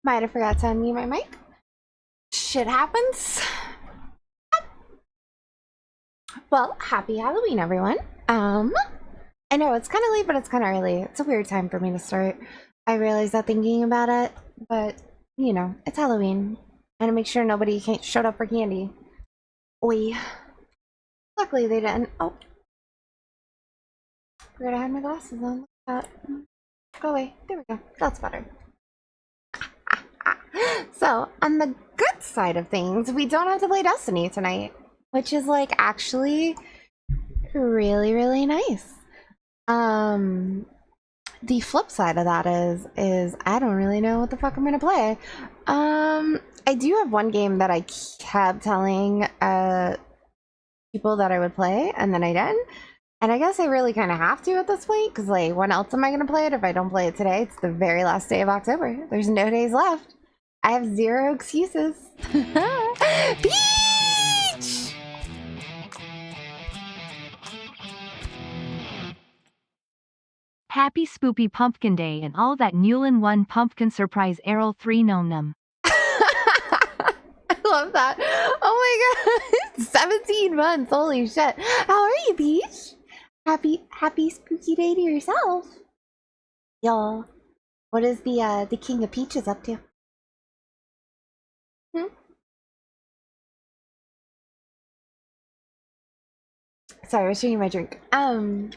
Might have forgot to unmute my mic. Shit happens. Well, happy Halloween, everyone. I know it's kind of late, but it's kind of early. It's a weird time for me to start. I realize that thinking about it, but you know, it's Halloween. And to make sure nobody showed up for candy. Luckily they didn't. Oh. Forgot I had my glasses on. Look at that. Go away. There we go. That's better. So, on the good side of things, we don't have to play Destiny tonight, which is like actually really, really nice. The flip side of that is I don't really know what the fuck I'm gonna play. I do have one game that I kept telling people that I would play, and then I didn't. And I guess I really kind of have to at this point, because like, when else am I gonna play it if I don't play it today? It's the very last day of October. There's no days left. I have zero excuses. Peach! Happy Spoopy Pumpkin Day and all that Newlin 1 Pumpkin Surprise Errol 3 Num Num. I love that. Oh my god. 17 months. Holy shit. How are you, Peach? Happy spooky day to yourself. Y'all. What is the King of Peaches up to? Sorry, I was drinking my drink. I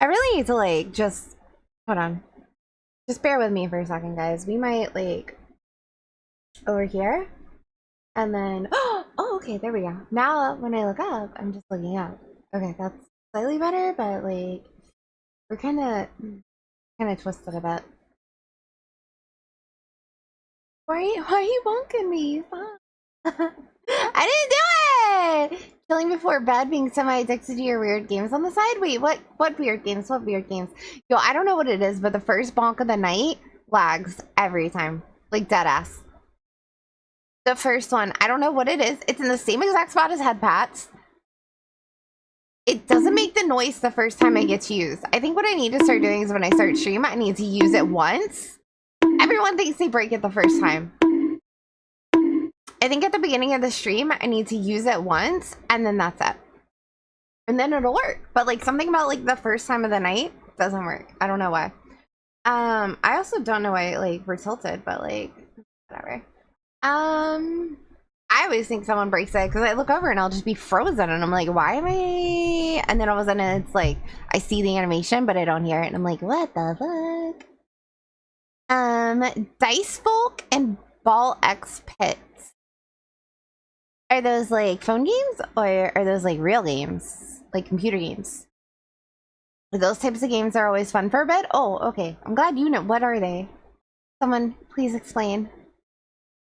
really need to like just hold on. Just bear with me for a second, guys. We might like over here and then oh okay, there we go. Now when I look up, I'm just looking up. Okay, that's slightly better, but like we're kinda twisted a bit. Why are you bonking me? I didn't do it! Chilling before bed, being semi-addicted to your weird games on the side? Wait, what weird games? What weird games? Yo, I don't know what it is, but the first bonk of the night lags every time. Like, dead ass. The first one, I don't know what it is. It's in the same exact spot as head pats. It doesn't make the noise the first time it gets used. I think what I need to start doing is when I start stream, I need to use it once. Everyone thinks they break it the first time. I think at the beginning of the stream, I need to use it once, and then that's it. And then it'll work. But like something about like the first time of the night doesn't work. I don't know why. I also don't know why like we're tilted, but like whatever. I always think someone breaks it because I look over and I'll just be frozen, and I'm like, why am I? And then all of a sudden it's like I see the animation, but I don't hear it, and I'm like, what the fuck? Dice Folk and Ball X Pit. Are those like phone games or are those like real games? Like computer games? Those types of games are always fun for a bit? Oh, okay. I'm glad you know. What are they? Someone please explain.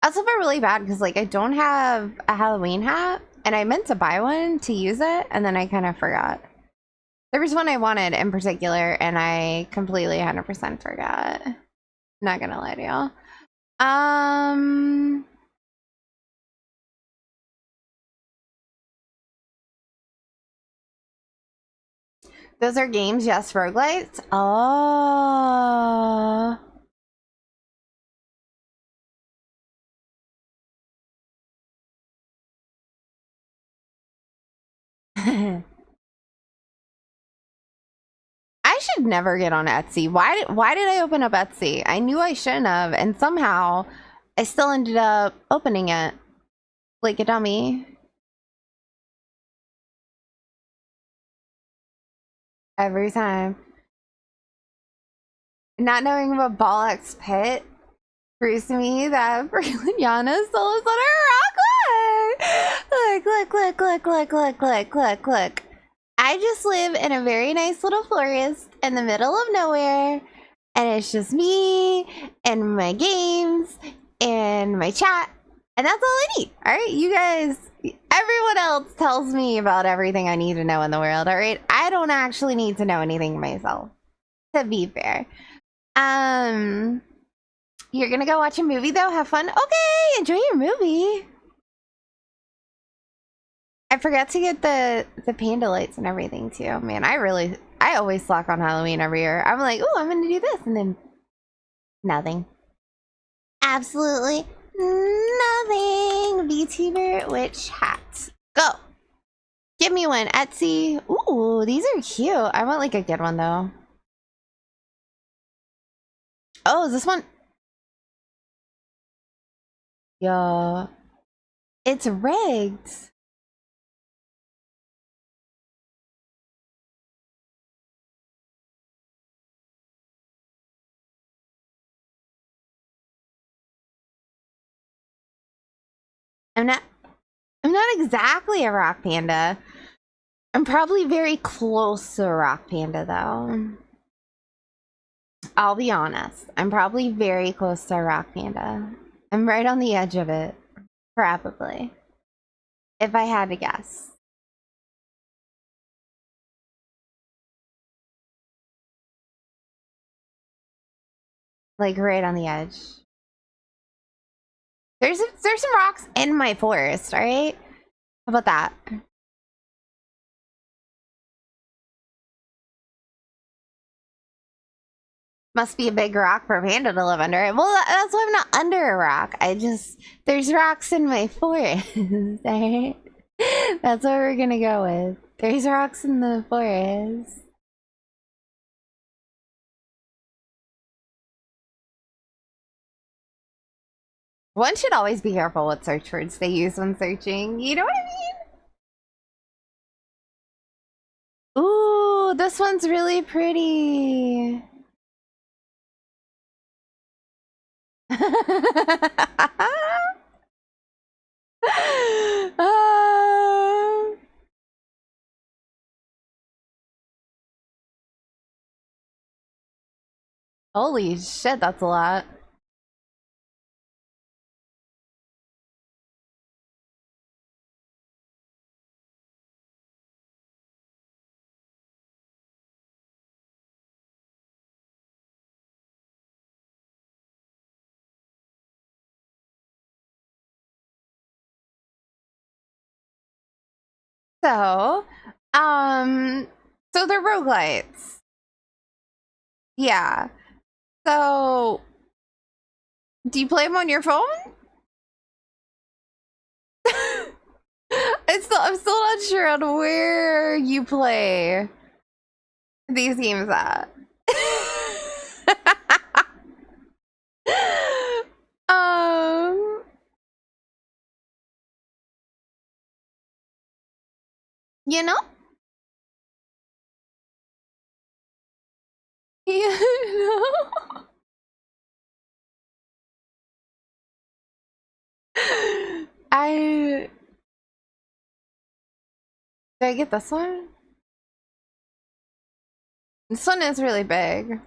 I also feel really bad because like I don't have a Halloween hat and I meant to buy one to use it and then I kind of forgot. There was one I wanted in particular and I completely 100% forgot. Not gonna lie to y'all. Those are games, yes, roguelites. Oh. I should never get on Etsy. Why did I open up Etsy? I knew I shouldn't have, and somehow I still ended up opening it like a dummy. Every time. Not knowing about Ball X Pit proves to me that Brianna still is on her rock. Look. I just live in a very nice little forest in the middle of nowhere, and it's just me and my games and my chat, and that's all I need. All right, you guys, everyone else tells me about everything I need to know in the world. All right, I don't actually need to know anything myself, to be fair. You're gonna go watch a movie though? Have fun. Okay, enjoy your movie. I forgot to get the panda lights and everything too. Man, I always slack on Halloween every year. I'm like, oh, I'm gonna do this, and then Nothing. Absolutely nothing. VTuber witch hat. Go. Give me one. Etsy. Ooh, these are cute. I want like a good one though. Oh, is this one? Yeah. It's rigged. I'm not exactly a rock panda. I'm probably very close to a rock panda though. I'll be honest. I'm probably very close to a rock panda. I'm right on the edge of it. Probably. If I had to guess. Like right on the edge. There's some rocks in my forest, alright? How about that? Must be a big rock for a panda to live under it. Well, that's why I'm not under a rock. There's rocks in my forest, alright? That's what we're gonna go with. There's rocks in the forest. One should always be careful what search words they use when searching. You know what I mean? Ooh, this one's really pretty. Holy shit, that's a lot. So, so they're roguelites. Yeah. So, do you play them on your phone? I'm still not sure on where you play these games at. um, you know? You know? Did I get this one? This one is really big.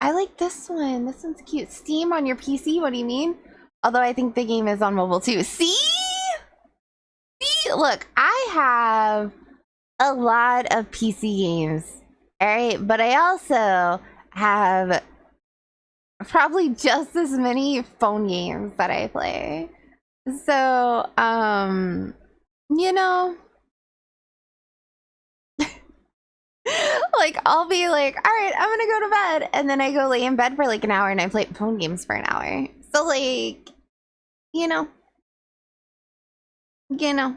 I like this one. This one's cute. Steam on your PC? What do you mean? Although I think the game is on mobile too. See? See? Look, I have a lot of PC games. Alright, but I also have probably just as many phone games that I play. So, you know, like I'll be like, all right, I'm gonna go to bed, and then I go lay in bed for like an hour and I play phone games for an hour. So like, you know, you know,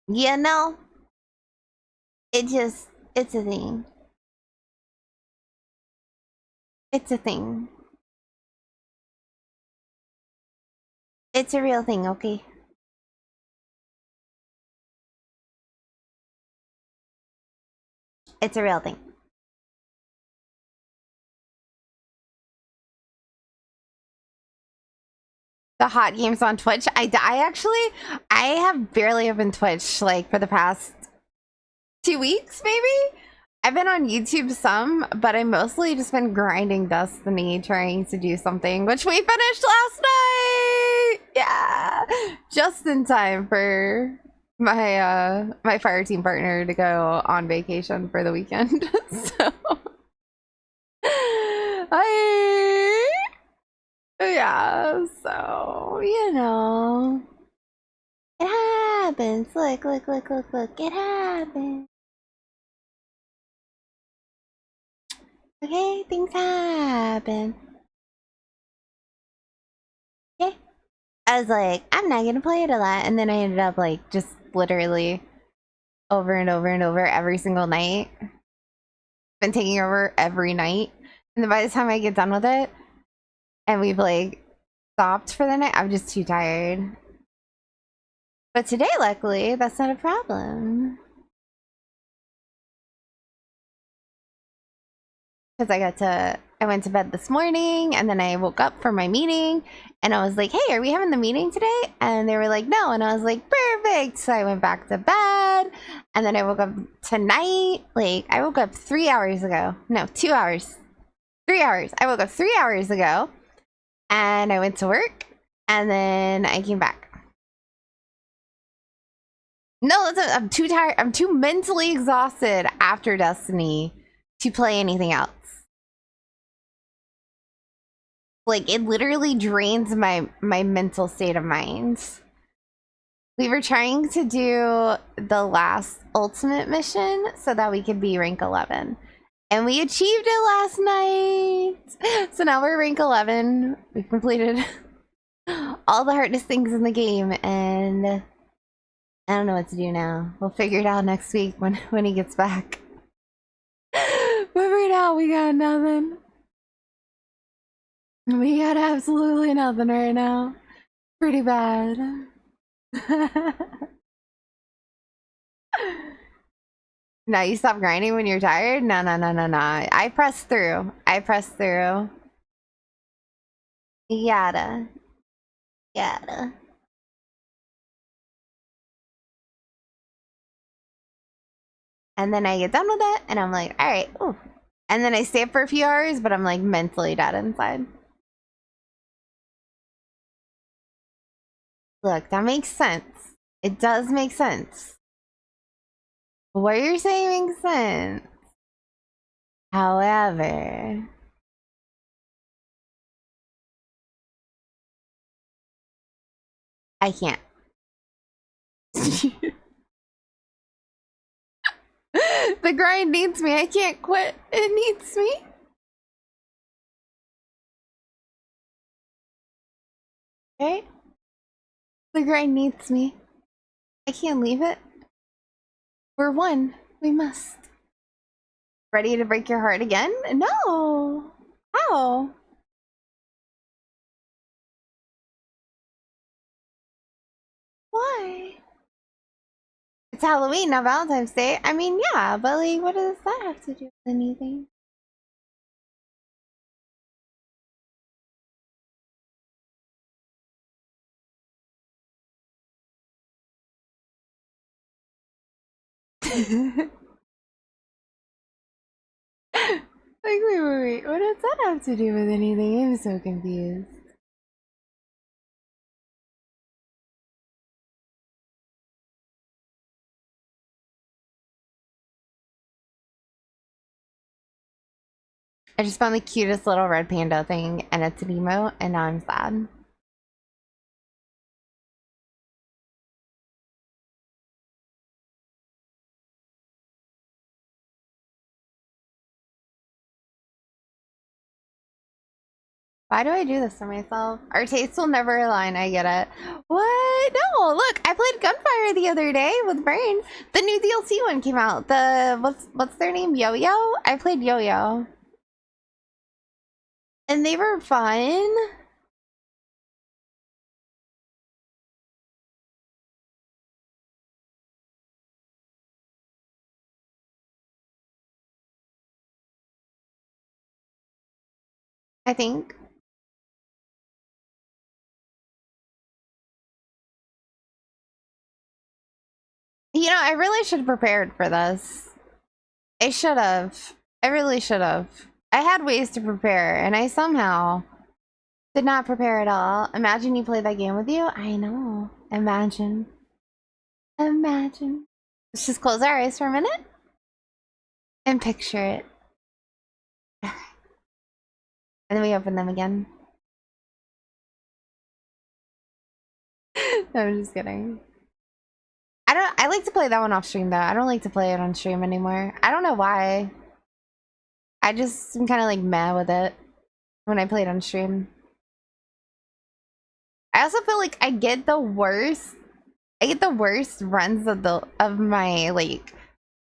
you know, it's a thing. It's a thing. It's a real thing, okay? It's a real thing. The hot games on Twitch. I have barely opened Twitch like for the past 2 weeks, maybe. I've been on YouTube some, but I mostly just been grinding Destiny, trying to do something, which we finished last night. Yeah, just in time for my fire team partner to go on vacation for the weekend. So I yeah, so you know, it happens. Look, it happens. Okay, things happen. Okay. I was like, I'm not gonna play it a lot, and then I ended up like just literally over and over and over every single night. Been taking over every night, and then by the time I get done with it, and we've like stopped for the night, I'm just too tired. But today, luckily, that's not a problem. Because I went to bed this morning and then I woke up for my meeting and I was like, hey, are we having the meeting today? And they were like, no. And I was like, perfect. So I went back to bed and then I woke up tonight. Like, I woke up 3 hours ago. No, 2 hours. 3 hours. I woke up 3 hours ago and I went to work and then I came back. No, I'm too tired. I'm too mentally exhausted after Destiny to play anything else. Like, it literally drains my mental state of mind. We were trying to do the last ultimate mission so that we could be rank 11. And we achieved it last night. So now we're rank 11. We completed all the hardest things in the game and I don't know what to do now. We'll figure it out next week when he gets back. But right now we got nothing. We got absolutely nothing right now. Pretty bad. No, you stop grinding when you're tired? No. I press through. Yada. And then I get done with it and I'm like, all right, ooh. And then I stay up for a few hours, but I'm like mentally dead inside. Look, that makes sense. It does make sense. What you're saying makes sense. However, I can't. The grind needs me. I can't quit. It needs me. Okay? The grind needs me. I can't leave it. We're one. We must. Ready to break your heart again? No. How? Why? It's Halloween, not Valentine's Day. I mean, yeah, but like, what does that have to do with anything? Like, wait. What does that have to do with anything? I'm so confused. I just found the cutest little red panda thing, and it's an emote, and now I'm sad. Why do I do this to myself? Our tastes will never align. I get it. What? No, look, I played Gunfire the other day with Brain. The new DLC one came out. The what's their name? Yo-Yo? I played Yo-Yo. And they were fun. I think. You know, I really should have prepared for this. I should have. I really should have. I had ways to prepare, and I somehow did not prepare at all. Imagine you play that game with you. I know. Imagine. Imagine. Let's just close our eyes for a minute and picture it. And then we open them again. No, I'm just kidding. I like to play that one off stream though. I don't like to play it on stream anymore. I don't know why. I just am kind of like meh with it when I play it on stream. I also feel like I get the worst runs of my like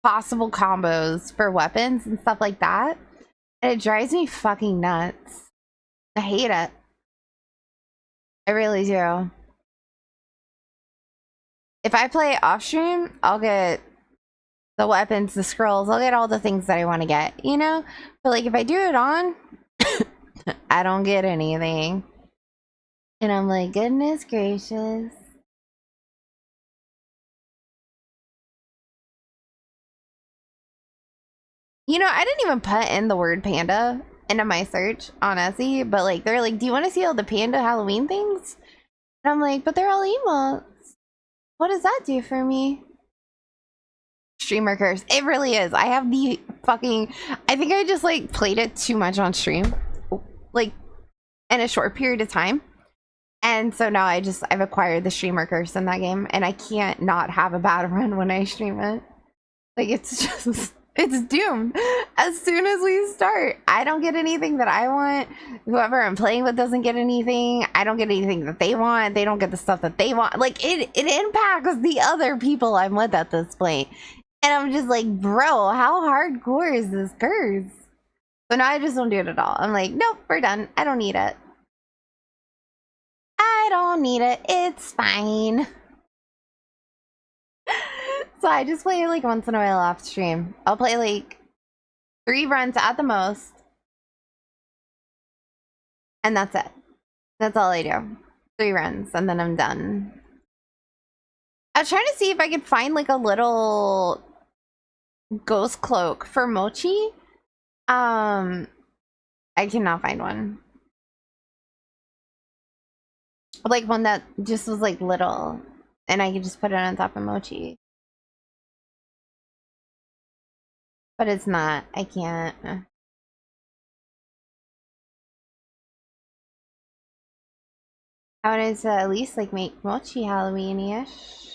possible combos for weapons and stuff like that. And it drives me fucking nuts. I hate it. I really do. If I play off stream, I'll get the weapons, the scrolls, I'll get all the things that I want to get, you know? But like if I do it on, I don't get anything. And I'm like, goodness gracious. You know, I didn't even put in the word panda into my search on Etsy, but like they're like, do you want to see all the panda Halloween things? And I'm like, but they're all emotes. What does that do for me? Streamer curse. It really is. I have the fucking I think I just like played it too much on stream. Like in a short period of time. And so now I've acquired the streamer curse in that game and I can't not have a bad run when I stream it. Like it's just it's doomed. As soon as we start, I don't get anything that I want. Whoever I'm playing with doesn't get anything. I don't get anything that they want. They don't get the stuff that they want. Like it impacts the other people I'm with at this point. And I'm just like, bro, how hardcore is this curse? So now I just don't do it at all. I'm like, nope, we're done. I don't need it. I don't need it. It's fine. So I just play like once in a while off stream. I'll play like 3 runs at the most. And that's it. That's all I do. 3 runs and then I'm done. I was trying to see if I could find like a little ghost cloak for Mochi. I cannot find one. Like one that just was like little and I could just put it on top of Mochi. But it's not. I can't. I wanted to at least like make Mochi Halloween-ish.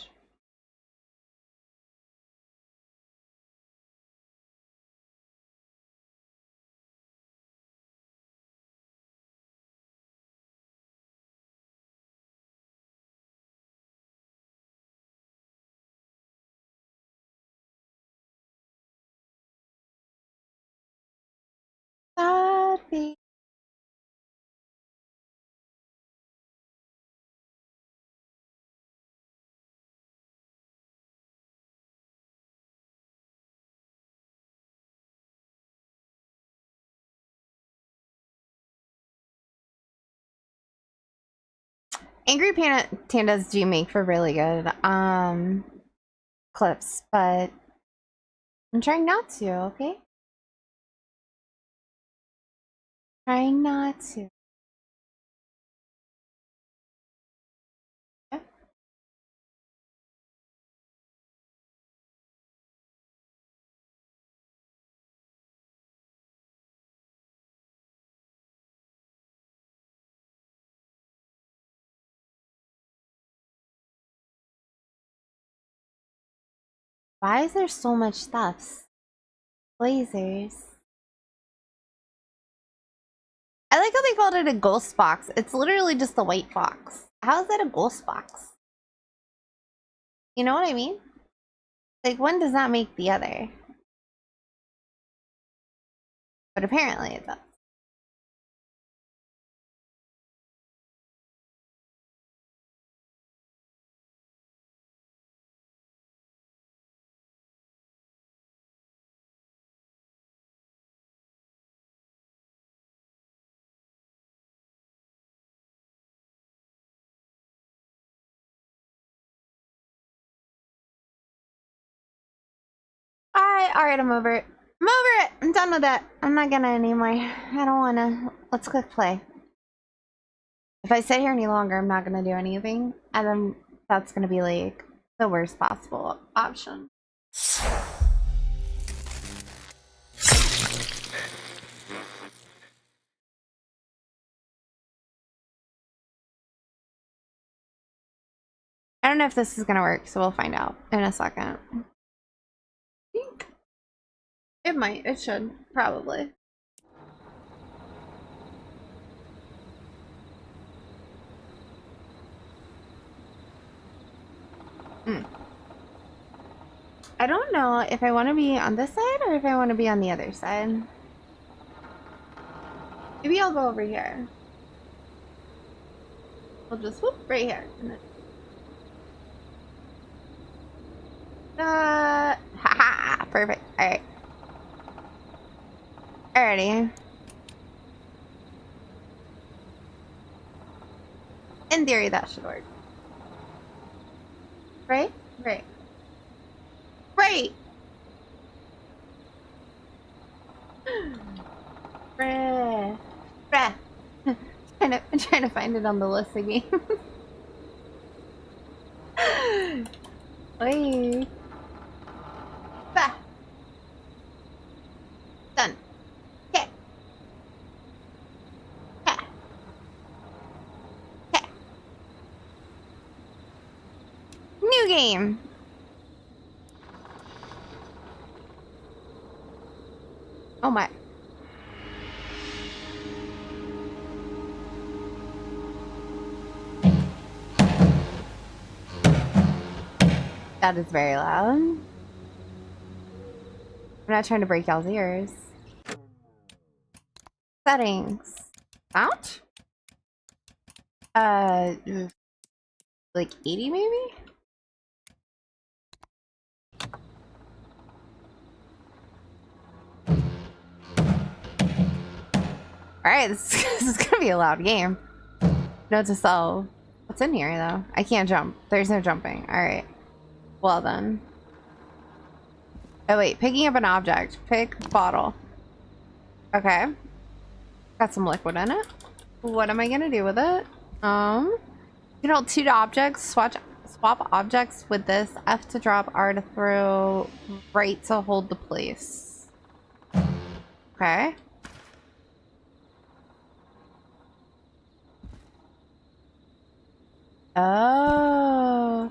Sorry. Angry Pandas do make for really good clips, but I'm trying not to, okay? Trying not to. Yeah. Why is there so much stuff? Blazers. I like how they called it a ghost box. It's literally just a white box. How is that a ghost box? You know what I mean? Like one does not make the other. But apparently it does. Alright, I'm over it. I'm over it. I'm done with it. I'm not gonna anymore. I don't wanna. Let's click play. If I sit here any longer, I'm not gonna do anything. And then that's gonna be like the worst possible option. I don't know if this is gonna work, so we'll find out in a second. It might. It should. Probably. I don't know if I want to be on this side or if I want to be on the other side. Maybe I'll go over here. We'll just whoop right here. Haha, perfect. Alright. Alrighty. In theory, that should work. Right? Right. Right! Bruh. Bruh. I'm trying to find it on the list again. Wait. Bah. Done. Okay. Okay. Okay. New game. Oh my. That is very loud. I'm not trying to break y'all's ears. Settings. Sound? Like 80 maybe? Alright, this is gonna be a loud game. Note to self. What's in here though? I can't jump. There's no jumping. Alright. Well then. Oh wait, picking up an object. Pick bottle. Okay. Got some liquid in it. What am I gonna do with it? You can hold 2 objects. Swap objects with this. F to drop, R to throw, right to hold the place. Okay. Oh.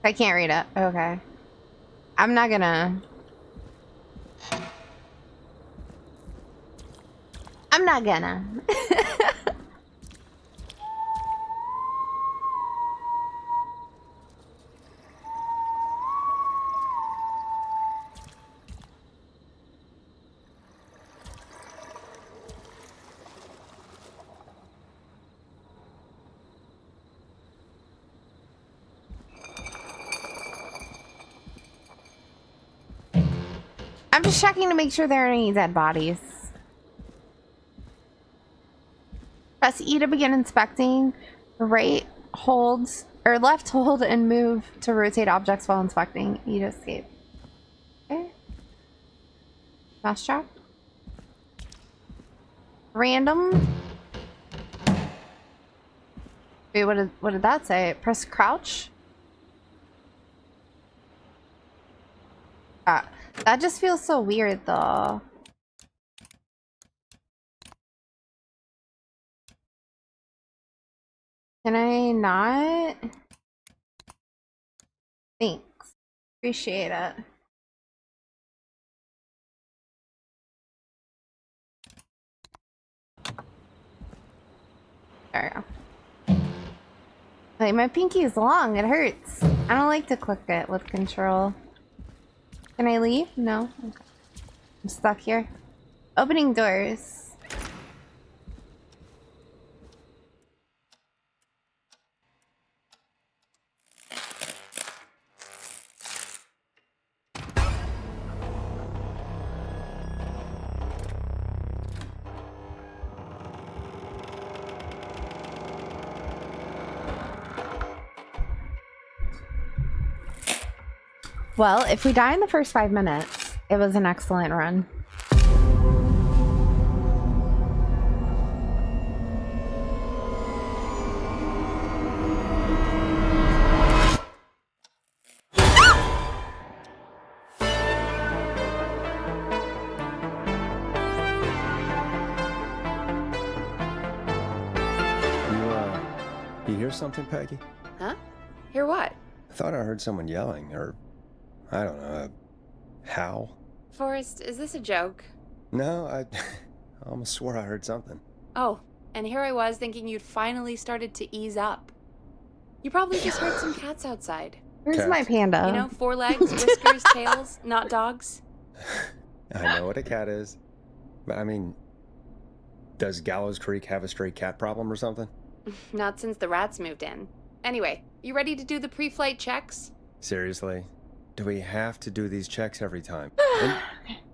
I can't read it. Okay. I'm not gonna. I'm not gonna. I'm just checking to make sure there are any dead bodies. Press E to begin inspecting. Right holds or left hold and move to rotate objects while inspecting. E to escape. Okay. Mouse trap. Random. Wait, what did that say? Press crouch. That just feels so weird though. Can I not? Thanks. Appreciate it. There we go. Like, my pinky is long. It hurts. I don't like to click it with control. Can I leave? No? Okay. I'm stuck here. Opening doors. Well, if we die in the first 5 minutes, it was an excellent run. You hear something, Peggy? Huh? Hear what? I thought I heard someone yelling, or I don't know, a howl. Forrest, is this a joke? No, I almost swore I heard something. Oh, and here I was thinking you'd finally started to ease up. You probably just heard some cats outside. Where's Cat. my panda? You know, 4 legs, whiskers, tails, not dogs. I know what a cat is, but I mean, does Gallows Creek have a stray cat problem or something? Not since the rats moved in. Anyway, you ready to do the pre-flight checks? Seriously? Do we have to do these checks every time? And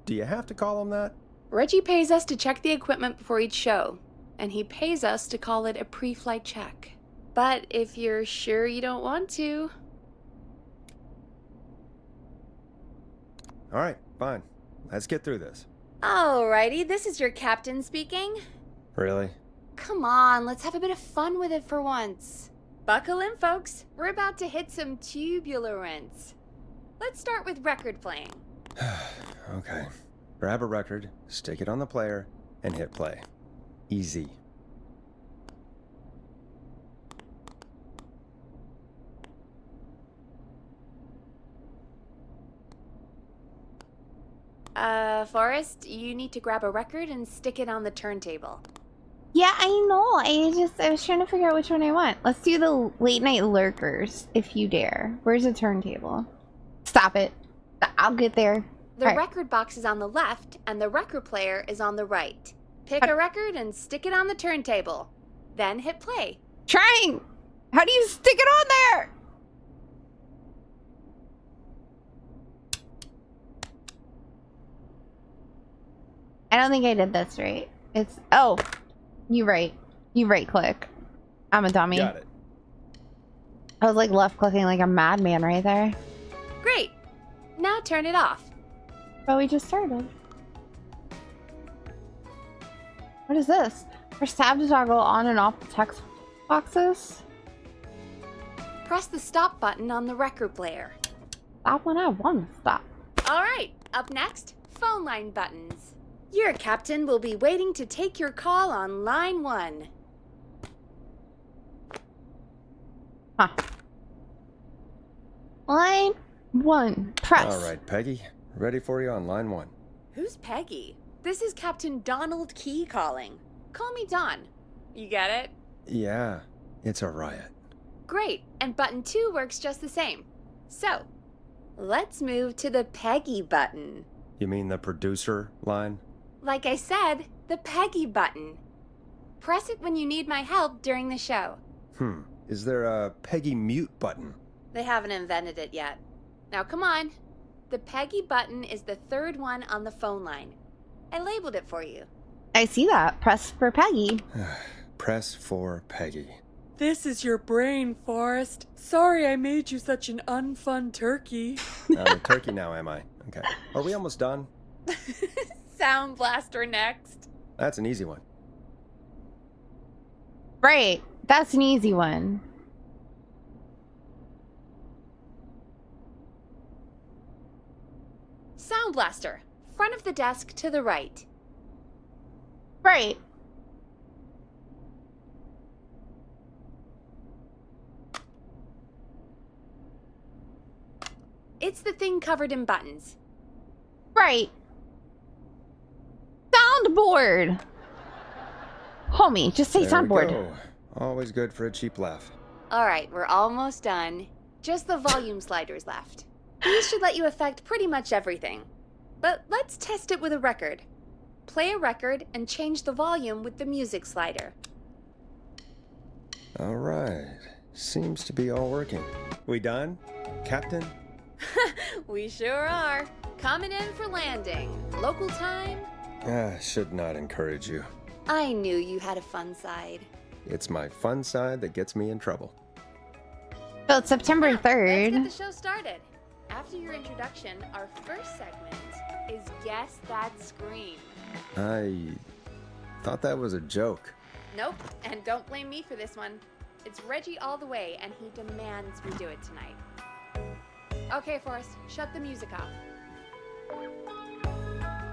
do you have to call them that? Reggie pays us to check the equipment before each show, and he pays us to call it a pre-flight check. But if you're sure you don't want to... All right, fine. Let's get through this. Alrighty, this is your captain speaking. Really? Come on, let's have a bit of fun with it for once. Buckle in, folks. We're about to hit some tubulance. Let's start with record playing. Okay. Grab a record, stick it on the player, and hit play. Easy. Forrest, you need to grab a record and stick it on the turntable. Yeah, I know. I was trying to figure out which one I want. Let's do the late night lurkers, if you dare. Where's the turntable? Stop it. I'll get there. The All right. record box is on the left, and the record player is on the right. Pick a record and stick it on the turntable. Then hit play. Trying! How do you stick it on there? I don't think I did this right. It's... Oh. You right. You right click. I'm a dummy. Got it. I was like left clicking like a madman right there. Great. Now turn it off. But we just started. What is this? Press tab to toggle on and off the text boxes. Press the stop button on the record player. Stop when I want to stop. All right, up next, phone line buttons. Your captain will be waiting to take your call on line 1. Huh. Line 1. Press. All right, Peggy. Ready for you on line 1. Who's Peggy? This is Captain Donald Key calling. Call me Don. You get it? Yeah, it's a riot. Great, and button 2 works just the same. So, let's move to the Peggy button. You mean the producer line? Like I said, the Peggy button. Press it when you need my help during the show. Is there a Peggy mute button? They haven't invented it yet. Now come on. The Peggy button is the 3rd one on the phone line. I labeled it for you. I see that. Press for Peggy. Press for Peggy. This is your brain, Forrest. Sorry I made you such an unfun turkey. I'm a turkey now, am I? Okay. Are we almost done? Sound Blaster next. That's an easy one. Right. That's an easy one. Sound Blaster. Front of the desk to the right. Right. It's the thing covered in buttons. Right. Soundboard. Homie, just say There we soundboard. go. Always good for a cheap laugh. All right, we're almost done. Just the volume sliders left. These should let you affect pretty much everything. But let's test it with a record. Play a record and change the volume with the music slider. All right. Seems to be all working. We done, Captain? We sure are. Coming in for landing. Local time? Should not encourage you. I knew you had a fun side. It's my fun side that gets me in trouble. So it's September Now, let's get 3rd. the show started. After your introduction, our first segment is Guess That Scream. I thought that was a joke. Nope, and don't blame me for this one. It's Reggie all the way, and he demands we do it tonight. Okay, Forrest, shut the music off.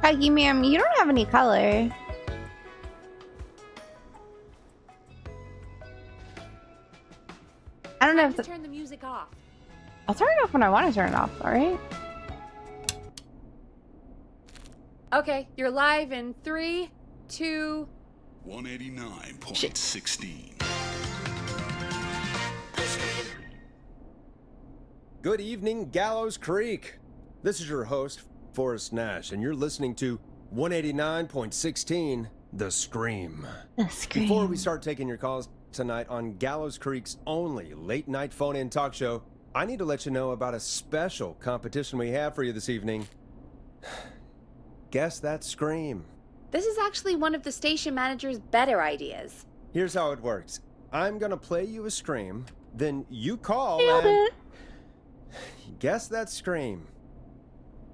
Peggy, ma'am, you don't have any color. I don't know if to turn the music off. I'll turn it off when I want to turn it off, alright? Okay, you're live in 3, 2... 189.16. Good evening, Gallows Creek. This is your host, Forrest Nash, and you're listening to 189.16, The Scream. The Scream. Before we start taking your calls tonight on Gallows Creek's only late-night phone-in talk show, I need to let you know about a special competition we have for you this evening. Guess That Scream. This is actually one of the station manager's better ideas. Here's how it works. I'm gonna play you a scream, then you call Nailed and it. guess that scream.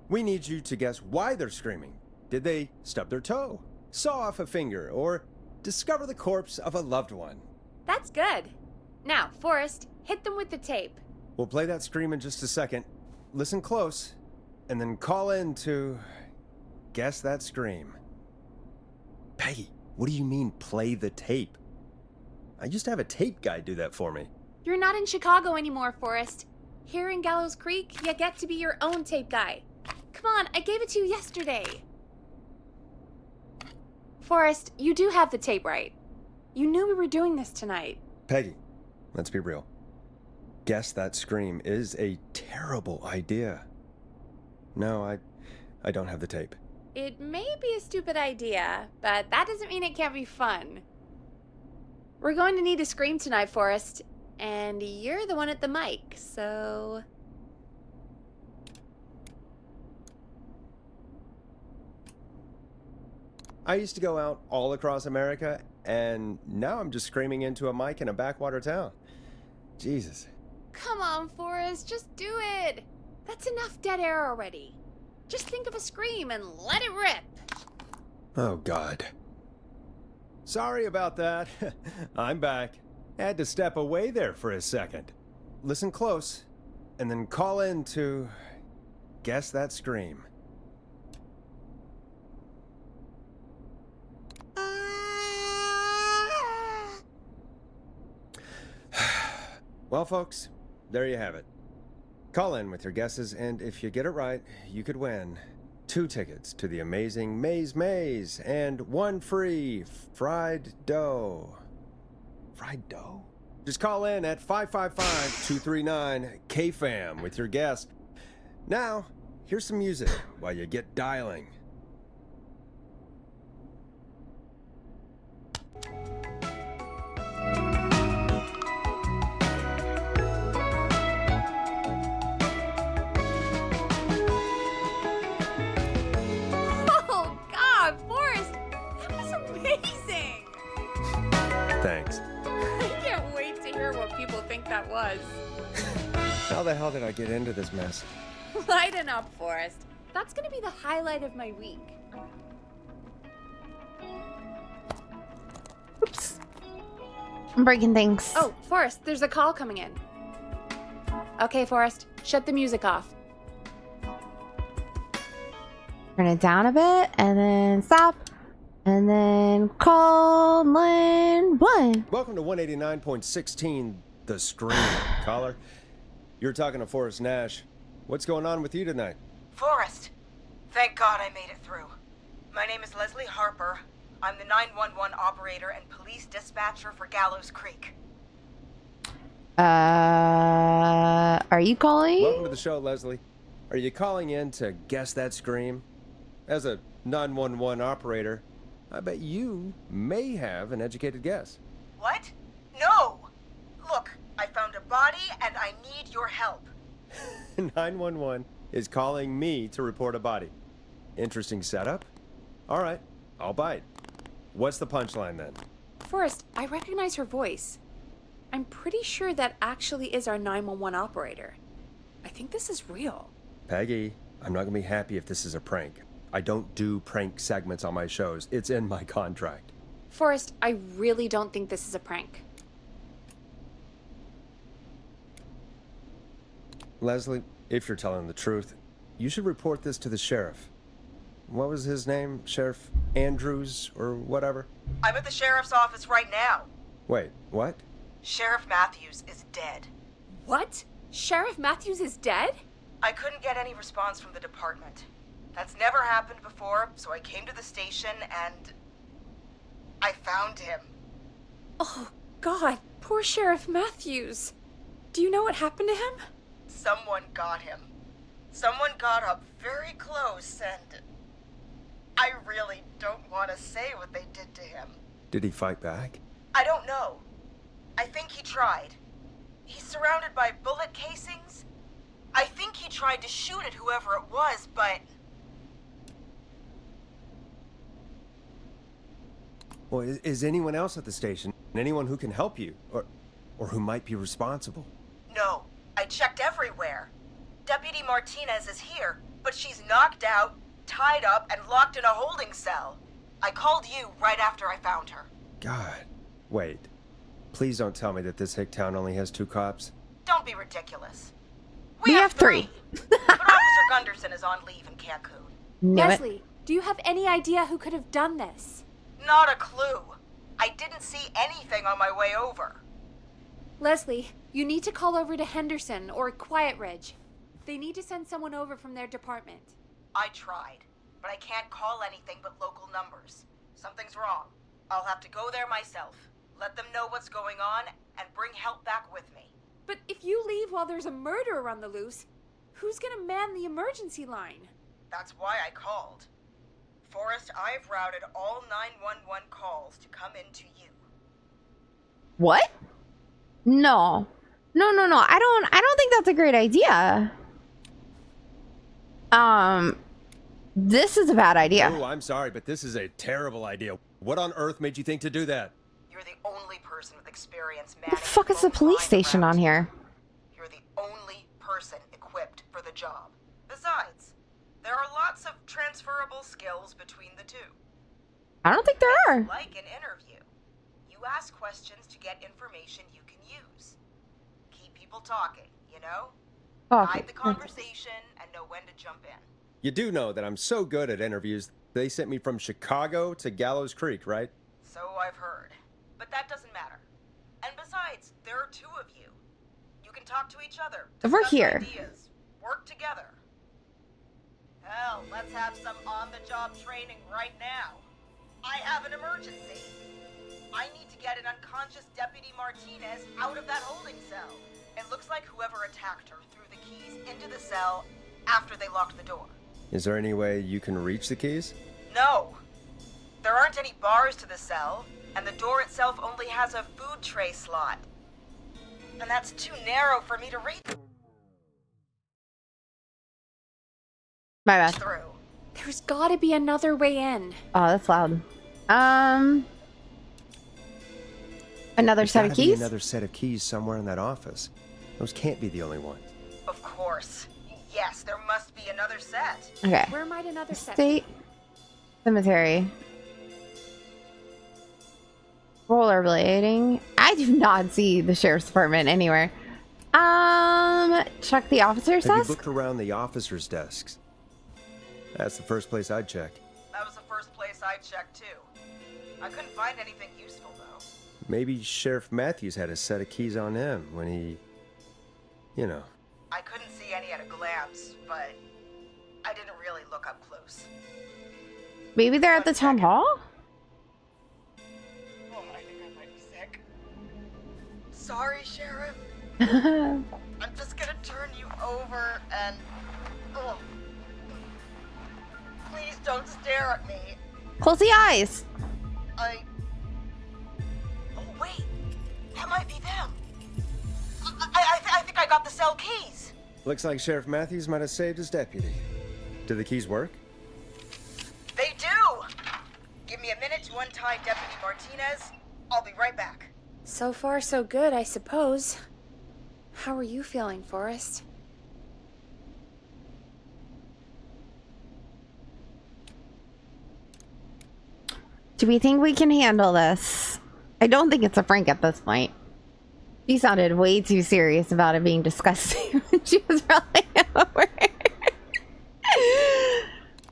We need you to guess why they're screaming. Did they stub their toe, saw off a finger, or discover the corpse of a loved one? That's good. Now, Forrest, hit them with the tape. We'll play that scream in just a second. Listen close, and then call in to guess that scream. Peggy, what do you mean play the tape? I used to have a tape guy do that for me. You're not in Chicago anymore, Forrest. Here in Gallows Creek, you get to be your own tape guy. Come on, I gave it to you yesterday. Forrest, you do have the tape right. You knew we were doing this tonight. Peggy, let's be real. Guess that scream is a terrible idea. No, I don't have the tape. It may be a stupid idea, but that doesn't mean it can't be fun. We're going to need a scream tonight, Forrest, and you're the one at the mic, so... I used to go out all across America, and now I'm just screaming into a mic in a backwater town. Jesus. Come on, Forrest, just do it. That's enough dead air already. Just think of a scream and let it rip. Oh, God. Sorry about that. I'm back. Had to step away there for a second. Listen close, and then call in to guess that scream. Well, folks, there you have it. Call in with your guesses, and if you get it right, you could win 2 tickets to the amazing Maze and 1 free fried dough. Fried dough? Just call in at 555-239-KFAM with your guess. Now, here's some music while you get dialing. Oh, God, Forrest, that was amazing. Thanks. I can't wait to hear what people think that was. How the hell did I get into this mess? Lighten up, Forrest. That's gonna be the highlight of my week. Oops. I'm breaking things. Oh, Forrest, there's a call coming in. Okay, Forrest, shut the music off. Turn it down a bit, and then stop. And then call line 1. Welcome to 189.16, The Scream. Caller, you're talking to Forrest Nash. What's going on with you tonight? Forrest! Thank God I made it through. My name is Leslie Harper. I'm the 911 operator and police dispatcher for Gallows Creek. Are you calling? Welcome to the show, Leslie. Are you calling in to guess that scream? As a 911 operator, I bet you may have an educated guess. What? No! Look, I found a body and I need your help. 911 is calling me to report a body. Interesting setup. All right, I'll bite. What's the punchline then? Forrest, I recognize her voice. I'm pretty sure that actually is our 911 operator. I think this is real. Peggy, I'm not gonna be happy if this is a prank. I don't do prank segments on my shows. It's in my contract. Forrest, I really don't think this is a prank. Leslie, if you're telling the truth, you should report this to the sheriff. What was his name? Sheriff Andrews or whatever? I'm at the sheriff's office right now. Wait, what? Sheriff Matthews is dead. What? Sheriff Matthews is dead? I couldn't get any response from the department. That's never happened before, so I came to the station and I found him. Oh, God. Poor Sheriff Matthews. Do you know what happened to him? Someone got him. Someone got up very close and I really don't want to say what they did to him. Did he fight back? I don't know. I think he tried. He's surrounded by bullet casings. I think he tried to shoot at whoever it was, but... Well, is anyone else at the station? Anyone who can help you? Or who might be responsible? No, I checked everywhere. Deputy Martinez is here, but she's knocked out, tied up, and locked in a holding cell. I called you right after I found her. God. Wait. Please don't tell me that this hick town only has 2 cops. Don't be ridiculous. We have 3. But Officer Gunderson is on leave in Cancun. Knew it. Leslie, do you have any idea who could have done this? Not a clue. I didn't see anything on my way over. Leslie, you need to call over to Henderson or Quiet Ridge. They need to send someone over from their department. I tried, but I can't call anything but local numbers. Something's wrong. I'll have to go there myself, let them know what's going on, and bring help back with me. But if you leave while there's a murderer on the loose, who's gonna man the emergency line? That's why I called. Forrest, I've routed all 911 calls to come in to you. What? No. No. I don't think that's a great idea. This is a bad idea. Oh, I'm sorry, but this is a terrible idea. What on earth made you think to do that? You're the only person with experience The managing fuck is the phone police lines station around on here? You're the only person equipped for the job. Besides, there are lots of transferable skills between the two. I don't think there are. Like an interview. You ask questions to get information you can use. Keep people talking, you know? Oh, Guide the conversation and know when to jump in. You do know that I'm so good at interviews, they sent me from Chicago to Gallows Creek, right? So I've heard. But that doesn't matter. And besides, there are 2 of you. You can talk to each other. We're discuss here. Ideas, work together. Hell, let's have some on-the-job training right now. I have an emergency. I need to get an unconscious Deputy Martinez out of that holding cell. It looks like whoever attacked her threw the keys into the cell after they locked the door. Is there any way you can reach the keys? No. There aren't any bars to the cell, and the door itself only has a food tray slot. And that's too narrow for me to reach My bad. through. There's gotta be another way in. Oh, that's loud. Another There's set of gotta be keys? another set of keys somewhere in that office. Those can't be the only ones. Of course. Yes, there must be another set. Okay. Where might another set State cemetery. Rollerblading. I do not see the sheriff's department anywhere. Check the officer's Have you desk. looked around the officers' desks? That's the first place I'd check. That was the first place I checked, too. I couldn't find anything useful, though. Maybe Sheriff Matthews had a set of keys on him when he... You know. I couldn't see any at a glance, but I didn't really look up close. Maybe they're at the town hall? Oh, I think I might be sick. Sorry, Sheriff. Close I'm just gonna turn you over and... Oh. Please don't stare at me. the eyes. Oh, wait. That might be them. I think I got the cell keys. Looks like Sheriff Matthews might have saved his deputy. Do the keys work? They do. Give me a minute to untie Deputy Martinez. I'll be right back. So far, so good, I suppose. How are you feeling, Forrest? Do we think we can handle this? I don't think it's a prank at this point. She sounded way too serious about it being disgusting when she was rolling over.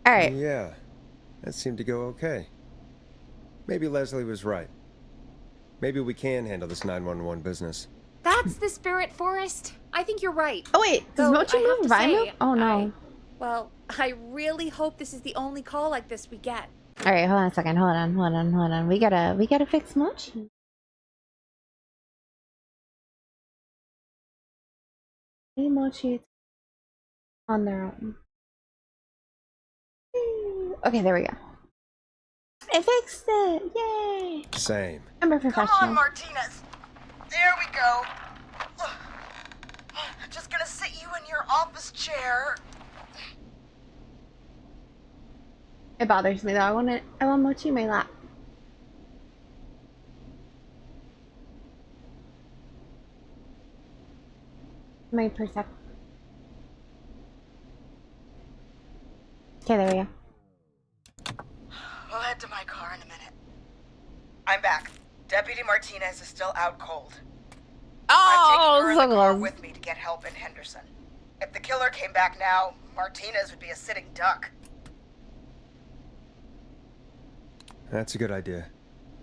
Alright. Yeah, that seemed to go okay. Maybe Leslie was right. Maybe we can handle this 911 business. That's the spirit, Forrest. I think you're right. Oh wait, does Though Mochi I have move to Vino? say, Oh no. Well, I really hope this is the only call like this we get. Alright, hold on a second. Hold on. We gotta fix Mochi. Hey Mochi on their own. Okay, there we go. I fixed it! Yay! Same. I'm a Come professional. on, Martinez. There we go. Just gonna sit you in your office chair. It bothers me though. I want Mochi in my lap. My perception. Okay, there we go. We'll head to my car in a minute. I'm back. Deputy Martinez is still out cold. I'm taking her in the car with me to get help in Henderson. If the killer came back now, Martinez would be a sitting duck. That's a good idea.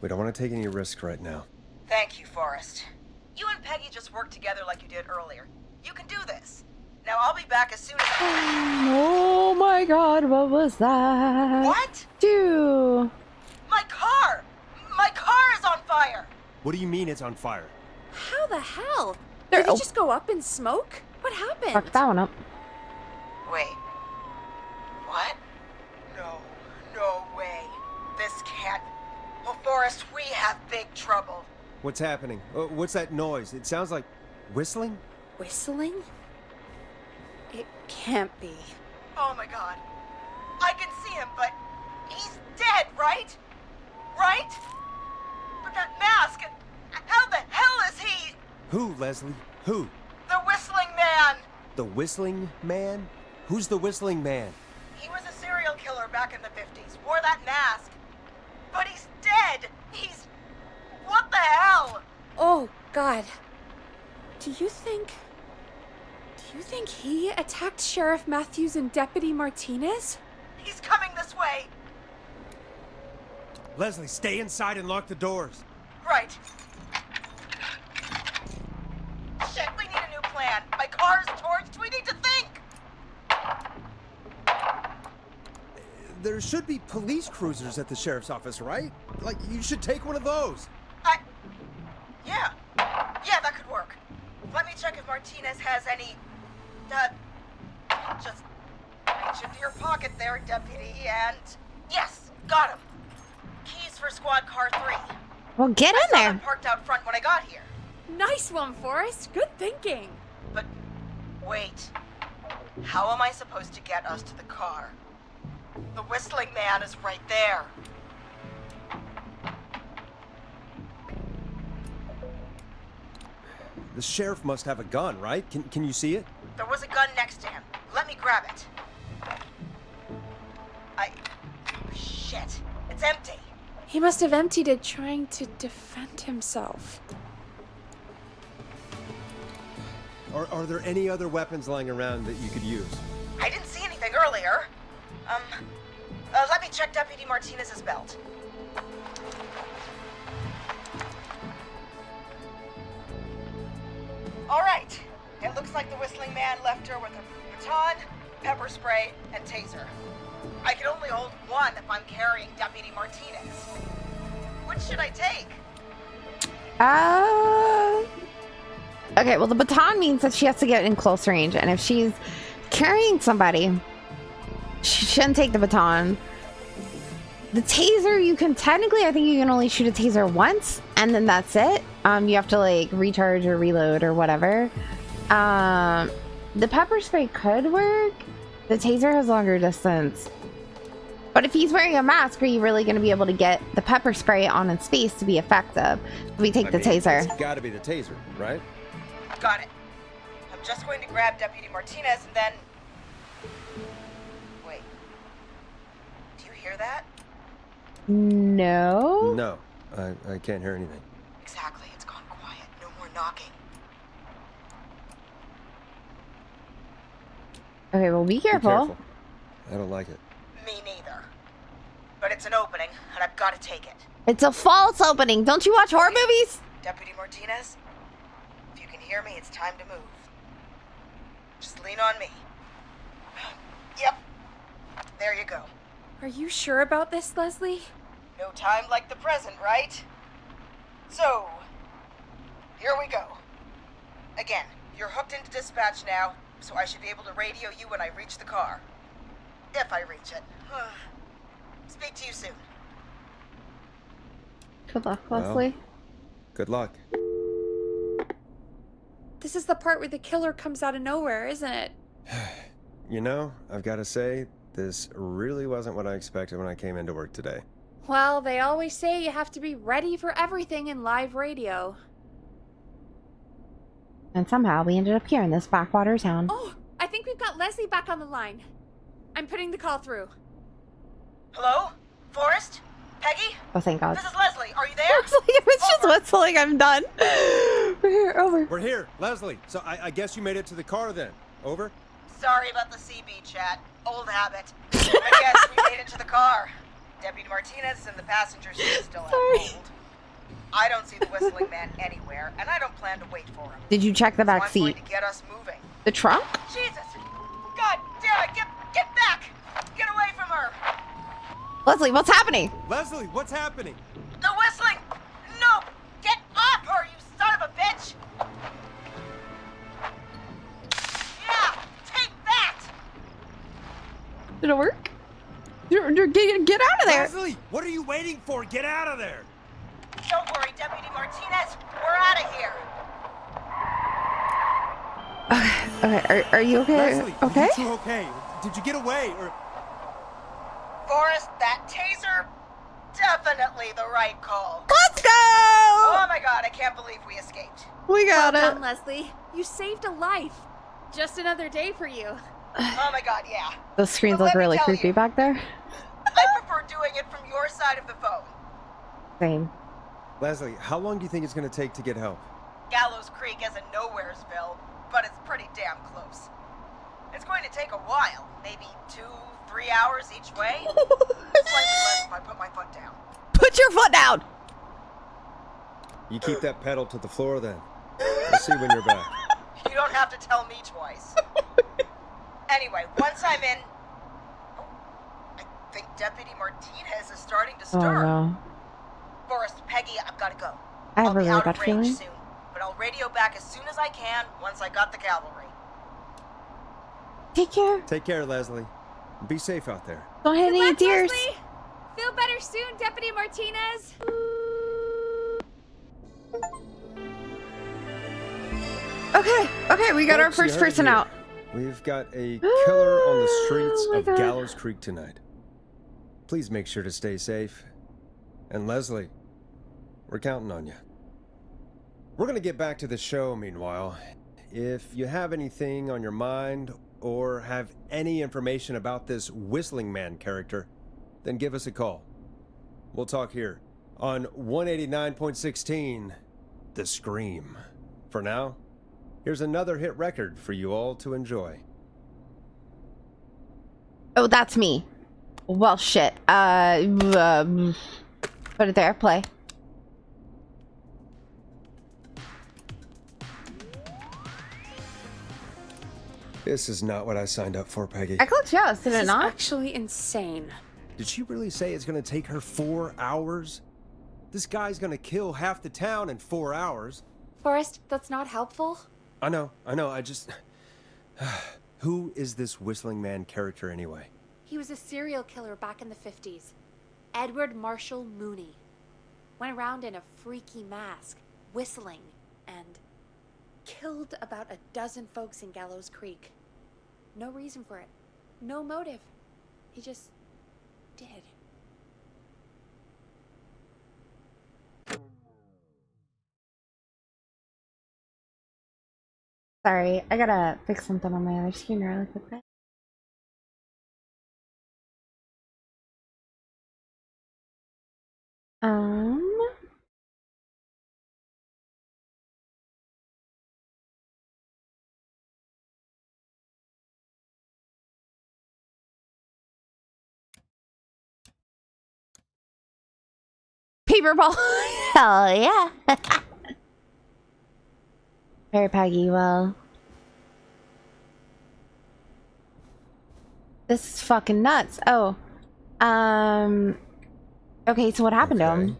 We don't want to take any risk right now. Thank you, Forrest. You and Peggy just worked together like you did earlier. You can do this. Now I'll be back as soon as Oh my god, what was that? What? Dude. My car! My car is on fire! What do you mean it's on fire? How the hell? There- Did it just go up in smoke? What happened? Fuck that one up. Wait. What? No way. This can't... Well, Forrest, we have big trouble. What's happening? What's that noise? It sounds like whistling? Whistling? It can't be. Oh my god. I can see him, but he's dead, right? Right? But that mask, how the hell is he? Who, Leslie? Who? The Whistling Man! The Whistling Man? Who's the Whistling Man? He was a serial killer back in the 50s, wore that mask. But he's dead! He's... What the hell? Oh, God. Do you think he attacked Sheriff Matthews and Deputy Martinez? He's coming this way. Leslie, stay inside and lock the doors. Right. Shit, we need a new plan. My car's torched. We need to think. There should be police cruisers at the sheriff's office, right? Like, you should take one of those. Yeah, that could work. Let me check if Martinez has any... just reach into your pocket there, Deputy, and... Yes, got him. Keys for squad car 3. Well, get in I saw there. them parked out front when I got here. Nice one, Forrest. Good thinking. But wait, how am I supposed to get us to the car? The Whistling Man is right there. The sheriff must have a gun, right? Can you see it? There was a gun next to him. Let me grab it. Shit. It's empty. He must have emptied it trying to defend himself. Are there any other weapons lying around that you could use? I didn't see anything earlier. Let me check Deputy Martinez's belt. All right. It looks like the Whistling Man left her with a baton, pepper spray, and taser. I can only hold one if I'm carrying Deputy Martinez. Which should I take? Okay, well, the baton means that she has to get in close range, and if she's carrying somebody, she shouldn't take the baton. The taser, you can technically, I think you can only shoot a taser once, and then that's it. You have to like recharge or reload or whatever. The pepper spray could work. The taser has longer distance. But if he's wearing a mask, are you really going to be able to get the pepper spray on in space to be effective? We take the taser. It's gotta be the taser, right? Got it. I'm just going to grab Deputy Martinez and then... Wait. Do you hear that? No. No, I can't hear anything. Exactly, it's gone quiet. No more knocking. Okay, well, be Be careful. careful. I don't like it. Me neither. But it's an opening, and I've got to take it. It's a false opening. Don't you watch horror movies? Deputy Martinez, if you can hear me, it's time to move. Just lean on me. Yep. There you go. Are you sure about this, Leslie? No time like the present, right? So, here we go. Again, you're hooked into dispatch now, so I should be able to radio you when I reach the car. If I reach it. Speak to you soon. Good luck, Well. Leslie. Good luck. This is the part where the killer comes out of nowhere, isn't it? You know, I've got to say, this really wasn't what I expected when I came into work today. Well, they always say you have to be ready for everything in live radio. And somehow we ended up here in this backwater town. Oh, I think we've got Leslie back on the line. I'm putting the call through. Hello? Forrest? Peggy? Oh, thank God. This is Leslie. Are you there? It was just Over. whistling. I'm done. We're here. Over. We're here, Leslie. So I guess you made it to the car then. Over? Sorry about the CB chat. Old habit. I guess we made it to the car. Deputy Martinez is in the passenger seat still out Sorry. cold. I don't see the whistling man anywhere, and I don't plan to wait for him. Did you check the So back I'm going seat? to get us moving. The trunk? Jesus! God damn it! Get back! Get away from her! Leslie, what's happening? Leslie, what's happening? The whistling! No! Get off her, you son of a bitch! Yeah! Take that! Did it work? Get out of there. Leslie, what are you waiting for? Get out of there! Don't worry, Deputy Martinez. We're out of here. Okay, are you okay? Leslie, Okay. are you two okay? Did you get away? Or Forrest, that taser, definitely the right call. Let's go! Oh my god, I can't believe we escaped. We got Well it. done, Leslie. You saved a life. Just another day for you. Oh my god, yeah. The screens But look let me really tell creepy you. back there. I prefer doing it from your side of the phone. Same. Leslie, how long do you think it's going to take to get help? Gallows Creek isn't Nowheresville, but it's pretty damn close. It's going to take a while, maybe 2-3 hours each way. Slightly less if I put my foot down. Put your foot down. You keep that pedal to the floor then. We'll see when you're back. You don't have to tell me twice. Anyway, once I'm in... Oh, I think Deputy Martinez is starting to Oh stir. no. Forrest, Peggy, I've got to go. I have I'll a be really out bad of range feeling. soon, but I'll radio back as soon as I can once I got the cavalry. Take care. Take care, Leslie. Be safe out there. Don't hit any Luck, deers. Leslie. Feel better soon, Deputy Martinez. Okay, we got our Folks, you first heard it person here. out. We've got a killer on the streets Oh my of God. Gallows Creek tonight. Please make sure to stay safe. And Leslie, we're counting on you. We're going to get back to the show meanwhile. If you have anything on your mind or have any information about this Whistling Man character, then give us a call. We'll talk here on 189.16, The Scream. For now, here's another hit record for you all to enjoy. Oh, that's me. Well, shit. Put it there. Play. This is not what I signed up for, Peggy. I clicked yes, did This it is not? actually insane. Did she really say it's gonna take her 4 hours? This guy's gonna kill half the town in 4 hours. Forrest, that's not helpful. I know, I just... Who is this Whistling Man character anyway? He was a serial killer back in the 50s. Edward Marshall Mooney. Went around in a freaky mask, whistling, and killed about a dozen folks in Gallows Creek. No reason for it. No motive. He just did. Sorry, I gotta fix something on my other screen really quickly. Um. Paper ball. Hell yeah. Very Peggy, well. This is fucking nuts. Oh. Okay, so what happened to him?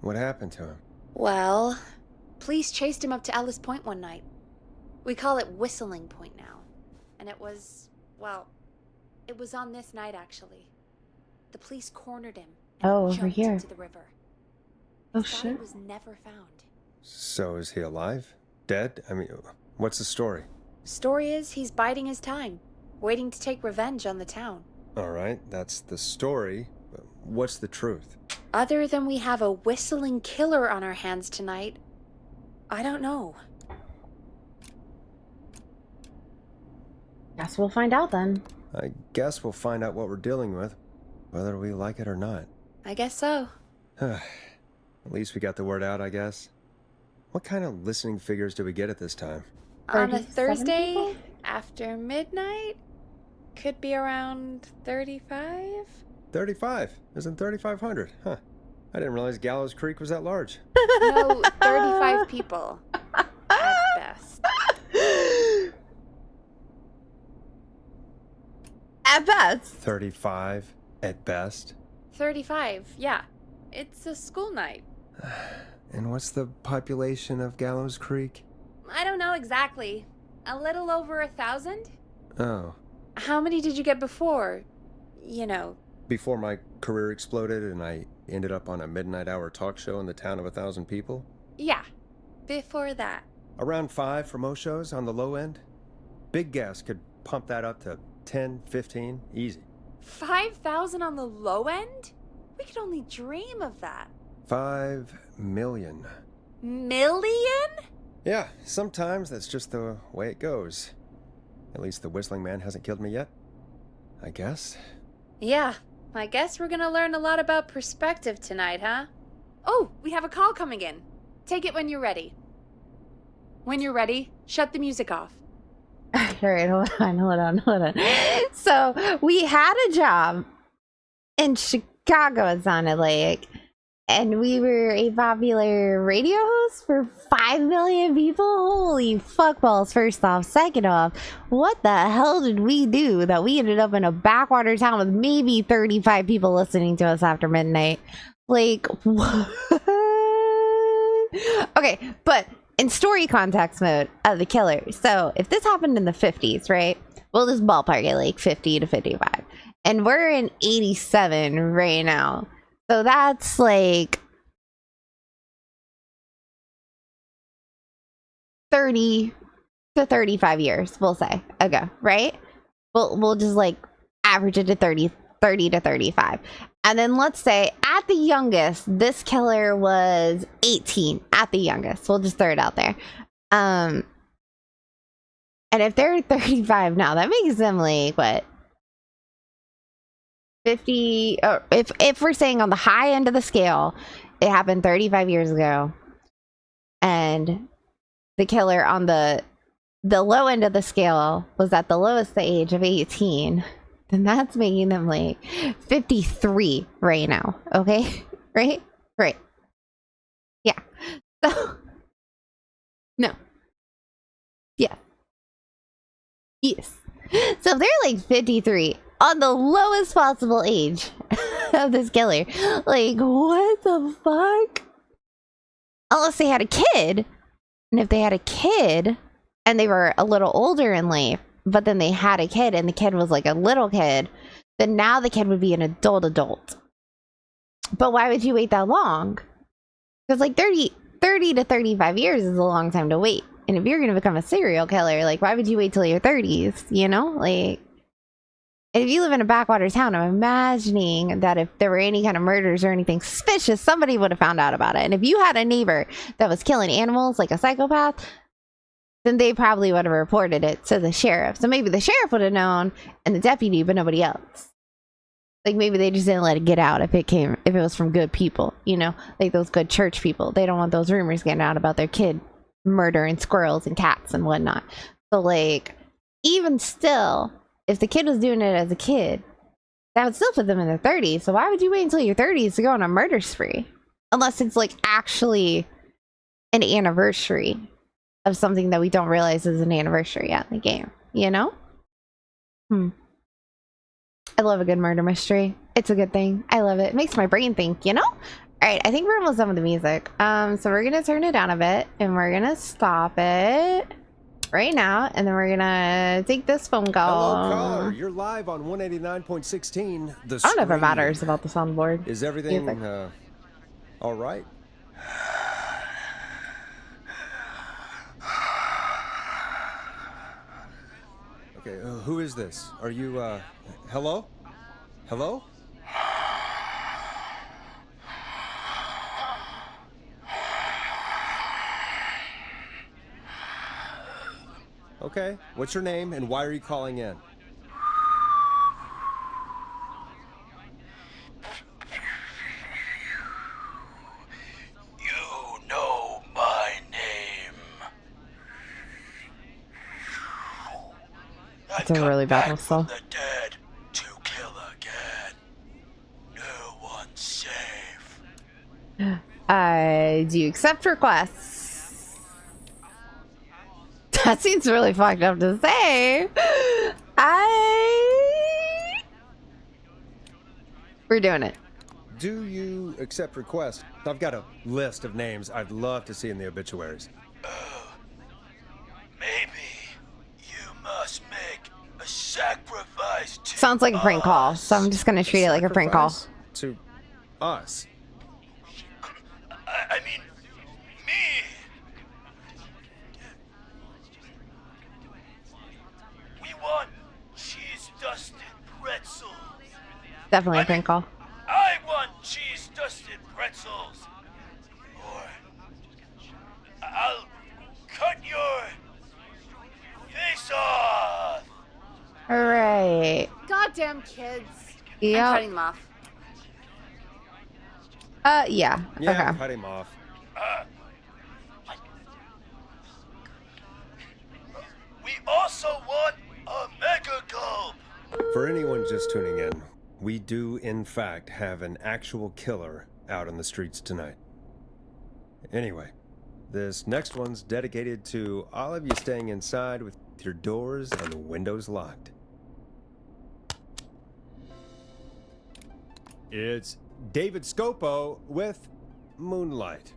What happened to him? Well, police chased him up to Ellis Point one night. We call it Whistling Point now. And it was, well, it was on this night actually. The police cornered him and Oh, he over jumped here. into the river. Oh, His body shit. was never found. So is he alive? Dead? I mean, what's the story? Story is he's biding his time, waiting to take revenge on the town. All right, that's the story. But what's the truth? Other than we have a whistling killer on our hands tonight, I don't know. Guess we'll find out then. I guess we'll find out what we're dealing with, whether we like it or not. I guess so. At least we got the word out, I guess. What kind of listening figures do we get at this time? On a 37 Thursday people? after midnight? Could be around 35? 35. Isn't 3,500? Huh. I didn't realize Gallows Creek was that large. No, 35 people. At best. At best. 35 at best. 35, yeah. It's a school night. And what's the population of Gallows Creek? I don't know exactly. A little over 1,000? Oh. How many did you get before? You know. Before my career exploded and I ended up on a midnight hour talk show in the town of 1,000 people? Yeah. Before that. Around 5 for most shows on the low end. Big Gas could pump that up to 10, 15, easy. 5,000 on the low end? We could only dream of that. 5 million. Million? Yeah, sometimes that's just the way it goes. At least the Whistling Man hasn't killed me yet. I guess. Yeah, I guess we're gonna learn a lot about perspective tonight, huh? Oh, we have a call coming in. Take it when you're ready. When you're ready, shut the music off. Alright, hold on. So, we had a job in Chicago, it sounded like. And we were a popular radio host for 5 million people? Holy fuckballs, first off. Second off, what the hell did we do that we ended up in a backwater town with maybe 35 people listening to us after midnight? Like, what? Okay, but in story context mode of the killer. So, if this happened in the 50s, right? We'll just ballpark it like 50 to 55. And we're in 87 right now. So that's like 30 to 35 years, we'll say, ago, right? We'll just like average it to 30 to 35. And then let's say at the youngest, this killer was 18 at the youngest. We'll just throw it out there. And if they're 35 now, that makes them like what? 50, or if we're saying on the high end of the scale, it happened 35 years ago, and the killer on the low end of the scale was at the lowest age of 18, then that's making them like 53 right now. Okay. Right. Yeah. So no. Yeah. Yes. So if they're like 53 on the lowest possible age of this killer, like, what the fuck? Unless they had a kid. And if they had a kid and they were a little older in life, but then they had a kid and the kid was like a little kid, then now the kid would be an adult. But why would you wait that long? Because like 30 to 35 years is a long time to wait. And if you're going to become a serial killer, like, why would you wait till your 30s? You know, like, if you live in a backwater town, I'm imagining that if there were any kind of murders or anything suspicious, somebody would have found out about it. And if you had a neighbor that was killing animals like a psychopath, then they probably would have reported it to the sheriff. So maybe the sheriff would have known and the deputy, but nobody else. Like maybe they just didn't let it get out if it was from good people, you know, like those good church people. They don't want those rumors getting out about their kid murdering squirrels and cats and whatnot. So like, even still, if the kid was doing it as a kid, that would still put them in their 30s. So why would you wait until your 30s to go on a murder spree? Unless it's like actually an anniversary of something that we don't realize is an anniversary at the game, you know? I love a good murder mystery. It's a good thing. I love it. It makes my brain think, you know? All right, I think we're almost done with the music. So we're gonna turn it down a bit and we're gonna stop it right now, and then we're gonna take this phone call. Hello, caller. You're live on 189.16. The I don't know if it Scream. matters about the soundboard. Is everything Music. all right? Okay, who is this? Are you, hello? Hello? Okay, what's your name and why are you calling in? You know my name. It's a really bad whistle. The dead to kill again. No one's safe. Do you accept requests? That seems really fucked up to say. We're doing it. Do you accept requests? I've got a list of names I'd love to see in the obituaries. Maybe you must make a sacrifice to Sounds like a prank call, so I'm just gonna treat it like a prank call. Sacrifice to us. I mean, me. We want cheese-dusted pretzels. Definitely a prank call. I want cheese-dusted pretzels. Or I'll cut your face off. Alright. Goddamn kids. I'm Yeah. cutting them off. Yeah. Yeah, Okay. cut him off. We also want a mega gulp. For anyone just tuning in, we do in fact have an actual killer out on the streets tonight. Anyway, this next one's dedicated to all of you staying inside with your doors and windows locked. It's David Scopo with Moonlight.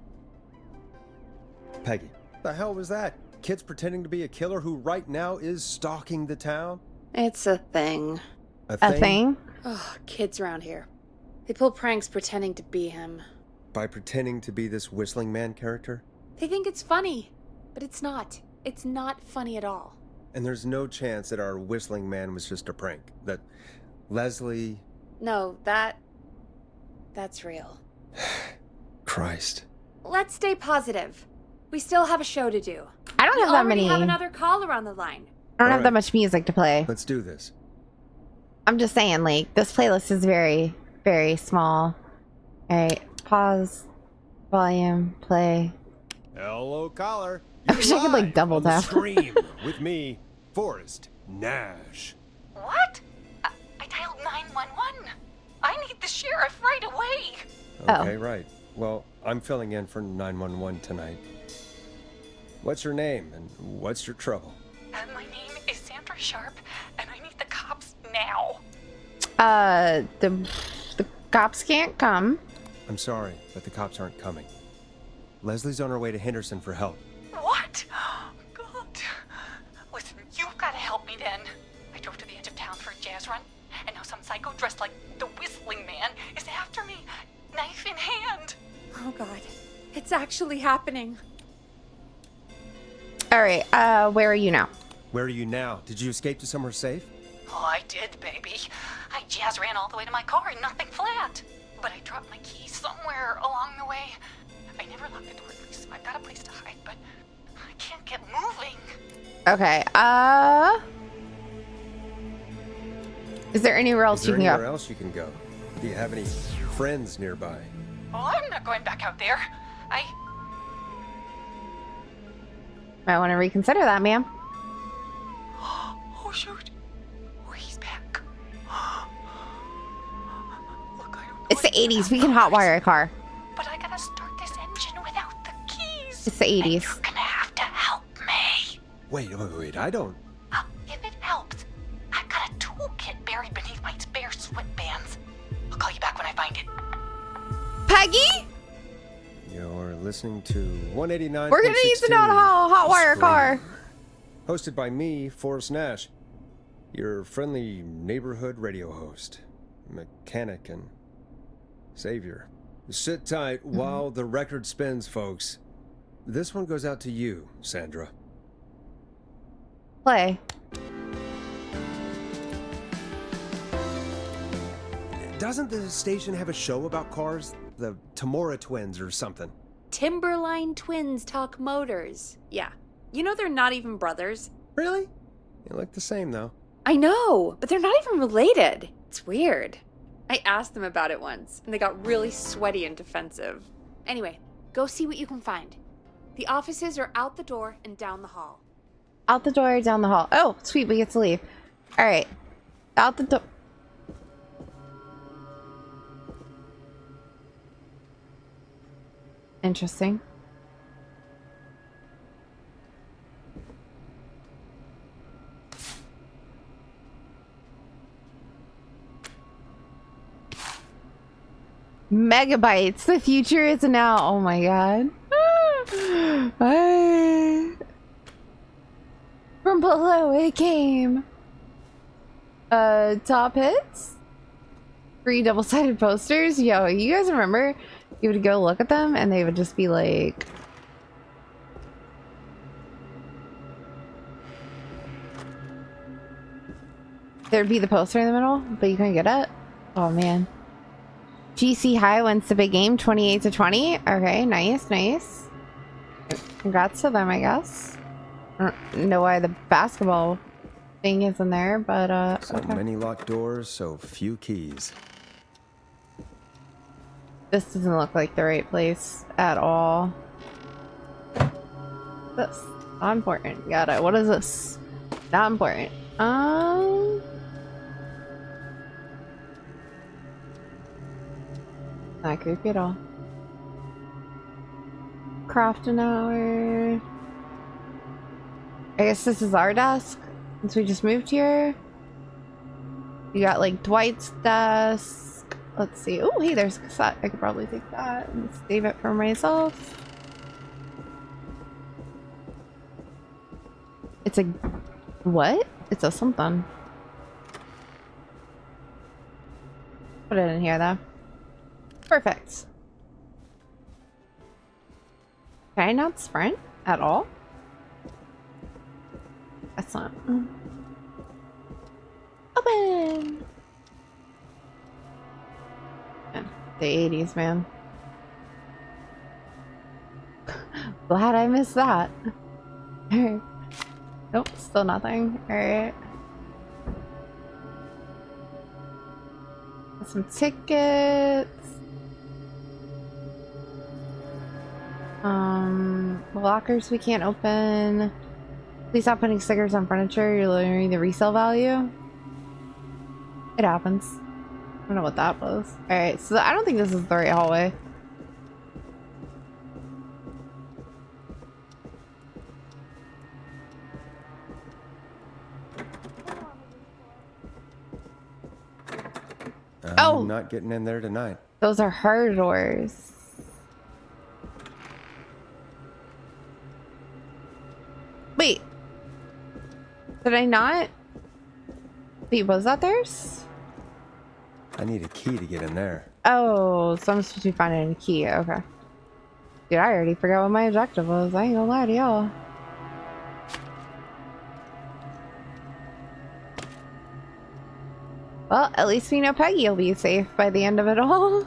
Peggy, the hell was that? Kids pretending to be a killer who right now is stalking the town? It's a thing. A thing? Oh, kids around here. They pull pranks pretending to be him. By pretending to be this whistling man character? They think it's funny, but it's not. It's not funny at all. And there's no chance that our whistling man was just a prank. That Leslie... No, that's real. Christ. Let's stay positive. We still have a show to do. I don't We have that already many. have another caller on the line. I don't have that Alright. much music to play. Let's do this. I'm just saying, like, this playlist is very, very small. Alright, pause, volume, play. Hello, caller. I wish I could, like, double on the tap. Scream with me, Forrest Nash. What? I dialed 911. I need the sheriff right away. Oh. Okay, right. Well, I'm filling in for 911 tonight. What's your name and what's your trouble? My name is Sandra Sharp, and I need the cops now. The cops can't come. I'm sorry, but the cops aren't coming. Leslie's on her way to Henderson for help. What? God. Listen, you've got to help me then. I drove to the edge of town for a jazz run, and now some psycho dressed like the Whistling Man is after me, knife in hand. Oh god. It's actually happening. Alright, where are you now? Where are you now? Did you escape to somewhere safe? Oh, I did, baby. I jazz ran all the way to my car and nothing flat. But I dropped my keys somewhere along the way. I never locked the door, so I've got a place to hide, but I can't get moving. Okay, Is there anywhere else Is there you can anywhere go? else you can go? Do you have any friends nearby? Oh, I'm not going back out there. Might want to reconsider that, ma'am. Oh, shoot. Oh, he's back. Look, I don't know It's the anything 80s. We about can cars, hotwire a car. But I gotta start this engine without the keys. It's the And 80s. you're gonna have to help me. Wait, I don't... If it helps, I've got a toolkit buried beneath my spare sweatbands. I'll call you back when I find it. Peggy? You're listening to 189. We're gonna need to know how to hotwire a car. Hosted by me, Forrest Nash, your friendly neighborhood radio host, mechanic, and savior. Sit tight while the record spins, folks. This one goes out to you, Sandra. Play. Doesn't the station have a show about cars? The Tamora twins or something? Timberline twins talk motors. Yeah. You know they're not even brothers. Really? They look the same, though. I know, but they're not even related. It's weird. I asked them about it once, and they got really sweaty and defensive. Anyway, go see what you can find. The offices are out the door and down the hall. Out the door, down the hall. Oh, sweet. We get to leave. All right. Out the door. Interesting. Megabytes. The future is now. Oh my god. From below it came. Top hits. Free double-sided posters. Yo, you guys remember? You would go look at them and they would just be like... There'd be the poster in the middle, but you couldn't get it. Oh man. GC High wins the big game, 28-20. Okay, nice, nice. Congrats to them, I guess. I don't know why the basketball thing is in there, but So okay. many locked doors, so few keys. This doesn't look like the right place at all. This. Not important. Got it. What is this? Not important. Not creepy at all. Crafting hour. I guess this is our desk since we just moved here. You got like Dwight's desk. Let's see. Oh, hey, there's a cassette. I could probably take that and save it for myself. It's a... What? It's a something. Put it in here, though. Perfect. Can I not sprint at all? That's not... Open! Man, the 80s, man. Glad I missed that. Alright. Nope, still nothing. Alright. Some tickets. Lockers we can't open. Please stop putting stickers on furniture. You're lowering the resale value. It happens. I don't know what that was. Alright, so I don't think this is the right hallway. I'm not getting in there tonight. Those are her doors. Wait. Did I not? Wait, was that theirs? I need a key to get in there. Oh, so I'm supposed to be finding a key. Okay. Dude, I already forgot what my objective was. I ain't gonna lie to y'all. Well, at least we know Peggy will be safe by the end of it all.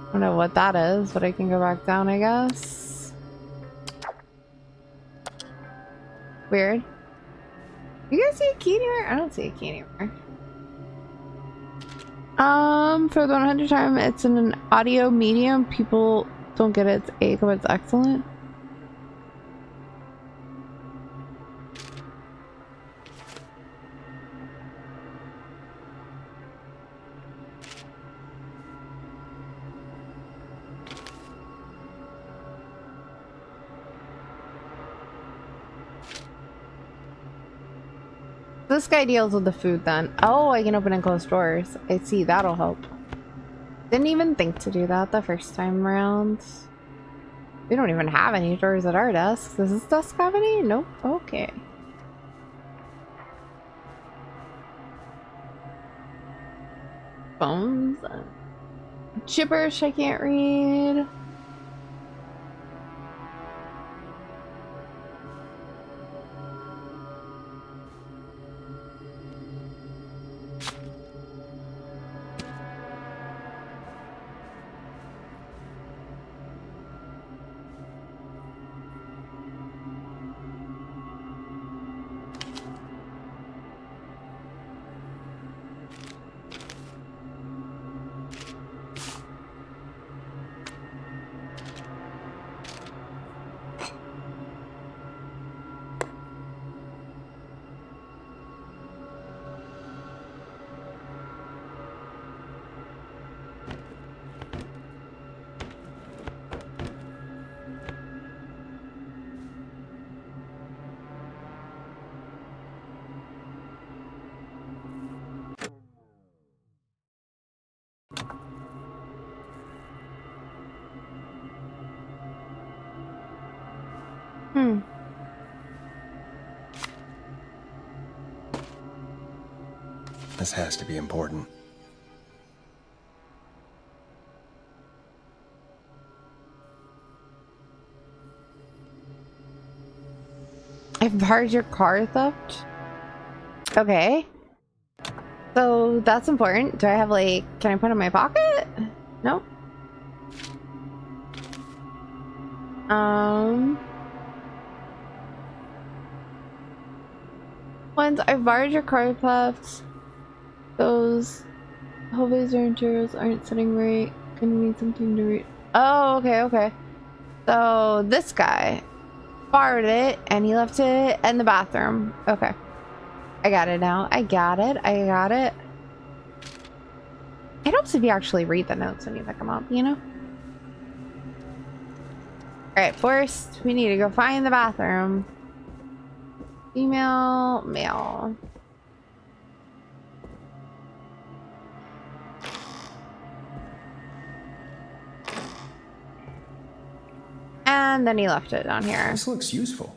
I don't know what that is, but I can go back down, I guess. Weird. You guys see a key anywhere? I don't see a key anywhere. For the 100th time, it's in an audio medium. People don't get it. It's A, but it's excellent. This guy deals with the food then. Oh, I can open and close doors. I see, that'll help. Didn't even think to do that the first time around. We don't even have any doors at our desks. Does this desk have any? Nope. Okay. Phones. Gibberish I can't read. This has to be important. I've barred your car theft. Okay. So that's important. Do I have like, can I put it in my pocket? Nope. Once I've barred your car theft. Those hallways or interiors aren't sitting right. Gonna need something to read. Oh, okay, okay. So this guy borrowed it and he left it in the bathroom. Okay. I got it now. I got it. I got it. It helps if you actually read the notes when you pick them up, you know? Alright, first we need to go find the bathroom. Female, male. And then he left it down here. This looks useful.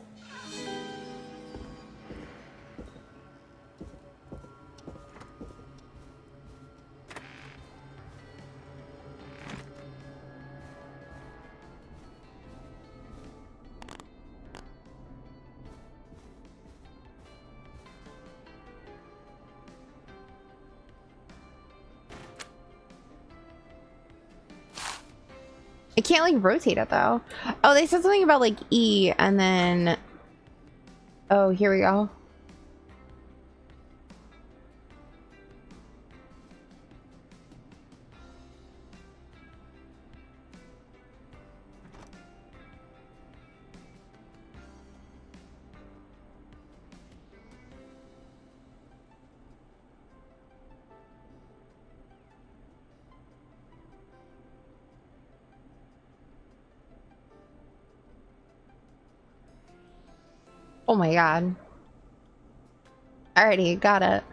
I can't like rotate it though. Oh, they said something about like E and then. Oh, here we go. Oh my god. Alrighty, got it.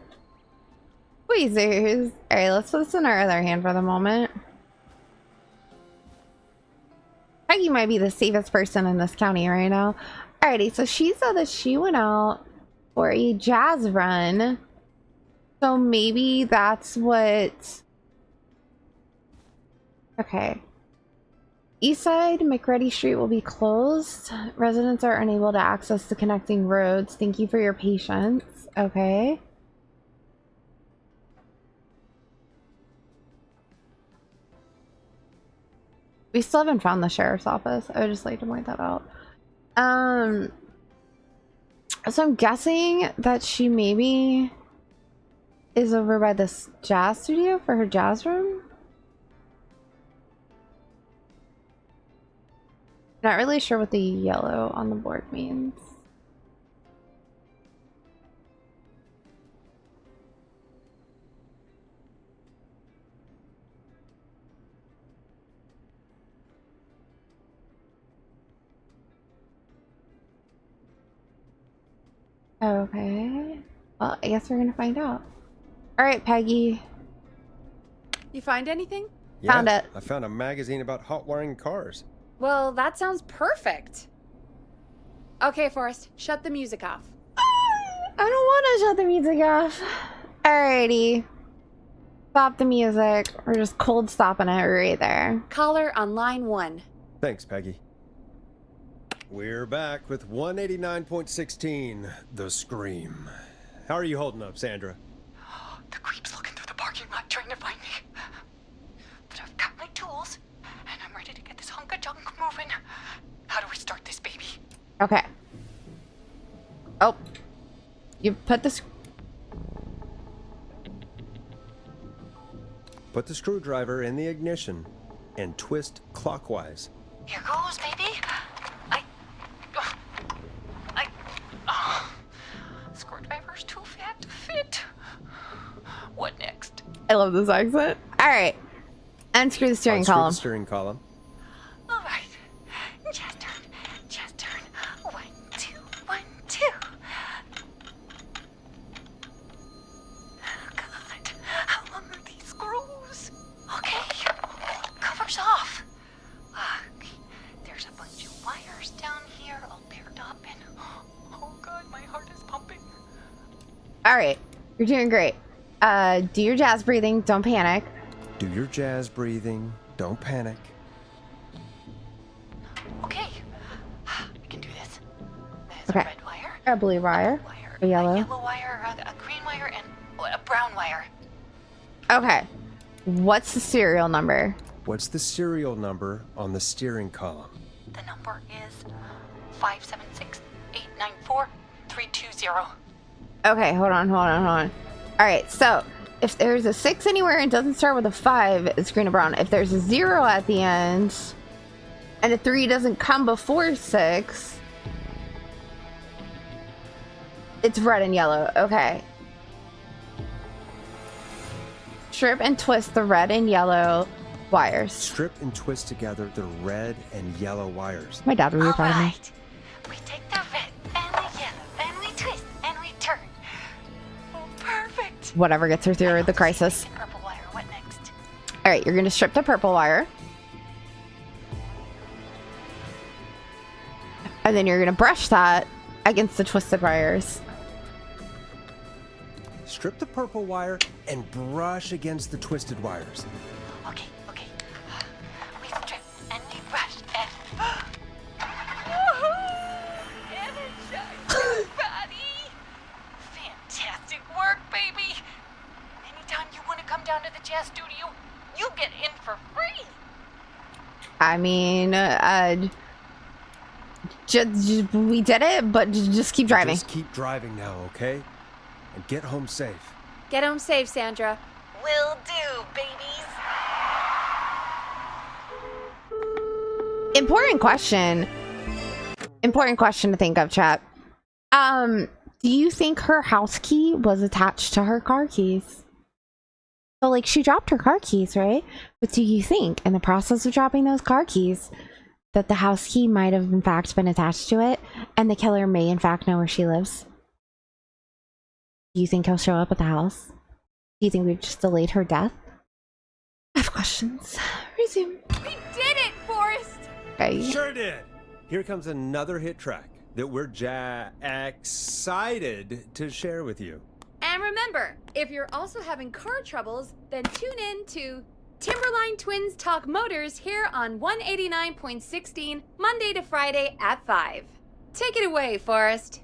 Tweezers. Alright, let's put this in our other hand for the moment. Peggy might be the safest person in this county right now. Alrighty, so she said that she went out for a jazz run. So maybe that's what... Okay. Eastside McReady Street will be closed. Residents are unable to access the connecting roads. Thank you for your patience. Okay. We still haven't found the sheriff's office. I would just like to point that out. So I'm guessing that she maybe is over by this jazz studio for her jazz room. Not really sure what the yellow on the board means. Okay. Well, I guess we're gonna find out. All right, Peggy. You find anything? Yeah, Found it. I found a magazine about hot wiring cars. Well, that sounds perfect. Okay, Forrest, shut the music off. I don't want to shut the music off. Alrighty. Stop the music. We're just cold stopping it right there. Caller on line 1. Thanks, Peggy. We're back with 189.16, The Scream. How are you holding up, Sandra? The creep's looking through the parking lot trying to find me. But I've got my tools, and I'm ready to get this hunk of junk moving. How do we start this baby? Okay. Oh. You put this. Put the screwdriver in the ignition and twist clockwise. Here goes, baby. Screwdriver's too fat to fit. What next? I love this accent. Alright. Unscrew the steering Unscrew column. the steering column. All right. Just turn. Just turn. 1, 2, 1, 2. Oh, God. How long are these screws? Okay. Cover's off. Okay. There's a bunch of wires down here all paired up and... Oh, God, my heart is pumping. Alright. You're doing great. Do your jazz breathing. Don't panic. Do your jazz breathing. Don't panic. Okay. I can do this. There's Okay. a red wire. A blue wire. Wire. A yellow. A yellow wire, a green wire, and a brown wire. Okay. What's the serial number? What's the serial number on the steering column? The number is 576-894-320. Okay, hold on. Alright, so if there's a 6 anywhere and doesn't start with a 5, it's green and brown. If there's a 0 at the end and a 3 doesn't come before 6, it's red and yellow. Okay. Strip and twist the red and yellow wires. Strip and twist together the red and yellow wires. My dad would be All proud of me. right. We take the red and the yellow, and we twist and we turn. Oh, perfect. Whatever gets her through the crisis. The purple wire. What next? Alright, you're gonna strip the purple wire. And then you're gonna brush that against the twisted wires. Strip the purple wire and brush against the twisted wires. Okay. We strip and we brush and... Energize, buddy! Fantastic work, baby! Anytime you want to come down to the jazz studio, you get in for free! I mean, we did it, but just keep driving. Just keep driving now, okay? And get home safe. Get home safe, Sandra. Will do, babies! Important question to think of, chat. Do you think her house key was attached to her car keys? So, like, she dropped her car keys, right? But do you think, in the process of dropping those car keys, that the house key might have, in fact, been attached to it, and the killer may, in fact, know where she lives? Do you think he'll show up at the house? Do you think we've just delayed her death? I have questions. Resume. We did it, Forrest! Okay. Sure did. Here comes another hit track that we're excited to share with you. And remember, if you're also having car troubles, then tune in to Timberline Twins Talk Motors here on 189.16, Monday to Friday at 5. Take it away, Forrest.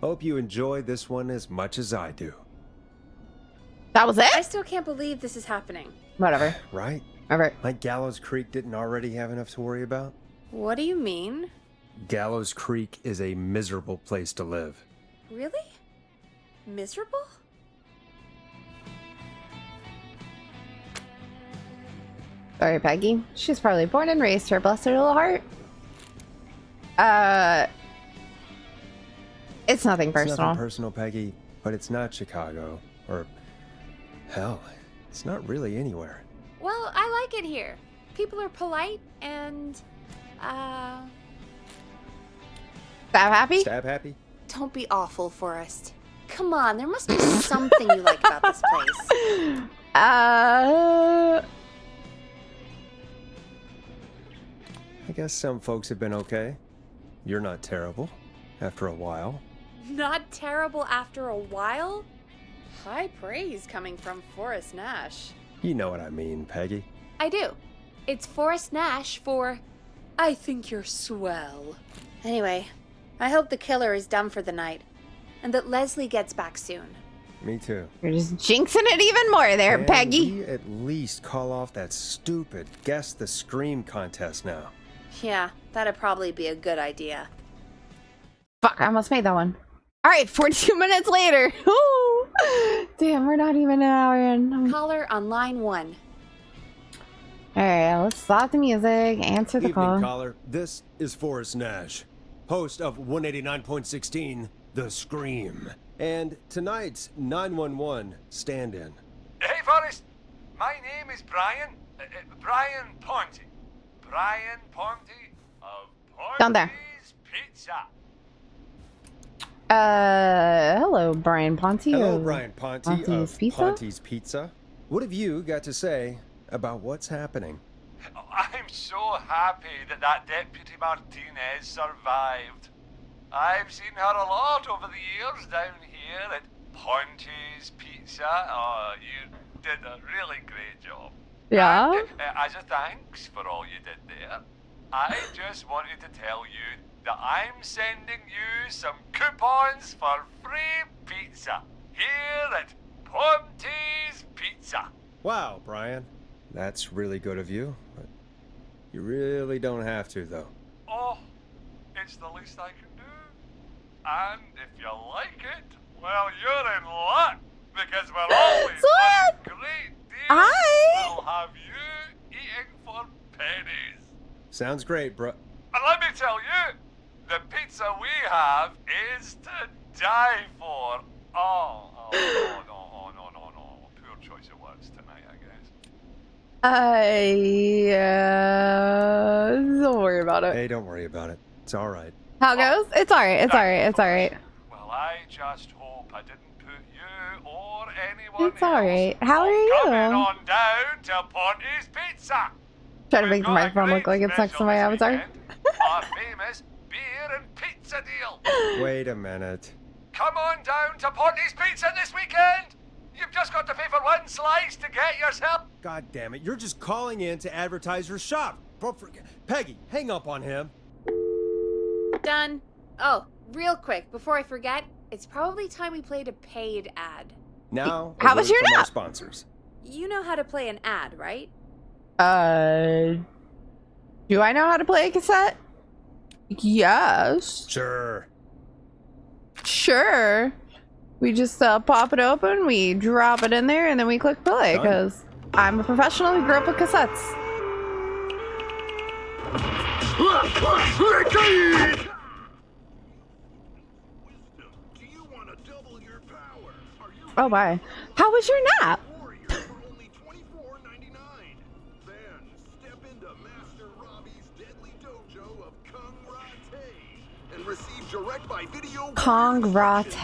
Hope you enjoy this one as much as I do. That was I it? still can't believe this is happening. Whatever. Right? Whatever. Like Gallows Creek didn't already have enough to worry about? What do you mean? Gallows Creek is a miserable place to live. Really? Miserable? Sorry, Peggy. She's probably born and raised her. Bless her little heart. It's nothing personal. It's nothing personal, Peggy, but it's not Chicago. Or, hell, it's not really anywhere. Well, I like it here. People are polite and, Stab happy? Stab happy? don't be awful, Forrest. Come on, there must be something you like about this place. I guess some folks have been okay. You're not terrible. After a while. Not terrible after a while? High praise coming from Forrest Nash. You know what I mean, Peggy. I do. It's Forrest Nash for... I think you're swell. Anyway, I hope the killer is done for the night, and that Leslie gets back soon. Me too. You're just jinxing it even more there, Can Peggy. we at least call off that stupid Guess the Scream contest now? Yeah, that'd probably be a good idea. Fuck, I almost made that one. Alright, 42 minutes later. Ooh. Damn, we're not even an hour in. Caller on line 1. Alright, let's stop the music, answer the Evening, call. caller. This is Forrest Nash, host of 189.16, The Scream, and tonight's 911 stand-in. Hey, Forrest. My name is Brian. Brian Ponte. Brian Ponte of Down there. Ponte's Pizza. Hello, Brian Ponte. Hello, of Brian Ponte Ponte's of Pizza? Ponte's Pizza. What have you got to say about what's happening? I'm so happy that Deputy Martinez survived. I've seen her a lot over the years down here at Ponte's Pizza. Oh, you did a really great job. Yeah? And, as a thanks for all you did there, I just wanted to tell you that I'm sending you some coupons for free pizza here at Ponte's Pizza. Wow, Brian. That's really good of you. But you really don't have to, though. Oh, it's the least I can do. And if you like it, well, you're in luck, because we're always What? on great deals. Hi. We'll have you eating for pennies. Sounds great, bro. And let me tell you, the pizza we have is to die for. Oh, no. Poor choice of words tonight, I guess. Don't worry about it. Hey, don't worry about it. It's all right. How it goes? It's alright, it's alright, it's alright. Well, I just hope I didn't put you or anyone It's alright. How are Coming you? on down to Ponte's Pizza. Trying to make We've the got a microphone look great like it's next to special my this avatar. weekend. Our famous beer and pizza deal. Wait a minute. Come on down to Ponte's Pizza this weekend. You've just got to pay for one slice to get yourself. God damn it. You're just calling in to advertise your shop. Peggy, hang up on him. Done. Oh, real quick, before I forget, it's probably time we played a paid ad. Now, How a was word your from our nap? sponsors. You know how to play an ad, right? Do I know how to play a cassette? Yes. Sure. Sure. We just pop it open, we drop it in there, and then we click play, Done. because I'm a professional who grew up with cassettes. Oh my. How was your nap? Kong Rate.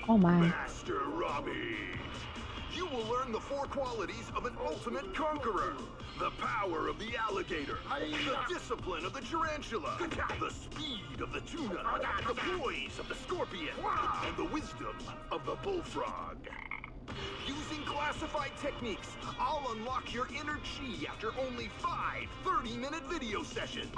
Oh my. Master Robbie. You will learn the 4 qualities of an ultimate conqueror. The power of the alligator, the discipline of the tarantula, the speed of the tuna, the poise of the scorpion, and the wisdom of the bullfrog. Using classified techniques, I'll unlock your inner chi after only 5 30-minute video sessions.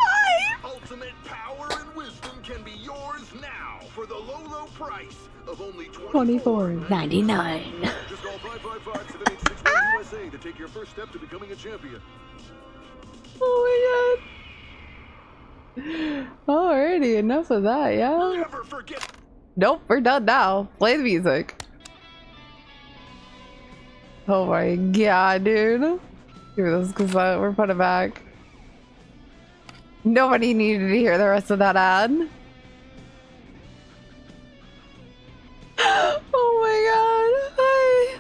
Ultimate power and wisdom can be yours now for the low price of only $24.99. Just call 555-7861 USA to take your first step to becoming a champion. Oh my god. Alrighty, enough of that, yeah? Never forget. Nope, we're done now. Play the music. Oh my god, dude. Hear this cassette, we're putting it back. Nobody needed to hear the rest of that ad. Oh my god. Hi.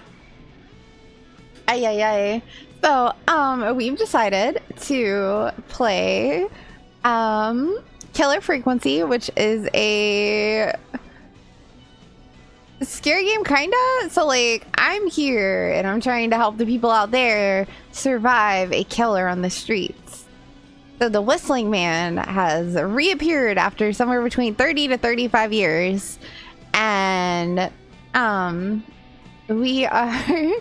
Ay, ay, ay. So, we've decided to play Killer Frequency, which is a scary game, kinda. So like, I'm here and I'm trying to help the people out there survive a killer on the streets. So the Whistling Man has reappeared after somewhere between 30 to 35 years, and we are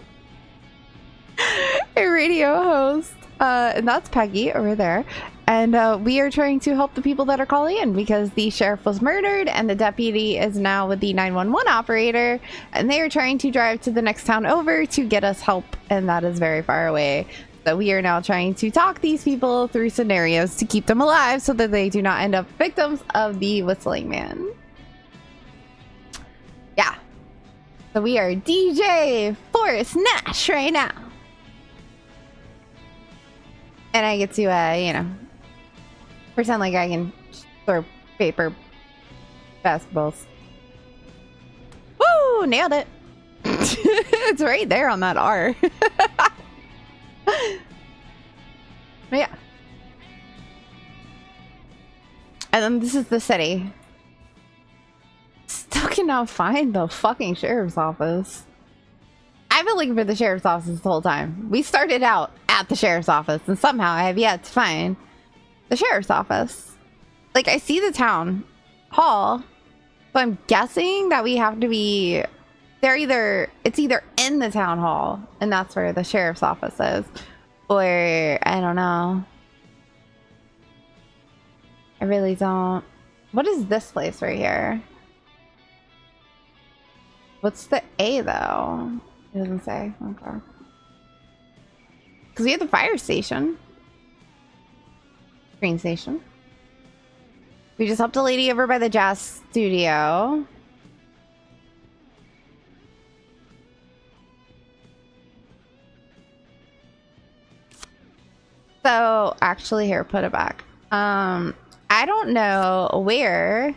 a radio host, and that's Peggy over there. And we are trying to help the people that are calling in because the sheriff was murdered and the deputy is now with the 911 operator, and they are trying to drive to the next town over to get us help, and that is very far away. So we are now trying to talk these people through scenarios to keep them alive so that they do not end up victims of the Whistling Man. Yeah. So we are DJ Forrest Nash right now. And I get to, you know, pretend like I can throw paper basketballs. Woo! Nailed it. It's right there on that R. Yeah. And then this is the city. Still cannot find the fucking sheriff's office. I've been looking for the sheriff's office this whole time. We started out at the sheriff's office, and somehow I have yet to find the sheriff's office. Like, I see the town hall, so I'm guessing that we have to be... It's either in the town hall, and that's where the sheriff's office is, or I don't know. I really don't. What is this place right here? What's the A though? It doesn't say. Okay. Because we have the fire station. Train station. We just helped a lady over by the jazz studio. So, actually, here, put it back. I don't know where,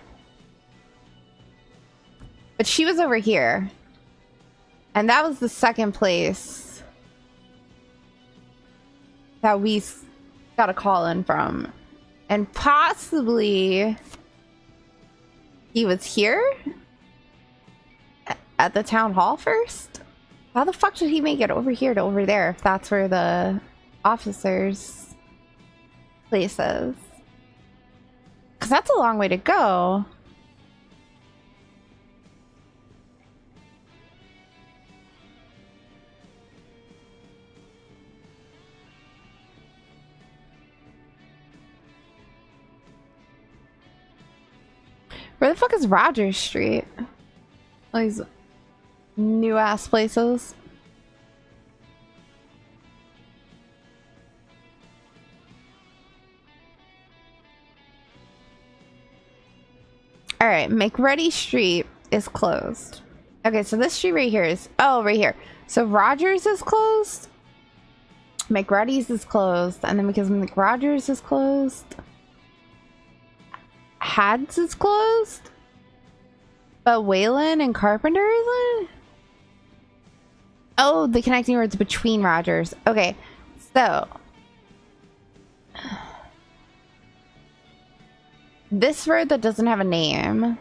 but she was over here. And that was the second place that we got a call in from. And possibly he was here at the town hall first. How the fuck did he make it over here to over there if that's where the officers' place is? Because that's a long way to go. Where the fuck is Rogers Street? All these new ass places. Alright, McReady Street is closed. Okay, so this street right here is... Oh, right here. So Rogers is closed. McReady's is closed. And then because McRogers is closed... Had's is closed? But Wayland and Carpenter isn't? Oh, the connecting roads between Rogers. Okay, so... This road that doesn't have a name.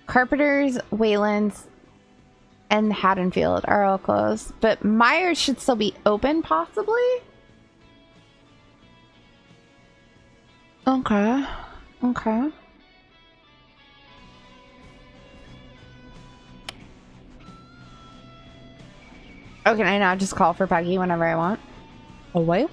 Carpenter's, Wayland's, and Haddonfield are all closed. But Myers should still be open, possibly? Okay. Okay. Oh, can I now just call for Peggy whenever I want? A what?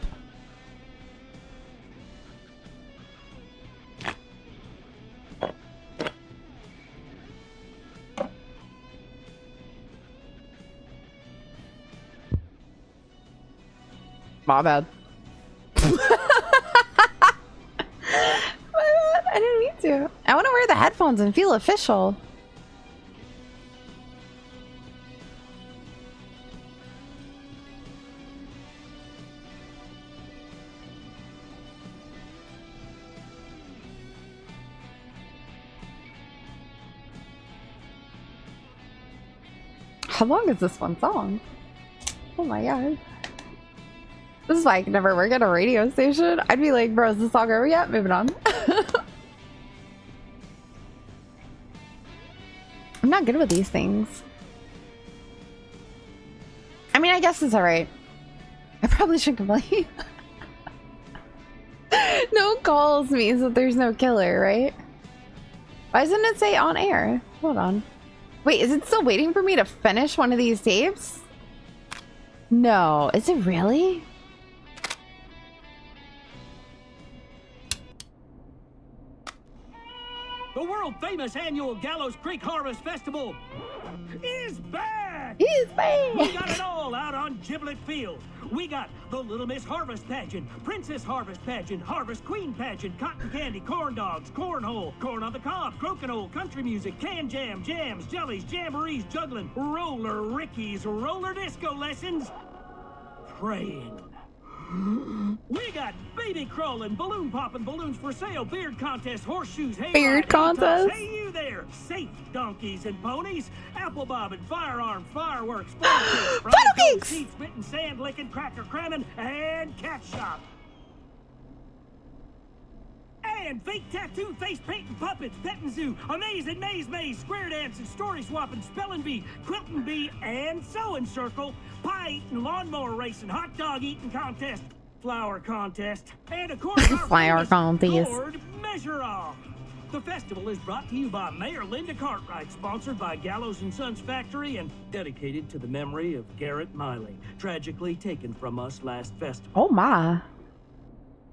My bad. the headphones and feel official. How long is this one song? Oh my god. This is why I could never work at a radio station. I'd be like, bro, is this song over yet? Moving on. I'm not good with these things. I mean, I guess it's alright. I probably shouldn't complain. No calls means that there's no killer, right? Why doesn't it say on air? Hold on. Wait, is it still waiting for me to finish one of these tapes? No, is it really? The world-famous annual Gallows Creek Harvest Festival is back! He's back! We got it all out on Giblet Field. We got the Little Miss Harvest Pageant, Princess Harvest Pageant, Harvest Queen Pageant, Cotton Candy, Corn Dogs, Cornhole, Corn on the Cob, Crokinole, Country Music, Can Jam, Jams, Jellies, Jamborees, Juggling, Roller Rickies, Roller Disco Lessons, Praying. We got baby crawling, balloon popping, balloons for sale, beard contest, horseshoes, hay Beard ride, contest? Hey you there, safe donkeys and ponies, apple bobbing, firearm, fireworks, funnel cakes, Funnel cakes! seed spitting, sand licking, cracker cramming, and cat shop. And fake tattoo, face painting, puppets, petting zoo, amazing maze, square dancing, story swapping, spelling bee, quilting bee, and sewing circle, pie eating, lawnmower racing, hot dog eating contest, flower contest, and a Flower contest. Lord Measure Off. The festival is brought to you by Mayor Linda Cartwright, sponsored by Gallows and Sons Factory, and dedicated to the memory of Garrett Miley, tragically taken from us last festival. Oh my.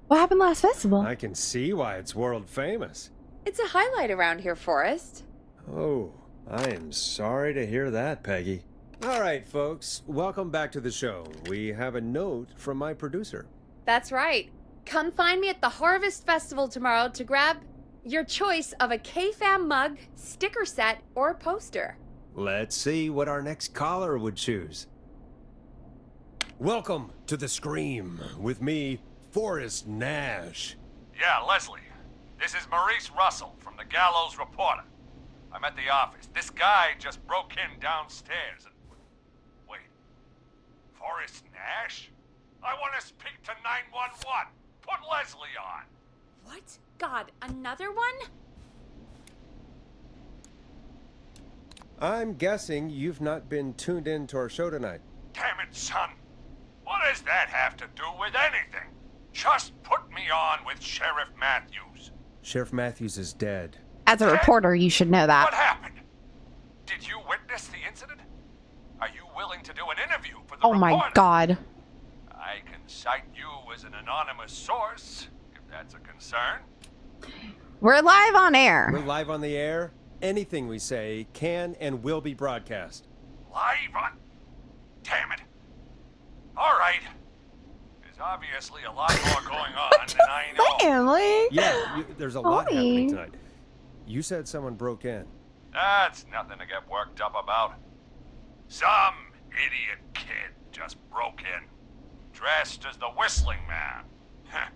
What happened last festival? I can see why it's world famous. It's a highlight around here, Forrest. Oh, I am sorry to hear that, Peggy. All right, folks, welcome back to the show. We have a note from my producer. That's right. Come find me at the Harvest Festival tomorrow to grab your choice of a K-Fam mug, sticker set, or poster. Let's see what our next caller would choose. Welcome to the Scream with me, Forrest Nash. Yeah, Leslie. This is Maurice Russell from the Gallows Reporter. I'm at the office. This guy just broke in downstairs and... Wait. Forrest Nash? I want to speak to 911. Put Leslie on. What? God, another one? I'm guessing you've not been tuned in to our show tonight. Damn it, son. What does that have to do with anything? Just put me on with Sheriff Matthews. Sheriff Matthews is dead. As a reporter, you should know What that. happened? Did you witness the incident? Are you willing to do an interview for the Oh my reporter? god. I can cite you as an anonymous source, if that's a concern. We're live on air. We're live on the air. Anything we say can and will be broadcast. Live on... Damn it. All right. There's obviously a lot more going on than I know. Family. Yeah, there's a lot happening Oi. tonight. You said someone broke in. That's nothing to get worked up about. Some idiot kid just broke in, dressed as the Whistling Man. Heh,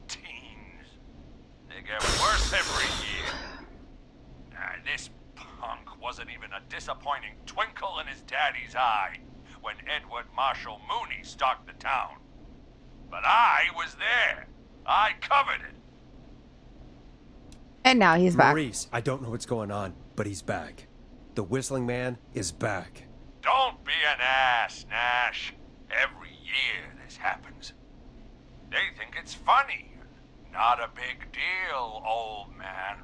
teens. They get worse every year. This punk wasn't even a disappointing twinkle in his daddy's eye when Edward Marshall Mooney stalked the town. But I was there. I covered it. And now he's back. Maurice, I don't know what's going on, but he's back. The Whistling Man is back. Don't be an ass, Nash. Every year this happens. They think it's funny. Not a big deal, old man.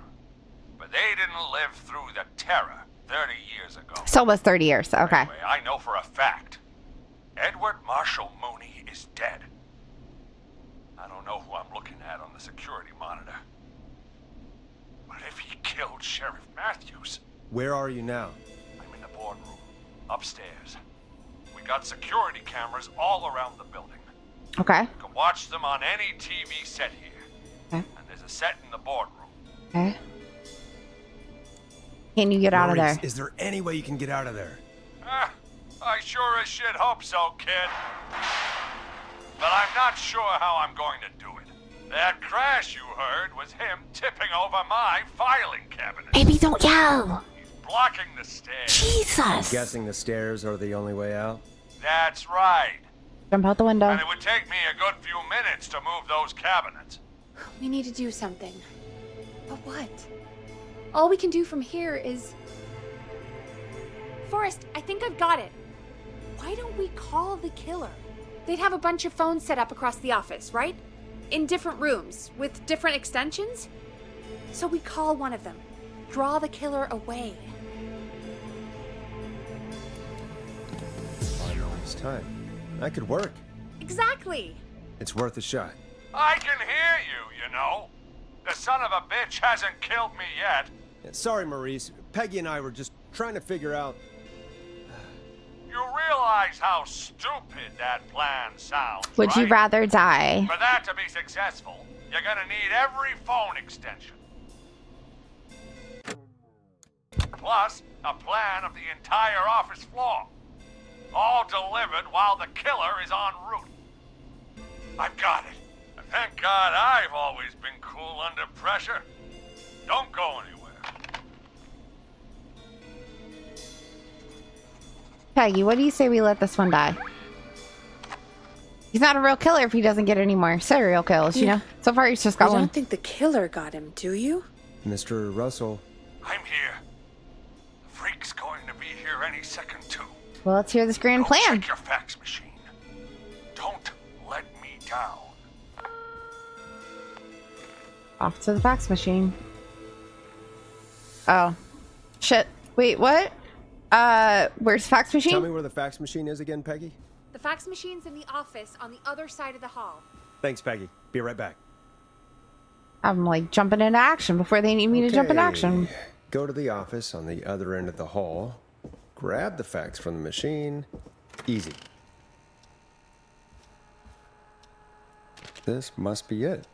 But they didn't live through the terror 30 years ago. So it was 30 years. Okay. Anyway, I know for a fact. Edward Marshall Mooney is dead. I don't know who I'm looking at on the security monitor. But if he killed Sheriff Matthews... Where are you now? I'm in the boardroom, upstairs. We got security cameras all around the building. Okay. You can watch them on any TV set here. Okay. And there's a set in the boardroom. Okay. Can you get out of Maurice, there? is there any way you can get out of there? I sure as shit hope so, kid. But I'm not sure how I'm going to do it. That crash you heard was him tipping over my filing cabinet. Baby, don't yell. He's blocking the stairs. Jesus. Guessing the stairs are the only way out? That's right. Jump out the window. And it would take me a good few minutes to move those cabinets. We need to do something. But what? All we can do from here is... Forrest, I think I've got it. Why don't we call the killer? They'd have a bunch of phones set up across the office, right? In different rooms, with different extensions? So we call one of them. Draw the killer away. It's time. That could work. Exactly! It's worth a shot. I can hear you, you know. The son of a bitch hasn't killed me yet. Yeah, sorry, Maurice. Peggy and I were just trying to figure out... You realize how stupid that plan sounds, Would you right? rather die? For that to be successful, you're gonna need every phone extension. Plus, a plan of the entire office floor. All delivered while the killer is en route. I've got it. And thank God I've always been cool under pressure. Don't go anywhere. Peggy, what do you say we let this one die? He's not a real killer if he doesn't get any more serial kills, you know? So far, he's just got You one. don't think the killer got him, do you? Mr. Russell. I'm here. The freak's going to be here any second, too. Well, let's hear this grand Go plan. check your fax machine. Don't let me down. Off to the fax machine. Oh. Shit. Wait, what? Where's the fax machine? Tell me where the fax machine is again, Peggy? The fax machine's in the office on the other side of the hall. Thanks, Peggy. Be right back. I'm like jumping into action before they need me to jump into action. Go to the office on the other end of the hall. Grab the fax from the machine. Easy. This must be it.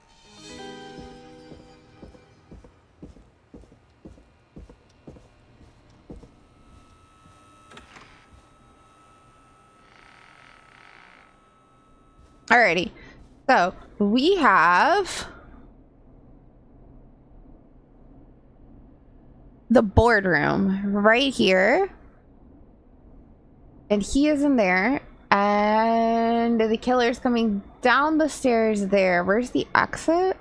Alrighty. So, we have the boardroom right here. And he is in there. And the killer's coming down the stairs there. Where's the exit?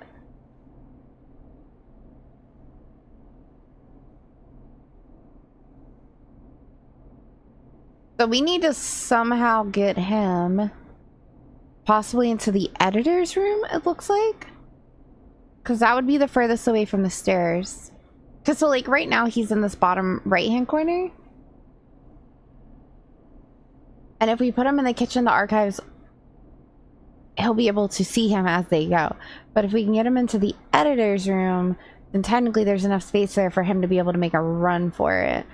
So we need to somehow get him possibly into the editor's room, it looks like. Because that would be the furthest away from the stairs. Because so like right now he's in this bottom right hand corner. And if we put him in the kitchen, the archives, he'll be able to see him as they go. But if we can get him into the editor's room, then technically there's enough space there for him to be able to make a run for it.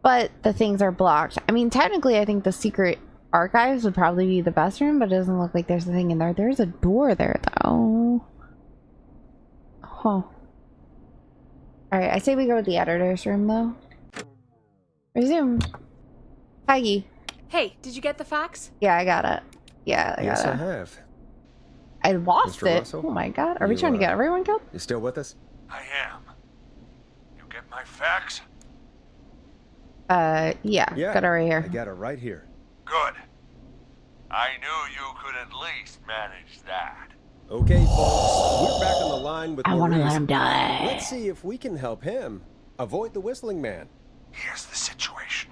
But the things are blocked. I mean, technically I think the secret archives would probably be the best room, but it doesn't look like there's a thing in there. There's a door there though. Huh. Alright, I say we go with the editor's room though. Resume. Peggy. Hey, did you get the fax? Yeah, I got it. Yeah, I got Yes, it. I have. I lost Mr. it. Russell? Oh my god. Are we You, trying to get everyone killed? You still with us? I am. You get my fax? Yeah. Yeah. Got it right here. I got it right here. Good. I knew you could at least manage that. Okay, folks. We're back on the line with I want to let Maurice. him die. Let's see if we can help him avoid the Whistling Man. Here's the situation.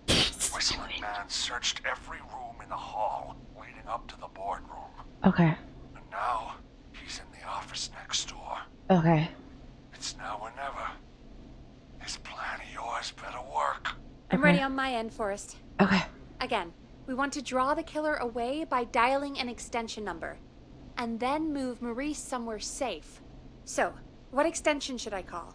Whistling Man searched every room in the hall leading up to the boardroom. Okay. And now he's in the office next door. Okay. It's now or never. This plan of yours better work. I'm Okay. ready on my end, Forrest. Okay. Again, we want to draw the killer away by dialing an extension number. And then move Maurice somewhere safe. So, what extension should I call?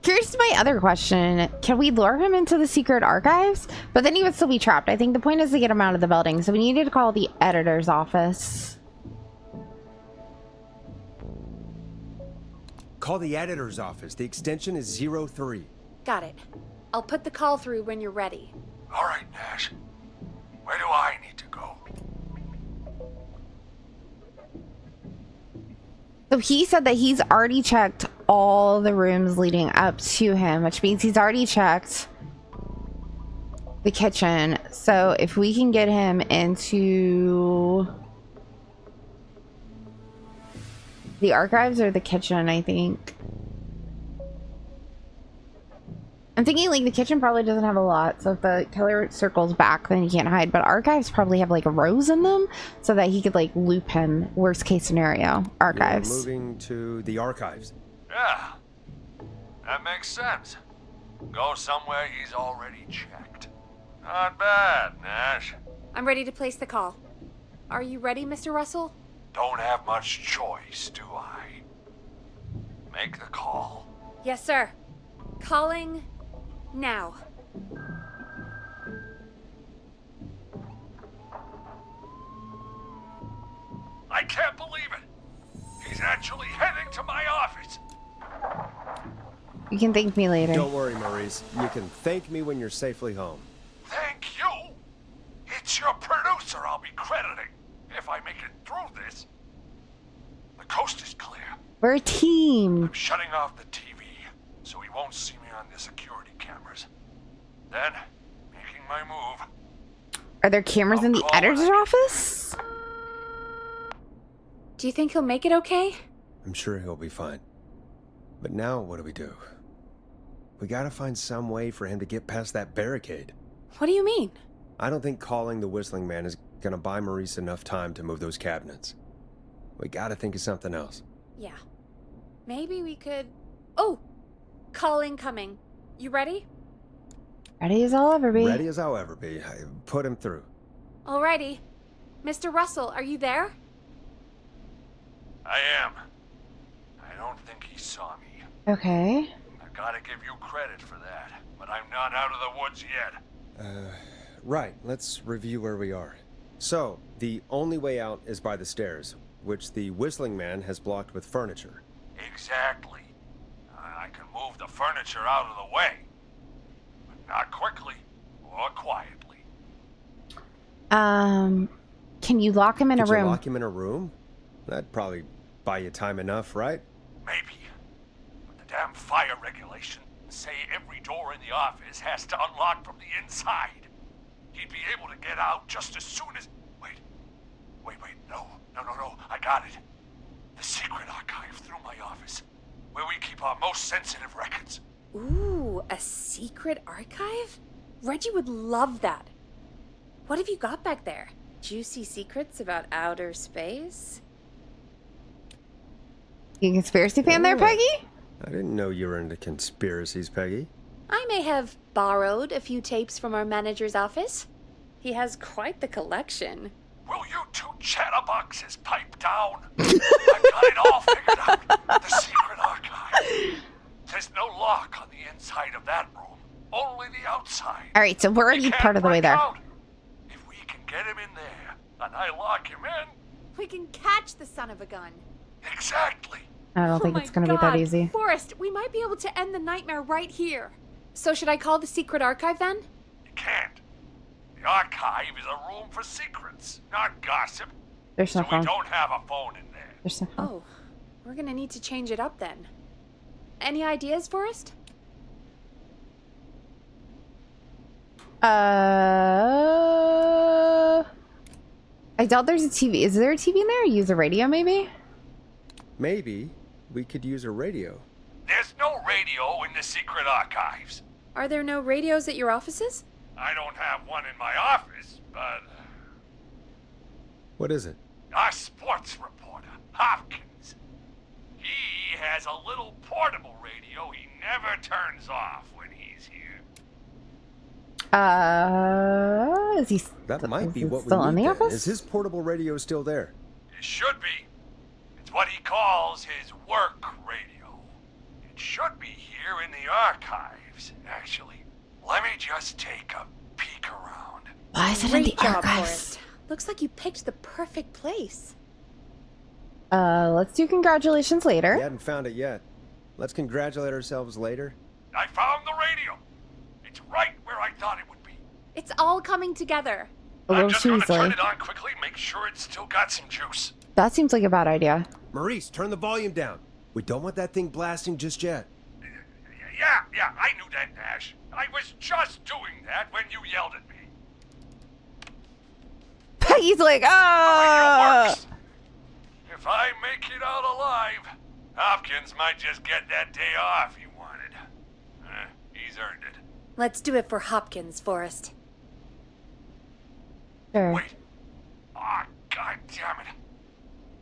Here's my other question. Can we lure him into the secret archives? But then he would still be trapped. I think the point is to get him out of the building. So we needed to call the editor's office. call the editor's office. The extension is 03. Got it. I'll put the call through when you're ready. All right, Nash. Where do I need to go? So he said that he's already checked all the rooms leading up to him, which means he's already checked the kitchen. So if we can get him into the archives or the kitchen, I think. I'm thinking like the kitchen probably doesn't have a lot, so if the killer circles back, then he can't hide. But archives probably have like rows in them, so that he could like loop him. Worst case scenario, archives. You're moving to the archives. Yeah, that makes sense. Go somewhere he's already checked. Not bad, Nash. I'm ready to place the call. Are you ready, Mr. Russell? Don't have much choice, do I? Make the call. Yes, sir. Calling now. I can't believe it. He's actually heading to my office. You can thank me later. Don't worry, Maurice. You can thank me when you're safely home. Thank you. It's your producer I'll be crediting if I make it through this. The coast is clear. We're a team. I'm shutting off the TV so he won't see me on the security cameras. Then, making my move. Are there cameras in the editor's office? Do you think he'll make it okay? I'm sure he'll be fine. But now what do we do? We gotta find some way for him to get past that barricade. What do you mean? I don't think calling the Whistling Man is gonna buy Maurice enough time to move those cabinets. We gotta think of something else. Yeah. Maybe we could... Oh! Call incoming. You ready? Ready as I'll ever be. Ready as I'll ever be. Put him through. Alrighty. Mr. Russell, are you there? I am. I don't think he saw me. Okay. I gotta give you credit for that, but I'm not out of the woods yet. Right. Let's review where we are. So, the only way out is by the stairs, which the Whistling Man has blocked with furniture. Exactly. I can move the furniture out of the way. But not quickly or quietly. Can you lock him in a Could you room? lock him in a room? That'd probably buy you time enough, right? Maybe. But the damn fire regulations say every door in the office has to unlock from the inside. He'd be able to get out just as soon as... Wait. No. I got it. The secret archive through my office, where we keep our most sensitive records. Ooh, a secret archive? Reggie would love that. What have you got back there? Juicy secrets about outer space? You conspiracy fan there, Peggy? I didn't know you were into conspiracies, Peggy. I may have borrowed a few tapes from our manager's office. He has quite the collection. Will you two chatterboxes pipe down? I've got it all figured out. The secret archive. There's no lock on the inside of that room. Only the outside. All right, so we're already part of the way there. If we can get him in there, and I lock him in... We can catch the son of a gun. Exactly. I don't think Oh it's my going to be that God, easy. Forrest, we might be able to end the nightmare right here. So should I call the secret archive then? You can't. The archive is a room for secrets, not gossip. There's no So phone. we don't have a phone in there. There's no phone. Oh, we're gonna need to change it up then. Any ideas, Forrest? I doubt there's a TV. Is there a TV in there? Use a radio, maybe? Maybe we could use a radio. There's no radio in the secret archives. Are there no radios at your offices? I don't have one in my office, but What is it? our sports reporter, Hopkins, he has a little portable radio he never turns off when he's here. Is he That might be is he what we still in need the then. office? Is his portable radio still there? It should be. It's what he calls his work radio. It should be here in the archives, actually. Let me just take a peek around. Why is it in the Great job, archives? Forrest. Looks like you picked the perfect place. Let's do congratulations We later. hadn't found it yet. Let's congratulate ourselves later. I found the radio. It's right where I thought it would be. It's all coming together. A I'm little just too gonna turn easily. it on quickly, make sure it's still got some juice. That seems like a bad idea. Maurice, turn the volume down. We don't want that thing blasting just yet. Yeah, I knew that, Nash. I was just doing that when you yelled at me. He's like, The radio ah! works. If I make it out alive, Hopkins might just get that day off he wanted. He's earned it. Let's do it for Hopkins, Forrest. Sure. Wait. Ah, God damn it.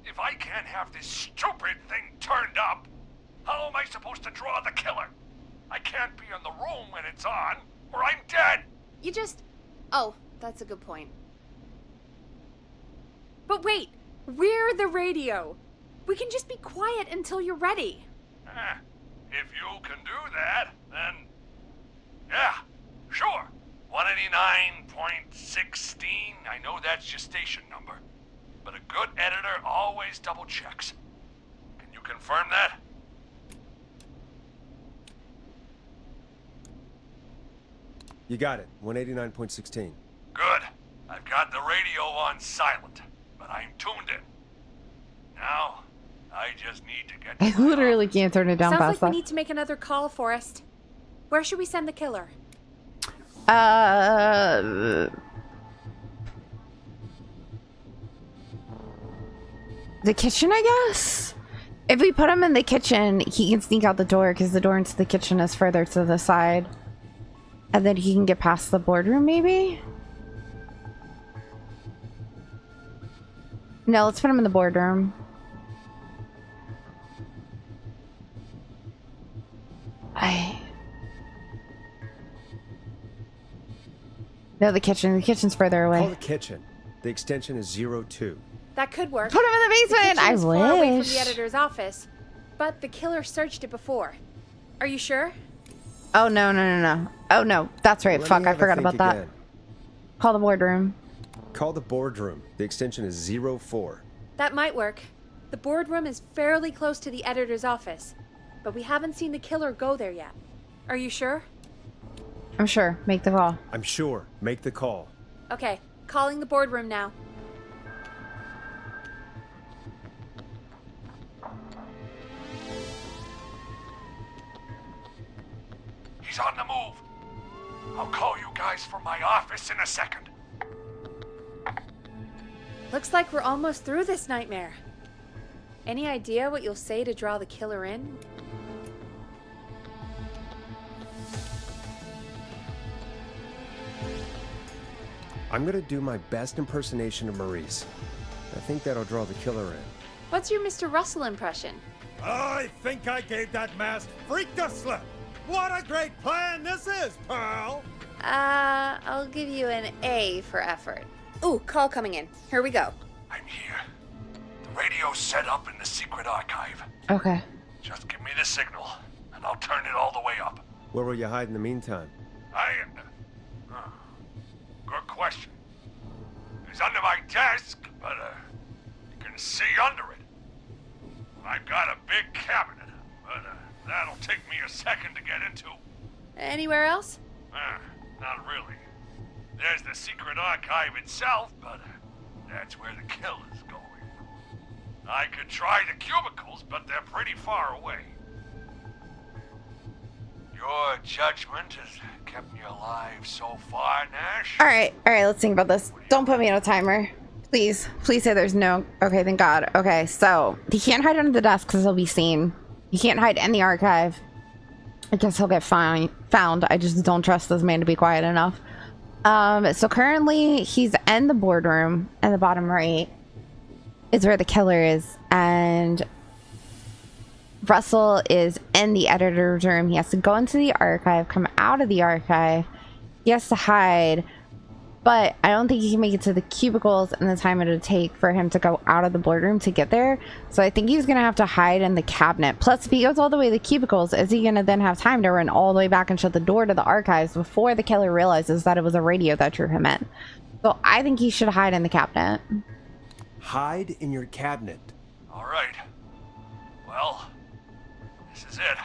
If I can't have this stupid thing turned up, how am I supposed to draw the killer? I can't be in the room when it's on, or I'm dead. You just... Oh, that's a good point. But wait, we're the radio. We can just be quiet until you're ready. If you can do that, then... Yeah, sure. 189.16, I know that's your station number. But a good editor always double checks. Can you confirm that? You got it. 189.16. Good. I've got the radio on silent, but I'm tuned in. Now, I just need to get I to my literally office. can't turn it down Sounds fast like we enough. need to make another call, Forrest. Where should we send the killer? The kitchen, I guess? If we put him in the kitchen, he can sneak out the door because the door into the kitchen is further to the side. And then he can get past the boardroom, maybe? No, let's put him in the boardroom. No, the kitchen. The kitchen's further Call away. the kitchen. The extension is 02. That could work. Put him in the basement! kitchen I is far away from wish. the editor's office, but the killer searched it before. Are you sure? Oh, no. Oh, no. That's right. Let Fuck, me I have a forgot think about that. again. Call the boardroom. Call the boardroom. The extension is 04. That might work. The boardroom is fairly close to the editor's office, but we haven't seen the killer go there yet. Are you sure? I'm sure. Make the call. I'm sure. Make the call. Okay, calling the boardroom now. He's on the move. I'll call you guys from my office in a second. Looks like we're almost through this nightmare. Any idea what you'll say to draw the killer in? I'm gonna do my best impersonation of Maurice. I think that'll draw the killer in. What's your Mr. Russell impression? I think I gave that masked freak the slip. What a great plan this is, Pearl! I'll give you an A for effort. Ooh, call coming in. Here we go. I'm here. The radio's set up in the secret archive. Okay. Just give me the signal, and I'll turn it all the way up. Where will you hide in the meantime? Good question. It's under my desk, but you can see under it. I've got a big cabinet, but that'll take me a second to get into. Anywhere else? Not really. There's the secret archive itself, but that's where the killer's going. I could try the cubicles, but they're pretty far away. Your judgment has kept me alive so far, Nash. All right, let's think about this. Don't put me on a timer. Please say there's no... Okay, thank God. Okay, so he can't hide under the desk because he'll be seen. He can't hide in the archive. I guess he'll get found. I just don't trust this man to be quiet enough. So currently he's in the boardroom in the bottom right is where the killer is, and Russell is in the editor's room. He has to go into the archive, come out of the archive. He has to hide, but I don't think he can make it to the cubicles in the time it would take for him to go out of the boardroom to get there. So I think he's gonna have to hide in the cabinet. Plus, if he goes all the way to the cubicles, is he gonna then have time to run all the way back and shut the door to the archives before the killer realizes that it was a radio that drew him in? So I think he should hide in the cabinet. Hide in your cabinet. All right. Well, this is it.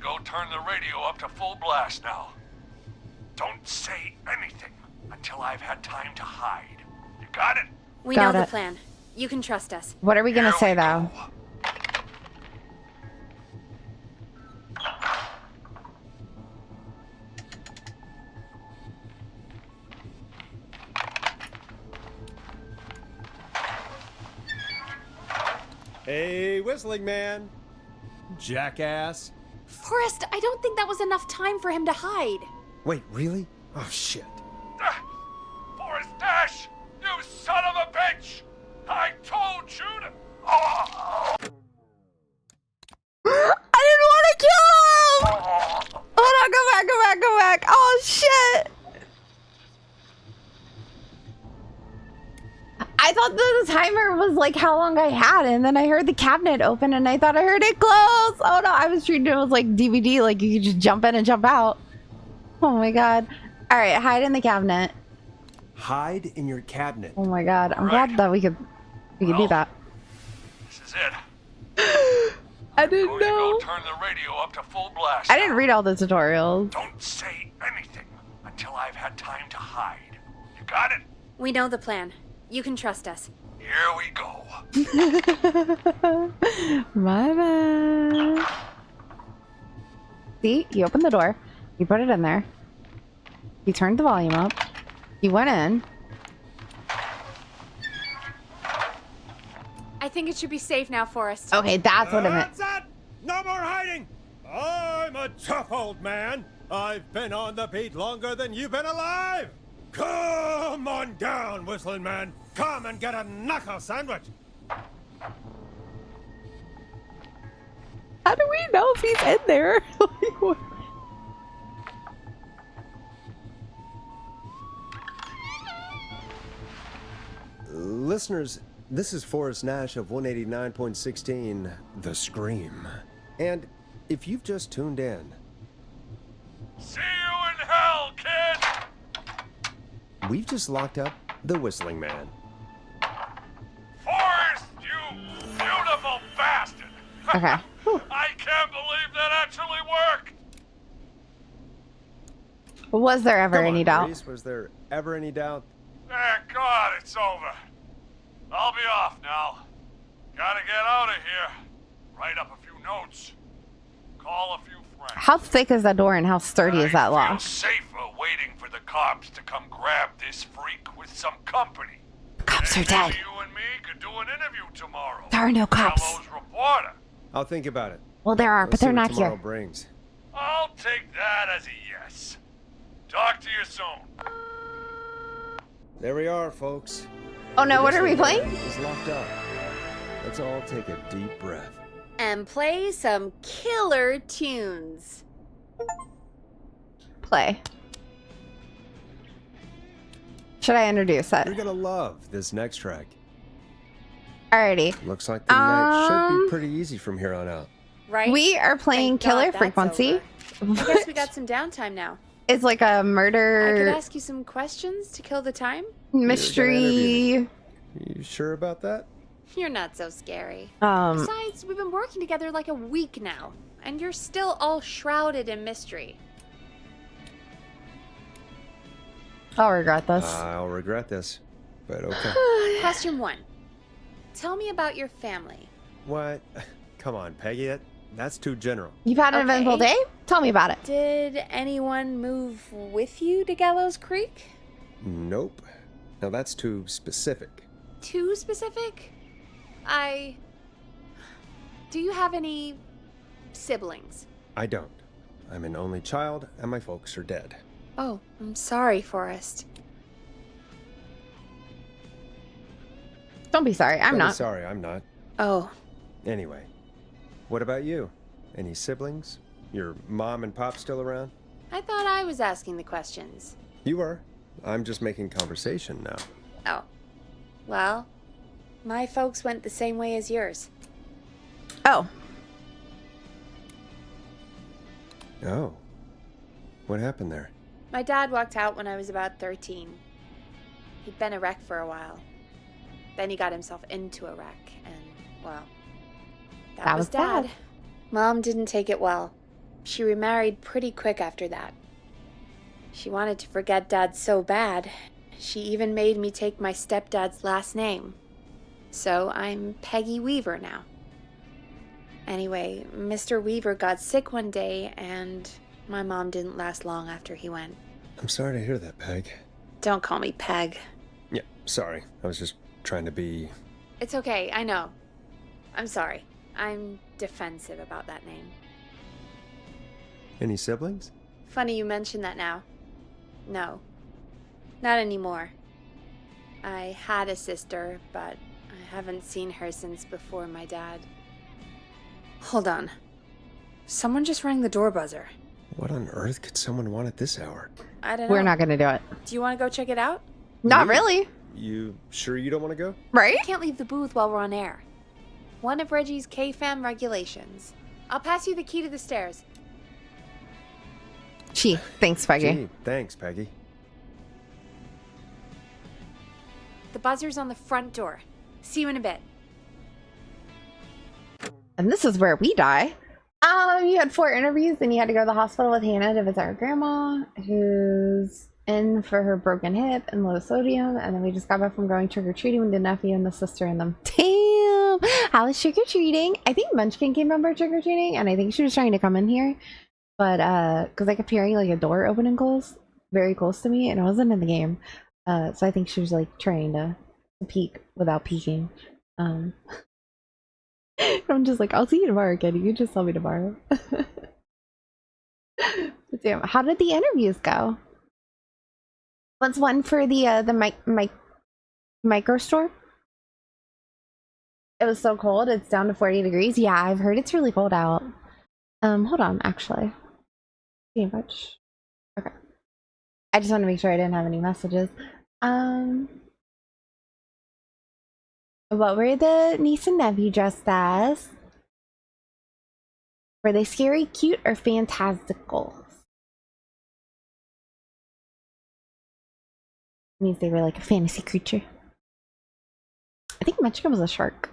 go turn the radio up to full blast now. Don't say anything until I've had time to hide. You got it? We Got know it. the plan. You can trust us. What are we gonna say though? Hey, Whistling Man. Jackass. Forrest, I don't think that was enough time for him to hide. Wait, really? Oh, shit. Forrest Dash! You son of a bitch! I told you to... Oh. I didn't want to kill him! Hold on, go back. Oh, shit! I thought the timer was like how long I had, and then I heard the cabinet open, and I thought I heard it close. Oh no, I was treating it as like DVD, like you could just jump in and jump out. Oh my god. Alright, hide in the cabinet. Hide in your cabinet. Oh my god, I'm glad that we could do that. This is it. I didn't Going to know. go turn the radio up to full blast. I didn't read all the tutorials. Don't say anything until I've had time to hide. You got it? We know the plan. You can trust us. Here we go. My bad. See, you opened the door. You put it in there. You turned the volume up. You went in. I think it should be safe now, Forrest. Okay, that's what it meant. That's it! No more hiding! I'm a tough old man. I've been on the beat longer than you've been alive. Come on down, Whistling Man. Come and get a knuckle sandwich. How do we know if he's in there? Like, what? Listeners, this is Forrest Nash of 189.16, The Scream. And if you've just tuned in, See you in hell, kid! we've just locked up the Whistling Man. Forrest, you beautiful bastard! Okay. I can't believe that actually worked! Was there ever Come any on, doubt? Reese, was there ever any doubt? Thank God it's over. I'll be off now. Gotta get out of here. Write up a few notes. Call a few friends. How thick is that door and how sturdy is that I feel lock? safer waiting for the cops to come grab this freak with some company. The cops are Maybe dead. you and me could do an interview tomorrow. There are no cops. Gallows reporter. I'll think about it. Well, there are, Let's but see they're what not tomorrow here. brings. I'll take that as a yes. Talk to you soon. There we are, folks. Oh no, what are we Whistling playing? Man is locked up. Let's all take a deep breath. And play some killer tunes. Play. Should I introduce it? You're gonna love this next track. Alrighty. Looks like the night should be Um, pretty easy from here on out. Right? We are playing Thank God Killer that's Frequency. over. I guess we got some downtime now. It's like a I could murder ask you some questions to kill the time. mystery. You sure about that? You're not so scary. Um, Besides, we've been working together like a week now, and you're still all shrouded in mystery. I'll regret this. I'll regret this, but okay. Question 1. Tell me about your family. What? Come on, Peggy. That's too general. You've had an eventful Okay. day? Tell me about it. Did anyone move with you to Gallows Creek? Nope. Now that's too specific. Too specific? Do you have any siblings? I don't. I'm an only child, and my folks are dead. Oh, I'm sorry, Forrest. Don't be sorry. I'm Don't be not. sorry, I'm not. Oh, Anyway, what about you? Any siblings? Your mom and pop still around? I thought I was asking the questions. You are. I'm just making conversation now. Oh. Well, my folks went the same way as yours. Oh, Oh. What happened there? My dad walked out when I was about 13. He'd been a wreck for a while. Then he got himself into a wreck, and, well, that was Dad. sad. Mom didn't take it well. she remarried pretty quick after that. She wanted to forget Dad so bad, she even made me take my stepdad's last name. So I'm Peggy Weaver now. Anyway, Mr. Weaver got sick one day, and my mom didn't last long after he went. I'm sorry to hear that, Peg. Don't call me Peg. Yeah, sorry. I was just trying to be... It's okay, I know. I'm sorry. I'm defensive about that name. Any siblings? Funny you mention that now. No. Not anymore. I had a sister, but I haven't seen her since before my dad. Hold on. Someone just rang the door buzzer. What on earth could someone want at this hour? I don't know. We're not gonna do it. Do you want to go check it out? Not really. You sure you don't want to go? Right? I can't leave the booth while we're on air. One of Reggie's KFAM regulations. I'll pass you the key to the stairs. Gee, thanks, Peggy. Gee, thanks, Peggy. The buzzer's on the front door. See you in a bit. And this is where we die. You had 4 interviews, and you had to go to the hospital with Hannah to visit her grandma, who's in for her broken hip and low sodium. And then we just got back from going trick-or-treating with the nephew and the sister and them. Damn! How was trick-or-treating? I think Munchkin came over trick-or-treating, and I think she was trying to come in here. But, because I kept hearing, like, a door open and close very close to me, and I wasn't in the game. So I think she was, like, trying to peek without peeking. I'm just like, I'll see you tomorrow, Kenny. You just tell me tomorrow. But damn, how did the interviews go? What's one for the micro store? It was so cold. It's down to 40 degrees. Yeah, I've heard it's really cold out. Hold on, actually. Pretty much. Okay. I just want to make sure I didn't have any messages. What were the niece and nephew dressed as? Were they scary, cute, or fantastical? Means they were like a fantasy creature. I think Munchkin was a shark.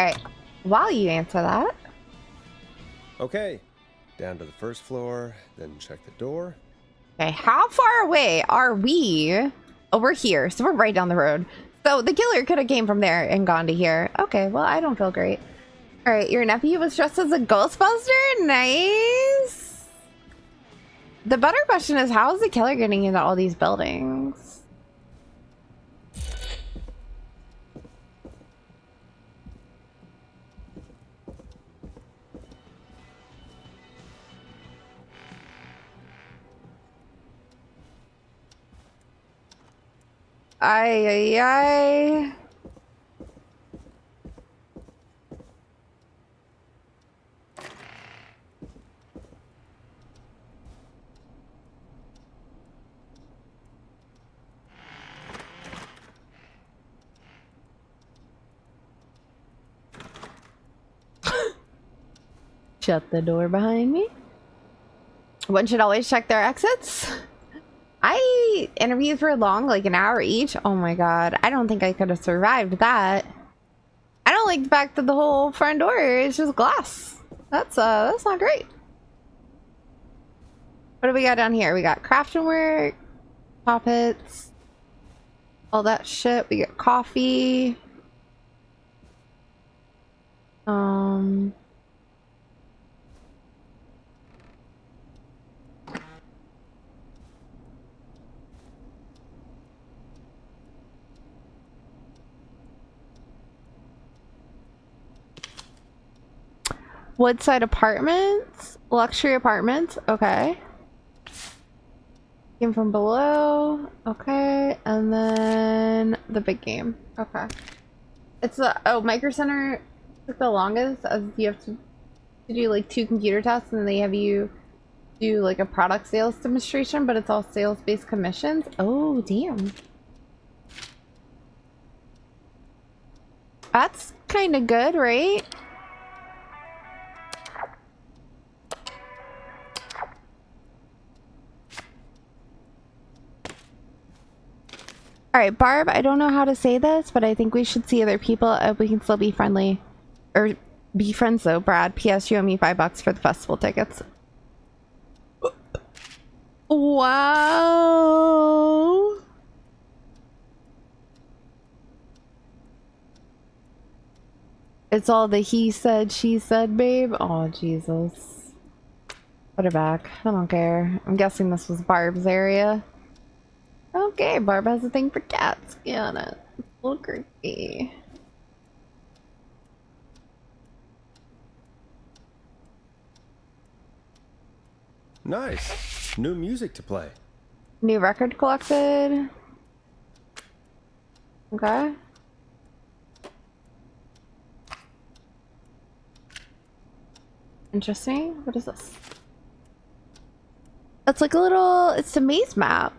Alright, while you answer that. Okay, down to the first floor, then check the door. Okay, how far away are we? Oh, we're here, so we're right down the road. So the killer could have came from there and gone to here. Okay, well, I don't feel great. Alright, your nephew was dressed as a Ghostbuster? Nice! The better question is, how is the killer getting into all these buildings? Ay, ay, ay. Shut the door behind me. One should always check their exits. Interviews were long, like an hour each. Oh my god, I don't think I could have survived that. I don't like the fact that the whole front door is just glass. That's not great. What do we got down here? We got crafting work, poppets, all that shit. We got coffee. Woodside Apartments, luxury apartments. Okay. Came from below. Okay, and then the big game. Okay. It's the Micro Center took the longest, as you have to do like 2 computer tests, and then they have you do like a product sales demonstration, but it's all sales-based commissions. Oh damn. That's kind of good, right? Alright, Barb, I don't know how to say this, but I think we should see other people if we can still be friendly. Or be friends though, Brad. PS, you owe me $5 for the festival tickets. Wow. It's all the he said, she said, babe. Oh, Jesus. Put her back. I don't care. I'm guessing this was Barb's area. Okay, Barb has a thing for cats. Get it. It's a little creepy. Nice. New music to play. New record collected. Okay. Interesting. What is this? It's like a little, it's a maze map.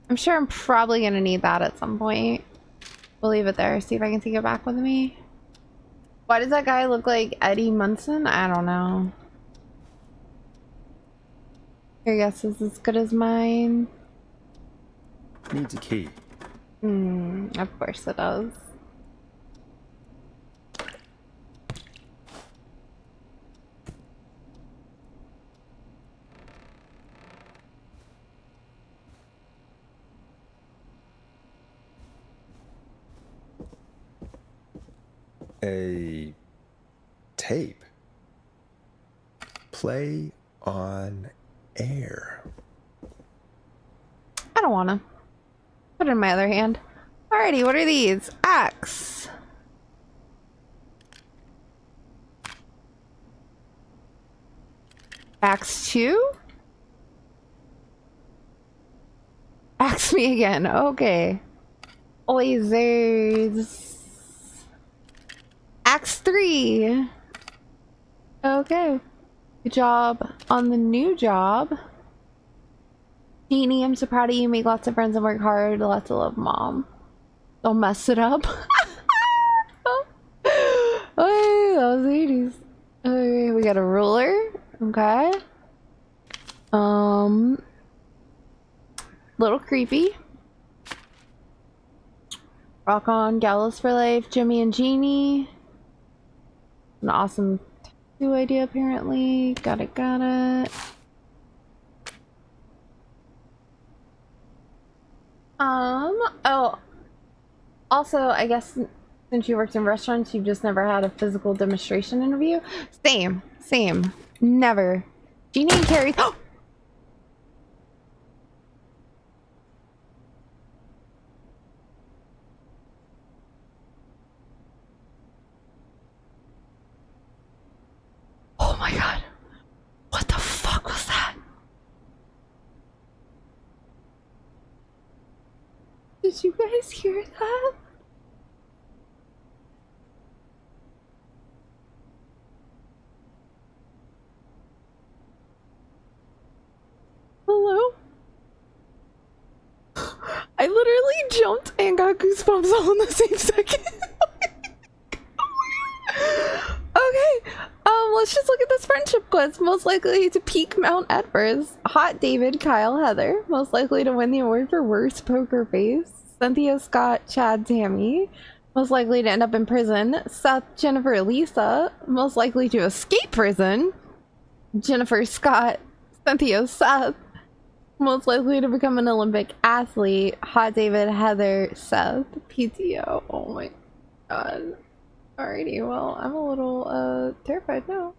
I'm sure I'm probably gonna need that at some point. We'll leave it there. See if I can take it back with me. Why does that guy look like Eddie Munson? I don't know. Your guess is as good as mine. Needs a key. Of course it does. A tape. Play on air. I don't wanna. Put it in my other hand. Alrighty, what are these? Axe. Axe 2? Axe me again. Okay. Lasers. Axe 3. Okay. Good job on the new job. Jeannie, I'm so proud of you. Make lots of friends and work hard. Lots of love, Mom. Don't mess it up. Oh, that was 80s. Okay, we got a ruler. Okay. Little creepy. Rock on, Gallows for life, Jimmy and Jeannie. An awesome tattoo idea, apparently. Got it, got it. Oh. Also, I guess since you worked in restaurants, you've just never had a physical demonstration interview? Same. Never. Jeannie and Carrie. Oh! Oh my god. What the fuck was that? Did you guys hear that? Hello? I literally jumped and got goosebumps all in the same second. Okay, let's just look at this friendship quiz. Most likely to peak Mount Everest. Hot David, Kyle, Heather. Most likely to win the award for worst poker face. Cynthia, Scott, Chad, Tammy. Most likely to end up in prison. Seth, Jennifer, Lisa. Most likely to escape prison. Jennifer, Scott, Cynthia, Seth. Most likely to become an Olympic athlete. Hot David, Heather, Seth. PTO. Oh my god. Alrighty, well, I'm a little terrified now.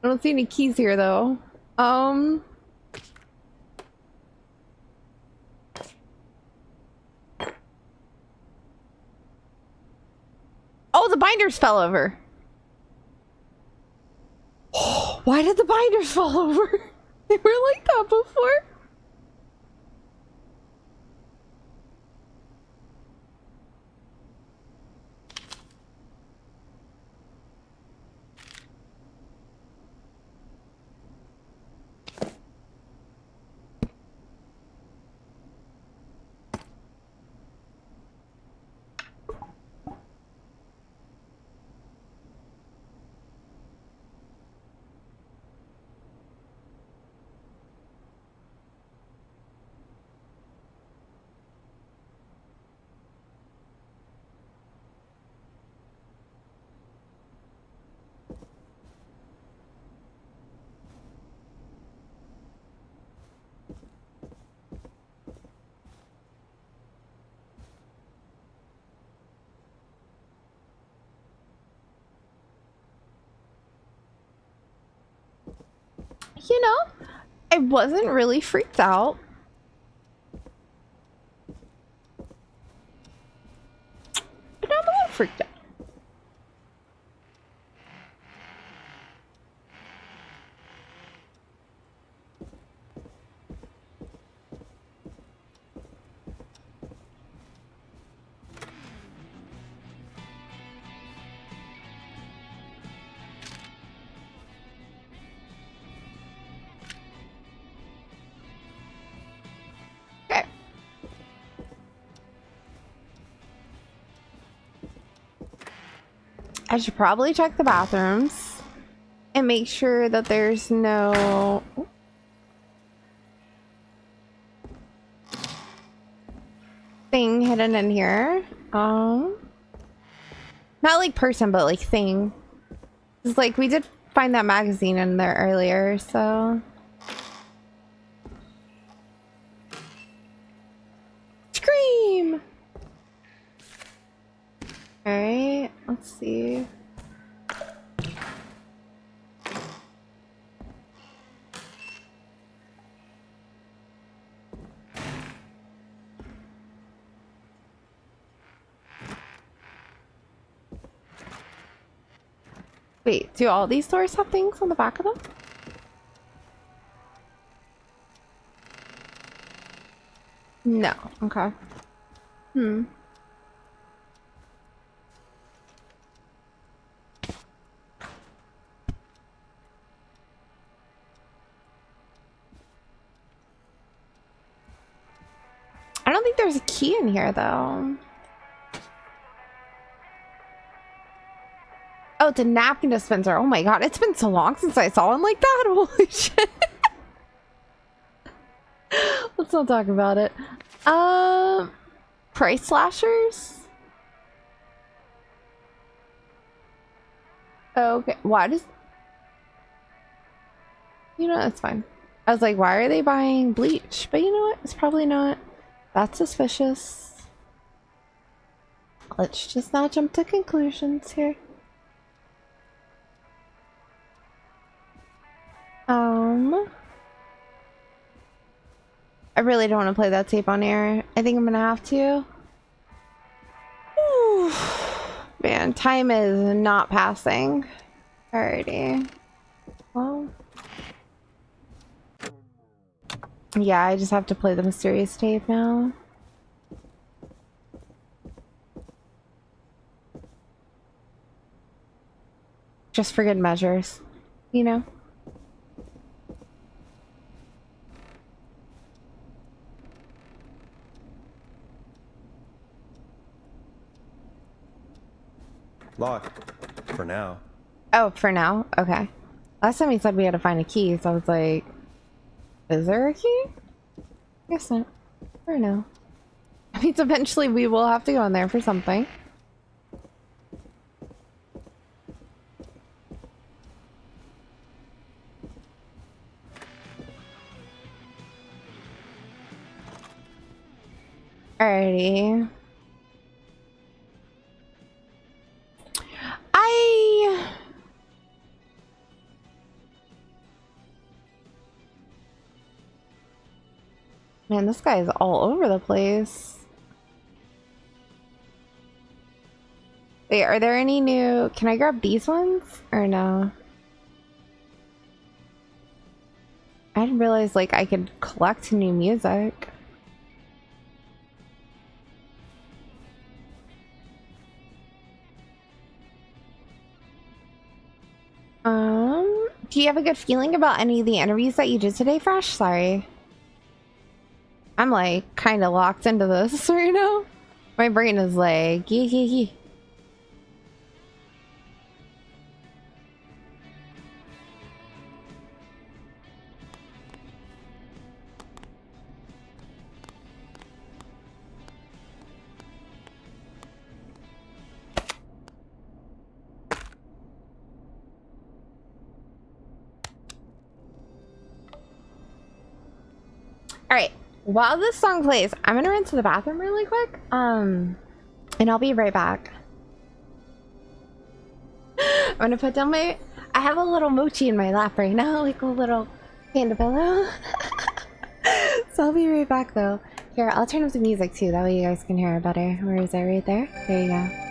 I don't see any keys here though. Oh, the binders fell over. Why did the binders fall over? They were like that before. you know, I wasn't really freaked out. But I'm a little freaked out. I should probably check the bathrooms and make sure that there's no thing hidden in here. Not like person, but like thing. It's like we did find that magazine in there earlier, so. Scream! Alright, let's see. Wait, do all these doors have things on the back of them? No, okay. I don't think there's a key in here, though. Oh, it's a napkin dispenser. Oh my god, it's been so long since I saw one like that. Holy shit. Let's not talk about it. Price slashers? Okay, why does... You know, that's fine. I was like, why are they buying bleach? But you know what? It's probably not. That's suspicious. Let's just not jump to conclusions here. I really don't want to play that tape on air. I think I'm gonna have to. Whew. Man, time is not passing. Alrighty. Well. Yeah, I just have to play the mysterious tape now. Just for good measures, you know? Locked. For now. Oh, for now? Okay. Last time he said we had to find a key, so I was like, is there a key? Guess not. For now. I mean, eventually we will have to go in there for something. Alrighty. Man, this guy is all over the place. Wait, are there any new... Can I grab these ones? Or no? I didn't realize, like, I could collect new music. Do you have a good feeling about any of the interviews that you did today, Fresh? Sorry. I'm like kind of locked into this right now. My brain is like, yeah. All right. While this song plays, I'm gonna run to the bathroom really quick. And I'll be right back. I'm gonna put down my... I have a little mochi in my lap right now, like a little Panda pillow. So I'll be right back though. Here, I'll turn up the music too, that way you guys can hear it better. Where is it? Right there? There you go.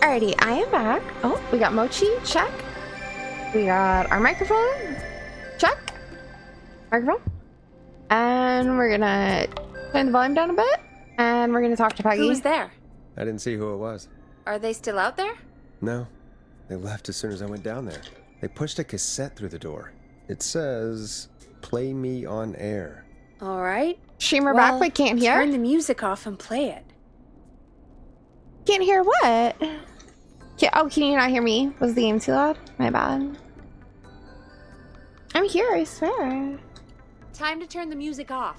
Alrighty, I am back. Oh, we got Mochi, check. We got our microphone, check. Microphone. And we're gonna turn the volume down a bit. And we're gonna talk to Peggy. Who was there? I didn't see who it was. Are they still out there? No. They left as soon as I went down there. They pushed a cassette through the door. It says, "Play me on air." All right. Streamer back, but can't hear. Turn the music off and play it. Can't hear what? Can you not hear me? Was the game too loud? My bad. I'm here, I swear. Time to turn the music off.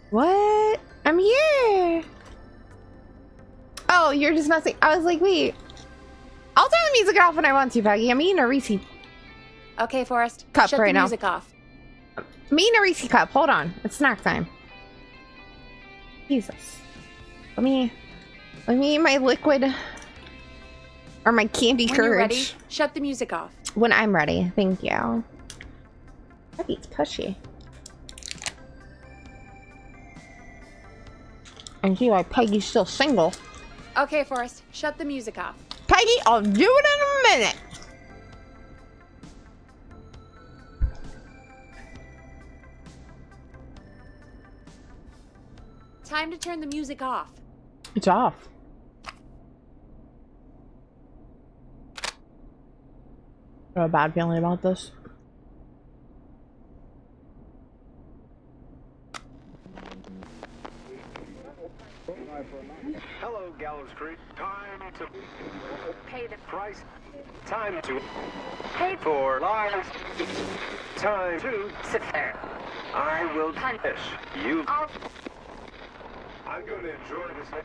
What? I'm here. Oh, you're just messing. I was like, wait. I'll turn the music off when I want to, Peggy. I'm eating a Reese Okay, Forrest. cup Shut right the now. music off. I'm eating a Reese cup. Hold on. It's snack time. Jesus. Let me eat my liquid or my candy When you're ready, courage. shut the music off. When I'm ready. Thank you. Peggy's pushy. And see why Peggy's still single. Okay, Forrest. Shut the music off. Peggy, I'll do it in a minute. Time to turn the music off. It's off. I have a bad feeling about this. Hello, Gallows Creek. Time to Pay the price. Time to pay for lives. Time to sit there. I will punish you. I'll... I'm going to enjoy this.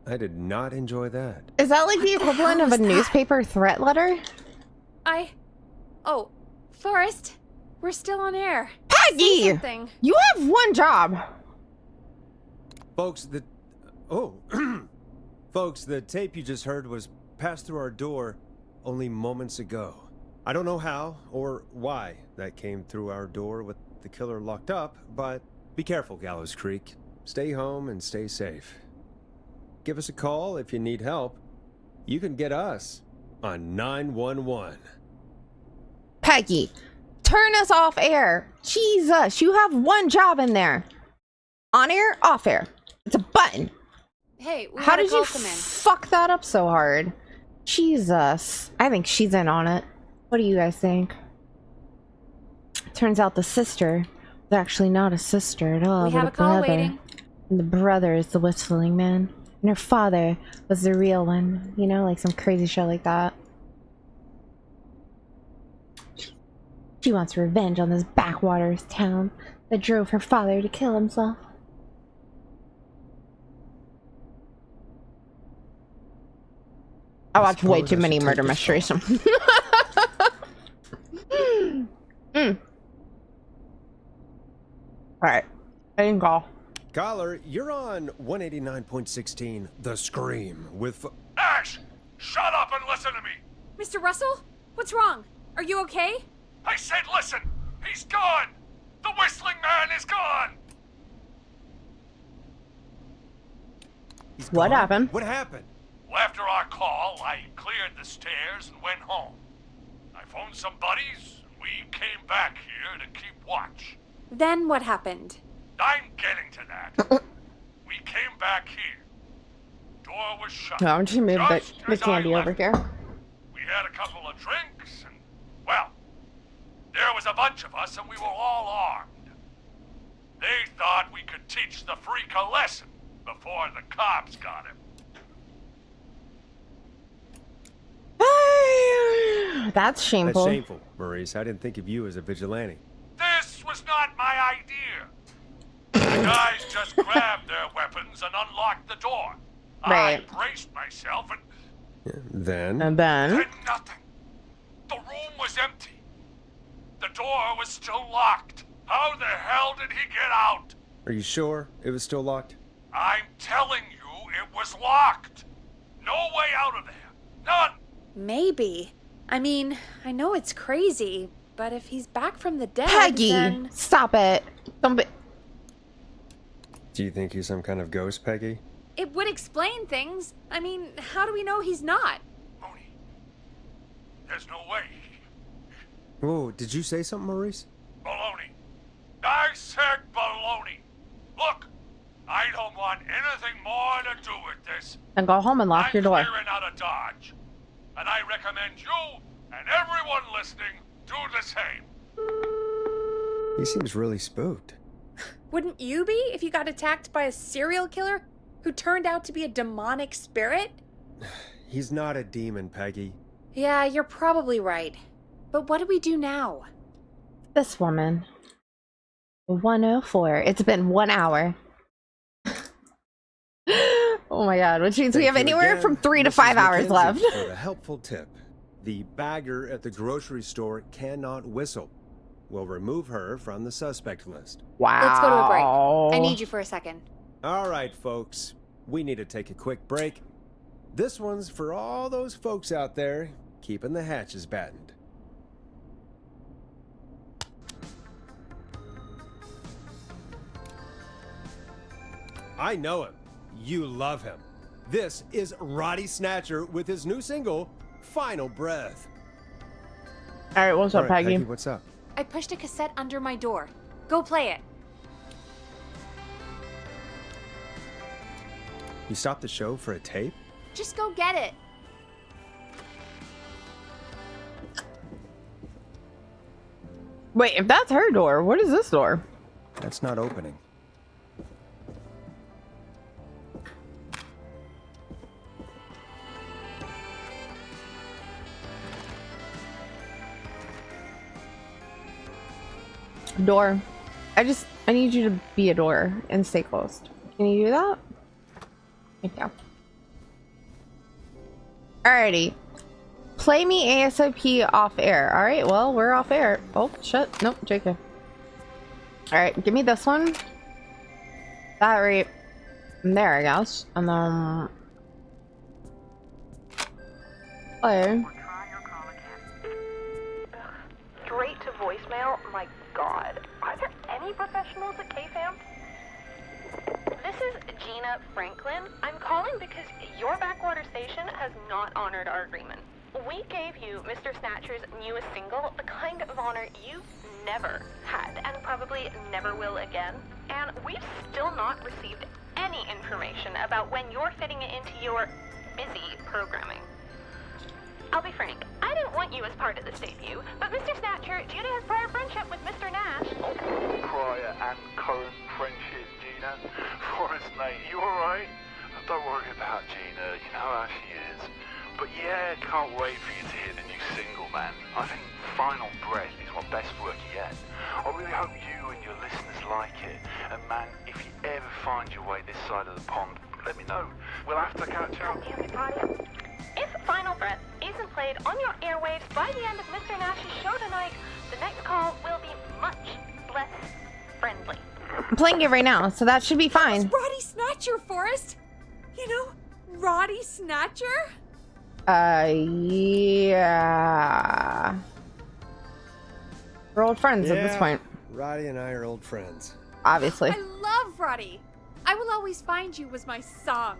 I did not enjoy that. Is that like the equivalent of a newspaper threat letter? Oh, Forrest. We're still on air. Peggy! Say something. You have one job. Folks, Folks, the tape you just heard was passed through our door only moments ago. I don't know how or why that came through our door with the killer locked up, but be careful, Gallows Creek. Stay home and stay safe. Give us a call if you need help. You can get us on 911. Peggy, turn us off air. Jesus, you have one job in there. On air, off air. It's a button. Hey, we How had a did call you come in. fuck that up so hard? Jesus. I think she's in on it. What do you guys think? Turns out the sister was actually not a sister at all, We but have a a call brother. waiting. And the brother is the whistling man. And her father was the real one. You know, like some crazy shit like that. She wants revenge on this backwaters town that drove her father to kill himself. I watch way suppose too I many should murder take mysteries. Alright. I didn't call. Caller, you're on 189.16 The Scream with... Ash! Shut up and listen to me! Mr. Russell? What's wrong? Are you okay? I said listen! He's gone! The Whistling Man is gone! He's What gone? happened? What happened? Well, after our call, I cleared the stairs and went home. I phoned some buddies, and we came back here to keep watch. Then what happened? I'm getting to that. We came back here. Door was shut. No, I'm just gonna move Just the as I candy over left. here. We had a couple of drinks, and, well, there was a bunch of us, and we were all armed. They thought we could teach the freak a lesson before the cops got him. That's shameful. That's shameful, Maurice. I didn't think of you as a vigilante. This was not my idea. The guys just grabbed their weapons and unlocked the door. Right. I braced myself and Then? And then? nothing. The room was empty. The door was still locked. How the hell did he get out? Are you sure it was still locked? I'm telling you, it was locked. No way out of there. None. Maybe. I mean, I know it's crazy, but if he's back from the dead, Peggy! then... Stop it. Don't be... Do you think he's some kind of ghost, Peggy? It would explain things. I mean, how do we know he's not? Mooney, there's no way. Whoa, did you say something, Maurice? Baloney. I said baloney. Look, I don't want anything more to do with this. Then go home and lock I'm your door. clearing out of Dodge. And I recommend you and everyone listening do the same. He seems really spooked. Wouldn't you be if you got attacked by a serial killer who turned out to be a demonic spirit? He's not a demon, Peggy. Yeah, you're probably right. But what do we do now? This woman. 104. It's been 1 hour. Oh my god, which means we have Thank you anywhere again, from 3 to Mrs. 5 hours McKenzie, left. For the helpful tip. The bagger at the grocery store cannot whistle. We'll remove her from the suspect list. Wow. Let's go to a break. I need you for a second. All right, folks. We need to take a quick break. This one's for all those folks out there keeping the hatches battened. I know him. You love him. This is Roddy Snatcher with his new single, Final Breath. Alright, what's up, All right, Peggy? what's up? I pushed a cassette under my door. Go play it. You stopped the show for a tape? Just go get it. Wait, if that's her door, what is this door? That's not opening. Door. I need you to be a door and stay closed. Can you do that? Thank you. Alrighty. Play me ASAP off air. Alright, well, we're off air. Oh, shit. Nope, JK. Alright, give me this one. That right there, I guess. And then... play. Straight to voicemail? My god. Are there any professionals at KFAM? This is Gina Franklin. I'm calling because your backwater station has not honored our agreement. we gave you Mr. Snatcher's newest single, the kind of honor you've never had and probably never will again. And we've still not received any information about when you're fitting it into your busy programming. I'll be frank, I didn't want you as part of this debut, but Mr. Snatcher, due to his prior friendship with Mr. Nash... Prior and current friendship, Gina. Forrest, mate, you alright? Don't worry about Gina, you know how she is. But yeah, can't wait for you to hear the new single, man. I think Final Breath is my best work yet. I really hope you and your listeners like it. And man, if you ever find your way this side of the pond, let me know. We'll have to catch up. If Final Breath isn't played on your airwaves by the end of Mr. Nash's show tonight, the next call will be much less friendly. I'm playing it right now, so that should be fine. Roddy Snatcher, Forrest! You know, Roddy Snatcher? Yeah. We're old friends at this point. Roddy and I are old friends. Obviously. I love Roddy. I Will Always Find You was my song.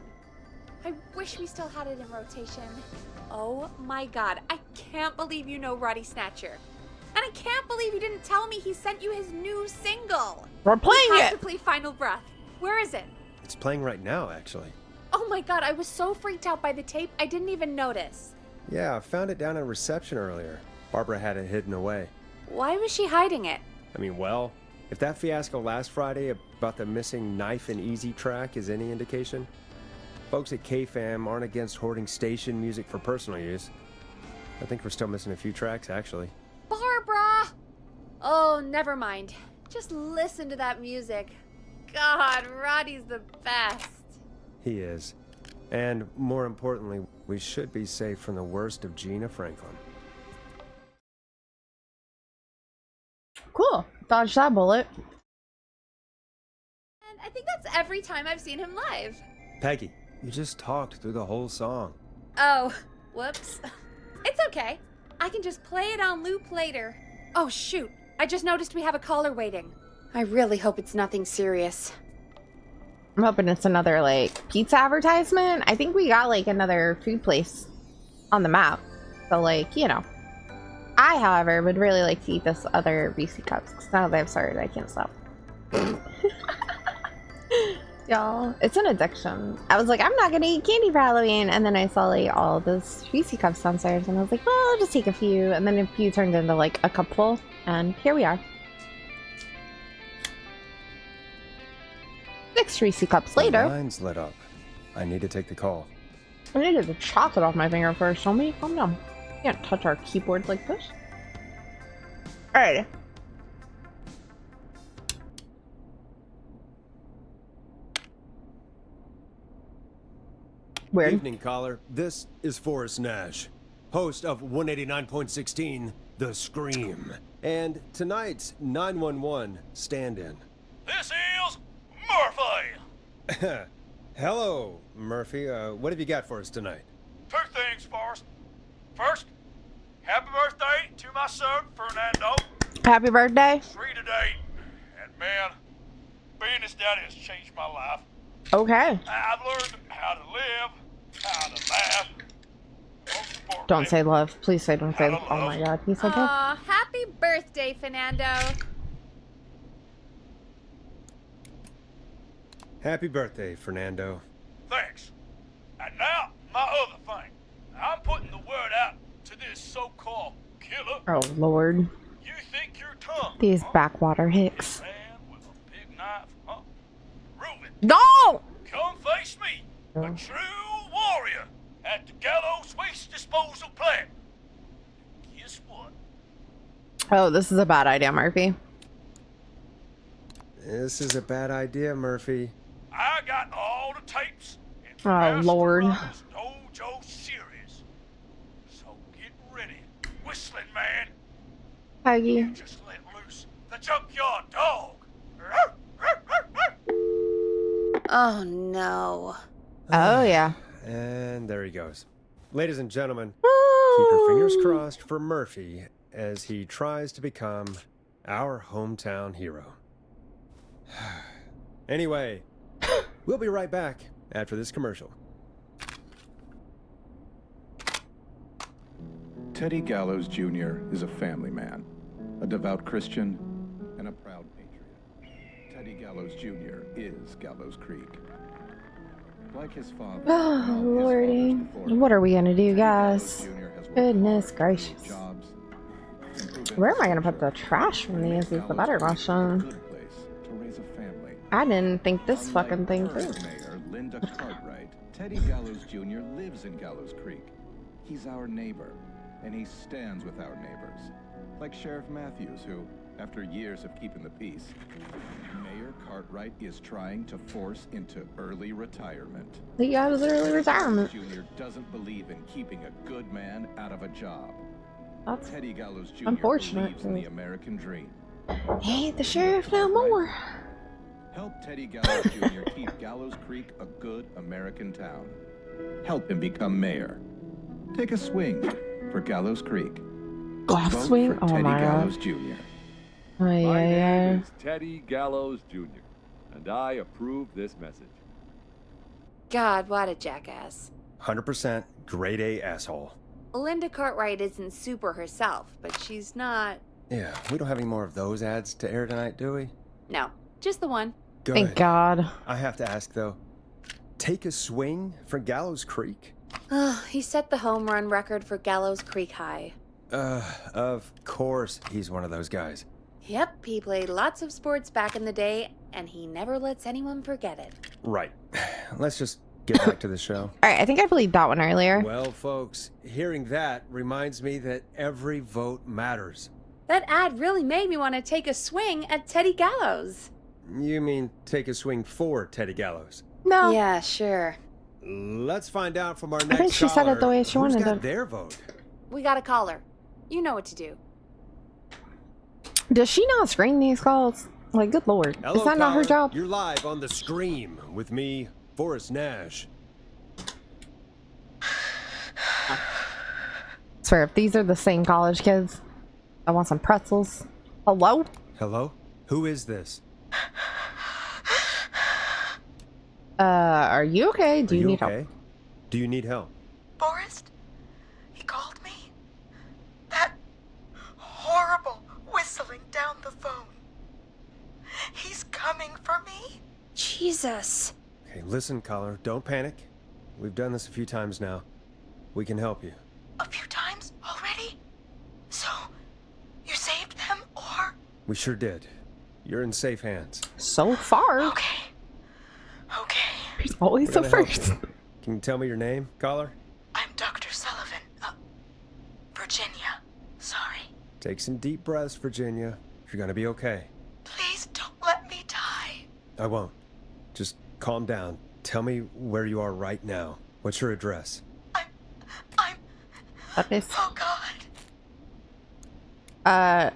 I wish we still had it in rotation. Oh my god, I can't believe you know Roddy Snatcher. And I can't believe you didn't tell me he sent you his new single. We're playing We have it. to play Final Breath. Where is it? It's playing right now, actually. Oh my god, I was so freaked out by the tape, I didn't even notice. Yeah, I found it down in reception earlier. Barbara had it hidden away. Why was she hiding it? I mean, well, if that fiasco last Friday about the missing Knife and Easy track is any indication, folks at KFAM aren't against hoarding station music for personal use. I think we're still missing a few tracks, actually. Barbara! Oh, never mind. Just listen to that music. God, Roddy's the best. He is. And more importantly, we should be safe from the worst of Gina Franklin. Cool. Dodge that bullet. And I think that's every time I've seen him live. Peggy, you just talked through the whole song. Oh, whoops. It's okay. I can just play it on loop later. Oh, shoot. I just noticed we have a caller waiting. I really hope it's nothing serious. I'm hoping it's another, like, pizza advertisement. I think we got, like, another food place on the map. So, like, you know. I, however, would really like to eat this other Reese cups. Because now that I've started, I can't stop. Y'all, it's an addiction. I was like, I'm not gonna eat candy for Halloween. And then I saw, like, all those Reese cups downstairs. And I was like, well, I'll just take a few. And then a few turned into, like, a cup full. And here we are. 6 Reese cups later. The line's lit up. I need to take the call. I need to get the chocolate off my finger first. Homie, calm down. You can't touch our keyboard like this. Alright. Weird. Evening, caller. This is Forrest Nash, host of 189.16, The Scream. And tonight's 911 stand-in. This is Murphy! Hello, Murphy. What have you got for us tonight? 2 things, Forrest. First, happy birthday to my son, Fernando. Happy birthday. 3 today. And man, being his daddy has changed my life. Okay. I've learned how to live, how to laugh. Most importantly, Don't say love. Please say don't say How love. to Oh my god. He said that? Aw, happy birthday, Fernando. Happy birthday, Fernando. Thanks. And now, my other thing. I'm putting the word out to this so-called killer. Oh lord. You think you're tough? These backwater hicks. Man with a big knife, huh? Prove it. No! Come face me, a true warrior at the Gallows Waste Disposal Plant. Guess what? Oh, this is a bad idea, Murphy. This is a bad idea, Murphy. I got all the tapes. Oh lord. Dojo series. So get ready, Whistling Man. Peggy. You just let loose the junkyard dog. Oh no. Oh yeah. And there he goes. Ladies and gentlemen, keep your fingers crossed for Murphy as he tries to become our hometown hero. Anyway, we'll be right back after this commercial. Teddy Gallows Jr. is a family man, a devout Christian, and a proud patriot. Teddy Gallows Jr. is Gallows Creek. Like his father, Oh, lordy. What are we gonna do, guys? Goodness gracious. Where am I gonna put the trash from these? Is the better question. I didn't think this fucking thing through. Mayor Linda Cartwright, Teddy Gallows Jr. lives in Gallows Creek. He's our neighbor, and he stands with our neighbors. Like Sheriff Matthews, who, after years of keeping the peace, Mayor Cartwright is trying to force into early retirement. He got his early retirement. Jr. doesn't believe in keeping a good man out of a job. That's Teddy Gallows Jr. unfortunate. believes in the American dream. He ain't the sheriff no more. Help Teddy Gallows Jr. keep Gallows Creek a good American town. Help him become mayor. Take a swing for Gallows Creek. Golf Vote swing? for Oh Teddy my Gallows god. Jr. Oh, My yeah, name yeah. is Teddy Gallows Jr., and I approve this message. God, what a jackass. 100% grade A asshole. Linda Cartwright isn't super herself, but she's not. Yeah, we don't have any more of those ads to air tonight, do we? No, just the one. Good. Thank God. I have to ask, though. Take a swing for Gallows Creek? He set the home run record for Gallows Creek High. Of course he's one of those guys. Yep, he played lots of sports back in the day, and he never lets anyone forget it. Right. Let's just get back to the show. Alright, I think I believed that one earlier. Well, folks, hearing that reminds me that every vote matters. That ad really made me want to take a swing at Teddy Gallows. You mean take a swing for Teddy Gallows? No. Yeah, sure. Let's find out from our next I think she said it the way she who's wanted got it. their vote. We got a caller. You know what to do. Does she not screen these calls? Like, good lord. Hello, Is that not her caller. job? You're live on the Scream with me, Forrest Nash. Swear, if these are the same college kids, I want some pretzels. Hello? Hello? Who is this? Are you okay? Do Are you you need okay? help? Do you need help? Forrest? He called me? That horrible whistling down the phone. He's coming for me? Jesus. Okay, listen, caller. Don't panic. We've done this a few times now. We can help you. A few times already? So, you saved them, or? We sure did. You're in safe hands. So far. Okay. He's always We're the gonna help first. you. Can you tell me your name, caller? I'm Dr. Sullivan. Virginia. Sorry. Take some deep breaths, Virginia. You're gonna be okay. Please don't let me die. I won't. Just calm down. Tell me where you are right now. What's your address? That is. Oh, God.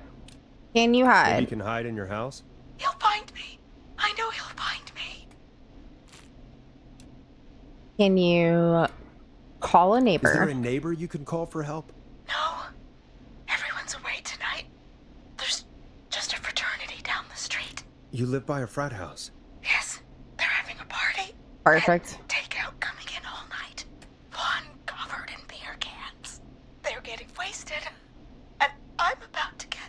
Can you Maybe hide? you can hide in your house? He'll find me. I know he'll find me. Can you call a Is there neighbor? a neighbor you can call for help? No. Everyone's away tonight. There's just a fraternity down the street. You live by a frat house. Yes, they're having a party. Perfect. Takeout coming in all night. Fun covered in beer cans. They're getting wasted. And I'm about to get...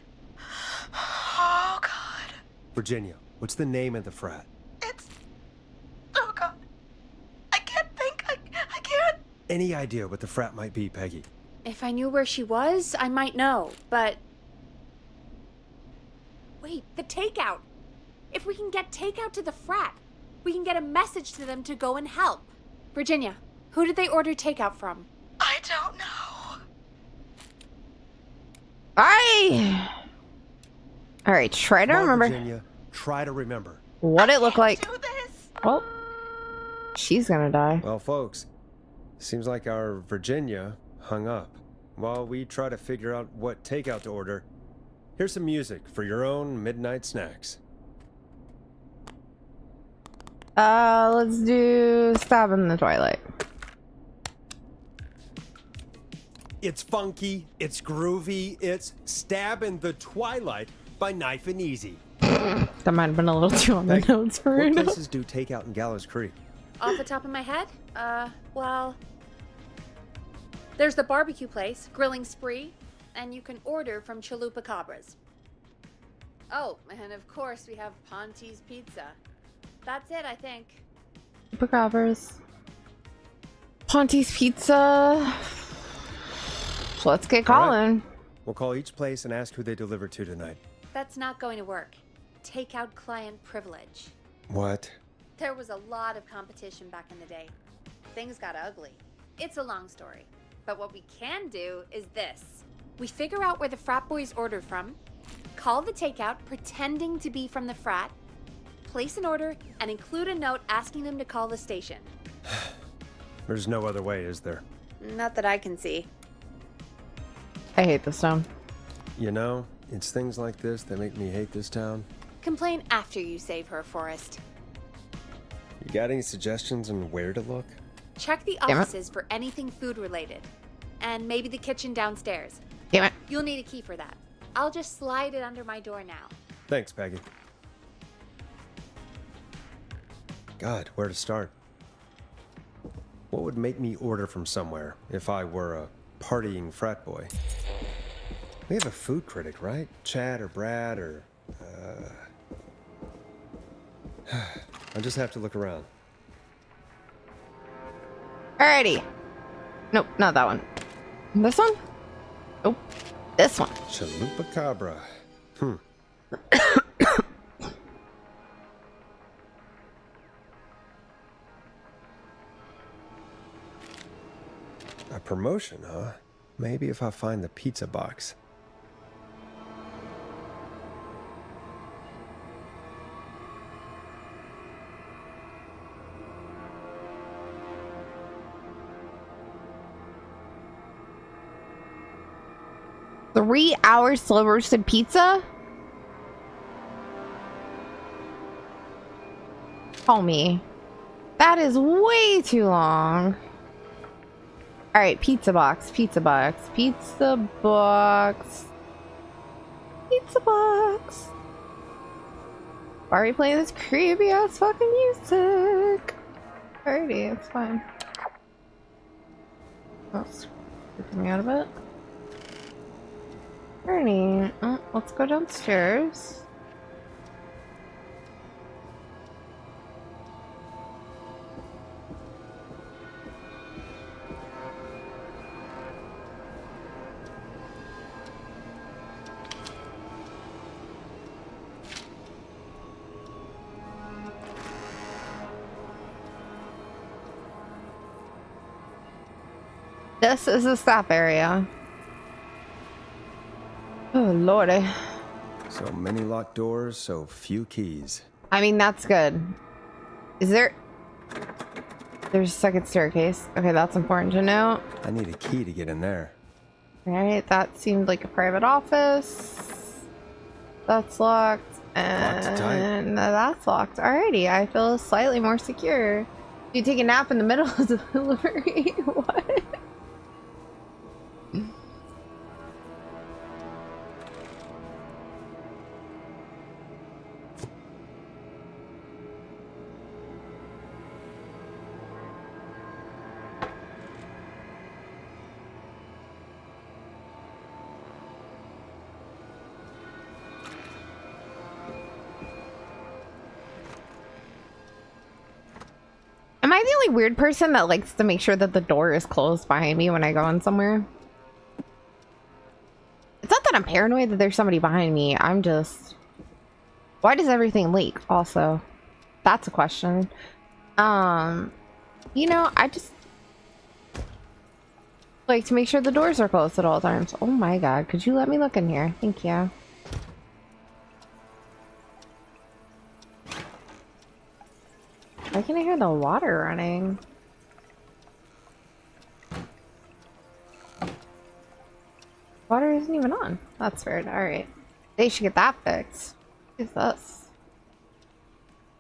Oh, God. Virginia, what's the name of the frat? Oh, God. I can't think. I can't. Any idea what the frat might be, Peggy? If I knew where she was, I might know, but... Wait, the takeout! If we can get takeout to the frat, we can get a message to them to go and help. Virginia, who did they order takeout from? I don't know. Alright, try to Come on, remember Virginia, try to remember. what it looked like. Well, she's gonna die. Well, folks, seems like our Virginia hung up. While we try to figure out what takeout to order, here's some music for your own midnight snacks. Let's do Stab in the Twilight. It's funky, it's groovy, it's Stab in the Twilight by Knife and Easy. That might have been a little too on the Peggy, notes for what right now. places do takeout in Gallows Creek? Off the top of my head? Well... There's the barbecue place, Grilling Spree, and you can order from Chalupa Cabras. Oh, and of course we have Ponte's Pizza. That's it, I think. Chupacabras. Ponte's Pizza. Let's get calling. Right. We'll call each place and ask who they deliver to tonight. That's not going to work. Takeout client privilege. What? There was a lot of competition back in the day. Things got ugly. It's a long story. But what we can do is this. We figure out where the frat boys ordered from, call the takeout pretending to be from the frat, place an order, and include a note asking them to call the station. There's no other way, is there? Not that I can see. I hate this town. You know, it's things like this that make me hate this town. Complain after you save her, Forrest. You got any suggestions on where to look? Check the offices for anything food related. And maybe the kitchen downstairs. Damn it. You'll need a key for that. I'll just slide it under my door now. Thanks, Peggy. God, where to start? What would make me order from somewhere if I were a partying frat boy? We have a food critic, right? Chad or Brad or... I'll just have to look around. Alrighty. Nope, not that one. This one? Nope. This one. Chalupa Cabra. A promotion, huh? Maybe if I find the pizza box. Three-hour slow roasted pizza? Call me. That is way too long. Alright, pizza box, pizza box, pizza box. Pizza box. Why are we playing this creepy ass fucking music? Alrighty, it's fine. Oh, freaking me out of it. Alrighty, let's go downstairs. This is the staff area. Oh, lordy. So many locked doors, so few keys. I mean, that's good. Is there... There's a second staircase. Okay, that's important to know. I need a key to get in there. Alright, that seemed like a private office. That's locked. And that's locked. Alrighty, I feel slightly more secure. You take a nap in the middle of the delivery? What? Am I the only weird person that likes to make sure that the door is closed behind me when I go in somewhere? It's not that I'm paranoid that there's somebody behind me. I'm just... Why does everything leak, also? That's a question. You know, I just like to make sure the doors are closed at all times. Oh my god, could you let me look in here? Thank you. Why can I hear the water running? Water isn't even on. That's weird. Alright. They should get that fixed. What is this?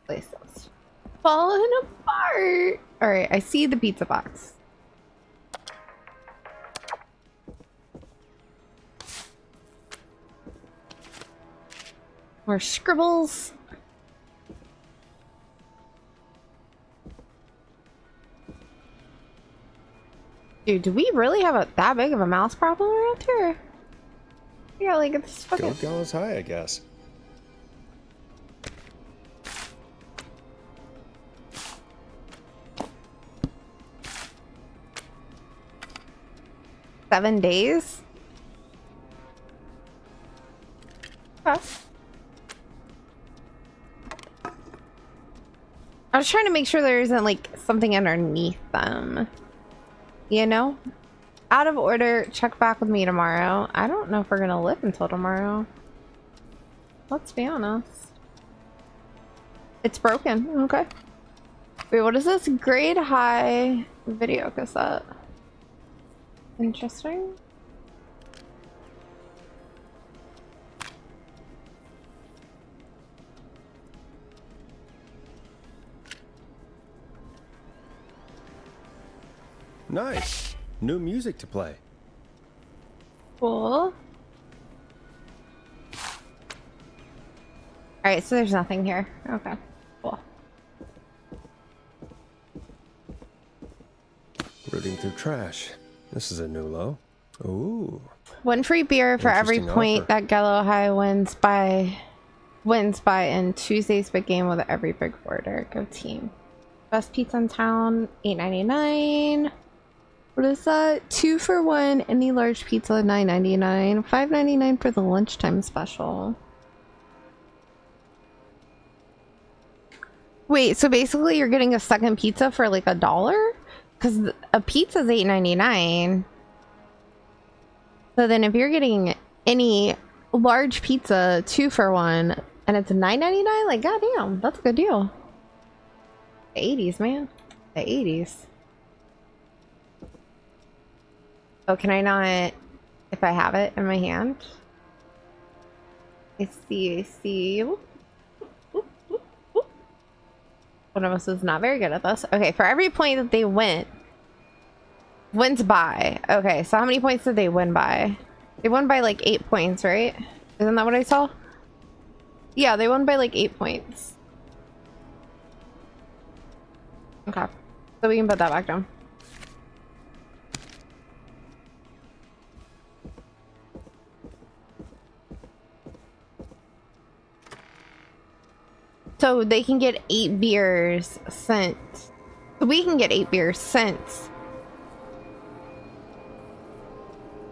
Place is falling apart. Alright, I see the pizza box. More scribbles. Dude, do we really have that big of a mouse problem around here? Yeah, like it's fucking. Go Gallows High, I guess. $7 days? Huh. I was trying to make sure there isn't like something underneath them. You know? Out of order, check back with me tomorrow. I don't know if we're gonna live until tomorrow. Let's be honest. It's broken. Okay. Wait, what is this? Grade high video cassette. Interesting. Nice. New music to play. Cool. Alright, so there's nothing here. Okay. Cool. Rooting through trash. This is a new low. Ooh. 1 free beer for every Interesting point offer. that Gallo High wins by in Tuesday's big game with every big order. Go team. Best pizza in town, $8.99. What is that? 2 for 1, any large pizza, $9.99. $5.99 for the lunchtime special. Wait, so basically you're getting a second pizza for like $1? Because a pizza's $8.99. So then if you're getting any large pizza 2 for 1 and it's $9.99, like goddamn, that's a good deal. The 80s, man. The 80s. Oh, can I not, if I have it in my hand? I see. One of us is not very good at this. Okay, for every point that they wins by. Okay, so how many points did they win by? They won by like 8 points, right? Isn't that what I saw? Yeah, they won by like 8 points. Okay, so we can put that back down. So they can get 8 beers sent. So we can get 8 beers sent.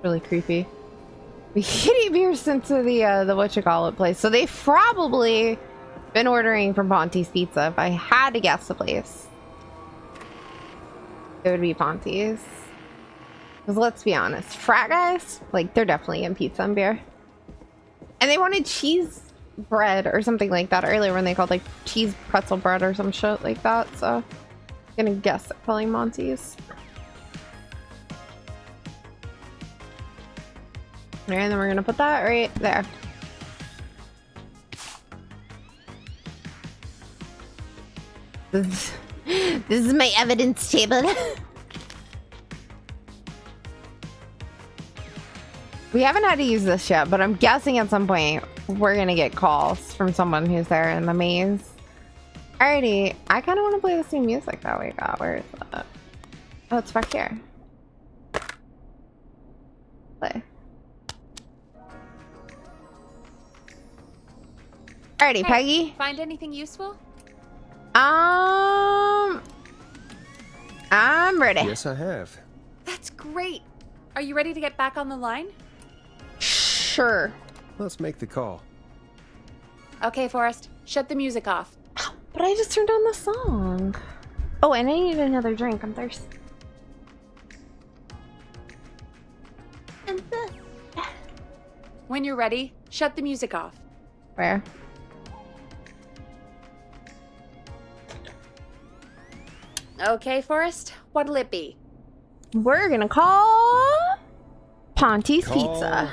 Really creepy. We can get 8 beers sent to the whatchamacallit place. So they've probably been ordering from Ponte's Pizza. If I had to guess the place, it would be Ponte's. Because let's be honest, frat guys, like they're definitely getting pizza and beer. And they wanted cheese bread or something like that earlier when they called like cheese pretzel bread or some shit like that, so I'm gonna guess they're calling Monty's. Alright, and then we're gonna put that right there. This is my evidence table. We haven't had to use this yet, but I'm guessing at some point we're gonna get calls from someone who's there in the maze. Alrighty, I kind of want to play the same music that we got. Where is that? Oh, it's back here. Play. Alrighty, Hey, Peggy. Find anything useful? I'm ready. Yes, I have. That's great. Are you ready to get back on the line? Sure. Let's make the call. Okay, Forrest. Shut the music off. But I just turned on the song. Oh, and I need another drink. I'm thirsty. When you're ready, shut the music off. Where? Okay, Forrest. What'll it be? We're gonna call Ponte's Call Pizza.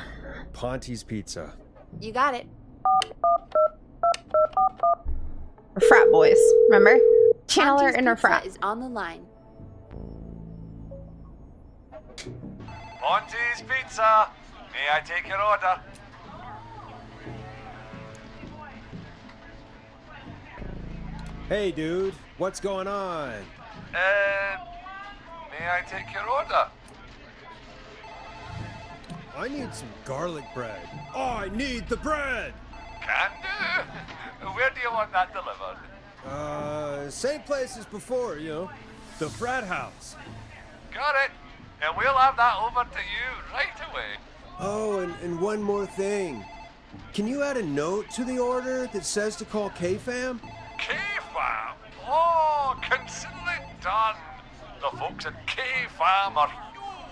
Ponte's Pizza. You got it. We're frat boys, remember? Chandler Ponte's and her Pizza frat. is on the line. Ponte's Pizza. May I take your order? Hey, dude. What's going on? May I take your order? I need some garlic bread. I need the bread! Can do. Where do you want that delivered? Same place as before, you know. The frat house. Got it. And we'll have that over to you right away. Oh, and one more thing. Can you add a note to the order that says to call K-Fam? K-Fam? Oh, consider it done. The folks at K-Fam are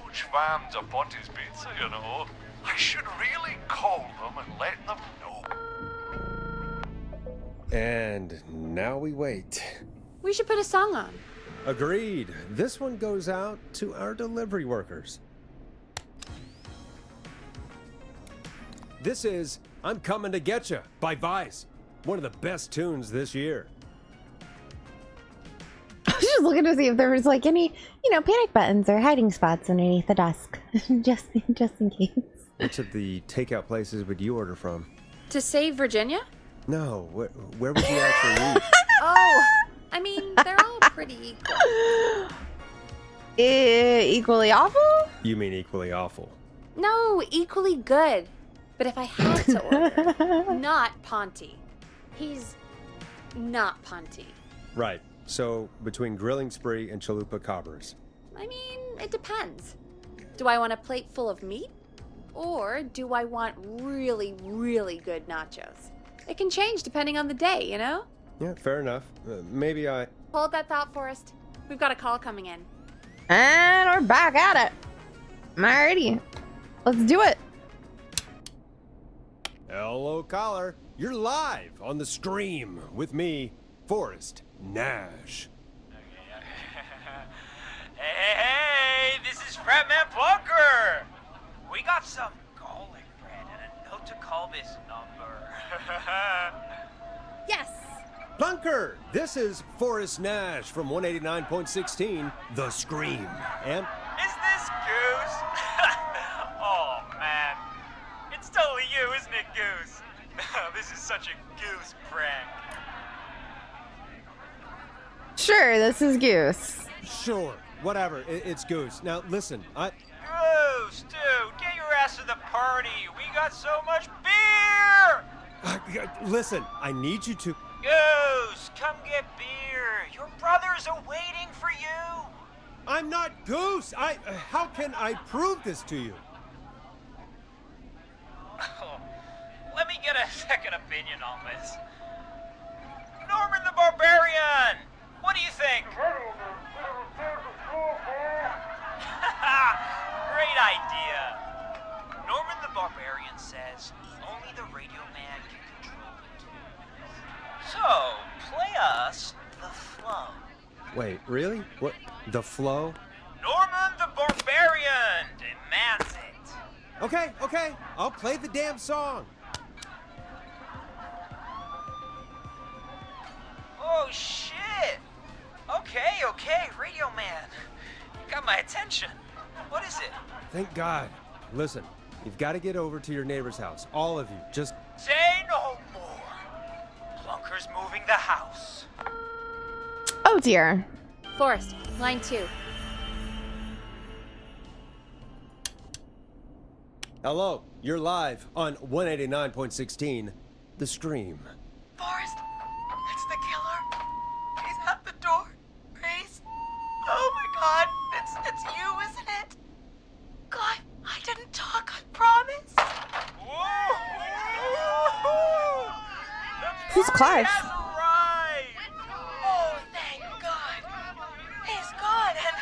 huge fans of Ponty's Pizza, you know. I should really call them and let them know. And now we wait. We should put a song on. Agreed. This one goes out to our delivery workers. This is I'm Coming to Getcha by Vice. One of the best tunes this year. I was just looking to see if there was like any, panic buttons or hiding spots underneath the desk, just in case. Which of the takeout places would you order from? To save Virginia? No, where would you actually eat? Oh, I mean, they're all pretty equal. Equally awful? You mean equally awful? No, equally good. But if I had to order, not Ponty. He's not Ponty. Right. So, between Grilling Spree and Chalupa Cobbers. I mean, it depends. Do I want a plate full of meat? Or do I want really, really good nachos? It can change depending on the day, you know? Yeah, fair enough. Maybe I... Hold that thought, Forrest. We've got a call coming in. And we're back at it. Alrighty. Let's do it. Hello, caller. You're live on the stream with me, Forrest Nash. Hey, this is Fratman Plunker. We got some garlic bread and a note to call this number. Yes. Plunker, this is Forrest Nash from 189.16, The Scream. And Is this Goose? Oh, man. It's totally you, isn't it, Goose? This is such a Goose prank. Sure, this is Goose. Sure, whatever, it's Goose. Now, listen, Goose, dude, get your ass to the party. We got so much beer! Listen, I need you to... Goose, come get beer. Your brothers are waiting for you. I'm not Goose! How can I prove this to you? Let me get a second opinion on this. Norman the Barbarian! What do you think? Great idea. Norman the Barbarian says only the radio man can control the tunes. So, play us the flow. Wait, really? What? The flow? Norman the Barbarian demands it. Okay, I'll play the damn song. Oh, shit. Okay, Radio Man. You got my attention. What is it? Thank God. Listen, you've got to get over to your neighbor's house. All of you. Just... Say no more. Plunker's moving the house. Oh, dear. Forrest, line 2. Hello, you're live on 189.16, The Scream. Forrest, it's the killer. He's at the door. Grace. Oh my God, it's you, isn't it? God, I didn't talk, I promise. Who's Clive? Oh, thank God. He's gone and...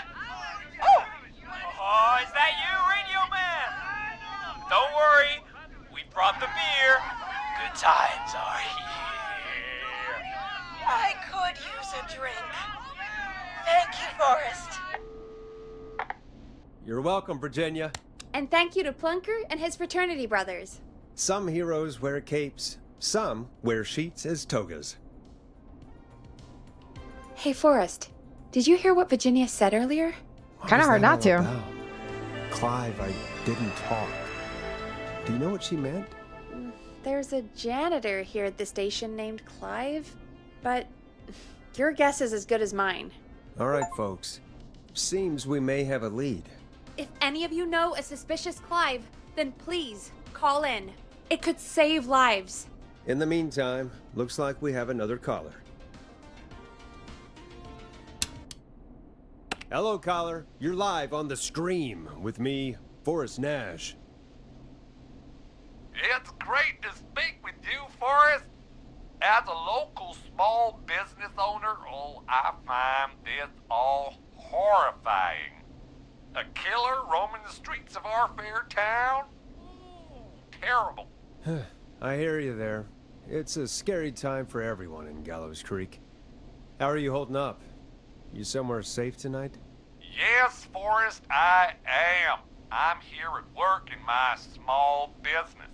Oh, is that you, Radio Man? Don't worry, we brought the beer. Good times are here. I could use a drink. Thank you, Forrest. You're welcome, Virginia. And thank you to Plunker and his fraternity brothers. Some heroes wear capes, some wear sheets as togas. Hey, Forrest, did you hear what Virginia said earlier? Kind of hard not to. Clive, I didn't talk. Do you know what she meant? There's a janitor here at the station named Clive, but your guess is as good as mine. All right, folks. seems we may have a lead. If any of you know a suspicious Clive, then please call in. It could save lives. In the meantime, looks like we have another caller. Hello, caller. You're live on The Scream with me, Forrest Nash. It's great to speak with you, Forrest. As a local small business owner, I find this all horrifying. A killer roaming the streets of our fair town? Ooh, terrible. I hear you there. It's a scary time for everyone in Gallows Creek. How are you holding up? You somewhere safe tonight? Yes, Forrest, I am. I'm here at work in my small business.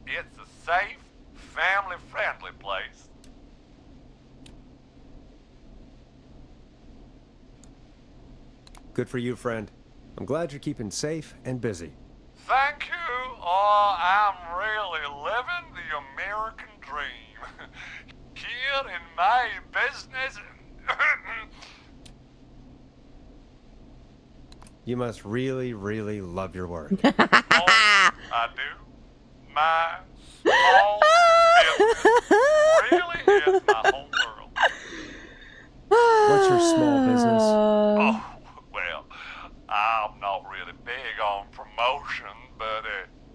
It's a safe, family-friendly place. Good for you, friend. I'm glad you're keeping safe and busy. Thank you. I'm really living the American dream. Here in my business. You must really, really love your work. I do. My small business really is my whole world. What's your small business? Oh, well, I'm not really big on promotion, but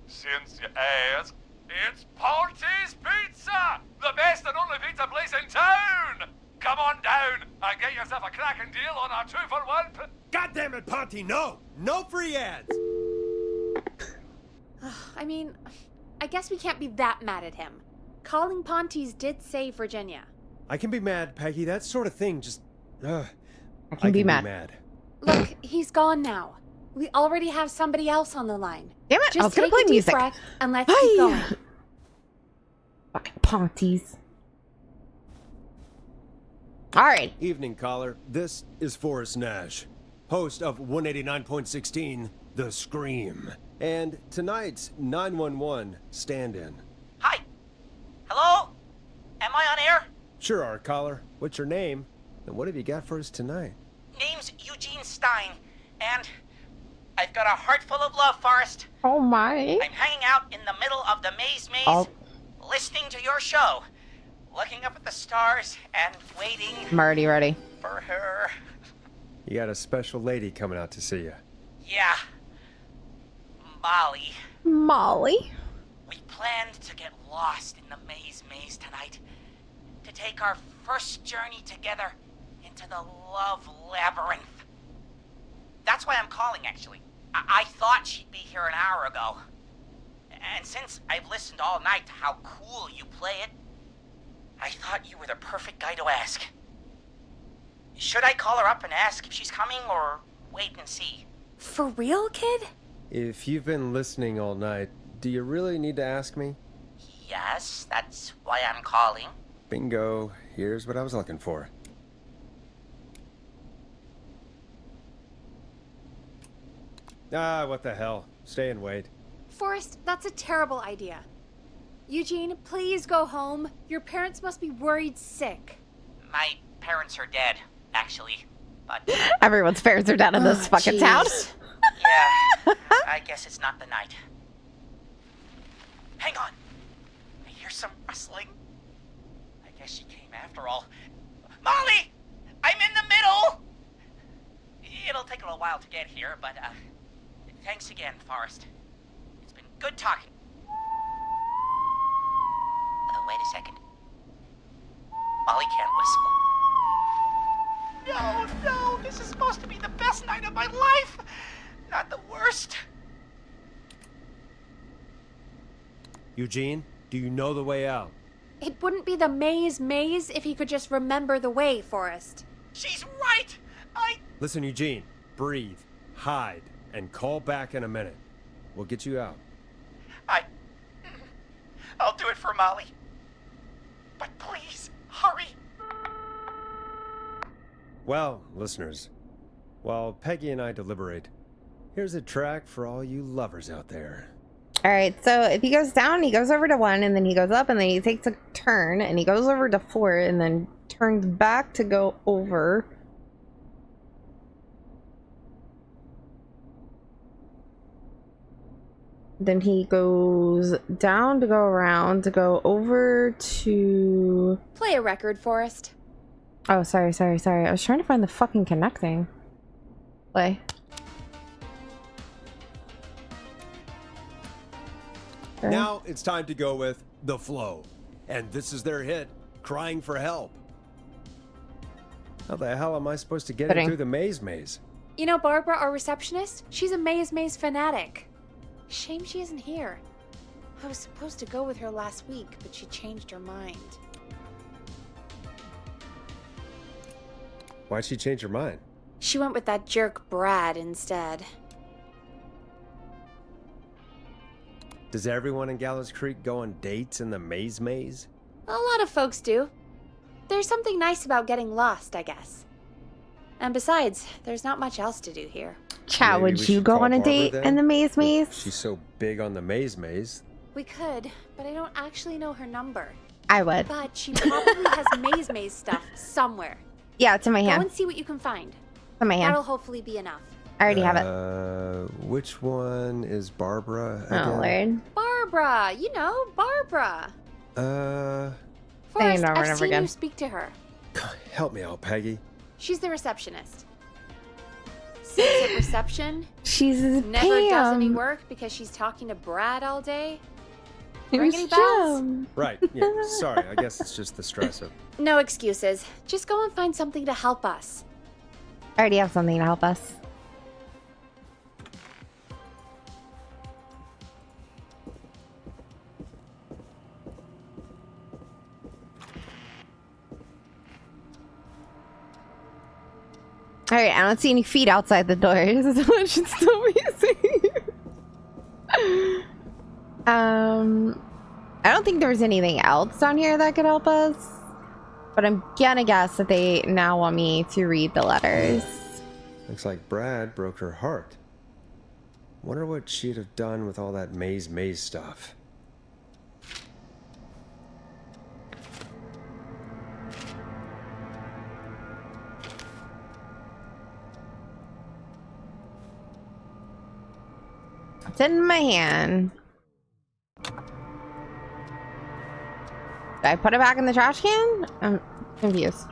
since you ask, it's Ponty's Pizza! The best and only pizza place in town! Come on down and get yourself a cracking deal on our 2-for-1. God damn it, Ponty, no! No free ads! I mean, I guess we can't be that mad at him. Calling Ponty's did save Virginia. I can be mad, Peggy. That sort of thing just... I can be mad. Look, he's gone now. We already have somebody else on the line. Damn it, Just I was gonna take play a deep music. breath and let's keep going. Fucking Ponties. Alright. Evening, caller. This is Forrest Nash, host of 189.16, The Scream, and tonight's 911 stand-in. Hi. Hello? Am I on air? Sure are, caller. What's your name? And what have you got for us tonight? Name's Eugene Stein, and I've got a heart full of love, Forrest. Oh my. I'm hanging out in the middle of the maze, listening to your show, looking up at the stars and waiting. I'm already ready. For her. You got a special lady coming out to see you. Yeah. Molly. Molly? We planned to get lost in the maze tonight. To take our first journey together into the love labyrinth. That's why I'm calling, actually. I thought she'd be here an hour ago. And since I've listened all night to how cool you play it, I thought you were the perfect guy to ask. Should I call her up and ask if she's coming, or wait and see? For real, kid? If you've been listening all night, do you really need to ask me? Yes, that's why I'm calling. Bingo. Here's what I was looking for. Ah, what the hell. Stay and wait. Forrest, that's a terrible idea. Eugene, please go home. Your parents must be worried sick. My parents are dead, actually. But Everyone's parents are down in this fucking town. yeah, I guess it's not the night. Hang on. I hear some rustling. I guess she came after all. Molly! I'm in the middle! It'll take a little while to get here, but thanks again, Forrest. It's been good talking. Wait a second. Molly can't whistle. No, this is supposed to be the best night of my life, not the worst. Eugene, do you know the way out? It wouldn't be the maze if he could just remember the way, Forrest. She's right! Listen, Eugene, breathe, hide, and call back in a minute. We'll get you out. I'll do it for Molly. But please, hurry. Well, listeners, while Peggy and I deliberate, here's a track for all you lovers out there. Alright, so if he goes down, he goes over to 1, and then he goes up, and then he takes a turn, and he goes over to 4, and then turns back to go over then he goes down to go around to go over to... Play a record, Forrest. Oh, sorry. I was trying to find the fucking connecting. Play. Okay. Now it's time to go with The Flow. And this is their hit, Crying for Help. How the hell am I supposed to get it through the maze? You know Barbara, our receptionist? She's a maze fanatic. Shame she isn't here. I was supposed to go with her last week, but she changed her mind. Why'd she change her mind? She went with that jerk Brad instead. Does everyone in Gallows Creek go on dates in the maze? A lot of folks do. There's something nice about getting lost, I guess. And besides, there's not much else to do here. Chat, would you go on a date in the maze? She's so big on the maze. We could, but I don't actually know her number. I would. But she probably has maze stuff somewhere. Yeah, it's in my hand. Go and see what you can find. It's in my hand. That'll hopefully be enough. I already have it. Which one is Barbara again? Oh, Lord. Barbara! You know, Barbara! Saying Forrest, it over and I've over seen again. you speak to her. Help me out, Peggy. She's the receptionist. Sits at reception. She's never does Pam. any work because she's talking to Brad all day. It Ring was any bells? Jim. Right, yeah, sorry. I guess it's just the stress of... No excuses. Just go and find something to help us. I already have something to help us. Alright, I don't see any feet outside the doors. That's what should still be saying. I don't think there was anything else down here that could help us. But I'm gonna guess that they now want me to read the letters. Looks like Brad broke her heart. Wonder what she'd have done with all that maze stuff. It's in my hand. Did I put it back in the trash can? I'm confused.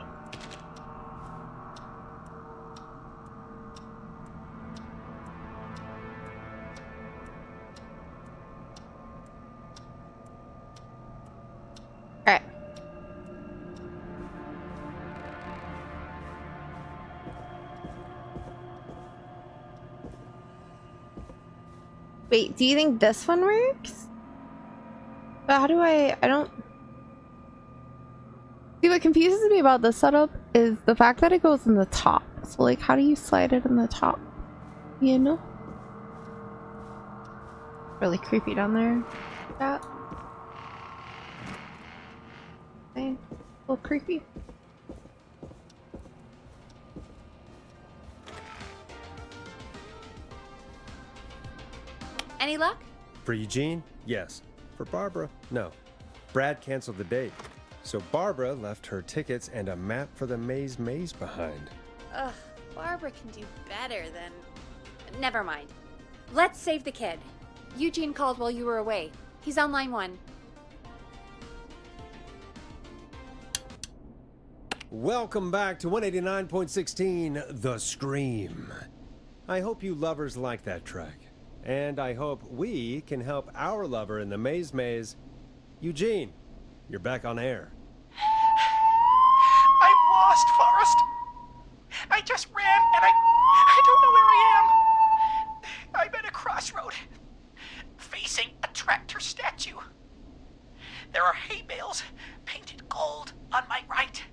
Alright. Wait, do you think this one works? But how do I don't... See, what confuses me about this setup is the fact that it goes in the top. So, like, how do you slide it in the top? You know? Really creepy down there. That. Okay. A little creepy. Any luck? For Eugene, yes. For Barbara, no. Brad canceled the date. So Barbara left her tickets and a map for the maze behind. Ugh, Barbara can do better than... Never mind. Let's save the kid. Eugene called while you were away. He's on line 1. Welcome back to 189.16 The Scream. I hope you lovers like that track. And I hope we can help our lover in the maze. Eugene, you're back on air. I'm lost, Forrest. I just ran and I don't know where I am. I'm at a crossroad, facing a tractor statue. There are hay bales painted gold on my right.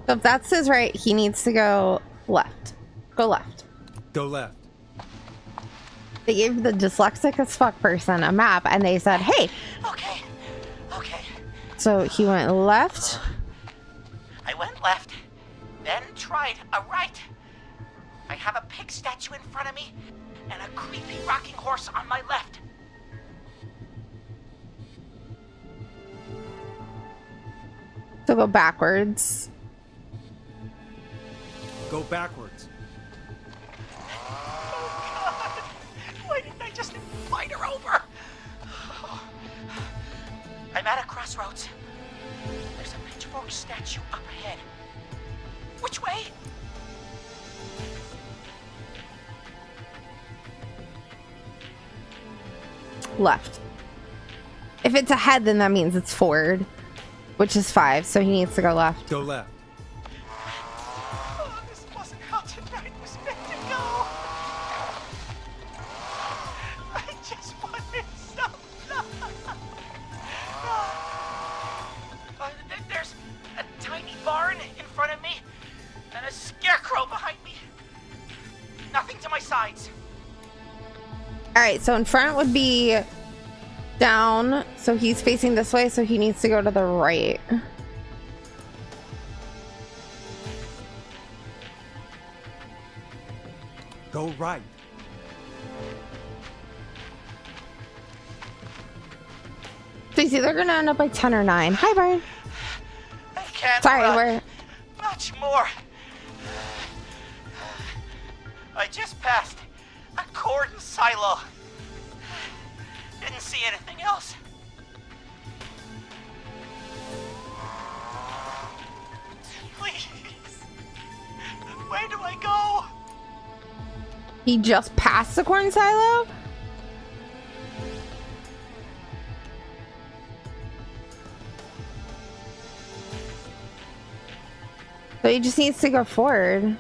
So if that's his right, he needs to go left. Go left. Go left. They gave the dyslexic as fuck person a map and they said, hey. Okay. So he went left. I went left, then tried a right. I have a pig statue in front of me and a creepy rocking horse on my left. So go backwards. Go backwards. Oh, God. Why didn't I just invite her over? I'm at a crossroads. There's a pitchfork statue up ahead. Which way? Left. If it's ahead, then that means it's forward, which is 5, so he needs to go left. Go left. Oh, this wasn't how tonight was meant to go. I just wanted some love. There's a tiny barn in front of me and a scarecrow behind me. Nothing to my sides. All right, so in front would be down, so he's facing this way, so he needs to go to the right. Go right. So he's either gonna end up like 10 or 9. Hi, Brian. I can't Sorry, run we're much more. I just passed a cordon silo. Didn't see anything else. Please. Where do I go? He just passed the corn silo? So he just needs to go forward.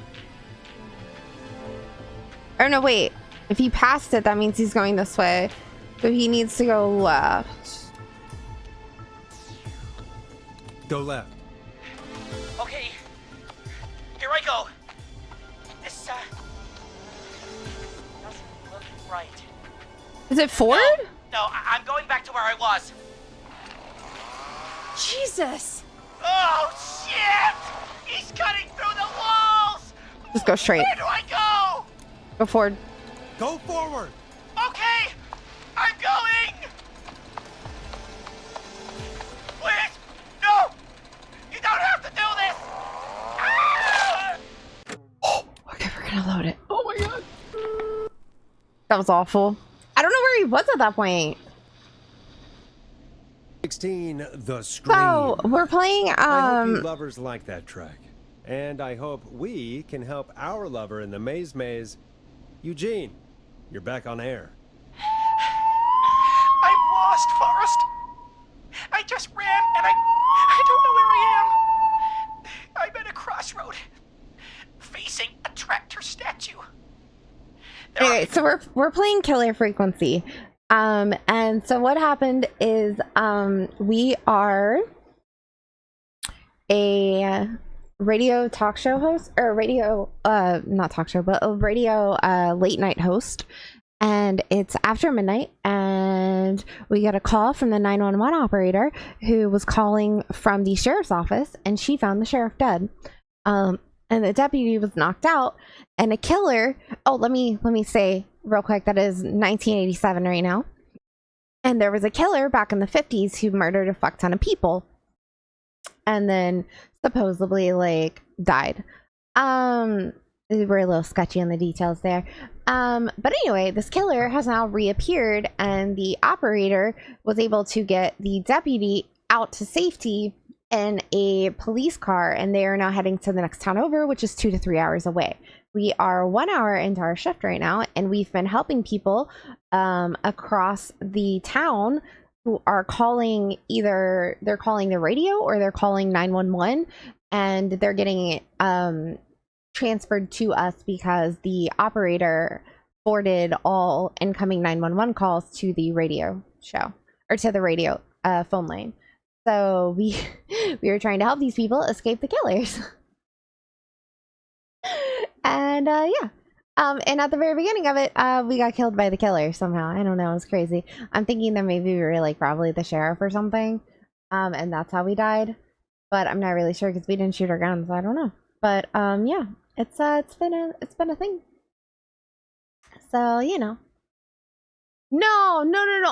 Oh no, wait. If he passed it, that means he's going this way. So he needs to go left. Go left. Okay. Here I go. This, doesn't look right. Is it forward? No, I'm going back to where I was. Jesus! Oh, shit! He's cutting through the walls! Just go straight. Where do I go? Go forward. Go forward! Okay! I'm going! Please! No! You don't have to do this! Ah! Okay, we're gonna load it. Oh my god. That was awful. I don't know where he was at that point. 16, The Scream. So we're playing I hope you lovers like that track. And I hope we can help our lover in the Maze Maze. Eugene, you're back on air. I'm lost, Forrest. I just ran and I don't know where I am. I'm at a crossroad, facing a tractor statue. Anyway, so we're playing Killer Frequency. And so what happened is we are a radio talk show host, or radio not talk show, but a radio late night host, and it's after midnight, and we got a call from the 911 operator who was calling from the sheriff's office, and she found the sheriff dead, and the deputy was knocked out, and a killer, let me say real quick, that is 1987 right now, and there was a killer back in the 50s who murdered a fuck ton of people and then supposedly like died. We were a little sketchy on the details there, but anyway, this killer has now reappeared, and the operator was able to get the deputy out to safety in a police car, and they are now heading to the next town over, which is 2 to 3 hours away. We are 1 hour into our shift right now, and we've been helping people across the town who are calling, either they're calling the radio or they're calling 911, and they're getting transferred to us because the operator forwarded all incoming 911 calls to the radio show, or to the radio phone line. So we were trying to help these people escape the killers. And yeah. And at the very beginning of it, we got killed by the killer somehow. I don't know, it was crazy. I'm thinking that maybe we were like probably the sheriff or something, and that's how we died. But I'm not really sure because we didn't shoot our guns. I don't know. But yeah, it's been a thing. So you know. No.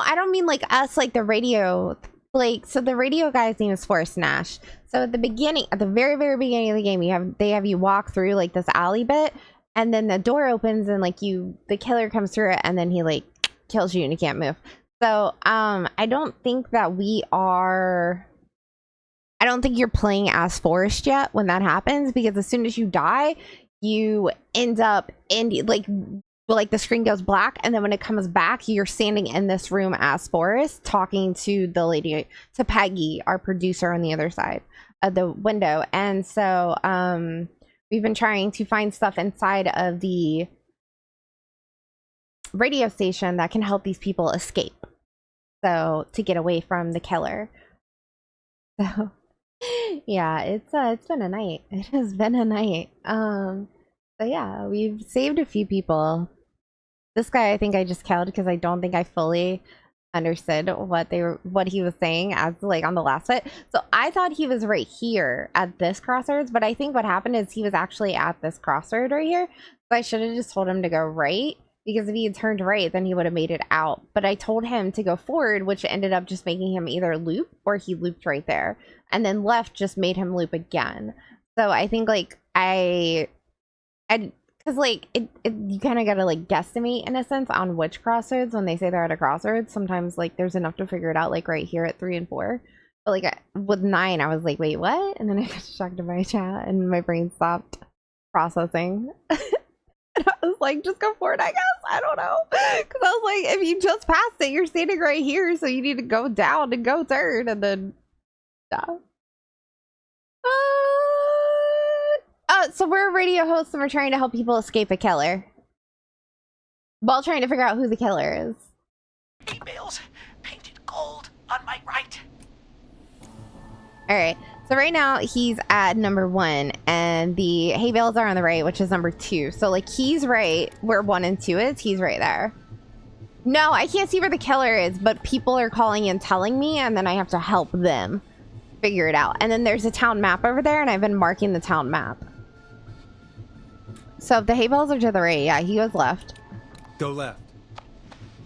I don't mean like us, like the radio Like, so the radio guy's name is Forrest Nash. So at the beginning, at the very, very beginning of the game, they have you walk through like this alley bit, and then the door opens and like the killer comes through it, and then he like kills you and you can't move. So I don't think that I don't think you're playing as Forrest yet when that happens, because as soon as you die, you end up in like the screen goes black, and then when it comes back, you're standing in this room as Forrest talking to the lady, to Peggy, our producer on the other side of the window. And so we've been trying to find stuff inside of the radio station that can help these people escape, so to get away from the killer. So yeah, it's been a night. It has been a night. So yeah, we've saved a few people. This guy I think I just killed because I don't think I fully understood what he was saying as like on the last bit. So I thought he was right here at this crossroads, but I think what happened is he was actually at this crossroad right here. So I should have just told him to go right, because if he had turned right, then he would have made it out. But I told him to go forward, which ended up just making him either loop, or he looped right there, and then left just made him loop again. So I think like because like you kind of gotta like guesstimate in a sense on which crossroads when they say they're at a crossroads. Sometimes like there's enough to figure it out, like right here at 3 and 4. But like with 9, I was like, wait, what? And then I got distracted by my chat and my brain stopped processing. And I was like, just go forward, I guess. I don't know. Because I was like, if you just passed it, you're standing right here, so you need to go down and go turn and then stop. So we're radio hosts and we're trying to help people escape a killer, while trying to figure out who the killer is. Hay bales painted gold on my right. Alright, so right now he's at number 1, and the hay bales are on the right, which is number 2. So like he's right where 1 and 2 is, he's right there. No, I can't see where the killer is, but people are calling and telling me, and then I have to help them figure it out. And then there's a town map over there, and I've been marking the town map. So if the hay bales are to the right, yeah, he goes left. Go left.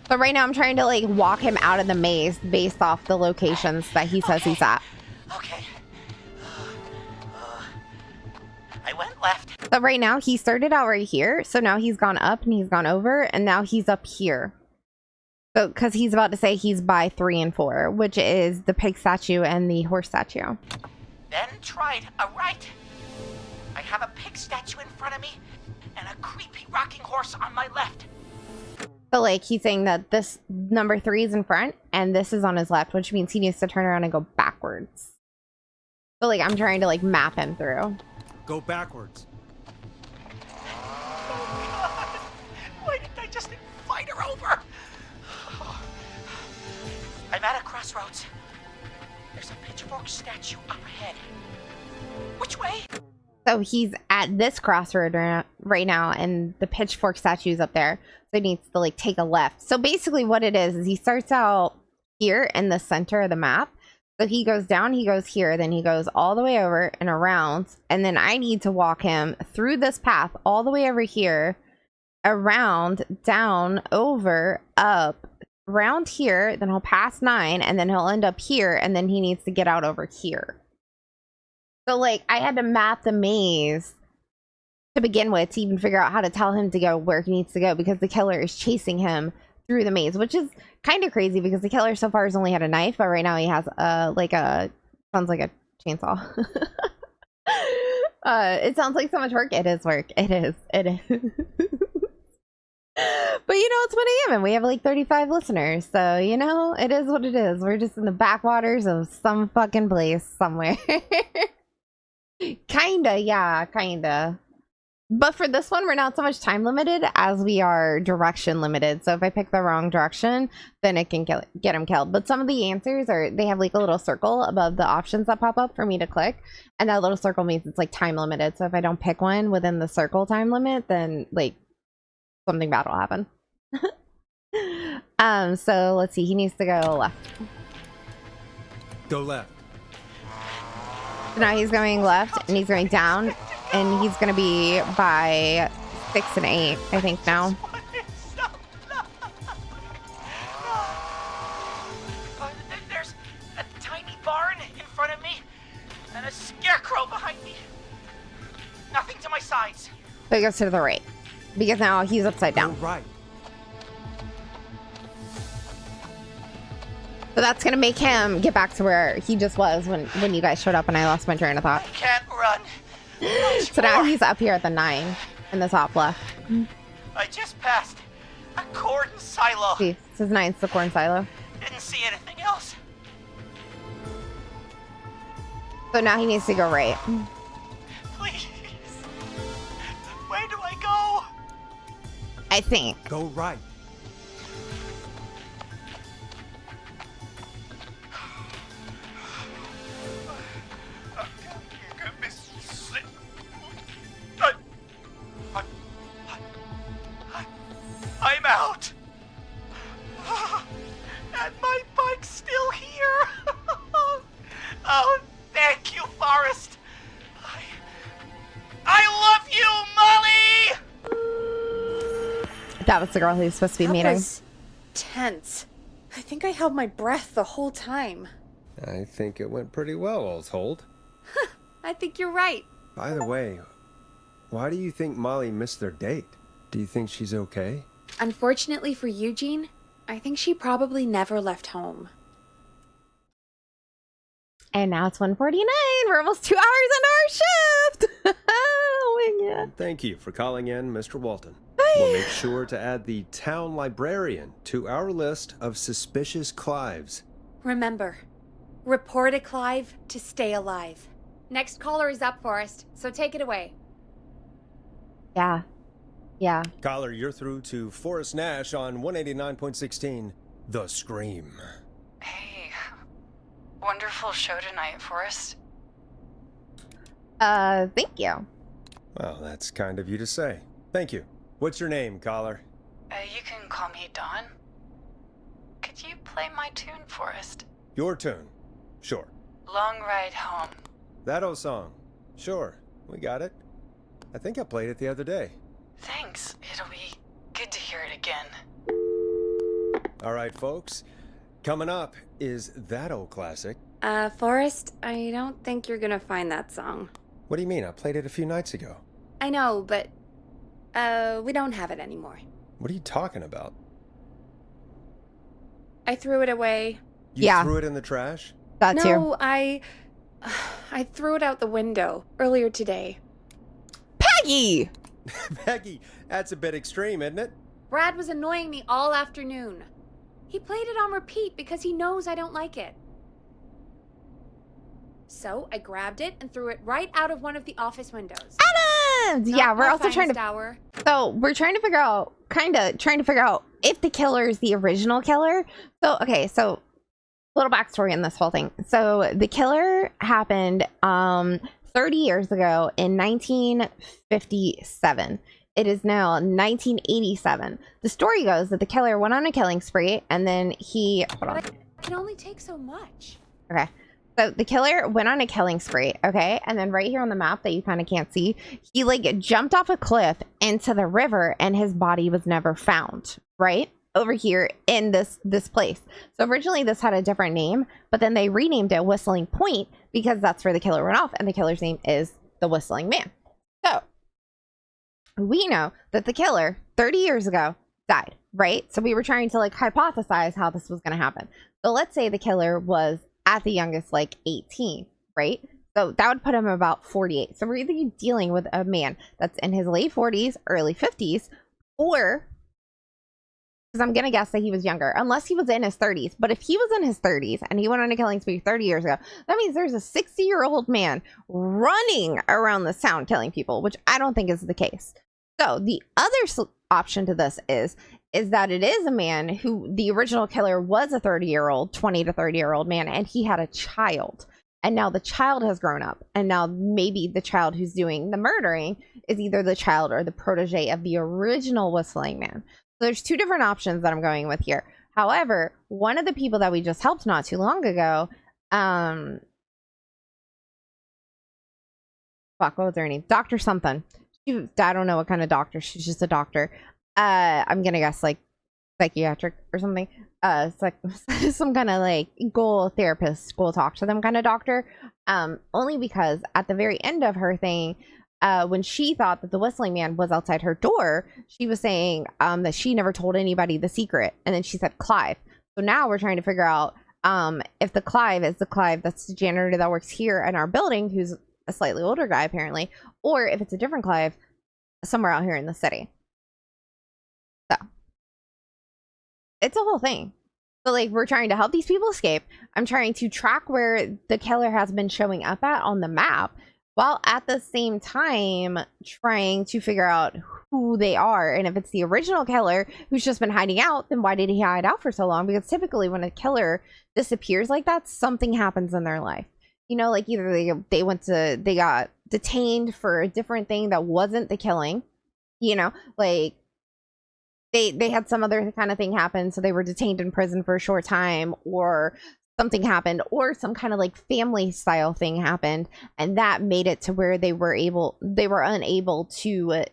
But right now I'm trying to like walk him out of the maze based off the locations that he says he's at. Okay. I went left. So right now he started out right here, so now he's gone up and he's gone over, and now he's up here. So because he's about to say he's by 3 and 4, which is the pig statue and the horse statue. Then tried a right. I have a pig statue in front of me and a creepy rocking horse on my left. So like he's saying that this number 3 is in front and this is on his left, which means he needs to turn around and go backwards. So like I'm trying to like map him through. Go backwards. Why didn't I just invite her over? I'm at a crossroads. There's a pitchfork statue up ahead. Which way? So he's at this crossroad right now, and the pitchfork statue is up there. So he needs to like take a left. So basically what it is he starts out here in the center of the map. So he goes down, he goes here, then he goes all the way over and around. And then I need to walk him through this path all the way over here, around, down, over, up, around here. Then he'll pass 9, and then he'll end up here, and then he needs to get out over here. So, like, I had to map the maze to begin with to even figure out how to tell him to go where he needs to go, because the killer is chasing him through the maze, which is kind of crazy because the killer so far has only had a knife, but right now he has sounds like a chainsaw. It sounds like so much work. It is work. It is. But you know, it's 1 a.m. and we have like 35 listeners, so you know, it is what it is. We're just in the backwaters of some fucking place somewhere. Kinda. But for this one, we're not so much time limited as we are direction limited. So if I pick the wrong direction, then it can get him killed. But some of the answers they have like a little circle above the options that pop up for me to click. And that little circle means it's like time limited. So if I don't pick one within the circle time limit, then like something bad will happen. So let's see. He needs to go left. Go left. So now he's going left and he's going down. And he's going to be by 6 and 8, I think now. There's a Nothing to my sides. So he goes to the right. Because now he's upside down. Right. So that's going to make him get back to where he just was when you guys showed up and I lost my train of thought. Can't run. So now he's up here at the 9 in the top left. I just passed a corn silo. See, this is 9's the corn silo. Didn't see anything else. So now he needs to go right. Please. Where do I go? I think. Go right. I'm out. And my bike's still here. Oh, thank you, Forrest. I love you, Molly! That was the girl he was supposed to be That meeting. was tense. I think I held my breath the whole time. I think it went pretty well, all told. I think you're right. By the way, why do you think Molly missed their date? Do you think she's okay? Unfortunately for Eugene, I think she probably never left home. And now it's 1:49. We're almost 2 hours into our shift. Oh my god. Thank you for calling in, Mr. Walton. We'll make sure to add the town librarian to our list of suspicious Clives. Remember, report a Clive to stay alive. Next caller is up, Forrest, so take it away. Yeah. Yeah. Caller, you're through to Forrest Nash on 189.16, The Scream. Hey, wonderful show tonight, Forrest. Thank you. Well, that's kind of you to say. Thank you. What's your name, caller? You can call me Dawn. Could you play my tune, Forrest? Your tune. Sure. Long Ride Home. That old song. Sure. We got it. I think I played it the other day. Thanks. It'll be good to hear it again. All right, folks. Coming up is that old classic. Forrest, I don't think you're gonna find that song. What do you mean? I played it a few nights ago. I know, but, we don't have it anymore. What are you talking about? I threw it away. You threw it in the trash? That's No, I threw it out the window earlier today. Peggy! Peggy, that's a bit extreme, isn't it? Brad was annoying me all afternoon. He played it on repeat because he knows I don't like it. So I grabbed it and threw it right out of one of the office windows. Adams! Yeah, we're also trying to. Hour. So we're trying to figure out, if the killer is the original killer. So okay, so little backstory in this whole thing. So the killer happened 30 years ago in 1957. It is now 1987. The story goes that the killer went on a killing spree and then he. Hold on. But it can only take so much. Okay. So the killer went on a killing spree, okay? And then right here on the map that you kind of can't see, he like jumped off a cliff into the river and his body was never found, right? Over here in this place. So originally this had a different name, but then they renamed it Whistling Point because that's where the killer went off and the killer's name is the Whistling Man. So we know that the killer 30 years ago died, right? So we were trying to like hypothesize how this was going to happen. So let's say the killer was at the youngest like 18, right? So that would put him about 48. So we're either dealing with a man that's in his late 40s, early 50s, or because I'm gonna guess that he was younger, unless he was in his 30s. But if he was in his 30s and he went on a killing spree 30 years ago, that means there's a 60-year-old man running around the town killing people, which I don't think is the case. So the other option to this is that it is a man who the original killer was a 30-year-old, 20 to 30-year-old man, and he had a child. And now the child has grown up. And now maybe the child who's doing the murdering is either the child or the protege of the original Whistling Man. So there's two different options that I'm going with here. However, one of the people that we just helped not too long ago, what was her name? Dr. something. I don't know what kind of doctor. She's just a doctor. I'm gonna guess like psychiatric or something. It's like some kind of like goal therapist, goal talk to them kind of doctor. Only because at the very end of her thing, when she thought that the whistling man was outside her door, she was saying that she never told anybody the secret. And then she said Clive. So now we're trying to figure out if the Clive is the Clive that's the janitor that works here in our building, who's a slightly older guy apparently, or if it's a different Clive somewhere out here in the city. So it's a whole thing. So like, we're trying to help these people escape. I'm trying to track where the killer has been showing up at on the map, while at the same time trying to figure out who they are. And if it's the original killer who's just been hiding out, then why did he hide out for so long? Because typically when a killer disappears like that, something happens in their life. You know, like either they got detained for a different thing that wasn't the killing, you know, like they had some other kind of thing happen, so they were detained in prison for a short time, or something happened, or some kind of like family style thing happened, and that made it to where they were unable to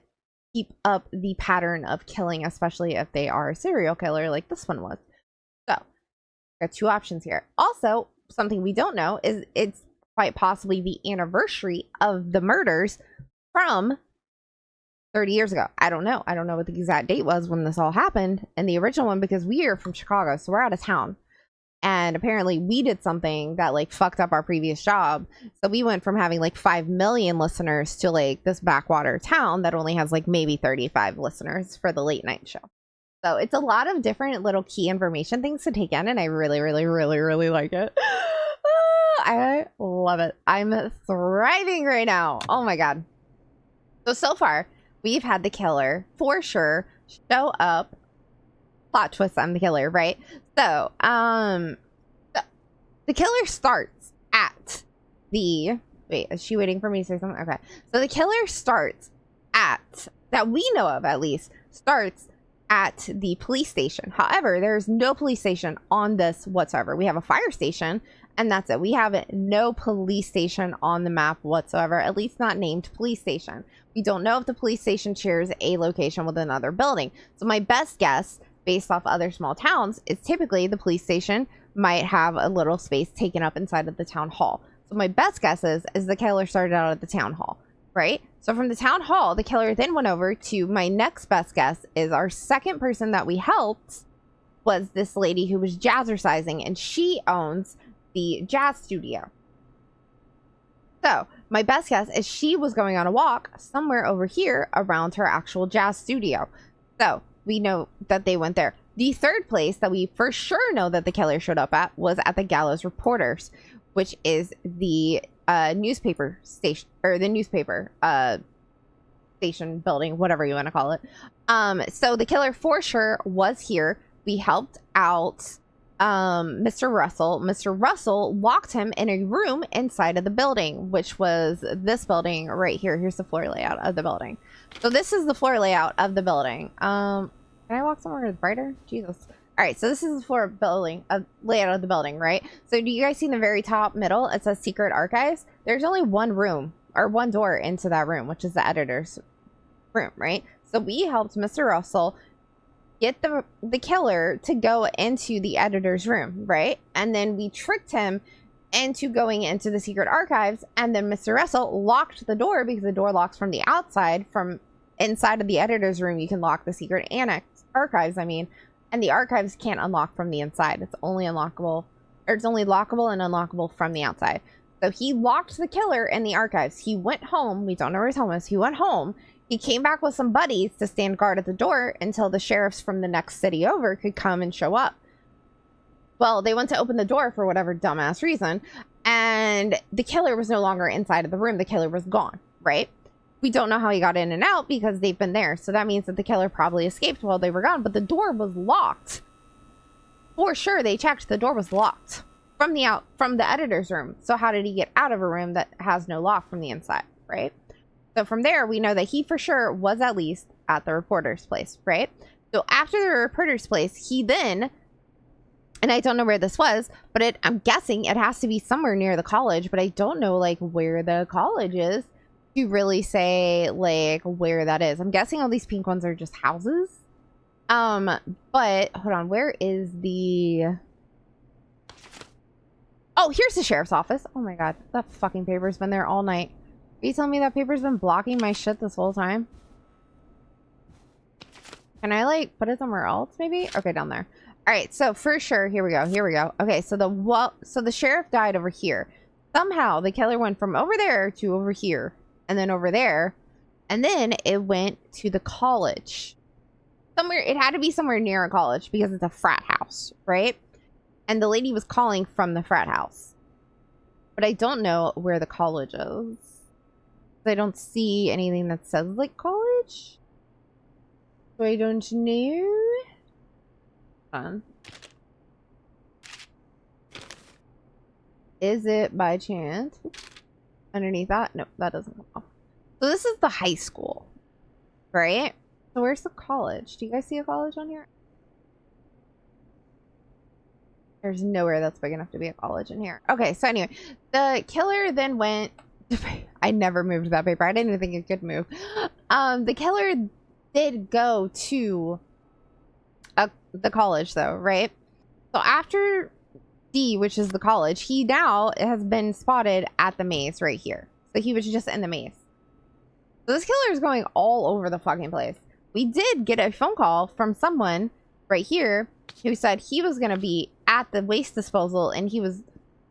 keep up the pattern of killing, especially if they are a serial killer like this one was. So got two options here. Also, something we don't know is it's quite possibly the anniversary of the murders from 30 years ago. I don't know what the exact date was when this all happened in the original one, because we are from Chicago, so we're out of town. And apparently we did something that like fucked up our previous job. So we went from having like 5 million listeners to like this backwater town that only has like maybe 35 listeners for the late night show. So it's a lot of different little key information things to take in, and I really, really, really, really like it. I love it. I'm thriving right now. Oh my God. So far, we've had the killer for sure show up. Plot twist, I'm the killer, right? So, the killer starts at the... Wait, is she waiting for me to say something? Okay. So the killer starts at, that we know of at least, starts at the police station. However, there's no police station on this whatsoever. We have a fire station, and that's it. We have no police station on the map whatsoever, at least not named police station. We don't know if the police station shares a location with another building. So my best guess, based off other small towns, is typically the police station might have a little space taken up inside of the town hall. So my best guess is the killer started out at the town hall, right? So from the town hall, the killer then went over to, my next best guess is our second person that we helped was this lady who was jazzercising, and she owns the jazz studio. So my best guess is she was going on a walk somewhere over here around her actual jazz studio. So we know that they went there. The third place that we for sure know that the killer showed up at was at the Gallows Reporters, which is the newspaper station, or the newspaper station building, whatever you want to call it. So the killer for sure was here. We helped out Mr. Russell. Mr. Russell locked him in a room inside of the building, which was this building right here. Here's the floor layout of the building. So this is the floor layout of the building. Can I walk somewhere that's brighter? Jesus. All right, so this is the floor building layout of the building, right? So do you guys see in the very top middle, it says Secret Archives? There's only one room, or one door into that room, which is the editor's room, right? So we helped Mr. Russell get the killer to go into the editor's room, right? And then we tricked him into going into the Secret Archives, and then Mr. Russell locked the door, because the door locks from the outside. From inside of the editor's room, you can lock the secret archives, and the archives can't unlock from the inside. It's only unlockable, or it's only lockable and unlockable from the outside. So he locked the killer in the archives. He went home. We don't know where his home is. He went home. He came back with some buddies to stand guard at the door until the sheriffs from the next city over could come and show up. Well, they went to open the door for whatever dumbass reason, and the killer was no longer inside of the room. The killer was gone, right? We don't know how he got in and out because they've been there. So that means that the killer probably escaped while they were gone, but the door was locked. For sure, they checked. The door was locked from the editor's room. So how did he get out of a room that has no lock from the inside, right? So from there, we know that he for sure was at least at the reporter's place, right? So after the reporter's place, he then, and I don't know where this was, but I'm guessing it has to be somewhere near the college, but I don't know like where the college is to really say like where that is. I'm guessing all these pink ones are just houses. But hold on, where is the... Oh, here's the sheriff's office. Oh my god, that fucking paper's been there all night. Are you telling me that paper's been blocking my shit this whole time? Can I, like, put it somewhere else, maybe? Okay, down there. Alright, so for sure, here we go. Okay, so the sheriff died over here. Somehow, the killer went from over there to over here. And then over there. And then it went to the college. Somewhere, it had to be somewhere near a college because it's a frat house, right? And the lady was calling from the frat house. But I don't know where the college is. I don't see anything that says, like, college. So I don't know. Hold on. Is it by chance underneath that? No, that doesn't come off. So this is the high school, right? So where's the college? Do you guys see a college on here? There's nowhere that's big enough to be a college in here. Okay, so anyway, the killer then went... I never moved that paper. I didn't even think it could move. The killer did go to the college, though, right? So after D, which is the college, he now has been spotted at the maze right here. So he was just in the maze. So this killer is going all over the fucking place. We did get a phone call from someone right here who said he was going to be at the waste disposal, and he was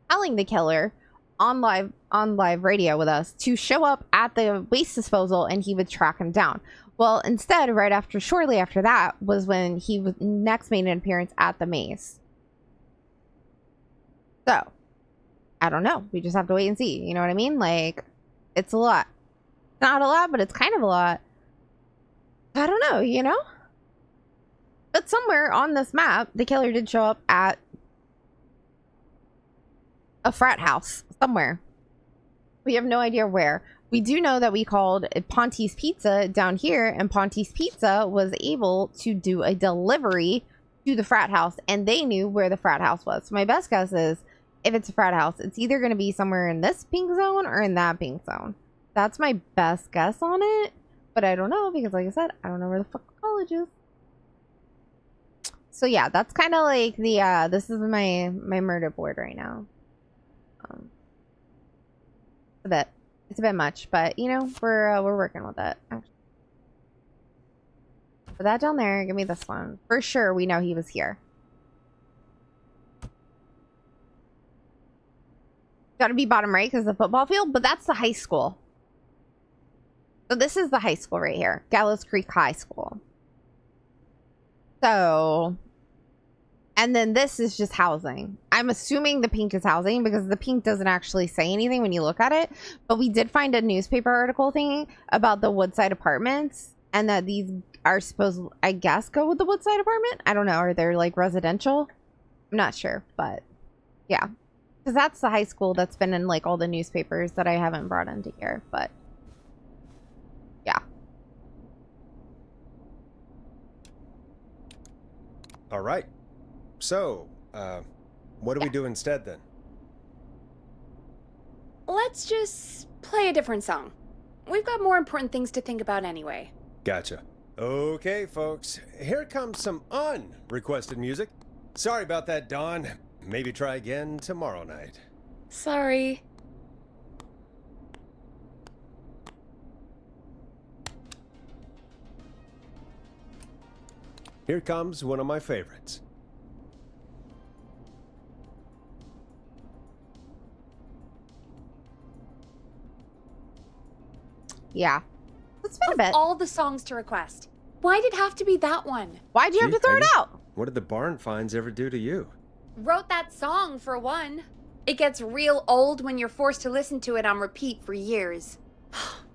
telling the killer on live radio with us to show up at the waste disposal and he would track him down. Well, instead, shortly after that was when he was next made an appearance at the maze. So, I don't know. We just have to wait and see. You know what I mean? Like, it's a lot. Not a lot, but it's kind of a lot. I don't know, you know? But somewhere on this map, the killer did show up at a frat house somewhere. We have no idea where. We do know that we called Ponte's Pizza down here, and Ponte's Pizza was able to do a delivery to the frat house, and they knew where the frat house was. So my best guess is, if it's a frat house, it's either going to be somewhere in this pink zone or in that pink zone. That's my best guess on it, but I don't know, because like I said, I don't know where the fuck the college is. So yeah, that's kind of like the, this is my murder board right now. It's a bit much, but you know, we're working with it. Actually. Put that down there. Give me this one. For sure, we know he was here. Gotta be bottom right because the football field, but that's the high school. So this is the high school right here, Gallows Creek High School. So, and then this is just housing. I'm assuming the pink is housing because the pink doesn't actually say anything when you look at it. But we did find a newspaper article thingy about the Woodside Apartments, and that these are supposed, I guess, go with the Woodside Apartment. I don't know. Are they like residential? I'm not sure, but yeah. Because that's the high school that's been in like all the newspapers that I haven't brought into here, but yeah. All right. So, what do we do instead then? Let's just play a different song. We've got more important things to think about anyway. Gotcha. Okay, folks. Here comes some unrequested music. Sorry about that, Dawn. Maybe try again tomorrow night. Sorry. Here comes one of my favorites. Yeah. It's been a bit. All the songs to request. Why did it have to be that one? Why'd you have to throw it out? What did the barn finds ever do to you? Wrote that song, for one. It gets real old when you're forced to listen to it on repeat for years.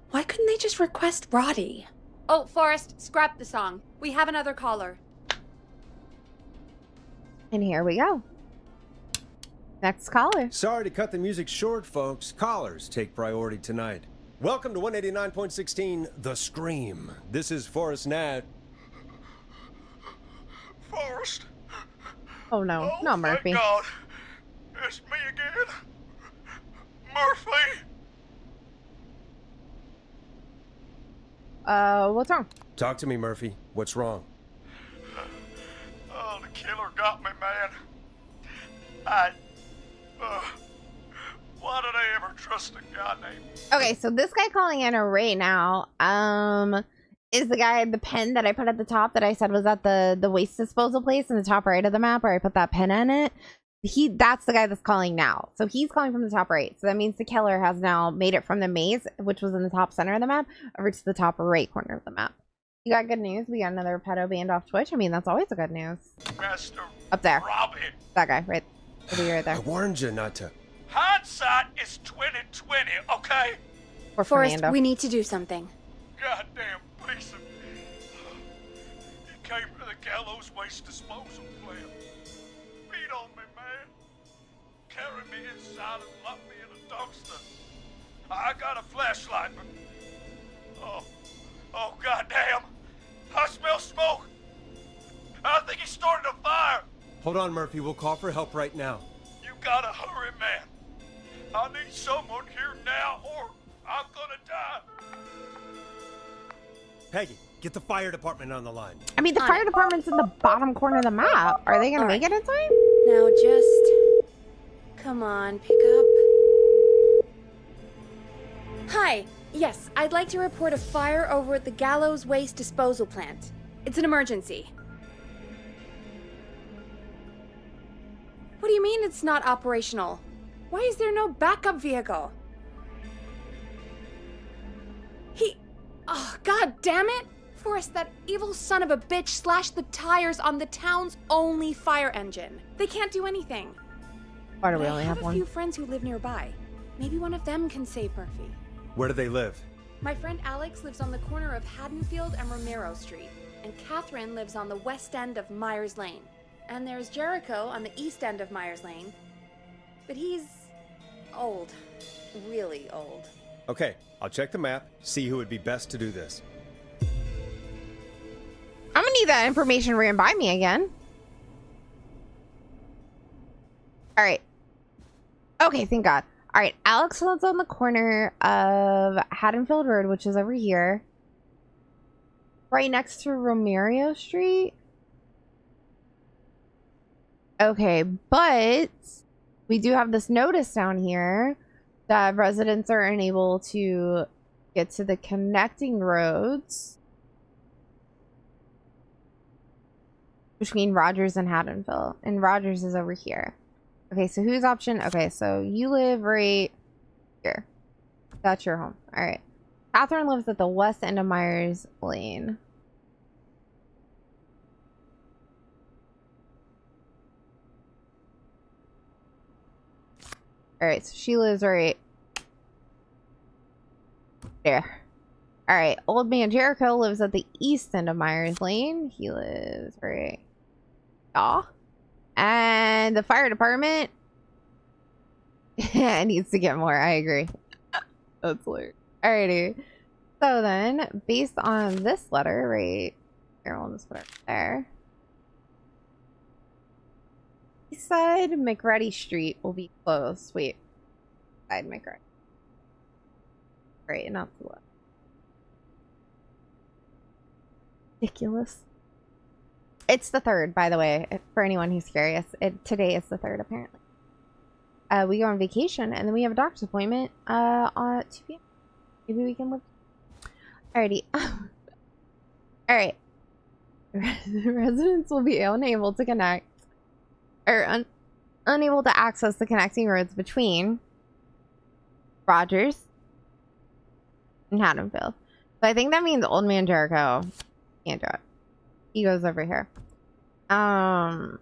Why couldn't they just request Roddy? Oh, Forrest, scrap the song. We have another caller. And here we go. Next caller. Sorry to cut the music short, folks. Callers take priority tonight. Welcome to 189.16 The Scream. This is Forrest Nat. Forrest? Oh no, not Murphy. Thank God. It's me again. Murphy. What's wrong? Talk to me, Murphy. What's wrong? Oh, the killer got me, man. Why did I ever trust a goddamn... Okay, so this guy calling in right now, is the guy, the pen that I put at the top that I said was at the waste disposal place in the top right of the map where I put that pen in it. That's the guy that's calling now. So he's calling from the top right. So that means the killer has now made it from the maze, which was in the top center of the map, over to the top right corner of the map. You got good news. We got another pedo banned off Twitch. I mean, that's always a good news. Master Up there. Robbie. That guy, right. It'll be right there. I warned you not to. Hindsight is 2020, okay? Or Forrest, Fernando. we need to do something. Goddamn piece of... He came to the gallows waste disposal plant. Beat on me, man. Carried me inside and locked me in a dumpster. I got a flashlight, but... Oh, goddamn. I smell smoke. I think he started a fire. Hold on, Murphy. We'll call for help right now. You gotta hurry, man. I need someone here now, or I'm gonna die. Peggy, get the fire department on the line. I mean, the fire department's in the bottom corner of the map. Are they going to make it in time? Now just... Come on, pick up. Hi. Yes, I'd like to report a fire over at the Gallows Waste Disposal Plant. It's an emergency. What do you mean it's not operational? Why is there no backup vehicle? Oh, god damn it! Forrest, that evil son of a bitch slashed the tires on the town's only fire engine. They can't do anything. Why do we But only I have have a one? few friends who live nearby. Maybe one of them can save Murphy. Where do they live? My friend Alex lives on the corner of Haddonfield and Romero Street, and Catherine lives on the west end of Myers Lane. And there's Jericho on the east end of Myers Lane. But he's old. Really old. Okay, I'll check the map, see who would be best to do this. I'm gonna need that information ran by me again. All right. Okay, thank God. All right, Alex lives on the corner of Haddonfield Road, which is over here. Right next to Romero Street. Okay, but we do have this notice down here that residents are unable to get to the connecting roads between Rogers and Haddonfield. And Rogers is over here. Okay, so whose option? Okay, so you live right here. That's your home. All right. Catherine lives at the west end of Myers Lane. All right, so she lives right there. All right, old man Jericho lives at the east end of Myers Lane. He lives right. And the fire department needs to get more. I agree. That's weird. Alrighty. So then, based on this letter, right here, we'll just put it there. Eastside McReady Street will be closed. Wait. Side McReady. Right, not the left. Ridiculous. It's the 3rd, by the way, for anyone who's curious. Today is the 3rd, apparently. We go on vacation, and then we have a doctor's appointment on 2 p.m. Maybe we can live. Alrighty. Alright. Residents will be unable to connect, or unable to access the connecting roads between Rogers and Haddonfield. So I think that means Old Man Jericho can't do it. He goes over here. I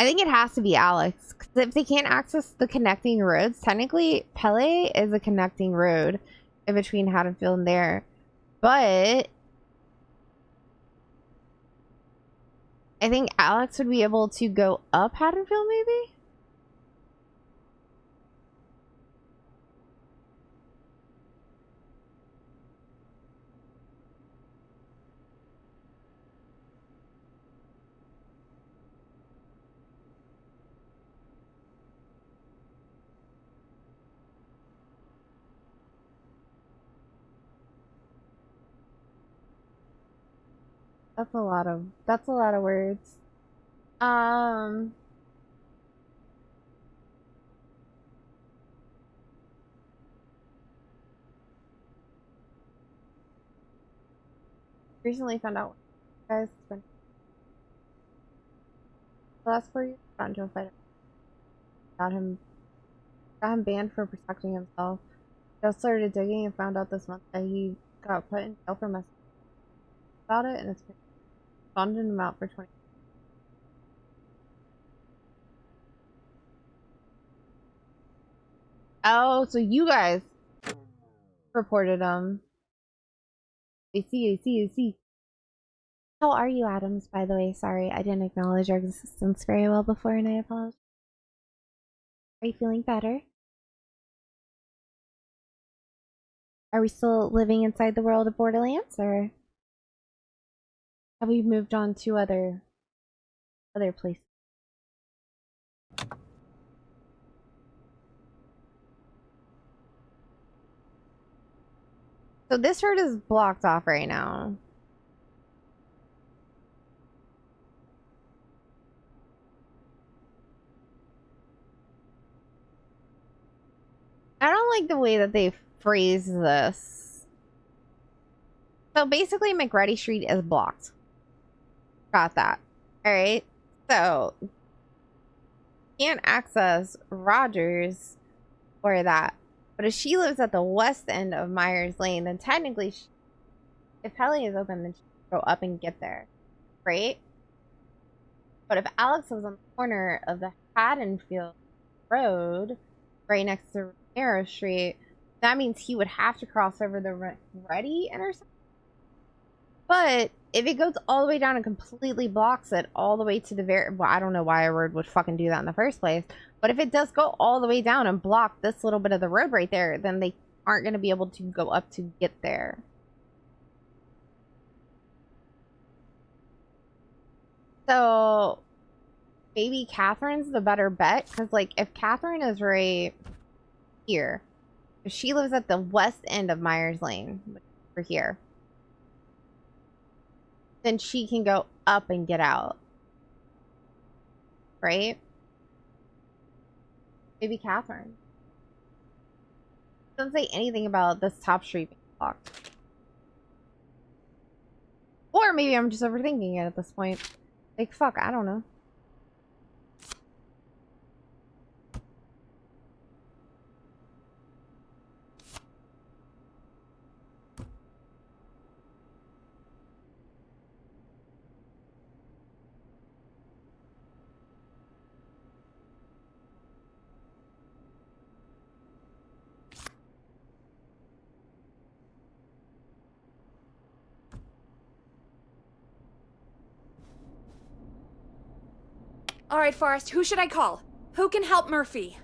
think it has to be Alex, because if they can't access the connecting roads, technically Pele is a connecting road in between Haddonfield and there. But I think Alex would be able to go up Haddonfield, maybe? That's a lot of words. Recently found out guys spent the last 4 years got into a fight. Got him banned for protecting himself. Just started digging and found out this month that he got put in jail for messing about it, and it's been bonded him out for 20. Oh, so you guys reported him. I see. How are you, Adams, by the way? Sorry, I didn't acknowledge your existence very well before, and I apologize. Are you feeling better? Are we still living inside the world of Borderlands, or have we moved on to other places? So this road is blocked off right now. I don't like the way that they phrase this. So basically McReady Street is blocked. Got that. Alright. So can't access Rogers or that. But if she lives at the west end of Myers Lane, then technically if Helly is open, then she can go up and get there. Right? But if Alex lives on the corner of the Haddonfield Road, right next to Romero Street, that means he would have to cross over the Ready intersection. But if it goes all the way down and completely blocks it all the way to the very... Well, I don't know why a road would fucking do that in the first place. But if it does go all the way down and block this little bit of the road right there, then they aren't going to be able to go up to get there. So maybe Catherine's the better bet. Because, like, if Catherine is right here, if she lives at the west end of Myers Lane, over here, then she can go up and get out. Right? Maybe Catherine. Doesn't say anything about this top street being blocked. Or maybe I'm just overthinking it at this point. Like, fuck, I don't know. All right, Forrest, who should I call? Who can help Murphy?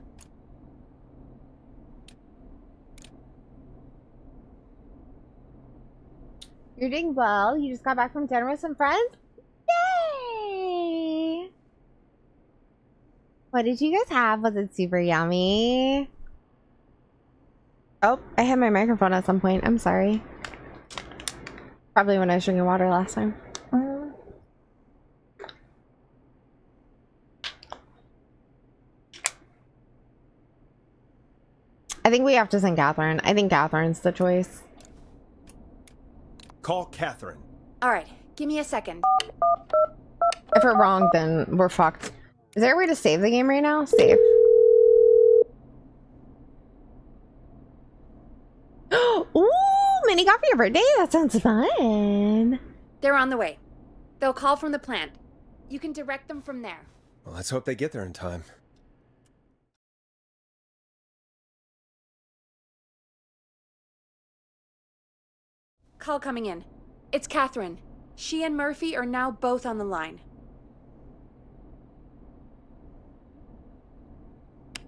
You're doing well. You just got back from dinner with some friends? Yay! What did you guys have? Was it super yummy? Oh, I had my microphone at some point. I'm sorry. Probably when I was drinking water last time. I think we have to send Catherine. I think Catherine's the choice. Call Catherine. All right, give me a second. If we're wrong, then we're fucked. Is there a way to save the game right now? Save. Ooh, mini golf for your birthday? That sounds fun. They're on the way. They'll call from the plant. You can direct them from there. Well, let's hope they get there in time. Call coming in. It's Catherine. She and Murphy are now both on the line.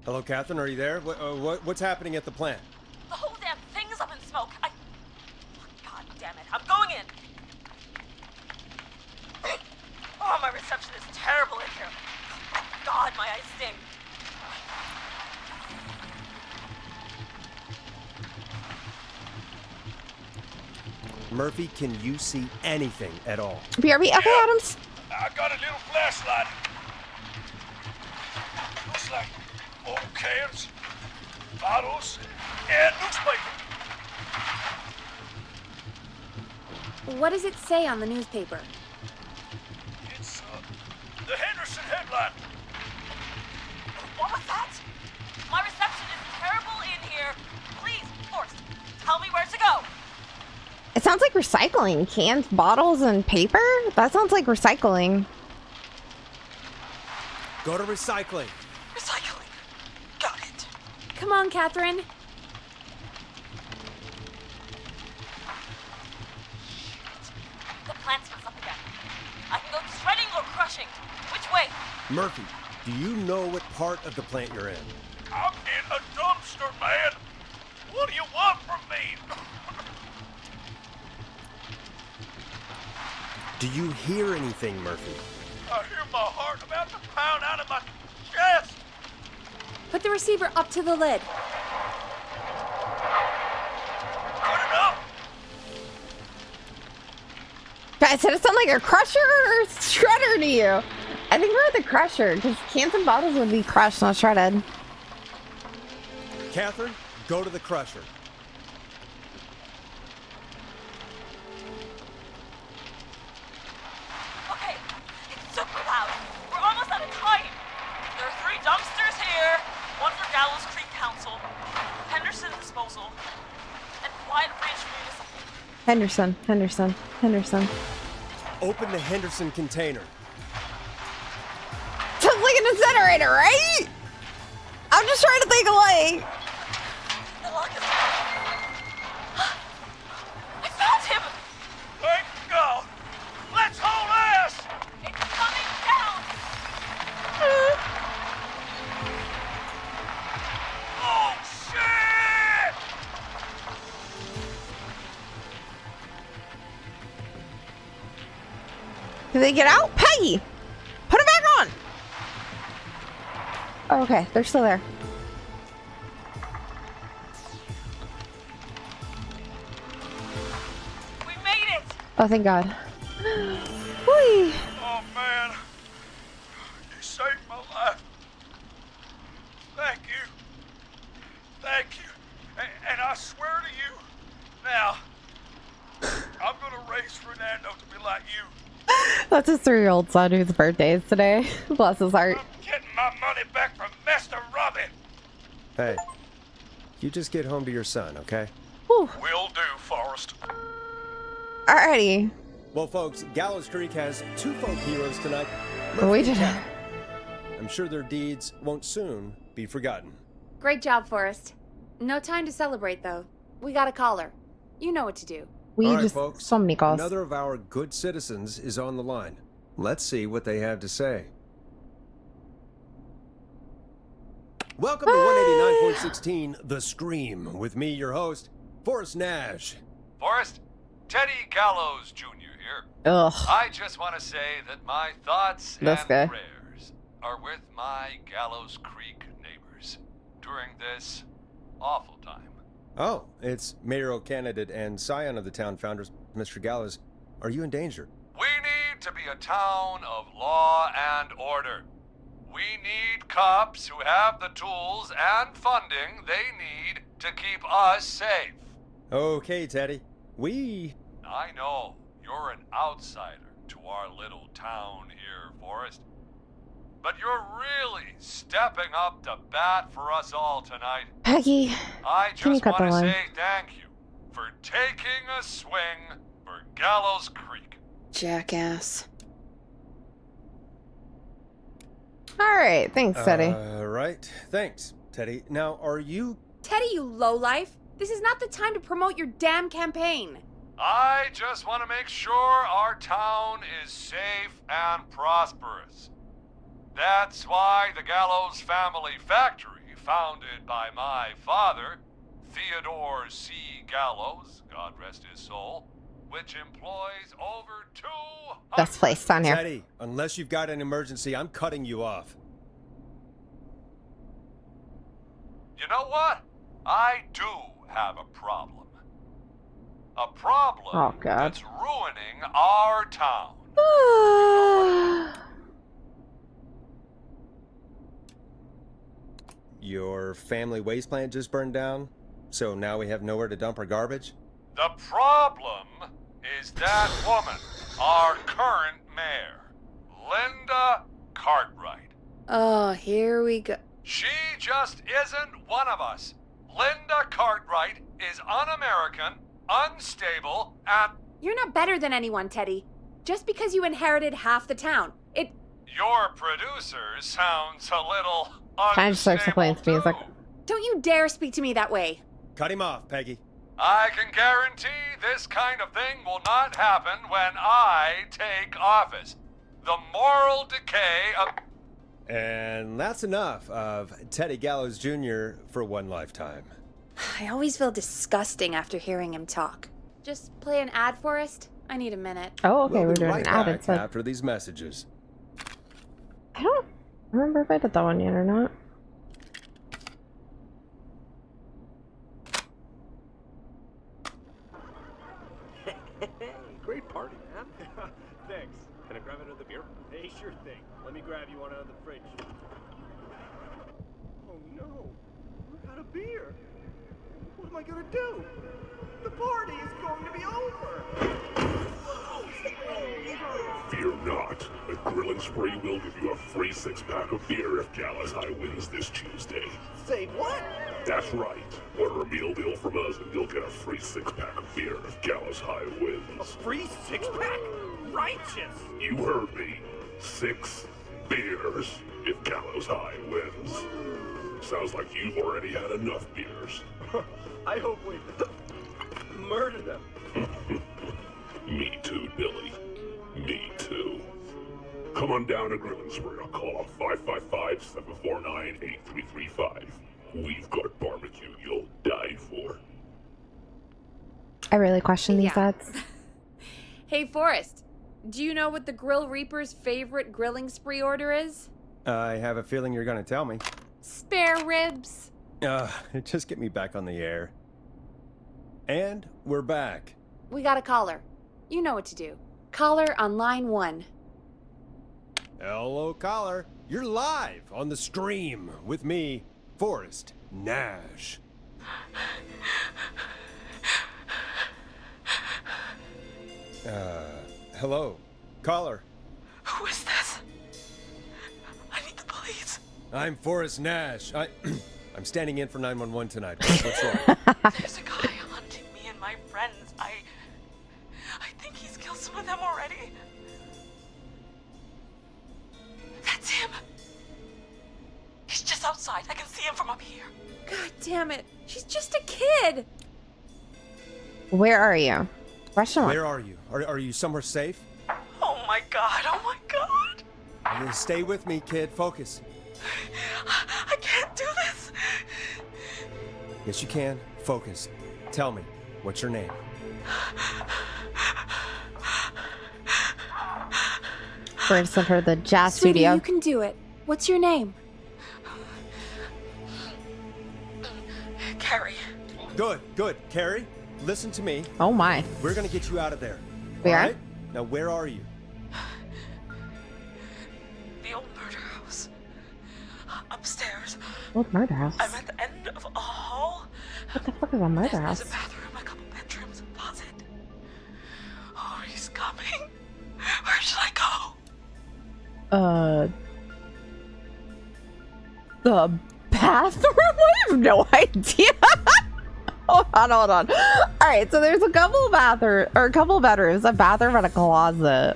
Hello, Catherine. Are you there? What's happening at the plant? The whole damn thing is up in smoke. Oh, God damn it. I'm going in. Oh, my reception is terrible in here. Oh, God, my eyes sting. Murphy, can you see anything at all? BRB. Okay, Adams. I got a little flashlight. Looks like old cans, bottles, and newspaper. What does it say on the newspaper? It's the Henderson headline. What was that? My reception is terrible in here. Please, Forrest, tell me where to go. It sounds like recycling. Cans, bottles, and paper? That sounds like recycling. Go to recycling. Recycling. Got it. Come on, Catherine. The plant's up again. I can go shredding or crushing. Which way? Murphy, do you know what part of the plant you're in? I'm in a dumpster, man. What do you want from me? Do you hear anything, Murphy? I hear my heart about to pound out of my chest. Put the receiver up to the lid. Put it up. Guys, did it sound like a crusher or a shredder to you? I think we're at the crusher, because cans and bottles would be crushed, not shredded. Catherine, go to the crusher. Okay, it's super loud. We're almost out of time. There are 3 dumpsters here. One for Gallows Creek Council, Henderson Disposal, and Quiet Ridge Municipal. Henderson. Open the Henderson container. Sounds like an incinerator, right? I'm just trying to think like. The lock is... I found him! Thank God. Let's haul ass. It's coming down! Oh, shit! Did they get out? Peggy! Put it back on! Oh, okay, they're still there. We made it! Oh, thank God. Whee! Oh, man. You saved my life. Thank you. Thank you. And I swear to you, now, I'm gonna raise Fernando to be like you. That's his 3-year-old son whose birthday is today. Bless his heart. Getting my money back from Mr. Robin. Hey, you just get home to your son, okay? Whew. Will do, Forrest. Alrighty. Well, folks, Gallows Creek has 2 folk heroes tonight. We Murphy did. and Cat. I'm sure their deeds won't soon be forgotten. Great job, Forrest. No time to celebrate, though. We got a caller. You know what to do. We All right, just folks, so many calls. Another of our good citizens is on the line. Let's see what they have to say. Welcome to 189.16 The Scream with me, your host, Forrest Nash. Forrest, Teddy Gallows Jr. here. Ugh. I just want to say that my thoughts This and guy. prayers are with my Gallows Creek neighbors during this awful time. Oh, it's mayoral candidate and scion of the town founders, Mr. Gallows. Are you in danger? We need to be a town of law and order. We need cops who have the tools and funding they need to keep us safe. Okay, Teddy. I know you're an outsider to our little town here, Forrest. But you're really stepping up to bat for us all tonight. Peggy, I can you just cut the want to line? say thank you for taking a swing for Gallows Creek. Jackass. Alright, thanks, Teddy. Right. Thanks, Teddy. Now, are you... Teddy, you lowlife. This is not the time to promote your damn campaign. I just want to make sure our town is safe and prosperous. That's why the Gallows Family Factory, founded by my father, Theodore C. Gallows, God rest his soul, which employs over 200... Best place down here. Teddy, unless you've got an emergency, I'm cutting you off. You know what? I do have a problem. A problem Oh, God. that's ruining our town. Your family waste plant just burned down, so now we have nowhere to dump our garbage? The problem is that woman, our current mayor, Linda Cartwright. Oh, here we go. She just isn't one of us. Linda Cartwright is un-American, unstable, and... You're not better than anyone, Teddy. Just because you inherited half the town. Your producer sounds a little Kind of starts to play its music. Don't you dare speak to me that way. Cut him off, Peggy. I can guarantee this kind of thing will not happen when I take office. The moral decay of... And that's enough of Teddy Gallows Jr. for one lifetime. I always feel disgusting after hearing him talk. Just play an ad, Forrest. I need a minute. Oh, okay, We'll we're be doing right an ad back instead. after these messages. I don't remember if I did that one yet or not. Great party, man. Thanks. Can I grab another beer? Hey, sure thing. Let me grab you one out of the fridge. Oh no, we're out of beer. What am I gonna do? The party is going to be over. Fear not. The Grilling Spree will give you a free 6-pack of beer if Gallus High wins this Tuesday. Say what? That's right. Order a meal deal from us and you'll get a free 6-pack of beer if Gallus High wins. Free 6-pack? Righteous! You heard me. 6 beers if Gallows High wins. Sounds like you've already had enough beers. I hope we murder them. Me too, Billy. Me too. Come on down to Grilling Spree or call 555-749-8335. We've got barbecue you'll die for. I really question these ads. Hey, Forrest. Do you know what the Grill Reaper's favorite grilling spree order is? I have a feeling you're gonna tell me. Spare ribs. Just get me back on the air. And we're back. We got a caller. You know what to do. Caller on line 1. Hello, caller. You're live on the stream with me, Forrest Nash. Hello, caller. Who is this? I need the police. I'm Forrest Nash. I'm standing in for 911 tonight. What's wrong? There's a guy hunting me and my friends. I think he's killed some of them already. That's him. He's just outside. I can see him from up here. God damn it. She's just a kid. Where are you? Question mark. Where are you? Are you somewhere safe? Oh my god. Oh my god. Stay with me, kid. Focus. I can't do this. Yes, you can. Focus. Tell me, what's your name? We're sent her to the jazz Sweetie, studio. you can do it. What's your name? Carrie. Good. Carrie, listen to me. Oh my. We're gonna get you out of there. We all are? right? Now, where are you? The old murder house. Upstairs. Old murder house. I'm at the end of a hall. What the fuck is a murder house? There's a bathroom, a couple bedrooms, a closet. Oh, he's coming. Where should I go? The bathroom? I have no idea. Hold on. All right, so there's a couple bedrooms, a bathroom, and a closet.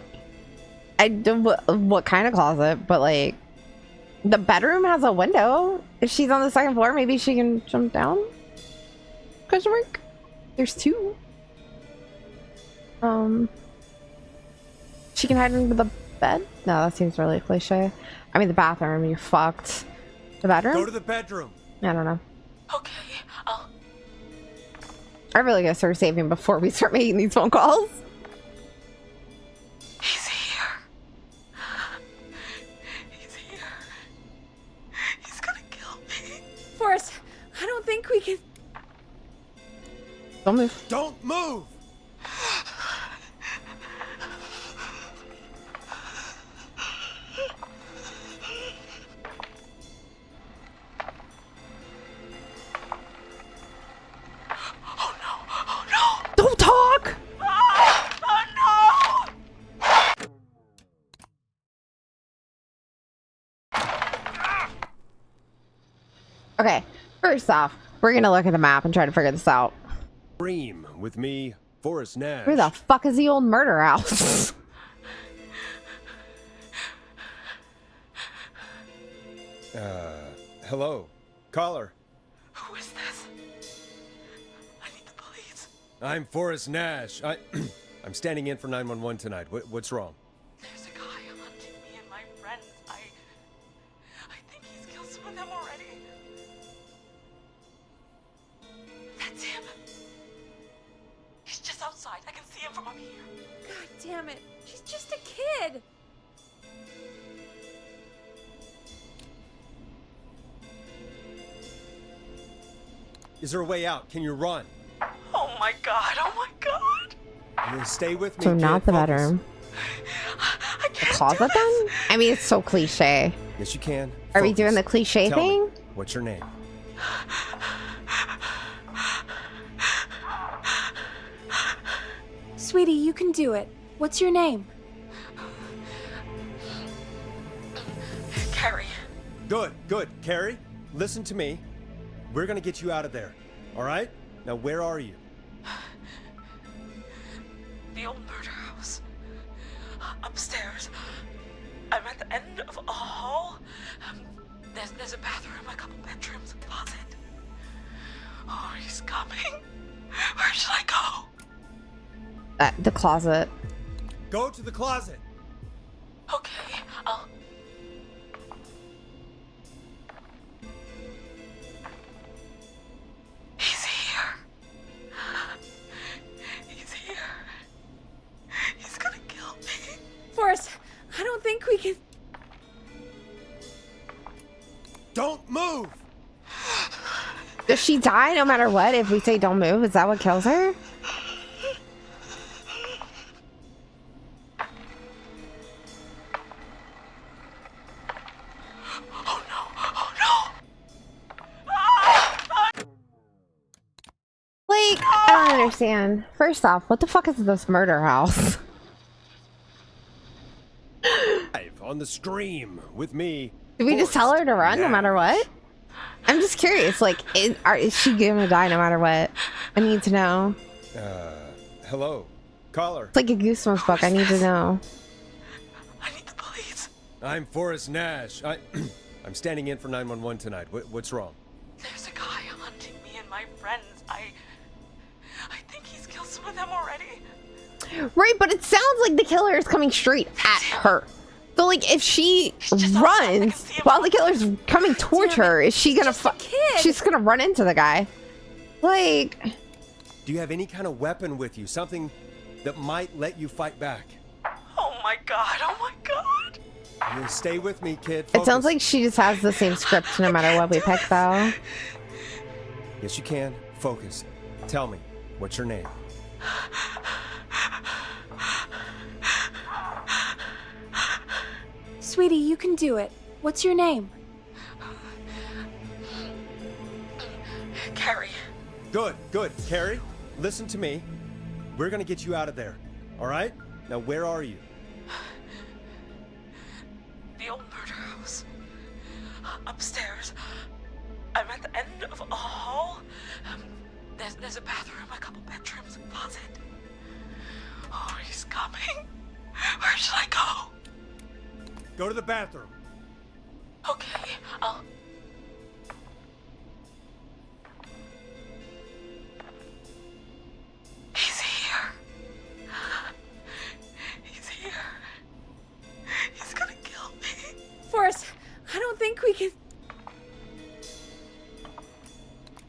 I don't what kind of closet, but like the bedroom has a window. If she's on the second floor, maybe she can jump down. Question mark. There's 2. She can hide under the bed. No, that seems really cliche. I mean, the bathroom. You fucked. The bedroom. Go to the bedroom. I don't know. Okay, I really gotta start saving before we start making these phone calls. He's here. He's here. He's gonna kill me. Forrest, I don't think we can... Don't move. Don't move! Okay, first off, we're gonna look at the map and try to figure this out. Scream with me, Forrest Nash. Where the fuck is the old murder house? Hello, caller. Who is this? I need the police. I'm Forrest Nash. I'm standing in for 911 tonight. What's wrong? There's a guy hunting me and my friends. I think he's killed some of them already. That's him. He's just outside. I can see him from up here. God damn it. She's just a kid. Is there a way out? Can you run? Oh my god, oh my god. Stay with me. So kid. not the Focus. bedroom. The closet then? I mean, it's so cliche. Yes, you can. Are we Focus. doing the cliche Tell me, thing? what's your name? Sweetie, you can do it. What's your name? Carrie. Good. Carrie, listen to me. We're gonna get you out of there. All right? Now, where are you? The old murder house. Upstairs. I'm at the end of a hall. There's a bathroom, a couple bedrooms, a closet. Oh, he's coming. Where should I go? The closet. Go to the closet. Okay, I'll... He's here. He's here. He's gonna kill me. Forrest, I don't think we can... Don't move! Does she die no matter what if we say don't move? Is that what kills her? Like, I don't understand. First off, what the fuck is this murder house? Live on the stream with me. Did we just tell her to run no matter what? I'm just curious. Like, is she gonna die no matter what? I need to know. Hello, caller. It's like a Goosebumps book. I need to know. I'm Forrest Nash. I'm standing in for 911 tonight. What's wrong? There's a guy hunting me and my friends. I think he's killed some of them already. Right, but it sounds like the killer is coming straight at her. So, like, if she runs while the killer's coming towards her, is she gonna? She's gonna run into the guy. Like, Do you have any kind of weapon with you? Something that might let you fight back? Oh my god! Oh my god! You stay with me, kid. it sounds like she just has the same script no matter what we pick, though. Yes, you can. Focus. Tell me, what's your name? Sweetie, you can do it. What's your name? Carrie. Good. Carrie, listen to me. We're gonna get you out of there. All right? Now, where are you? The old murder house. Upstairs. I'm at the end of a hall. There's a bathroom, a couple bedrooms, a closet. Oh, he's coming. Where should I go? Go to the bathroom. Okay, I'll... He's here. He's here. He's gonna kill me. Forrest, I don't think we can...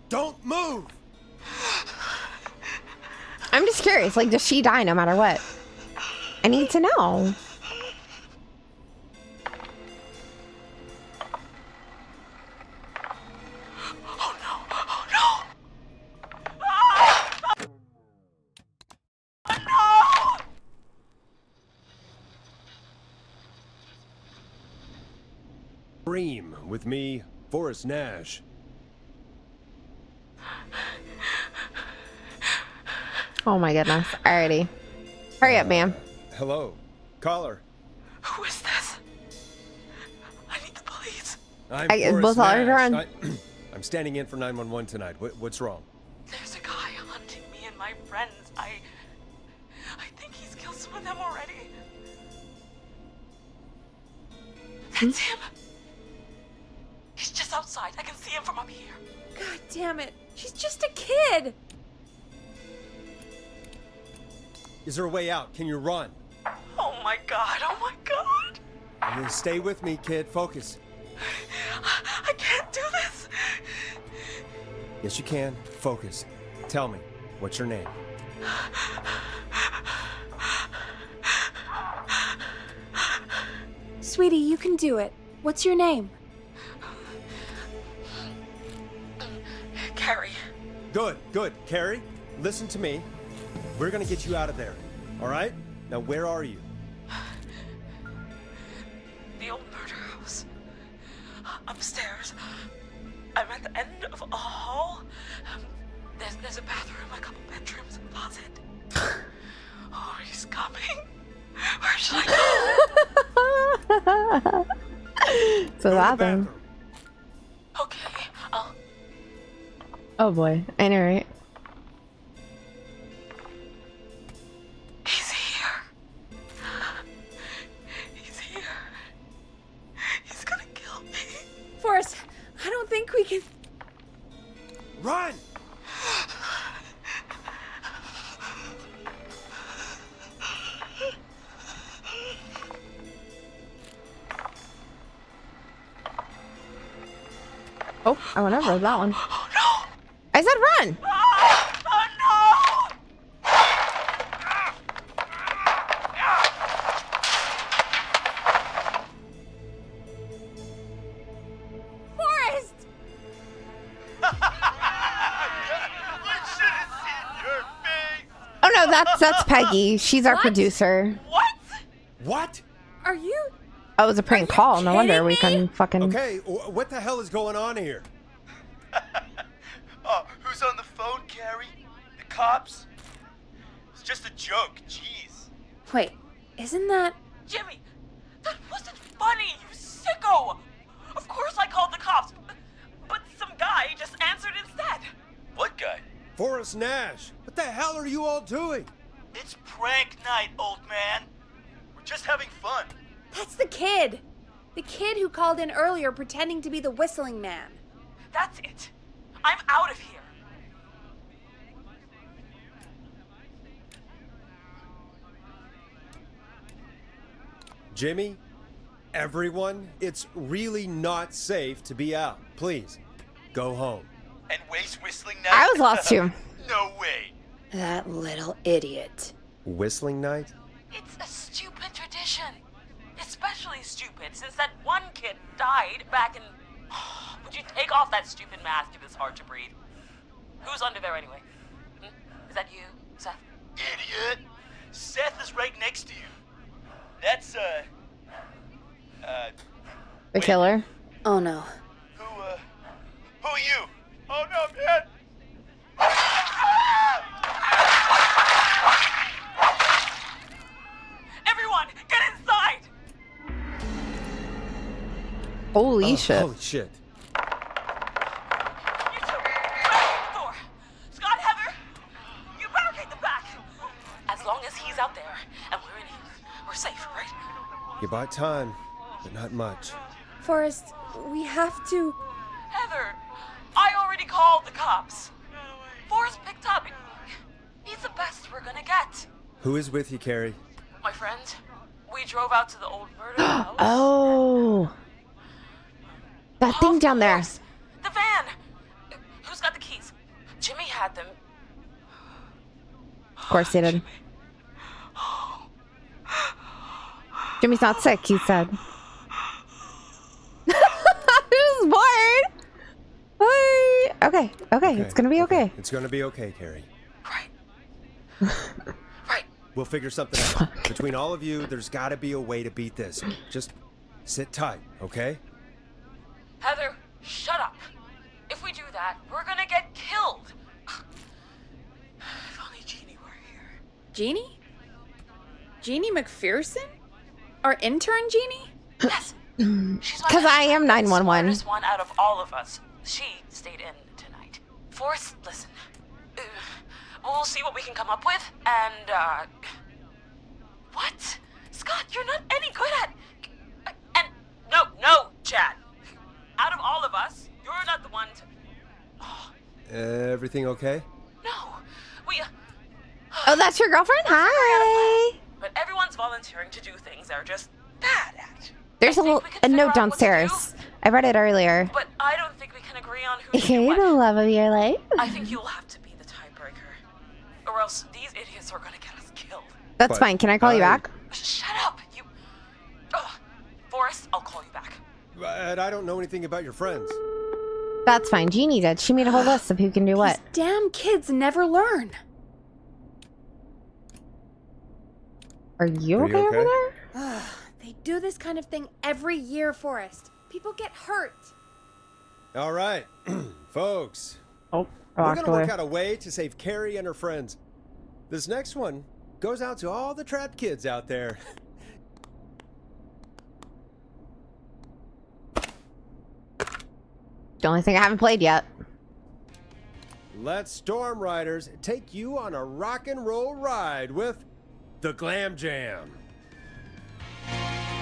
Don't move! I'm just curious. Like, does she die no matter what? I need to know. Scream with me, Forrest Nash. Oh my goodness. Alrighty. Hurry up, ma'am. Hello, caller. Who is this? I need the police. I'm We'll Forrest tell her to Nash. run. I'm standing in for 911 tonight. What's wrong? There's a guy hunting me and my friends. I think he's killed some of them already. That's him. He's just outside. I can see him from up here. God damn it. She's just a kid. Is there a way out? Can you run? Oh my god. Oh my god. Stay with me, kid. Focus. I can't do this. Yes, you can. Focus. Tell me, what's your name? Sweetie, you can do it. What's your name? Carrie. Good, good. Carrie, listen to me. We're gonna get you out of there. All right? Now, where are you? The old murder house. Upstairs. I'm at the end of a hall. There's a bathroom, a couple bedrooms, a closet. Oh, he's coming. Where should I go? So bathroom. Okay, Oh boy, I know, right? He's here. He's here. He's gonna kill me. Forrest, I don't think we can... Run! Oh, I went over that one. I said run! Forrest! Oh no, that's Peggy. She's our producer. What? Are you... Oh, it was a prank call. No wonder we can fucking... Okay, what the hell is going on here? Oh, who's on the phone, Carrie? The cops? It's just a joke, jeez. Wait, isn't that... Jimmy, that wasn't funny, you sicko! Of course I called the cops, but some guy just answered instead. What guy? Forrest Nash. What the hell are you all doing? It's prank night, old man. We're just having fun. That's the kid. The kid who called in earlier pretending to be the whistling man. That's it. I'm out of here. Jimmy, everyone, it's really not safe to be out. Please, go home. And Way's whistling night? I was lost too. No way. That little idiot. Whistling night? It's a stupid tradition. Especially stupid since that one kid died back in... Would you take off that stupid mask if it's hard to breathe? Who's under there anyway? Is that you, Seth? Idiot. Seth is right next to you. That's, The killer? Oh no. Who are you? Oh no, man. Everyone, get inside! Holy shit. Holy shit. You two, barricade the door. Scott, Heather, you barricade the back. As long as he's out there and we're in here, we're safe, right? You bought time, but not much. Forrest, we have to... Heather, I already called the cops. Forrest picked up. He's the best we're gonna get. Who is with you, Carrie? My friend, we drove out to the old murder house. Oh. That thing down there. The van. Who's got the keys? Jimmy had them. Of course he did. Jimmy's not sick, he said. I was bored. Okay, okay, it's gonna be okay. It's gonna be okay, Carrie. Right. We'll figure something out. Between all of you, there's gotta be a way to beat this. Just sit tight, okay? Heather, shut up. If we do that, we're gonna get killed. If only Jeannie were here. Jeannie? Jeannie McPherson? Our intern Jeannie? Yes. She's Because I am 911. Smartest one out of all of us. She stayed in tonight. Forrest, listen. We'll see what we can come up with, and, What? Scott, you're not any good at... And... No, Chad. Out of all of us, you're not the one to... Everything okay? No, we... Oh, that's your girlfriend? Hi. But everyone's volunteering to do things they're just bad at. There's a note downstairs. I read it earlier. But I don't think we can agree on who should Okay, do what. the love of your life. I think you'll have to be the tiebreaker. Or else these idiots are gonna get us killed. That's fine. Can I call you back? Shut up, you... Ugh. Forrest, I'll call you back. But I don't know anything about your friends. That's fine. Jeannie did. She made a whole list of who can do what. Damn kids never learn. Are you Are okay, you over okay? there? They do this kind of thing every year, Forrest. People get hurt. All right, folks. Oh, we're gonna work out a way to save Carrie and her friends. This next one goes out to all the trapped kids out there. The only thing I haven't played yet. Let Storm Riders take you on a rock and roll ride with the Glam Jam.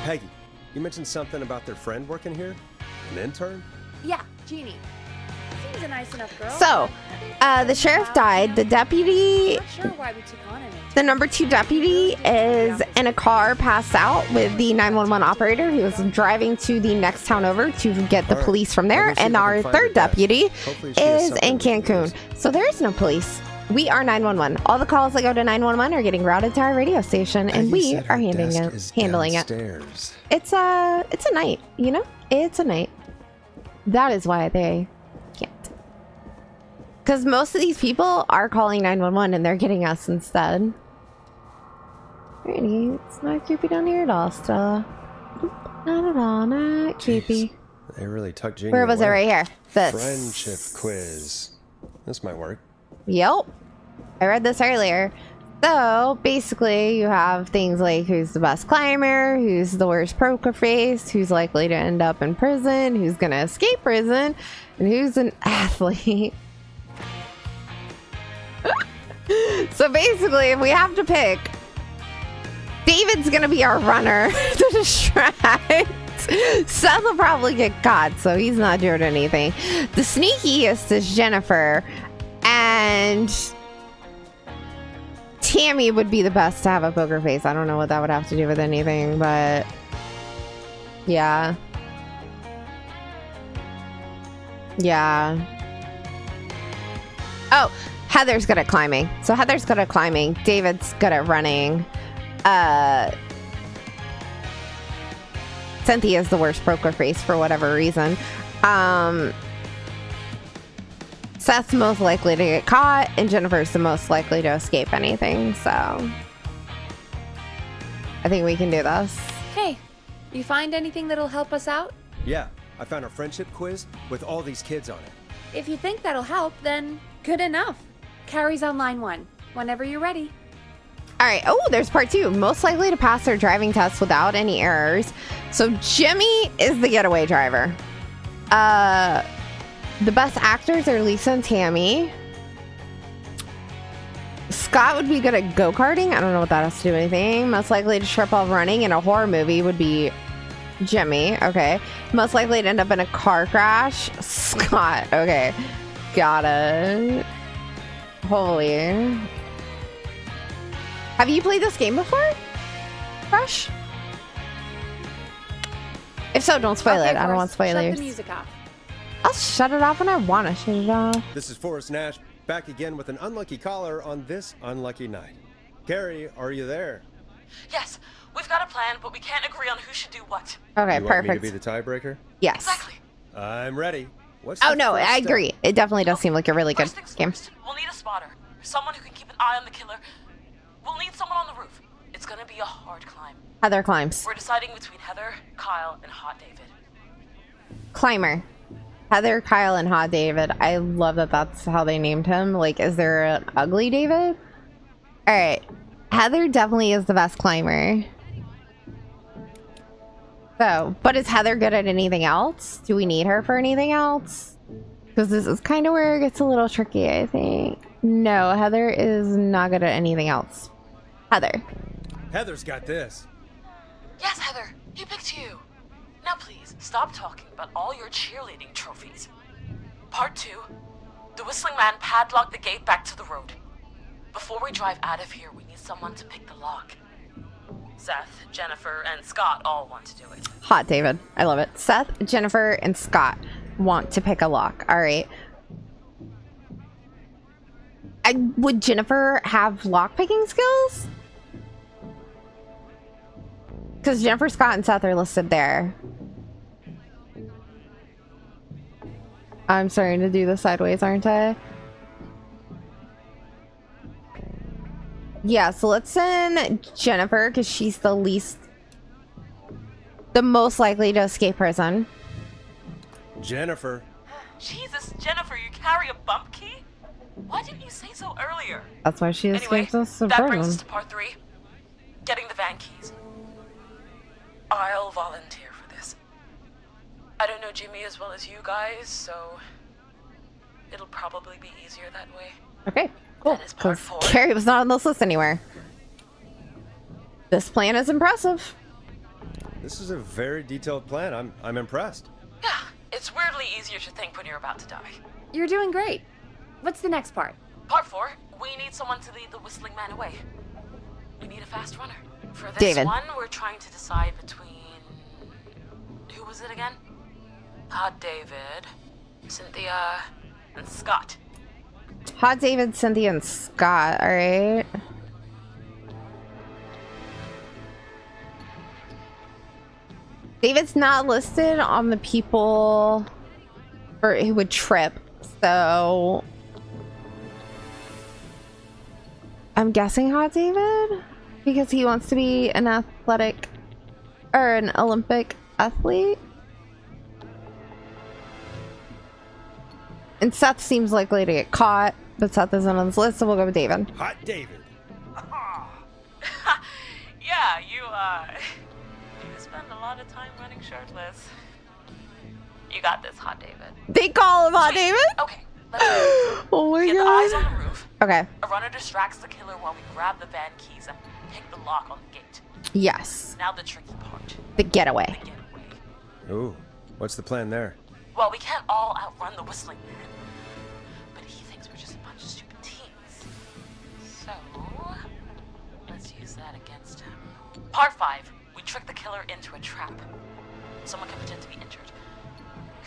Peggy, you mentioned something about their friend working here? An intern? Yeah, Jeannie. Seems a nice enough girl. So, the sheriff died. The deputy, Not sure why we took on an the number 2 deputy, is in a car passed out with the 911 operator who was driving to the next town over to get the police from there. And our 3rd deputy is in Cancun. So there is no police. We are 911. All the calls that go to 911 are getting routed to our radio station, and we are handling it. It's a night, you know? It's a night. That is why they can't. Because most of these people are calling 911 and they're getting us instead. Alrighty, it's not creepy down here at all, Stella. Not at all, not creepy. They really tucked Jeannie Where was it? away. Right here. This. Friendship quiz. This might work. Yep. I read this earlier. So basically you have things like who's the best climber, who's the worst poker face, who's likely to end up in prison, who's gonna escape prison, and who's an athlete. So basically if we have to pick, David's gonna be our runner to distract. Seth will probably get caught, so he's not doing anything. The sneakiest is Jennifer, and Tammy would be the best to have a poker face. I don't know what that would have to do with anything, but yeah. Yeah. Oh, Heather's good at climbing. So Heather's good at climbing. David's good at running. Cynthia's the worst poker face for whatever reason. Seth's most likely to get caught, and Jennifer's the most likely to escape anything, so I think we can do this. Hey, you find anything that'll help us out? Yeah, I found a friendship quiz with all these kids on it. If you think that'll help, then good enough. Carrie's on line 1. Whenever you're ready. All right. Oh, there's part 2. Most likely to pass their driving test without any errors. So Jimmy is the getaway driver. The best actors are Lisa and Tammy. Scott would be good at go-karting. I don't know what that has to do with anything. Most likely to trip while running in a horror movie would be Jimmy. Okay. Most likely to end up in a car crash. Scott. Okay. Got it. Holy. Have you played this game before? Fresh? If so, don't spoil it. I don't want spoilers. Shut the music off. I'll shut it off when I want to shut it off. This is Forrest Nash, back again with an unlucky caller on this unlucky night. Carrie, are you there? Yes, we've got a plan, but we can't agree on who should do what. Okay, you perfect. Want me to be the tiebreaker? Yes. Exactly. I'm ready. What's Oh the no, first I step? agree. It definitely does seem like a really good game. We'll need a spotter, someone who can keep an eye on the killer. We'll need someone on the roof. It's gonna be a hard climb. Heather climbs. We're deciding between Heather, Kyle, and Hot David. Climber. Heather, Kyle, and Hot David. I love that that's how they named him. Like, is there an ugly David? Alright. Heather definitely is the best climber. So, but is Heather good at anything else? Do we need her for anything else? Because this is kind of where it gets a little tricky, I think. No, Heather is not good at anything else. Heather. Heather's got this. Yes, Heather, he picked you. Now please, stop talking about all your cheerleading trophies. Part 2. The Whistling Man padlocked the gate back to the road. Before we drive out of here, we need someone to pick the lock. Seth, Jennifer, and Scott all want to do it. Hot, David. I love it. Seth, Jennifer, and Scott want to pick a lock. All right. Would Jennifer have lock-picking skills? Because Jennifer, Scott, and Seth are listed there. I'm starting to do the sideways, aren't I? Yeah, so let's send Jennifer because she's the most likely to escape prison. Jennifer. Jesus, Jennifer, you carry a bump key? Why didn't you say so earlier? That's why she escapes us from that brings us prison. to part 3. Getting the van keys. I'll volunteer for this. I don't know Jimmy as well as you guys, so it'll probably be easier that way. Okay, cool. That is part 'Cause 4. Carrie was not on this list anywhere. This plan is impressive. This is a very detailed plan. I'm impressed. Yeah, it's weirdly easier to think when you're about to die. You're doing great. What's the next part? Part 4, we need someone to lead the Whistling Man away. We need a fast runner. For this David. one, we're trying to decide between... Who was it again? Hot David, Cynthia, and Scott. Hot David, Cynthia, and Scott. All right. David's not listed on the people who would trip, so I'm guessing Hot David because he wants to be an athletic or an Olympic athlete. And Seth seems likely to get caught, but Seth isn't on this list, so we'll go with David. Hot David. Yeah, you spend a lot of time running shirtless. You got this, Hot David. They call him Hot David? Okay, let's go. Oh my Get god. the eyes on the roof. Okay. A runner distracts the killer while we grab the van keys and pick the lock on the gate. Yes. Now the tricky part. The getaway. Ooh, what's the plan there? Well, we can't all outrun the Whistling Man. But he thinks we're just a bunch of stupid teens. So, let's use that against him. Part 5. We trick the killer into a trap. Someone can pretend to be injured.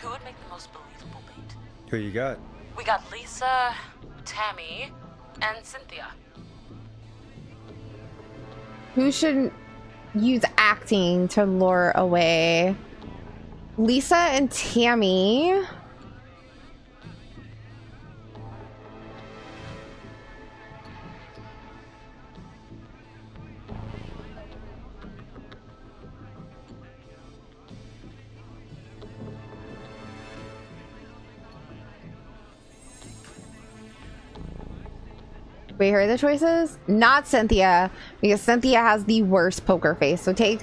Who would make the most believable bait? Who you got? We got Lisa, Tammy, and Cynthia. Who should use acting to lure away? Lisa and Tammy. We heard the choices? Not Cynthia, because Cynthia has the worst poker face. So take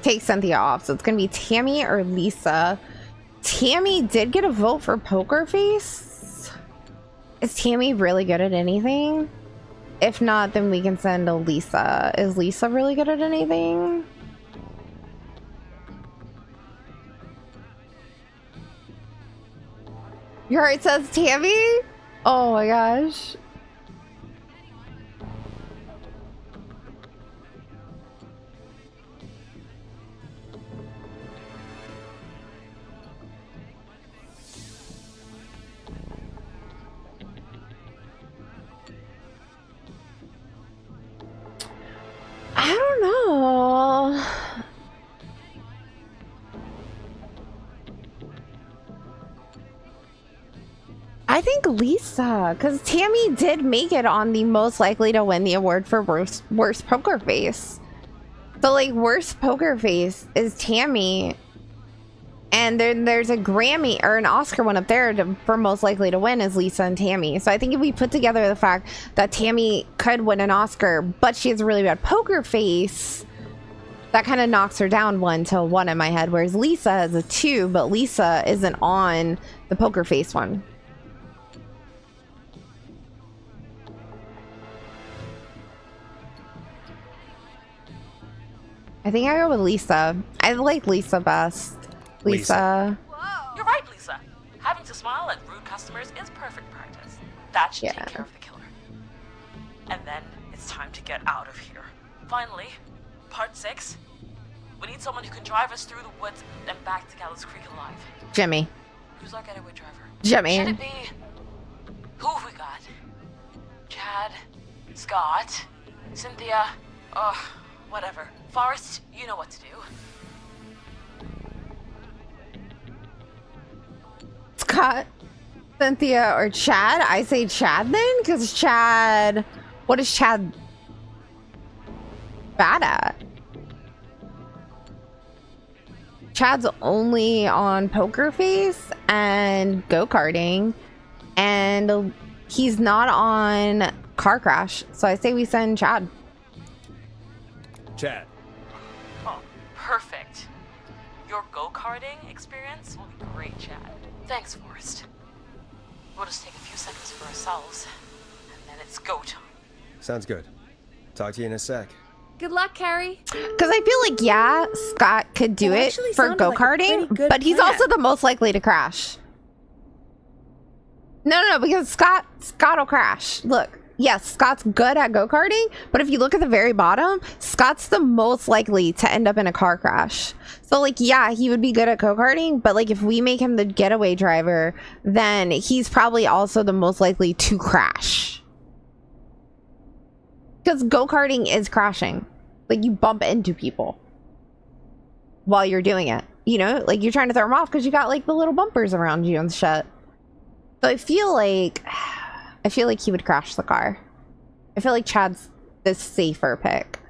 Cynthia off. So it's gonna be Tammy or Lisa. Tammy did get a vote for poker face. Is Tammy really good at anything? If not, then we can send a Lisa. Is Lisa really good at anything? Your heart says Tammy? Oh my gosh. I don't know. I think Lisa, because Tammy did make it on the most likely to win the award for worst poker face. So like worst poker face is Tammy, and then there's a Grammy or an Oscar one up there for most likely to win is Lisa and Tammy. So I think if we put together the fact that Tammy could win an Oscar, but she has a really bad poker face, that kind of knocks her down 1 to 1 in my head. Whereas Lisa has a 2, but Lisa isn't on the poker face one. I think I go with Lisa. I like Lisa best. Lisa. You're right, Lisa. Having to smile at rude customers is perfect practice. That should take care of the killer. And then it's time to get out of here. Finally, part 6. We need someone who can drive us through the woods and back to Gallows Creek alive. Jimmy. Who's our getaway driver? Jimmy. Should it be... Who have we got? Chad, Scott, Cynthia, whatever. Forrest, you know what to do. Scott, Cynthia, or Chad? I say Chad then, because Chad... What is Chad bad at? Chad's only on Poker Face and go-karting, and he's not on Car Crash, so I say we send Chad. Chad. Oh, perfect. Your go-karting experience will be great, Chad. Thanks, Forrest. We'll just take a few seconds for ourselves, and then it's go time. Sounds good. Talk to you in a sec. Good luck, Carrie. Because I feel like, yeah, Scott could do it for go-karting, but he's also the most likely to crash. No, because Scott will crash. Look, yes, Scott's good at go-karting, but if you look at the very bottom, Scott's the most likely to end up in a car crash. So, like, yeah, he would be good at go-karting, but, like, if we make him the getaway driver, then he's probably also the most likely to crash. Because go-karting is crashing. Like, you bump into people while you're doing it. You know? Like, you're trying to throw them off because you got, like, the little bumpers around you and shit. So I feel like he would crash the car. I feel like Chad's the safer pick.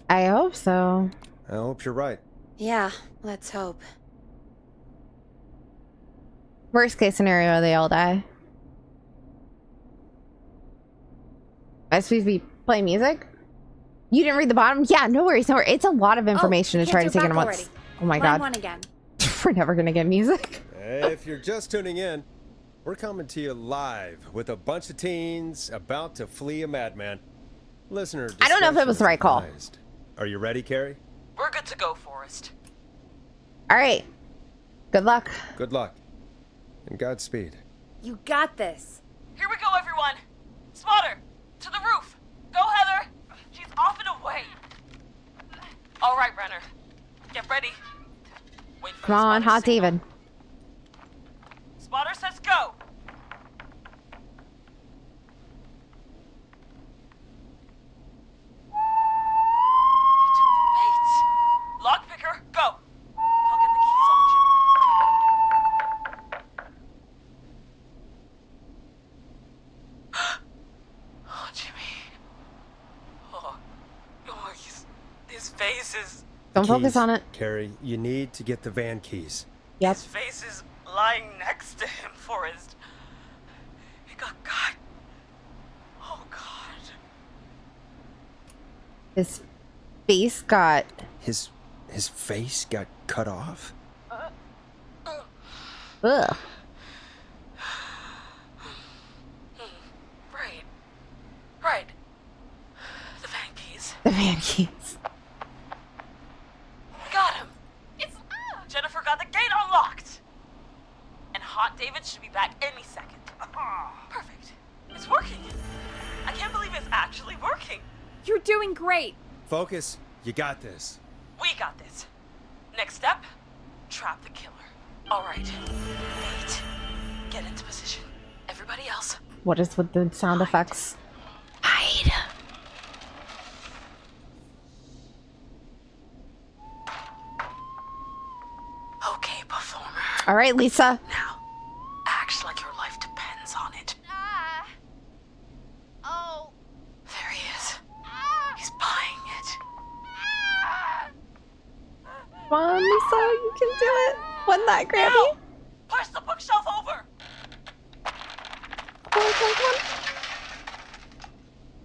I hope so. I hope you're right. Yeah, let's hope. Worst case scenario, they all die. Am I supposed to be playing music? You didn't read the bottom? Yeah, no worries. It's a lot of information to try to take in at once. Oh my god. One again. We're never gonna get music. If you're just tuning in, we're coming to you live with a bunch of teens about to flee a madman. Listener, I don't know if it was the right call. Are you ready, Carrie? We're good to go, Forrest. All right. Good luck. Good luck. And Godspeed. You got this. Here we go, everyone. Spotter, to the roof. Go, Heather. She's off and away. All right, Renner. Get ready. Wait for Come on, Hot David. Spotter says go. Lockpicker, go! I'll get the keys off Jimmy. Oh, Jimmy. Oh, his face is... Don't focus on it. Carrie, you need to get the van keys. Yep. His face is lying next to him, Forrest. He got cut. Oh, God. His face got... His face got cut off? Ugh. Right. The van keys. The van keys. Got him. It's Jennifer got the gate unlocked. And Hot David should be back any second. Perfect. It's working. I can't believe it's actually working. You're doing great. Focus. You got this. We got this. Next step, trap the killer. All right. Wait. Get into position. Everybody else. What is with the sound effects? Hide. Okay, performer. All right, Lisa. Now, act like your life depends on it. Oh. There he is. He's buying it. Come on, Lisa, you can do it. Wasn't that Grammy? No! Push the bookshelf over. Come on.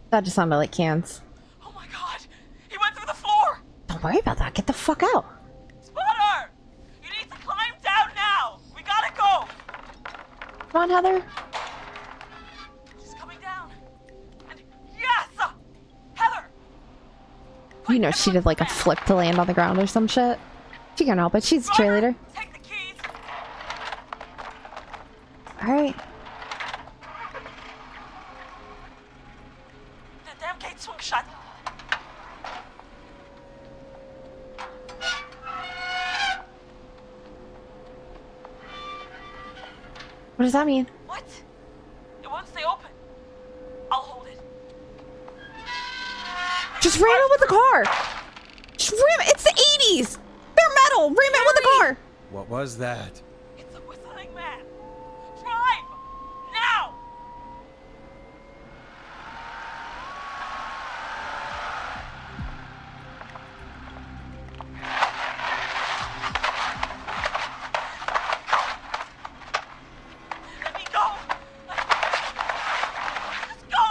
That just sounded like cans. Oh my God! He went through the floor. Don't worry about that. Get the fuck out. Spotter! You need to climb down now. We gotta go. Come on, Heather. She's coming down. And yes! You know, she did like a flip to land on the ground or some shit. She can't help it. She's a cheerleader. Take the keys. All right. The damn gate swung shut. What does that mean? What? It won't stay open. I'll hold it. Just ram it with the car. Just ram it. It's the 80s. They're metal. Ram it with the car. What was that? It's a whistling man. Drive! Now! Let me go! Just go!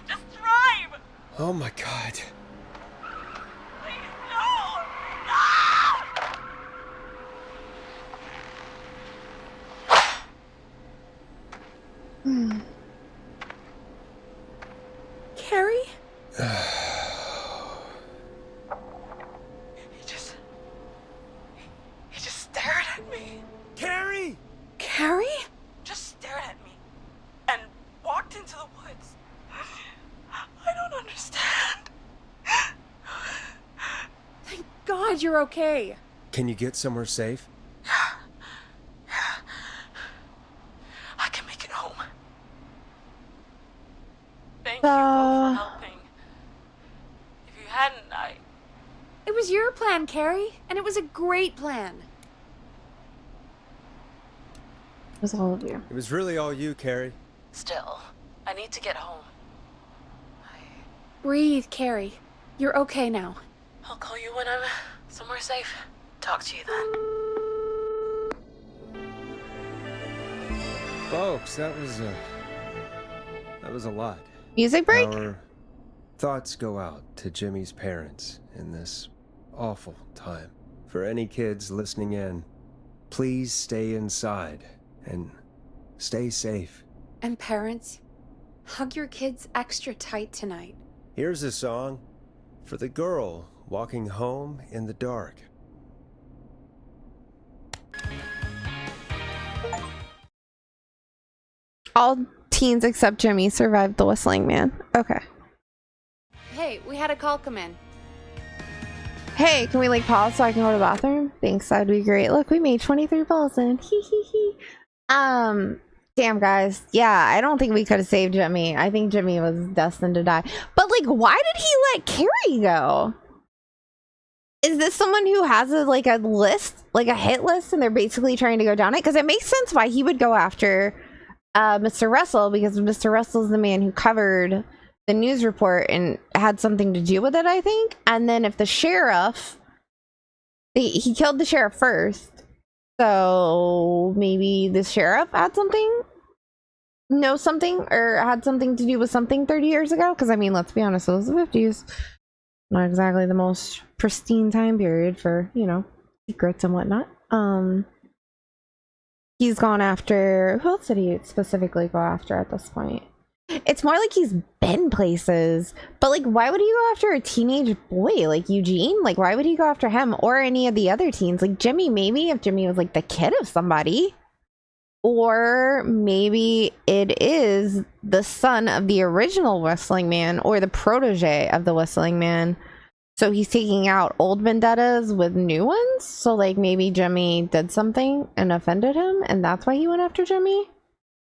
Just drive! Oh my god. Please, no! No! Carrie? He just stared at me. Carrie! Carrie? Just stared at me and walked into the woods. I don't understand. Thank God you're okay. Can you get somewhere safe? I can make it home. Thank you both for helping. If you hadn't, It was your plan, Carrie, and it was a great plan. It was all of you. It was really all you, Carrie. Still, I need to get home. Breathe, Carrie. You're okay now. I'll call you when I'm somewhere safe. Talk to you then. Folks, that was a lot. Music break? Our thoughts go out to Jimmy's parents in this awful time. For any kids listening in, please stay inside and stay safe. And parents, hug your kids extra tight tonight. Here's a song for the girl walking home in the dark. All teens except Jimmy survived the whistling man. Okay. Hey, we had a call come in. Hey, can we like pause so I can go to the bathroom? Thanks, that'd be great. Look, we made 23 balls in. Hee hee hee. Damn guys. Yeah, I don't think we could have saved Jimmy. I think Jimmy was destined to die. But like, why did he let Carrie go? Is this someone who has a list, like a hit list, and they're basically trying to go down it? Because it makes sense why he would go after Mr. Russell, because Mr. Russell is the man who covered the news report and had something to do with it, I think. And then if the sheriff, he killed the sheriff first, so maybe the sheriff had something, knows something, or had something to do with something 30 years ago. Because I mean, let's be honest, it was the 50s. Not exactly the most pristine time period for, you know, secrets and whatnot. He's gone after, who else did he specifically go after at this point? It's more like he's been places, but like, why would he go after a teenage boy like Eugene? Like, why would he go after him or any of the other teens? Like Jimmy, maybe if Jimmy was like the kid of somebody, or maybe it is the son of the original Whistling Man or the protege of the Whistling Man. So he's taking out old vendettas with new ones. So like maybe Jimmy did something and offended him, and that's why he went after Jimmy.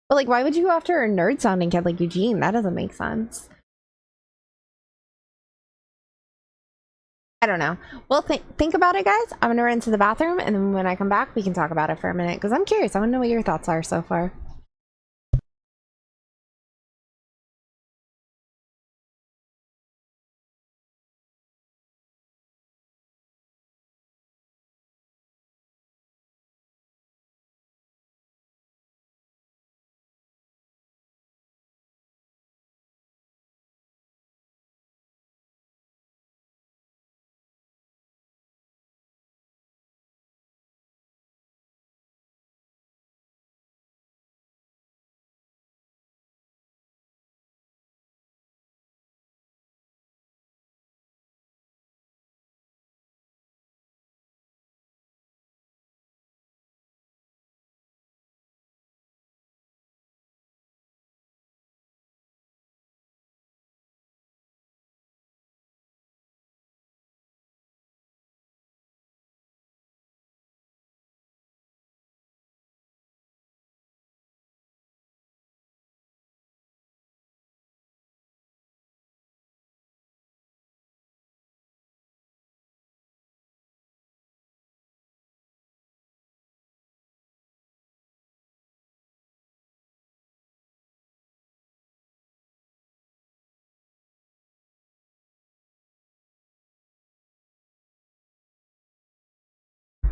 But like, why would you go after a nerd sounding kid like Eugene? That doesn't make sense. I don't know. Well, think about it, guys. I'm gonna run to the bathroom, and then when I come back, we can talk about it for a minute, because I'm curious. I want to know what your thoughts are so far.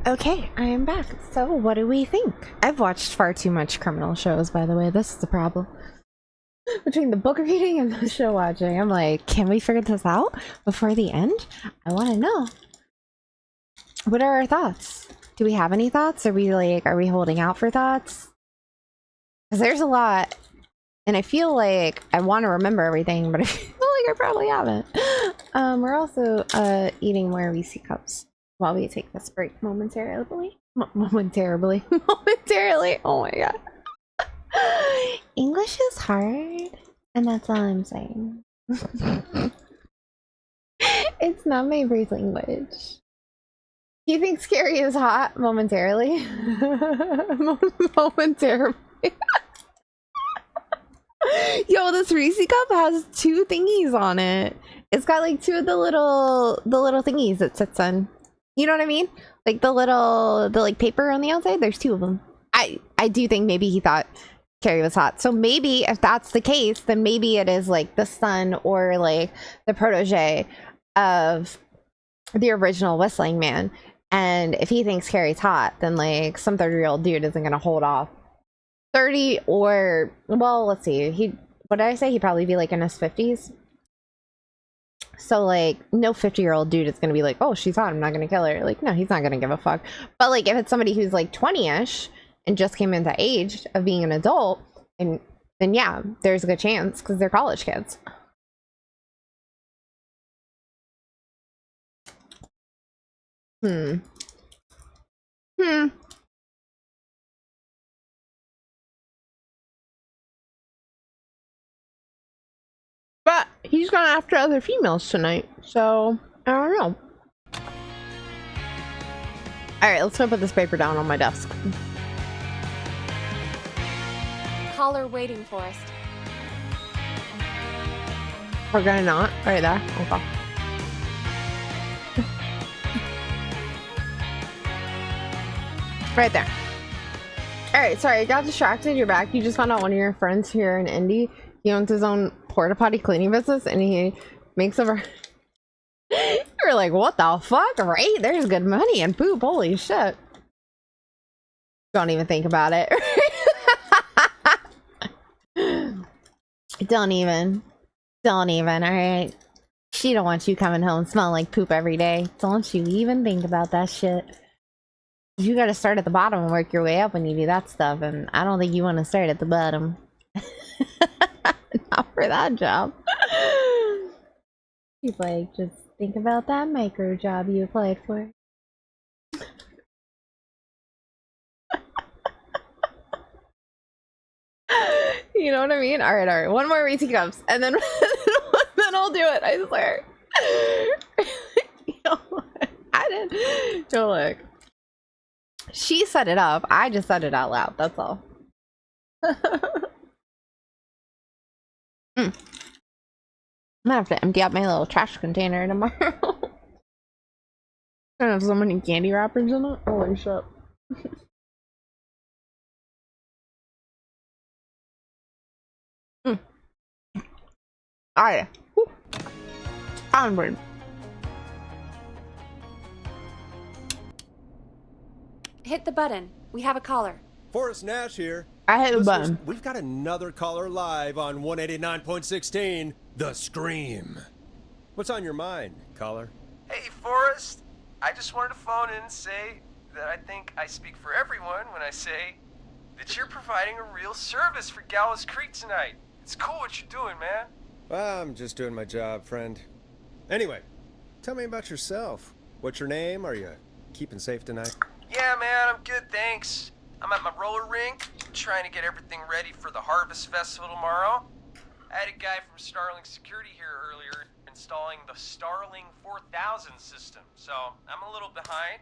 Okay, I am back. So, what do we think? I've watched far too much criminal shows, by the way. This is the problem. Between the book reading and the show watching, I'm like, can we figure this out before the end? I want to know. What are our thoughts? Do we have any thoughts? Are we holding out for thoughts? Because there's a lot, and I feel like I want to remember everything, but I feel like I probably haven't. We're also eating more Reese cups while we take this break momentarily. Momentarily. Oh my god. English is hard, and that's all I'm saying. It's not my first language. He thinks Carrie is hot momentarily. Momentarily. Yo, this Reese cup has 2 thingies on it. It's got like 2 of the little thingies it sits on. You know what I mean? Like the like paper on the outside. There's 2 of them. I do think maybe he thought Carrie was hot. So maybe if that's the case, then maybe it is like the son or like the protege of the original Whistling Man. And if he thinks Carrie's hot, then like some 30-year-old dude isn't gonna hold off. 30 or, well, let's see. What did I say? He'd probably be like in his 50s. So like no 50-year-old dude is gonna be like, oh, she's hot, I'm not gonna kill her. Like, no, he's not gonna give a fuck. But like if it's somebody who's like 20-ish and just came into age of being an adult, and then yeah, there's a good chance because they're college kids. But he's gone after other females tonight, so I don't know. Alright, let's go put this paper down on my desk. Caller waiting, Forrest. We're gonna not? Right there. Okay. Right there. Alright, sorry, I got distracted. You're back. You just found out one of your friends here in Indy, he owns his own porta potty cleaning business, and he makes over. You're like, what the fuck? Right? There's good money in poop. Holy shit. Don't even think about it. Don't even. Alright. She don't want you coming home smelling like poop every day. Don't you even think about that shit. You gotta start at the bottom and work your way up when you do that stuff, and I don't think you want to start at the bottom. Not for that job. He's like, just think about that micro job you applied for. You know what I mean? Alright. One more Reese cups, and then then I'll do it, I swear. You know what? I didn't. Go look. She set it up. I just said it out loud. That's all. I'm gonna have to empty out my little trash container tomorrow. I have so many candy wrappers in it. Holy shit. Alright. Onward. Hit the button. We have a caller. Forrest Nash here. I hit the Listeners, button. We've got another caller live on 189.16, The Scream. What's on your mind, caller? Hey, Forrest. I just wanted to phone in and say that I think I speak for everyone when I say that you're providing a real service for Gallows Creek tonight. It's cool what you're doing, man. Well, I'm just doing my job, friend. Anyway, tell me about yourself. What's your name? Are you keeping safe tonight? Yeah, man, I'm good, thanks. I'm at my roller rink, trying to get everything ready for the Harvest Festival tomorrow. I had a guy from Starling Security here earlier installing the Starling 4000 system, so I'm a little behind.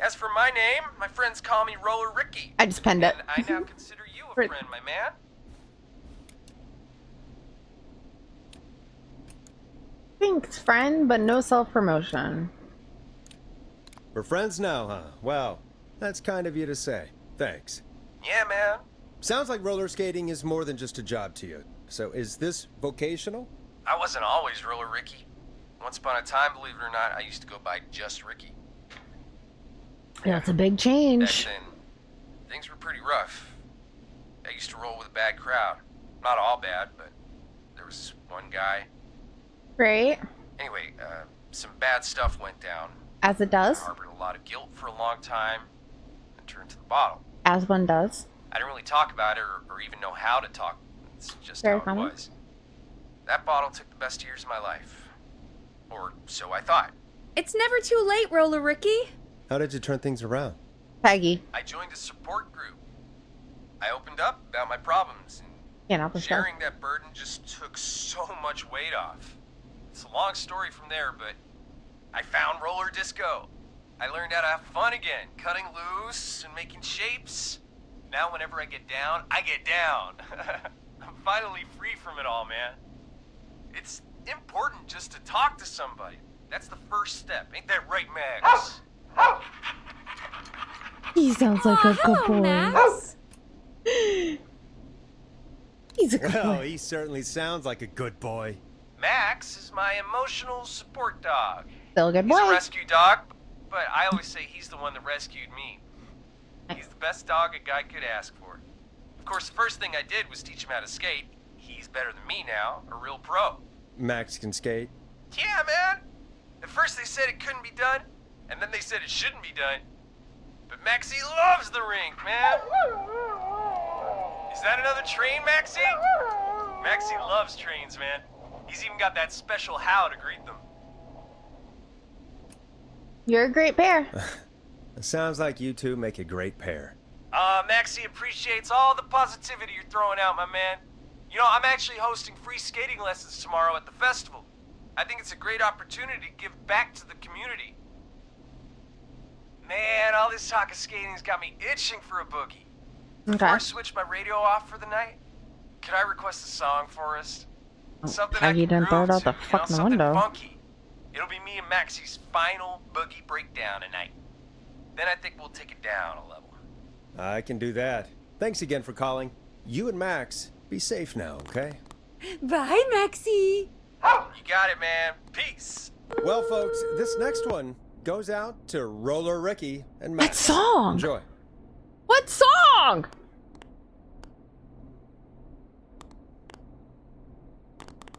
As for my name, my friends call me Roller Ricky. I just penned it. And I now consider you a friend, my man. Thanks, friend, but no self-promotion. We're friends now, huh? Well, that's kind of you to say. Thanks. Yeah, man. Sounds like roller skating is more than just a job to you. So is this vocational? I wasn't always Roller Ricky. Once upon a time, believe it or not, I used to go by just Ricky. Yeah, it's a big change. Back then, things were pretty rough. I used to roll with a bad crowd. Not all bad, but there was one guy. Right. Anyway, some bad stuff went down. As it does. I harbored a lot of guilt for a long time and turned to the bottle. As one does. I didn't really talk about it or even know how to talk. It's just Very how common. it was. That bottle took the best years of my life. Or so I thought. It's never too late, Roller Ricky. How did you turn things around? Peggy. I joined a support group. I opened up about my problems, Can't and help yourself. sharing that burden just took so much weight off. It's a long story from there, but I found roller disco. I learned how to have fun again, cutting loose and making shapes. Now whenever I get down, I get down. I'm finally free from it all, man. It's important just to talk to somebody. That's the first step. Ain't that right, Max? He sounds like a good boy. Max. He's a good Well, boy. he certainly sounds like a good boy. Max is my emotional support dog. Still a good He's a boy. rescue dog, but I always say he's the one that rescued me. He's the best dog a guy could ask for. Of course, the first thing I did was teach him how to skate. He's better than me now, a real pro. Max can skate. Yeah, man. At first they said it couldn't be done, and then they said it shouldn't be done. But Maxie loves the rink, man. Is that another train, Maxie? Maxie loves trains, man. He's even got that special how to greet them. You're a great bear. It sounds like you two make a great pair. Maxie appreciates all the positivity you're throwing out, my man. You know, I'm actually hosting free skating lessons tomorrow at the festival. I think it's a great opportunity to give back to the community. Man, all this talk of skating's got me itching for a boogie. Before I switch my radio off for the night, could I request a song for us? Something I Peggy can didn't throw groove it out to, the you know, fucking something window. funky. It'll be me and Maxie's final boogie breakdown tonight. Then I think we'll take it down a level. I can do that. Thanks again for calling. You and Max, be safe now, okay? Bye, Maxie. You got it, man. Peace. Well, folks, this next one goes out to Roller Ricky and Max. What song? Enjoy. What song?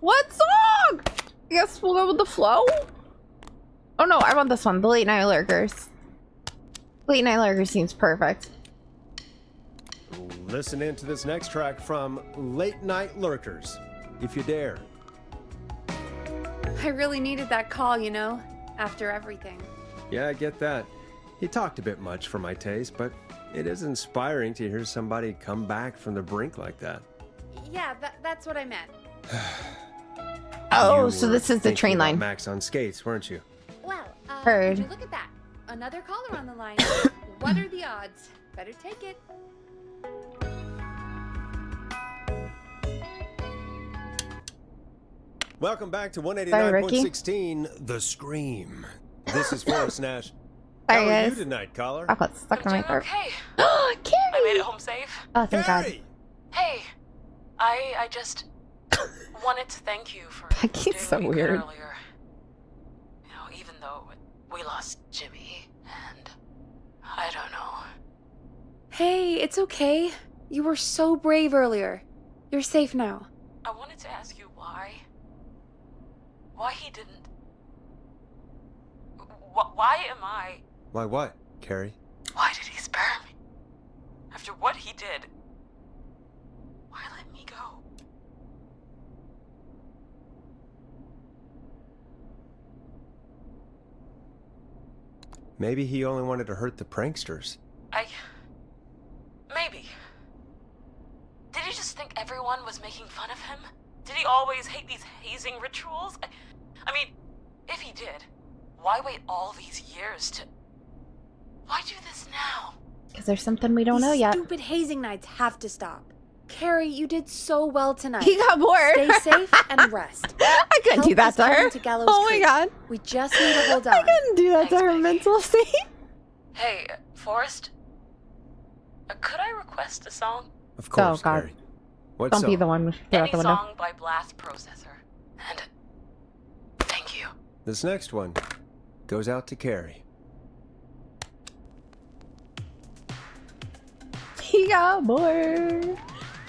What song? I guess we'll go with the flow. Oh no, I want this one. The Late Night Lurkers. Late Night Lurkers seems perfect. Listen in to this next track from Late Night Lurkers, if you dare. I really needed that call, you know, after everything. Yeah, I get that. He talked a bit much for my taste, but it is inspiring to hear somebody come back from the brink like that. Yeah, that's what I meant. Oh, You so were this is the thinking train about line. Max on skates, weren't you? Well, Heard. would you look at that? Another caller on the line. What are the odds? Better take it. Welcome back to Sorry, Ricky. 189.16, The Scream. This is Forrest Nash. Sorry, How are you guys. tonight, caller? I got stuck in my throat. Okay. Oh, Carrie! I made it home safe. Oh, thank God. Hey, I just wanted to thank you for Peggy's doing so what you did weird. earlier. You know, even though we lost Jimmy, and I don't know. Hey, it's okay. You were so brave earlier. You're safe now. I wanted to ask you why. Why he didn't. Why am I? Why what, Carrie? Why did he spare me? After what he did, why let me go? Maybe he only wanted to hurt the pranksters. Maybe. Did he just think everyone was making fun of him? Did he always hate these hazing rituals? I mean, if he did, why wait all these years to... Why do this now? Because there's something we don't know yet. Stupid hazing nights have to stop. Carrie, you did so well tonight. He got bored. Stay safe and rest. I couldn't do that to her. Oh my God. We just need to hold on. I couldn't do that to her mental state. Hey, Forrest? Could I request a song? Of course, Oh, God. Carrie. What Don't song? be the one who threw out Any the window. song by Blast Processor. And thank you. This next one goes out to Carrie. Yeah, boy.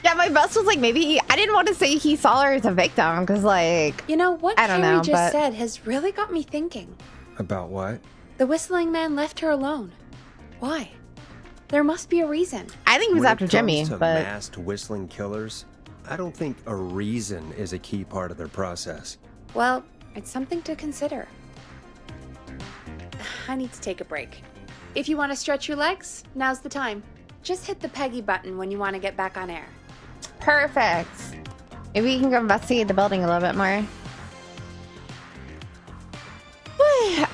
Yeah, my best was like maybe I didn't want to say he saw her as a victim because like You know what I don't Carrie know, just but said has really got me thinking. About what? The whistling man left her alone. Why? There must be a reason. I think he was When after it Jimmy, comes to but masked whistling killers, I don't think a reason is a key part of their process. Well, it's something to consider. I need to take a break. If you want to stretch your legs, now's the time. Just hit the Peggy button when you want to get back on air. perfect. Maybe we can go investigate the building a little bit more.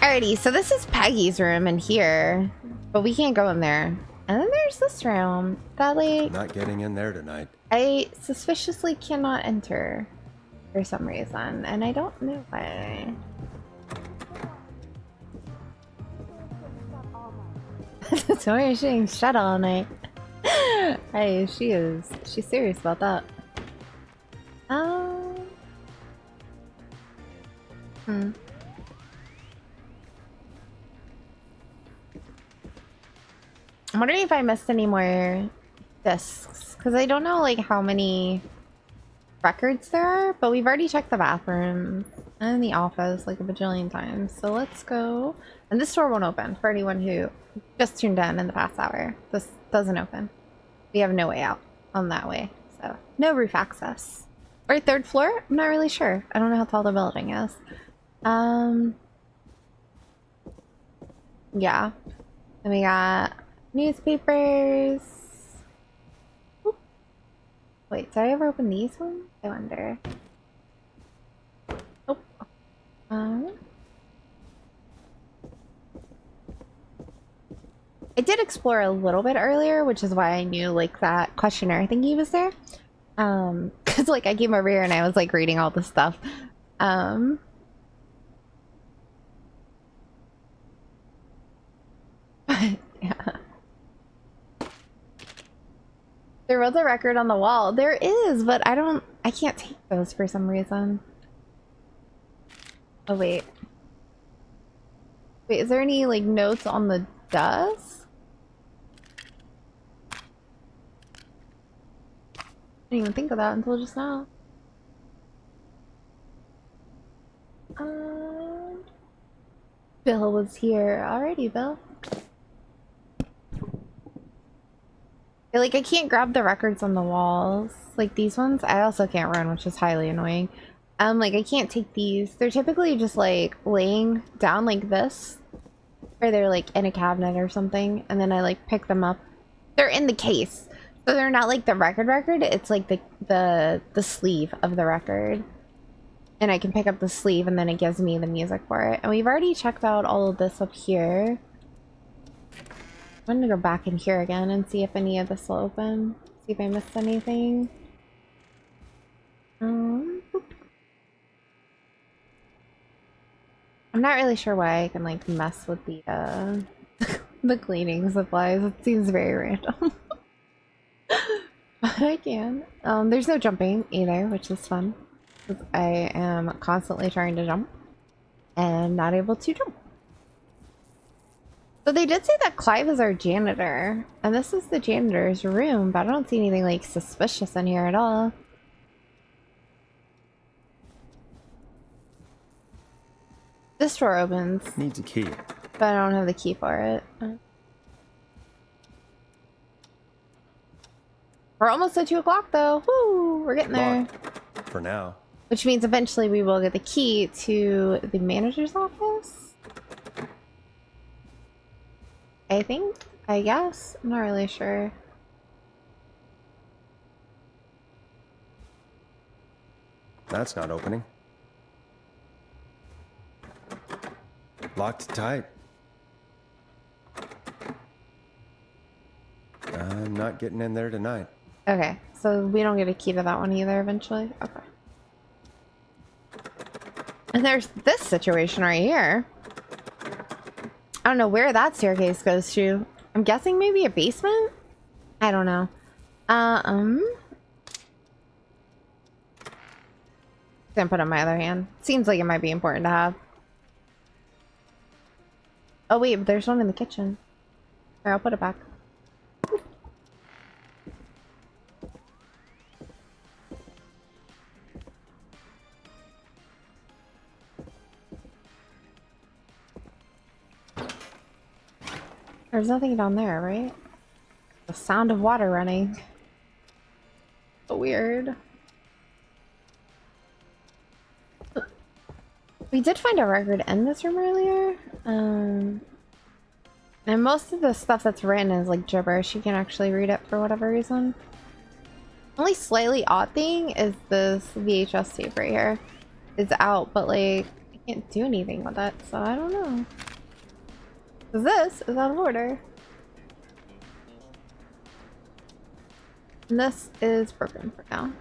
Alrighty, so this is Peggy's room in here, but we can't go in there. And then there's this room that like Not getting in there tonight. I suspiciously cannot enter for some reason, and I don't know why. So why is she getting shut all night? Hey, she's serious about that. I'm wondering if I missed any more discs, because I don't know like how many records there are, but we've already checked the bathroom and the office like a bajillion times. So let's go. And this door won't open for anyone who just tuned in the past hour. This doesn't open. We have no way out on that way, so no roof access. Or third floor? I'm not really sure. I don't know how tall the building is. Yeah. Then we got newspapers. Oop. Wait, did I ever open these ones? I wonder. Oh. I did explore a little bit earlier, which is why I knew like that questionnaire thingy was there. Cause like I came over here and I was like reading all this stuff. Yeah. There was a record on the wall. There is, but I can't take those for some reason. Oh wait. Wait, is there any like notes on the desk? I didn't even think of that until just now. Bill was here. Alrighty, Bill. Like, I can't grab the records on the walls. Like, these ones, I also can't run, which is highly annoying. Like, I can't take these. They're typically just, like, laying down like this. Or they're, like, in a cabinet or something. And then I, like, pick them up. They're in the case. So they're not, like, the record. It's, like, the sleeve of the record. And I can pick up the sleeve, and then it gives me the music for it. And we've already checked out all of this up here. I'm gonna go back in here again and see if any of this will open. See if I missed anything. I'm not really sure why I can like mess with the the cleaning supplies. It seems very random. But I can. There's no jumping either, which is fun. Because I am constantly trying to jump and not able to jump. So they did say that Clive is our janitor, and this is the janitor's room, but I don't see anything like suspicious in here at all. This door opens. Needs a key. But I don't have the key for it. We're almost at 2 o'clock though. Woo! We're getting there. Locked. For now. Which means eventually we will get the key to the manager's office. I think, I guess, I'm not really sure. That's not opening. Locked tight. I'm not getting in there tonight. Okay, so we don't get a key to that one either eventually? Okay. And there's this situation right here. I don't know where that staircase goes to. I'm guessing maybe a basement? I don't know. Gonna put on my other hand. Seems like it might be important to have. Oh wait, but there's one in the kitchen. Here, I'll put it back. There's nothing down there, right? The sound of water running. So weird. We did find a record in this room earlier. And most of the stuff that's written is like gibberish. You can't actually read it for whatever reason. Only slightly odd thing is this VHS tape right here. It's out, but like I can't do anything with it, so I don't know. 'Cause this is out of order. And this is broken for now.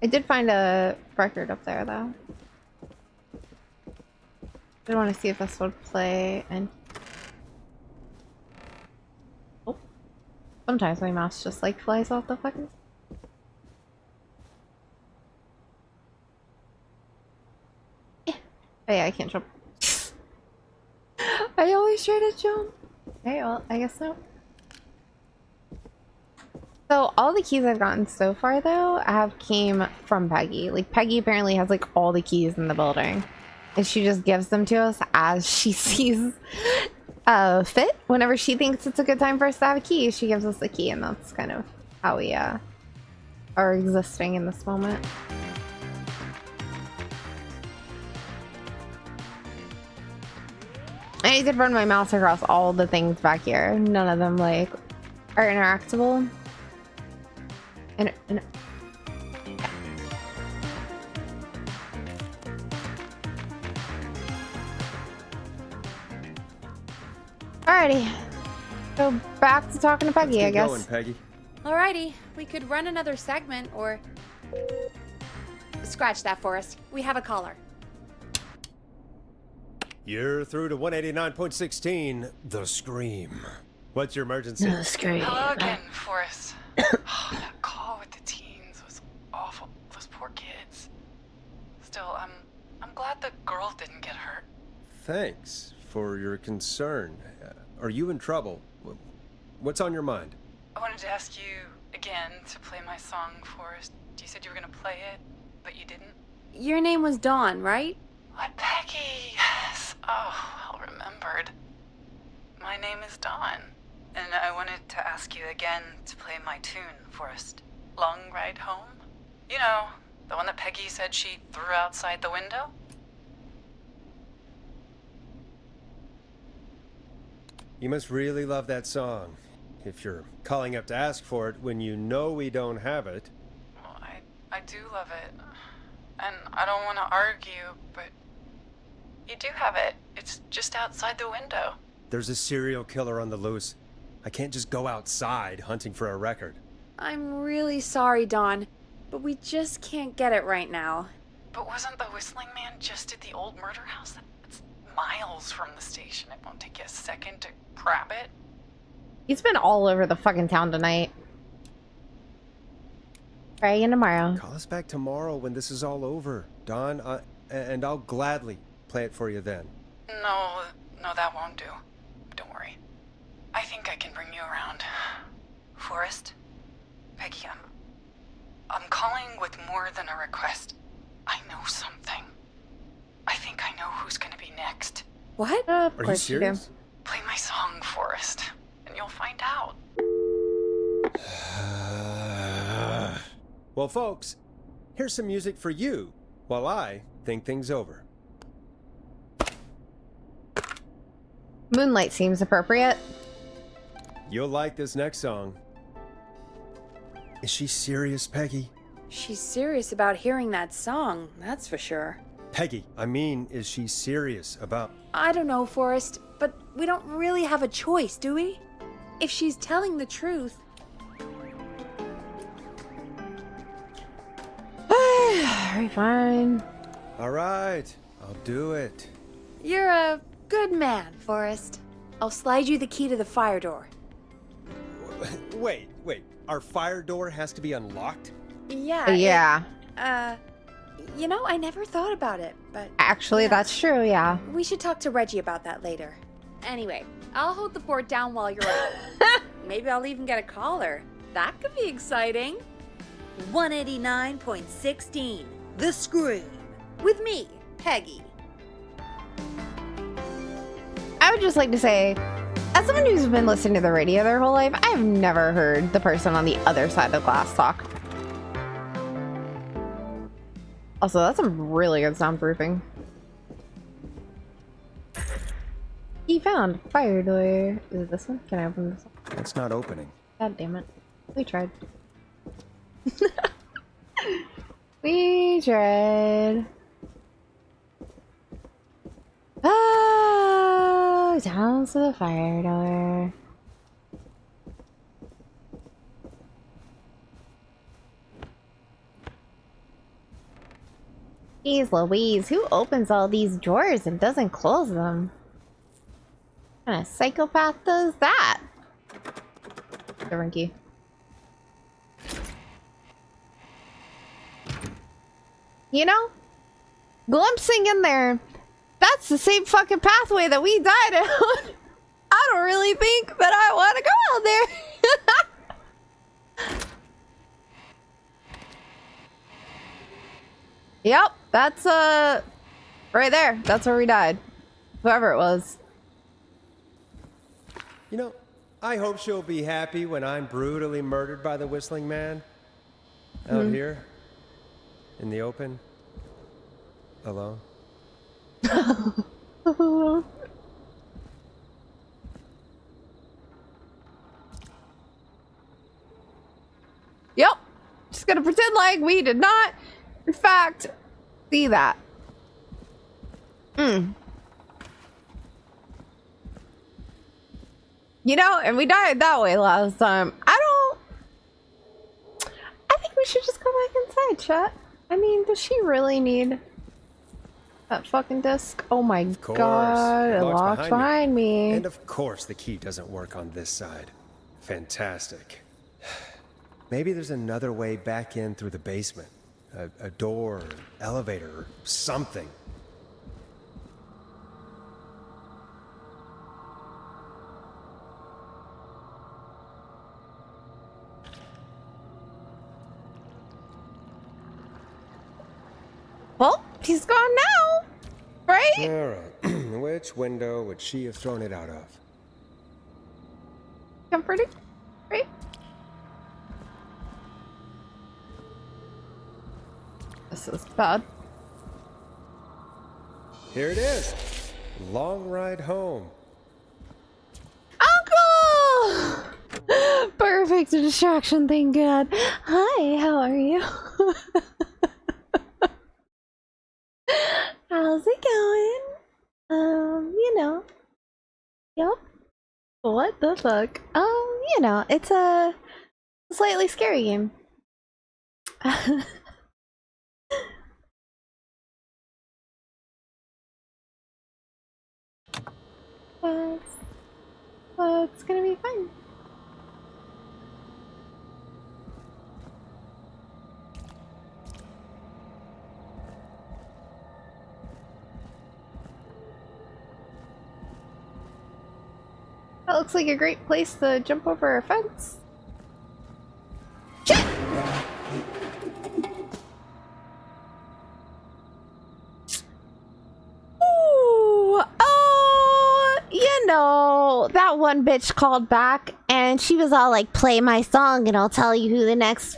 I did find a record up there though. I want to see if this would play and oh, sometimes my mouse just like flies off the fucking. Oh yeah, I can't jump. I always try to jump. Okay, well, I guess so. So all the keys I've gotten so far though have came from Peggy. Like Peggy apparently has like all the keys in the building. And she just gives them to us as she sees fit. Whenever she thinks it's a good time for us to have a key, she gives us the key, and that's kind of how we are existing in this moment. I did run my mouse across all the things back here. None of them like are interactable. And alrighty, so back to talking to Peggy, I guess. Going, Peggy. Alrighty, we could run another segment or scratch that, Forrest. We have a caller. You're through to 189.16, The Scream. What's your emergency? The Scream. Hello again, Forrest. Oh, that call with the teens was awful. Those poor kids. Still, I'm glad the girl didn't get hurt. Thanks for your concern. Are you in trouble? What's on your mind? I wanted to ask you again to play my song, Forrest. You said you were gonna play it, but you didn't. Your name was Dawn, right? What, Peggy? Yes. Oh, well remembered. My name is Dawn, and I wanted to ask you again to play my tune, Forrest. Long Ride Home? You know, the one that Peggy said she threw outside the window? You must really love that song. If you're calling up to ask for it when you know we don't have it. Well, I do love it. And I don't want to argue, but you do have it. It's just outside the window. There's a serial killer on the loose. I can't just go outside hunting for a record. I'm really sorry, Dawn, but we just can't get it right now. But wasn't the Whistling Man just at the old murder house? That's miles from the station. It won't take you a second to grab it. He's been all over the fucking town tonight. Try again tomorrow. Call us back tomorrow when this is all over, Dawn, and I'll gladly play it for you then. No, that won't do. Don't worry. I think I can bring you around. Forrest? Peggy, I'm calling with more than a request. I know something. I think I know who's gonna be next. What? Of Are you course you do. serious? Play my song, Forrest, and you'll find out. Well, folks, here's some music for you while I think things over. Moonlight seems appropriate. You'll like this next song. Is she serious, Peggy? She's serious about hearing that song, that's for sure. Peggy, I mean, is she serious about... I don't know, Forrest, but we don't really have a choice, do we? If she's telling the truth... Alright, fine. All right, I'll do it. You're a good man, Forrest. I'll slide you the key to the fire door. Wait. Our fire door has to be unlocked? Yeah. Yeah. You know, I never thought about it, but... Actually, that's true, yeah. We should talk to Reggie about that later. Anyway, I'll hold the fort down while you're out. Maybe I'll even get a caller. That could be exciting. 189.16, The Scream. With me, Peggy. I would just like to say, as someone who's been listening to the radio their whole life, I've never heard the person on the other side of the glass talk. Also, that's some really good soundproofing. Key found. Fire door. Is it this one? Can I open this one? It's not opening. God damn it. We tried. We tried. Oh, down to the fire door. Jeez Louise, who opens all these drawers and doesn't close them? What kind of psychopath does that? Different key. You know, glimpsing in there, that's the same fucking pathway that we died on. I don't really think that I want to go out there. Yep, that's right there. That's where we died. Whoever it was. You know, I hope she'll be happy when I'm brutally murdered by the Whistling Man. Out here. In the open. Alone. Yep. Just gonna pretend like we did not, in fact, see that. You know, and we died that way last time. I think we should just go back inside, chat. I mean, does she really need that fucking disc? Oh my god, it locked behind me. And of course the key doesn't work on this side. Fantastic. Maybe there's another way back in through the basement. A door, elevator, or something. Well, he's gone now, right? Alright, which window would she have thrown it out of? Comforting, right? This is bad. Here it is. Long ride home. Uncle! Perfect distraction, thank God. Hi, how are you? How's it going? You know. Yep. What the fuck? You know, it's a slightly scary game. It's gonna be fun. That looks like a great place to jump over a fence. Shit! Ooh, oh, you know, that one bitch called back and she was all like, play my song and I'll tell you who the next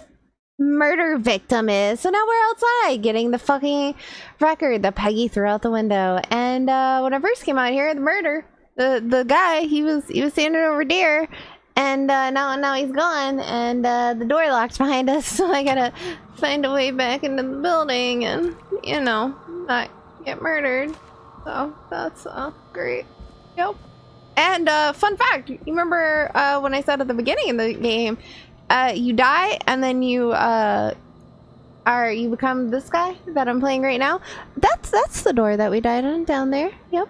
murder victim is. So now we're outside getting the fucking record that Peggy threw out the window. And when I first came out here, the murder, the guy, he was standing over there, and now he's gone, and the door locked behind us, so I gotta find a way back into the building and, you know, not get murdered. So that's great. Yep. And fun fact, you remember when I said at the beginning of the game, you die and then you become this guy that I'm playing right now? That's the door that we died on down there. Yep.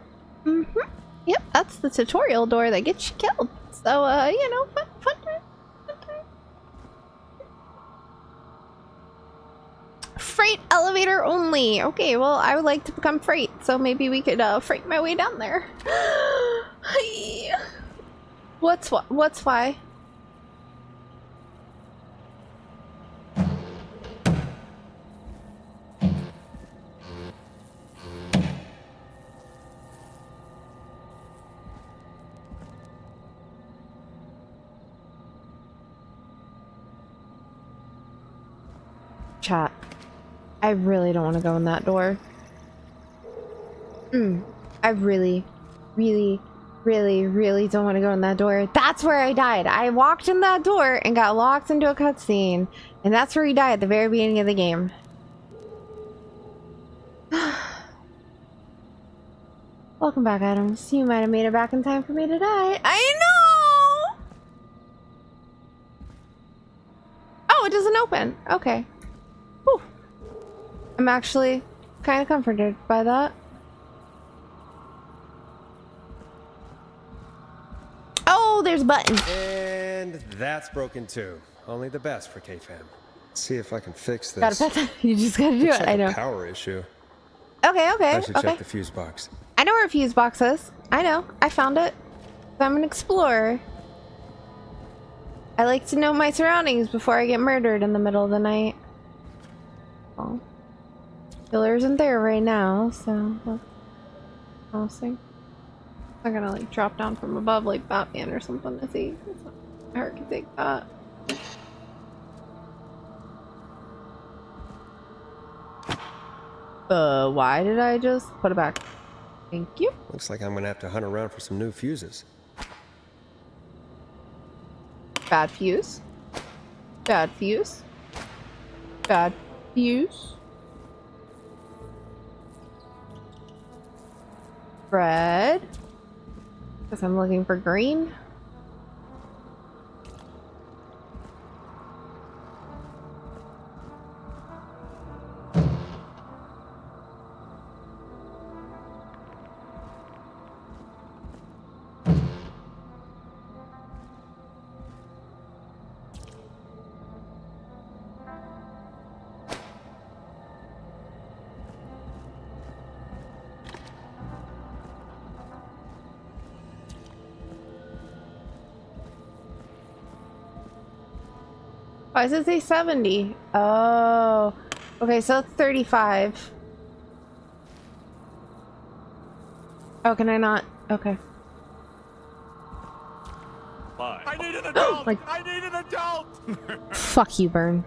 Yep, that's the tutorial door that gets you killed. So, you know, fun time. Freight elevator only. Okay, well, I would like to become freight, so maybe we could freight my way down there. What's why? Chat. I really don't want to go in that door. I really, really, really, really don't want to go in that door. That's where I died. I walked in that door and got locked into a cutscene. And that's where he died at the very beginning of the game. Welcome back, Adams. You might have made it back in time for me to die. I know! Oh, it doesn't open. Okay. Whew. I'm actually kind of comforted by that. Oh, there's a button. And that's broken too. Only the best for K-Fam. See if I can fix this. Gotta pet that. You just gotta do Looks it. like I know. a power issue. Okay. I should Okay. check the fuse box. I know where a fuse box is. I know. I found it. I'm an explorer. I like to know my surroundings before I get murdered in the middle of the night. Oh. Killer isn't there right now, so that's awesome. I'm gonna like drop down from above like Batman or something to see. My heart can take that. Why did I just put it back? Thank you. Looks like I'm gonna have to hunt around for some new fuses. Bad fuse. Bad fuse. Bad fuse. Red. Guess I'm looking for green. Why does it say 70? Oh. Okay, so it's 35. Oh, can I not? Okay. Fine. I need an adult! Like- I need an adult! Fuck you, Burn.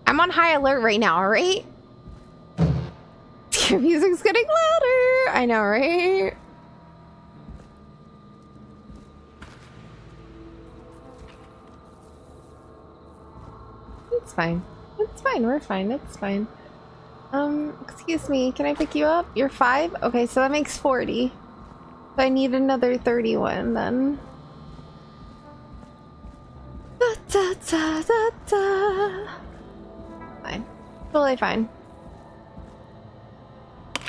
I'm on high alert right now, alright? Your music's getting louder! I know, right? It's fine. It's fine, we're fine, it's fine. Excuse me, can I pick you up? You're 5? Okay, so that makes 40. So I need another 31 then. Da, da, da, da, da. Fine. Totally fine.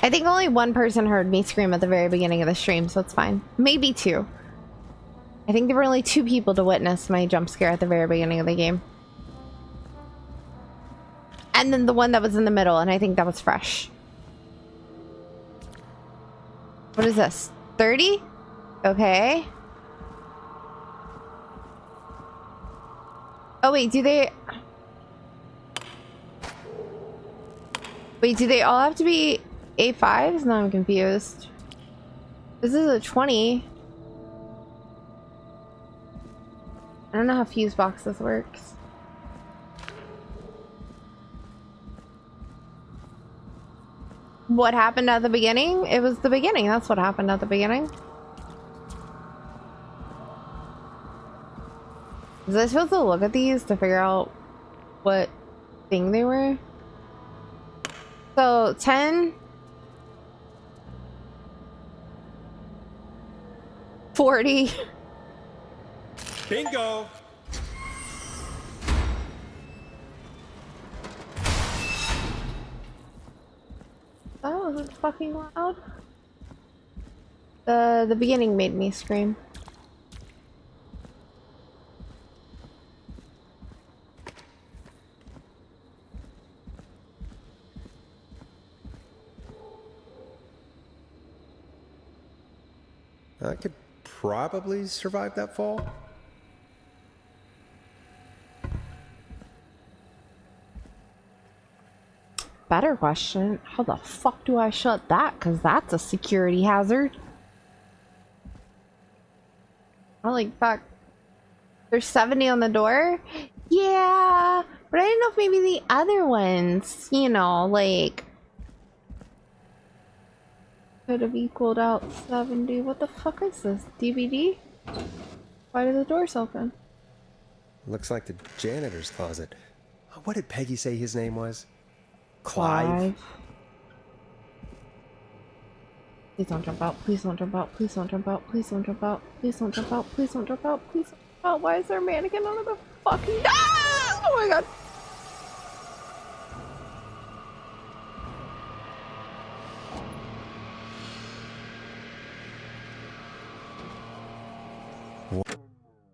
I think only one person heard me scream at the very beginning of the stream, so it's fine. Maybe 2. I think there were only 2 people to witness my jump scare at the very beginning of the game. And then the one that was in the middle, and I think that was fresh. What is this? 30? Okay. Oh wait, do they... Wait, do they all have to be A5s? Now I'm confused. This is a 20. I don't know how fuse boxes works. What happened at the beginning? It was the beginning. That's what happened at the beginning. Was I supposed to look at these to figure out what thing they were? So 10, 40. Bingo! Oh, was it fucking loud? The beginning made me scream. I could probably survive that fall. Better question. How the fuck do I shut that? Because that's a security hazard. like, fuck. There's 70 on the door? Yeah, but I didn't know if maybe the other ones, you know, like, could have equaled out 70. What the fuck is this? DVD? Why do the doors open? Looks like the janitor's closet. What did Peggy say his name was? Clive? Please don't jump out. Please don't jump out. Please don't jump out. Please don't jump out. Please don't jump out. Please don't jump out. Please don't jump out. Why is there a mannequin under the fucking... Ah! Oh my god.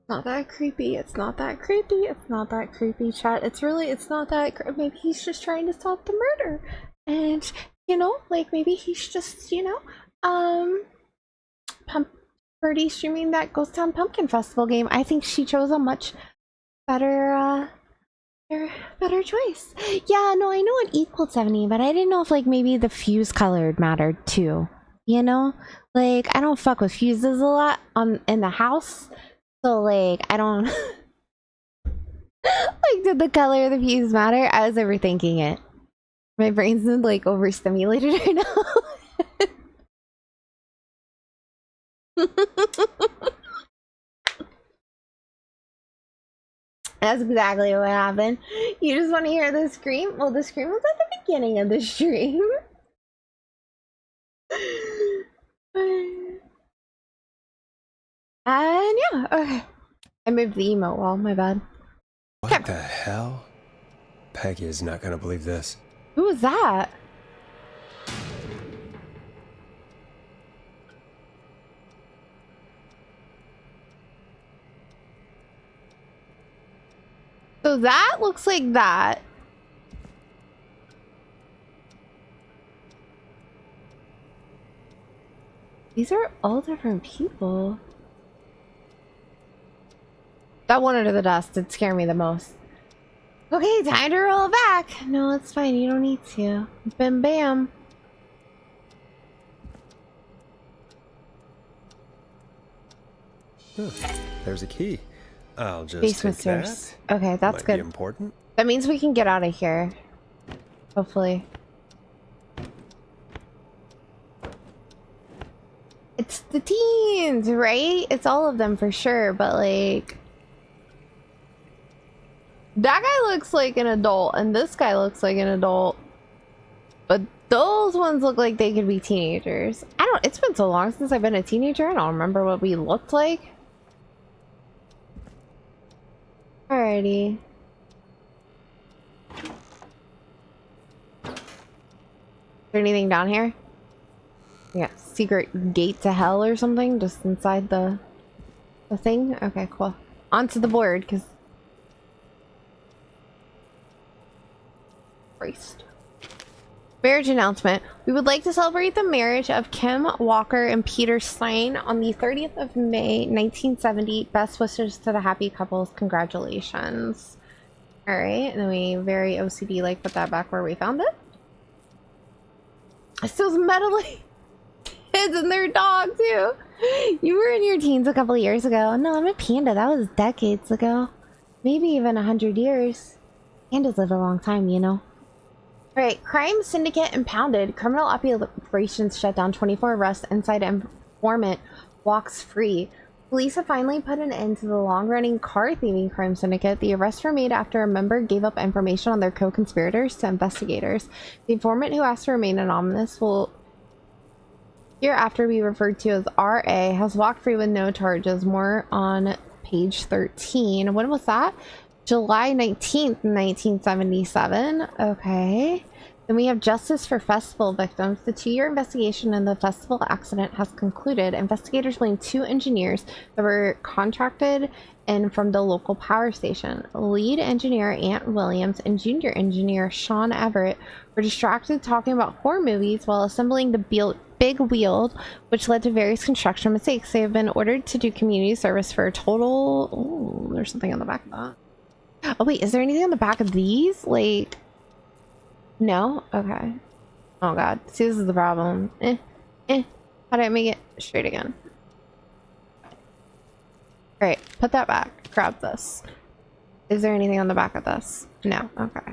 Not that creepy. It's not that creepy. It's not that creepy, chat. It's not that maybe he's just trying to stop the murder. And, you know, like, maybe he's just, you know, Birdie streaming that Ghost Town Pumpkin Festival game. I think she chose a much better, better choice. Yeah, no, I know it equaled 70, but I didn't know if, like, maybe the fuse colored mattered too. You know? Like, I don't fuck with fuses a lot in the house. So, like, I don't... like, did the color of the fuse matter? I was overthinking it. My brain's, like, overstimulated right now. That's exactly what happened. You just want to hear the scream? Well, the scream was at the beginning of the stream. And yeah, okay. I moved the emote wall, my bad. What the hell? Peggy is not gonna believe this. Who was that? So that looks like that. These are all different people. That one under the dust did scare me the most. Okay, time to roll it back. No, it's fine. You don't need to. Bam, bam. Huh, there's a key. I'll just Basement take that. stairs. Okay, that's Might good. be important. That means we can get out of here. Hopefully. It's the teens, right? It's all of them for sure, but like... that guy looks like an adult, and this guy looks like an adult. But those ones look like they could be teenagers. It's been so long since I've been a teenager, I don't remember what we looked like. Alrighty. Is there anything down here? Yeah, secret gate to hell or something just inside the thing? Okay, cool. Onto the board, because... Christ. Marriage announcement. We would like to celebrate the marriage of Kim Walker and Peter Stein on the 30th of May, 1970. Best wishes to the happy couples. Congratulations. Alright, and then we very OCD like put that back where we found it. It still meddling kids and their dog too. You were in your teens a couple years ago. No, I'm a panda. That was decades ago. Maybe even 100 years. Pandas live a long time, you know. Alright, crime syndicate impounded. Criminal operations shut down. 24 arrests. Inside informant walks free. Police have finally put an end to the long-running car-thieving crime syndicate. The arrests were made after a member gave up information on their co-conspirators to investigators. The informant, who asked to remain anonymous, will hereafter be referred to as RA, has walked free with no charges. More on page 13. When was that? July 19th, 1977. Okay. Then we have justice for festival victims. The 2-year investigation in the festival accident has concluded. Investigators blame 2 engineers that were contracted in from the local power station. Lead engineer Ant Williams and junior engineer Sean Everett were distracted talking about horror movies while assembling the big wheel, which led to various construction mistakes. They have been ordered to do community service for a total... Oh, there's something on the back of that. Oh wait, is there anything on the back of these? Like, no? Okay. Oh god. See, this is the problem. How do I make it straight again? Alright, put that back. Grab this. Is there anything on the back of this? No. Okay.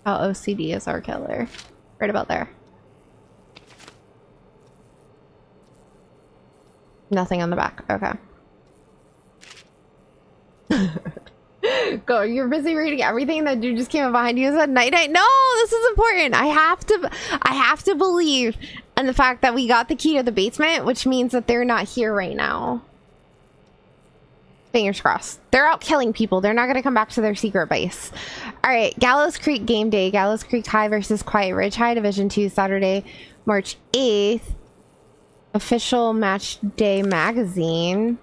How OCD is our killer? Right about there. Nothing on the back. Okay. Go, you're busy reading everything that dude just came up behind you and said night night. No, this is important. I have to believe in the fact that we got the key to the basement, which means that they're not here right now. Fingers crossed. They're out killing people. They're not going to come back to their secret base. All right, Gallows Creek game day. Gallows Creek High versus Quiet Ridge High, Division 2, Saturday, March 8th. Official Match Day magazine.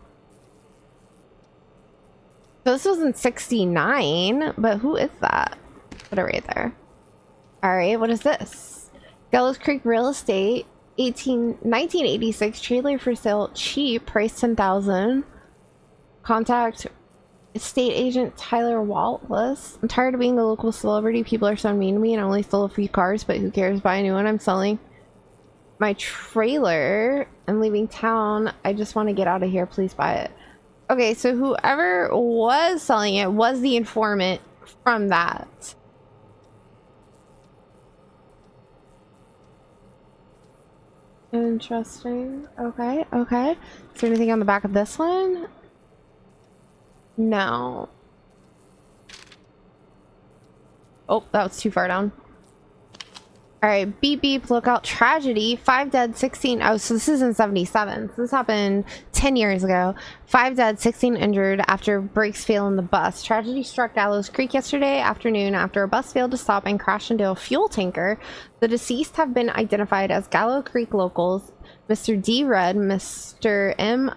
So this was in 69, but who is that? Put it right there. All right, what is this? Gallows Creek Real Estate, 1986, trailer for sale, cheap, price $10,000. Contact estate agent Tyler Waltless. I'm tired of being a local celebrity. People are so mean to me, and I only stole a few cars, but who cares? Buy a new one. I'm selling my trailer and leaving town. I just want to get out of here. Please buy it. Okay, so whoever was selling it was the informant from that. Interesting. Okay, okay. Is there anything on the back of this one? No. Oh, that was too far down. Alright, beep beep, look out, tragedy. 5 dead, 16. Oh, so this is in 77. So this happened 10 years ago. 5 dead, 16 injured after brakes fail in the bus. Tragedy struck Gallows Creek yesterday afternoon after a bus failed to stop and crashed into a fuel tanker. The deceased have been identified as Gallows Creek locals Mr. D. Red, Mr. M.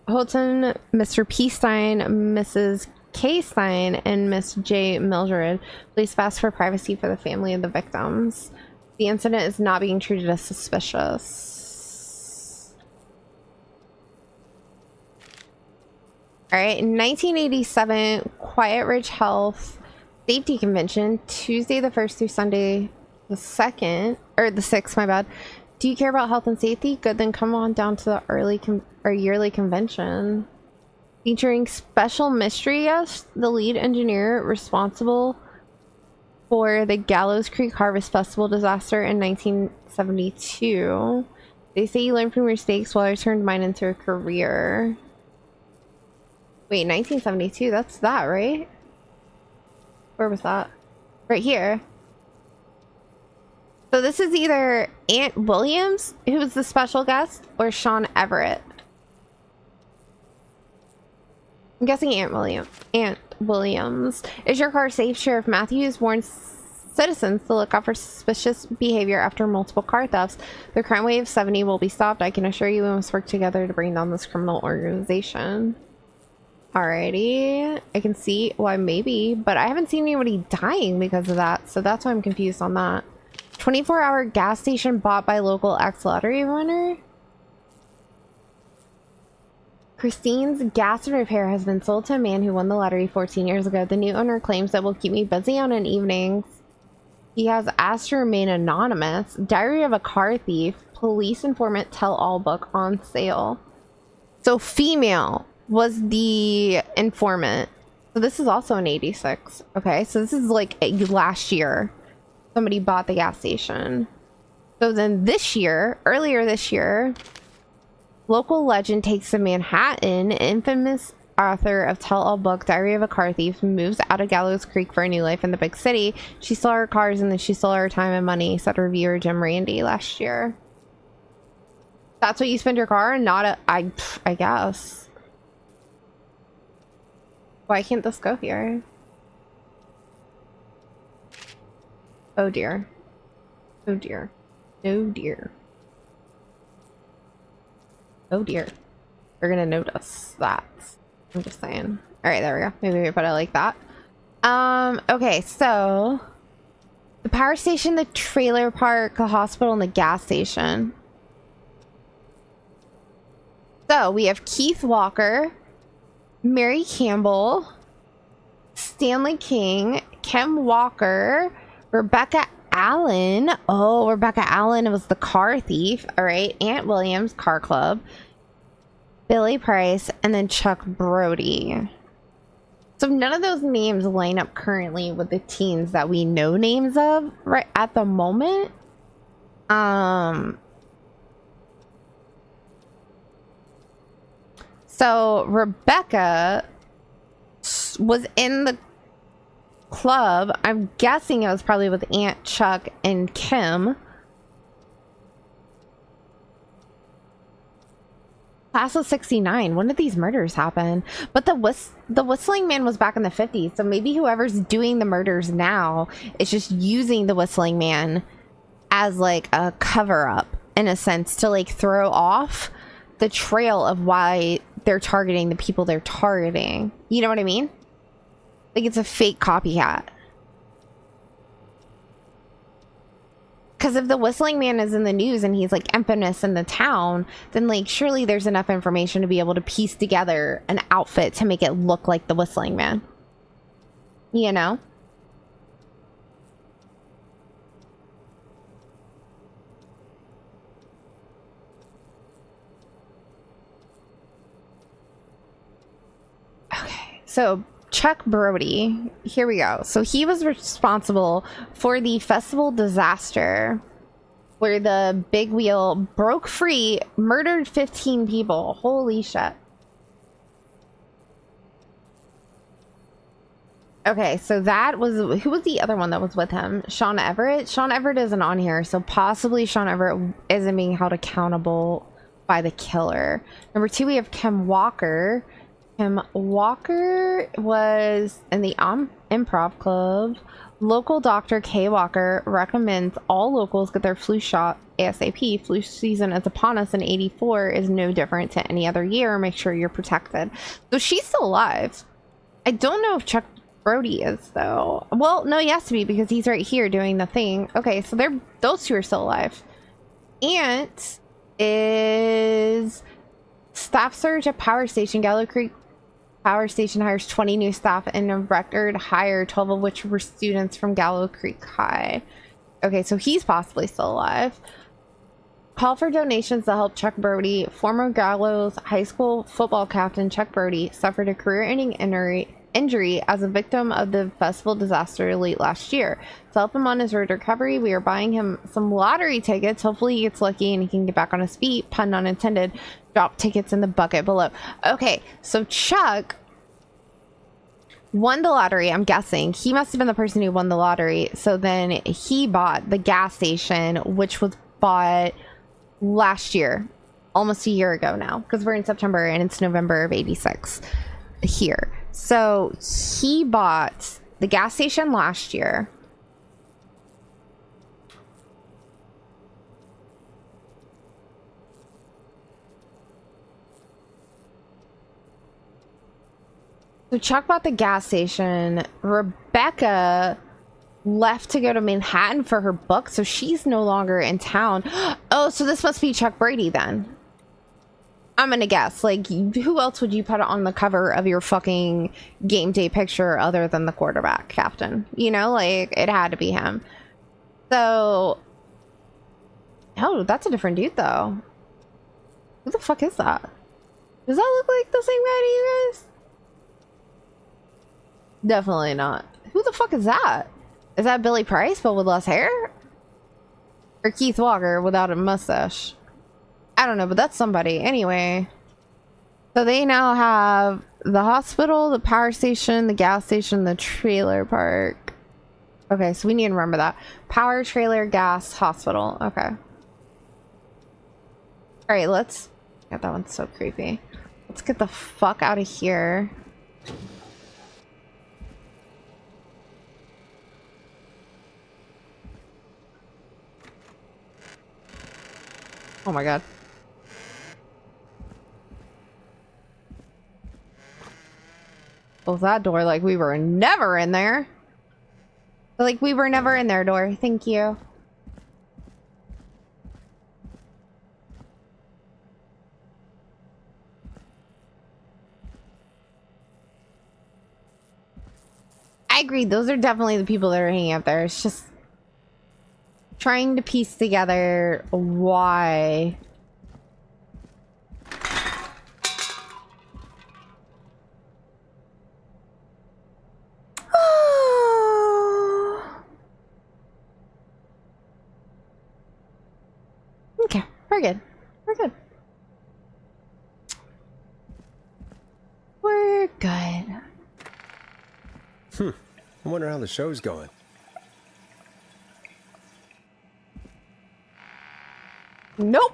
Houghton, Mr. P. Stein, Mrs. K. Stein, and Miss J. Mildred. Police asked for privacy for the family of the victims. The incident is not being treated as suspicious. Alright, in 1987, Quiet Ridge Health Safety Convention, Tuesday the 1st through Sunday the 2nd, or the 6th, my bad. Do you care about health and safety? Good, then come on down to the yearly convention. Featuring special mystery guest, the lead engineer responsible for the Gallows Creek Harvest Festival disaster in 1972. They say you learn from your mistakes while I turned mine into a career. Wait, 1972? That's that, right? Where was that? Right here. So this is either Ant Williams, who was the special guest, or Sean Everett. I'm guessing Ant Williams. Is your car safe? Sheriff Matthews warns citizens to look out for suspicious behavior after multiple car thefts. The crime wave 70 will be stopped. I can assure you we must work together to bring down this criminal organization. Alrighty. I can see why maybe, but I haven't seen anybody dying because of that, so that's why I'm confused on that. 24-hour gas station bought by local ex-lottery winner. Christine's Gas and Repair has been sold to a man who won the lottery 14 years ago. The new owner claims that will keep me busy on an evenings. He has asked to remain anonymous. Diary of a car thief. Police informant tell-all book on sale. So female was the informant. So this is also an 86. Okay, so this is like last year. Somebody bought the gas station. So then this year, earlier this year, local legend takes to Manhattan. Infamous author of tell-all book Diary of a Car Thief moves out of Gallows Creek for a new life in the big city. She stole her cars and then she stole her time and money, said reviewer Jim Randy last year. That's what you spend your car and not a... I guess. Why can't this go here? Oh dear. Oh dear. Oh dear. Oh dear. They're gonna notice that. I'm just saying. Alright, there we go. Maybe we put it like that. Okay, so the power station, the trailer park, the hospital, and the gas station. So we have Keith Walker, Mary Campbell, Stanley King, Kim Walker, Rebecca Allen. Oh, Rebecca Allen was the car thief. All right. Ant Williams, Car Club. Billy Price, and then Chuck Brody. So none of those names line up currently with the teens that we know names of right at the moment. So Rebecca was in the club. I'm guessing it was probably with Aunt Chuck and Kim. Class of 69. When did these murders happen? But the Whistling Man was back in the 50s. So maybe whoever's doing the murders now is just using the Whistling Man as like a cover up in a sense to like throw off the trail of why they're targeting the people they're targeting. You know what I mean? Like it's a fake copycat. Because if the Whistling Man is in the news and he's like infamous in the town, then like surely there's enough information to be able to piece together an outfit to make it look like the Whistling Man. You know? Okay, so Chuck Brody, here we go. So he was responsible for the festival disaster where the big wheel broke free, murdered 15 people. Holy shit. Okay, so that was, who was the other one that was with him? Sean Everett? Sean Everett isn't on here, so possibly Sean Everett isn't being held accountable by the killer. Number 2, we have Kim Walker. Kim Walker was in the Improv Club. Local doctor Kay Walker recommends all locals get their flu shot ASAP. Flu season is upon us, and 84 is no different to any other year. Make sure you're protected. So she's still alive. I don't know if Chuck Brody is, though. Well, no, he has to be because he's right here doing the thing. Okay, so those two are still alive. Ant is staff surge at Power Station. Gallo Creek Power Station hires 20 new staff and a record hire, 12 of which were students from Gallo Creek High. Okay, so he's possibly still alive. Call for donations to help Chuck Brody. Former Gallows High School football captain Chuck Brody suffered a career-ending injury as a victim of the festival disaster late last year. To help him on his road to recovery, we are buying him some lottery tickets. Hopefully he gets lucky and he can get back on his feet. Pun unintended. Drop tickets in the bucket below. Okay, so Chuck won the lottery, I'm guessing. He must have been the person who won the lottery. So then he bought the gas station, which was bought last year, almost a year ago now, because we're in September and it's November of 86 here. So he bought the gas station last year. So Chuck bought the gas station. Rebecca left to go to Manhattan for her book, so she's no longer in town. Oh, so this must be Chuck Brady then. I'm gonna guess. Like, who else would you put on the cover of your fucking game day picture other than the quarterback captain? You know, like, it had to be him. So, oh, that's a different dude though. Who the fuck is that? Does that look like the same guy to you guys? Definitely not. Who the fuck is that? Is that Billy Price but with less hair? Or Keith Walker without a mustache? I don't know, but that's somebody. Anyway. So they now have the hospital, the power station, the gas station, the trailer park. Okay, so we need to remember that. Power, trailer, gas, hospital. Okay. Alright, let's... God, that one's so creepy. Let's get the fuck out of here. Oh my god. Close that door like we were never in there. Like we were never in there, door. Thank you. I agree. Those are definitely the people that are hanging out there. It's just trying to piece together why good. We're good. We're good. I wonder how the show's going. Nope.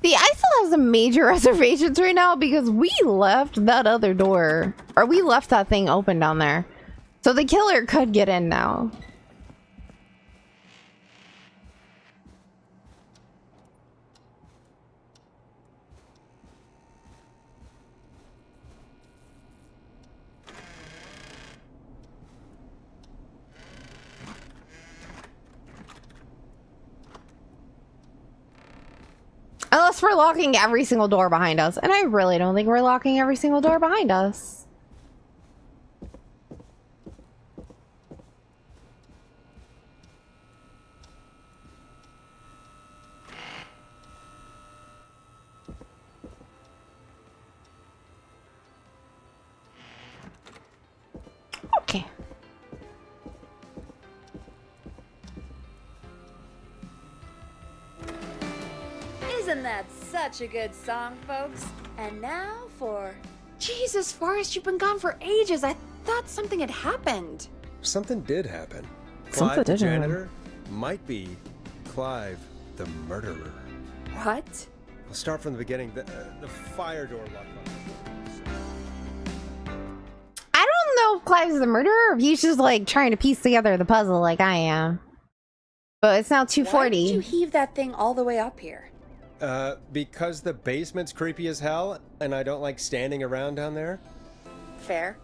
See, I still have some major reservations right now because we left that other door, or we left that thing open down there. So the killer could get in now. Unless we're locking every single door behind us. And I really don't think we're locking every single door behind us. Okay. Isn't that such a good song, folks? And now for... Jesus, Forrest, you've been gone for ages. I thought something had happened. Something did happen. Something Clive the did happen. janitor might be Clive the murderer. What? We'll start from the beginning. The fire door locked. I don't know if Clive's the murderer or if he's just like trying to piece together the puzzle like I am. But it's now 2:40. Why did you heave that thing all the way up here? Because the basement's creepy as hell, and I don't like standing around down there. Fair.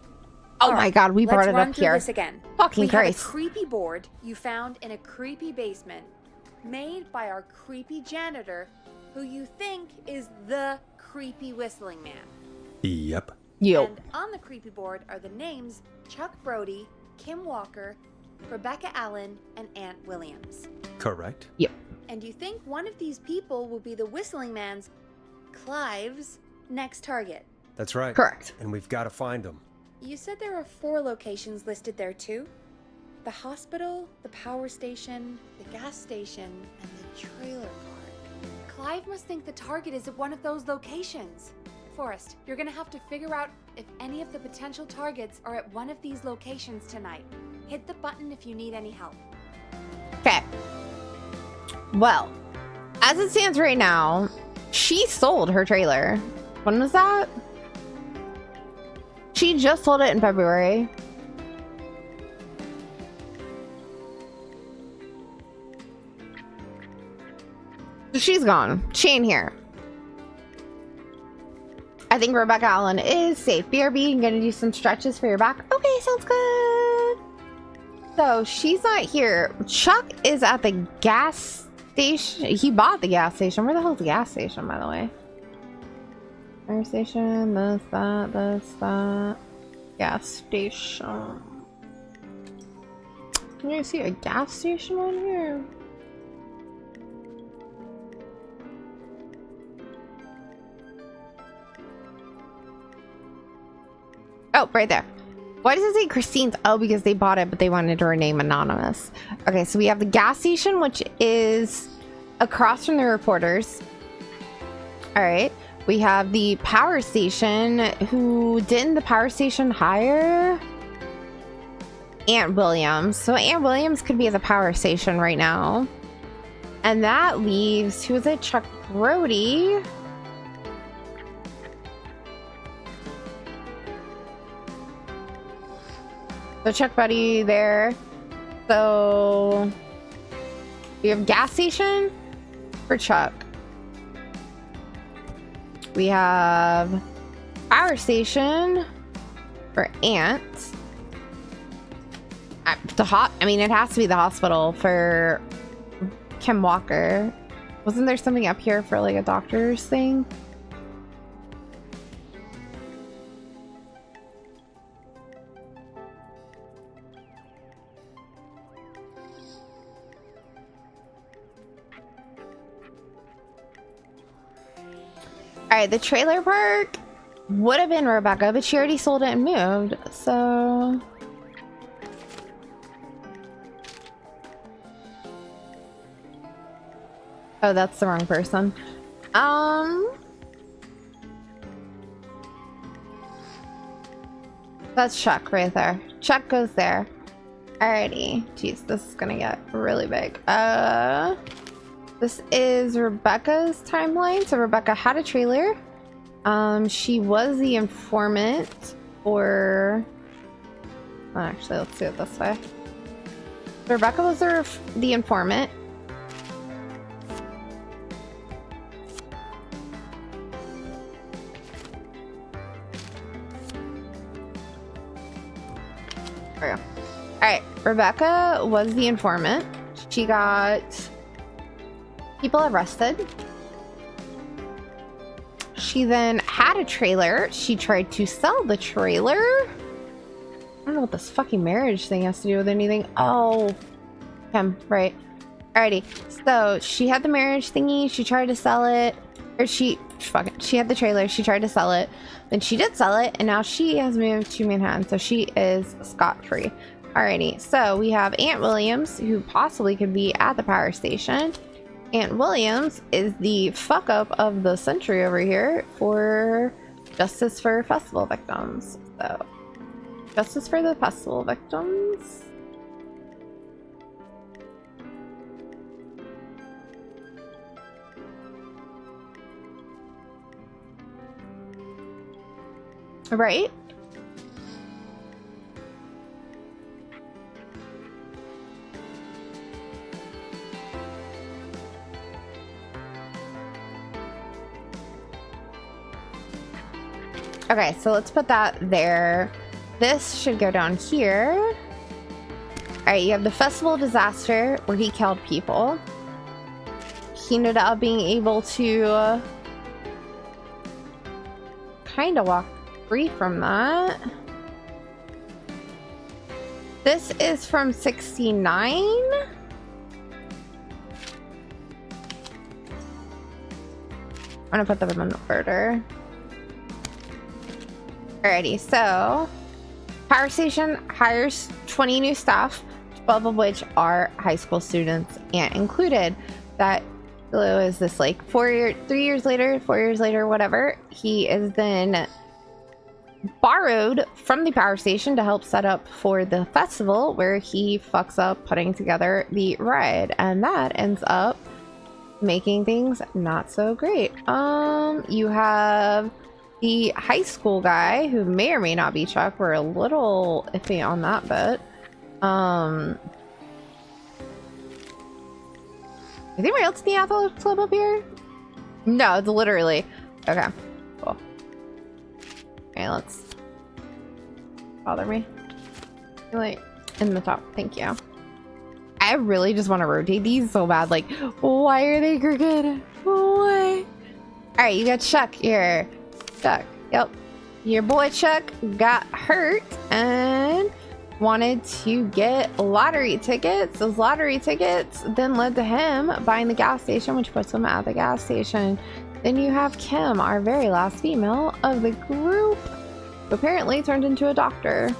Oh my god, we brought Let's it run up through here. this again. Fucking we Christ. have a creepy board you found in a creepy basement, made by our creepy janitor, who you think is the creepy whistling man. Yep. And on the creepy board are the names Chuck Brody, Kim Walker, Rebecca Allen, and Aunt Williams. Correct. Yep. And you think one of these people will be the whistling man's, Clive's, next target. That's right. Correct. And we've got to find them. You said there are 4 locations listed there too? The hospital, the power station, the gas station, and the trailer park. Clive must think the target is at one of those locations. Forrest, you're gonna have to figure out if any of the potential targets are at one of these locations tonight. Hit the button if you need any help. Okay. Well, as it stands right now, she sold her trailer. When was that? She just sold it in February. So she's gone. She ain't here. I think Rebecca Allen is safe. BRB, gonna do some stretches for your back. Okay, sounds good. So she's not here. Chuck is at the gas station. He bought the gas station. Where the hell's the gas station, by the way? Fire station, this, that. Gas station. Can you see a gas station on here? Oh, right there. Why does it say Christine's? Oh, because they bought it, but they wanted to remain anonymous. Okay, so we have the gas station, which is across from the reporters. All right. We have the power station. Who didn't the power station hire? Aunt Williams. So Aunt Williams could be at the power station right now. And that leaves, who is it? Chuck Brody. So Chuck Brody there. So we have gas station for Chuck. We have power station for Aunt. I mean, it has to be the hospital for Kim Walker. Wasn't there something up here for like a doctor's thing? Alright, the trailer park would have been Rebecca, but she already sold it and moved, so... Oh, that's the wrong person. That's Chuck right there. Chuck goes there. Alrighty. Jeez, this is gonna get really big. This is Rebecca's timeline. So Rebecca had a trailer. She was the informant for... Oh, actually, let's do it this way. So Rebecca was the informant. There we go. Alright, Rebecca was the informant. She got people arrested. She then had a trailer. She tried to sell the trailer. I don't know what this fucking marriage thing has to do with anything. Oh, him, right. Alrighty, so she had the marriage thingy. She tried to sell it. Or she had the trailer. She tried to sell it. Then she did sell it, and now she has moved to Manhattan, so she is scot-free. Alrighty, so we have Aunt Williams, who possibly could be at the power station. Aunt Williams is the fuck-up of the century over here for Justice for Festival Victims. So, Justice for the Festival Victims. Right? Okay, so let's put that there. This should go down here. Alright, you have the Festival Disaster, where he killed people. He ended up being able to kind of walk free from that. This is from 69. I'm gonna put them in order. Alrighty, so power station hires 20 new staff, 12 of which are high school students and included. That is this like 3 years later, 4 years later, whatever. He is then borrowed from the power station to help set up for the festival, where he fucks up putting together the ride, and that ends up making things not so great. You have the high school guy, who may or may not be Chuck. We're a little iffy on that bit. Is anybody else in the Athletic Club up here? No, it's literally. Okay, cool. Okay, let's bother me. Like in the top, thank you. I really just want to rotate these so bad. Like, why are they crooked? Why? All right, you got Chuck here. Chuck, yep. Your boy Chuck got hurt and wanted to get lottery tickets. Those lottery tickets then led to him buying the gas station, which puts him at the gas station. Then you have Kim, our very last female of the group, who apparently turned into a doctor.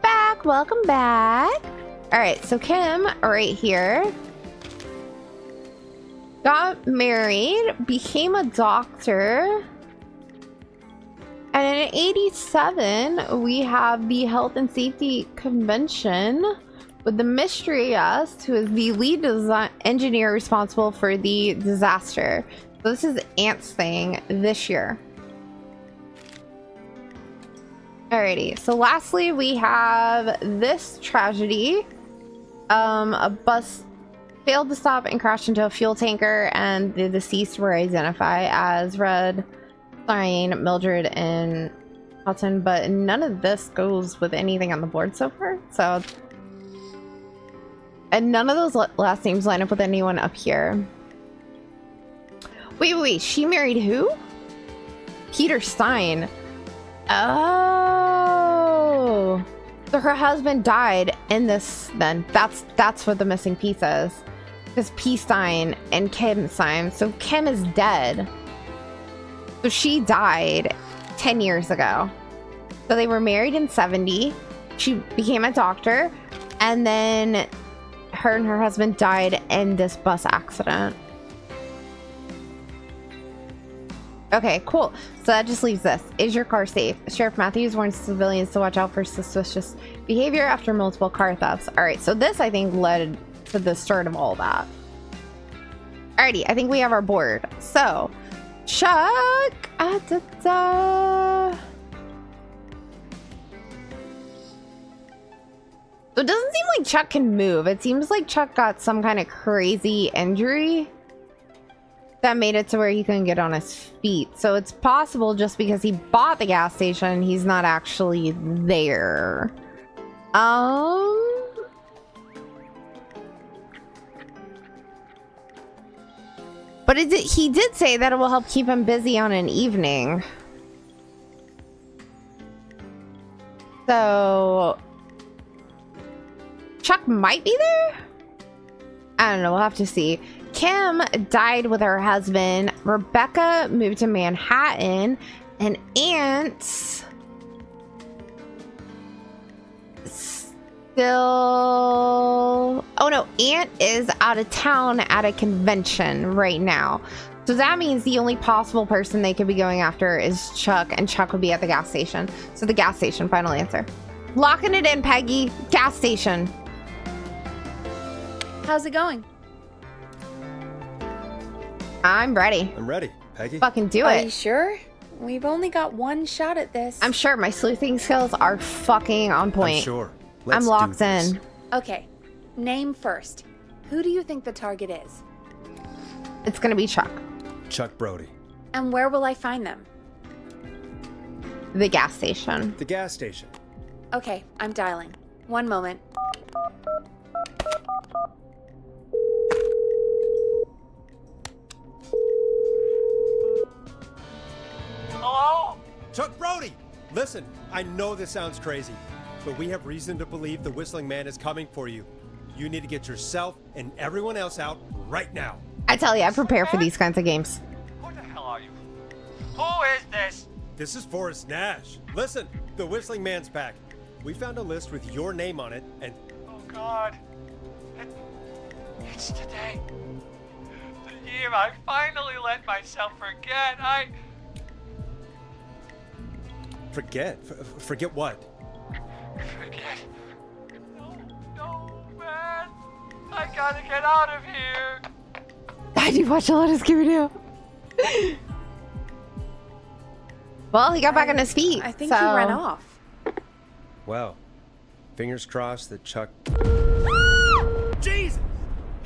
Back, welcome back. All right, so Kim right here got married, became a doctor, and in 87 we have the Health and Safety Convention with the mystery guest, who is the lead engineer responsible for the disaster. So this is Ant's thing this year. Alrighty, so lastly we have this tragedy. A bus failed to stop and crashed into a fuel tanker, and the deceased were identified as Red, Stein, Mildred, and Houghton, but none of this goes with anything on the board so far. So, and none of those last names line up with anyone up here. Wait, she married who? Peter Stein. Oh, so her husband died in this then. That's what the missing piece is. Because P signed and Kim signed. So Kim is dead. So she died 10 years ago. So they were married in 70. She became a doctor. And then her and her husband died in this bus accident. Okay, cool. So that just leaves this. Is your car safe? Sheriff Matthews warns civilians to watch out for suspicious behavior after multiple car thefts. All right, so this, I think, led to the start of all that. Alrighty, I think we have our board. So, Chuck. So it doesn't seem like Chuck can move. It seems like Chuck got some kind of crazy injury that made it to where he couldn't get on his feet. So it's possible just because he bought the gas station, he's not actually there. But he did say that it will help keep him busy on an evening. So Chuck might be there? I don't know. We'll have to see. Kim died with her husband. Rebecca moved to Manhattan. And Aunt still... Oh no, Aunt is out of town at a convention right now. So that means the only possible person they could be going after is Chuck, and Chuck would be at the gas station. So the gas station, final answer. Locking it in, Peggy. Gas station. How's it going? I'm ready. I'm ready, Peggy. Fucking do Are it. you sure? We've only got one shot at this. I'm sure my sleuthing skills are fucking on point. I'm sure. I'm locked in. Okay, name first. Who do you think the target is? It's gonna be Chuck. Chuck Brody. And where will I find them? The gas station. The gas station. Okay, I'm dialing. One moment. Hello? Chuck Brody! Listen, I know this sounds crazy, but we have reason to believe the Whistling Man is coming for you. You need to get yourself and everyone else out right now. I tell you, I prepare for these kinds of games. Who the hell are you? Who is this? This is Forrest Nash. Listen, the Whistling Man's back. We found a list with your name on it, and... Oh, God. It's today. The year I finally let myself forget. Forget? Forget what? Forget. No, man. I gotta get out of here. I do watch a lot of Scooby-Doo. Well, he got back on his feet. I think he ran off. Well, fingers crossed that Chuck... Jesus!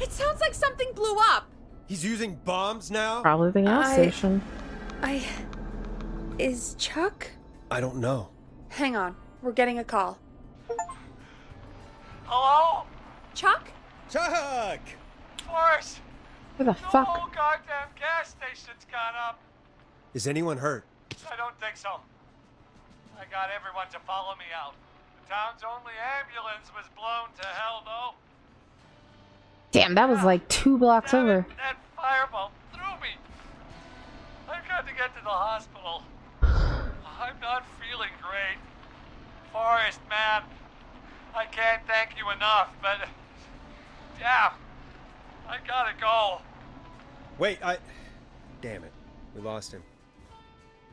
It sounds like something blew up. He's using bombs now? Probably the gas station. Is Chuck? I don't know. Hang on. We're getting a call. Hello? Chuck? Chuck! Forrest! Where the The fuck? whole goddamn gas station's gone up. Is anyone hurt? I don't think so. I got everyone to follow me out. The town's only ambulance was blown to hell, though. Damn, that was like 2 blocks over. That fireball threw me. I've got to get to the hospital. I'm not feeling great. Forrest, man, I can't thank you enough, but... Damn, I gotta go. Wait, Damn it. We lost him.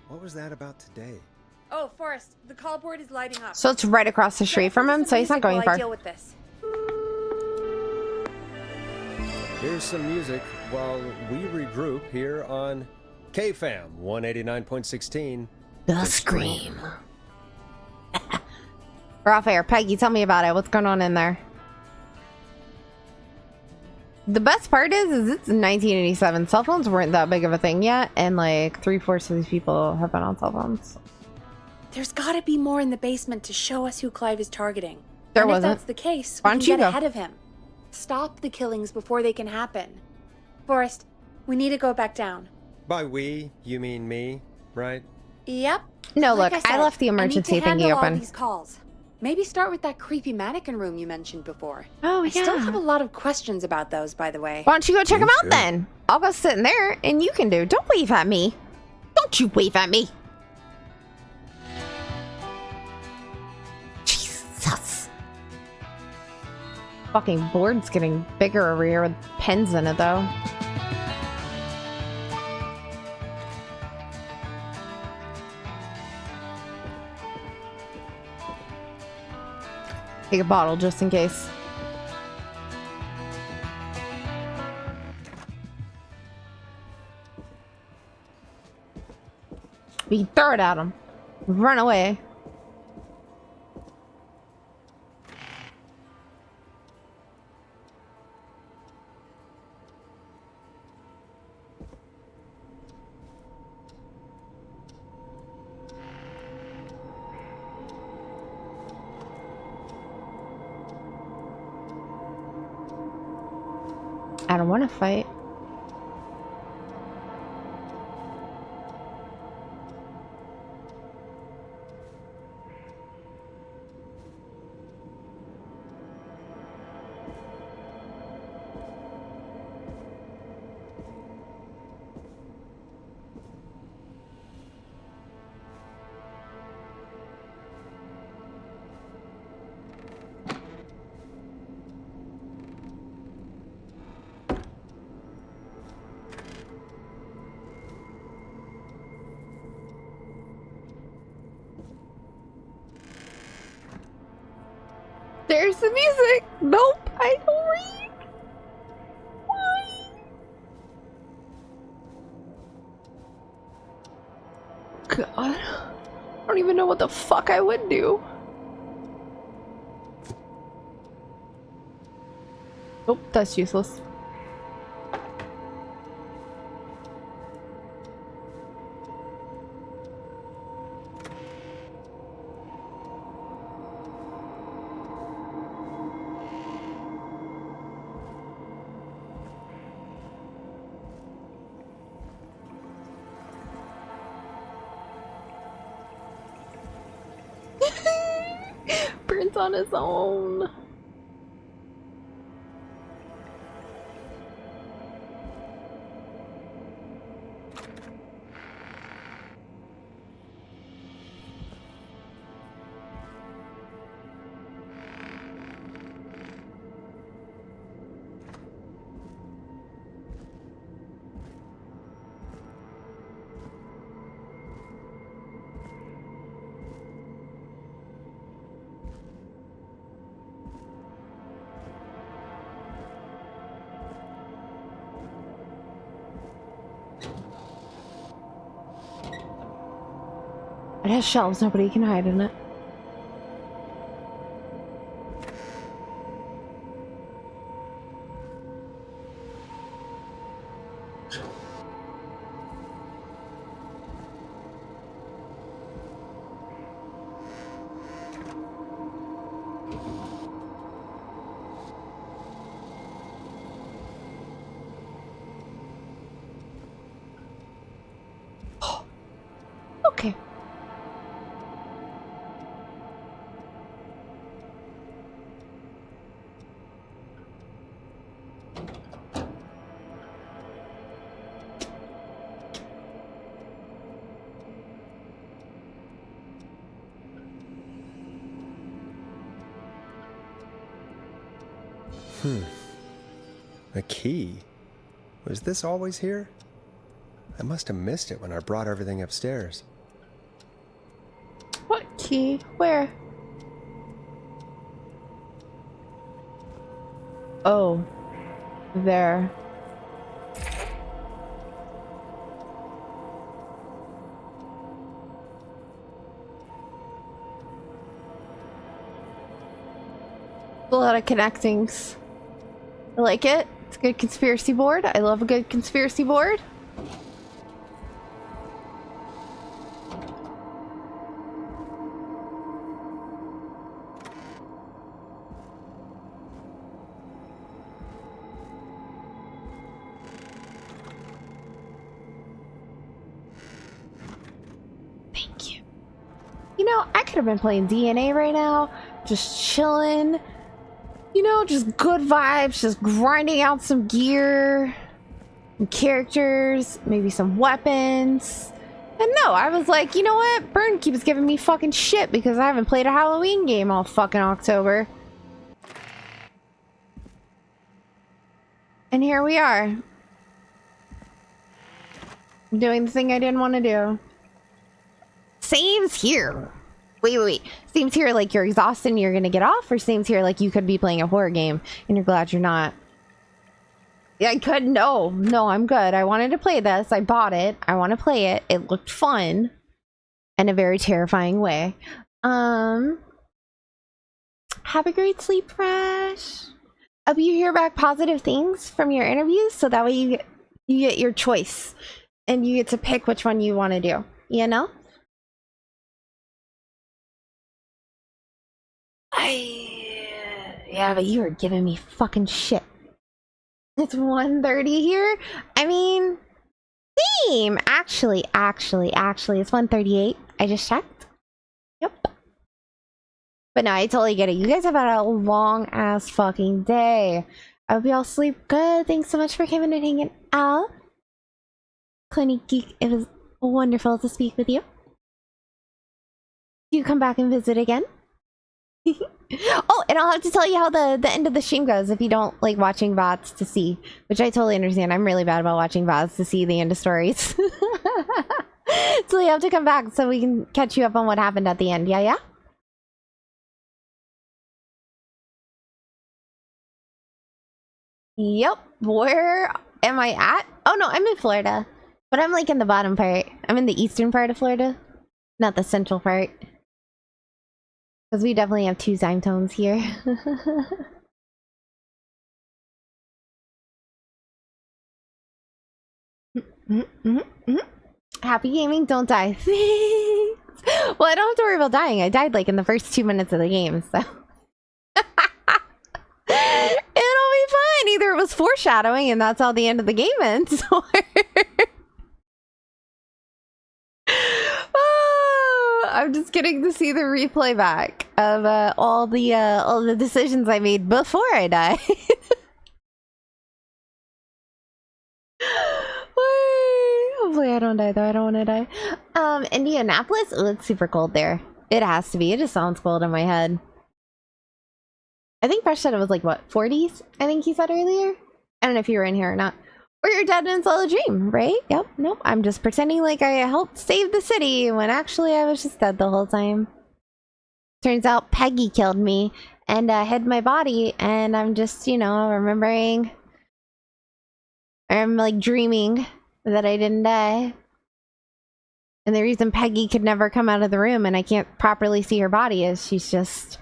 What was that about today? Oh, Forrest, the call board is lighting up. So it's right across the street from him, so he's not going While I far. deal with this. Here's some music while we regroup here on KFAM 189.16. The Scream. We're off air. Peggy, tell me about it. What's going on in there? The best part is it's 1987. Cell phones weren't that big of a thing yet, and like 3/4 of these people have been on cell phones. There's gotta be more in the basement to show us who Clive is targeting. There and wasn't. If that's the case, Why we don't can you get go? ahead of him. Stop the killings before they can happen. Forrest, we need to go back down. By we, you mean me, right? Yep. No, Like look, I said, left the emergency I need to thingy handle all open. these calls. Maybe start with that creepy mannequin room you mentioned before. Oh, I still yeah. have a lot of questions about those, by the way. Why don't you go check Me them out too. then? I'll go sit in there and you can do. Don't wave at me. Don't you wave at me. Jesus. Fucking board's getting bigger over here with pens in it though. Take a bottle just in case. We throw it at him. Run away. I don't want to fight. There's the music. Nope, I don't read. Why? God, I don't even know what the fuck I would do. Nope, that's useless. Burns on his own. It has shelves, nobody can hide in it. Okay. A key? Was this always here? I must have missed it when I brought everything upstairs. What key? Where? Oh. There. A lot of connectings. I like it. It's a good conspiracy board. I love a good conspiracy board. Thank you. You know, I could have been playing DNA right now, just chilling. You know, just good vibes, just grinding out some gear, some characters, maybe some weapons. And no, I was like, you know what? Burn keeps giving me fucking shit because I haven't played a Halloween game all fucking October. And here we are. Doing the thing I didn't want to do. Same's here. Wait. Seems here like you're exhausted and you're gonna get off, or seems here like you could be playing a horror game and you're glad you're not? Yeah, I could. No, I'm good. I wanted to play this. I bought it. I want to play it. It looked fun in a very terrifying way. Have a great sleep, Fresh. Hope you hear back positive things from your interviews, so that way you get your choice and you get to pick which one you want to do. You know? Yeah, but you are giving me fucking shit. It's 1:30 here. I mean, same. Actually, it's 1:38. I just checked. Yep. But no, I totally get it. You guys have had a long ass fucking day. I hope you all sleep good. Thanks so much for coming and hanging out. Clinic Geek, it was wonderful to speak with you. You come back and visit again. Oh, and I'll have to tell you how the end of the stream goes if you don't like watching VODs to see, which I totally understand. I'm really bad about watching VODs to see the end of stories. So you have to come back so we can catch you up on what happened at the end. Yeah? Yep. Where am I at? Oh no, I'm in Florida. But I'm like in the bottom part. I'm in the eastern part of Florida, not the central part. Because we definitely have 2 time zones here. Happy gaming, don't die. Well, I don't have to worry about dying. I died like in the first 2 minutes of the game, so. It'll be fine. Either it was foreshadowing and that's how the end of the game ends, or... I'm just getting to see the replay back of all the decisions I made before I die. Hopefully I don't die though. I don't want to die. Indianapolis? Oh, it's super cold there. It has to be. It just sounds cold in my head. I think Fresh said it was like what, 40s? I think he said earlier. I don't know if you were in here or not. Or you're dead and it's all a dream, right? Yep, nope. I'm just pretending like I helped save the city when actually I was just dead the whole time. Turns out Peggy killed me and hid my body, and I'm just, you know, remembering. I'm like dreaming that I didn't die. And the reason Peggy could never come out of the room and I can't properly see her body is she's just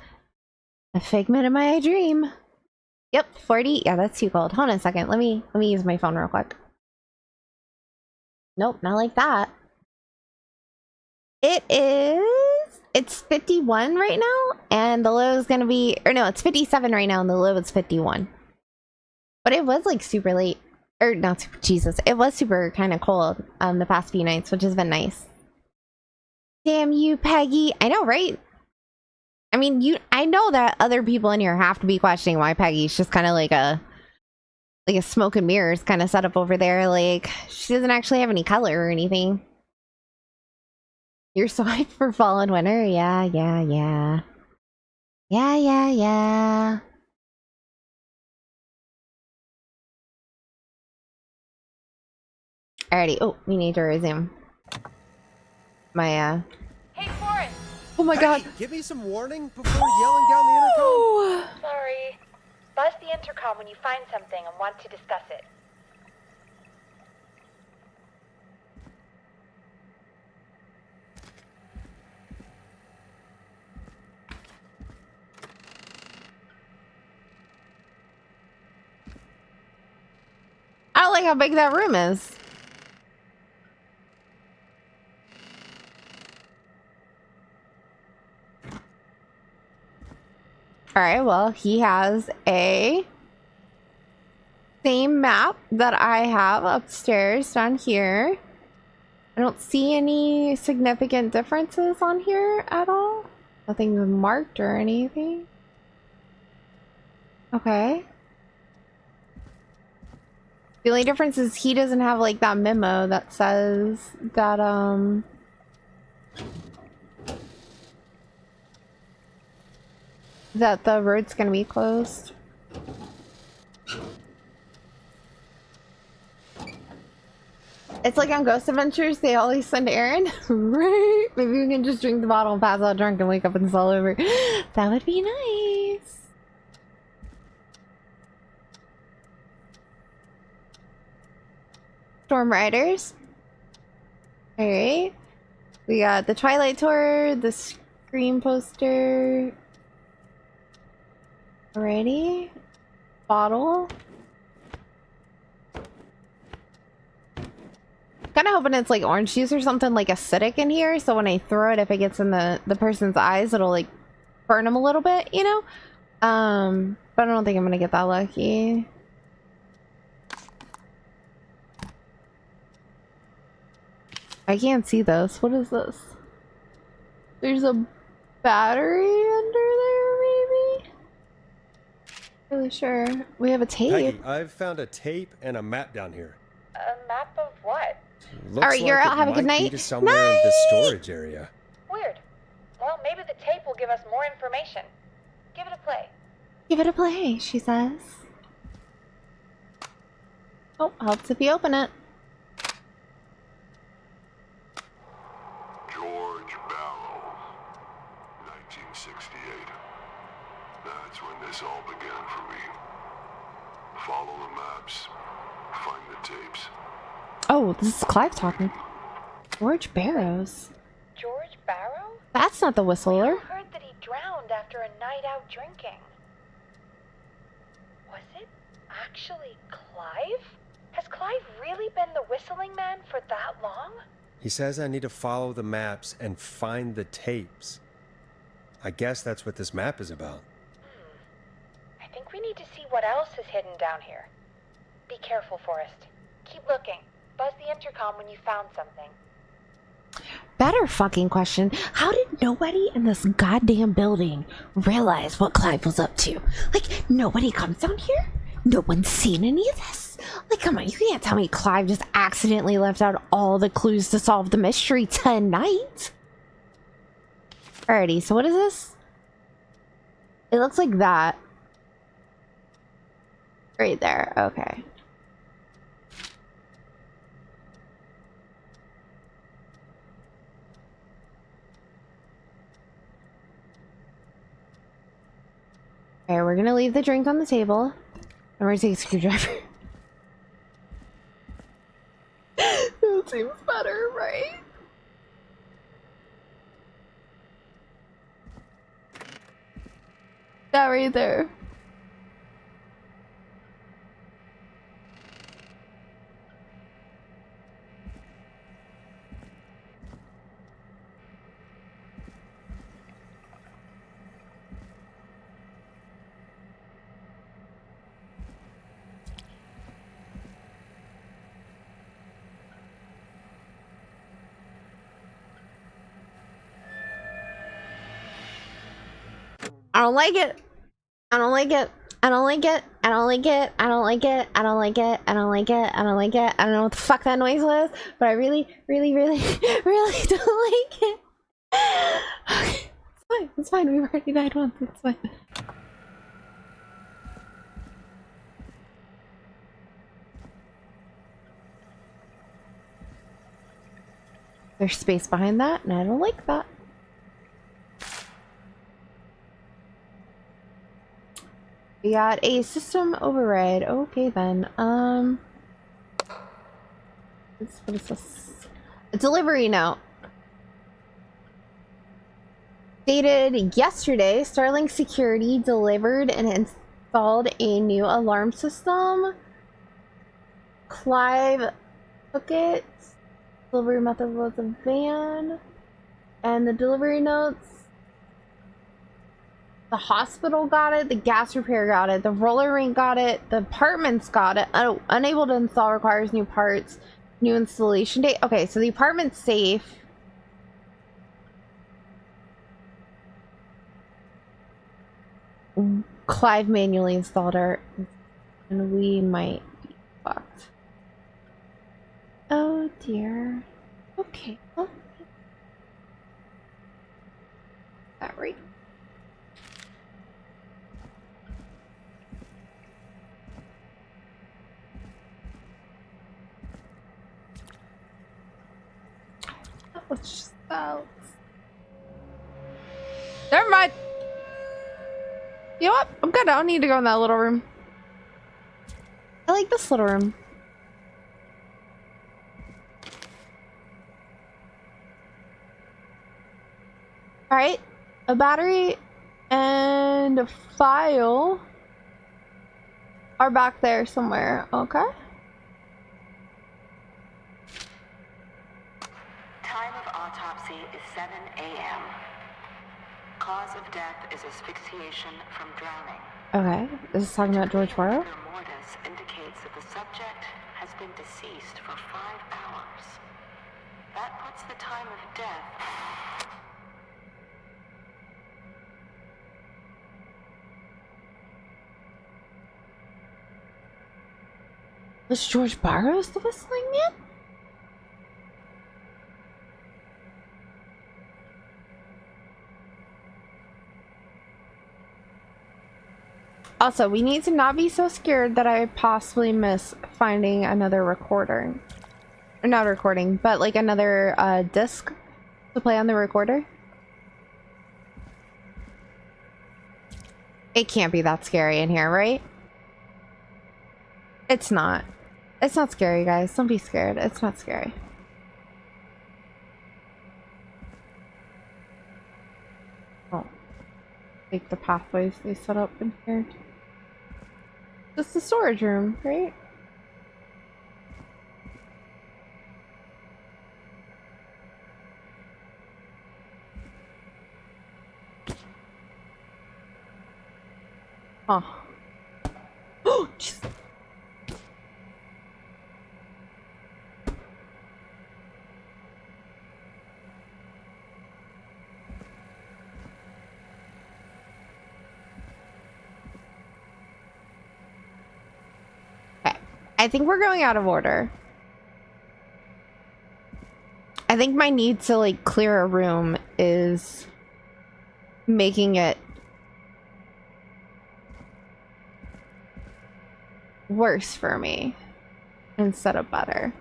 a figment of my dream. Yep, 40. Yeah, that's too cold. Hold on a second. Let me use my phone real quick. Nope, not like that. It's 51 right now, and the low is gonna be, or no, it's 57 right now, and the low is 51. But it was like super late, or not super, Jesus, it was super kind of cold the past few nights, which has been nice. Damn you, Peggy. I know, right? I mean, I know that other people in here have to be questioning why Peggy's just kind of like a smoke and mirrors kind of setup over there. Like, she doesn't actually have any color or anything. You're so hyped for fall and winter? Yeah. Alrighty. Oh, we need to resume. My, Hey, Forrest! Oh my god. Give me some warning before yelling down the intercom. Sorry. Buzz the intercom when you find something and want to discuss it. I don't like how big that room is. Alright, well, he has a same map that I have upstairs down here. I don't see any significant differences on here at all. Nothing's marked or anything. Okay. The only difference is he doesn't have like that memo that says that that the road's gonna be closed. It's like on Ghost Adventures, they always send Aaron. Right? Maybe we can just drink the bottle and pass out drunk and wake up and it's all over. That would be nice. Storm Riders. Alright. We got the Twilight Tour, the Scream poster. Alrighty. Bottle. Kind of hoping it's like orange juice or something like acidic in here, so when I throw it, if it gets in the person's eyes, it'll like burn them a little bit, you know? But I don't think I'm gonna get that lucky. I can't see this. What is this? There's a battery under there, maybe? Really sure. We have a tape. Peggy, I've found a tape and a map down here. A map of what? Looks All right, you're like out. it Have a good might be night. to somewhere in this storage area. Weird. Well, maybe the tape will give us more information. Give it a play. Give it a play, she says. Oh, helps if you open it. George Barrow, 1968. That's when this all began for me. Follow the maps, find the tapes. Oh, this is Clive talking. George Barrows. George Barrow? That's not the whistler. I heard that he drowned after a night out drinking. Was it actually Clive? Has Clive really been the whistling man for that long? He says I need to follow the maps and find the tapes. I guess that's what this map is about. I think we need to see what else is hidden down here. Be careful, Forrest. Keep looking. Buzz the intercom when you found something. Better fucking question. How did nobody in this goddamn building realize what Clive was up to? Like, nobody comes down here? No one's seen any of this? Like, come on, you can't tell me Clive just accidentally left out all the clues to solve the mystery tonight. Alrighty, so what is this? It looks like that. Right there, okay. Okay, we're gonna leave the drink on the table. And we're gonna take a screwdriver. That seems better, right? That right there. I don't like it. I don't like it. I don't like it. I don't like it. I don't like it. I don't like it. I don't like it. I don't like it. I don't know what the fuck that noise was, but I really, really, really, really don't like it. Okay. It's fine. It's fine. We've already died once. It's fine. There's space behind that, and I don't like that. We got a system override. Okay then. What is this? A delivery note. Dated yesterday, Starlink Security delivered and installed a new alarm system. Clive took it. Delivery method was a van. And the delivery notes. The hospital got it, the gas repair got it, the roller rink got it, the apartments got it. Oh, unable to install requires new parts, new installation date. Okay, so the apartment's safe. Clive manually installed it, and we might be fucked. Oh dear. Okay. Well, that right. Oh, never mind. You know what? I'm good. I don't need to go in that little room. I like this little room. Alright. A battery and a file are back there somewhere. Okay. Time of autopsy is 7 a.m. Cause of death is asphyxiation from drowning. Okay. Is this talking about George Barrow? Rigor mortis indicates that the subject has been deceased for 5 hours. That puts the time of death. Was George Barrows the whistling man? Also, we need to not be so scared that I possibly miss finding another recorder. Or not recording, but like another disc to play on the recorder. It can't be that scary in here, right? It's not. It's not scary, guys. Don't be scared. It's not scary. Oh. Like the pathways they set up in here. Just the storage room, right? Huh. Oh, jeez. I think we're going out of order. I think my need to like clear a room is making it worse for me instead of better.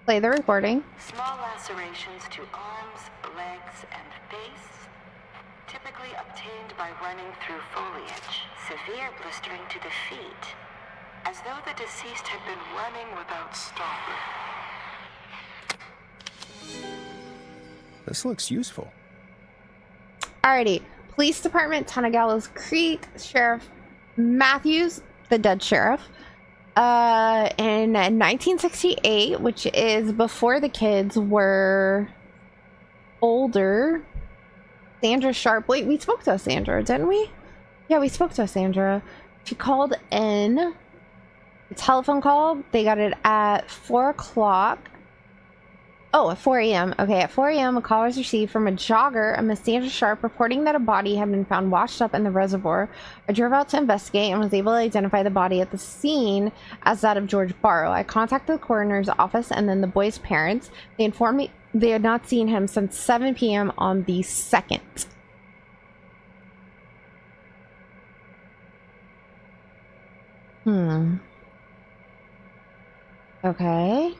Play the recording. Small lacerations to arms, legs, and face, typically obtained by running through foliage. Severe blistering to the feet, as though the deceased had been running without stopping. This looks useful. Alrighty. Police Department, Town of Gallows Creek, Sheriff Matthews, the dead sheriff. In 1968, which is before the kids were older. Sandra Sharp. Wait, we spoke to Sandra, didn't we? Yeah, we spoke to Sandra. She called in a telephone call. They got it at 4 o'clock. Oh, at 4 a.m. Okay, at 4 a.m. a call was received from a jogger, a Miss Sandra Sharp, reporting that a body had been found washed up in the reservoir. I drove out to investigate and was able to identify the body at the scene as that of George Barrow. I contacted the coroner's office and then the boy's parents. They informed me they had not seen him since 7 p.m. on the 2nd. Okay.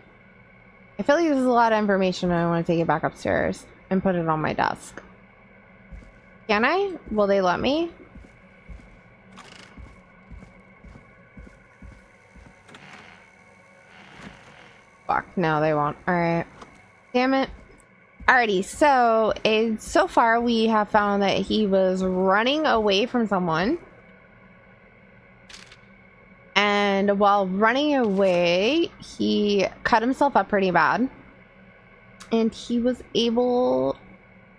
I feel like this is a lot of information and I want to take it back upstairs and put it on my desk. Can I? Will they let me? Fuck, no they won't. Alright. Damn it. Alrighty, so far we have found that he was running away from someone. And while running away, he cut himself up pretty bad. And he was able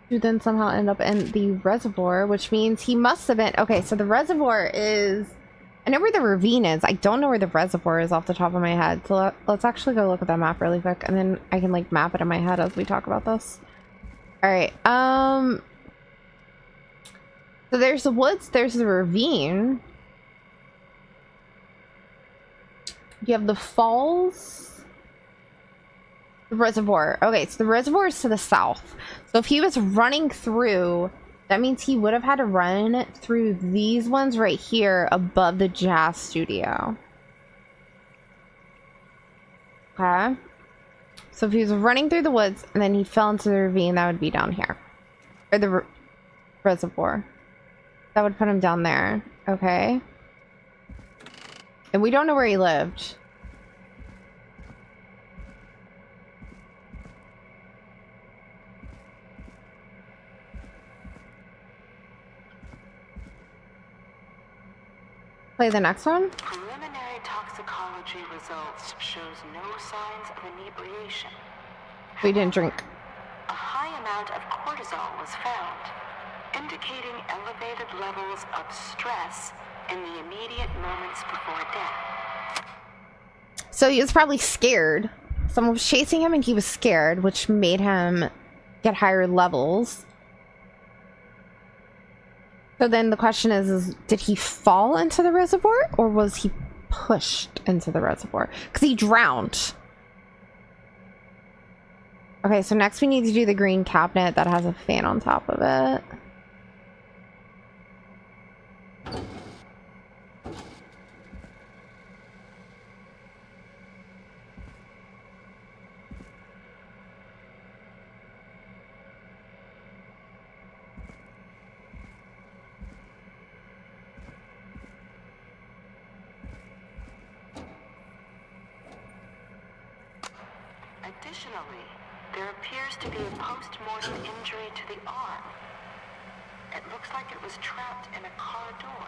to then somehow end up in the reservoir, which means he must have been... Okay, so the reservoir is... I know where the ravine is. I don't know where the reservoir is off the top of my head. So let's actually go look at that map really quick. And then I can like map it in my head as we talk about this. All right. So there's the woods. There's the ravine. You have the falls. The reservoir. Okay, so the reservoir is to the south. So if he was running through, that means he would have had to run through these ones right here above the jazz studio. Okay. So if he was running through the woods and then he fell into the ravine, that would be down here. Or the reservoir. That would put him down there. Okay. And we don't know where he lived. Play the next one. Preliminary toxicology results shows no signs of inebriation. We didn't drink. A high amount of cortisol was found, indicating elevated levels of stress in the immediate moments before death. So he was probably scared. Someone was chasing him and he was scared, which made him get higher levels. So then the question is did he fall into the reservoir or was he pushed into the reservoir? Because he drowned. Okay, so next we need to do the green cabinet that has a fan on top of it. Additionally, there appears to be a post-mortem injury to the arm. It looks like it was trapped in a car door.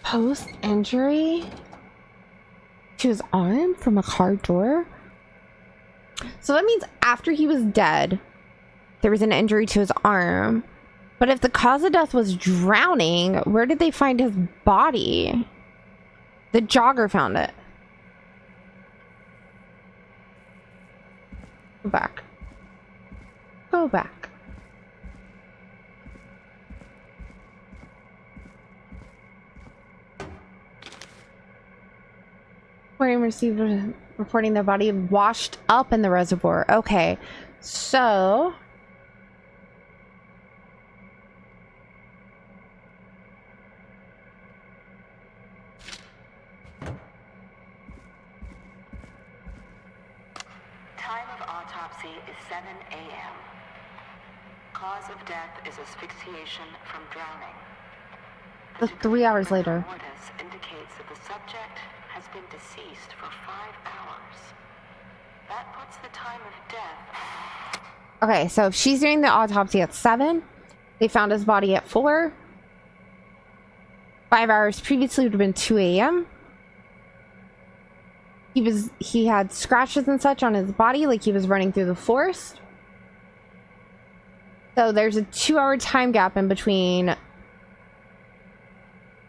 Post-injury to his arm from a car door? So that means after he was dead, there was an injury to his arm. But if the cause of death was drowning, where did they find his body? The jogger found it. Go back. Go back. Reporting their body washed up in the reservoir. Okay, so Time of autopsy is 7 a.m. Cause of death is asphyxiation from drowning. the 3 hours later. Mortis indicates that the subject has been deceased for 5 hours. That puts the time of death. Okay, so if she's doing the autopsy at 7, they found his body at 4. 5 hours previously would have been 2 a.m. He had scratches and such on his body, like he was running through the forest. So there's a 2-hour time gap in between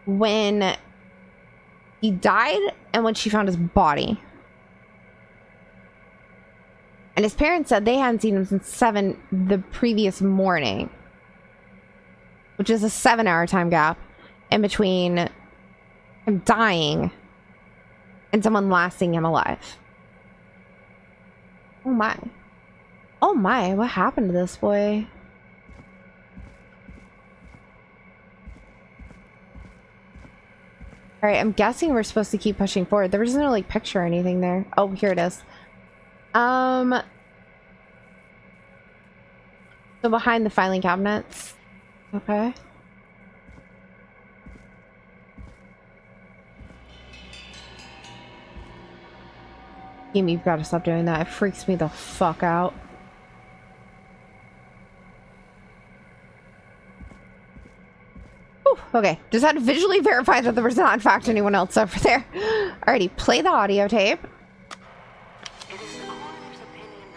when he died and when she found his body. And his parents said they hadn't seen him since 7 the previous morning, which is a 7-hour time gap in between him dying and someone last seeing him alive. Oh my. Oh my, what happened to this boy? Alright, I'm guessing we're supposed to keep pushing forward. There was no like picture or anything there. Oh, here it is. So behind the filing cabinets. Okay. Game, you've got to stop doing that. It freaks me the fuck out. Whew, okay, just had to visually verify that there was not in fact anyone else over there. Alrighty, play the audio tape.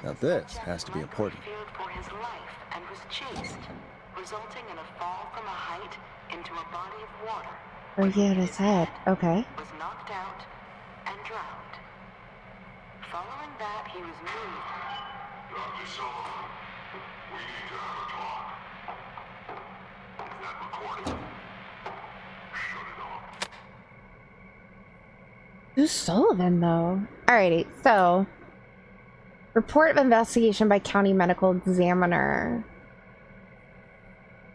Now this has to be important. For his life and was chased, resulting in a fall from a height into a body of water. Or he had his head. Okay. Was knocked out and drowned. Following that, he was moved. Dr. Sullivan, we need to have a talk. Is that recording? Shut it off. Who's Sullivan, though? Alrighty, so report of investigation by county medical examiner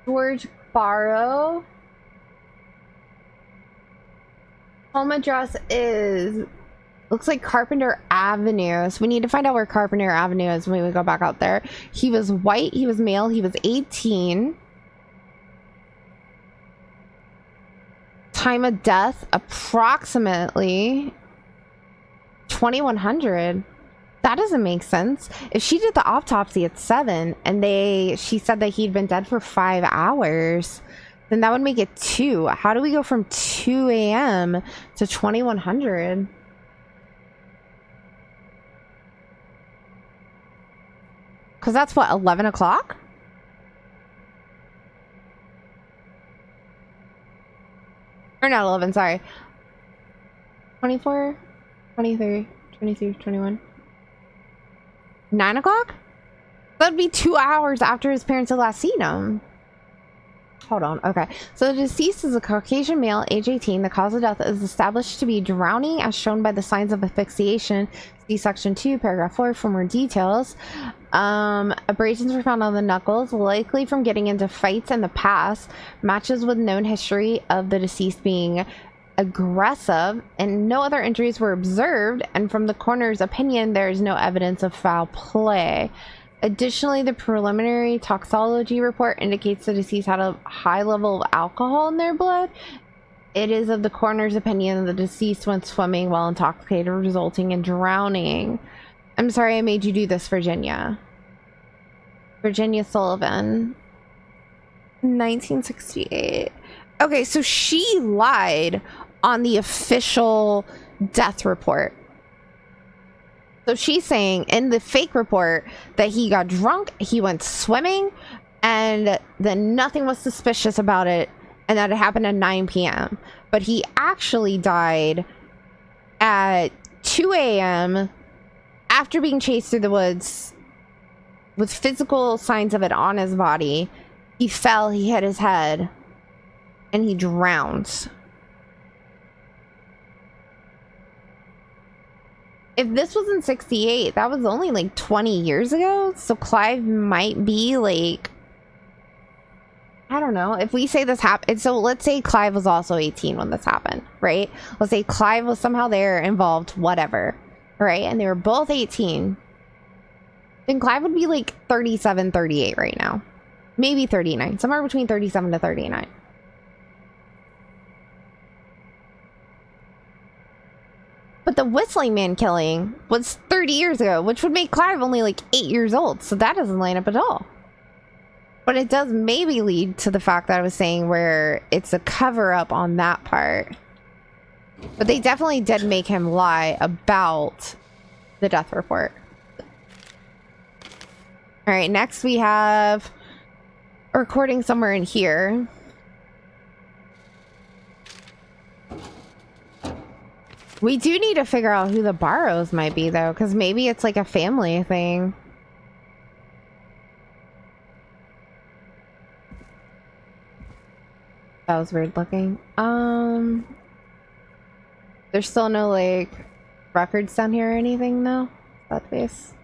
George Barrow. Home address is, looks like Carpenter Avenue. So we need to find out where Carpenter Avenue is when we go back out there. He was white, he was male, he was 18. Time of death, approximately 2100. That doesn't make sense. If she did the autopsy at 7 and she said that he'd been dead for 5 hours, then that would make it 2. How do we go from 2 a.m. to 2100? Because that's what, 11 o'clock? Or not 11, sorry. 24, 23, 22, 21. 9 o'clock? That'd be 2 hours after his parents had last seen him. Hold on. Okay. So the deceased is a Caucasian male, age 18. The cause of death is established to be drowning as shown by the signs of asphyxiation. See section 2, paragraph 4 for more details. Abrasions were found on the knuckles, likely from getting into fights in the past. Matches with known history of the deceased being aggressive, and no other injuries were observed, and from the coroner's opinion there is no evidence of foul play. Additionally, the preliminary toxicology report indicates the deceased had a high level of alcohol in their blood. It is of the coroner's opinion the deceased went swimming while intoxicated, resulting in drowning. I'm sorry I made you do this, Virginia. Virginia Sullivan, 1968. Okay, so she lied on the official death report. So she's saying in the fake report that he got drunk, he went swimming, and then nothing was suspicious about it, and that it happened at 9 p.m. But he actually died at 2 a.m. after being chased through the woods with physical signs of it on his body. He fell, he hit his head, and he drowned. If this was in 68, that was only like 20 years ago. So Clive might be like, I don't know. If we say this happened, so let's say Clive was also 18 when this happened, right? Let's say Clive was somehow there, involved, whatever, right? And they were both 18. Then Clive would be like 37, 38 right now. Maybe 39. Somewhere between 37 to 39. But the Whistling Man killing was 30 years ago, which would make Clive only like 8 years old. So that doesn't line up at all. But it does maybe lead to the fact that I was saying where it's a cover up on that part. But they definitely did make him lie about the death report. All right, next we have a recording somewhere in here. We do need to figure out who the Barrows might be, though, because maybe it's like a family thing. That was weird looking. There's still no, like, records down here or anything, though? That face.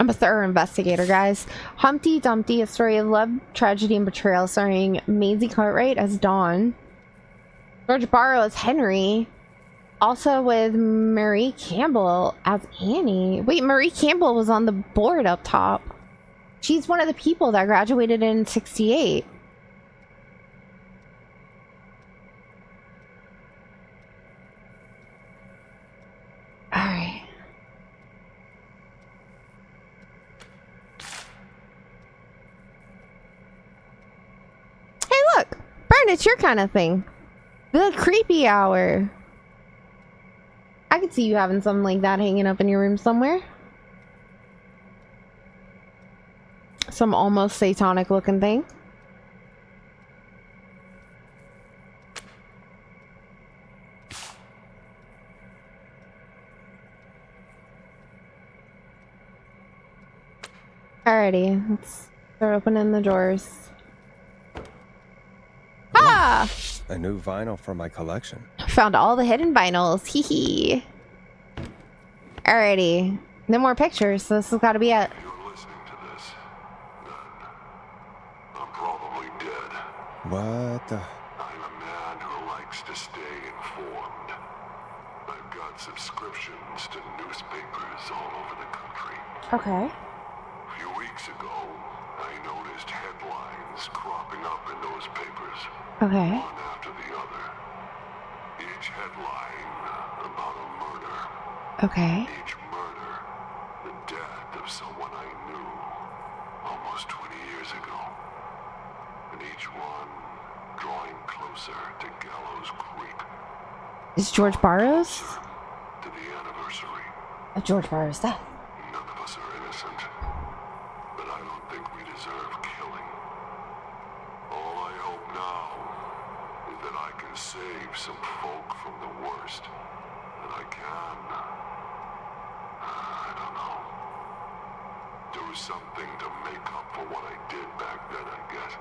I'm a thorough investigator, guys. Humpty Dumpty, a story of love, tragedy, and betrayal, starring Maisie Cartwright as Dawn, George Barrow as Henry, also with Marie Campbell as Annie. Wait, Marie Campbell was on the board up top. She's one of the people that graduated in 68. Alright. Aaron, it's your kind of thing. The creepy hour. I could see you having something like that hanging up in your room somewhere. Some almost satanic looking thing. Alrighty, let's start opening the drawers. Ah! A new vinyl for my collection. Found all the hidden vinyls. Hee hee. Alrighty. No more pictures, so this has got to be it. What the? I'm a man who likes to stay informed. I've got subscriptions to newspapers all over the country. Okay. A few weeks ago, I noticed headlines cropping up in those papers. Okay. One after the other. Each headline about a murder. Okay. Each murder, the death of someone I knew almost 20 years ago. And each one drawing closer to Gallows Creek. Is George Barrows? To the anniversary. Of George Barrows' death. None of us are innocent. But I don't think we deserve killing. All I hope now is that I can save some folk from the worst. And I can. I don't know. Do something to make up for what I did back then, I guess.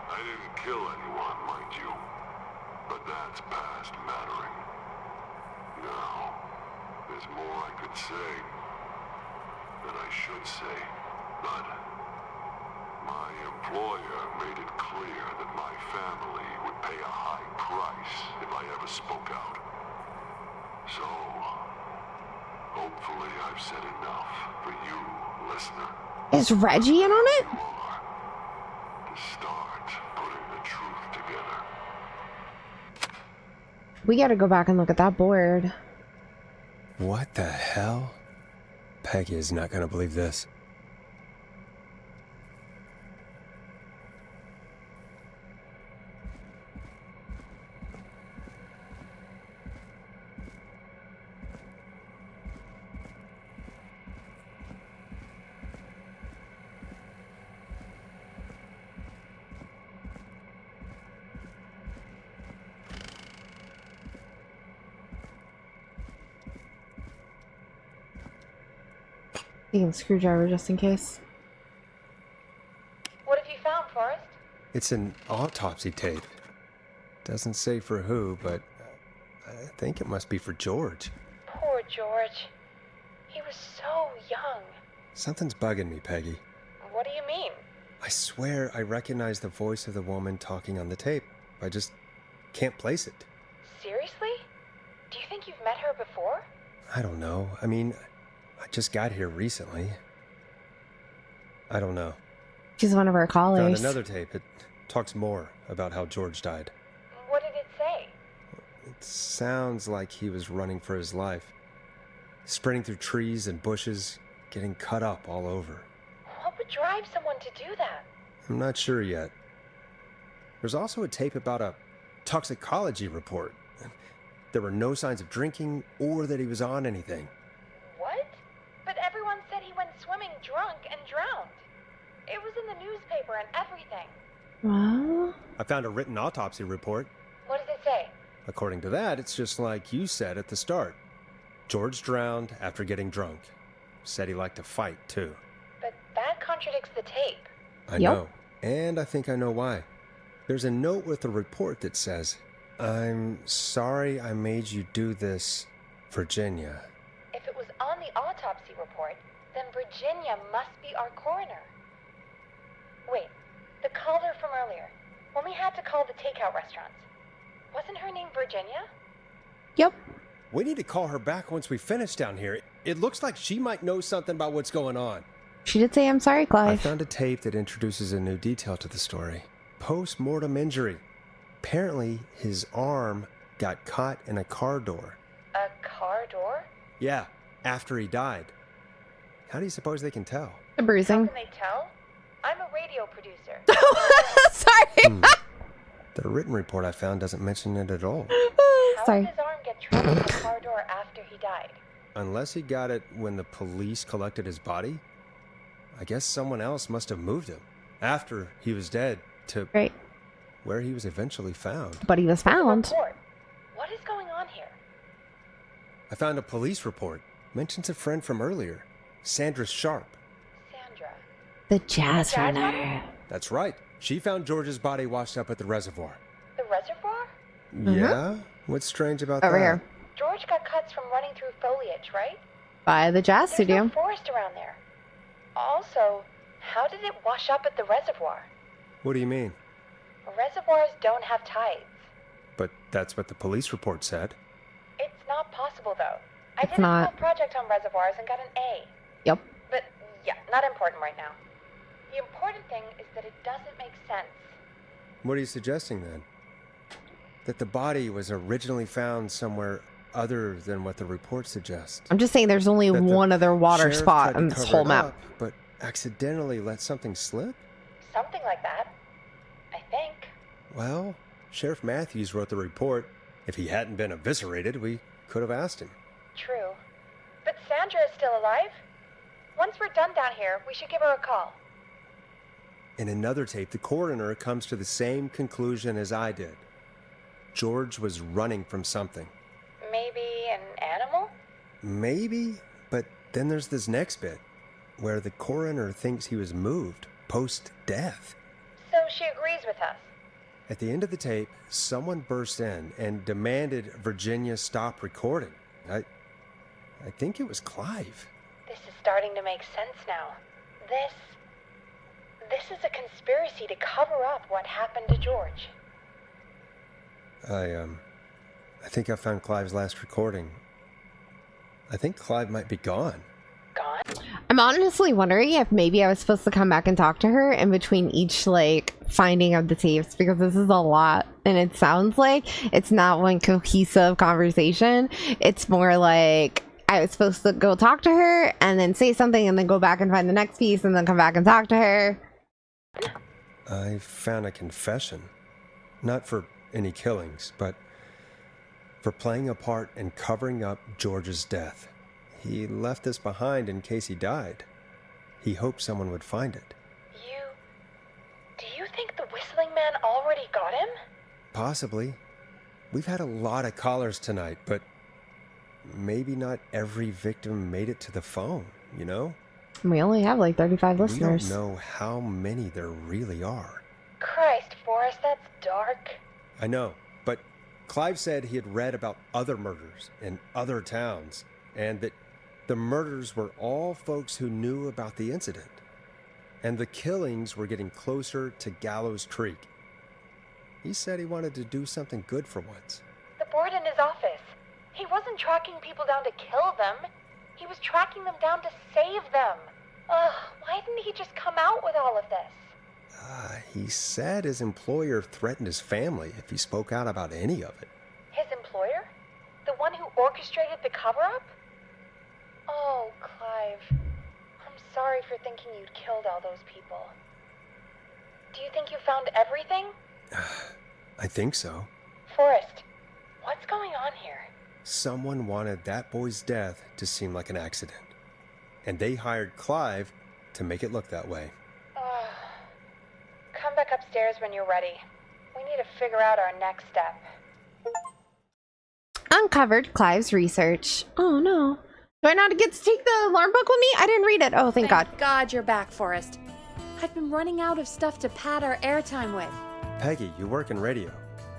I didn't kill anyone, mind you. But that's past mattering. Now, there's more I could say. That I should say. But my employer made it clear that my family would pay a high price if I ever spoke out. So, hopefully I've said enough for you, listener. Is Reggie in on it? To start putting the truth together. We gotta go back and look at that board. What the hell? Peggy is not gonna believe this. Taking a screwdriver just in case. What have you found, Forrest? It's an autopsy tape. Doesn't say for who, but I think it must be for George. Poor George. He was so young. Something's bugging me, Peggy. What do you mean? I swear I recognize the voice of the woman talking on the tape. I just can't place it. Seriously? Do you think you've met her before? I don't know. I mean, I just got here recently. I don't know. She's one of our callers. Found another tape. It talks more about how George died. What did it say? It sounds like he was running for his life. Sprinting through trees and bushes, getting cut up all over. What would drive someone to do that? I'm not sure yet. There's also a tape about a toxicology report. There were no signs of drinking or that he was on anything. What? But everyone said he went swimming drunk and drowned. It was in the newspaper and everything. Well, I found a written autopsy report. What does it say? According to that, it's just like you said at the start. George drowned after getting drunk. Said he liked to fight, too. But that contradicts the tape. I know. And I think I know why. There's a note with the report that says, "I'm sorry I made you do this, Virginia." If it was on the autopsy report, then Virginia must be our coroner. Wait, the caller from earlier, when we had to call the takeout restaurants, wasn't her name Virginia? Yep. We need to call her back once we finish down here. It looks like she might know something about what's going on. She did say, "I'm sorry, I Clive." found a tape that introduces a new detail to the story. Post-mortem injury. Apparently, his arm got caught in a car door. A car door? Yeah, after he died. How do you suppose they can tell? The bruising. How can they tell? I'm a radio producer. Sorry. The written report I found doesn't mention it at all. How did his arm get trapped in the car door after he died? Unless he got it when the police collected his body, I guess someone else must have moved him after he was dead to where he was eventually found. But he was found. What is going on here? I found a police report. Mentions a friend from earlier, Sandra Sharp. Sandra? The jazz runner. That's right. She found George's body washed up at the reservoir. The reservoir? Yeah? What's strange about Over that? here. George got cuts from running through foliage, right? By the jazz There's studio. no forest around there. Also, how did it wash up at the reservoir? What do you mean? Reservoirs don't have tides. But that's what the police report said. It's not possible, though. I It's did a not. small project on reservoirs and got an A. Yep. But, yeah, not important right now. The important thing is that it doesn't make sense. What are you suggesting then? That the body was originally found somewhere other than what the report suggests. I'm just saying there's only That the one other water sheriff spot tried to on this cover whole it map. up, but accidentally let something slip? Something like that. I think. Well, Sheriff Matthews wrote the report. If he hadn't been eviscerated, we could have asked him. True. But Sandra is still alive? Once we're done down here, we should give her a call. In another tape, the coroner comes to the same conclusion as I did. George was running from something. Maybe an animal? Maybe, but then there's this next bit, where the coroner thinks he was moved post-death. So she agrees with us. At the end of the tape, someone burst in and demanded Virginia stop recording. I think it was Clive. This is starting to make sense now. This is a conspiracy to cover up what happened to George. I think I found Clive's last recording. I think Clive might be gone. I'm honestly wondering if maybe I was supposed to come back and talk to her in between each finding of the tapes, because this is a lot and it sounds like it's not one cohesive conversation. It's more like I was supposed to go talk to her and then say something and then go back and find the next piece and then come back and talk to her. I found a confession. Not for any killings, but for playing a part in covering up George's death. He left this behind in case he died. He hoped someone would find it. Do you think the Whistling Man already got him? Possibly. We've had a lot of callers tonight, but maybe not every victim made it to the phone, you know? We only have 35 listeners. We don't know how many there really are. Christ, Forrest, that's dark. I know, but Clive said he had read about other murders in other towns, and that the murders were all folks who knew about the incident. And the killings were getting closer to Gallows Creek. He said he wanted to do something good for once. The board in his office. He wasn't tracking people down to kill them. He was tracking them down to save them. Ugh, why didn't he just come out with all of this? He said his employer threatened his family if he spoke out about any of it. His employer? The one who orchestrated the cover-up? Oh, Clive. I'm sorry for thinking you'd killed all those people. Do you think you found everything? I think so. Forrest, what's going on here? Someone wanted that boy's death to seem like an accident. And they hired Clive to make it look that way. Come back upstairs when you're ready. We need to figure out our next step. Uncovered Clive's research. Oh no. Do I not get to take the alarm book with me? I didn't read it. Oh, thank God. God you're back, Forrest. I've been running out of stuff to pad our airtime with. Peggy, you work in radio.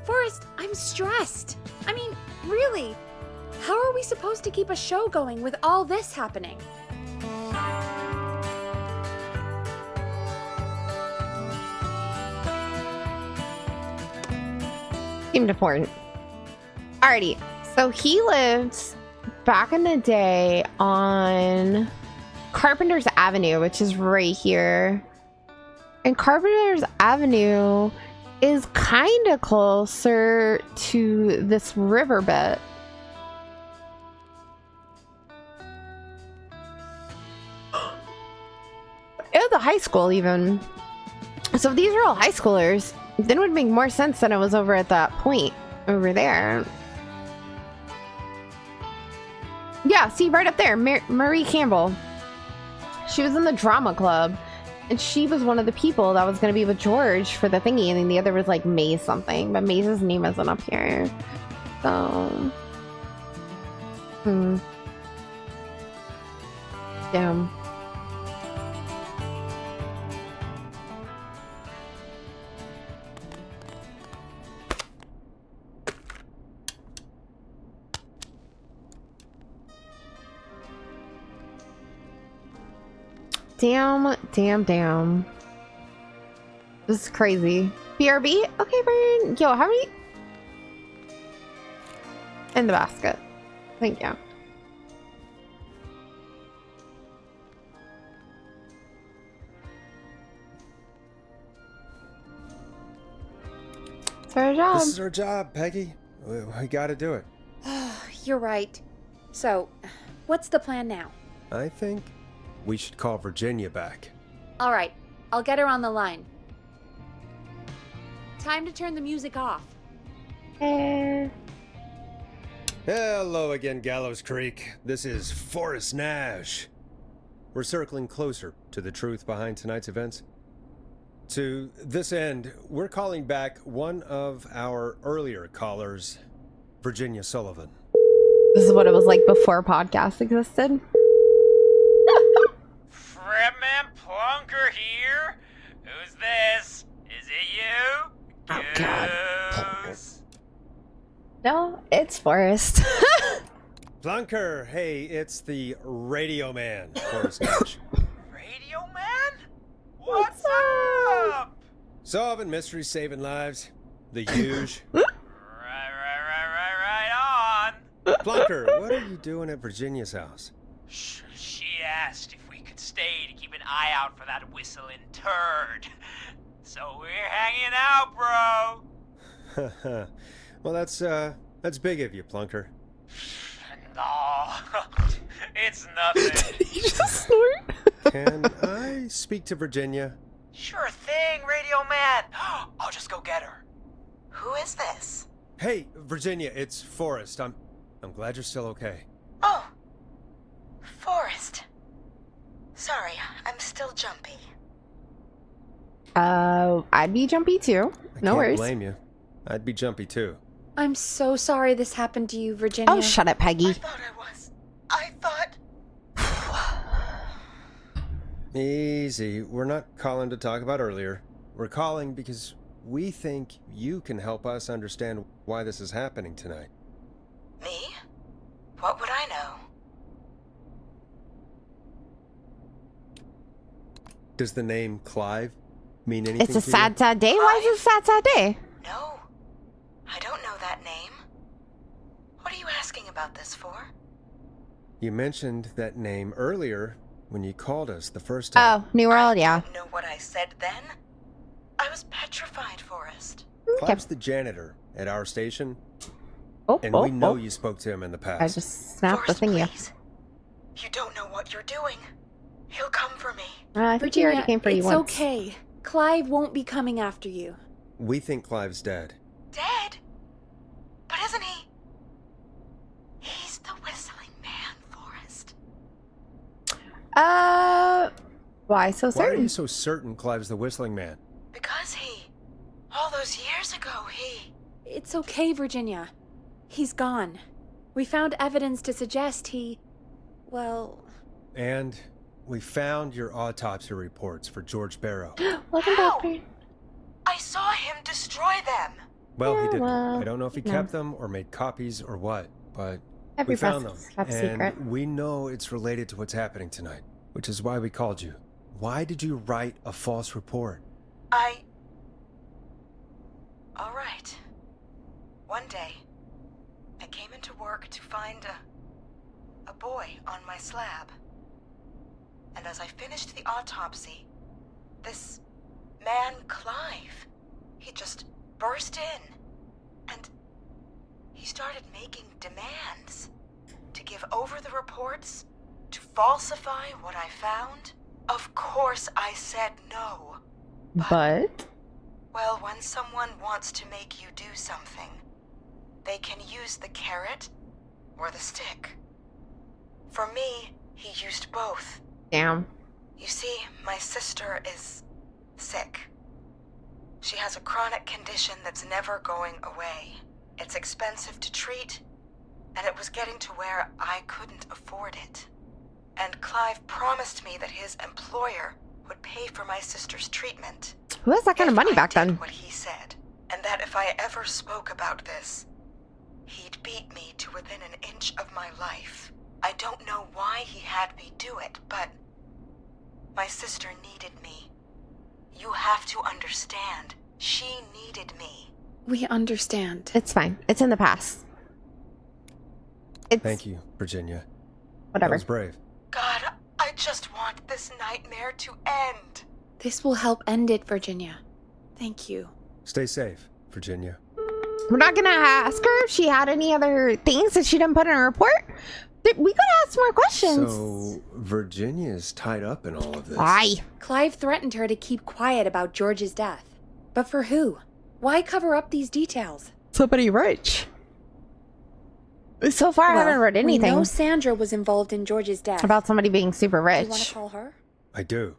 Forrest, I'm stressed. I mean, really. How are we supposed to keep a show going with all this happening? Seemed important. Alrighty. So he lived back in the day on Carpenter's Avenue, which is right here. And Carpenter's Avenue is kind of closer to this river bit. Yeah, the high school even. So these are all high schoolers. Then it would make more sense that it was over at that point over there. Yeah, see right up there, Marie Campbell. She was in the drama club, and she was one of the people that was going to be with George for the thingy, and then the other was like Maze something, but Maze's name isn't up here. So, damn. Damn. This is crazy. BRB? Okay, Brian. Yo, how many? In the basket. Thank you. It's our job. This is our job, Peggy. We gotta do it. You're right. So, what's the plan now? I think we should call Virginia back. All right, I'll get her on the line. Time to turn the music off. Hello again, Gallows Creek. This is Forrest Nash. We're circling closer to the truth behind tonight's events. To this end, we're calling back one of our earlier callers, Virginia Sullivan. This is what it was like before podcasts existed. Fredman Plunker here? Who's this? Is it you? Oh, God. No, it's Forrest. Plunker, hey, it's the Radio Man, Forrest Nash. Radio Man? What's up? Solving mysteries, saving lives. The huge. Right on. Plunker, what are you doing at Virginia's house? She asked if we could stay to keep an eye out for that whistling turd. So we're hanging out, bro. Well, that's big of you, Plunker. No, it's nothing. Did he just snort? Can I speak to Virginia? Sure thing, Radio Man. I'll just go get her. Who is this? Hey, Virginia, it's Forrest. I'm glad you're still okay. Oh, Forrest. Sorry, I'm still jumpy. I'd be jumpy too. No worries. Can't blame you. I'd be jumpy too. I'm so sorry this happened to you, Virginia. Oh, shut up, Peggy. I thought... Easy. We're not calling to talk about earlier. We're calling because we think you can help us understand why this is happening tonight. Me? What would I know? Does the name Clive mean anything It's a to sad, sad day. Why is it a sad, sad day? No, I don't know that name. What are you asking about this for? You mentioned that name earlier when you called us the first time. Oh, New World, yeah. Know what I said then? I was petrified, Forrest. Clive's the janitor at our station. Oh, and we know you spoke to him in the past. I just snapped the thingy. You don't know what you're doing. He'll come for me. I think he already came for you it's once. okay. Clive won't be coming after you. We think Clive's dead. Dead? But isn't he? He's the whistling man, Forrest. Why so certain? Why are you so certain Clive's the whistling man? Because all those years ago, It's okay, Virginia. He's gone. We found evidence to suggest well... And we found your autopsy reports for George Barrow. Welcome back, Brian. I saw him destroy them. Well, he didn't. well, I don't know if he no. kept them or made copies or what, but Every we found them. process has a And secret. we know it's related to what's happening tonight, which is why we called you. Why did you write a false report? All right. One day, I came into work to find a boy on my slab. And as I finished the autopsy, this man, Clive, he just burst in. And he started making demands to give over the reports, to falsify what I found. Of course I said no. But? Well, when someone wants to make you do something, they can use the carrot or the stick. For me, he used both. Damn. You see, my sister is sick. She has a chronic condition that's never going away. It's expensive to treat, and it was getting to where I couldn't afford it. And Clive promised me that his employer would pay for my sister's treatment. Who has that kind of money back then? What he said, and that if I ever spoke about this, he'd beat me to within an inch of my life. I don't know why he had me do it, but my sister needed me. You have to understand, she needed me. We understand. It's fine. It's in the past. Thank you, Virginia. Whatever. That was brave. God, I just want this nightmare to end. This will help end it, Virginia. Thank you. Stay safe, Virginia. We're not gonna ask her if she had any other things that she didn't put in her report. We could ask more questions. So, Virginia is tied up in all of this. Why? Clive threatened her to keep quiet about George's death. But for who? Why cover up these details? Somebody rich. So far, I haven't read anything. We know Sandra was involved in George's death. About somebody being super rich. Do you want to call her? I do.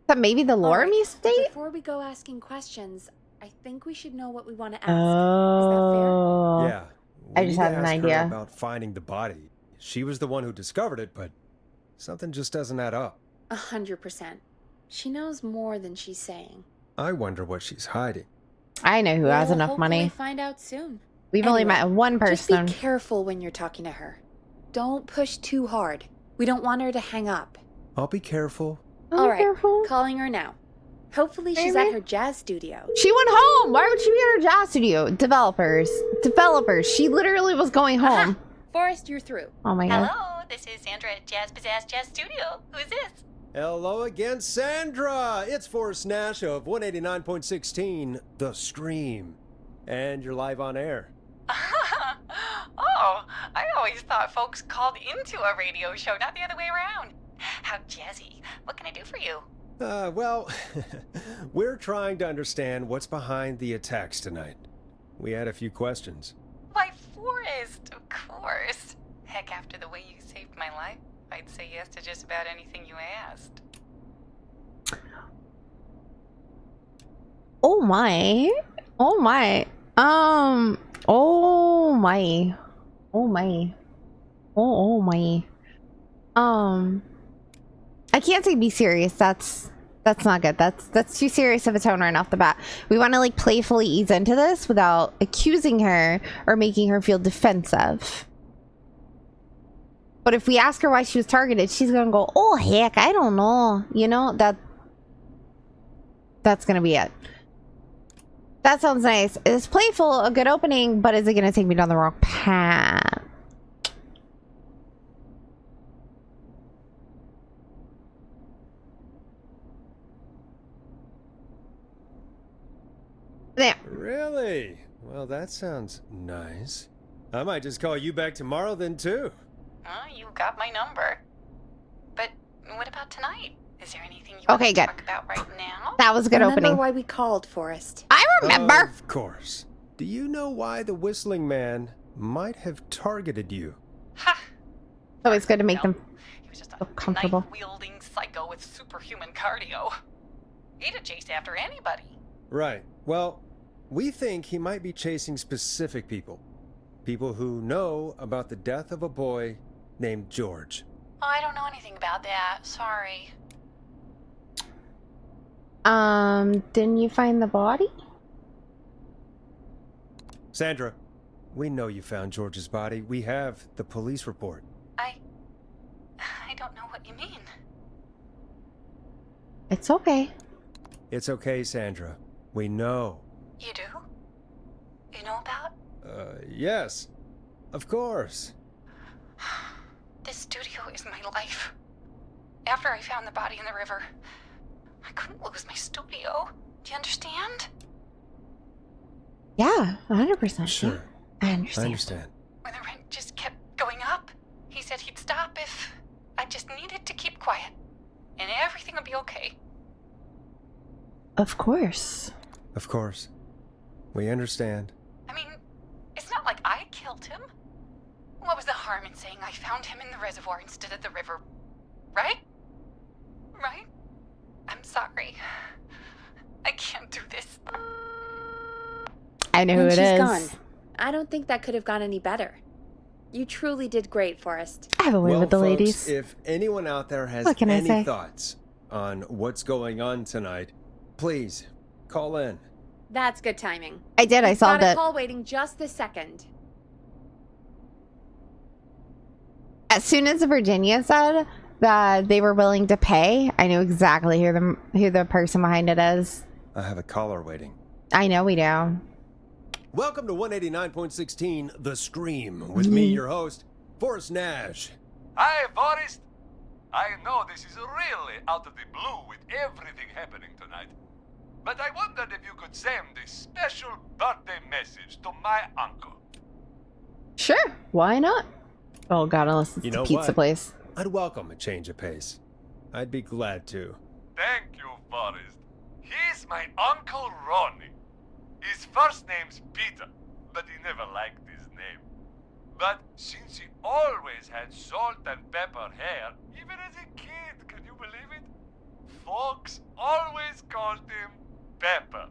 That maybe the Laramie State? Before we go asking questions, I think we should know what we want to ask. Oh. Yeah. I we just need had to an ask her idea. about finding the body. She was the one who discovered it, but something just doesn't add up. 100%. She knows more than she's saying. I wonder what she's hiding. I know who has We'll enough money. hopefully find out soon. We've only met one person. Just be careful when you're talking to her. Don't push too hard. We don't want her to hang up. I'll be careful. All right, calling her now. Hopefully she's at her jazz studio. She went home. Why would she be at her jazz studio? Developers. She literally was going home. Forrest, you're through. Oh my god. Hello, this is Sandra at Jazz Pizzazz Jazz Studio. Who is this? Hello again, Sandra. It's Forrest Nash of 189.16, The Stream. And you're live on air. Oh, I always thought folks called into a radio show, not the other way around. How jazzy. What can I do for you? Well, we're trying to understand what's behind the attacks tonight. We had a few questions. Why, Forrest, of course. Heck, after the way you saved my life, I'd say yes to just about anything you asked. Oh my. Oh my. Oh my. Oh my. Oh my. I can't say be serious. That's not good. That's too serious of a tone right off the bat. We want to like playfully ease into this without accusing her or making her feel defensive. But if we ask her why she was targeted, she's gonna go, "Oh heck, I don't know." You know, that's gonna be it. That sounds nice. It's playful, a good opening, but is it gonna take me down the wrong path? There. Really? Well, that sounds nice. I might just call you back tomorrow then, too. You got my number. But what about tonight? Is there anything you Okay, want to good. talk about right now? That was a good Remember opening. why we called, Forrest. I remember. Of course. Do you know why the Whistling Man might have targeted you? It's always good to make them feel comfortable. Knife-wielding psycho with superhuman cardio. He'd have chased after anybody. Right. Well, we think he might be chasing specific people. People who know about the death of a boy named George. Oh, I don't know anything about that. Sorry. Didn't you find the body? Sandra, we know you found George's body. We have the police report. I don't know what you mean. It's okay. It's okay, Sandra. We know. You do? You know about? Yes. Of course. This studio is my life. After I found the body in the river, I couldn't lose my studio. Do you understand? Yeah, 100%. Sure. I understand. I understand. When the rent just kept going up, he said he'd stop if I just needed to keep quiet. And everything would be okay. Of course. Of course. We understand. I mean, it's not like I killed him. What was the harm in saying I found him in the reservoir instead of the river? Right? Right? I'm sorry. I can't do this. I know who And it she's is. gone. I don't think that could have gone any better. You truly did great, Forrest. I have a way Well, with the folks, ladies. if anyone out there has What can I any say? thoughts on what's going on tonight, please call in. That's good timing. I did. I We've saw got that. a call waiting just this second. As soon as Virginia said that they were willing to pay, I knew exactly who the person behind it is. I have a caller waiting. I know we do. Welcome to 189.16 The Scream with me, your host, Forrest Nash. Hi, Forrest. I know this is really out of the blue with everything happening tonight, but I wondered if you could send a special birthday message to my uncle. Sure. Why not? Oh God, unless it's You the know pizza what? place. I'd welcome a change of pace. I'd be glad to. Thank you, Forrest. He's my Uncle Ronnie. His first name's Peter, but he never liked his name. But since he always had salt and pepper hair, even as a kid, can you believe it? Folks always called him Pepper.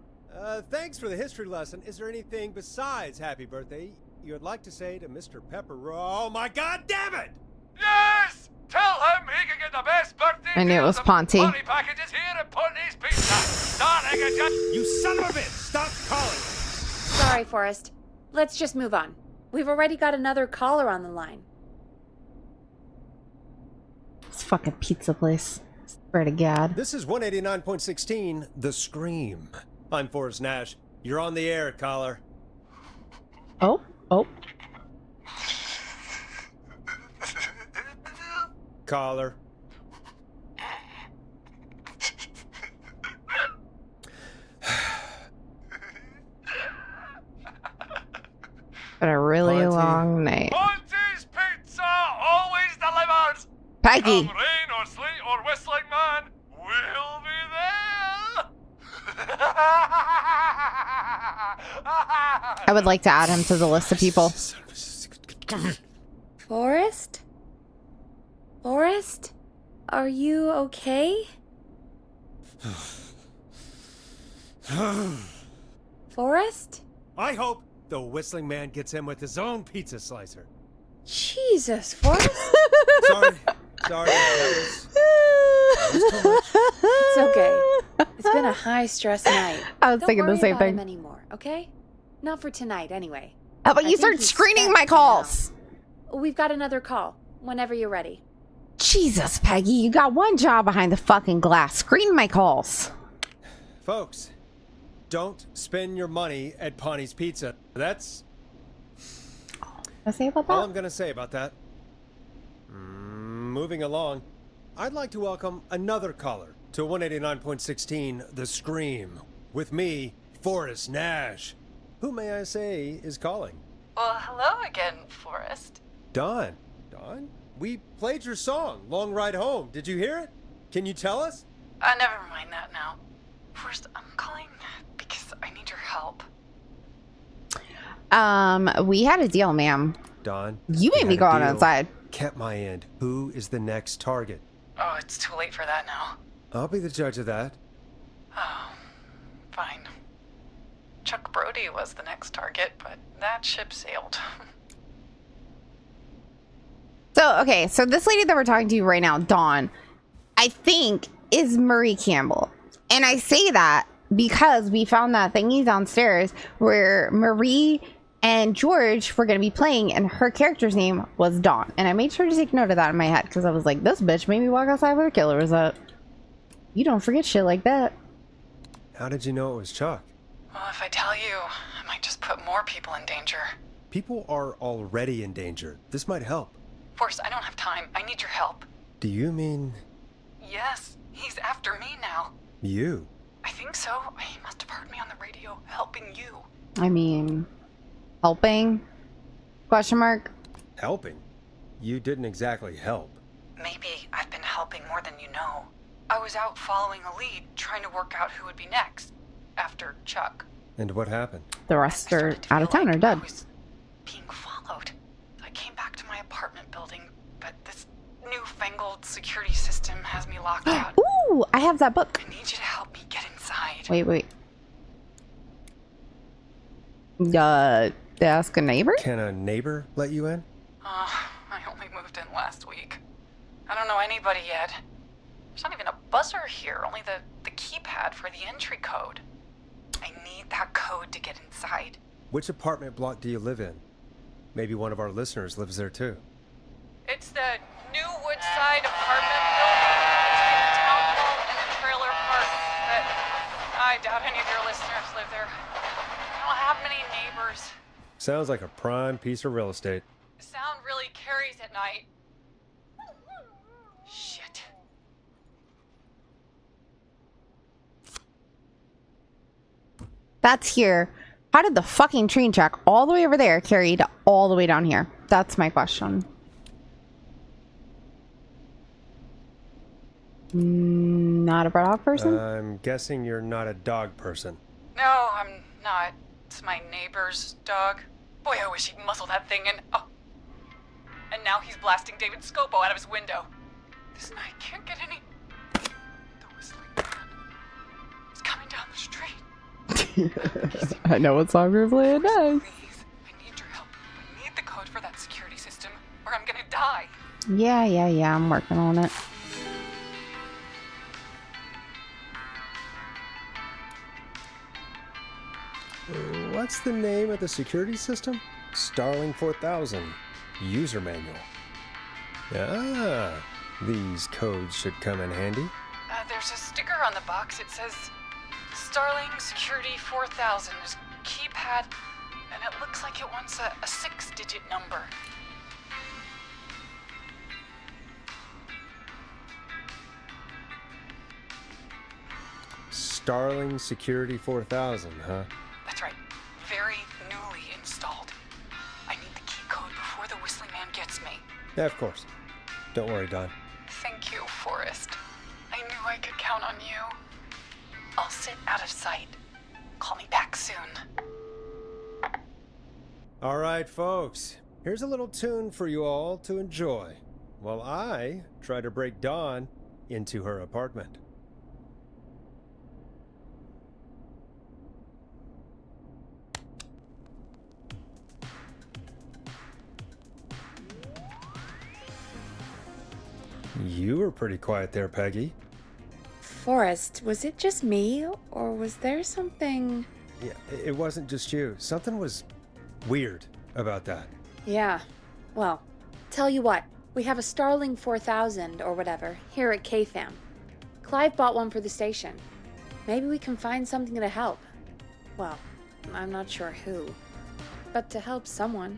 Thanks for the history lesson. Is there anything besides happy birthday you would like to say to Mr. Pepper? Oh my God damn it! Yes! Tell him he can get the best birthday I knew it was deals and Ponty. money packages here at Ponty's Pizza. Starting at just... You son of a bitch! Stop calling! Sorry, Forrest. Let's just move on. We've already got another caller on the line. It's a fucking pizza place. Swear to God. This is 189.16 The Scream. I'm Forrest Nash. You're on the air, caller. Oh. Caller. Been a really Ponty. long night. Ponty's Pizza always delivers. Peggy. Come rain or sleet or whistling man, we'll be there. I would like to add him to the list of people. Forrest? Forrest? Are you okay? Forrest? I hope the Whistling Man gets in with his own pizza slicer. Jesus, Forrest? Sorry. It's okay. It's been a high-stress night. I was Don't thinking the worry same about him thing. anymore, okay? Not for tonight, anyway. How about I you think start he's screening set my for calls? now. We've got another call. Whenever you're ready. Jesus, Peggy, you got one job behind the fucking glass. Screen my calls. Folks, don't spend your money at Ponty's Pizza. That's I say about all that? I'm going to say about that. Moving along, I'd like to welcome another caller to 189.16 The Scream with me, Forrest Nash. Who may I say is calling? Well, hello again, Forrest. Don. Don? We played your song, Long Ride Home. Did you hear it? Can you tell us? Never mind that now. First, I'm calling because I need your help. We had a deal, ma'am. Don. You made we me had go a on deal. outside. Kept my end. Who is the next target? Oh, it's too late for that now. I'll be the judge of that. Oh, fine. Chuck Brody was the next target, but that ship sailed. So this lady that we're talking to right now, Dawn, I think is Marie Campbell. And I say that because we found that thingy downstairs where Marie and George were going to be playing and her character's name was Dawn. And I made sure to take note of that in my head because I was like, this bitch made me walk outside where the killer was at. You don't forget shit like that. How did you know it was Chuck? Well, if I tell you, I might just put more people in danger. People are already in danger. This might help. Forrest, I don't have time. I need your help. Do you mean Yes, he's after me now. you? I think so. He must have heard me on the radio helping you. I mean, helping? Question mark. Helping? You didn't exactly help. Maybe I've been helping more than you know. I was out following a lead, trying to work out who would be next. after Chuck. And what happened? The rest are out of town or dead. Being followed. I came back to my apartment building, but this newfangled security system has me locked out. Ooh, I have that book. I need you to help me get inside. Wait. Ask a neighbor? Can a neighbor let you in? I only moved in last week. I don't know anybody yet. There's not even a buzzer here, only the keypad for the entry code. I need that code to get inside. Which apartment block do you live in? Maybe one of our listeners lives there too. It's the New Woodside apartment building between the town hall and the trailer park. But I doubt any of your listeners live there. I don't have many neighbors. Sounds like a prime piece of real estate. The sound really carries at night. Shit. That's here. How did the fucking train track all the way over there carried all the way down here? That's my question. Not a dog person? I'm guessing you're not a dog person. No, I'm not. It's my neighbor's dog. Boy, I wish he'd muzzle that thing in. Oh. And now he's blasting David Scopo out of his window. This night can't get any... The whistling man. He's coming down the street. I know what song we're playing next. I need your help. I need the code for that security system, or I'm gonna die. Yeah, I'm working on it. What's the name of the security system? Starling 4000. User manual. Ah, these codes should come in handy. There's a sticker on the box. It says Starling Security 4000. There's a keypad, and it looks like it wants a 6-digit number. Starling Security 4000, huh? That's right. Very newly installed. I need the key code before the whistling man gets me. Yeah, of course. Don't worry, Don. Thank you, Forrest. I knew I could count on you. I'll sit out of sight. Call me back soon. All right, folks. Here's a little tune for you all to enjoy while I try to break Dawn into her apartment. You were pretty quiet there, Peggy. Forrest, was it just me, or was there something... Yeah, it wasn't just you. Something was weird about that. Yeah. Well, tell you what, we have a Starling 4000 or whatever here at KFAM. Clive bought one for the station. Maybe we can find something to help. Well, I'm not sure who, but to help someone.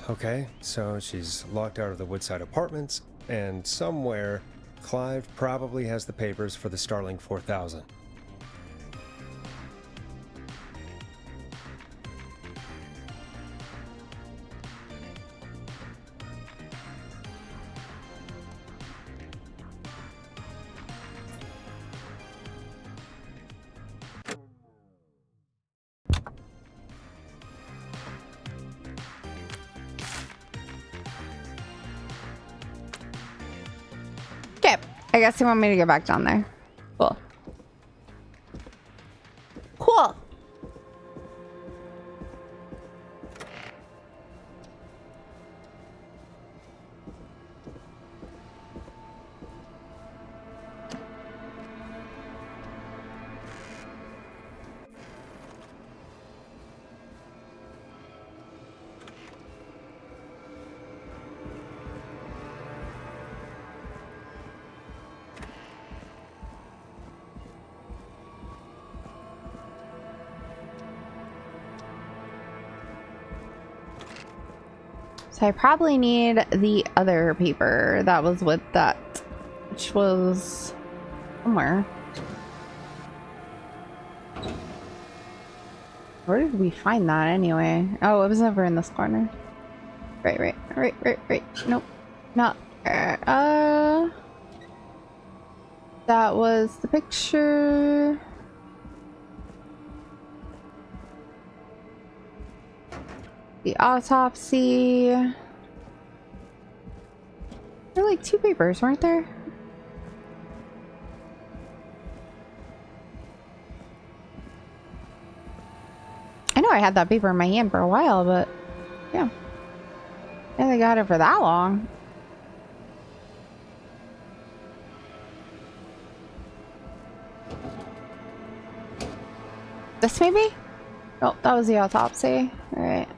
Okay, so she's locked out of the Woodside Apartments, and somewhere Clive probably has the papers for the Starling 4000. I guess they want me to get back down there. Cool. Cool. So I probably need the other paper that was with that, which was somewhere. Where did we find that anyway? Oh, it was over in this corner. Right. Nope. Not. That was the picture. The autopsy. There were like 2 papers, weren't there? I know I had that paper in my hand for a while, but yeah. And they got it for that long. This maybe? Oh, that was the autopsy. Alright.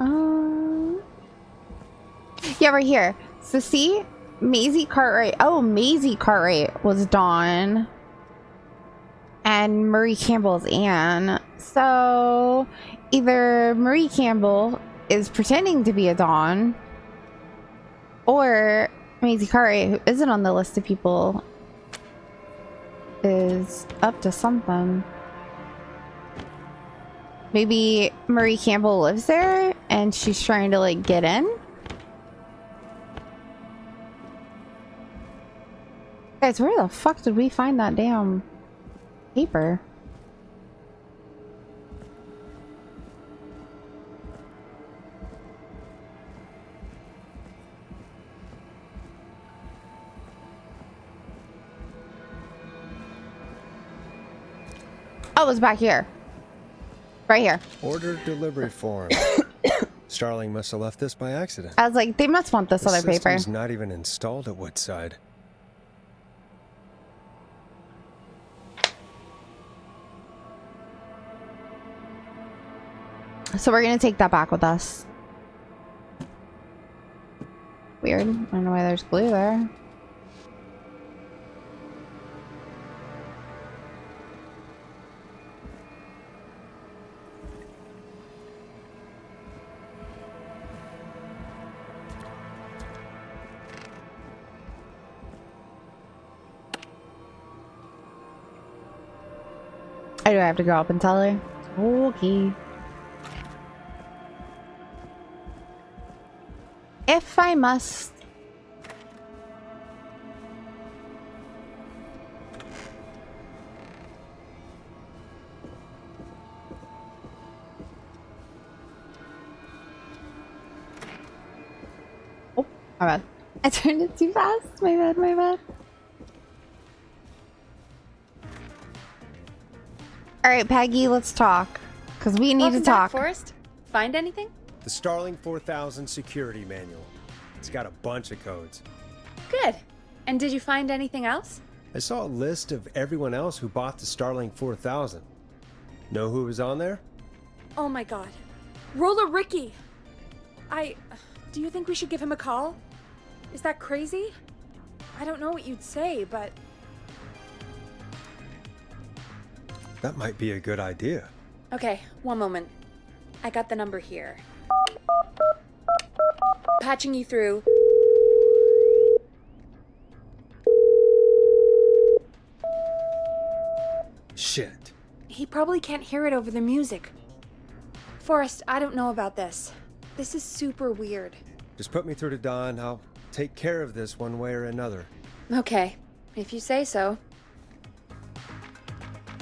Yeah, right here. So see? Maisie Cartwright. Oh, Maisie Cartwright was Dawn. And Marie Campbell's Anne. So either Marie Campbell is pretending to be a Dawn, or Maisie Cartwright, who isn't on the list of people, is up to something. Maybe Marie Campbell lives there and she's trying to like get in. Guys, where the fuck did we find that damn paper? Oh, it was back here. Right here. Order delivery form. Starling must have left this by accident. I was like, they must want this The other paper. system's not even installed at Woodside. So we're gonna take that back with us. Weird. I don't know why there's glue there. I do have to go up and tell her. Okay. If I must. Oh, my bad. I turned it too fast. My bad, my bad. Alright, Peggy, let's talk. Because we need Welcome to talk. back, Forrest. Find anything? The Starling 4000 security manual. It's got a bunch of codes. Good. And did you find anything else? I saw a list of everyone else who bought the Starling 4000. Know who was on there? Oh my god. Roller Ricky! Do you think we should give him a call? Is that crazy? I don't know what you'd say, but... That might be a good idea. Okay, one moment. I got the number here. Patching you through. Shit. He probably can't hear it over the music. Forrest, I don't know about this. This is super weird. Just put me through to Don. I'll take care of this one way or another. Okay, if you say so.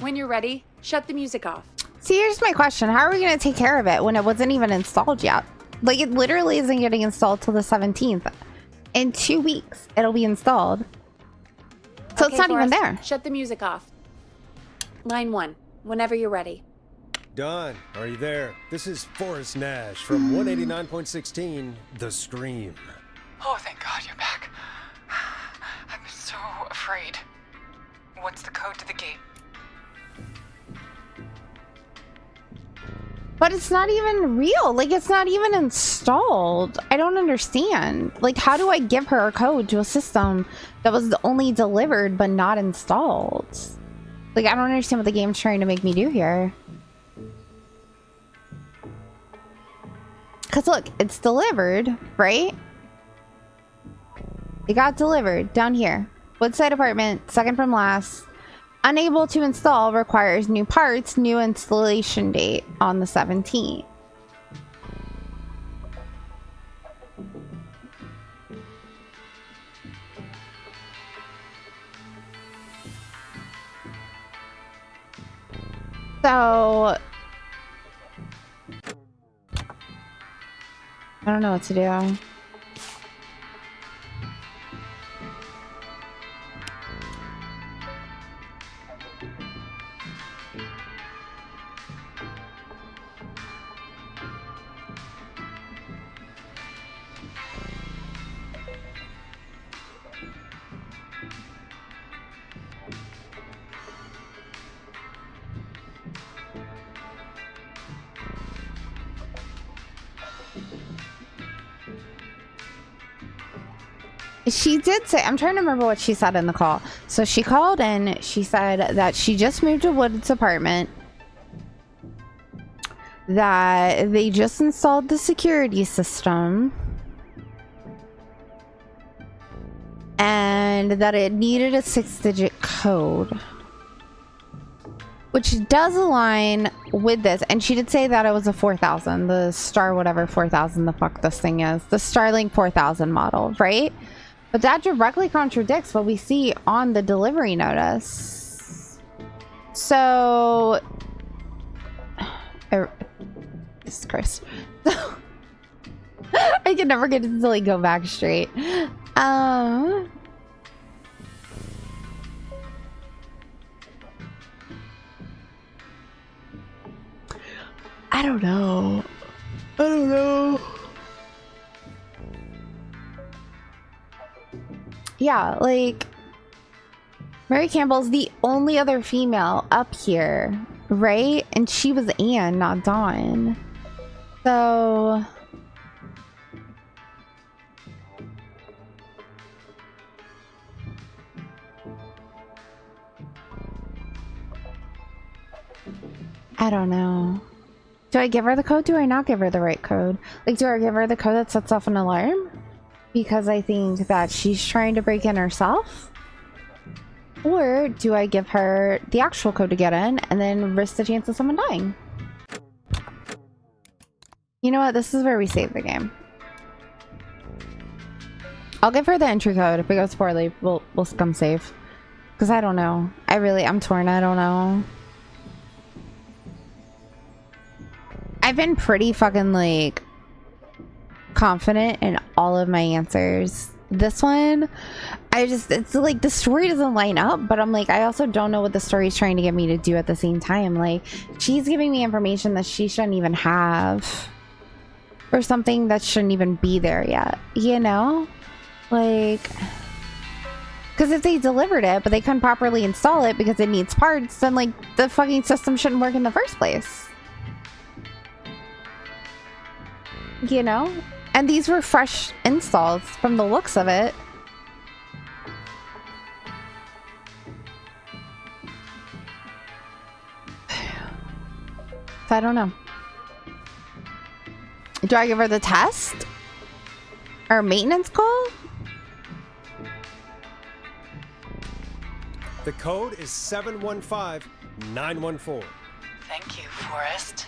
When you're ready, shut the music off. See, here's my question. How are we going to take care of it when it wasn't even installed yet? Like, it literally isn't getting installed till the 17th. In 2 weeks, it'll be installed. So Okay, it's not even Forrest, there. Shut the music off. Line 1, whenever you're ready. Don, are you there? This is Forrest Nash from 189.16, The Scream. Oh, thank God you're back. I'm so afraid. What's the code to the gate? But it's not even real. Like, it's not even installed. I don't understand. Like, how do I give her a code to a system that was only delivered but not installed? Like, I don't understand what the game's trying to make me do here. Because, look, it's delivered, right? It got delivered down here. Woodside apartment, second from last. Unable to install, requires new parts, new installation date on the 17th. So I don't know what to do. She did say, I'm trying to remember what she said in the call. So she called in, she said that she just moved to Wood's apartment, that they just installed the security system, and that it needed a 6-digit code, which does align with this. And she did say that it was a 4000, the Star whatever 4000 the fuck this thing is, the Starlink 4000 model, right? But that directly contradicts what we see on the delivery notice. So, Jesus Christ. I can never get it to like go back straight. I don't know. I don't know. Yeah, like Mary Campbell's the only other female up here, right? And she was Anne, not Dawn. So I don't know. Do I give her the code? Do I not give her the right code? Like, do I give her the code that sets off an alarm? Because I think that she's trying to break in herself? Or do I give her the actual code to get in and then risk the chance of someone dying? You know what? This is where we save the game. I'll give her the entry code. If it goes poorly, we'll scum save. Because I don't know. I'm torn. I don't know. I've been pretty fucking like confident in all of my answers. This one, it's like the story doesn't line up, but I'm like, I also don't know what the story is trying to get me to do at the same time. Like, she's giving me information that she shouldn't even have, or something that shouldn't even be there yet, you know? Like, because if they delivered it but they couldn't properly install it because it needs parts, then like the fucking system shouldn't work in the first place, you know? And these were fresh installs from the looks of it. So I don't know. Do I give her the test? Or maintenance call? The code is 715914. Thank you, Forrest.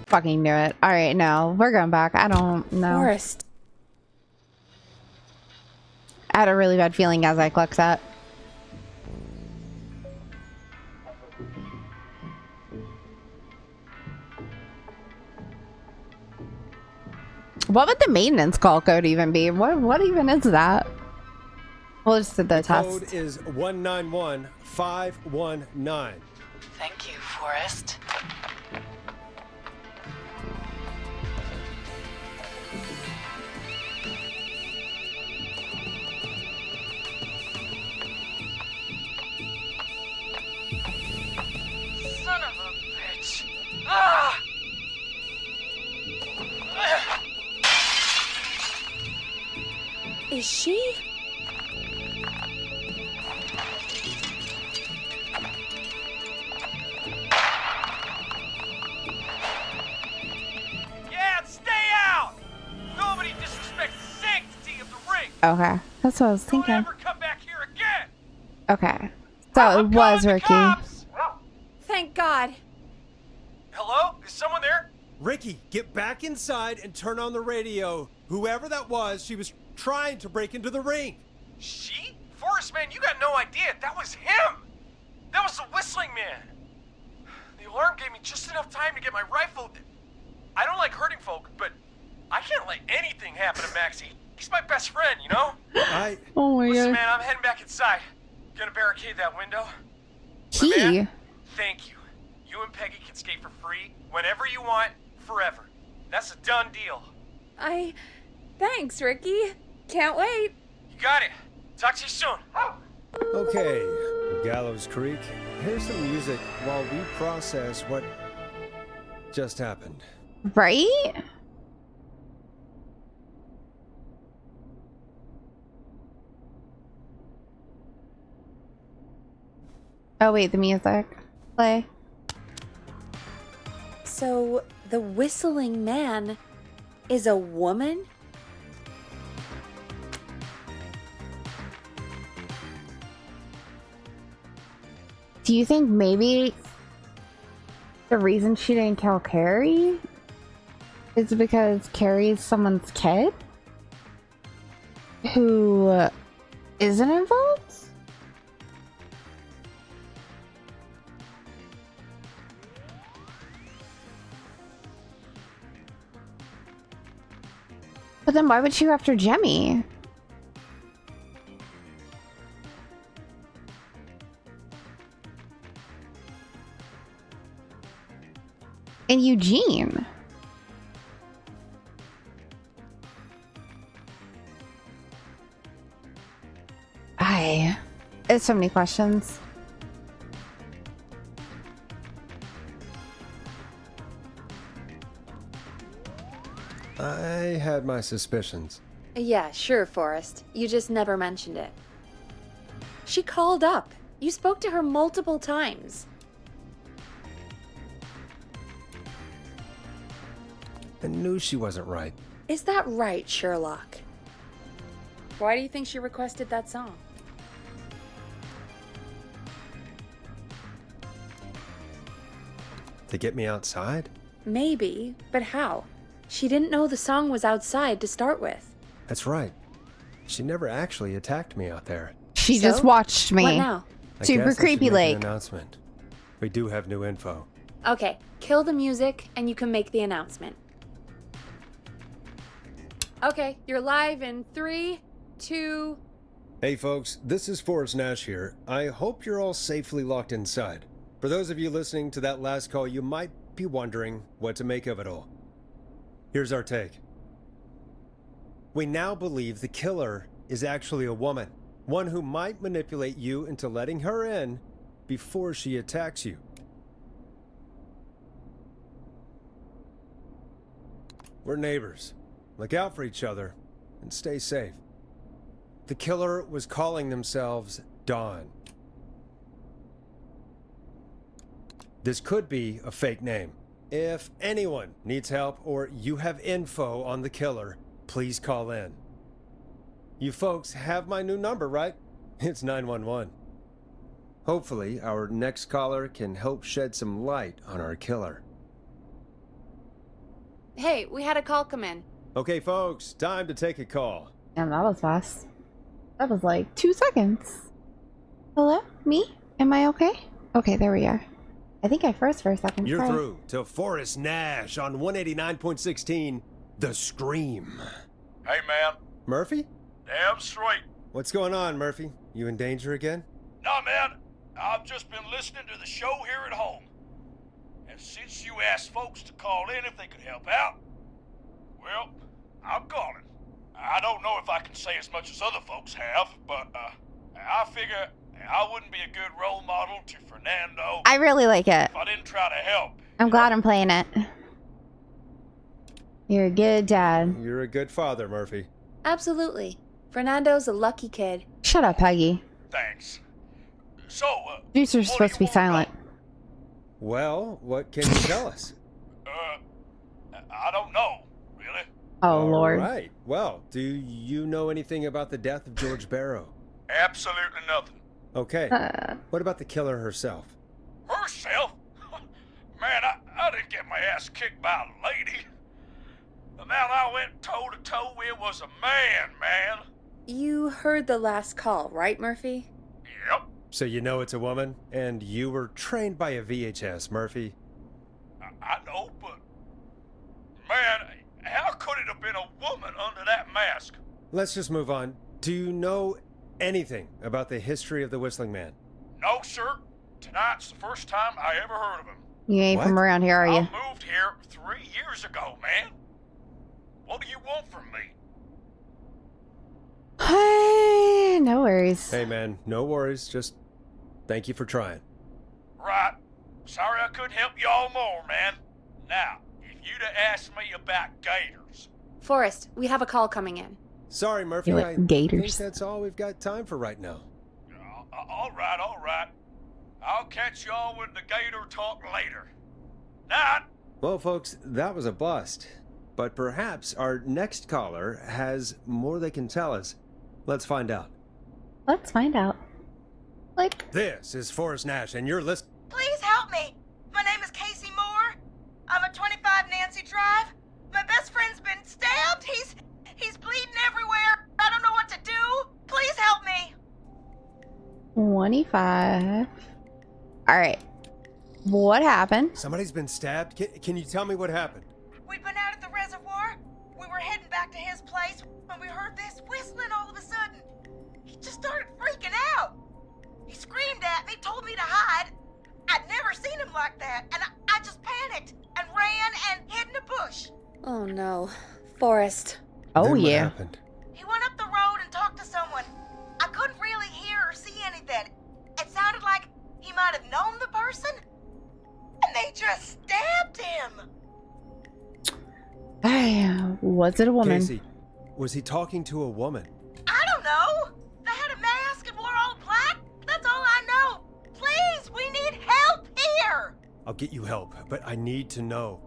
Fucking knew it. Alright, no. We're going back. I don't know. Forrest. I had a really bad feeling as I clicked that. What would the maintenance call code even be? What even is that? We'll just do the test. Code is 191519. Thank you, Forrest. Son of a bitch. Ah! Is she? Yeah, stay out! Nobody disrespects the sanctity of the ring! Okay. That's what I was thinking. Don't ever come back here again! Okay. So it was Ricky. Thank God. Hello? Is someone there? Ricky, get back inside and turn on the radio. Whoever that was, she was trying to break into the rink. She? Forrest, man, you got no idea. That was him. That was the Whistling Man. The alarm gave me just enough time to get my rifle. I don't like hurting folk, but I can't let anything happen to Maxie. He's my best friend, you know? Oh my Listen, god. man, I'm heading back inside. Gonna barricade that window. He? But man, thank you. You and Peggy can skate for free whenever you want, forever. That's a done deal. Thanks, Ricky. Can't wait. You got it. Talk to you soon. Okay, Gallows Creek, here's some music while we process what just happened. Right? Oh wait, the music. Play. So, the Whistling Man is a woman? Do you think maybe the reason she didn't kill Carrie is because Carrie's someone's kid who isn't involved? But then why would she go after Jemmy? And Eugene. There's so many questions. I had my suspicions. Yeah, sure, Forrest. You just never mentioned it. She called up. You spoke to her multiple times. I knew she wasn't right. Is that right, Sherlock? Why do you think she requested that song? To get me outside? Maybe, but how? She didn't know the song was outside to start with. That's right. She never actually attacked me out there. She just watched me. What now? I Super guess I should creepy make like. an announcement. We do have new info. Okay, kill the music and you can make the announcement. Okay, you're live in 3, 2... Hey folks, this is Forrest Nash here. I hope you're all safely locked inside. For those of you listening to that last call, you might be wondering what to make of it all. Here's our take. We now believe the killer is actually a woman. One who might manipulate you into letting her in before she attacks you. We're neighbors. Look out for each other and stay safe. The killer was calling themselves Dawn. This could be a fake name. If anyone needs help or you have info on the killer, please call in. You folks have my new number, right? It's 911. Hopefully, our next caller can help shed some light on our killer. Hey, we had a call come in. Okay, folks, time to take a call. Damn, that was fast. That was like 2 seconds. Hello? Me? Am I okay? Okay, there we are. I think I froze for a second. You're Sorry. through to Forrest Nash on 189.16, The Scream. Hey, man. Murphy? Damn straight. What's going on, Murphy? You in danger again? Nah, man. I've just been listening to the show here at home. And since you asked folks to call in if they could help out, well, I'm calling. I don't know if I can say as much as other folks have, but I figure I wouldn't be a good role model to Fernando. I really like it. If I didn't try to help. I'm glad I'm playing it. You're a good dad. You're a good father, Murphy. Absolutely. Fernando's a lucky kid. Shut up, Peggy. Thanks. So, Producer's supposed to be silent. Well, what can you tell us? I don't know, really. Oh, Lord. All right. Well, do you know anything about the death of George Barrow? Absolutely nothing. Okay. What about the killer herself? Herself? Man, I didn't get my ass kicked by a lady. The man I went toe-to-toe with was a man. You heard the last call, right, Murphy? Yep. So you know it's a woman, and you were trained by a VHS, Murphy. I know, but... Man, how could it have been a woman under that mask? Let's just move on. Do you know anything about the history of the Whistling Man? No, sir. Tonight's the first time I ever heard of him. You ain't from around here, are you? I moved here 3 years ago, man. What do you want from me? No worries. Hey, man, no worries. Just thank you for trying. Right. Sorry I couldn't help you all more, man. Now, if you'd have asked me about gators... Forrest, we have a call coming in. Sorry, Murphy. You like gators? I think that's all we've got time for right now. All right. I'll catch y'all with the gator talk later. Night. Well, folks, that was a bust. But perhaps our next caller has more they can tell us. Let's find out. Let's find out. This is Forrest Nash, and you're listening. Please help me. My name is Casey Moore. I'm at 25 Nancy Drive. My best friend's been stabbed. He's bleeding everywhere. I don't know what to do. Please help me. 25. Alright. What happened? Somebody's been stabbed? Can you tell me what happened? We'd been out at the reservoir. We were heading back to his place when we heard this whistling all of a sudden. He just started freaking out. He screamed at me, told me to hide. I'd never seen him like that, and I just panicked and ran and hid in a bush. Oh no. Forrest. Oh, Then yeah. What happened? He went up the road and talked to someone. I couldn't really hear or see anything. It sounded like he might have known the person, and they just stabbed him. Was it a woman? Casey, was he talking to a woman? I don't know. They had a mask and wore all black. That's all I know. Please, we need help here. I'll get you help, but I need to know.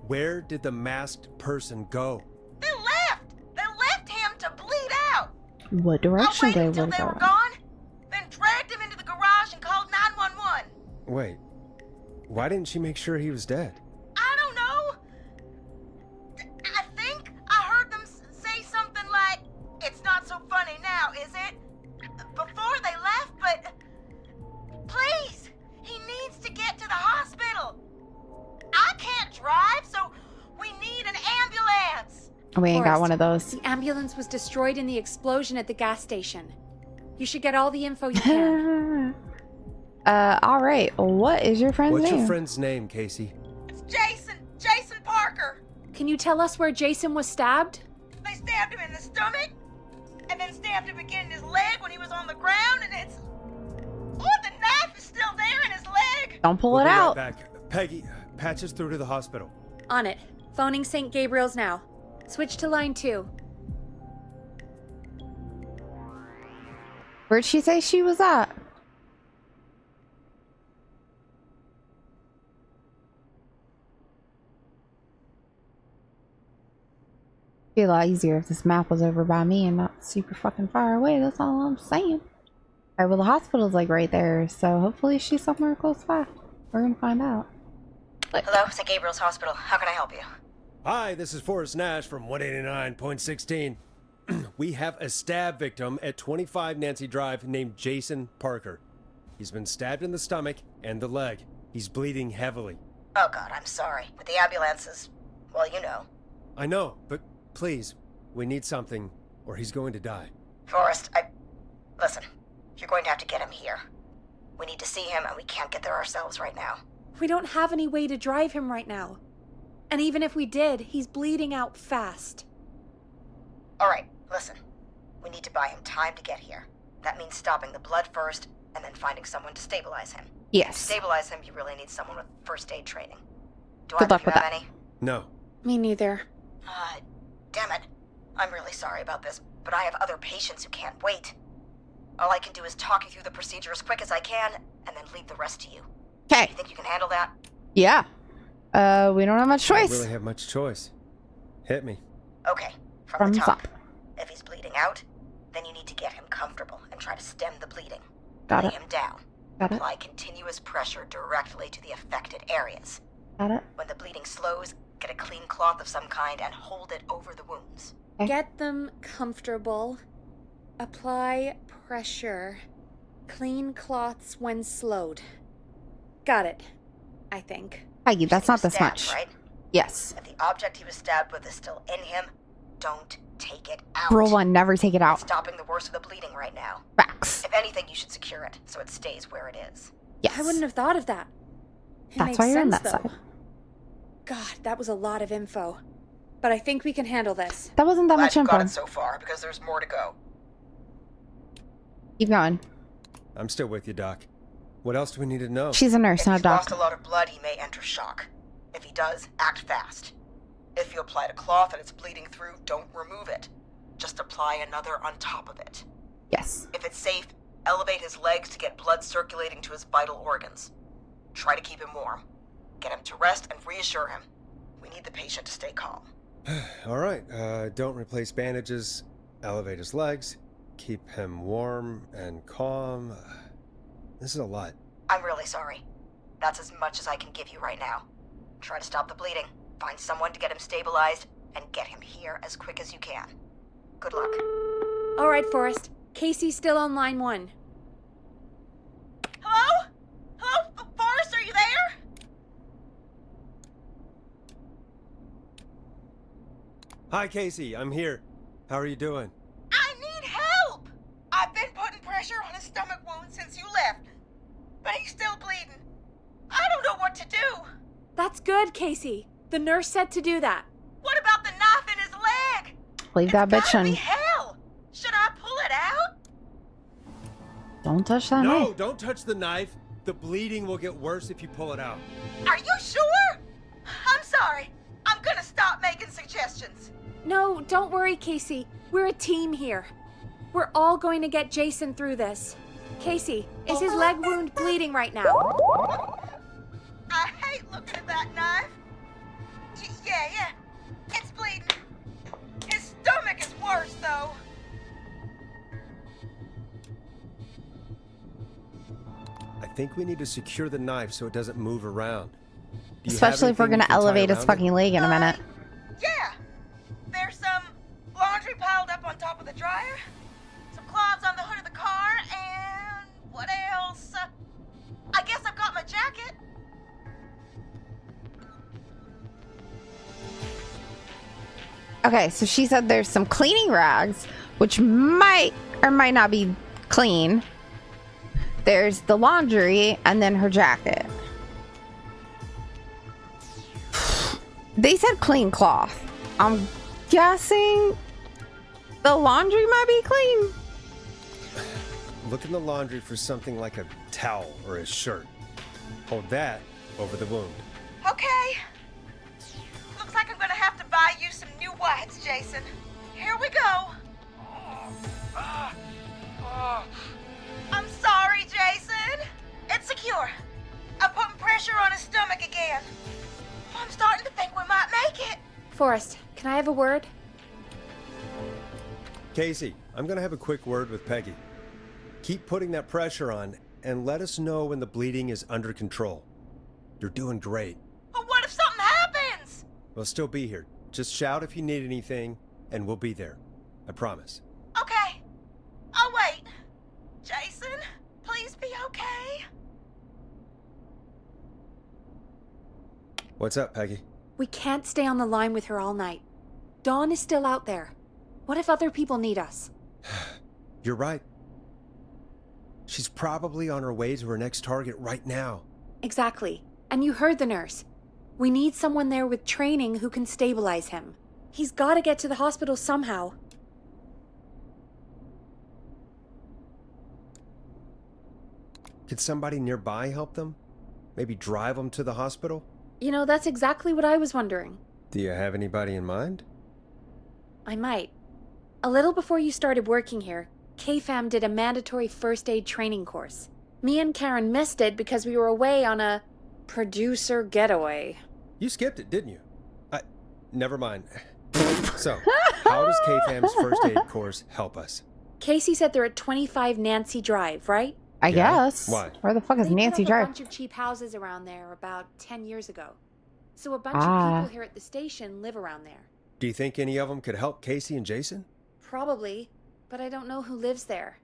Where did the masked person go? They left. They left him to bleed out. What I direction waited they until were they were going? gone, then dragged him into the garage and called 911. Wait, why didn't she make sure he was dead? I don't know. I think I heard them say something like, "It's not so funny now, is it?" before they left, but please, he needs to get to the hospital. I can't drive, so we need an ambulance. We ain't got Forrest, one of those. The ambulance was destroyed in the explosion at the gas station. You should get all the info you can. Alright. What is your friend's What's name? your friend's name, Casey? It's Jason Parker. Can you tell us where Jason was stabbed? They stabbed him in the stomach, and then stabbed him again in his leg when he was on the ground, and it's... Oh, the knife is still there in his leg. Don't pull We'll it be out. Right back. Peggy, patch us through to the hospital. On it. Phoning St. Gabriel's now. Switch to line 2. Where'd she say she was at? Be a lot easier if this map was over by me and not super fucking far away. That's all I'm saying. Alright, well the hospital's like right there, so hopefully she's somewhere close by. We're gonna find out. Hello, St. Gabriel's Hospital. How can I help you? Hi, this is Forrest Nash from 189.16. We have a stab victim at 25 Nancy Drive named Jason Parker. He's been stabbed in the stomach and the leg. He's bleeding heavily. Oh God, I'm sorry. With the ambulances, well, you know. I know, but please, we need something, or he's going to die. Forrest, listen, you're going to have to get him here. We need to see him, and we can't get there ourselves right now. We don't have any way to drive him right now. And even if we did, he's bleeding out fast. All right, listen. We need to buy him time to get here. That means stopping the blood first, and then finding someone to stabilize him. Yes. To stabilize him, you really need someone with first aid training. Do Good either luck of you with have that. any? No. Me neither. Damn it. I'm really sorry about this, but I have other patients who can't wait. All I can do is talk you through the procedure as quick as I can, and then leave the rest to you. Okay. You think you can handle that? Yeah. We don't have much I choice. don't really have much choice. Hit me. Okay, from the Thumbs top. up. If he's bleeding out, then you need to get him comfortable and try to stem the bleeding. Got Lay it. him down. Got it. Apply continuous pressure directly to the affected areas. Got it. When the bleeding slows, Get a clean cloth of some kind and hold it over the wounds. Get them comfortable. Apply pressure. Clean cloths when slowed. Got it, I think. Peggy, that's not this Stabbed, much. right? Yes. If the object he was stabbed with is still in him, don't take it out. Rule 1, never take it out. It's stopping the worst of the bleeding right now. Facts. If anything, you should secure it so it stays where it is. Yes. I wouldn't have thought of that. It That's makes why you're on sense, that though. side. God, that was a lot of info. But I think we can handle this. That wasn't that Glad much you info. got it so far, because there's more to go. Keep going. I'm still with you, Doc. What else do we need to know? She's a nurse, If not a he's lost doc. a lot of blood, he may enter shock. If he does, act fast. If you applied a cloth and it's bleeding through, don't remove it. Just apply another on top of it. Yes. If it's safe, elevate his legs to get blood circulating to his vital organs. Try to keep him warm. Get him to rest and reassure him. We need the patient to stay calm. All right. Don't replace bandages. Elevate his legs. Keep him warm and calm. This is a lot. I'm really sorry. That's as much as I can give you right now. Try to stop the bleeding. Find someone to get him stabilized, and get him here as quick as you can. Good luck. All right, Forrest. Casey's still on line 1. Hello? Hello? Forrest, are you there? Hi, Casey. I'm here. How are you doing? I need help! I've been putting pressure on his stomach wound since you left, but he's still bleeding. I don't know what to do. That's good, Casey. The nurse said to do that. What about the knife in his leg? Leave that bitch Gotta be in. hell! Should I pull it out? Don't touch that No, knife. don't touch the knife. The bleeding will get worse if you pull it out. Are you sure? I'm sorry. I'm gonna stop making suggestions. No, don't worry, Casey. We're a team here. We're all going to get Jason through this. Casey, is his leg wound bleeding right now? I hate looking at that knife. Yeah. It's bleeding. His stomach is worse, though. I think we need to secure the knife so it doesn't move around. Do you have Especially if we're anything gonna you can tie elevate his around it? fucking leg in a minute. Yeah. There's some laundry piled up on top of the dryer, some cloths on the hood of the car, and what else? I guess I've got my jacket. Okay, so she said there's some cleaning rags, which might or might not be clean. There's the laundry and then her jacket. They said clean cloth. I'm guessing the laundry might be clean. Look in the laundry for something like a towel or a shirt. Hold that over the wound. Okay. Looks like I'm gonna have to buy you some new whites, Jason. Here we go. I'm sorry, Jason. It's secure. I'm putting pressure on his stomach again. I'm starting to think we might make it. Forrest, can I have a word? Casey, I'm going to have a quick word with Peggy. Keep putting that pressure on and let us know when the bleeding is under control. You're doing great. But what if something happens? We'll still be here. Just shout if you need anything, and we'll be there. I promise. Okay. I'll wait. Jason, please be okay. What's up, Peggy? We can't stay on the line with her all night. Dawn is still out there. What if other people need us? You're right. She's probably on her way to her next target right now. Exactly. And you heard the nurse. We need someone there with training who can stabilize him. He's got to get to the hospital somehow. Could somebody nearby help them? Maybe drive them to the hospital? You know, that's exactly what I was wondering. Do you have anybody in mind? I might. A little before you started working here, KFAM did a mandatory first aid training course. Me and Karen missed it because we were away on a producer getaway. You skipped it, didn't you? Never mind. So, how does KFAM's first aid course help us? Casey said they're at 25 Nancy Drive, right? I guess. Why? Where the fuck is They Nancy put up a Drive? bunch of cheap houses around there about 10 years ago. So a bunch of people here at the station live around there. Do you think any of them could help Casey and Jason? Probably, but I don't know who lives there.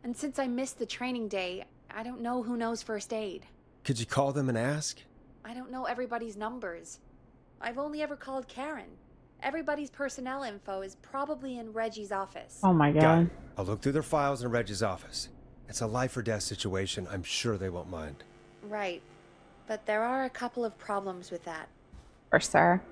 And since I missed the training day, I don't know who knows first aid. Could you call them and ask? I don't know everybody's numbers. I've only ever called Karen. Everybody's personnel info is probably in Reggie's office. Oh my Got god. it. I'll look through their files in Reggie's office. It's a life or death situation. I'm sure they won't mind. Right. But there are a couple of problems with that. For sure.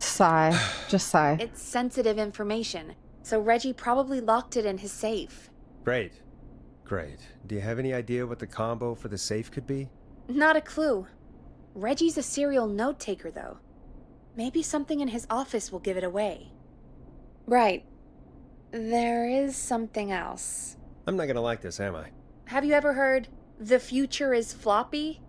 Sigh. Just sigh. It's sensitive information, so Reggie probably locked it in his safe. Great. Great. Do you have any idea what the combo for the safe could be? Not a clue. Reggie's a serial note taker, though. Maybe something in his office will give it away. Right. There is something else. I'm not gonna like this, am I? Have you ever heard, the future is floppy?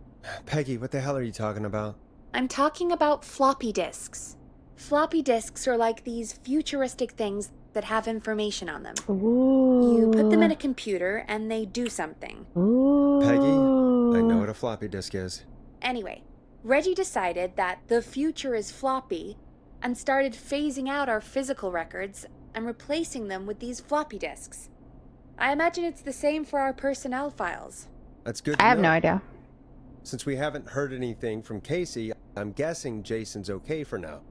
Peggy, what the hell are you talking about? I'm talking about floppy disks. Floppy disks are like these futuristic things that have information on them. Ooh. You put them in a computer and they do something. Ooh. Peggy, I know what a floppy disk is. Anyway, Reggie decided that the future is floppy and started phasing out our physical records and replacing them with these floppy disks. I imagine it's the same for our personnel files. That's good to I have know. no idea. Since we haven't heard anything from Casey, I'm guessing Jason's okay for now.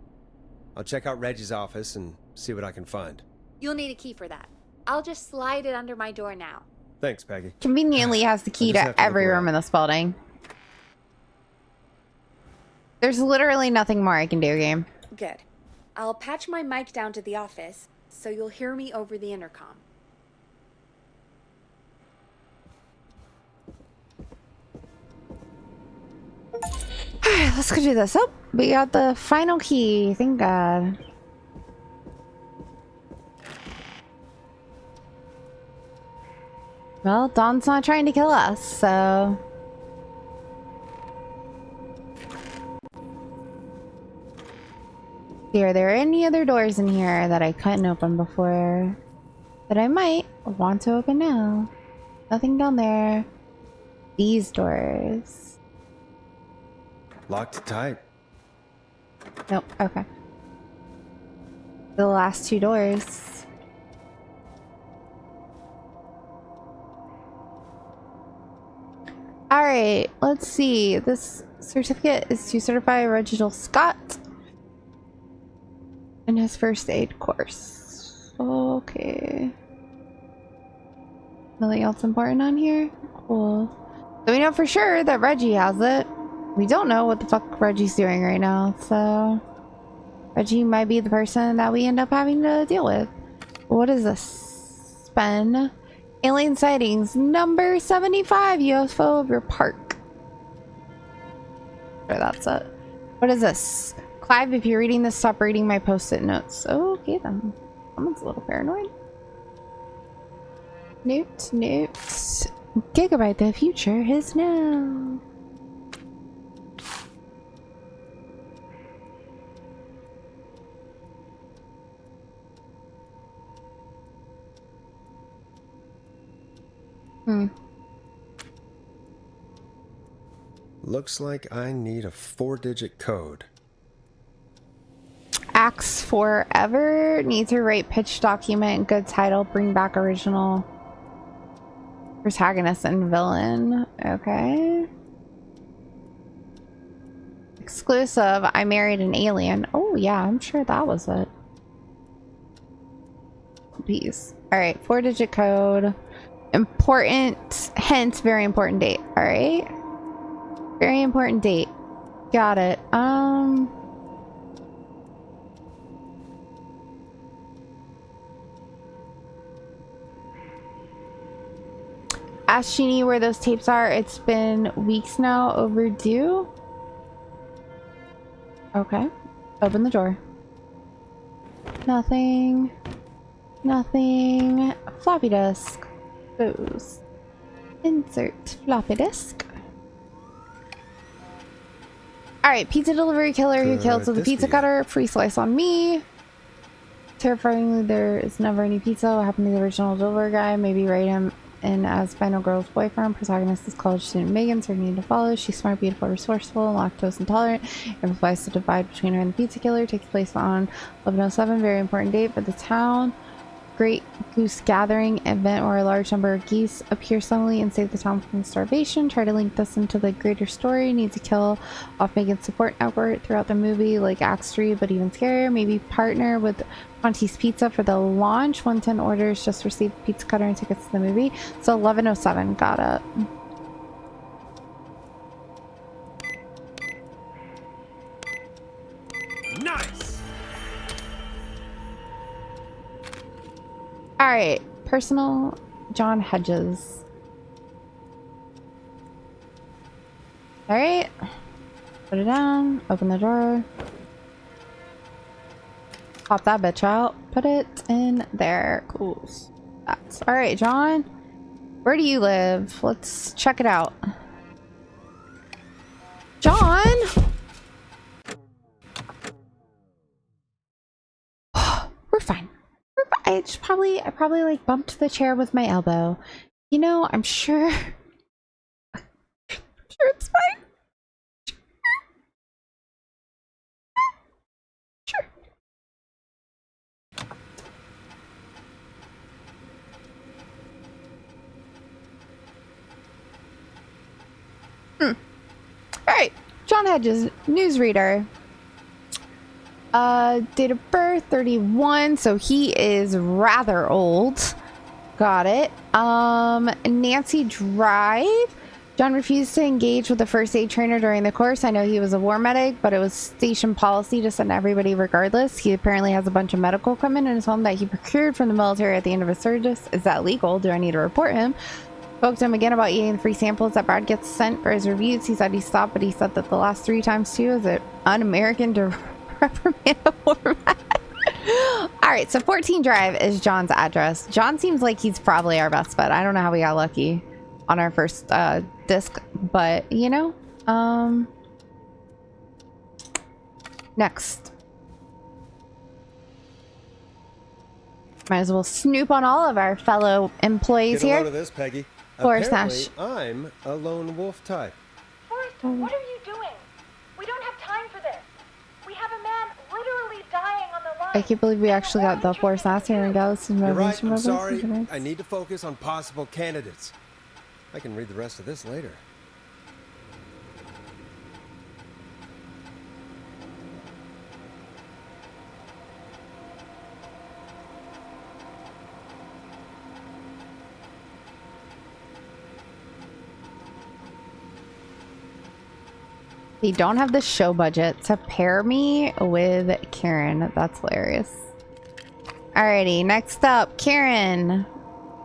I'll check out Reggie's office and see what I can find. You'll need a key for that. I'll just slide it under my door now. Thanks, Peggy. Conveniently has the key I just to have to every look room in this building. There's literally nothing more I can do, game. Good. I'll patch my mic down to the office, so you'll hear me over the intercom. Alright, let's go do this. Oh, we got the final key. Thank God. Well, Dawn's not trying to kill us, so... Are there any other doors in here that I couldn't open before that I might want to open now? Nothing down there. These doors. Locked tight. Nope, okay. The last two doors. Alright, let's see. This certificate is to certify Reginald Scott in his first aid course. Okay. Nothing else important on here? Cool. So we know for sure that Reggie has it. We don't know what the fuck Reggie's doing right now, so... Reggie might be the person that we end up having to deal with. What is this? Spen. Alien sightings. Number 75 UFO of your park. Sure, that's it. What is this? Clive, if you're reading this, stop reading my post-it notes. Okay then. Someone's a little paranoid. Note. Gigabyte, the future is now. Looks like I need a 4-digit code. Axe Forever. Need to write pitch document. Good title. Bring back original protagonist and villain. Okay. Exclusive. I married an alien. Oh yeah, I'm sure that was it. Please. Alright, 4-digit code. Important. Hence, very important date. Alright. Very important date. Got it. Ask Jeannie where those tapes are. It's been weeks now. Overdue. Okay. Open the door. Nothing. Nothing. Floppy disk. Booze. Insert floppy disk. Alright, pizza delivery killer who killed with a pizza cutter. Free slice on me. Terrifyingly, there is never any pizza. What happened to the original delivery guy? Maybe write him and as Final Girl's boyfriend, protagonist is college student Megan, so need to follow. She's smart, beautiful, resourceful, and lactose intolerant. It implies the divide between her and the pizza killer takes place on 1107, very important date for the town. Great Goose Gathering event where a large number of geese appear suddenly and save the town from starvation. Try to link this into the greater story. Need to kill off Megan's support network throughout the movie, like Acts 3, but even scarier. Maybe partner with Ponte's Pizza for the launch. 110 orders, just received pizza cutter and tickets to the movie. So 1107, got it. Nice! Alright, personal John Hedges. Alright, put it down, open the drawer, pop that bitch out, put it in there. Cool. That's alright, John. Where do you live? Let's check it out. John! We're fine. I probably like bumped the chair with my elbow. You know, I'm sure it's fine. Sure. Alright, John Hedges, newsreader. Date of birth 31, so he is rather old. Got it. Nancy Drive. John refused to engage with the first aid trainer during the course. I know he was a war medic, but it was station policy to send everybody regardless. He apparently has a bunch of medical equipment in his home that he procured from the military at the end of his service. Is that legal? Do I need to report him? Spoke to him again about eating the free samples that Brad gets sent for his reviews. He said he stopped, but he said that the last 3 times too is it un-American to reprimand a war medic. Alright, so 14 Drive is John's address. John seems like he's probably our best bet. I don't know how we got lucky on our first disc, but you know, next. Might as well snoop on all of our fellow employees Get a here. load of this, Peggy. Forrest Apparently, Nash. I'm a lone wolf type. Forrest, what are you doing? We don't have time for this. We have a man literally dying on the line. I can't believe we actually got the Forrest Nash here in Galaxy. You're right, I'm sorry. I need to focus on possible candidates. I can read the rest of this later. They don't have the show budget to pair me with Karen. That's hilarious. Alrighty, next up, Karen.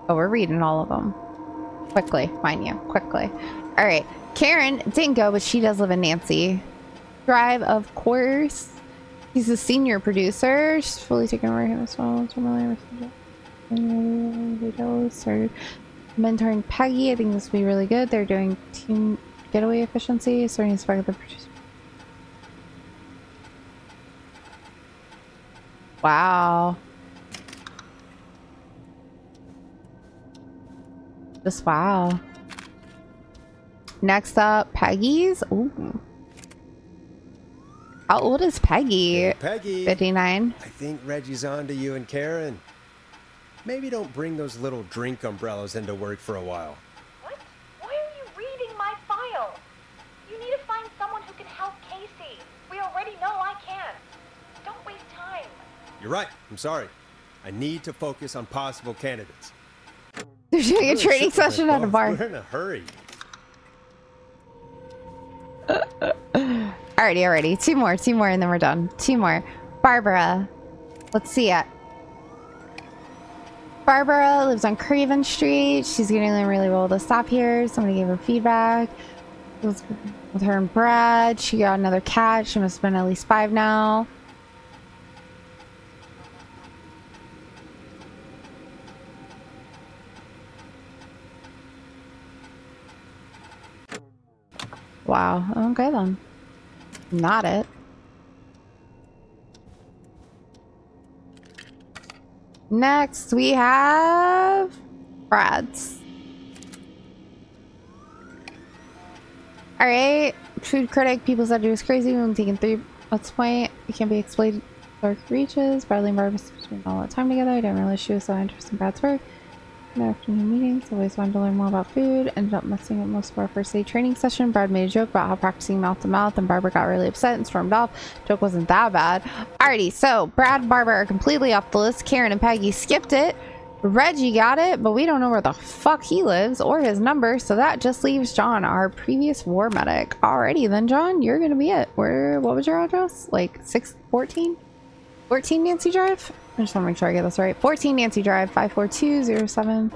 Oh, we're reading all of them. Quickly, mind you, quickly. Alright, Karen didn't go, but she does live in Nancy Drive, of course. She's a senior producer. She's fully taken over him as well. Started mentoring Peggy. I think this will be really good. They're doing team getaway efficiency, starting to spark the producer. Wow. Just wow. Next up, Peggy's. Ooh. How old is Peggy? Hey, Peggy. 59. I think Reggie's on to you and Karen. Maybe don't bring those little drink umbrellas into work for a while. What? Why are you reading my file? You need to find someone who can help Casey. We already know I can. Don't waste time. You're right. I'm sorry. I need to focus on possible candidates. They're doing a training session at a bar. We're in a hurry. Alrighty. Two more, and then we're done. 2 more. Barbara. Let's see it. Barbara lives on Craven Street. She's getting really well to stop here. Somebody gave her feedback. It was with her and Brad. She got another cat. She must have been at least 5 now. Wow. Okay then. Not it. Next we have Brad's. Alright. Food critic. People said it was crazy. We've taken 3. What's the point? It can't be explained. Dark reaches. Bradley and Barbara spent all that time together. I didn't realize she was so interested in Brad's work. In the afternoon meetings, always wanted to learn more about food. Ended up messing up most of our first day training session. Brad made a joke about how practicing mouth to mouth, and Barbara got really upset and stormed off. Joke wasn't that bad. Alrighty, so Brad and Barbara are completely off the list. Karen and Peggy skipped it. Reggie got it, but we don't know where the fuck he lives or his number, so that just leaves John, our previous war medic. Alrighty then, John, you're gonna be it. What was your address? Like 614? 14 Nancy Drive? I just want to make sure I get this right. 14 Nancy Drive, 5420735.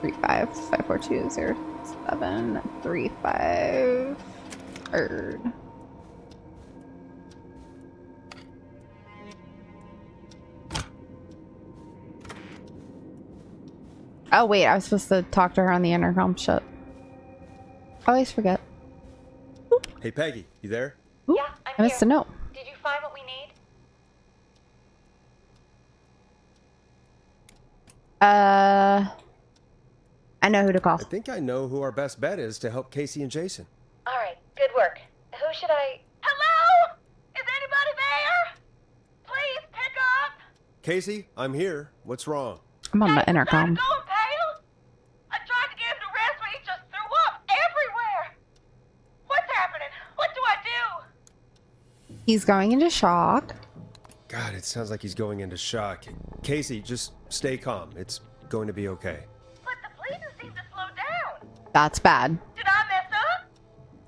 5420735. Third. Oh wait, I was supposed to talk to her on the intercom. Shit. I always forget. Hey Peggy, you there? Yeah, I missed a note. Did you find what we need? I know who to call. I think I know who our best bet is to help Casey and Jason. All right, good work. Who should I... Hello? Is anybody there? Please pick up. Casey, I'm here. What's wrong? I'm on the intercom. Going pale? I tried to get him to rest, but he just threw up everywhere. What's happening? What do I do? He's going into shock. God, it sounds like he's going into shock. Casey, just stay calm. It's going to be okay. But the bleeding seemed to slow down. That's bad. Did I mess up?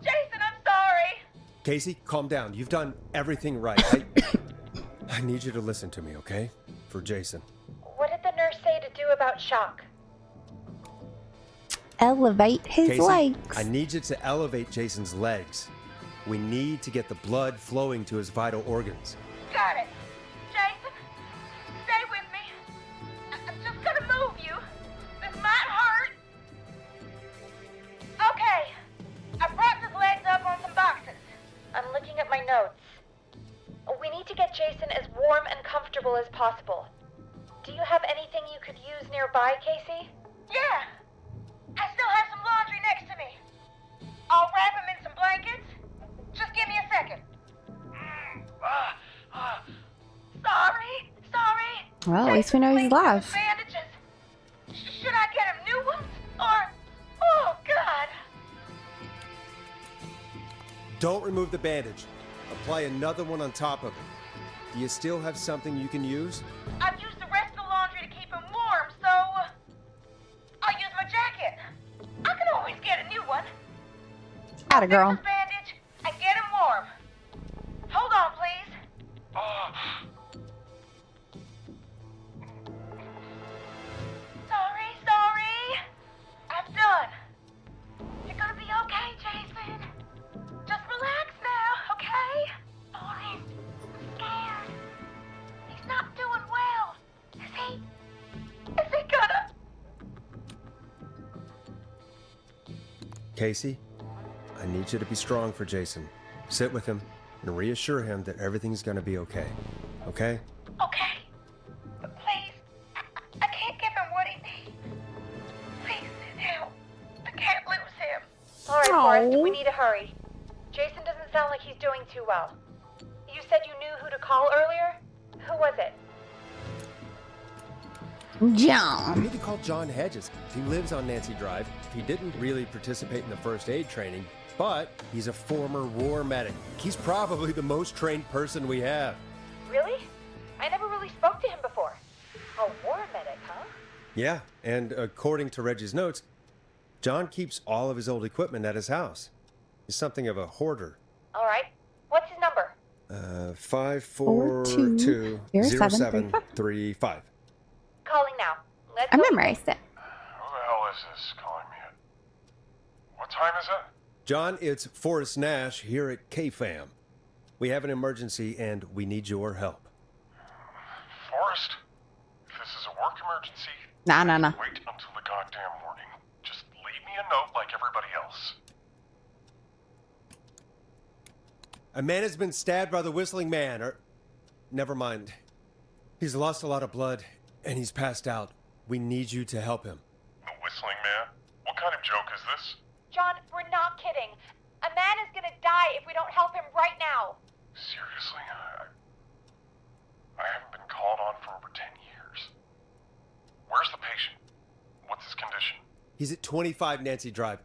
Jason, I'm sorry. Casey, calm down. You've done everything right. I need you to listen to me, okay? For Jason. What did the nurse say to do about shock? Elevate his Casey, legs. I need you to elevate Jason's legs. We need to get the blood flowing to his vital organs. Got it. Jason, stay with me. I'm just gonna move you. This might hurt. Okay. I propped his legs up on some boxes. I'm looking at my notes. We need to get Jason as warm and comfortable as possible. Do you have anything you could use nearby, Casey? Yeah. I still have some laundry next to me. I'll wrap him in some blankets. Just give me a second. Sorry. Well, at least we know he's alive. Bandages. Should I get him new ones? Or... Oh, God. Don't remove the bandage. Apply another one on top of it. Do you still have something you can use? I've used the rest of the laundry to keep him warm, so... I'll use my jacket. I can always get a new one. Atta girl. Fix his bandage and get him warm. Hold on, please. Sorry. I'm done. You're gonna be okay, Jason. Just relax now, okay? Boris, I'm scared. He's not doing well. Is he gonna... Casey, I need you to be strong for Jason. Sit with him and reassure him that everything's gonna be okay. Okay? Okay. But please, I can't give him what he needs. Please sit down. I can't lose him. All right, Forrest, we need to hurry. Jason doesn't sound like he's doing too well. You said you knew who to call earlier? Who was it? John. We need to call John Hedges. He lives on Nancy Drive. He didn't really participate in the first aid training, but he's a former war medic. He's probably the most trained person we have. Really? I never really spoke to him before. A war medic, huh? Yeah, and according to Reggie's notes, John keeps all of his old equipment at his house. He's something of a hoarder. All right. What's his number? 5420735. Calling now. Let's I memorized it. Who the hell is this calling me at... What time is it? John, it's Forrest Nash here at KFAM. We have an emergency and we need your help. Forrest? If this is a work emergency... Nah. Wait until the goddamn morning. Just leave me a note like everybody else. A man has been stabbed by the Whistling Man, or... Never mind. He's lost a lot of blood, and he's passed out. We need you to help him. The Whistling Man? What kind of joke is this? John, we're not kidding. A man don't help him right now. Seriously? I haven't been called on for over 10 years. Where's the patient? What's his condition? He's at 25 Nancy Drive.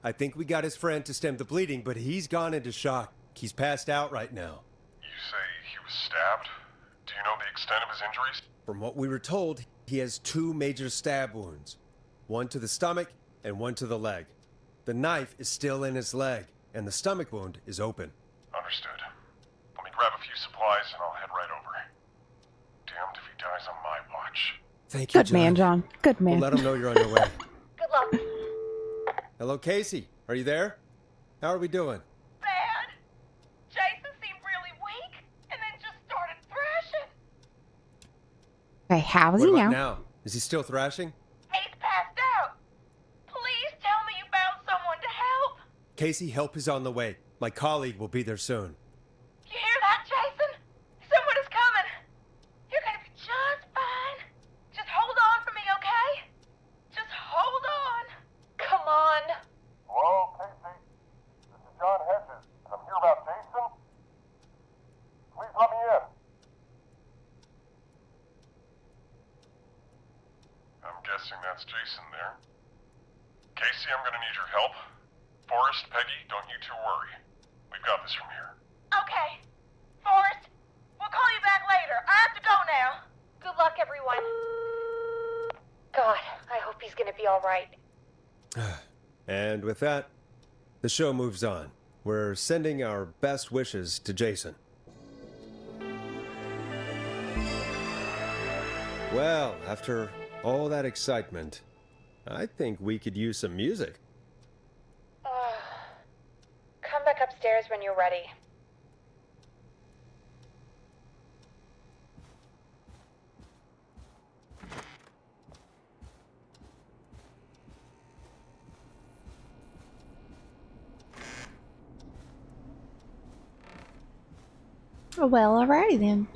I think we got his friend to stem the bleeding, but he's gone into shock. He's passed out right now. You say he was stabbed? Do you know the extent of his injuries? From what we were told, he has 2 major stab wounds. One to the stomach and one to the leg. The knife is still in his leg, and the stomach wound is open. Understood. Let me grab a few supplies and I'll head right over. Damned if he dies on my watch. Thank you, Good man, John. Good man. We'll let him know you're on your way. Good luck. Hello, Casey. Are you there? How are we doing? Bad. Jason seemed really weak and then just started thrashing. Okay, how is What he about now? now? Is he still thrashing? He's passed out. Please tell me you found someone to help. Casey, help is on the way. My colleague will be there soon. You hear that, Jason? Someone is coming. You're gonna be just fine. Just hold on for me, okay? Just hold on. Come on. Hello, Casey. This is John Hedges, and I'm here about Jason. Please let me in. I'm guessing that's Jason there. Casey, I'm gonna need your help. Forrest, Peggy, don't you two worry. We've got this from here. Okay. Forrest, we'll call you back later. I have to go now. Good luck, everyone. God, I hope he's gonna be all right. And with that, the show moves on. We're sending our best wishes to Jason. Well, after all that excitement, I think we could use some music. Come back upstairs when you're ready. Well, alrighty then.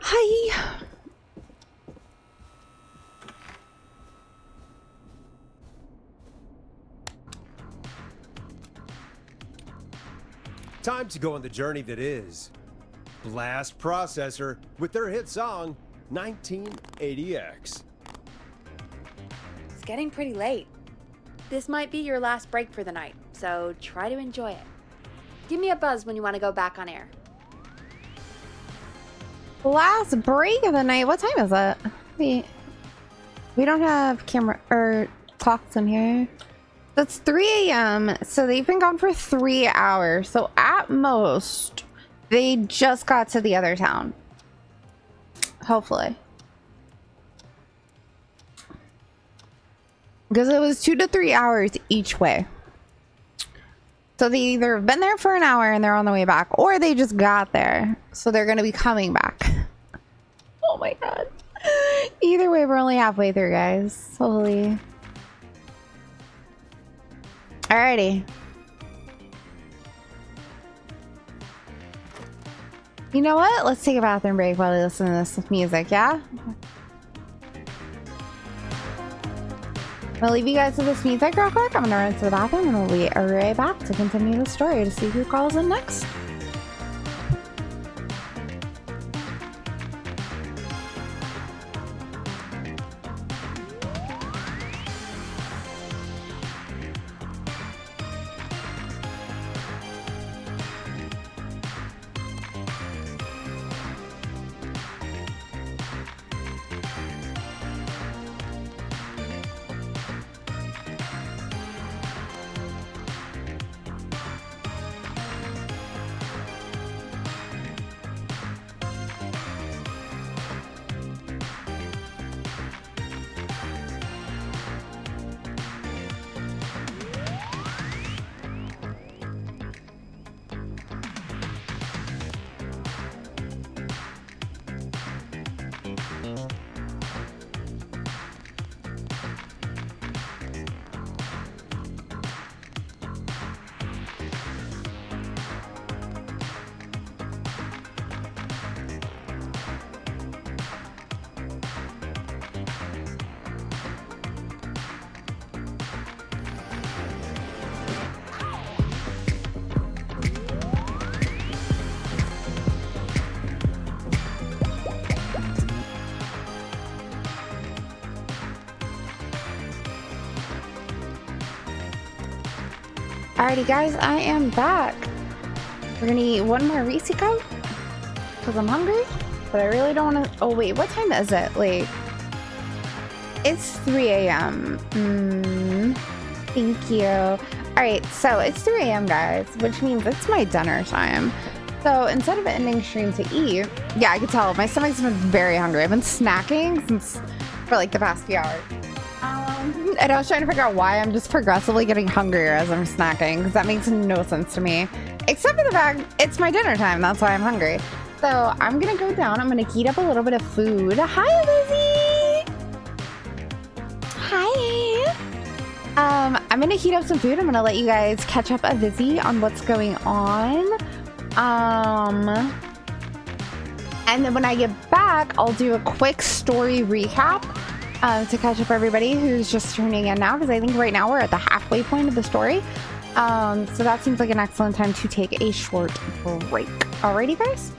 Hi. Time to go on the journey that is Blast Processor with their hit song 1980X. It's getting pretty late. This might be your last break for the night, so try to enjoy it. Give me a buzz when you want to go back on air. Last break of the night. What time is it? We don't have camera or clocks in here. It's 3 a.m. So they've been gone for 3 hours. So at most, they just got to the other town. Hopefully. Because it was 2 to 3 hours each way. So they either have been there for an hour and they're on the way back, or they just got there. So they're going to be coming back. Oh my god. Either way, we're only halfway through, guys. Hopefully. Alrighty. You know what? Let's take a bathroom break while we listen to this music, yeah? I'm gonna leave you guys with this music real quick. I'm gonna run to the bathroom and we'll be right back to continue the story to see who calls in next. Alrighty, guys, I am back. We're gonna eat one more Reese Cup because I'm hungry, but I really don't want to. Oh wait, what time is it? Like, it's 3 a.m. Thank you. Alright, so it's 3 a.m. guys, which means it's my dinner time. So instead of ending stream to eat, yeah, I can tell my stomach's been very hungry. I've been snacking for like the past few hours. And I was trying to figure out why I'm just progressively getting hungrier as I'm snacking, because that makes no sense to me. Except for the fact it's my dinner time. That's why I'm hungry. So I'm gonna go down. I'm gonna heat up a little bit of food. Hi, Lizzie. Hi. I'm gonna heat up some food. I'm gonna let you guys catch up a Vizzy on what's going on. And then when I get back, I'll do a quick story recap to catch up everybody who's just tuning in now, because I think right now we're at the halfway point of the story. So that seems like an excellent time to take a short break. Alrighty, guys?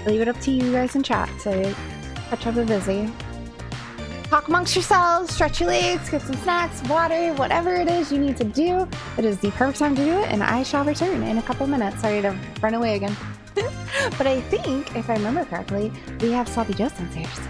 Leave it up to you guys in chat to catch up a Vizzy. Talk amongst yourselves, stretch your legs, get some snacks, water, whatever it is you need to do. It is the perfect time to do it, and I shall return in a couple minutes. Sorry to run away again. But I think, if I remember correctly, we have Sloppy Joe downstairs.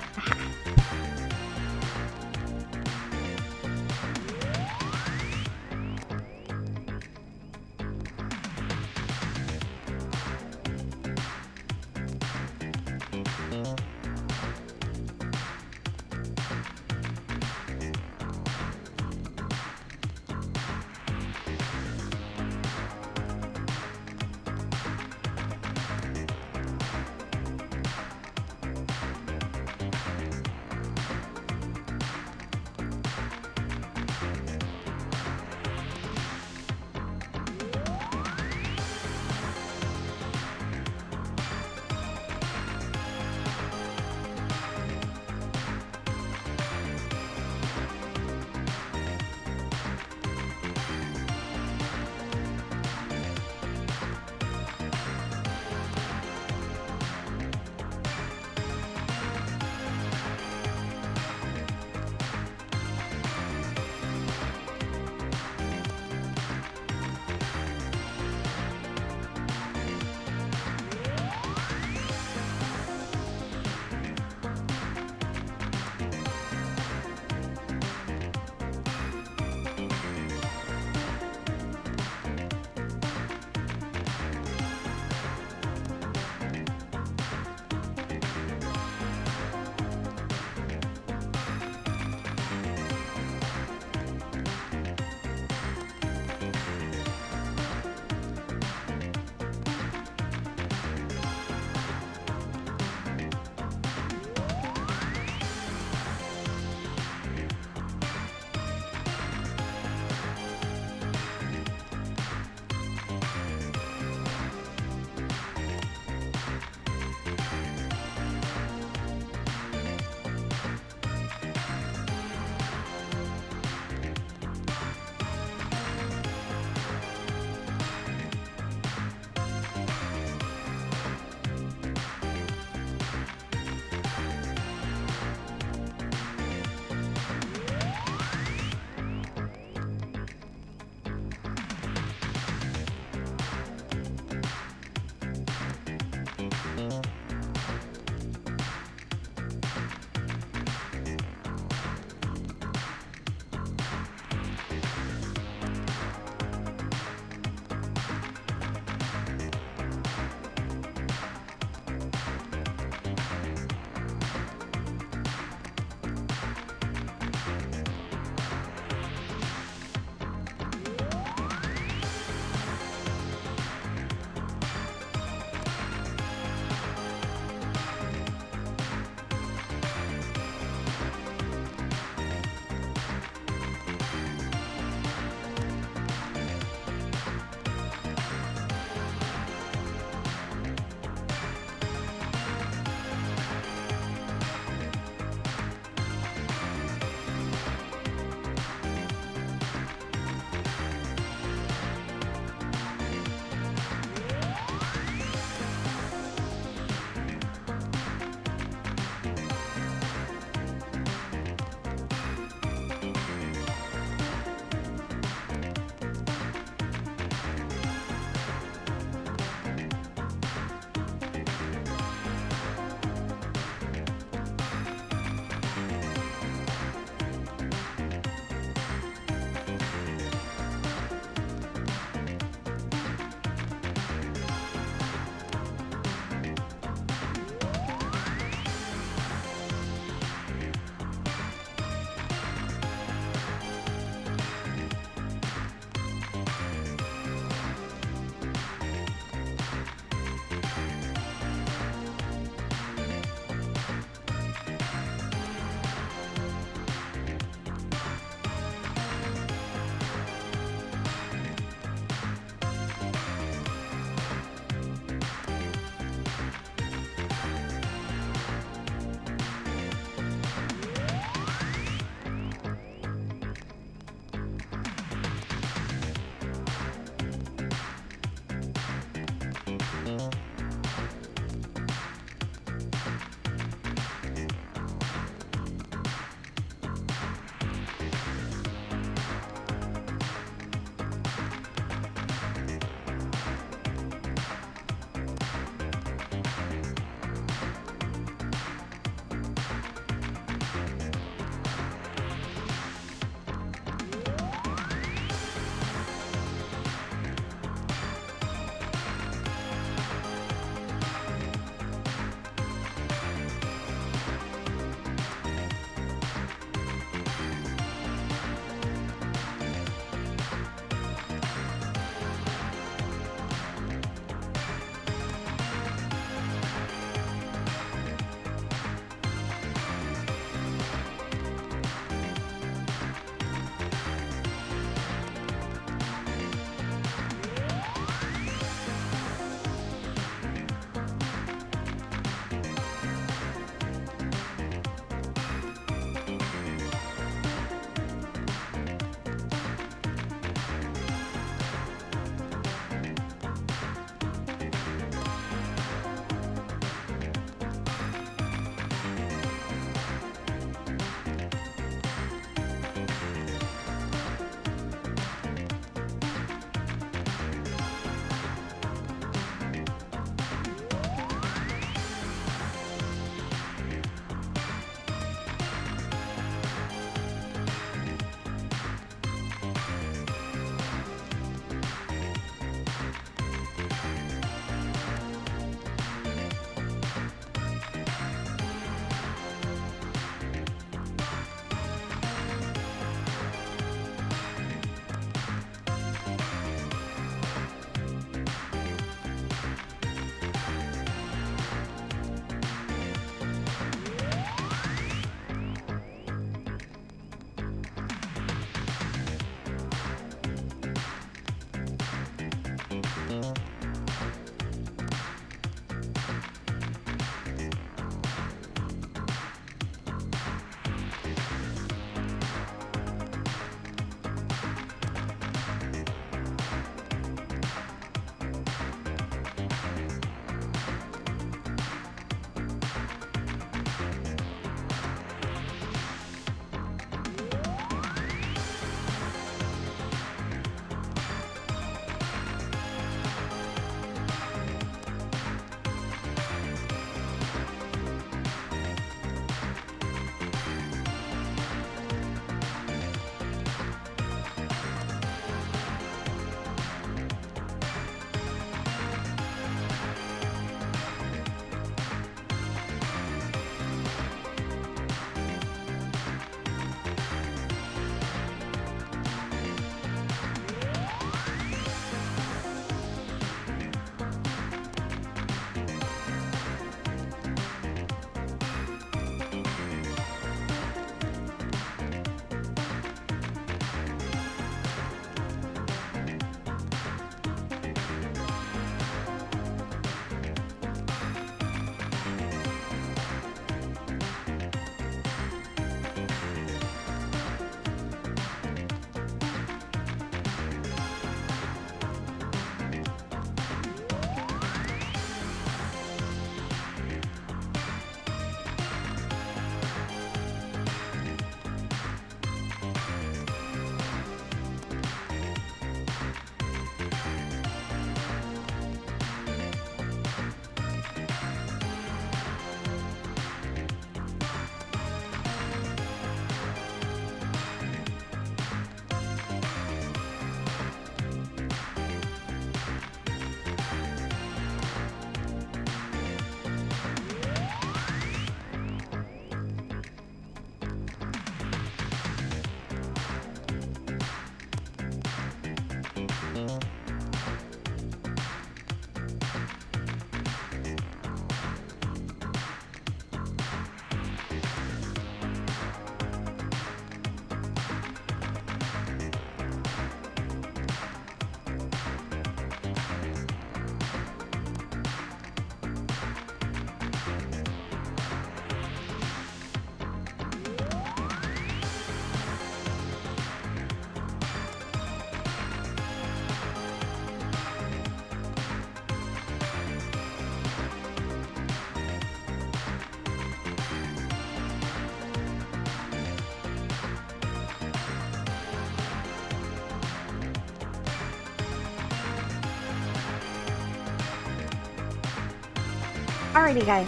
Alrighty, guys.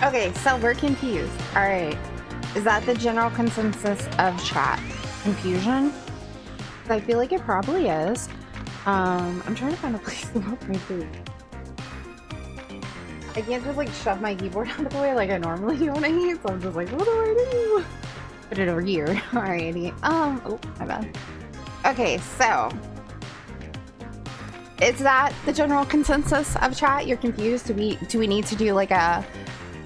Okay, so we're confused. Alright. Is that the general consensus of chat? Confusion? I feel like it probably is. I'm trying to find a place to put my food. I can't just like shove my keyboard out of the way like I normally do when I eat, so I'm just like, what do I do? Put it over here. Alrighty. Oh, my bad. Okay, so is that the general consensus of chat? You're confused? Do we need to do like a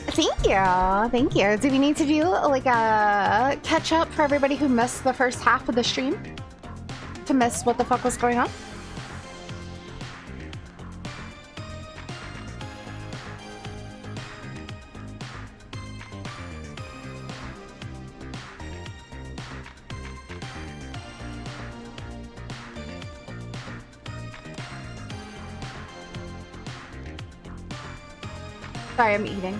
thank you. Do we need to do like a catch up for everybody who missed the first half of the stream? To miss what the fuck was going on? Sorry, I'm eating.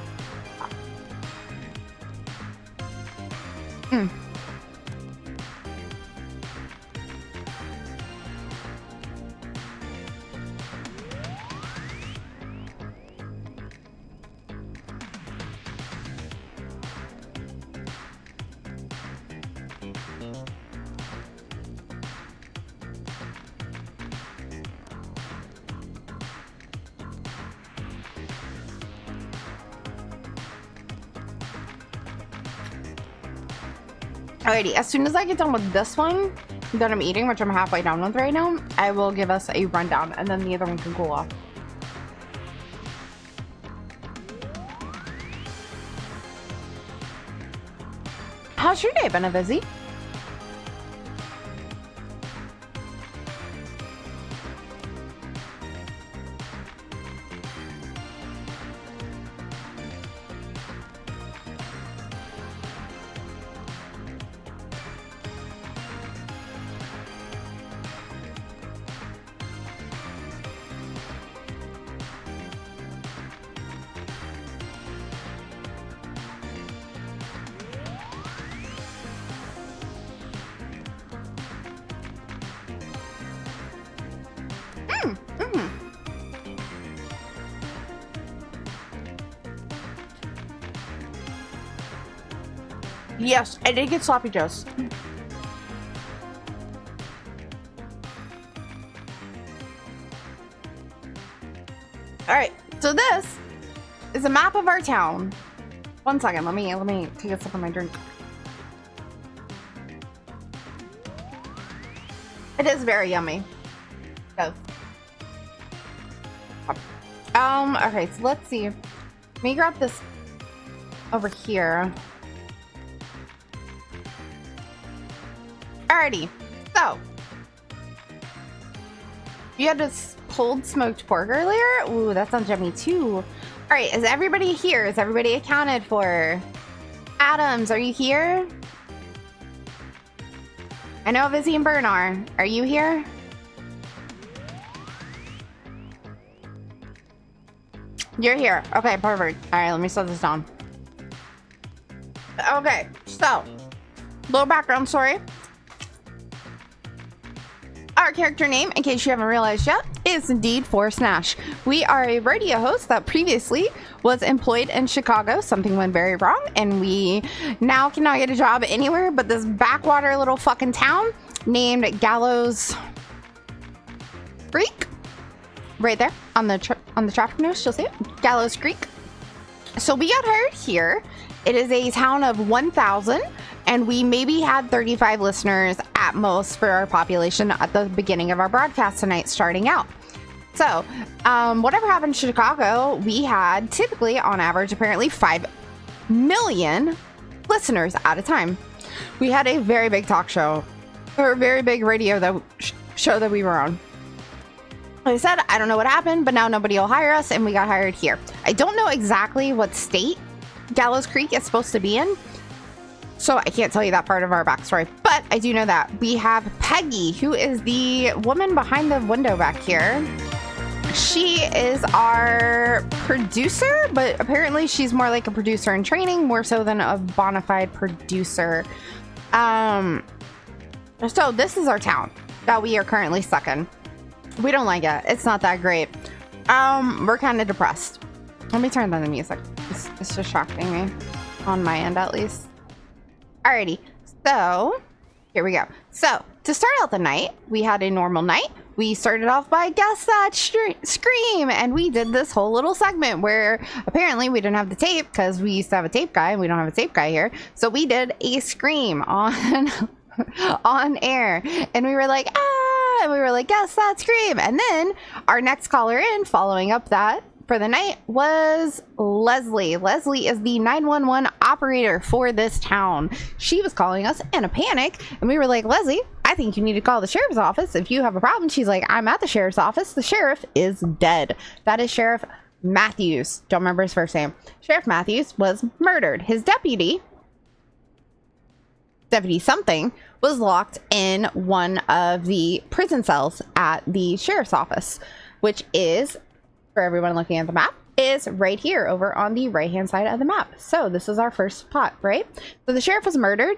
Alrighty, as soon as I get done with this one that I'm eating, which I'm halfway done with right now, I will give us a rundown and then the other one can cool off. How's your day been, Avizzy? Yes, I did get sloppy joes. Alright, so this is a map of our town. One second, let me take a sip of my drink. It is very yummy. Yes. Okay, so let's see. Let me grab this over here. Alrighty, so you had this pulled smoked pork earlier? Ooh, that sounds yummy too. Alright, is everybody here? Is everybody accounted for? Adams, are you here? I know Vizzy and Bern are you here? You're here. Okay, perfect. Alright, let me set this down. Okay, so little background story. Our character name, in case you haven't realized yet, is indeed Forrest Nash. We are a radio host that previously was employed in Chicago. Something went very wrong, and we now cannot get a job anywhere but this backwater little fucking town named Gallows Creek. Right there on the traffic news, you'll see it. Gallows Creek. So we got hired here. It is a town of 1,000. And we maybe had 35 listeners at most for our population at the beginning of our broadcast tonight, starting out. So, whatever happened in Chicago, we had typically, on average, apparently 5 million listeners at a time. We had a very big talk show, or a very big radio show that we were on. Like I said, I don't know what happened, but now nobody will hire us, and we got hired here. I don't know exactly what state Gallows Creek is supposed to be in, so I can't tell you that part of our backstory, but I do know that we have Peggy, who is the woman behind the window back here. She is our producer, but apparently she's more like a producer in training, more so than a bona fide producer. So this is our town that we are currently stuck in. We don't like it. It's not that great. We're kind of depressed. Let me turn down the music. It's distracting me, on my end at least. Alrighty, so here we go. So to start out the night, we had a normal night. We started off by Guess That Scream, and we did this whole little segment where apparently we didn't have the tape because we used to have a tape guy and we don't have a tape guy here. So we did a scream on on air, and we were like, ah, and we were like, Guess That Scream. And then our next caller in, following up that for the night, was Leslie. Leslie is the 911 operator for this town. She was calling us in a panic, and we were like, Leslie, I think you need to call the sheriff's office if you have a problem. She's like, I'm at the sheriff's office. The sheriff is dead. That is Sheriff Matthews. Don't remember his first name. Sheriff Matthews was murdered. His deputy something, was locked in one of the prison cells at the sheriff's office, which is, for everyone looking at the map, is right here over on the right hand side of the map. So this is our first spot, right? So the sheriff was murdered.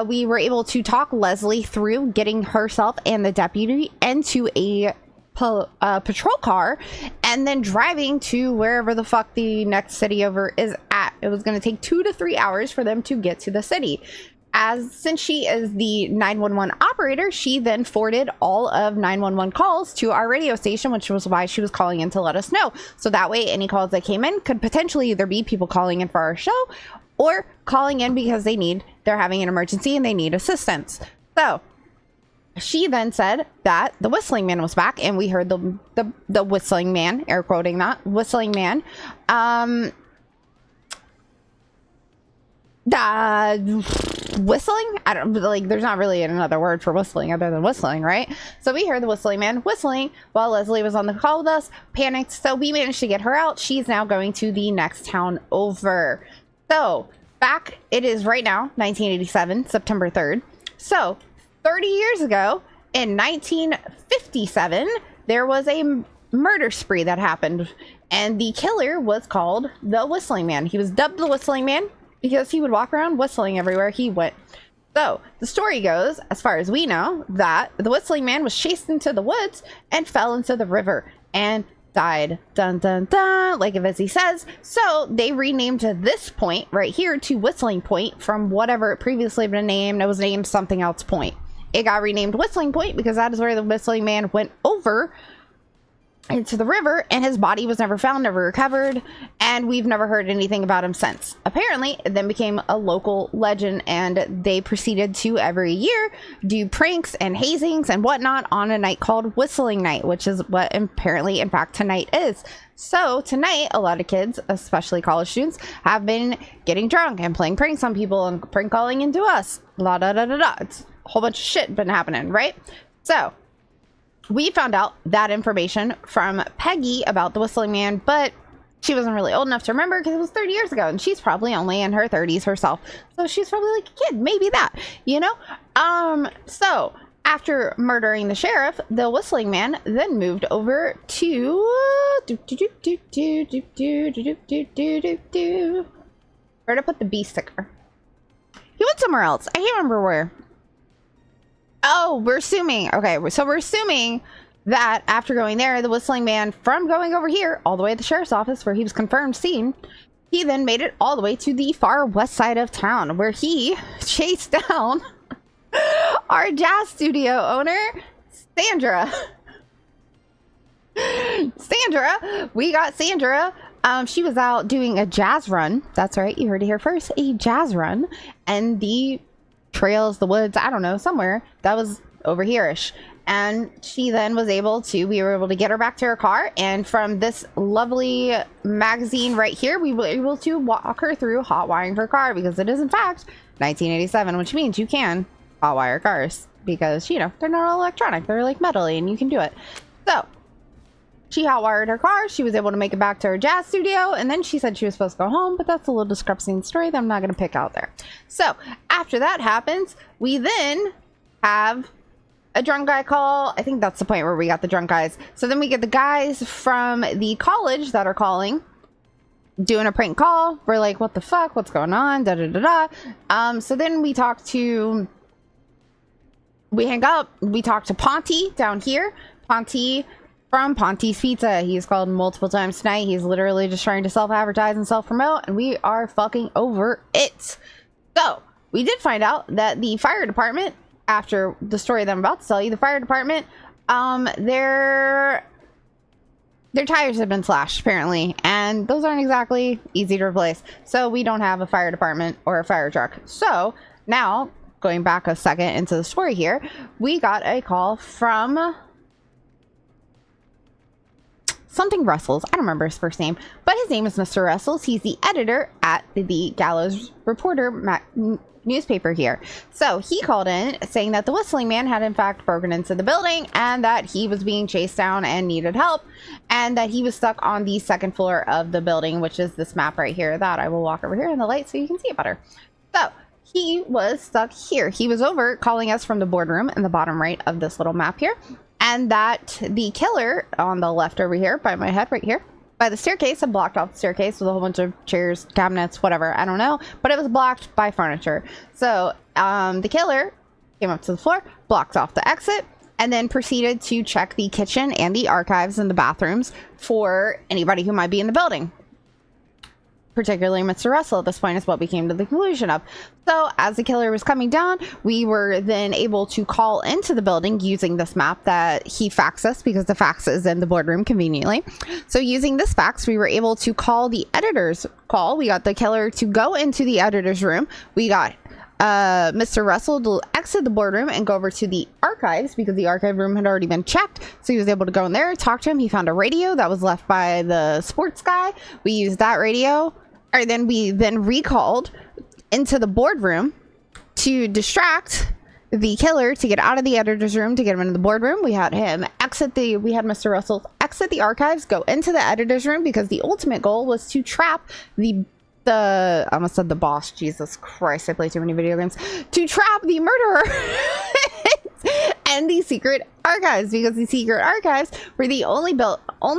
We were able to talk Leslie through getting herself and the deputy into a patrol car and then driving to wherever the fuck the next city over is at. It was going to take 2 to 3 hours for them to get to the city. Since she is the 911 operator, she then forwarded all of 911 calls to our radio station, which was why she was calling in to let us know. So that way, any calls that came in could potentially either be people calling in for our show or calling in because they're having an emergency and they need assistance. So she then said that the whistling man was back, and we heard the whistling man, air quoting that, whistling man, whistling? I don't, like, there's not really another word for whistling other than whistling, right? So we heard the whistling man whistling while Leslie was on the call with us, panicked, so we managed to get her out. She's now going to the next town over. So back, it is right now 1987, September 3rd. So 30 years ago, in 1957, there was a murder spree that happened, and the killer was called the Whistling Man. He was dubbed the Whistling Man because he would walk around whistling everywhere he went. So the story goes, as far as we know, that the Whistling Man was chased into the woods and fell into the river and died. Dun dun dun, like Vizzy says. So they renamed this point right here to Whistling Point from whatever it previously been named. It was named something else point. It got renamed Whistling Point because that is where the Whistling Man went over into the river, and his body was never found, never recovered, and we've never heard anything about him since. Apparently, it then became a local legend, and they proceeded to every year do pranks and hazings and whatnot on a night called Whistling Night, which is what apparently, in fact, tonight is. So tonight, a lot of kids, especially college students, have been getting drunk and playing pranks on people and prank calling into us. La da da da da. It's a whole bunch of shit been happening, right? So we found out that information from Peggy about the Whistling Man, but she wasn't really old enough to remember because it was 30 years ago, and she's probably only in her 30s herself. So she's probably like a kid, maybe that, you know? So after murdering the sheriff, the Whistling Man then moved over to where to put the B sticker. He went somewhere else. I can't remember where. Oh, we're assuming. Okay, so we're assuming that after going there, the Whistling Man, from going over here all the way to the sheriff's office where he was confirmed seen, he then made it all the way to the far west side of town where he chased down our jazz studio owner, Sandra. We got Sandra. She was out doing a jazz run. That's right, you heard it here first. A jazz run. And the trails, the woods, I don't know, somewhere that was over here-ish. And she then was able to, we were able to get her back to her car, and from this lovely magazine right here, we were able to walk her through hot wiring her car, because it is in fact 1987, which means you can hot wire cars, because, you know, they're not all electronic, they're like metally, and you can do it. So she hot wired her car, she was able to make it back to her jazz studio, and then she said she was supposed to go home, but that's a little discrepancy in the story that I'm not going to pick out there. So after that happens, we then have a drunk guy call. I think that's the point where we got the drunk guys. So then we get the guys from the college that are calling, doing a prank call. We're like, what the fuck? What's going on? Da da da da. So then we hang up. We talk to Ponty down here. Ponty from Ponte's Pizza. He's called multiple times tonight. He's literally just trying to self-advertise and self-promote, and we are fucking over it. So, we did find out that the fire department, after the story that I'm about to tell you, the fire department, their tires have been slashed, apparently, and those aren't exactly easy to replace. So, we don't have a fire department or a fire truck. So, now, going back a second into the story here, we got a call from something Russells. I don't remember his first name, but his name is Mr. Russells. He's the editor at the Gallows Reporter newspaper here. So he called in saying that the Whistling Man had in fact broken into the building and that he was being chased down and needed help, and that he was stuck on the second floor of the building, which is this map right here that I will walk over here in the light so you can see it better. So he was stuck here. He was over calling us from the boardroom in the bottom right of this little map here. And that the killer on the left over here by my head right here by the staircase had blocked off the staircase with a whole bunch of chairs, cabinets, whatever, I don't know, but it was blocked by furniture. So the killer came up to the floor, blocked off the exit, and then proceeded to check the kitchen and the archives and the bathrooms for anybody who might be in the building. Particularly Mr. Russell at this point is what we came to the conclusion of. So as the killer was coming down, we were then able to call into the building using this map that he faxed us, because the fax is in the boardroom conveniently. So using this fax, we were able to call the editor's call. We got the killer to go into the editor's room. We got Mr. Russell to exit the boardroom and go over to the archives, because the archive room had already been checked. So he was able to go in there, talk to him. He found a radio that was left by the sports guy. We used that radio. Or then we recalled into the boardroom to distract the killer to get out of the editor's room to get him into the boardroom. We had him we had Mr. Russell exit the archives, go into the editor's room, because the ultimate goal was to trap I almost said the boss. Jesus Christ, I play too many video games. To trap the murderer and the secret archives, because the secret archives were the only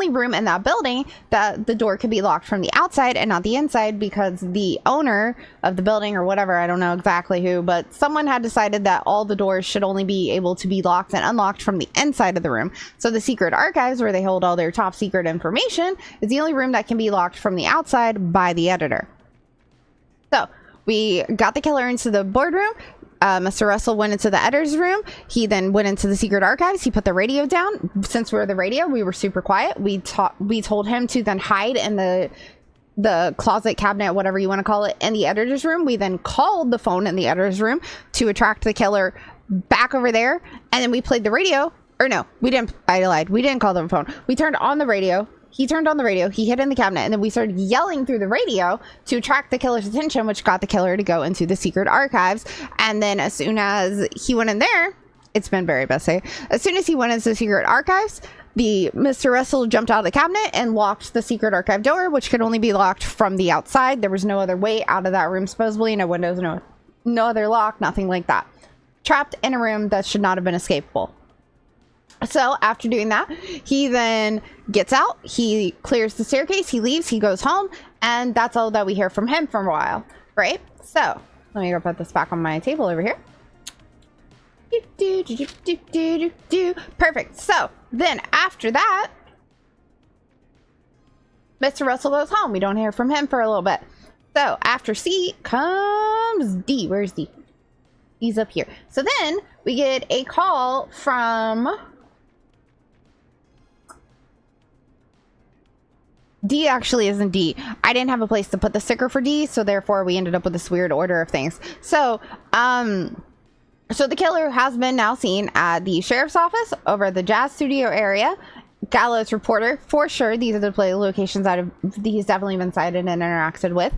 room in that building that the door could be locked from the outside and not the inside, because the owner of the building or whatever, I don't know exactly who, but someone had decided that all the doors should only be able to be locked and unlocked from the inside of the room. So the secret archives, where they hold all their top secret information, is the only room that can be locked from the outside by the editor. So we got the killer into the boardroom. Mr. Russell went into the editor's room. He then went into the secret archives. He put the radio down. Since we were the radio, we were super quiet. We told him to then hide in the closet, cabinet, whatever you want to call it, in the editor's room. We then called the phone in the editor's room to attract the killer back over there. And then we played the radio. Or no, we didn't. I lied. We didn't call the phone. We turned on the radio. He turned on the radio, he hid in the cabinet, and then we started yelling through the radio to attract the killer's attention, which got the killer to go into the secret archives. And then as soon as he went in there, it's been very messy. As soon as he went into the secret archives, Mr. Russell jumped out of the cabinet and locked the secret archive door, which could only be locked from the outside. There was no other way out of that room, supposedly. No windows, no other lock, nothing like that. Trapped in a room that should not have been escapable. So after doing that, he then gets out, he clears the staircase, he leaves, he goes home, and that's all that we hear from him for a while, right? So let me go put this back on my table over here. Perfect. So then after that, Mr. Russell goes home. We don't hear from him for a little bit. So after C comes D. Where's D? He's up here. So then we get a call from D. Actually isn't D. I didn't have a place to put the sticker for D, so therefore we ended up with this weird order of things. So so the killer has been now seen at the sheriff's office, over at the Jazz Studio area. Gallows Reporter, for sure. These are the play locations that he's definitely been sighted and interacted with.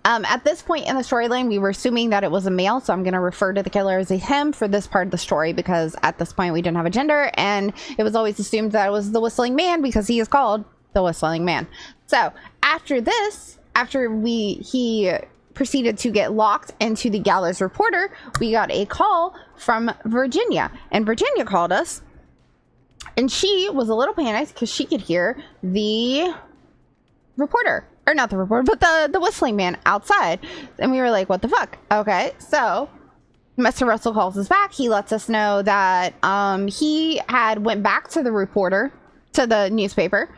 At this point in the storyline, we were assuming that it was a male, so I'm going to refer to the killer as a him for this part of the story, because at this point we didn't have a gender, and it was always assumed that it was the Whistling Man, because he is called the Whistling Man. So after this, he proceeded to get locked into the Gallows Reporter, we got a call from Virginia, and Virginia called us, and she was a little panicked because she could hear the reporter, or not the reporter, but the Whistling Man outside. And we were like, what the fuck? Okay, so Mr. Russell calls us back. He lets us know that he had went back to the reporter to the newspaper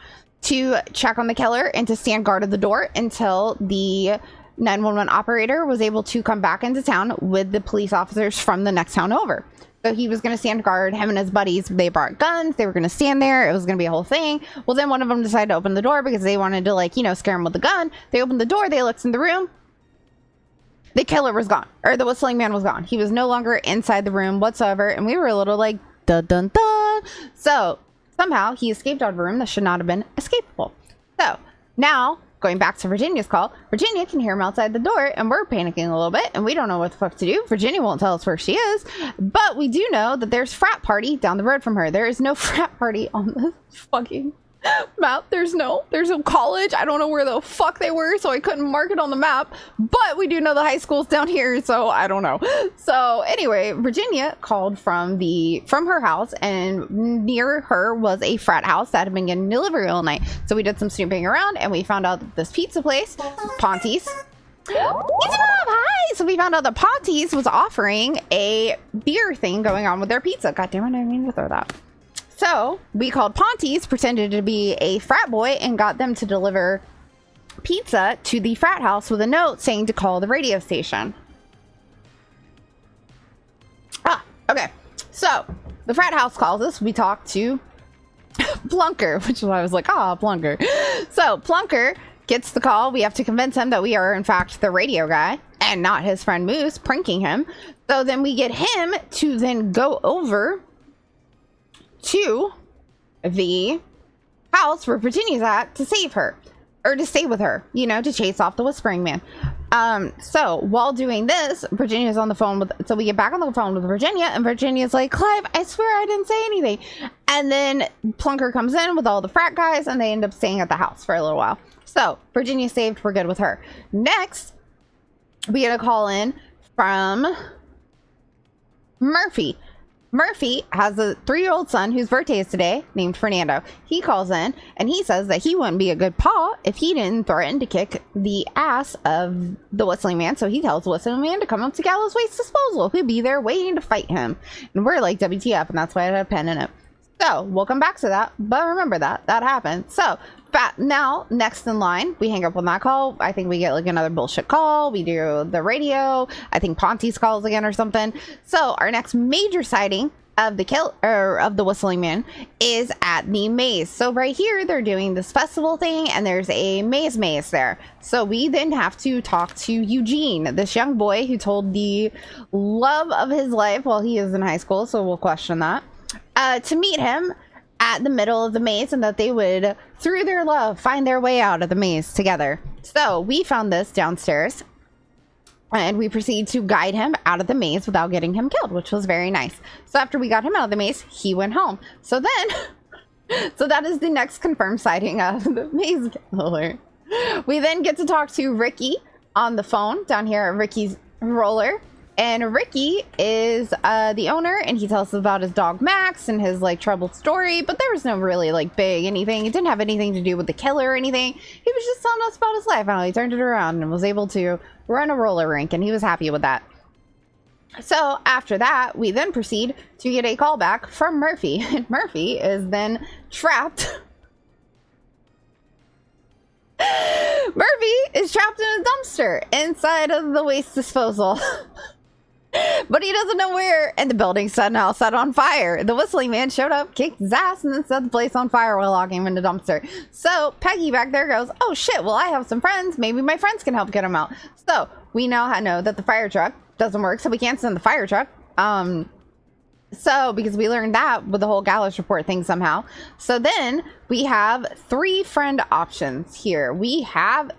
to check on the killer and to stand guard at the door until the 911 operator was able to come back into town with the police officers from the next town over. So he was going to stand guard. Him and his buddies, they brought guns. They were going to stand there. It was going to be a whole thing. Well, then one of them decided to open the door because they wanted to, like, you know, scare him with the gun. They opened the door. They looked in the room. The killer was gone, or the whistling man was gone. He was no longer inside the room whatsoever. And we were a little like, dun dun dun. So somehow he escaped out of a room that should not have been escapable. So now, going back to Virginia's call, Virginia can hear him outside the door, and we're panicking a little bit, and we don't know what the fuck to do. Virginia won't tell us where she is, but we do know that there's frat party down the road from her. There is no frat party on this fucking map. There's no college. I don't know where the fuck they were, so I couldn't mark it on the map, but we do know the high school's down here, so I don't know. So anyway, Virginia called from her house, and near her was a frat house that had been getting delivery all night. So we did some snooping around, and we found out that this pizza place, Ponte's, Pizza Bob, hi! So we found out that Ponte's was offering a beer thing going on with their pizza. God damn it, I didn't mean to throw that. So we called Ponte's, pretended to be a frat boy, and got them to deliver pizza to the frat house with a note saying to call the radio station. Okay. So the frat house calls us. We talk to Plunker, which is why I was like, Plunker. So Plunker gets the call. We have to convince him that we are, in fact, the radio guy and not his friend Moose pranking him. So then we get him to then go over to the house where Virginia's at to save her, or to stay with her, you know, to chase off the Whispering Man. So while doing this, Virginia's on the phone so we get back on the phone with Virginia, and Virginia's like, Clive, I swear I didn't say anything. And then Plunker comes in with all the frat guys, and they end up staying at the house for a little while. So Virginia saved, we're good with her. Next, we get a call in from Murphy. Murphy has a 3-year-old son whose birthday is today, named Fernando. He calls in and he says that he wouldn't be a good pa if he didn't threaten to kick the ass of the Whistling Man. So he tells the Whistling Man to come up to Gallows Waste Disposal. He'll be there waiting to fight him. And we're like, WTF, and that's why I had a pen in it. So we'll come back to that, but remember that happened. So now, next in line, we hang up on that call. I think we get like another bullshit call. We do the radio. I think Ponte's calls again or something. So our next major sighting of the Whistling Man is at the maze. So right here, they're doing this festival thing, and there's a maze there. So we then have to talk to Eugene, this young boy who told the love of his life while he is in high school. So we'll question that. To meet him at the middle of the maze, and that they would, through their love, find their way out of the maze together. So we found this downstairs, and we proceed to guide him out of the maze without getting him killed, which was very nice. So after we got him out of the maze, he went home. So then, so that is the next confirmed sighting of the maze killer. We then get to talk to Ricky on the phone down here at Ricky's Roller. And Ricky is the owner, and he tells us about his dog Max and his like troubled story, but there was no really like big anything. It didn't have anything to do with the killer or anything. He was just telling us about his life and how he turned it around and was able to run a roller rink, and he was happy with that. So after that, we then proceed to get a call back from Murphy, and Murphy is then trapped. Murphy is trapped in a dumpster inside of the waste disposal. But he doesn't know where, and the building's somehow set on fire. The Whistling Man showed up, kicked his ass, and then set the place on fire while locking him in the dumpster. So Peggy back there goes, oh shit, well I have some friends. Maybe my friends can help get him out. So we now know that the fire truck doesn't work, so we can't send the fire truck. So, because we learned that with the whole Gallows report thing somehow. So then we have 3 friend options here. We have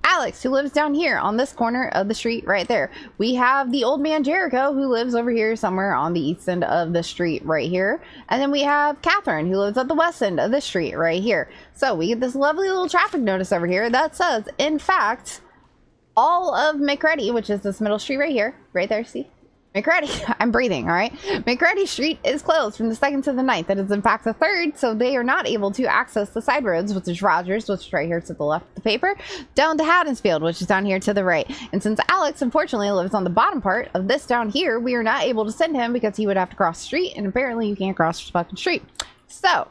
Alex, who lives down here on this corner of the street right there. We have the old man Jericho, who lives over here somewhere on the east end of the street right here. And then we have Catherine, who lives at the west end of the street right here. So we get this lovely little traffic notice over here that says, in fact, all of McReady, which is this middle street right here, right there, see? McReady, I'm breathing, all right? McReady Street is closed from the 2nd to the 9th. That is, in fact, the 3rd, so they are not able to access the side roads, which is Rogers, which is right here to the left of the paper, down to Haddonsfield, which is down here to the right. And since Alex, unfortunately, lives on the bottom part of this down here, we are not able to send him because he would have to cross the street, and apparently you can't cross the fucking street. So,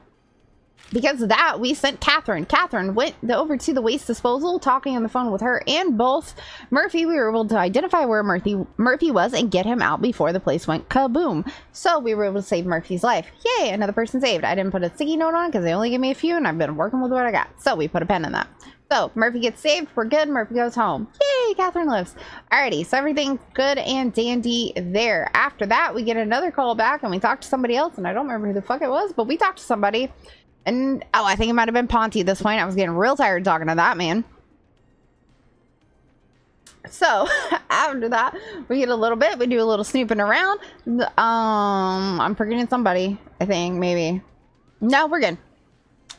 because of that, we sent Catherine. Catherine went over to the waste disposal, talking on the phone with her and both Murphy. We were able to identify where Murphy was and get him out before the place went kaboom. So we were able to save Murphy's life. Yay, another person saved. I didn't put a sticky note on because they only gave me a few and I've been working with what I got. So we put a pen in that. So Murphy gets saved. We're good. Murphy goes home. Yay, Catherine lives. Alrighty, so everything's good and dandy there. After that, we get another call back and we talk to somebody else, and I don't remember who the fuck it was, but we talked to somebody. And, oh, I think it might have been Ponty at this point. I was getting real tired talking to that man. So, after that, we get a little bit. We do a little snooping around. I'm forgetting somebody, I think, maybe. No, we're good.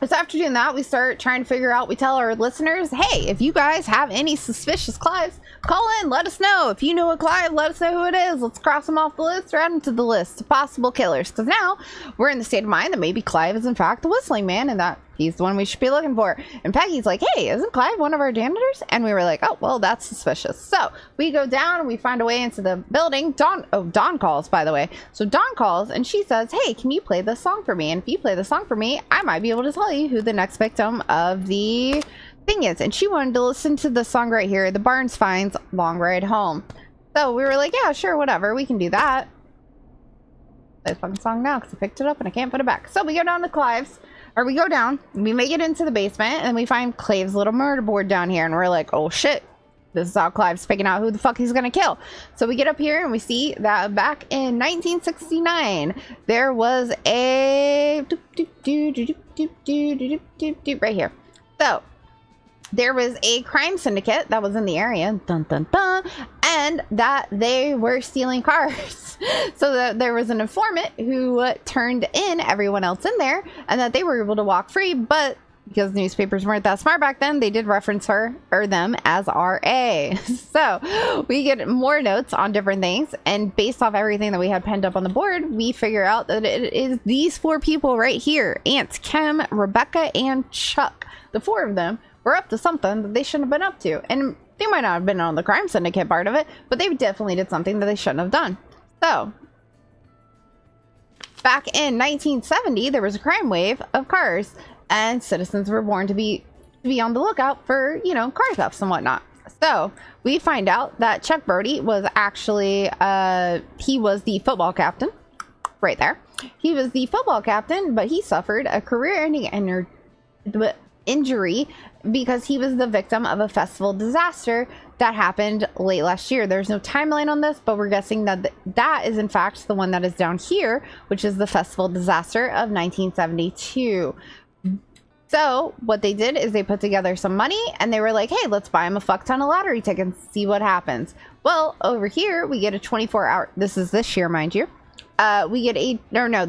So after doing that, we start trying to figure out, we tell our listeners, hey, if you guys have any suspicious Clives, call in, let us know. If you know a Clive, let us know who it is. Let's cross them off the list or add them to the list of possible killers. Because now we're in the state of mind that maybe Clive is in fact the Whistling Man and that he's the one we should be looking for. And Peggy's like, hey, isn't Clive one of our janitors? And we were like, oh, well, that's suspicious. So we go down and we find a way into the building. Dawn calls, by the way. So Dawn calls and she says, hey, can you play this song for me? And if you play the song for me, I might be able to tell you who the next victim of the thing is. And she wanted to listen to the song right here, the Barnes Finds Long Ride Home. So we were like, yeah, sure, whatever, we can do that. Play the fucking song now because I picked it up and I can't put it back. So we go down to Clive's, or we go down, we make it into the basement, and we find Clive's little murder board down here, and we're like, oh shit, this is how Clive's picking out who the fuck he's gonna kill. So we get up here and we see that back in 1969 there was a right here. So there was a crime syndicate that was in the area, dun dun dun, and that they were stealing cars. So that there was an informant who turned in everyone else in there, and that they were able to walk free, but because newspapers weren't that smart back then, they did reference her or them as RA. So we get more notes on different things, and based off everything that we had penned up on the board, we figure out that it is these four people right here: Aunt Kim, Rebecca, and Chuck. The four of them were up to something that they shouldn't have been up to, and they might not have been on the crime syndicate part of it, but they definitely did something that they shouldn't have done. So back in 1970 there was a crime wave of cars, and citizens were warned to be on the lookout for, you know, car thefts and whatnot. So we find out that Chuck Brody was actually he was the football captain right there. He was the football captain, but he suffered a career-ending injury because he was the victim of a festival disaster that happened late last year. There's no timeline on this, but we're guessing that that is in fact the one that is down here, which is the festival disaster of 1972. So what they did is they put together some money and they were like, hey, let's buy him a fuck ton of lottery tickets and see what happens. Well, over here we get a 24-hour, this is this year, mind you. We get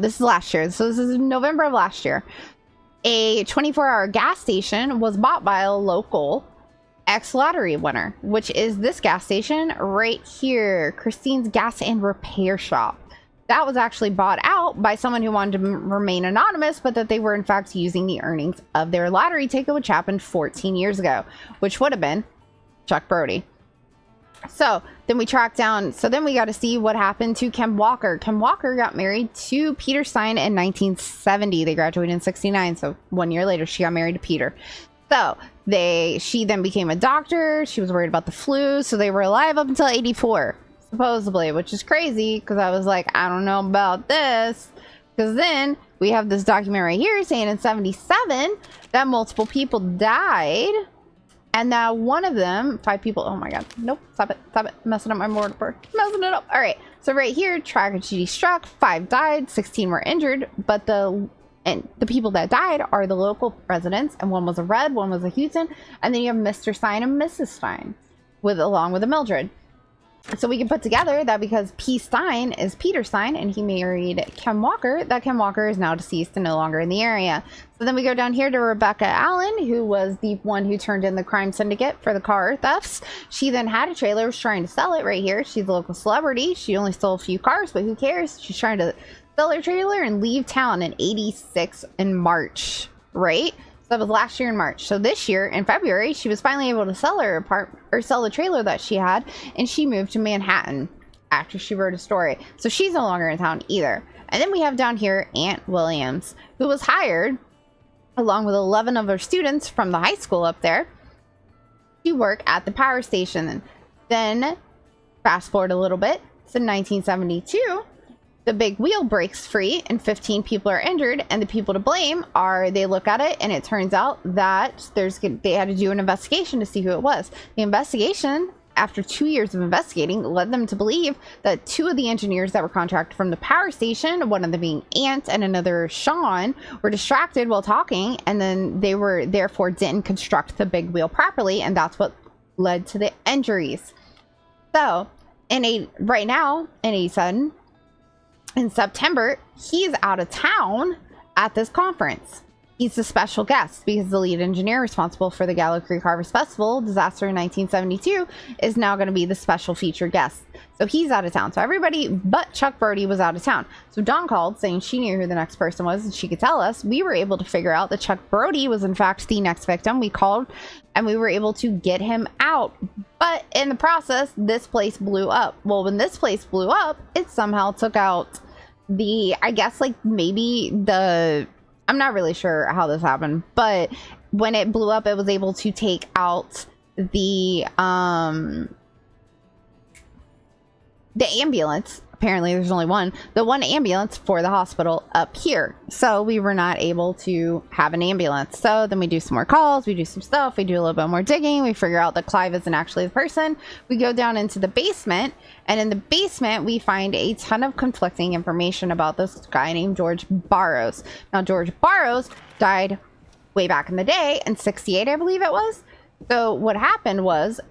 this is last year. So this is November of last year. A 24-hour gas station was bought by a local ex-lottery winner, which is this gas station right here, Christine's Gas and Repair Shop. That was actually bought out by someone who wanted to remain anonymous, but that they were in fact using the earnings of their lottery ticket, which happened 14 years ago, which would have been Chuck Brody. So then we tracked down, so then we got to see what happened to Kim Walker. Kim Walker got married to Peter Stein in 1970. They graduated in 69, so 1 year later she got married to Peter. So she then became a doctor. She was worried about the flu, so they were alive up until 84, supposedly, which is crazy because I was like, I don't know about this. Because then we have this document right here saying in 77 that multiple people died. And now one of them, 5 people, oh my god, nope, stop it, messing up my mortar board, messing it up. All right, so right here, tragedy struck, 5 died, 16 were injured, but the people that died are the local residents, and one was a Red, one was a Houston, and then you have Mr. Stein and Mrs. Stein, along with a Mildred. So we can put together that because P. Stein is Peter Stein and he married Kim Walker, that Kim Walker is now deceased and no longer in the area. So then we go down here to Rebecca Allen, who was the one who turned in the crime syndicate for the car thefts. She then had a trailer, was trying to sell it right here. She's a local celebrity. She only stole a few cars, but who cares? She's trying to sell her trailer and leave town in 86 in March, right? So that was last year in March. So this year in February, she was finally able to sell her sell the trailer that she had, and she moved to Manhattan after she wrote a story. So she's no longer in town either. And then we have down here Aunt Williams, who was hired along with 11 of her students from the high school up there, to work at the power station. Then, fast forward a little bit, to 1972, the big wheel breaks free and 15 people are injured, and the people to blame are, they look at it and it turns out that they had to do an investigation to see who it was. The investigation, after 2 years of investigating, led them to believe that 2 of the engineers that were contracted from the power station, one of them being Ant and another Sean, were distracted while talking, and then they were therefore didn't construct the big wheel properly, and that's what led to the injuries. So, right now, in September, he's out of town at this conference. He's the special guest because the lead engineer responsible for the Gallow Creek Harvest Festival disaster in 1972 is now going to be the special featured guest. So he's out of town. So everybody but Chuck Brody was out of town. So Dawn called saying she knew who the next person was and she could tell us. We were able to figure out that Chuck Brody was in fact the next victim. We called and we were able to get him out. But in the process, this place blew up. Well, when this place blew up, it somehow took out I guess like maybe I'm not really sure how this happened, but when it blew up, it was able to take out the ambulance. Apparently there's only the one ambulance for the hospital up here. So we were not able to have an ambulance. So then we do some more calls, we do some stuff, we do a little bit more digging, we figure out that Clive isn't actually the person. We go down into the basement, and in the basement we find a ton of conflicting information about this guy named George Barrows. Now George Barrows died way back in the day in 68, I believe it was. So what happened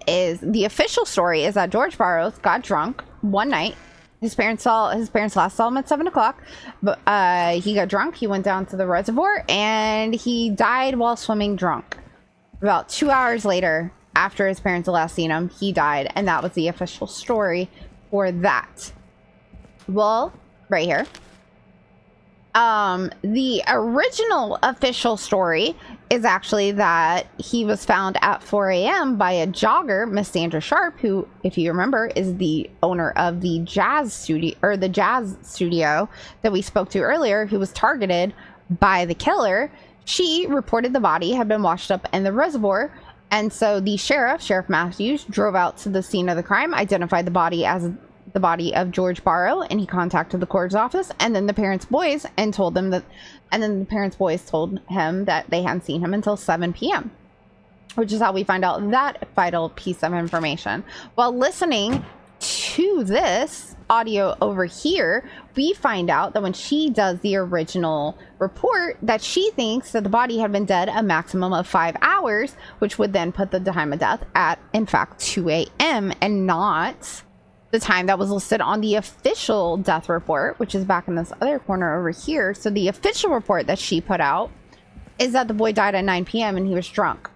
is the official story is that George Barrows got drunk one night. His parents last saw him at 7 o'clock, but he got drunk. He went down to the reservoir and he died while swimming drunk. About 2 hours later, after his parents had last seen him, he died, and that was the official story for that. Well, right here. The original official story is actually that he was found at 4 a.m. by a jogger, Miss Sandra Sharp, who, if you remember, is the owner of the jazz studio that we spoke to earlier, who was targeted by the killer. She reported the body had been washed up in the reservoir, and so the Sheriff Matthews, drove out to the scene of the crime, identified the body as the body of George Barrow, and he contacted the coroner's office, and then the parents' boys told him that they hadn't seen him until 7 p.m., which is how we find out that vital piece of information. While listening to this audio over here, we find out that when she does the original report, that she thinks that the body had been dead a maximum of 5 hours, which would then put the time of death at, in fact, 2 a.m. and not the time that was listed on the official death report, which is back in this other corner over here. So the official report that she put out is that the boy died at 9 p.m. and he was drunk.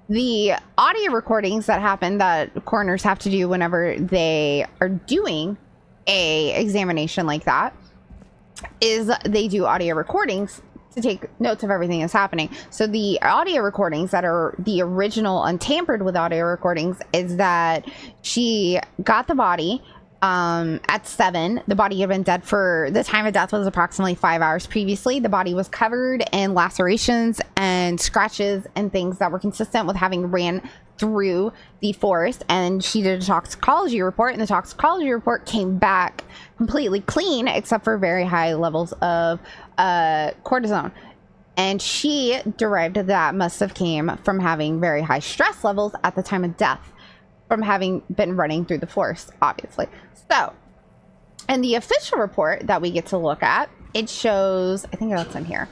The audio recordings that happen that coroners have to do whenever they are doing a examination like that is they do audio recordings to take notes of everything that's happening. So the audio recordings that are the original untampered with audio recordings is that she got the body at 7. The body had been dead for the time of death was approximately 5 hours previously. The body was covered in lacerations and scratches and things that were consistent with having ran through the forest, and she did a toxicology report, and the toxicology report came back completely clean except for very high levels of cortisone, and she derived that must have came from having very high stress levels at the time of death from having been running through the forest, obviously. So in the official report that we get to look at, it shows, I think that's in here,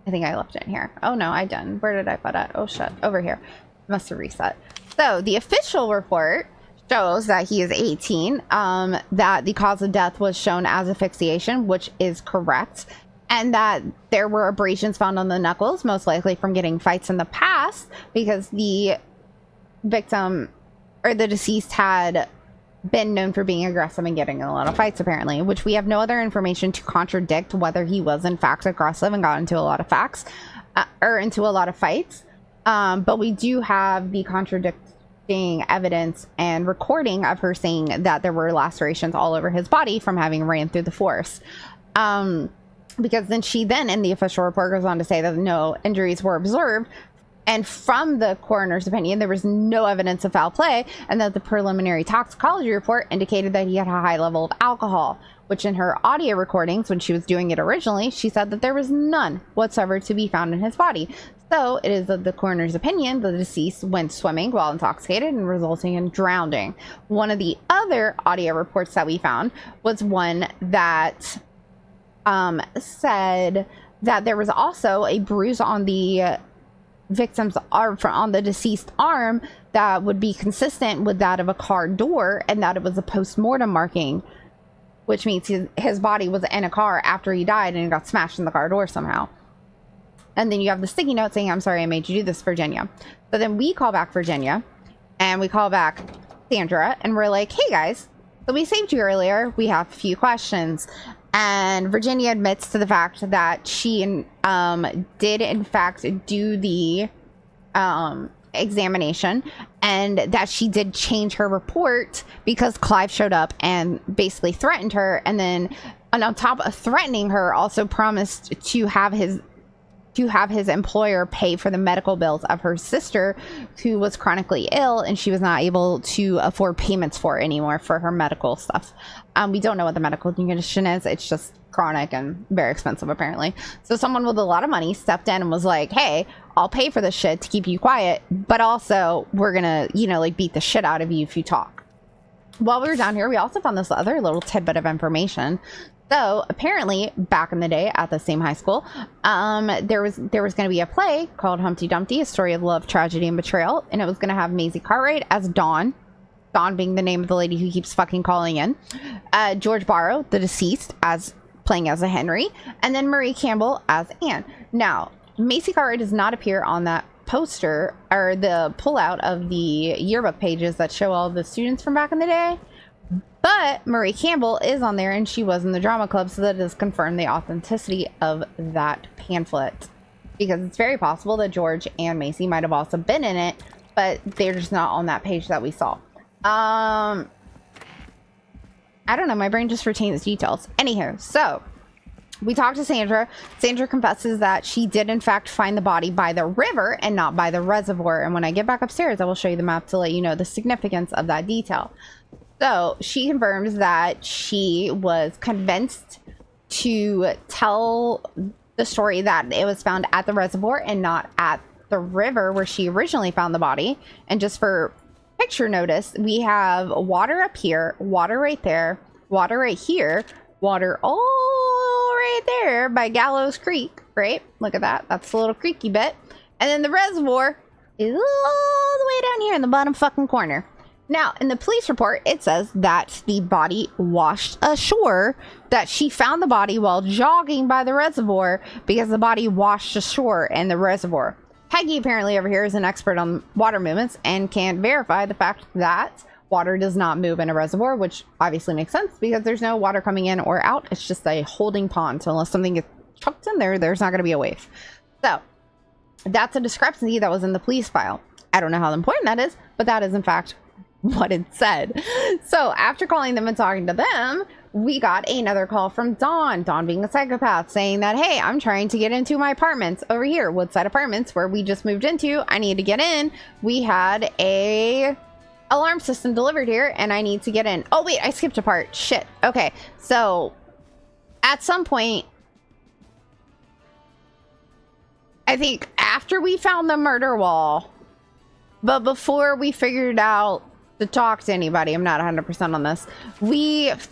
I think I left it in here. Oh no, I didn't. Where did I put it? Oh shit, over here. Must have reset. So the official report shows that he is 18, that the cause of death was shown as asphyxiation, which is correct, and that there were abrasions found on the knuckles, most likely from getting fights in the past, because the victim or the deceased had been known for being aggressive and getting in a lot of fights, apparently, which we have no other information to contradict whether he was in fact aggressive and got into a lot of into a lot of fights. But we do have the contradicting evidence and recording of her saying that there were lacerations all over his body from having ran through the forest. because then in the official report goes on to say that no injuries were observed, and from the coroner's opinion there was no evidence of foul play, and that the preliminary toxicology report indicated that he had a high level of alcohol, which in her audio recordings when she was doing it originally, she said that there was none whatsoever to be found in his body. So it is of the coroner's opinion the deceased went swimming while intoxicated and resulting in drowning. One of the other audio reports that we found was one that said that there was also a bruise on the victim's arm, on the deceased arm, that would be consistent with that of a car door, and that it was a post-mortem marking, which means his body was in a car after he died and it got smashed in the car door somehow. And then you have the sticky note saying, "I'm sorry I made you do this, Virginia." So then we call back Virginia and we call back Sandra and we're like, "Hey guys, so we saved you earlier. We have a few questions." And Virginia admits to the fact that she did in fact do the examination, and that she did change her report because Clive showed up and basically threatened her, and then on top of threatening her, also promised to have his employer pay for the medical bills of her sister, who was chronically ill and she was not able to afford payments for anymore for her medical stuff. We don't know what the medical condition is. It's just chronic and very expensive apparently. So someone with a lot of money stepped in and was like, "Hey, I'll pay for this shit to keep you quiet, but also we're gonna, beat the shit out of you if you talk." While we were down here, we also found this other little tidbit of information. So apparently back in the day at the same high school, there was going to be a play called Humpty Dumpty, a story of love, tragedy, and betrayal. And it was going to have Maisie Cartwright as Dawn being the name of the lady who keeps fucking calling in, George Barrow, the deceased, playing as a Henry, and then Marie Campbell as Anne. Now, Maisie Cartwright does not appear on that poster or the pullout of the yearbook pages that show all the students from back in the day. But Marie Campbell is on there, and she was in the drama club, so that does confirm the authenticity of that pamphlet. Because it's very possible that George and Maisie might have also been in it, but they're just not on that page that we saw. I don't know, my brain just retains details. Anywho, so we talked to Sandra. Sandra confesses that she did in fact find the body by the river and not by the reservoir. And when I get back upstairs, I will show you the map to let you know the significance of that detail. So she confirms that she was convinced to tell the story that it was found at the reservoir and not at the river where she originally found the body. And just for picture notice, we have water up here, water right there, water right here, water all right there by Gallows Creek, right? Look at that. That's a little creaky bit. And then the reservoir is all the way down here in the bottom fucking corner. Now, in the police report, it says that the body washed ashore, that she found the body while jogging by the reservoir because the body washed ashore in the reservoir. Peggy apparently over here is an expert on water movements and can verify the fact that water does not move in a reservoir, which obviously makes sense because there's no water coming in or out. It's just a holding pond. So unless something gets chucked in there, there's not going to be a wave. So that's a discrepancy that was in the police file. I don't know how important that is, but that is in fact what it said. So after calling them and talking to them, we got another call from Dawn being a psychopath, saying that, "Hey, I'm trying to get into my apartments over here, Woodside Apartments, where we just moved into. I need to get in. We had a alarm system delivered here and I need to get in." Oh wait, I skipped a part. Shit. Okay, so at some point, I think after we found the murder wall, but before we figured out to talk to anybody, I'm not 100% on this, we had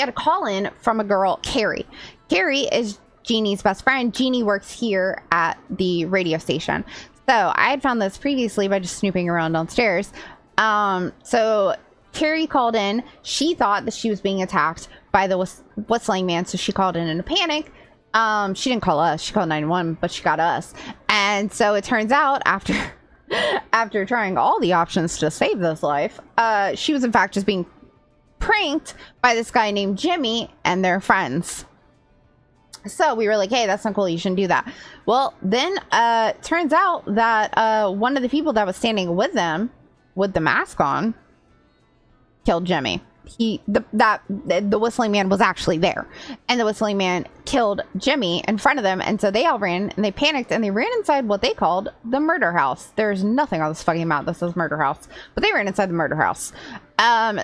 a call in from a girl, Carrie. Carrie is Jeannie's best friend. Jeannie works here at the radio station. So I had found this previously by just snooping around downstairs. So Carrie called in. She thought that she was being attacked by the whistling man, so she called in a panic. She didn't call us, she called 911, but she got us. And so it turns out after trying all the options to save this life, she was in fact just being pranked by this guy named Jimmy and their friends. So we were like, "Hey, that's not cool, you shouldn't do that." Well, then turns out that one of the people that was standing with them with the mask on killed Jimmy. the Whistling Man was actually there, and the Whistling Man killed Jimmy in front of them, and so they all ran and they panicked and they ran inside what they called the murder house. There's nothing on this fucking map that says murder house, but they ran inside the murder house.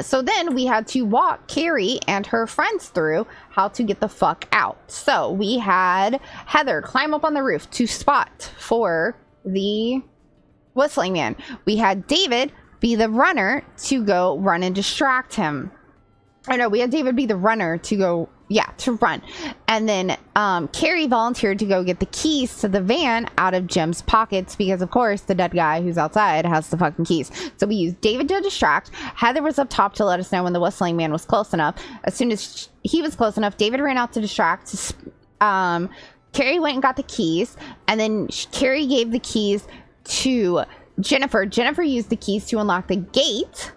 So then we had to walk Carrie and her friends through how to get the fuck out. So we had Heather climb up on the roof to spot for the Whistling Man. We had David be the runner to go run and distract him. Oh no, we had David be the runner to go, to run. And then Carrie volunteered to go get the keys to the van out of Jim's pockets because, of course, the dead guy who's outside has the fucking keys. So we used David to distract. Heather was up top to let us know when the Whistling Man was close enough. As soon as he was close enough, David ran out to distract. Carrie went and got the keys, and then Carrie gave the keys to Jennifer. Jennifer used the keys to unlock the gate.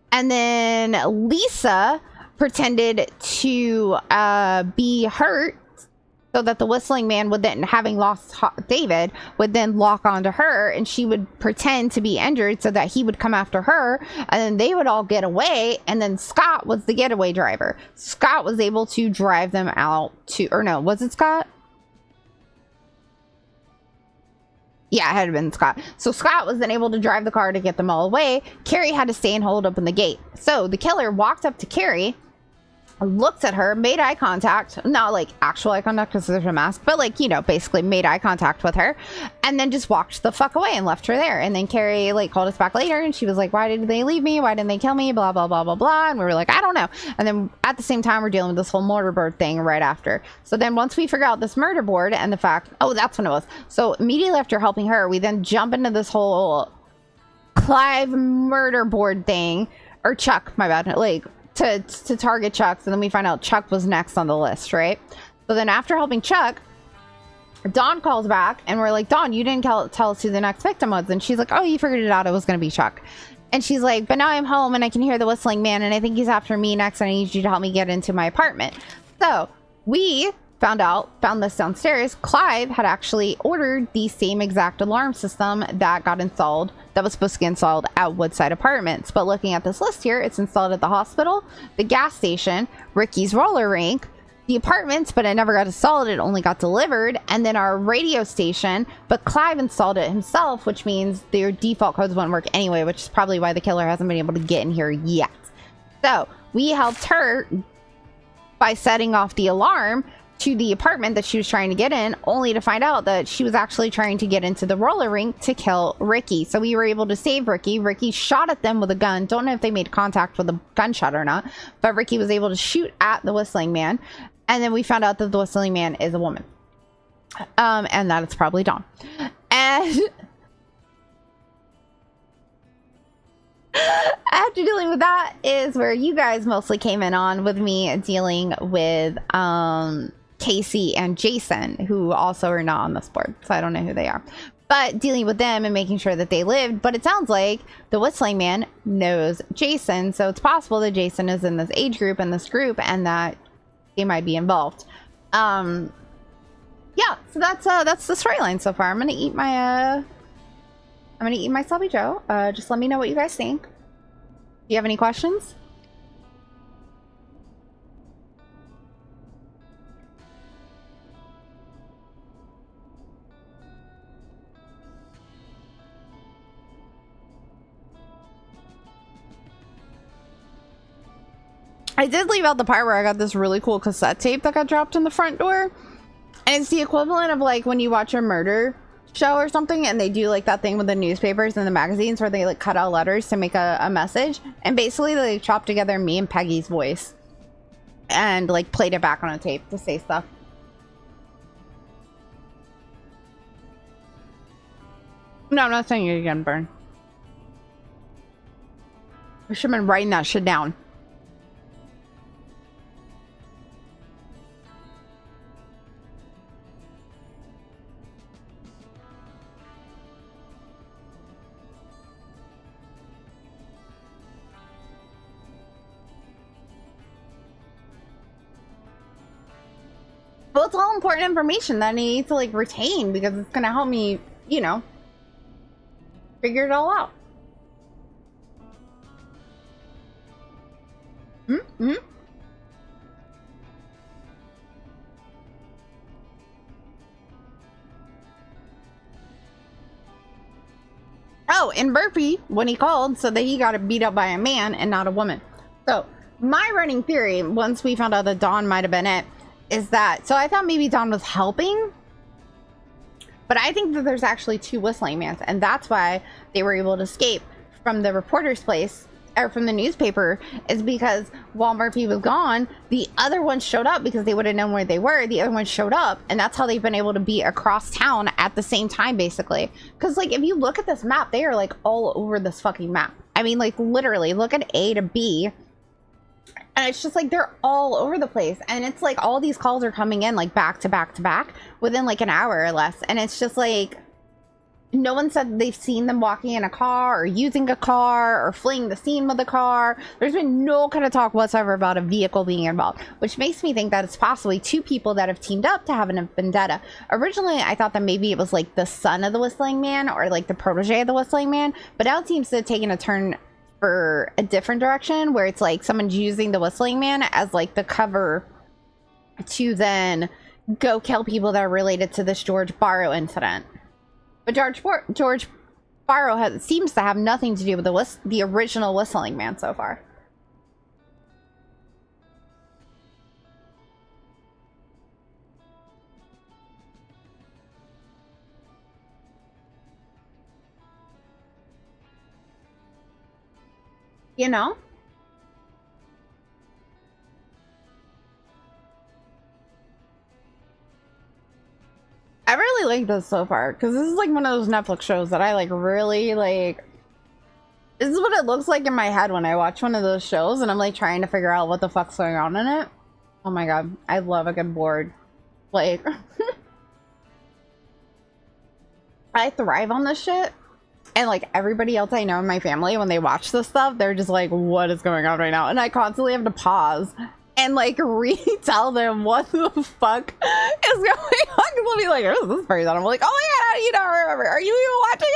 And then Lisa pretended to be hurt so that the Whistling Man would then, having lost David, would then lock onto her, and she would pretend to be injured so that he would come after her, and then they would all get away. And then Scott was the getaway driver. Scott was able to drive them out to, or no, was it Scott? Yeah, it had been Scott. So Scott was then able to drive the car to get them all away. Carrie had to stay and hold open the gate. So the killer walked up to Carrie, looked at her, made eye contact, not like actual eye contact because there's a mask, but like, you know, basically made eye contact with her, and then just walked the fuck away and left her there. And then Carrie like called us back later and she was like, why did they leave me? Why didn't they kill me? Blah, blah, blah, blah, blah. And we were like, I don't know. And then at the same time, we're dealing with this whole murder board thing right after. So then once we figure out this murder board and the fact, oh, that's when it was. So immediately after helping her, we then jump into this whole Clive murder board thing, or Chuck, my bad, like, to target Chuck. So then we find out Chuck was next on the list, right? So then after helping Chuck, Dawn calls back and we're like, Dawn, you didn't tell us who the next victim was. And she's like, oh, you figured it out, it was gonna be Chuck. And she's like, but now I'm home and I can hear the Whistling Man and I think he's after me next and I need you to help me get into my apartment. So we found this downstairs. Clive had actually ordered the same exact alarm system that got installed, that was supposed to get installed at Woodside Apartments. But looking at this list here, it's installed at the hospital, the gas station, Ricky's roller rink, the apartments, but it never got installed, it only got delivered, and then our radio station, but Clive installed it himself, which means their default codes won't work anyway, which is probably why the killer hasn't been able to get in here yet. So we helped her by setting off the alarm to the apartment that she was trying to get in, only to find out that she was actually trying to get into the roller rink to kill Ricky. So we were able to save Ricky. Ricky shot at them with a gun. Don't know if they made contact with a gunshot or not, but Ricky was able to shoot at the Whistling Man. And then we found out that the Whistling Man is a woman. And that it's probably Dawn. And after dealing with that is where you guys mostly came in on, with me dealing with Casey and Jason, who also are not on this board, so I don't know who they are, but dealing with them and making sure that they lived. But it sounds like the Whistling Man knows Jason, so it's possible that Jason is in this age group, in this group, and that they might be involved. Yeah, so that's the storyline so far. I'm gonna eat my Sloppy Joe. Just let me know what you guys think. Do you have any questions? I did leave out the part where I got this really cool cassette tape that got dropped in the front door. And it's the equivalent of like when you watch a murder show or something and they do like that thing with the newspapers and the magazines where they like cut out letters to make a message. And basically they chopped together me and Peggy's voice and like played it back on a tape to say stuff. No, I'm not saying it again, Burn. I should have been writing that shit down. Well, it's all important information that I need to like retain because it's gonna help me, you know, figure it all out. Mm-hmm. Oh, and Murphy, when he called, said that he got beat up by a man and not a woman. So, my running theory, once we found out that Dawn might have been it, is that... So, I thought maybe Dawn was helping. But I think that there's actually 2 whistling mans. And that's why they were able to escape from the reporter's place, or from the newspaper, is because while Murphy was gone, the other ones showed up because they would have known where they were. The other ones showed up, and that's how they've been able to be across town at the same time, basically. Because, like, if you look at this map, they are, like, all over this fucking map. I mean, like, literally, look at A to B, and it's just, like, they're all over the place. And it's, like, all these calls are coming in, like, back to back to back within, like, an hour or less. And it's just, like... No one said they've seen them walking in a car or using a car or fleeing the scene with a car. There's been no kind of talk whatsoever about a vehicle being involved, which makes me think that it's possibly 2 people that have teamed up to have a vendetta. Originally, I thought that maybe it was like the son of the Whistling Man or like the protege of the Whistling Man, but now it seems to have taken a turn for a different direction where it's like someone's using the Whistling Man as like the cover to then go kill people that are related to this George Barrow incident. But George Barrow seems to have nothing to do with the original Whistling Man so far. You know? I really like this so far, because this is like one of those Netflix shows that I like really like. This is what it looks like in my head when I watch one of those shows and I'm like trying to figure out what the fuck's going on in it. Oh my god, I love a good board. Like, I thrive on this shit. And like everybody else I know in my family, when they watch this stuff, they're just like, what is going on right now? And I constantly have to pause and like retell them what the fuck is going on. They'll be like, "Oh, this person." I'm like, "Oh my god, how do you not remember? Are you even watching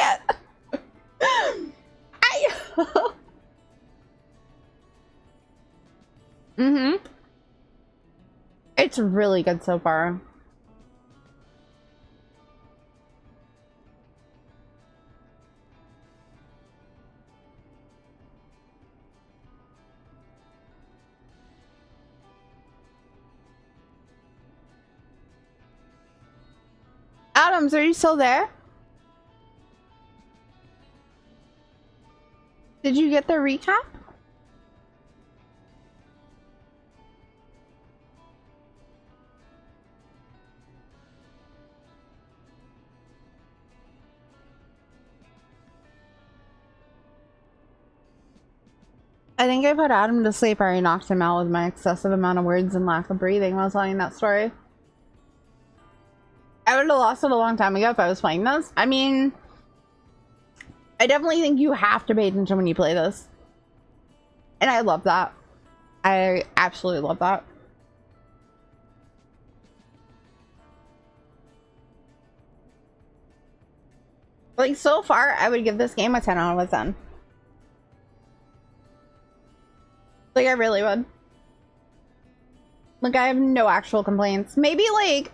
it?" It's really good so far. Adams, are you still there? Did you get the recap? I think I put Adam to sleep or I knocked him out with my excessive amount of words and lack of breathing while telling that story. I would have lost it a long time ago if I was playing this. I mean, I definitely think you have to pay attention when you play this. And I love that. I absolutely love that. Like, so far, I would give this game a 10 out of 10. Like, I really would. Like, I have no actual complaints. Maybe, like,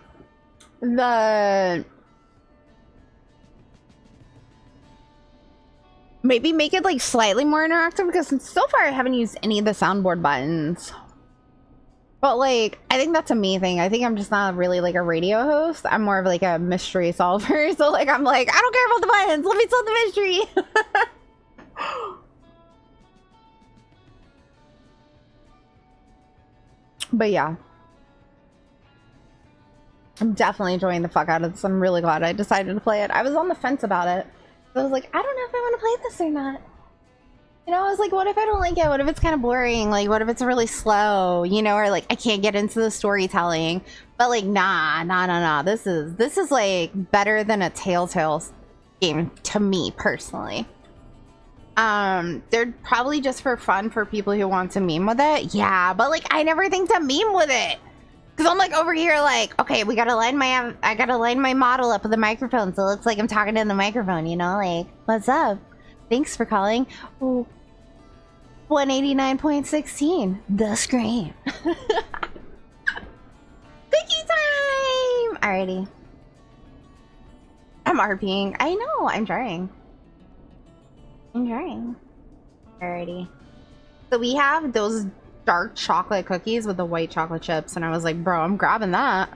maybe make it, like, slightly more interactive, because so far I haven't used any of the soundboard buttons. But, like, I think that's a me thing. I think I'm just not really, like, a radio host. I'm more of, like, a mystery solver. So, like, I'm like, I don't care about the buttons. Let me solve the mystery. But, yeah. I'm definitely enjoying the fuck out of this. I'm really glad I decided to play it. I was on the fence about it. I was like, I don't know if I want to play this or not. You know, I was like, what if I don't like it? What if it's kind of boring? Like, what if it's really slow? You know, or like I can't get into the storytelling. But like, nah. This is like better than a Telltale game to me personally. They're probably just for fun for people who want to meme with it. Yeah, but like I never think to meme with it. Cause I'm like over here like, okay, I gotta line my model up with the microphone so it looks like I'm talking to the microphone, you know, like, what's up? Thanks for calling. Ooh. 189.16. The Scream. Cookie time! Alrighty. I'm RPing. I know, I'm trying. Alrighty. So we have those dark chocolate cookies with the white chocolate chips, and I was like, bro, I'm grabbing that.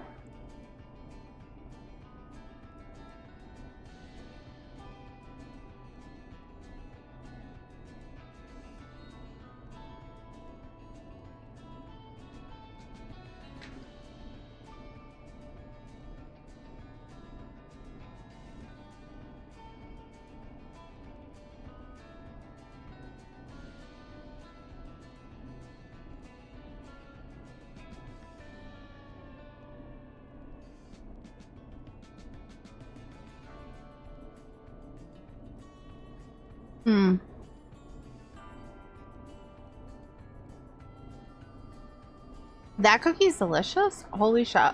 That cookie's delicious. Holy shit.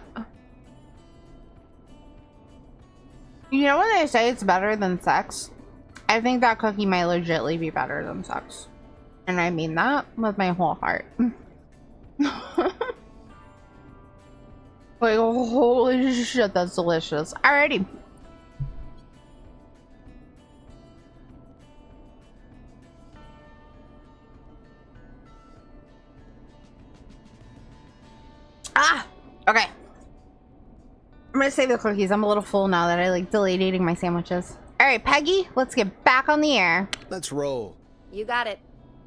You know when they say it's better than sex? I think that cookie might legitimately be better than sex. And I mean that with my whole heart. Like, holy shit, that's delicious. Alrighty. Okay. I'm gonna save the cookies. I'm a little full now that I like delayed eating my sandwiches. Alright, Peggy, let's get back on the air. Let's roll. You got it.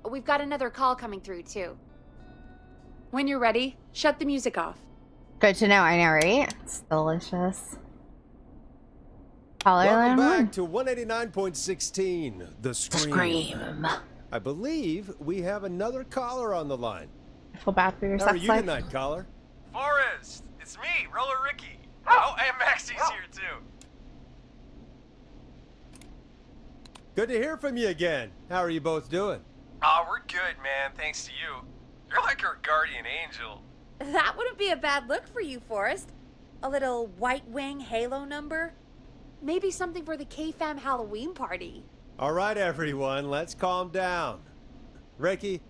We've got another call coming through, too. When you're ready, shut the music off. Good to know, I know, right? It's delicious. Caller Welcome line back to 189.16, The Scream. I believe we have another caller on the line. I feel bad for your How are sex you life. tonight, caller? Forrest, it's me, Roller Ricky. Oh, and Maxie's here too. Good to hear from you again. How are you both doing? Oh, we're good, man, thanks to you. You're like our guardian angel. That wouldn't be a bad look for you, Forrest. A little White Wing Halo number? Maybe something for the K-Fam Halloween party. All right, everyone, let's calm down. Ricky,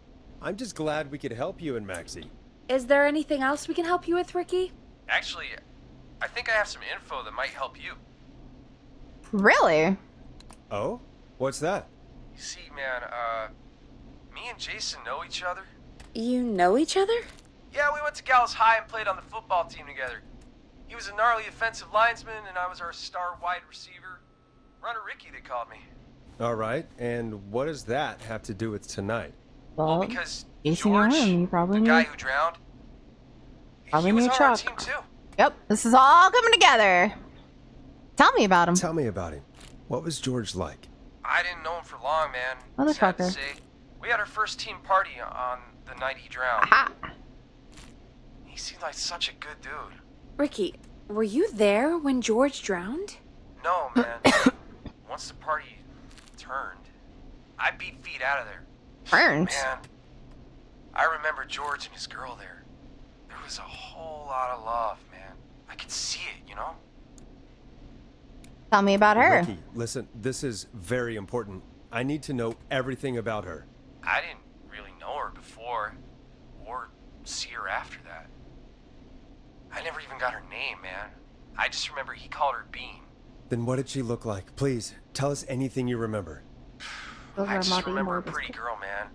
I'm just glad we could help you and Maxie. Is there anything else we can help you with, Ricky? Actually, I think I have some info that might help you. Really? Oh? What's that? You see, man, me and Jason know each other. You know each other? Yeah, we went to Gallows High and played on the football team together. He was a gnarly offensive linesman, and I was our star wide receiver. Runner Ricky, they called me. All right, and what does that have to do with tonight? Well, because George, you probably the knew. guy who drowned, Probably he was knew on our Chuck. team too. Yep, this is all coming together. Tell me about him. Tell me about him. What was George like? I didn't know him for long, man. Sad to Motherfucker. say. We had our first team party on the night he drowned. Aha. He seemed like such a good dude. Ricky, were you there when George drowned? No, man. Once the party turned, I beat feet out of there. Turned? Man, I remember George and his girl there. There was a whole lot of love, man. I could see it, you know? Tell me about her. Ricky, listen, this is very important. I need to know everything about her. I didn't really know her before, or see her after that. I never even got her name, man. I just remember he called her Bean. Then what did she look like? Please, tell us anything you remember. I just remember a pretty girl, man.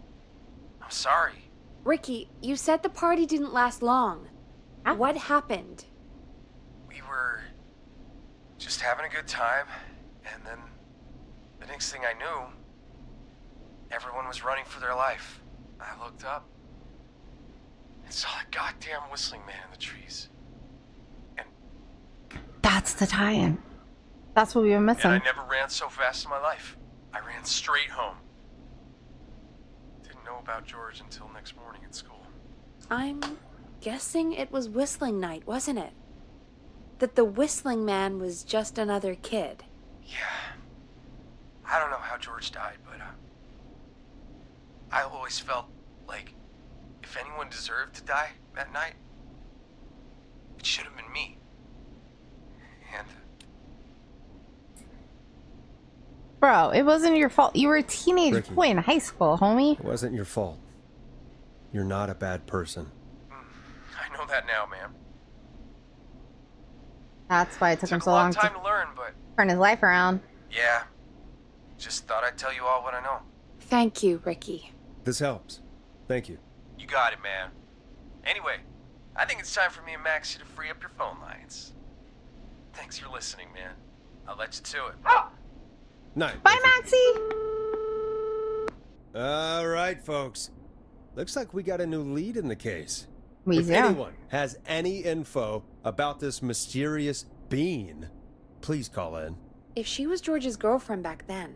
I'm sorry. Ricky, you said the party didn't last long. What happened? We were just having a good time, and then the next thing I knew, everyone was running for their life. I looked up and saw that goddamn whistling man in the trees. That's the tie-in. That's what we were missing. And I never ran so fast in my life. I ran straight home. Didn't know about George until next morning at school. I'm guessing it was whistling night, wasn't it? That the whistling man was just another kid. Yeah. I don't know how George died, but I always felt like if anyone deserved to die that night, it should have been me. And Bro, it wasn't your fault. You were a teenage Ricky. boy in high school, homie. It wasn't your fault. You're not a bad person. I know that now, ma'am. That's why it took him so a long long time to to learn, but turn his life around. yeah. Just thought I'd tell you all what I know. Thank you, Ricky. This helps. Thank you. You got it, man. Anyway, I think it's time for me and Maxie to free up your phone lines. Thanks for listening, man. I'll let you to it. Night. Bye, Maxie! All right, folks. Looks like we got a new lead in the case. We If do. anyone has any info about this mysterious being, please call in. If she was George's girlfriend back then,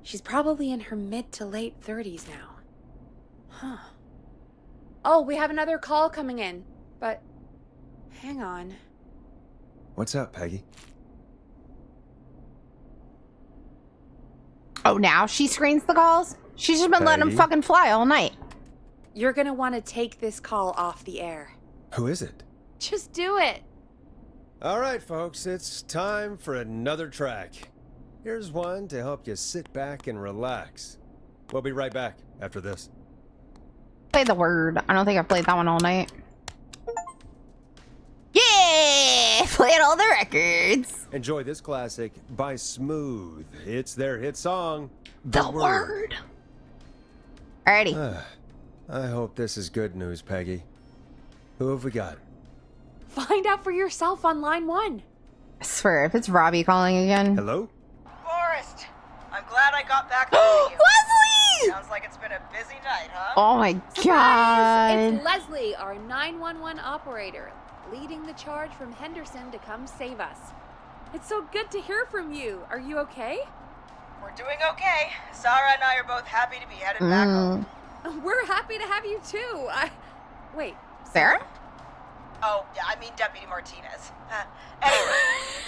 she's probably in her mid to late 30s now. Huh. Oh, we have another call coming in, but hang on. What's up, Peggy? Oh, now she screens the calls? She's just been letting them Peggy? fucking fly all night. You're gonna want to take this call off the air. Who is it? Just do it. All right, folks, it's time for another track. Here's one to help you sit back and relax. We'll be right back after this. Play the word. I don't think I've played that one all night. Yeah! Played all the records. Enjoy this classic by Smooth. It's their hit song, The Word. Alrighty. I hope this is good news, Peggy. Who have we got? Find out for yourself on line 1. I swear, if it's Robbie calling again. Hello? Forrest, I'm glad I got back to you. Leslie! Sounds like it's been a busy night, huh? Oh my god. It's Leslie, our 911 operator, leading the charge from Henderson to come save us. It's so good to hear from you. Are you okay? We're doing okay. Sarah and I are both happy to be headed back home. We're happy to have you too. Wait. Sarah? Oh, yeah, I mean Deputy Martinez. Anyway,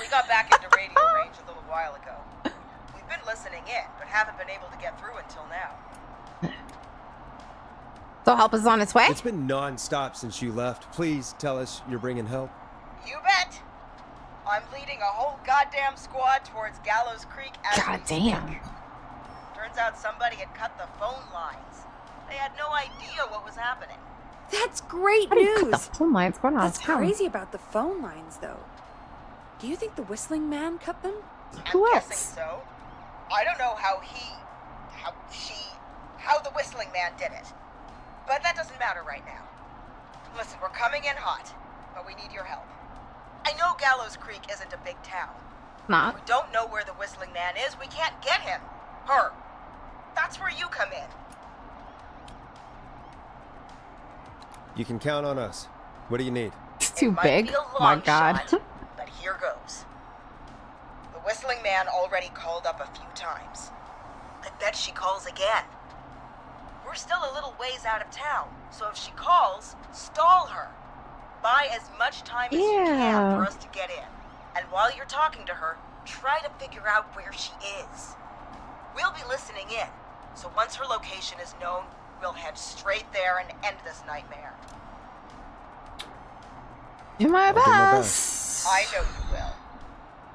we got back into radio range a little while ago. We've been listening in, but haven't been able to get through until now. So help is on its way? It's been non-stop since you left. Please tell us you're bringing help. You bet. I'm leading a whole goddamn squad towards Gallows Creek as we Goddamn. speak. Turns out somebody had cut the phone lines. They had no idea what was happening. That's great How do you cut news. the phone lines? What's going on? That's crazy about the phone lines, though. Do you think the whistling man cut them? Who I'm else? guessing so. I don't know how the whistling man did it. But that doesn't matter right now. Listen, we're coming in hot, but we need your help. I know Gallows Creek isn't a big town. Not. We don't know where the whistling man is. We can't get him. Her. That's where you come in. You can count on us. What do you need? It's too Might big. be a Oh my long god. shot, but here goes. The whistling man already called up a few times. I bet she calls again. We're still a little ways out of town, so if she calls, stall her. Buy as much time as you can for us to get in. And while you're talking to her, try to figure out where she is. We'll be listening in, so once her location is known, we'll head straight there and end this nightmare. Do my I'll do my best. I know you will.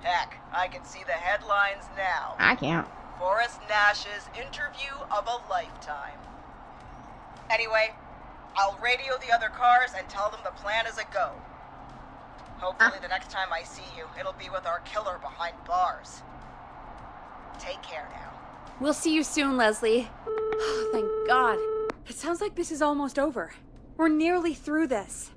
Heck, I can see the headlines now. I can't. Forrest Nash's interview of a lifetime. Anyway, I'll radio the other cars and tell them the plan is a go. Hopefully the next time I see you, it'll be with our killer behind bars. Take care now. We'll see you soon, Leslie. Oh, thank God. It sounds like this is almost over. We're nearly through this.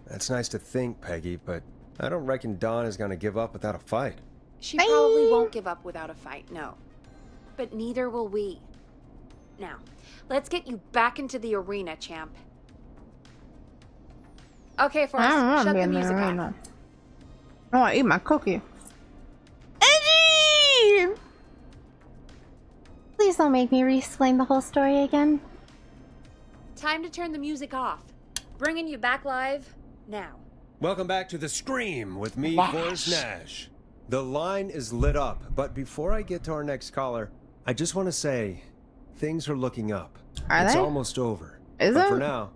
That's nice to think, Peggy, but I don't reckon Dawn is gonna give up without a fight. She probably won't give up without a fight, no. But neither will we. Now, let's get you back into the arena, champ. Okay, Forrest, I don't want to shut be the in the music arena. off. I want to eat my cookie. Edgy! Please don't make me re-explain the whole story again. Time to turn the music off. Bringing you back live now. Welcome back to The Scream with me, Nash. Forrest Nash. The line is lit up, but before I get to our next caller, I just want to say things are looking up. Are it's they? almost over. Is but it? for now,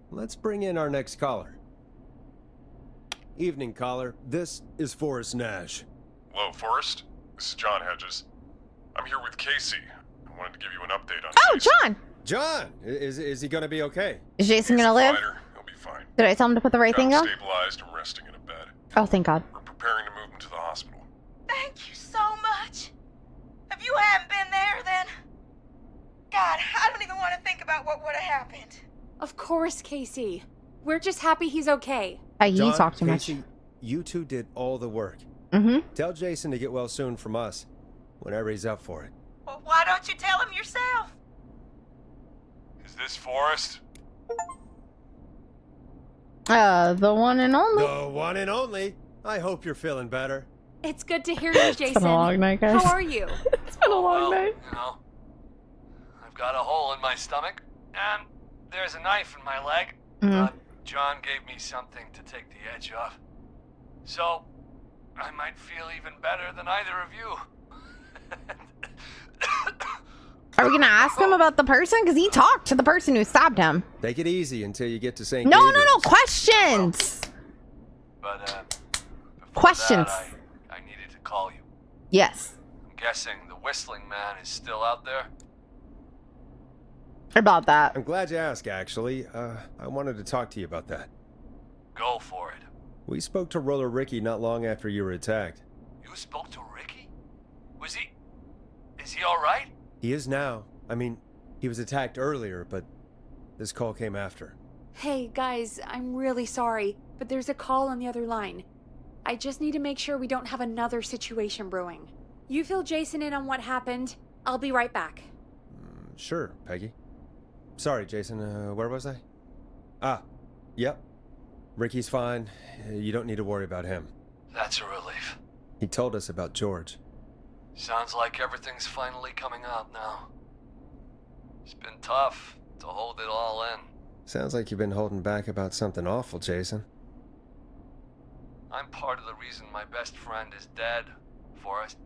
let's bring in our next caller. Evening, caller. This is Forrest Nash. Hello, Forrest. This is John Hedges. I'm here with Casey. I wanted to give you an update on Oh, Jason. John! John! Is he gonna be okay? Is Jason gonna live? He'll be fine. Did I tell him to put the right Got thing him on? stabilized and resting in a bed. Oh, thank God. We're preparing to move him to the hospital. Thank you so much. If you hadn't been there, then... God, I don't even want to think about what would have happened. Of course, Casey. We're just happy he's okay. You John, talk too much. Casey, you two did all the work. Mm-hmm. Tell Jason to get well soon from us, whenever he's up for it. Well, why don't you tell him yourself? Is this Forrest? The one and only. The one and only. I hope you're feeling better. It's good to hear you, Jason. It's been a long night, guys. How are you? It's been a long night. You know, I've got a hole in my stomach, and there's a knife in my leg. John gave me something to take the edge off. So, I might feel even better than either of you. Are we gonna ask him about the person? Because he talked to the person who stabbed him. Take it easy until you get to St. No, Gabriel's. no, questions. But, Questions. I needed to call you. Yes. I'm guessing the Whistling Man is still out there? About that. I'm glad you asked, actually. I wanted to talk to you about that. Go for it. We spoke to Roller Ricky not long after you were attacked. You spoke to Ricky? Is he alright? He is now. I mean, he was attacked earlier, but this call came after. Hey, guys, I'm really sorry, but there's a call on the other line. I just need to make sure we don't have another situation brewing. You fill Jason in on what happened. I'll be right back. Sure, Peggy. Sorry, Jason, where was I? Ah, yep. Ricky's fine. You don't need to worry about him. That's a relief. He told us about George. Sounds like everything's finally coming out now. It's been tough to hold it all in. Sounds like you've been holding back about something awful, Jason. I'm part of the reason my best friend is dead, Forrest.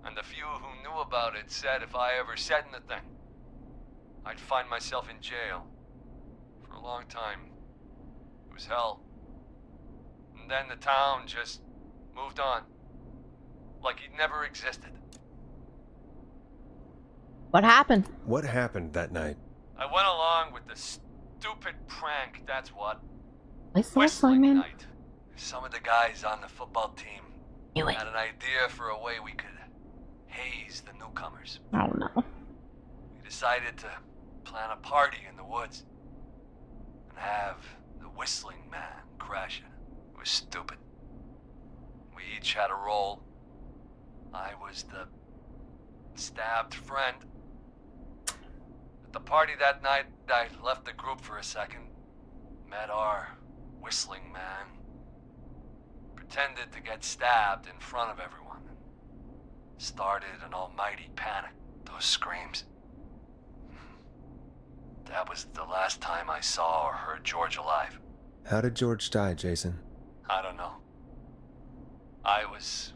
And the few who knew about it said if I ever said anything, I'd find myself in jail. For a long time. It was hell. And then the town just moved on. Like he'd never existed. What happened? What happened that night? I went along with the stupid prank, that's what. Whistling Man. Night. Some of the guys on the football team Knew it. had an idea for a way we could haze the newcomers. Oh no. We decided to plan a party in the woods and have the Whistling Man crash it. It was stupid. We each had a role. I was the stabbed friend. At the party that night, I left the group for a second. Met our Whistling Man. Pretended to get stabbed in front of everyone. Started an almighty panic. Those screams. That was the last time I saw or heard George alive. How did George die, Jason? I don't know. I was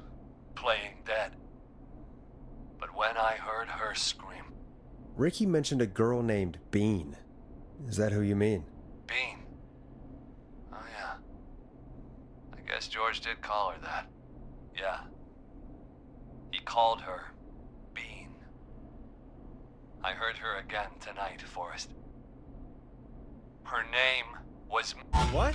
playing dead. But when I heard her scream... Ricky mentioned a girl named Bean. Is that who you mean? Bean? Oh yeah. I guess George did call her that. Yeah. He called her Bean. I heard her again tonight, Forrest. Her name was... What?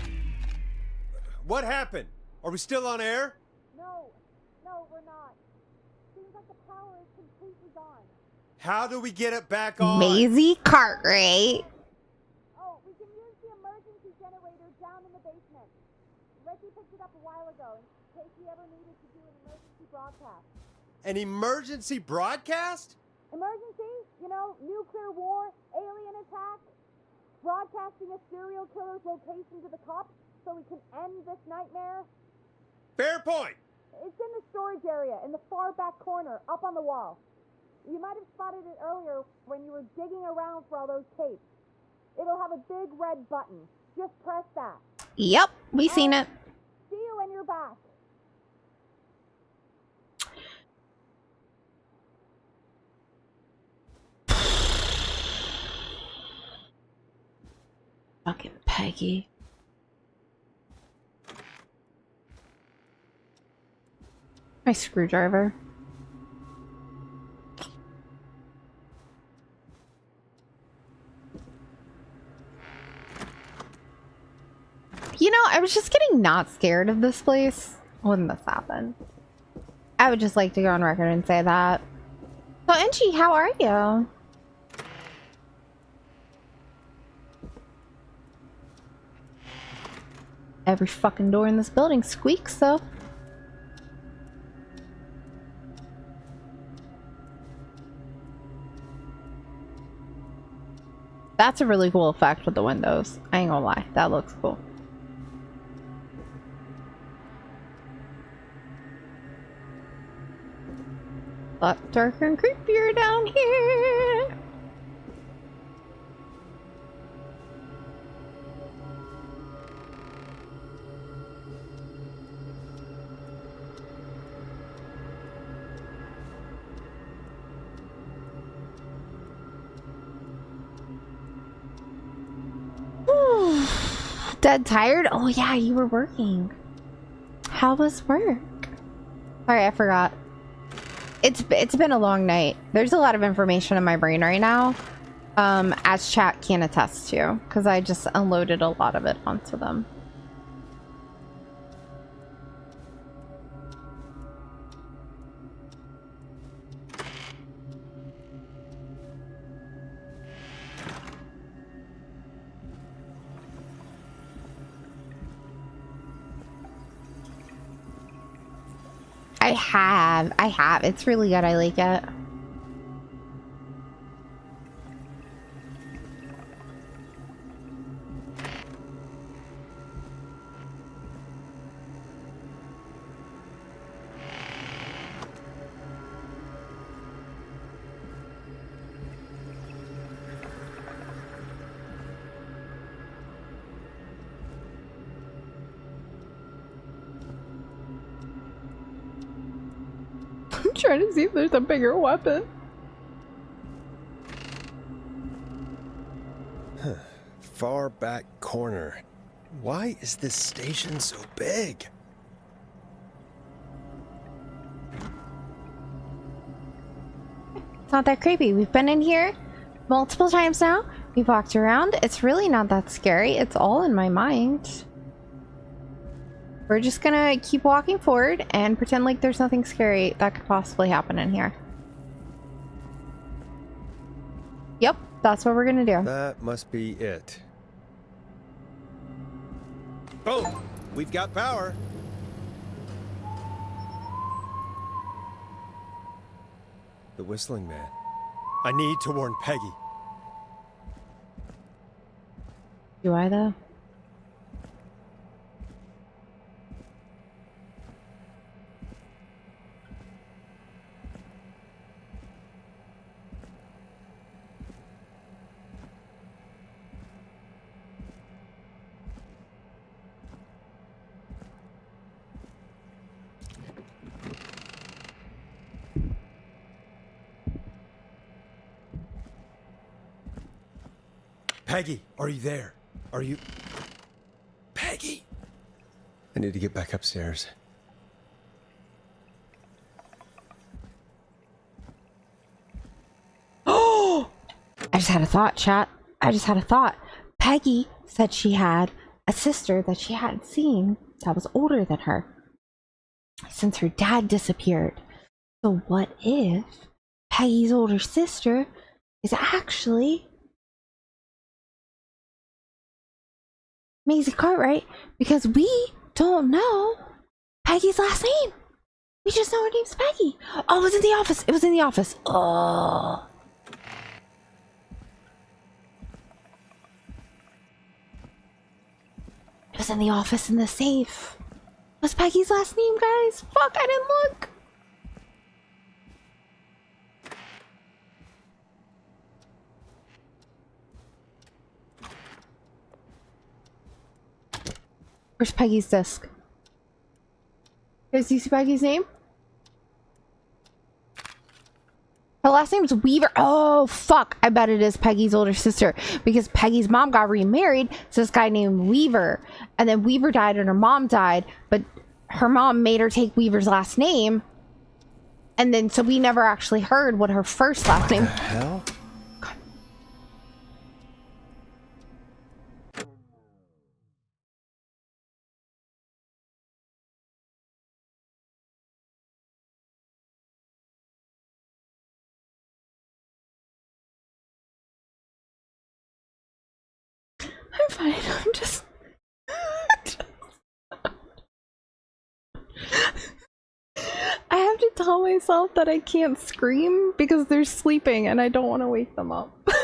What happened? Are we still on air? No, we're not. Seems like the power is completely gone. How do we get it back on? Maisie Cartwright. Oh, we can use the emergency generator down in the basement. Reggie picked it up a while ago in case we ever needed to do an emergency broadcast. An emergency broadcast? Emergency? You know, nuclear war, alien attack, broadcasting a serial killer's location to the cops so we can end this nightmare. Fair point. It's in the storage area in the far back corner, up on the wall. You might have spotted it earlier when you were digging around for all those tapes. It'll have a big red button. Just press that. Yep, we seen it. See you when you're back. Fucking Peggy. my screwdriver? You know, I was just getting not scared of this place when this happened. I would just like to go on record and say that. So, Angie, how are you? Every fucking door in this building squeaks, though. That's a really cool effect with the windows. I ain't gonna lie. That looks cool. A lot darker and creepier down here. Dead tired? Oh yeah, you were working. How was work? Sorry, I forgot. It's been a long night. There's a lot of information in my brain right now, as chat can attest to, because I just unloaded a lot of it onto them. I have. It's really good. I like it. Trying to see if there's a bigger weapon. Far back corner. Why is this station so big? It's not that creepy. We've been in here multiple times now. We've walked around. It's really not that scary. It's all in my mind. We're just gonna keep walking forward and pretend like there's nothing scary that could possibly happen in here. Yep, that's what we're gonna do. That must be it. Oh, we've got power. The Whistling Man. I need to warn Peggy. Do I though? Peggy, are you there? Are you... Peggy? I need to get back upstairs. Oh! I just had a thought, chat. I just had a thought. Peggy said she had a sister that she hadn't seen that was older than her since her dad disappeared. So what if Peggy's older sister is actually Maisie Cartwright? Because we don't know Peggy's last name. We just know her name's Peggy. Oh, it was in the office. It was in the office. Oh. It was in the office in the safe. What's Peggy's last name, guys? Fuck, I didn't look. Where's Peggy's desk? Guys, do you see Peggy's name? Her last name's Weaver. Oh, fuck. I bet it is Peggy's older sister. Because Peggy's mom got remarried to this guy named Weaver. And then Weaver died and her mom died. But her mom made her take Weaver's last name. And then so we never actually heard what her first last name. What the hell? I'm fine. I'm just I have to tell myself that I can't scream because they're sleeping and I don't want to wake them up. So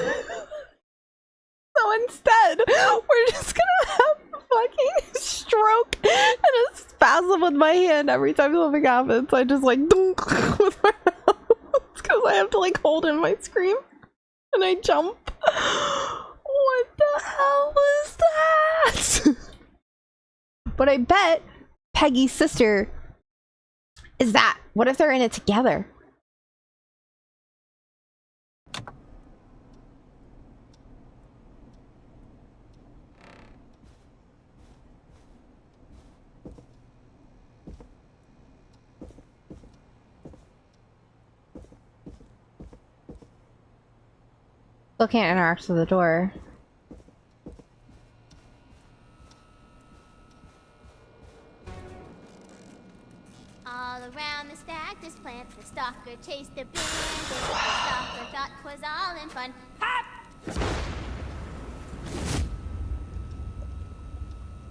instead, we're just gonna have a fucking stroke and a spasm with my hand every time something happens. I just like dunk with my mouth because I have to like hold in my scream and I jump. What the hell was that? But I bet Peggy's sister is that. What if they're in it together? Still can't interact with the door. All around the stack, there's plants. The stalker chased the bandit. The stalker thought 'twas all in fun. Hop!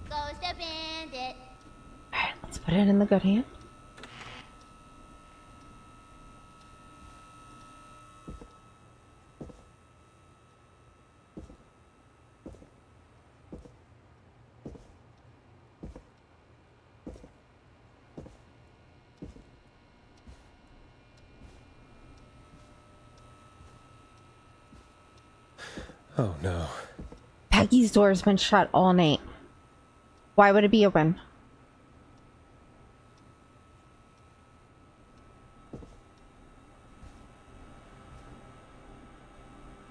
Goes the bandit. Alright, let's put it in the good hand. Oh no. Peggy's door's been shut all night. Why would it be open?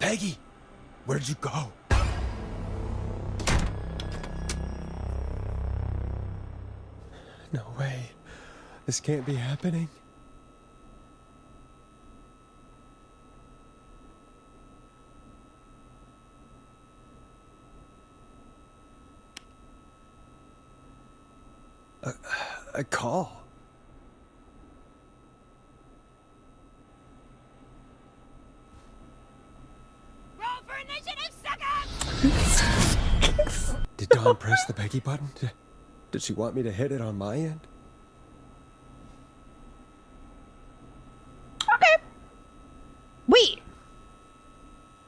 Peggy, where'd you go? No way. This can't be happening. A call. Roll for initiative, suckers! Did Dawn press the Peggy button? Did she want me to hit it on my end? Okay. Wait.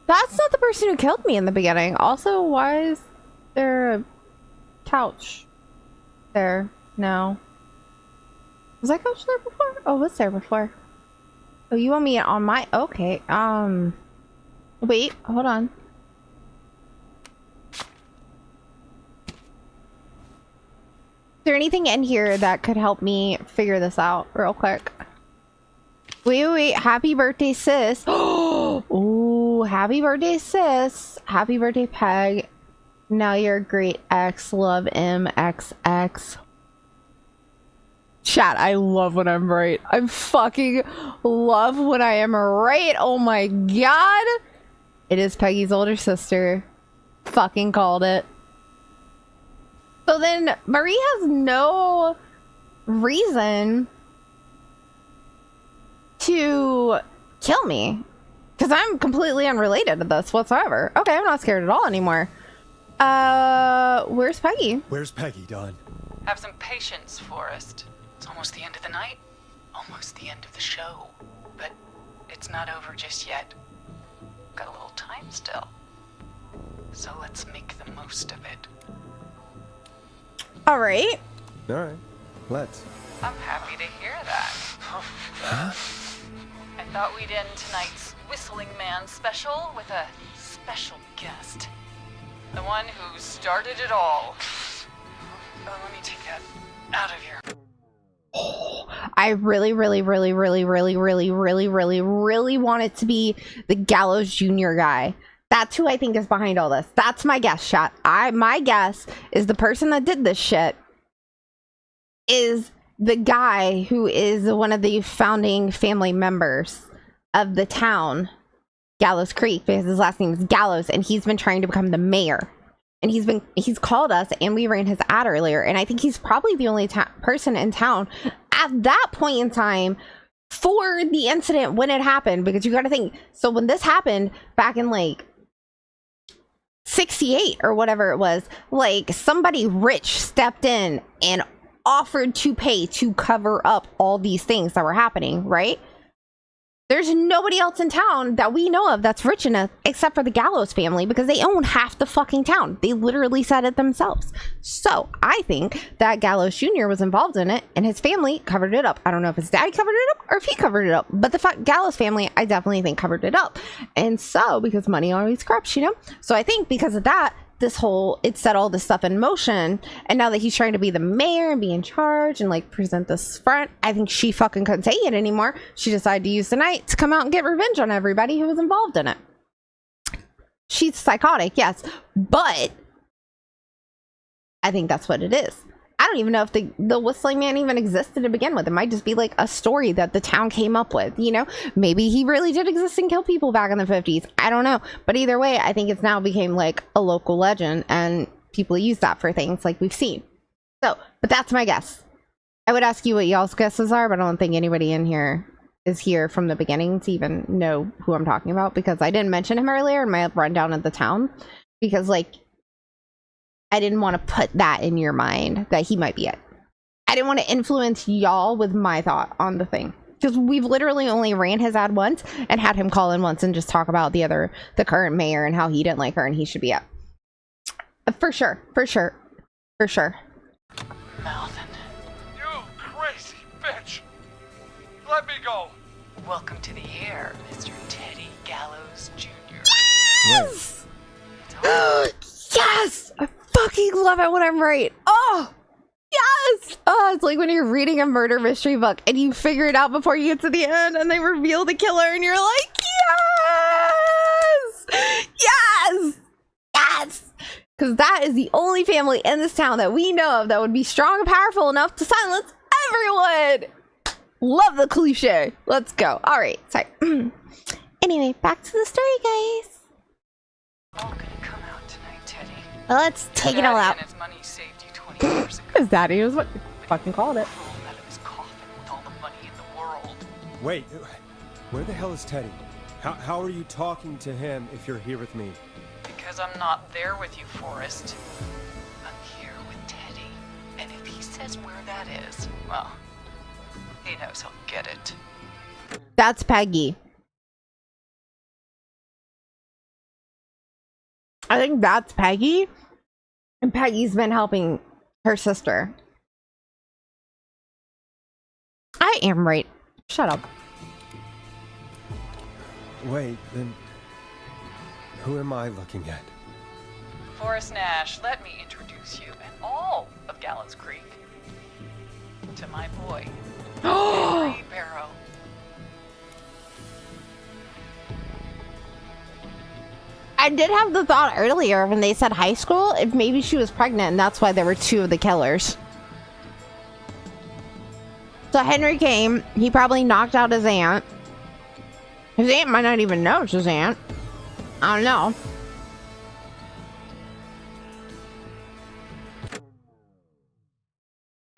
That's not the person who killed me in the beginning. Also, why is there a couch there now? Was that couch there before? Oh, it was there before. Oh, you want me on my... Okay, wait, hold on. Is there anything in here that could help me figure this out real quick? Wait, happy birthday, sis. Oh, happy birthday, sis. Happy birthday, Peg. Now you're a great ex. Love MXX. Chat, I love when I'm right. I fucking love when I am right. Oh my god. It is Peggy's older sister. Fucking called it. So then Marie has no reason to kill me. Because I'm completely unrelated to this whatsoever. Okay, I'm not scared at all anymore. Where's Peggy? Where's Peggy, Dawn? Have some patience, Forrest. It's almost the end of the night. Almost the end of the show. But it's not over just yet. Got a little time still. So let's make the most of it. Alright. Alright, let's. I'm happy to hear that. Huh? I thought we'd end tonight's Whistling Man special with a special guest. The one who started it all. Oh, let me take that out of here. I really want it to be the Gallows Jr. guy. That's who I think is behind all this. That's my guess, chat. My guess is the person that did this shit is the guy who is one of the founding family members of the town, Gallows Creek, because his last name is Gallows, and he's been trying to become the mayor. And he's called us, and we ran his ad earlier, and I think he's probably the only person in town at that point in time for the incident when it happened, because you got to think, so when this happened back in like 68 or whatever it was, like somebody rich stepped in and offered to pay to cover up all these things that were happening, right? There's nobody else in town that we know of that's rich enough except for the Gallows family, because they own half the fucking town. They literally said it themselves. So I think that Gallows Jr. was involved in it, and his family covered it up. I don't know if his dad covered it up or if he covered it up, but the Gallows family, I definitely think, covered it up. And so, because money always corrupts, you know? So I think because of that, it set all this stuff in motion, and now that he's trying to be the mayor and be in charge and like present this front, I think she fucking couldn't take it anymore. She decided to use the night to come out and get revenge on everybody who was involved in it. She's psychotic, yes, but I think that's what it is. I don't even know if the Whistling Man even existed to begin with. It might just be like a story that the town came up with, you know? Maybe he really did exist and kill people back in the 50s. I don't know. But either way, I think it's now became like a local legend, and people use that for things like we've seen. So, but that's my guess. I would ask you what y'all's guesses are, but I don't think anybody in here is here from the beginning to even know who I'm talking about, because I didn't mention him earlier in my rundown of the town, because like, I didn't want to put that in your mind that he might be it. I didn't want to influence y'all with my thought on the thing, because we've literally only ran his ad once and had him call in once and just talk about the current mayor and how he didn't like her and he should be up. For sure. Malvin. You crazy bitch! Let me go! Welcome to the air, Mr. Teddy Gallows Jr. Yes! Yes! I fucking love it when I'm right. Oh! Yes! Oh, it's like when you're reading a murder mystery book and you figure it out before you get to the end and they reveal the killer and you're like, yes! Yes! Yes! Because that is the only family in this town that we know of that would be strong and powerful enough to silence everyone! Love the cliche. Let's go. Alright, sorry. Anyway, back to the story, guys. All gonna come out tonight, Teddy. Well, let's take it all out. And his money saved you 20 years ago. Because Daddy was what you fucking called it. Out of his coffin with all the money in the world. Wait, where the hell is Teddy? How are you talking to him if you're here with me? Because I'm not there with you, Forrest. I'm here with Teddy. And if he says where that is, well, he knows he'll get it. That's Peggy. I think that's Peggy. And Peggy's been helping her sister. I am right. Shut up. Wait, then who am I looking at? Forrest Nash, let me introduce you and all of Gallows Creek to my boy, Henry Barrow. I did have the thought earlier when they said high school, if maybe she was pregnant and that's why there were two of the killers. So Henry came, he probably knocked out his aunt. His aunt might not even know it's his aunt. I don't know.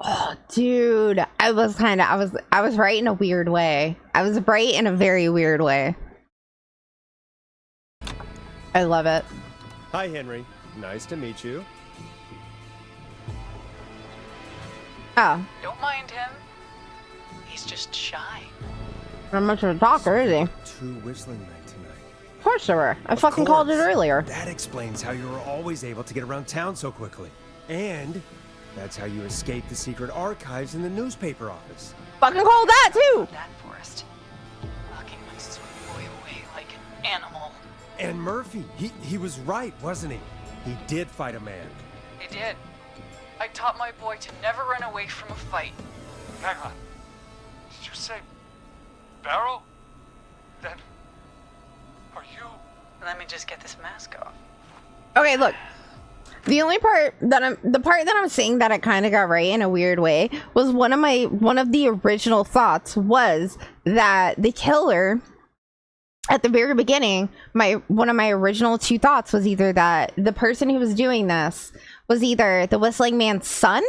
Oh, dude, I was right in a weird way. I was right in a very weird way. I love it. Hi, Henry. Nice to meet you. Oh. Don't mind him. He's just shy. Not much of a talker, is he? Two whistling men tonight. Of course there were. I fucking called it earlier. That explains how you were always able to get around town so quickly. And that's how you escaped the secret archives in the newspaper office. Fucking called that too! That, Forrest. Locking my sweet boy away like an animal. And Murphy, he was right, wasn't he? He did fight a man. He did. I taught my boy to never run away from a fight. Hang on. Did you say Barrow? Then are you? Let me just get this mask off. Okay, look. The only part that I'm saying that I kind of got right in a weird way was one of the original thoughts was that the killer at the very beginning, one of my original two thoughts was either that the person who was doing this was either the Whistling Man's son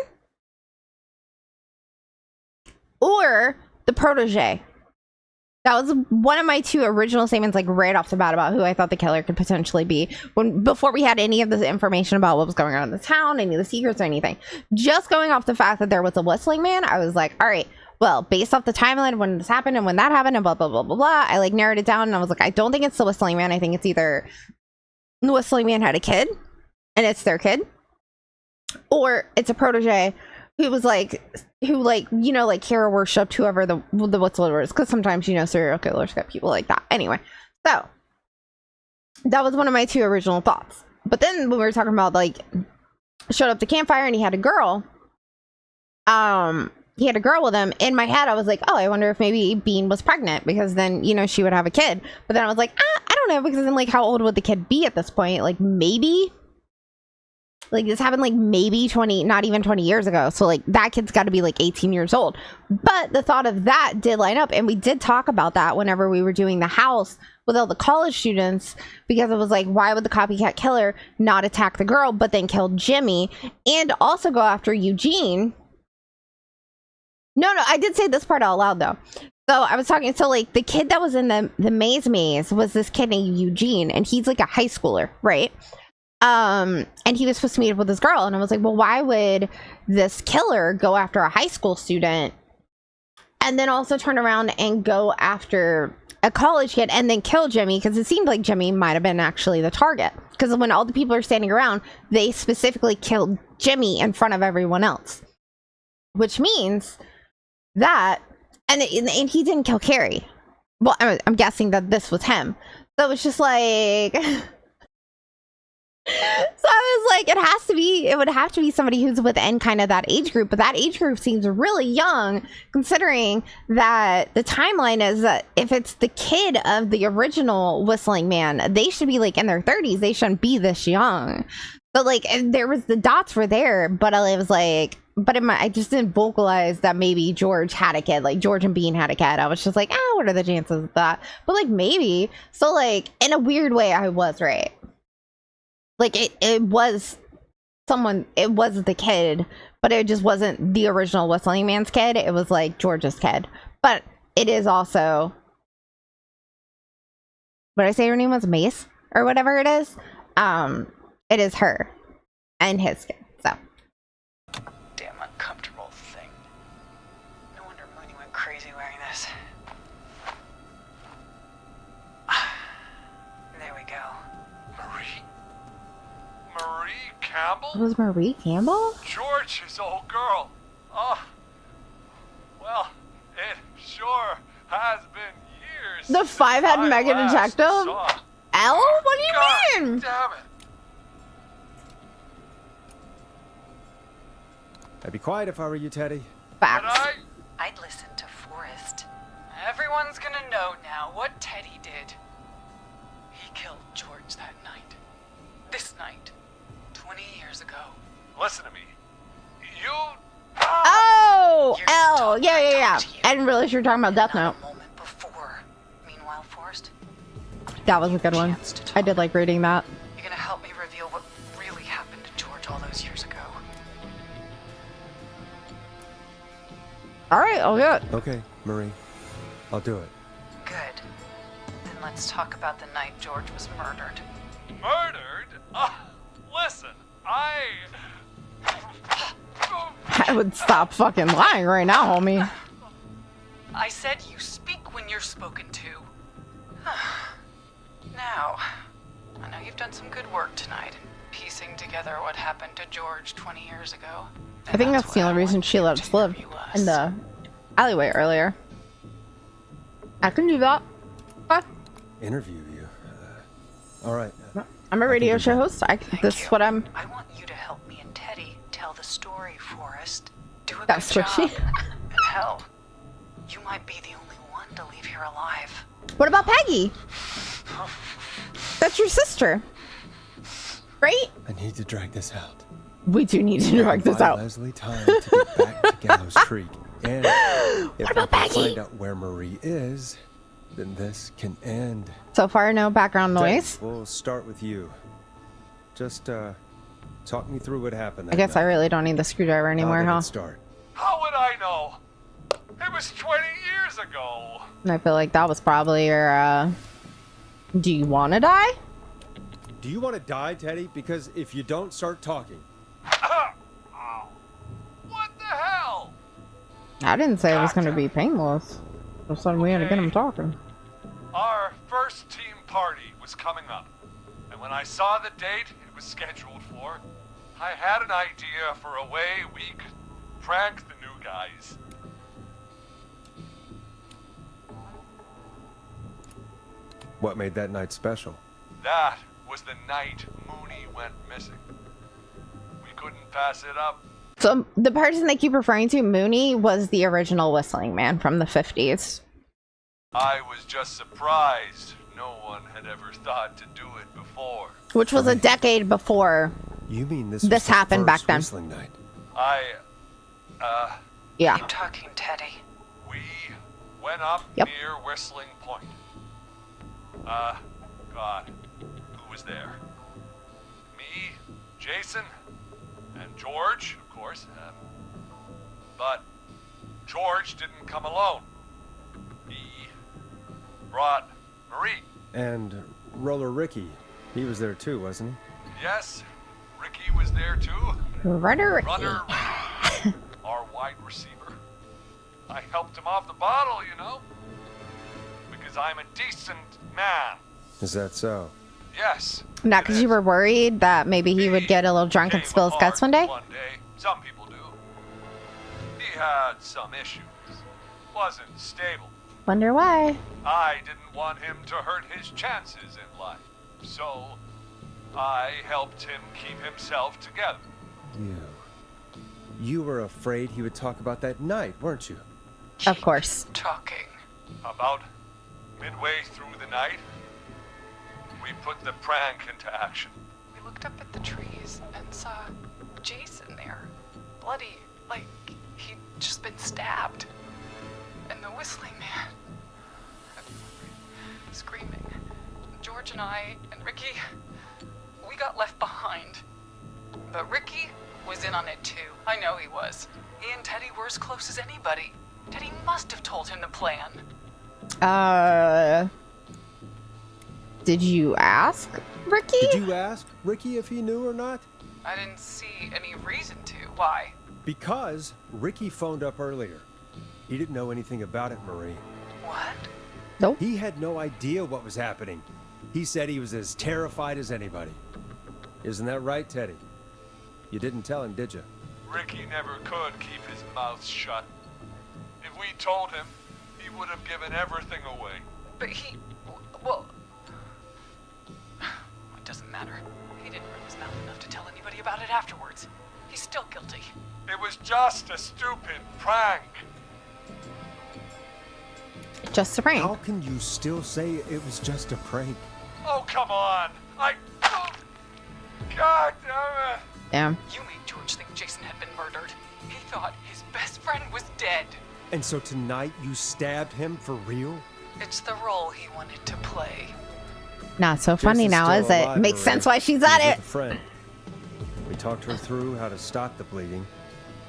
or the protege. That was one of my two original statements, like right off the bat, about who I thought the killer could potentially be before we had any of this information about what was going on in the town, any of the secrets or anything. Just going off the fact that there was a Whistling Man, I was like, all right, well, based off the timeline when this happened and when that happened and blah, blah, blah, blah, blah, I like narrowed it down and I was like, I don't think it's the Whistling Man. I think it's either the Whistling Man had a kid and it's their kid, or it's a protege who was like, you know, like hero worshipped whoever the whistleblower is, because sometimes, you know, serial killers get people like that. Anyway, so that was one of my two original thoughts. But then when we were talking about like showed up to campfire and he had a girl with him, in my head I was like, oh, I wonder if maybe Bean was pregnant, because then, you know, she would have a kid. But then I was like, I don't know, because then like how old would the kid be at this point? Like maybe like this happened like maybe 20, not even 20 years ago. So like that kid's got to be like 18 years old. But the thought of that did line up. And we did talk about that whenever we were doing the house with all the college students, because it was like, why would the copycat killer not attack the girl, but then kill Jimmy and also go after Eugene? No, I did say this part out loud though. So I was talking, so like the kid that was in the maze was this kid named Eugene, and he's like a high schooler, right? And he was supposed to meet up with this girl, and I was like, well, why would this killer go after a high school student and then also turn around and go after a college kid and then kill Jimmy? Because it seemed like Jimmy might have been actually the target, because when all the people are standing around, they specifically killed Jimmy in front of everyone else, which means that, and he didn't kill Carrie. Well, I'm guessing that this was him. So it was just like so I was like, it would have to be somebody who's within kind of that age group, but that age group seems really young, considering that the timeline is that if it's the kid of the original Whistling Man, they should be like in their 30s. They shouldn't be this young. But like, there was, the dots were there, but I was like, but I just didn't vocalize that maybe George had a kid, like George and Bean had a kid. I was just like, what are the chances of that? But like, maybe. So like, in a weird way, I was right. Like it was the kid, but it just wasn't the original Whistling Man's kid. It was like George's kid. But it is also, what did I say her name was? Mace or whatever it is. It is her and his kid. So damn uncomfortable thing. No wonder Mooney went crazy wearing this. There we go. Marie Campbell? it was Marie Campbell? George's old girl. Oh, well, it sure has been years. The five-head since I mega last detective? saw- Elle? What do you God mean? damn it. I'd be quiet if I were you, Teddy. Facts. I'd listen to Forrest. Everyone's gonna know now what Teddy did. He killed George that night. This night. 20 years ago. Listen to me. You... Oh, Elle. Yeah. I didn't realize you were talking about Death Note. Meanwhile, Forrest, That was a good one. I did like reading that. you're gonna help me reveal what really happened to George all those years ago. All right, I'll do it. Okay, Marie. I'll do it. Good. Then let's talk about the night George was murdered. Murdered? Listen, I would stop fucking lying right now, homie. I said you speak when you're spoken to. Now, I know you've done some good work tonight, piecing together what happened to George 20 years ago. I think that's the only reason she let us live in the alleyway earlier. I can do that. What? Interview you. All right. I'm a radio show host. This is what I'm. I want you to help me and Teddy tell the story, Forrest. Do a That's good what job. she. And hell, you might be the only one to leave here alive. What about Peggy? That's your sister, right? And need to drag this out. We do need to drag this Buy out. Leslie time to get back to Gallows Creek. And if I can find out where Marie is, then this can end. So far, no background noise. Teddy, we'll start with you. Just talk me through what happened. I guess I really don't need the screwdriver anymore, huh? Start. How would I know? It was 20 years ago. I feel like that was probably your, do you want to die? Do you want to die, Teddy? Because if you don't start talking. What the hell? I didn't say it was going to be painless. All of a sudden, we had to get him talking. Our first team party was coming up. And when I saw the date it was scheduled for, I had an idea for a way we could prank the new guys. What made that night special? That was the night Mooney went missing. We couldn't pass it up. So the person they keep referring to, Mooney, was the original Whistling Man from the 50s. I was just surprised no one had ever thought to do it before. Which was a decade before You mean this happened back then. Whistling night? Yeah. Keep talking, Teddy. We went up near Whistling Point. God, who was there? Me, Jason, and George, of course. But George didn't come alone. He brought Marie. And Roller Ricky, he was there too, wasn't Yes, Ricky was there too. Runner Ricky. Runner Ricky, our wide receiver. I helped him off the bottle, you know. Because I'm a decent man. he? Is that so? Yes. Not because you were worried that maybe he would get a little drunk and spill his guts one day? One day, some people do. He had some issues. Wasn't stable. Wonder why. I didn't want him to hurt his chances in life. So, I helped him keep himself together. You were afraid he would talk about that night, weren't you? Of course. Talking. About midway through the night, we put the prank into action. We looked up at the trees and saw Jason there. Bloody, like he'd just been stabbed. And the Whistling Man. Screaming. George and I and Ricky, we got left behind. But Ricky was in on it too. I know he was. He and Teddy were as close as anybody. Teddy must have told him the plan. Did you ask Ricky? Did you ask Ricky if he knew or not? I didn't see any reason to. Why? Because Ricky phoned up earlier. He didn't know anything about it, Marie. What? Nope. He had no idea what was happening. He said he was as terrified as anybody. Isn't that right, Teddy? You didn't tell him, did you? Ricky never could keep his mouth shut. If we told him, he would have given everything away. But he... well... It doesn't matter. He didn't run his mouth enough to tell anybody about it afterwards. He's still guilty. It was just a stupid prank. Just a prank. How can you still say it was just a prank? Oh, come on. God damn it. Damn. You made George think Jason had been murdered. He thought his best friend was dead. And so tonight you stabbed him for real? It's the role he wanted to play. Not so funny Jason's now, still is it? alive, Makes Marie. sense why she's He at was it. with a friend. We talked her through how to stop the bleeding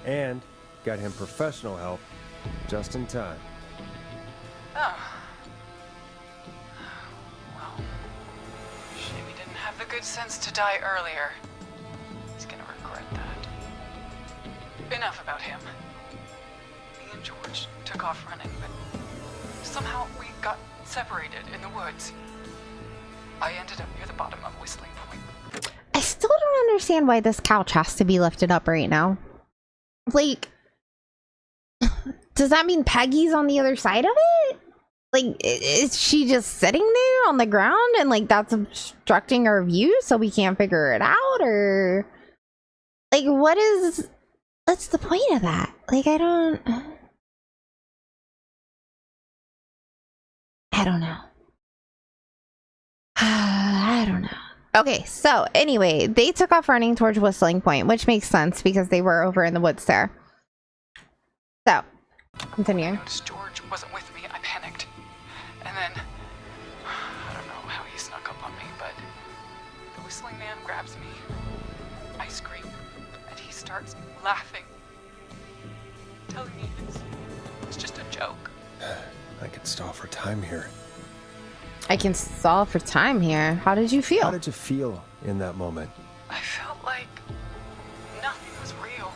and got him professional help just in time. Oh. Well, shame he didn't have the good sense to die earlier. He's gonna regret that. Enough about him. Me and George took off running, but somehow we got separated in the woods. I ended up near the bottom of Whistling Point. I still don't understand why this couch has to be lifted up right now. Like, does that mean Peggy's on the other side of it? Like, is she just sitting there on the ground and like that's obstructing our view so we can't figure it out? Or like, what's the point of that? Like, I don't know. I don't know. Okay, so anyway, they took off running towards Whistling Point, which makes sense because they were over in the woods there. So, continue. I noticed George wasn't with me. I panicked. And then, I don't know how he snuck up on me, but the Whistling Man grabs me. I scream, and he starts laughing, telling me it's just a joke. I could stall for time here. I can stall for time here. How did you feel? How did you feel in that moment? I felt like nothing was real.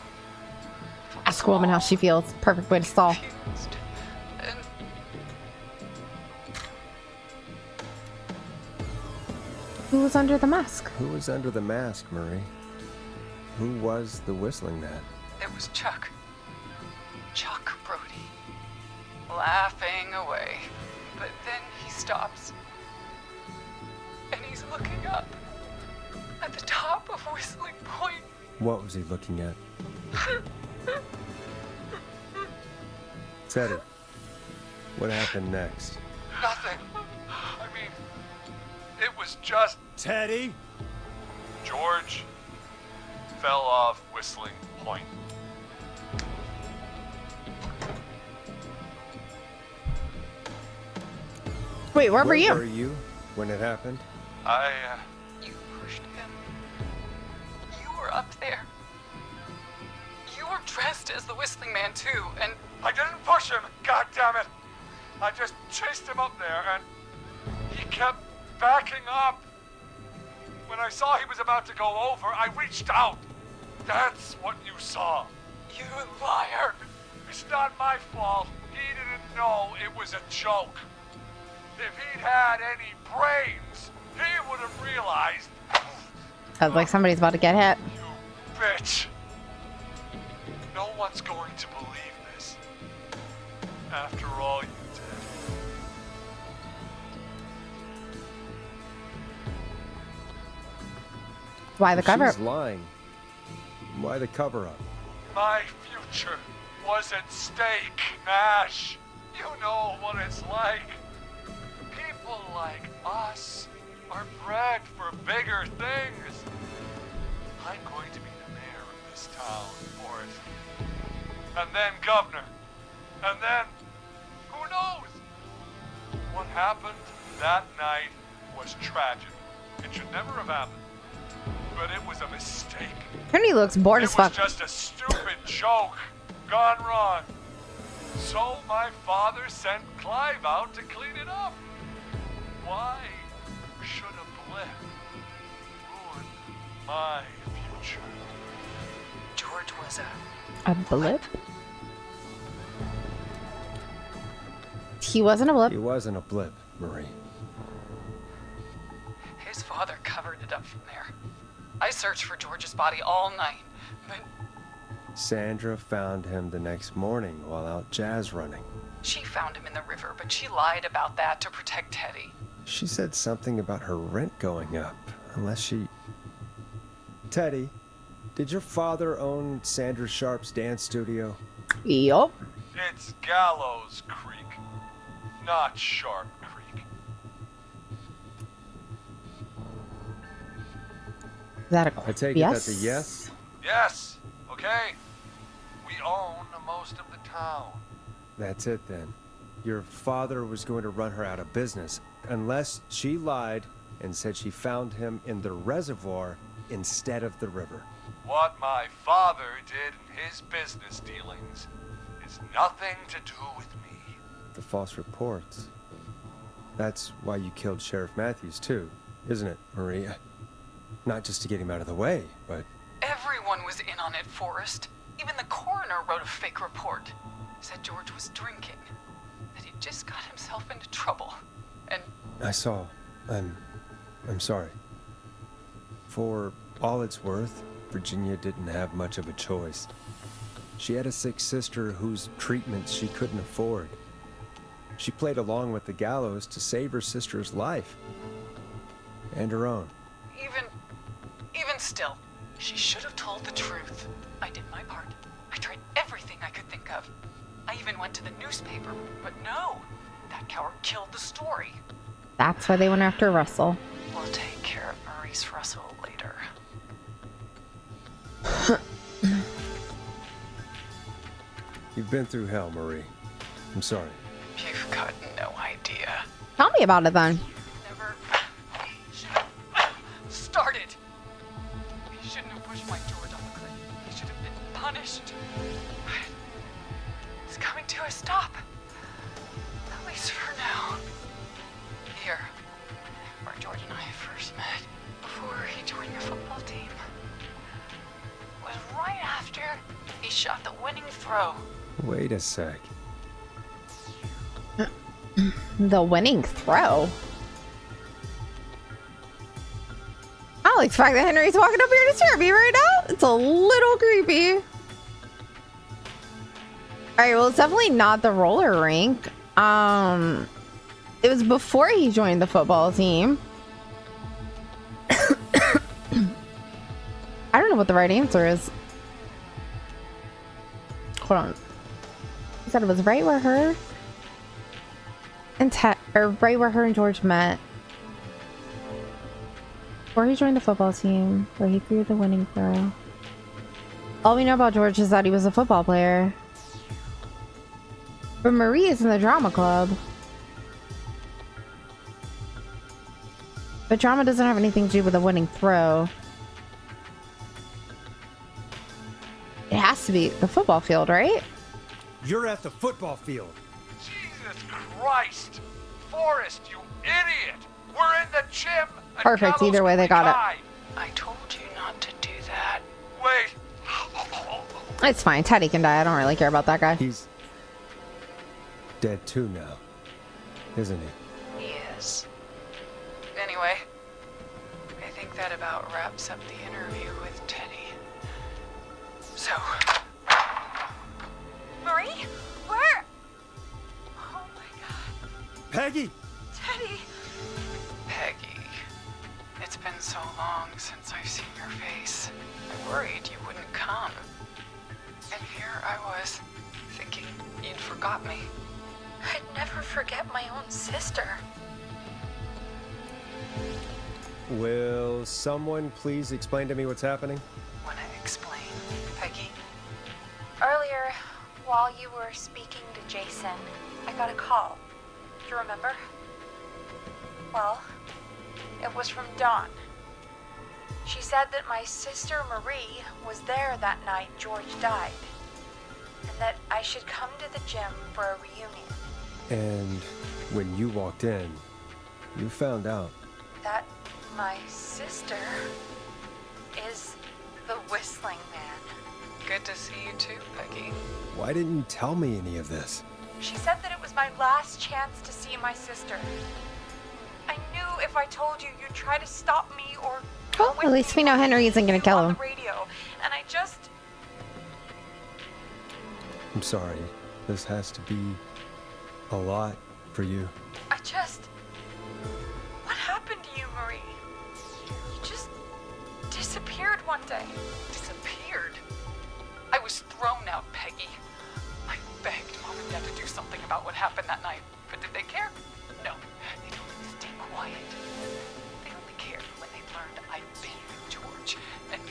Ask a woman how she feels. Perfect way to stall. And Who was under the mask? Who was under the mask, Marie? Who was the Whistling Man? it was Chuck. Chuck Brody. Laughing away. But then he stops. And he's looking up at the top of Whistling Point. What was he looking at? Teddy, what happened next? Nothing. I mean, it was just Teddy? George fell off Whistling Point. Wait, where were you? Where were you when it happened? You pushed him. You were up there. You were dressed as the Whistling Man too, and I didn't push him, God damn it! I just chased him up there, and he kept backing up. When I saw he was about to go over, I reached out. That's what you saw. You liar! It's not my fault. He didn't know it was a joke. If he'd had any brains, he would have realized. Sounds like somebody's about to get hit. Bitch. No one's going to believe this. After all you did. Why the cover? She's lying. Why the cover-up? My future was at stake, Nash. You know what it's like. People like us are bred for bigger things. I'm going to be the mayor of this town, Forrest. And then governor. And then, who knows? What happened that night was tragic. It should never have happened. But it was a mistake. Ernie looks bored as fuck. It was just a stupid joke gone wrong. So my father sent Clive out to clean it up. Why should a blip ruin my future? George was a blip? He wasn't a blip. He wasn't a blip, Marie. His father covered it up from there. I searched for George's body all night, but Sandra found him the next morning while out jazz running. she found him in the river, but she lied about that to protect Teddy. She said something about her rent going up, unless she... Teddy, did your father own Sandra Sharp's dance studio? Yup. It's Gallows Creek, not Sharp Creek. Is that a I take yes? it that's a yes? Yes, okay. We own most of the town. That's it then. Your father was going to run her out of business, unless she lied and said she found him in the reservoir instead of the river. What my father did in his business dealings is nothing to do with me. The false reports. That's why you killed Sheriff Matthews too, isn't it, Maria? Not just to get him out of the way, but... Everyone was in on it, Forrest. Even the coroner wrote a fake report. Said George was drinking. That he just got himself into trouble. And I saw. I'm sorry. For all it's worth, Virginia didn't have much of a choice. She had a sick sister whose treatments she couldn't afford. She played along with the gallows to save her sister's life. And her own. even still, she should have told the truth. I did my part. I tried everything I could think of. I even went to the newspaper, but no. That coward killed the story. That's why they went after Russell. We'll take care of Marie piece for us a little later. You've been through hell, Marie. I'm sorry. You've got no idea. Tell me about it then. Never should have started. He shouldn't have pushed my George off the cliff. He should have been punished. It's coming to a stop. At least for now. Here, where George and I first met, before he joined your football team, was right after he shot the winning throw. Wait a sec. The winning throw. I like the fact that Henry's walking up here to scare me right now. It's a little creepy. All right, well, it's definitely not the roller rink. It was before he joined the football team. I don't know what the right answer is. Hold on. He said it was right where her and right where her and George met. Before he joined the football team, where he threw the winning throw. All we know about George is that he was a football player. But Marie is in the drama club. But drama doesn't have anything to do with a winning throw. It has to be the football field, right? You're at the football field. Jesus Christ! Forrest, you idiot! We're in the gym! and Perfect. Carlos Either way, they got it. I told you not to do that. Wait! It's fine. Teddy can die. I don't really care about that guy. He's dead too now, isn't he? He is. Anyway, I think that about wraps up the interview with Teddy. So, Marie, where? Oh my God. Peggy! Teddy! Peggy, it's been so long since I've seen your face. I worried you wouldn't come. And here I was, thinking you'd forgot me. I'd never forget my own sister. Will someone please explain to me what's happening? Wanna explain, Peggy? Earlier, while you were speaking to Jason, I got a call. Do you remember? Well, it was from Dawn. She said that my sister Marie was there that night George died, and that I should come to the gym for a reunion. And when you walked in, you found out. That my sister is the Whistling Man. Good to see you too, Peggy. Why didn't you tell me any of this? She said that it was my last chance to see my sister. I knew if I told you, you'd try to stop me or Well, at least we know Henry isn't gonna kill on him. the radio, and I just... I'm sorry. This has to be a lot for you. What happened to you, Marie? You just disappeared one day. Disappeared? I was thrown out, Peggy. I begged Mom and Dad to do something about what happened that night, but did they care? No, they told me to stay quiet. They only cared when they learned I'd been with George, and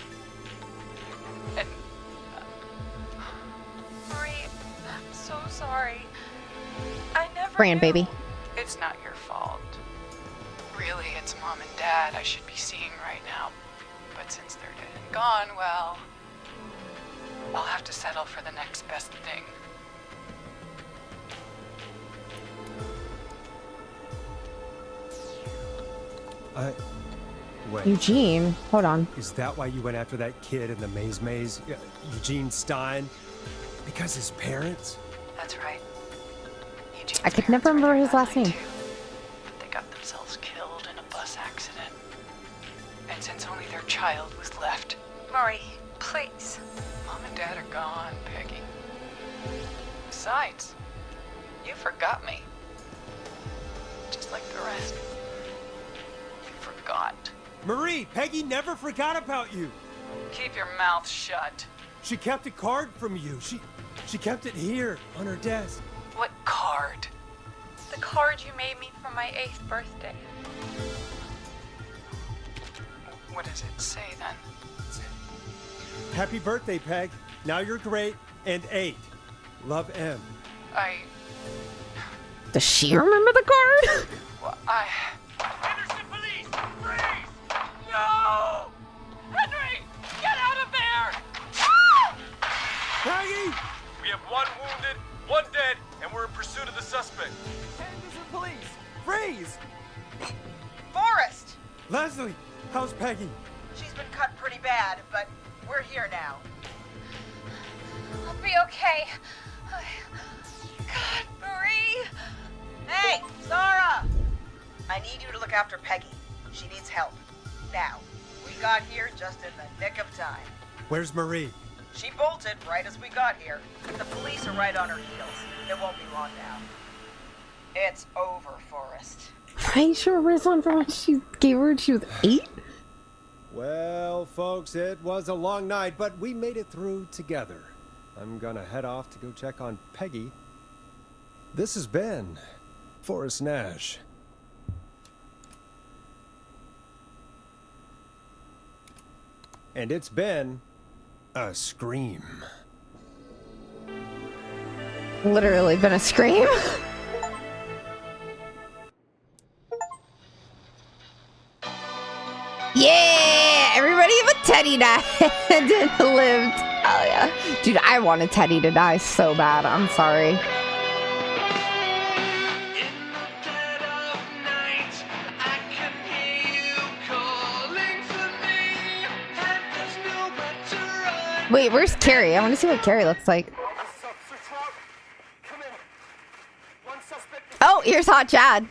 Marie, I'm so sorry. I never Brand, knew. baby. it's not your fault. Really, it's Mom and Dad I should be seeing right now. But since they're dead and gone, well, I'll have to settle for the next best thing. Wait. Eugene, hold on. Is that why you went after that kid in the maze? Eugene Stein? Because his parents? That's right. I could never remember his last name. But they got themselves killed in a bus accident. And since only their child was left, Marie, please. Mom and Dad are gone, Peggy. Besides, you forgot me. Just like the rest. You forgot. Marie, Peggy never forgot about you. Keep your mouth shut. She kept a card from you. She kept it here on her desk. What card? The card you made me for my 8th birthday. What does it say then? Happy birthday, Peg. Now you're great and 8. Love, M. Does she remember the card? Henderson police! Freeze! No! Henry! Get out of there! Ah! Peggy! We have 1 wounded, 1 dead, and we're in pursuit of the suspect. Henderson police! Freeze! Forrest! Leslie, how's Peggy? She's been cut pretty bad, but we're here now. I'll be okay. God, Marie! Hey, Zara! I need you to look after Peggy. She needs help. Now, we got here just in the nick of time. Where's Marie? She bolted right as we got here. The police are right on her heels. It won't be long now. It's over, Forrest. Are you sure where's one from when she gave her when she was 8? Well, folks, it was a long night, but we made it through together. I'm gonna head off to go check on Peggy. This has been Forrest Nash. And it's been a scream. Literally been a scream. Yeah! Everybody but Teddy died and lived. Oh yeah. Dude, I wanted Teddy to die so bad. I'm sorry. Wait, where's Carrie? I want to see what Carrie looks like. Oh, here's Hot Chad.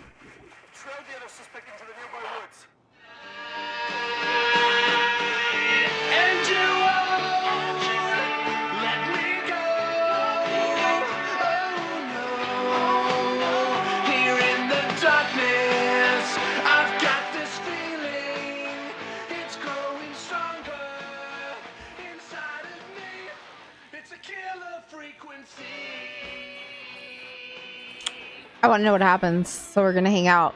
I want to know what happens, so we're gonna hang out.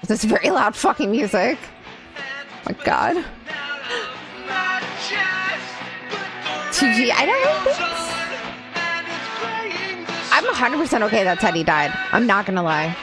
This very loud fucking music. Oh my god. 2G, I don't know this. I'm 100% okay that Teddy died. I'm not gonna lie.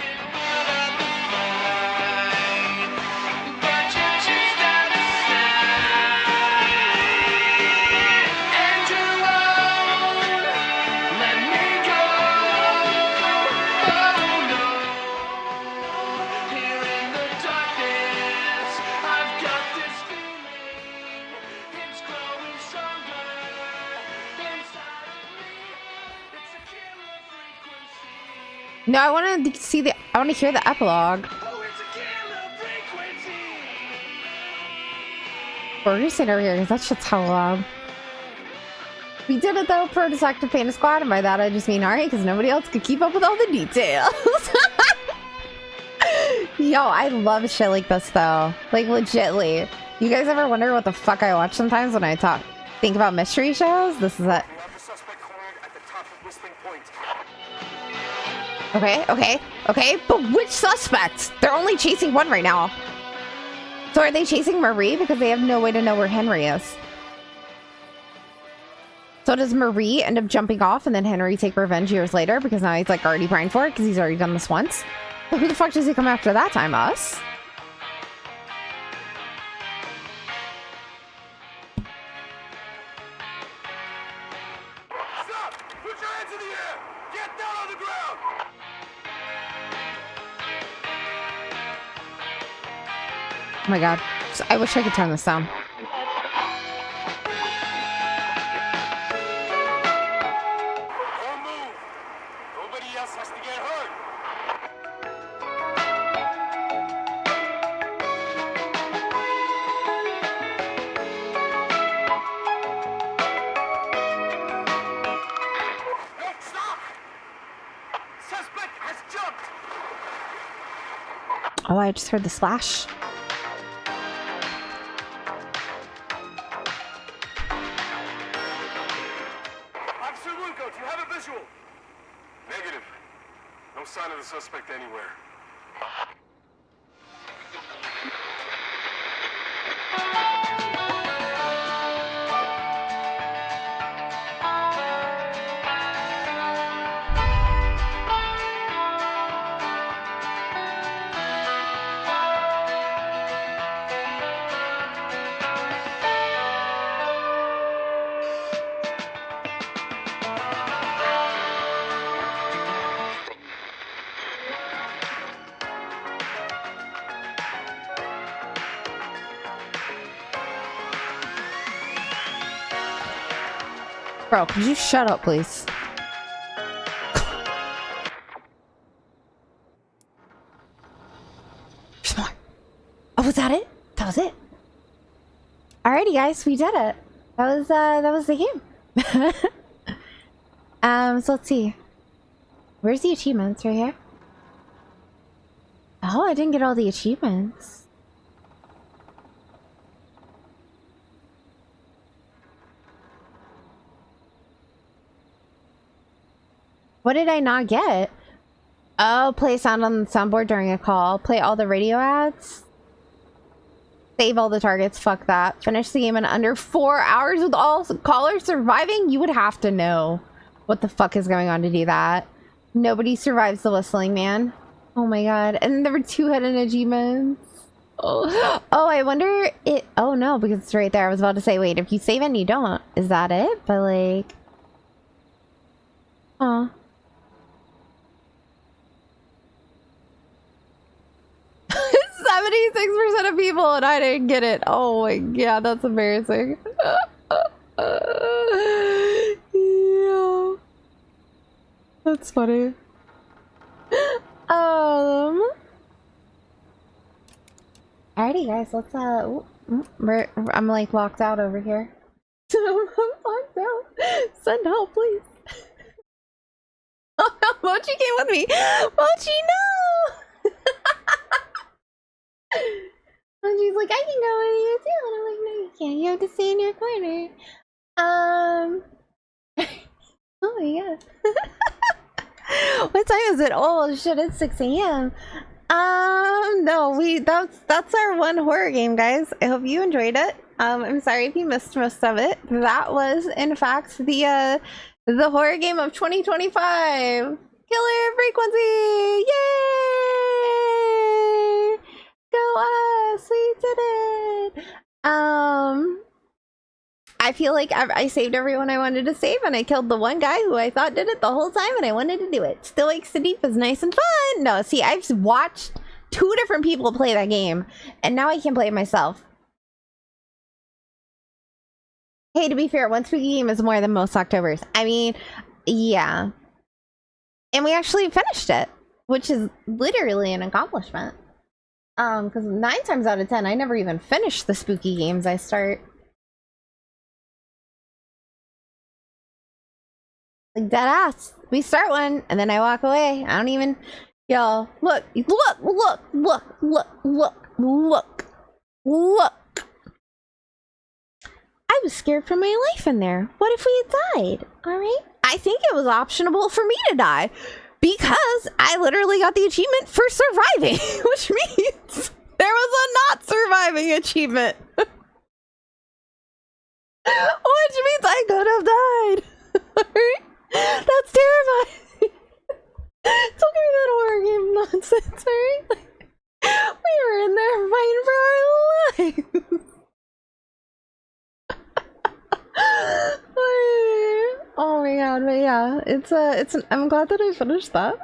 No, I want to see the. I want to hear the epilogue. We're gonna sit over here because that shit's hella loud. We did it though, Pro Detective Panda Squad, and by that I just mean alright, because nobody else could keep up with all the details. Yo, I love shit like this though. Like legitly. You guys ever wonder what the fuck I watch sometimes when I think about mystery shows? This is it. Okay, but which suspect? They're only chasing one right now. So are they chasing Marie? Because they have no way to know where Henry is. So does Marie end up jumping off and then Henry take revenge years later? Because now he's like already primed for it because he's already done this once. So who the fuck does he come after that time? Us? Oh my god. I wish I could turn this down. Don't move. Nobody else has to get hurt. No, stop! Suspect has jumped. Oh, I just heard the splash. Suspect anywhere. Bro, could you shut up, please? There's more. Oh, was that it? That was it. Alrighty, guys, we did it. That was the game. So let's see. Where's the achievements? Right here? Oh, I didn't get all the achievements. What did I not get? Oh, play sound on the soundboard during a call. Play all the radio ads. Save all the targets. Fuck that. Finish the game in under 4 hours with all callers surviving? You would have to know what the fuck is going on to do that. Nobody survives the whistling man. Oh my god. And there were 2 hidden achievements. Oh, I wonder it. Oh no, because it's right there. I was about to say, wait, if you save it and you don't, is that it? But like, huh. 76% of people, and I didn't get it. Oh my god, that's embarrassing. Yeah. That's funny. Alrighty, guys, let's I'm like locked out over here. I'm locked out. Send help, please. Oh no, Mochi came with me. Mochi, no. And she's like, I can go with you too. And I'm like, no, you can't. You have to stay in your corner. Oh my god. What time is it? Oh shit, it's 6 a.m. No, that's our one horror game, guys. I hope you enjoyed it. I'm sorry if you missed most of it. That was, in fact, the horror game of 2025. Killer Frequency! Yay! Go us! We did it! I feel like I saved everyone I wanted to save, and I killed the one guy who I thought did it the whole time, and I wanted to do it. Still Lake City was nice and fun! No, see, I've watched 2 different people play that game, and now I can play it myself. Hey, to be fair, one spooky game is more than most Octobers. I mean, yeah. And we actually finished it, which is literally an accomplishment. Because 9 times out of 10, I never even finish the spooky games I start. Like, dead ass. We start one, and then I walk away. I don't even... Y'all, look. I was scared for my life in there. What if we had died? Alright? I think it was optional for me to die. Because I literally got the achievement for surviving. Which means there was a not surviving achievement. Which means I could have died. That's terrifying. Don't give me that horror game nonsense, alright? We were in there fighting for our lives. Oh my god, but yeah, I'm glad that I finished that.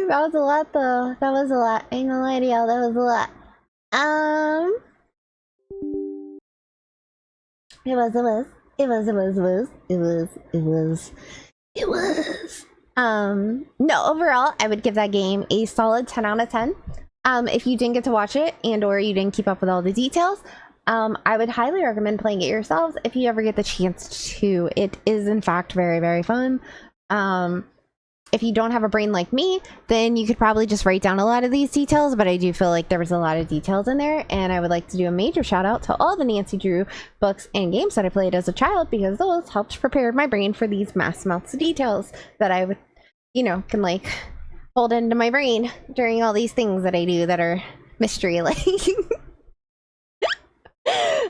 That was a lot though. That was a lot. Ain't gonna lie to y'all, that was a lot. It was. No, overall, I would give that game a solid 10 out of 10. If you didn't get to watch it and or you didn't keep up with all the details, I would highly recommend playing it yourselves if you ever get the chance to. It is in fact very, very fun. If you don't have a brain like me, then you could probably just write down a lot of these details, but I do feel like there was a lot of details in there, and I would like to do a major shout out to all the Nancy Drew books and games that I played as a child, because those helped prepare my brain for these mass amounts of details that I would, can like hold into my brain during all these things that I do that are mystery like.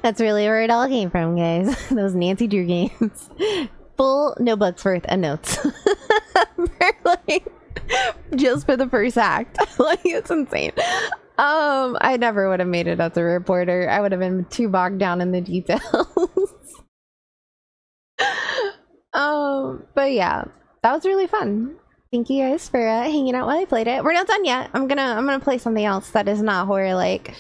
That's really where it all came from, guys. Those Nancy Drew games. Full notebooks worth of notes. Just for the first act. Like, it's insane. I never would have made it as a reporter. I would have been too bogged down in the details. But yeah, that was really fun. Thank you guys for hanging out while I played it. We're not done yet. I'm gonna play something else that is not horror like.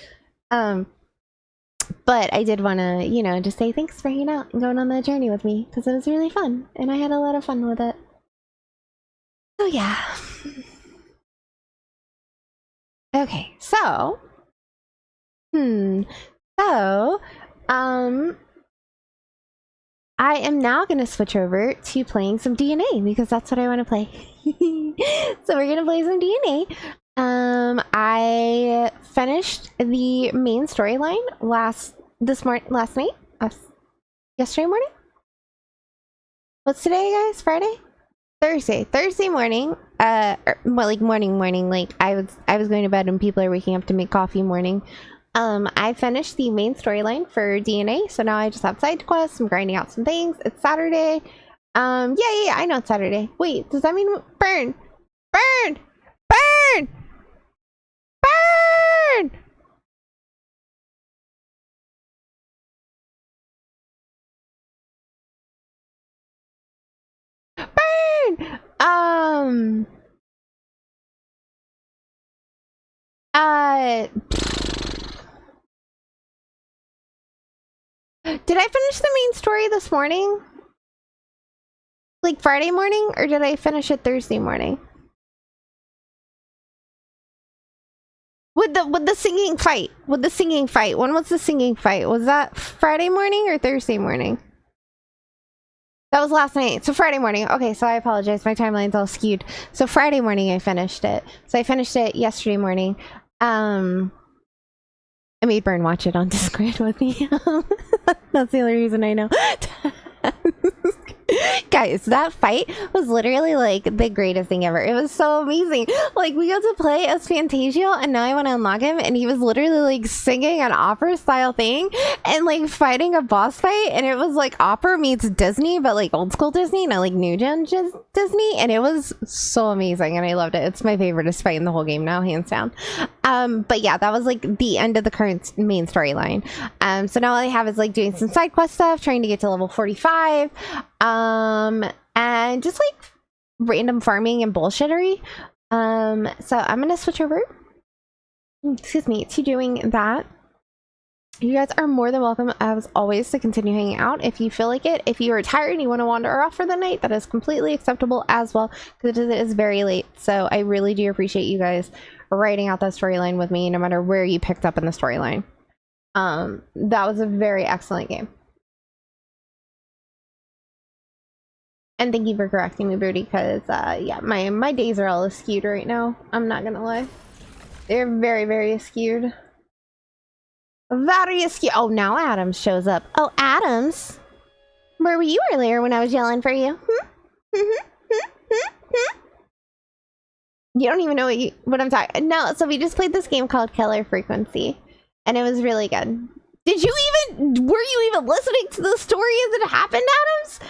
But I did want to, you know, just say thanks for hanging out and going on that journey with me because it was really fun and I had a lot of fun with it. So yeah. Okay, so I am now going to switch over to playing some DNA because that's what I want to play. So we're going to play some DNA. I finished the main storyline yesterday morning. What's today, guys? Friday? Thursday morning. Morning. Like I was going to bed and people are waking up to make coffee morning. I finished the main storyline for DNA, so now I just have side quests. I'm grinding out some things. It's Saturday. Yeah, I know it's Saturday. Wait, does that mean burn? Did I finish the main story this morning? Like Friday morning, or did I finish it Thursday morning? With the singing fight. When was the singing fight? Was that Friday morning or Thursday morning? That was last night. So Friday morning. Okay, so I apologize. My timeline's all skewed. So Friday morning I finished it. So I finished it yesterday morning. I made Burn watch it on Discord with me. That's the only reason I know. Guys, that fight was literally like the greatest thing ever. It was so amazing. Like, we got to play as Fantasio, and now I want to unlock him, and he was literally like singing an opera style thing and like fighting a boss fight, and it was like opera meets Disney, but like old school Disney, not like new gen Disney, and it was so amazing, and I loved it. It's my favoriteest fight in the whole game now, hands down. But yeah, that was like the end of the current main storyline. So now all I have is like doing some side quest stuff, trying to get to level 45. And just like random farming and bullshittery. So I'm gonna switch over, to doing that. You guys are more than welcome, as always, to continue hanging out if you feel like it. If you are tired and you want to wander off for the night, that is completely acceptable as well, because it is very late. So I really do appreciate you guys writing out that storyline with me, no matter where you picked up in the storyline. That was a very excellent game. And thank you for correcting me, Booty, because, yeah, my days are all askewed right now. I'm not gonna lie. They're very, very askewed. Very askewed. Oh, now Adams shows up. Oh, Adams! Where were you earlier when I was yelling for you? You don't even know what I'm talking. No, so we just played this game called Killer Frequency, and it was really good. Were you even listening to the story as it happened, Adams?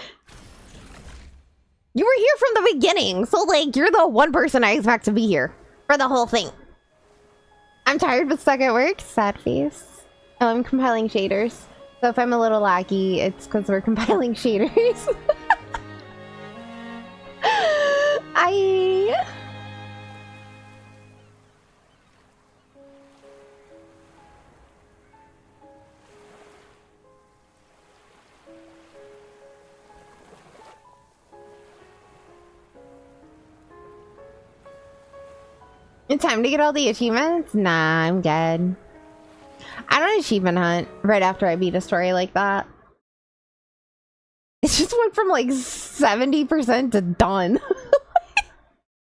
You were here from the beginning, so like you're the one person I expect to be here for the whole thing. I'm tired but stuck at work. Sad face. Oh, I'm compiling shaders. So if I'm a little laggy, it's because we're compiling shaders. It's time to get all the achievements? Nah, I'm good. I don't achievement hunt right after I beat a story like that. It just went from like 70% to done.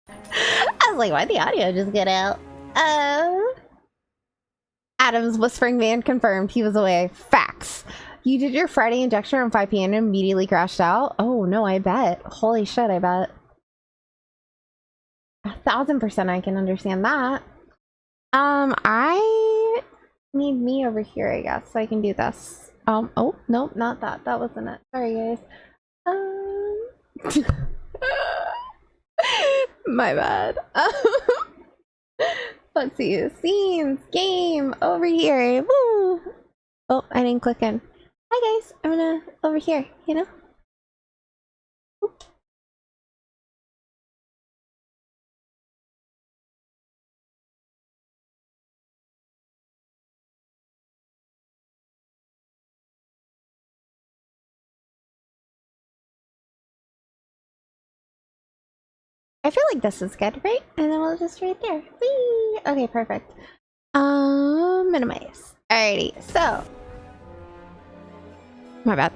I was like, why'd the audio just get out? Adam's whispering man confirmed he was away. Facts. You did your Friday injection around 5 p.m. and immediately crashed out? Oh no, I bet. Holy shit, I bet. 1000% I can understand that. I need me over here, I guess, so I can do this. Oh, nope, not that. That wasn't it. Sorry, guys. My bad. Let's see. Scenes, game, over here. Woo! Oh, I didn't click in. Hi, guys. I'm gonna, over here, you know? Oop. I feel like this is good, right? And then we'll just right there. Whee! Okay, perfect. Minimize. Alrighty, so. My bad.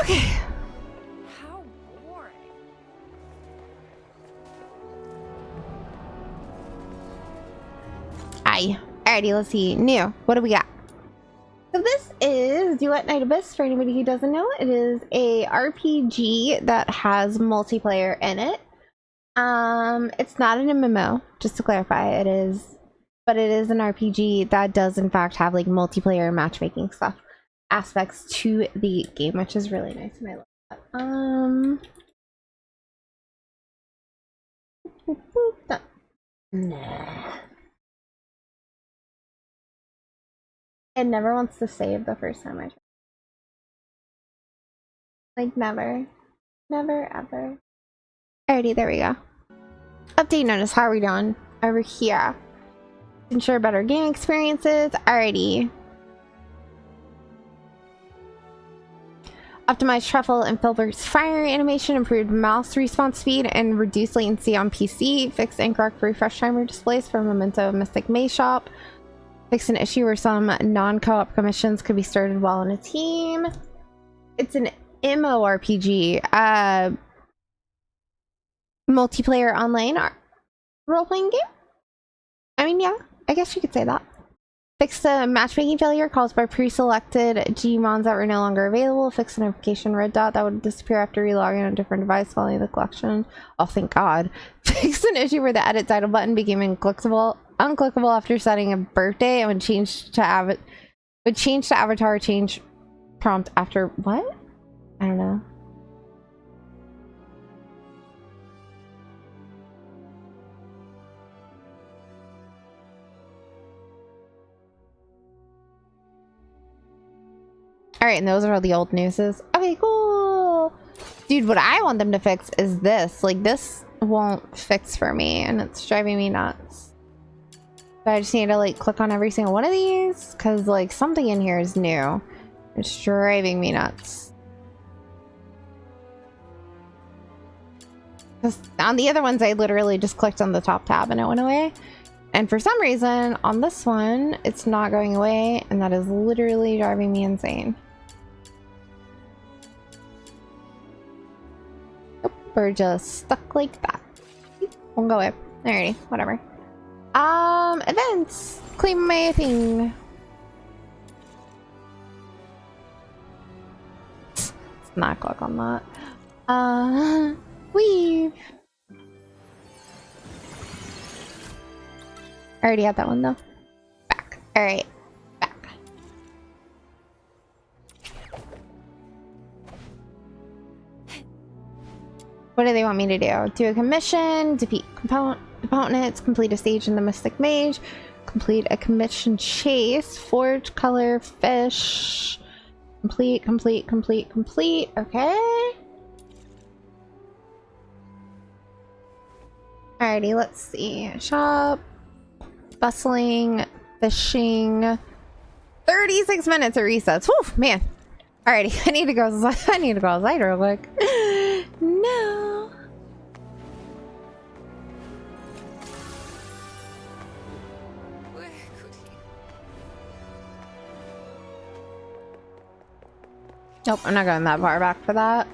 Okay. How boring. Hi. Alrighty, let's see. New. What do we got? So this is Duet Night Abyss. For anybody who doesn't know, it is a RPG that has multiplayer in it. It's not an MMO, just to clarify. It is, but it is an RPG that does in fact have like multiplayer matchmaking stuff aspects to the game, which is really nice, and I love that. Nah. It never wants to save the first time I try. Like never. Never ever. Alrighty, there we go. Update notice, how are we doing? Over here. Ensure better game experiences. Alrighty. Optimized truffle and filbert's firing animation, improved mouse response speed, and reduced latency on PC. Fixed incorrect refresh timer displays for Memento Mystic Maze Shop. Fixed an issue where some non-co-op commissions could be started while in a team. It's an MMORPG, multiplayer online role-playing game. I mean, yeah, I guess you could say that. Fixed a matchmaking failure caused by pre-selected Gmons that were no longer available. Fixed a notification red dot that would disappear after relogging on a different device following the collection. Oh, thank God. Fixed an issue where the edit title button became unclickable after setting a birthday and would change to avatar change prompt after what? I don't know. Alright, and those are all the old newses. Okay, cool. Dude, what I want them to fix is this. Like, this won't fix for me, and it's driving me nuts. So I just need to, like, click on every single one of these, because, like, something in here is new. It's driving me nuts. Because on the other ones, I literally just clicked on the top tab and it went away. And for some reason, on this one, it's not going away, and that is literally driving me insane. Nope, we're just stuck like that. Won't go away. Alrighty, whatever. Events! Claim my thing. Let's not click on that. Weave. I already had that one though. Back. Alright. Back. What do they want me to do? Do a commission, defeat opponents, complete a stage in the Mystic Mage, complete a commission chase, forge color fish, complete. Okay. Alrighty, let's see. Shop. Bustling, fishing. 36 minutes of resets. Whew, man. Alrighty, I need to go outside real quick. No. Nope, I'm not going that far back for that.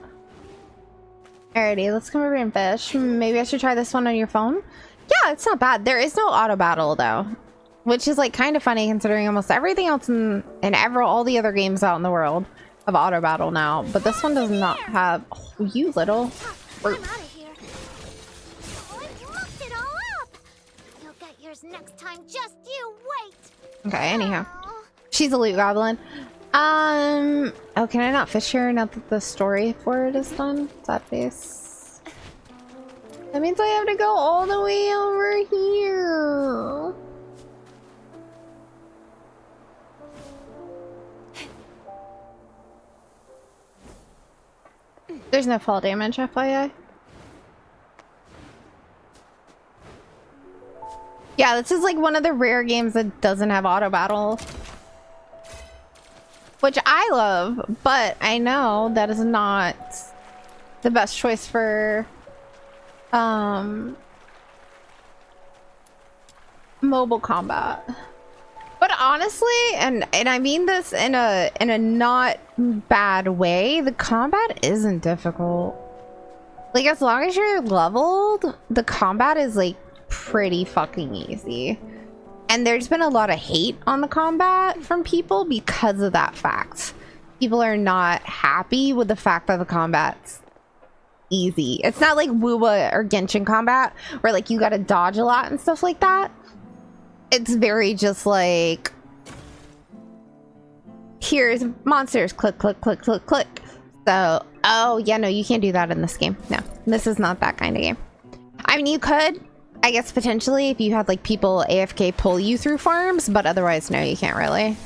Alrighty, let's come over and fish. Maybe I should try this one on your phone. Yeah, it's not bad. There is no auto battle though, which is like kind of funny considering almost everything else in all the other games out in the world have auto battle now, but this one does not have. Oh, you little. I'm out of here. Oh, I mucked it all up. You'll get yours next time. Just you wait. Okay. Anyhow, she's a loot goblin. Oh, can I not fish here now that the story for it is done? That face. That means I have to go all the way over here. There's no fall damage, FYI. Yeah, this is like one of the rare games that doesn't have auto battle. Which I love, but I know that is not the best choice for mobile combat. But honestly, and I mean this in a not bad way, the combat isn't difficult. Like, as long as you're leveled, the combat is like pretty fucking easy. And there's been a lot of hate on the combat from people because of that fact. People are not happy with the fact that the combat's easy. It's not like WoWa or Genshin combat where like you gotta dodge a lot and stuff like that. It's very just like, here's monsters, click, click, click, click, click. So, oh yeah, no, you can't do that in this game. No, this is not that kind of game. I mean, you could, I guess, potentially if you had like people AFK pull you through farms, but otherwise, no, you can't really.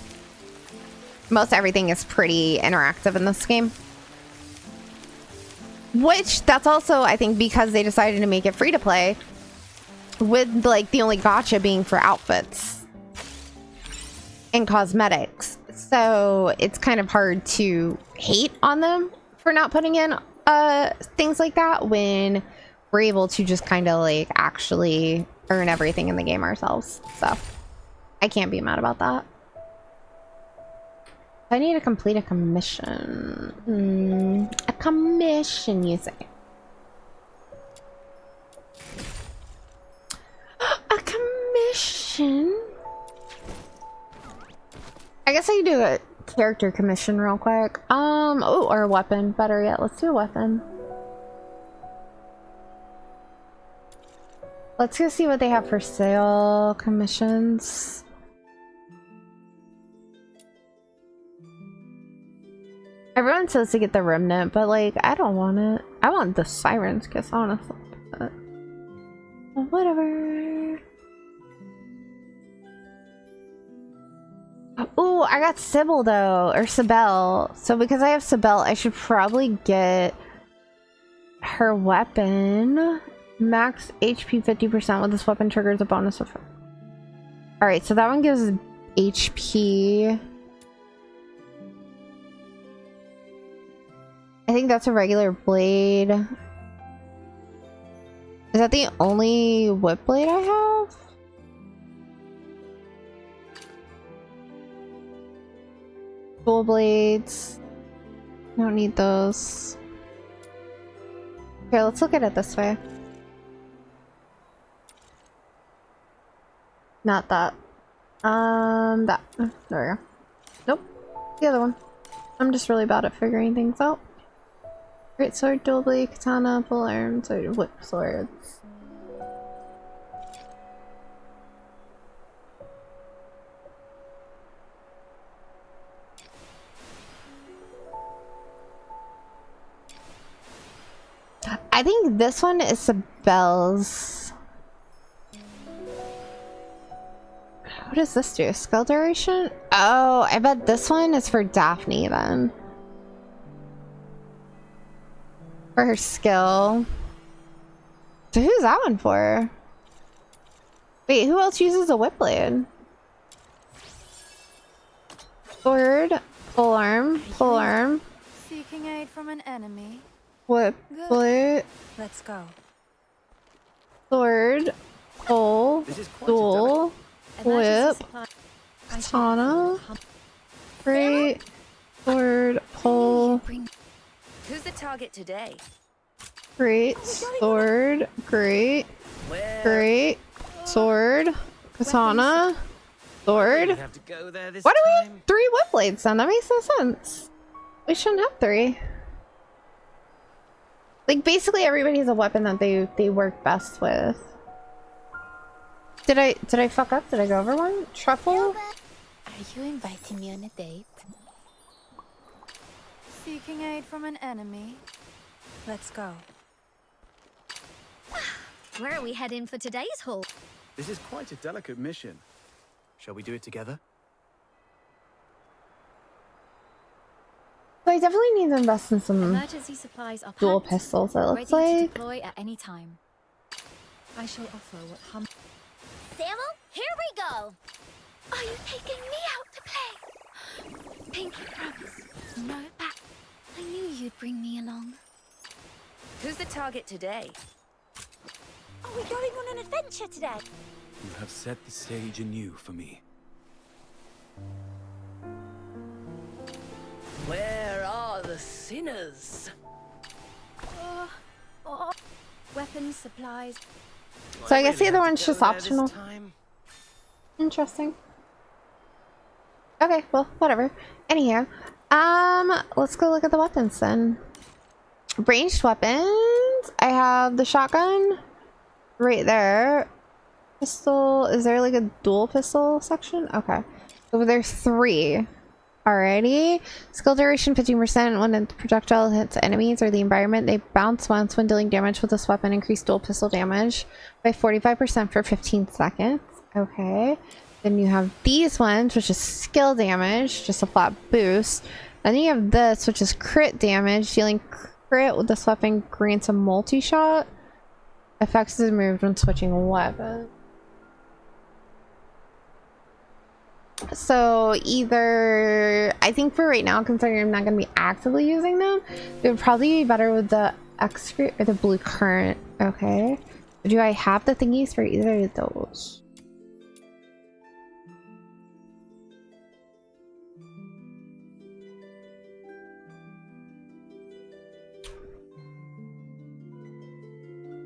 Most everything is pretty interactive in this game. Which, that's also, I think, because they decided to make it free to play, with like the only gacha being for outfits and cosmetics. So it's kind of hard to hate on them for not putting in things like that when we're able to just kind of like actually earn everything in the game ourselves. So I can't be mad about that. I need to complete a commission. A commission, you say? A commission? I guess I can do a character commission real quick. Oh, or a weapon. Better yet, let's do a weapon. Let's go see what they have for sale. Commissions. Everyone says to get the remnant, but like, I don't want it. I want the Siren's Kiss, honestly. But whatever. Ooh, I got Sybil though, or Sibel. So because I have Sibel, I should probably get her weapon. Max HP 50% with this weapon triggers a bonus of. Alright, so that one gives HP. I think that's a regular blade. Is that the only whip blade I have? Dual blades. Don't need those. Here, let's look at it this way. Not that. That. There we go. Nope. The other one. I'm just really bad at figuring things out. Great sword, dual blade, katana, pole arm, sword, whip swords. I think this one is Sibel's. What does this do? Skill duration? Oh, I bet this one is for Daphne then. For her skill. So who's that one for? Wait, who else uses a whip blade? Sword, pole arm, Seeking aid from an enemy. whip Good. blade, Let's go. sword, pole, dual, whip, katana, great, sword, pole, Who's the target today? great, sword, great, great, sword, katana, sword. Have to go there this Why do we time. have 3 whip blades then? That makes no sense. We shouldn't have 3. Like, basically everybody has a weapon that they work best with. Did I fuck up? Did I go over one? Truffle? Are you inviting me on a date? Seeking aid from an enemy. Let's go. Where are we heading for today's haul? This is quite a delicate mission. Shall we do it together? So I definitely need to invest in some Emergency supplies are dual packed, pistols, it looks ready to like. deploy at any time. I shall offer what Samuel, here we go! Are you taking me out to play? Pinky promise. No back. I knew you'd bring me along. Who's the target today? Are we going on an adventure today? You have set the stage anew for me. Where are the sinners? Weapons, supplies. So I guess the other one's just optional. Interesting. Okay, well, whatever. Anyhow, let's go look at the weapons then. Ranged weapons. I have the shotgun right there. Pistol. Is there like a dual pistol section? Okay. So there's 3. Alrighty. Skill duration 15% when a projectile hits enemies or the environment. They bounce once when dealing damage with this weapon. Increase dual pistol damage by 45% for 15 seconds. Okay. Then you have these ones, which is skill damage, just a flat boost. Then you have this, which is crit damage. Dealing crit with this weapon grants a multi-shot. Effects is removed when switching a weapon. So either, I think for right now, considering I'm not going to be actively using them, it would probably be better with the X-Ray or the Blue Current. Okay. Do I have the thingies for either of those?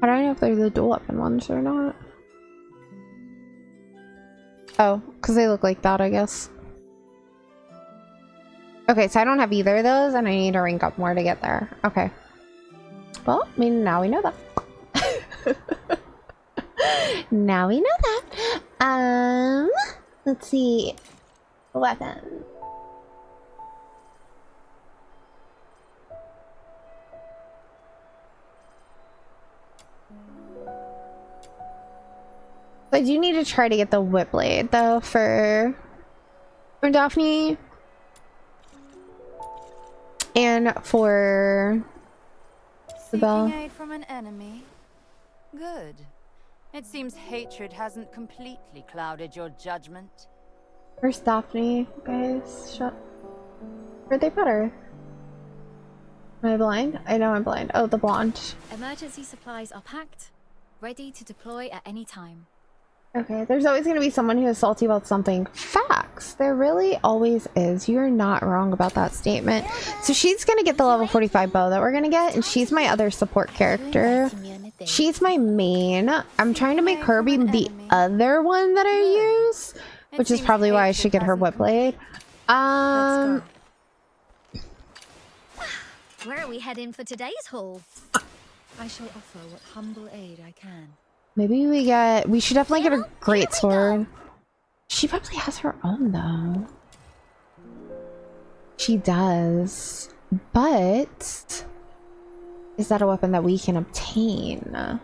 I don't know if they're the dual weapon ones or not. Oh, because they look like that, I guess. Okay, so I don't have either of those, and I need to rank up more to get there. Okay. Well, I mean, now we know that. Now we know that. Let's see. Weapon. I do need to try to get the whip blade though for Daphne and for Isabel. Seeking aid from an enemy. Good. It seems hatred hasn't completely clouded your judgment. Where's Daphne, guys? Shut. Where'd they put her? Am I blind? I know I'm blind. Oh, the blonde. Emergency supplies are packed, ready to deploy at any time. Okay, there's always going to be someone who is salty about something. Facts. There really always is. You're not wrong about that statement. So she's going to get the level 45 bow that we're going to get, and she's my other support character. She's my main. I'm trying to make her be the other one that I use, which is probably why I should get her whip blade. Where are we heading for today's haul? I shall offer what humble aid I can. Maybe we should definitely get a great sword. She probably has her own though. She does. But is that a weapon that we can obtain?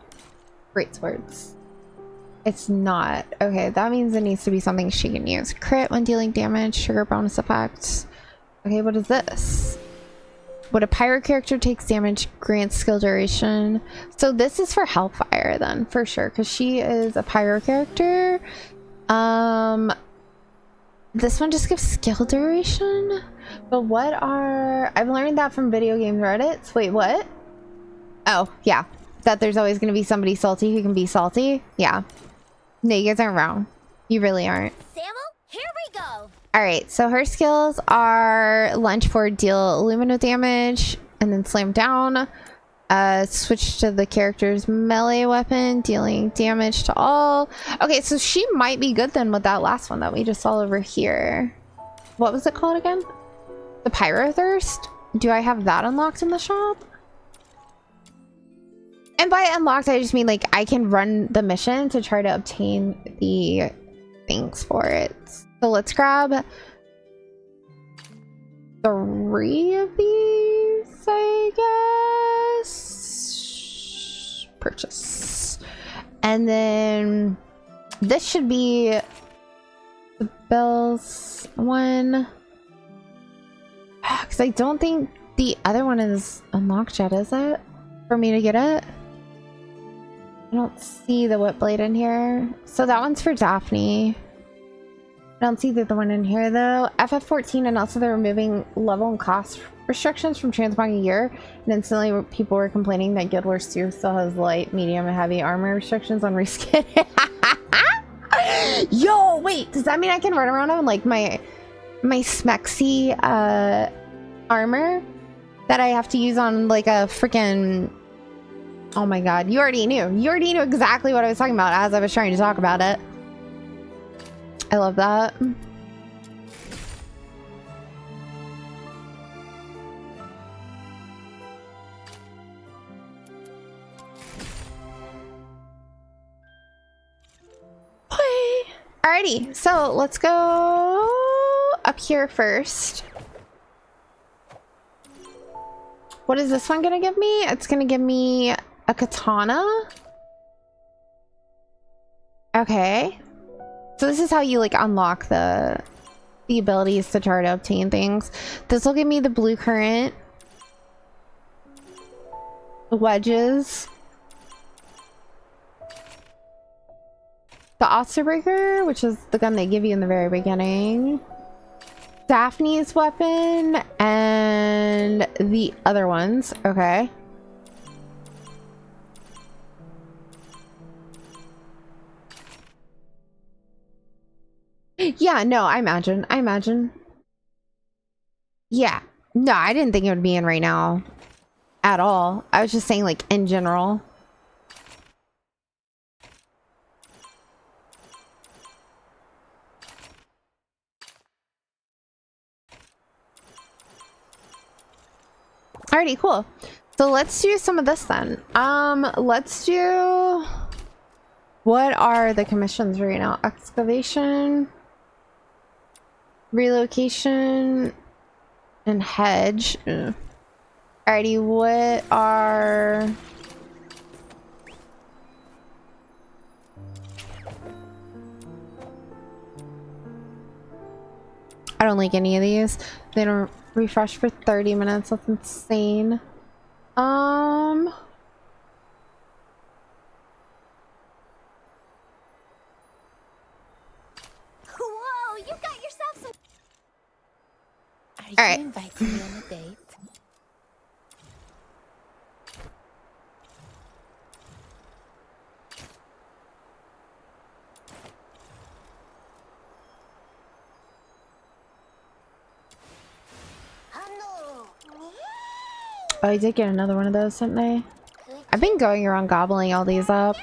Great swords. It's not. Okay, that means it needs to be something she can use. Crit when dealing damage, trigger bonus effects. Okay, what is this? When a pyro character takes damage, grants skill duration. So this is for Hellfire then, for sure, because she is a pyro character. This one just gives skill duration. But what are... I've learned that from video game Reddits. Wait, what? Oh, yeah. That there's always going to be somebody salty who can be salty. Yeah. No, you guys aren't wrong. You really aren't. Samuel, here we go! Alright, so her skills are lunge forward, deal illumino damage, and then slam down. Switch to the character's melee weapon, dealing damage to all. Okay, so she might be good then with that last one that we just saw over here. What was it called again? The Pyro Thirst? Do I have that unlocked in the shop? And by unlocked, I just mean like I can run the mission to try to obtain the things for it. So let's grab 3 of these, I guess. Purchase. And then this should be the Bell's one. Because I don't think the other one is unlocked yet, is it? For me to get it? I don't see the whip blade in here. So that one's for Daphne. I don't see the other one in here though. FF14 and also they're removing level and cost restrictions from transmogging gear. And instantly people were complaining that Guild Wars 2 still has light, medium, and heavy armor restrictions on reskin. Yo, wait, does that mean I can run around on like my Smexy armor that I have to use on like a freaking... Oh my god, you already knew. You already knew exactly what I was talking about as I was trying to talk about it. I love that. Alrighty, so let's go up here first. What is this one gonna give me? It's gonna give me a katana. Okay. So this is how you like unlock the abilities to try to obtain things. This will give me the blue current, wedges, the Osterbreaker, which is the gun they give you in the very beginning, Daphne's weapon, and the other ones. Okay. Yeah, no, I imagine. Yeah. No, I didn't think it would be in right now. At all. I was just saying, like, in general. Alrighty, cool. So let's do some of this then. Let's do... What are the commissions right now? Excavation, relocation, and hedge. Alrighty, what are... I don't like any of these. They don't refresh for 30 minutes. That's insane. Whoa, you got yourself some... Are you right. inviting me on a date? Oh, I did get another one of those, didn't they? I've been going around gobbling all these up.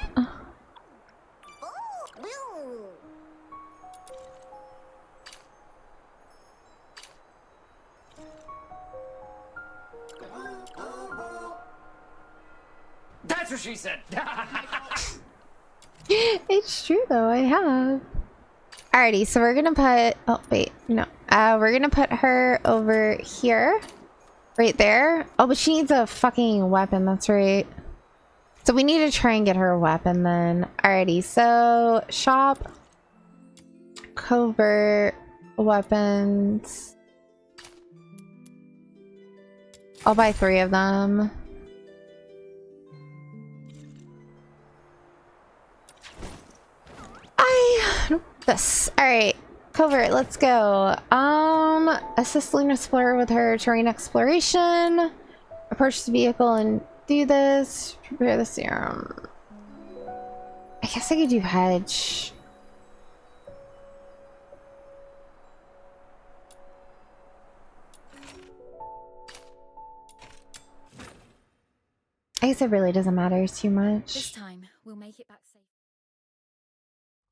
That's what she said. It's true though, I have. Alrighty, so we're gonna put... Oh, wait, no. We're gonna put her over here. Right there. Oh, but she needs a fucking weapon, that's right. So we need to try and get her a weapon then. Alrighty, so... Shop. Covert. Weapons. I'll buy 3 of them. This. Alright. Covert, let's go. Assist Luna Explorer with her terrain exploration. Approach the vehicle and do this. Prepare the serum. I guess I could do hedge. I guess it really doesn't matter too much. This time, we'll make it back safe.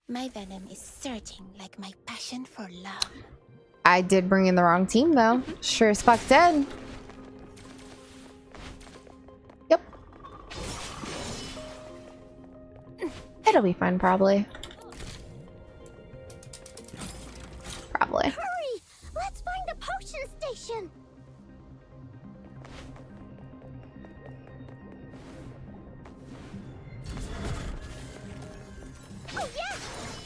My venom is surging like my passion for love. I did bring in the wrong team though. Sure as fuck did. Yep. It'll be fun, probably. Probably. Hurry! Let's find a potion station! Oh yeah!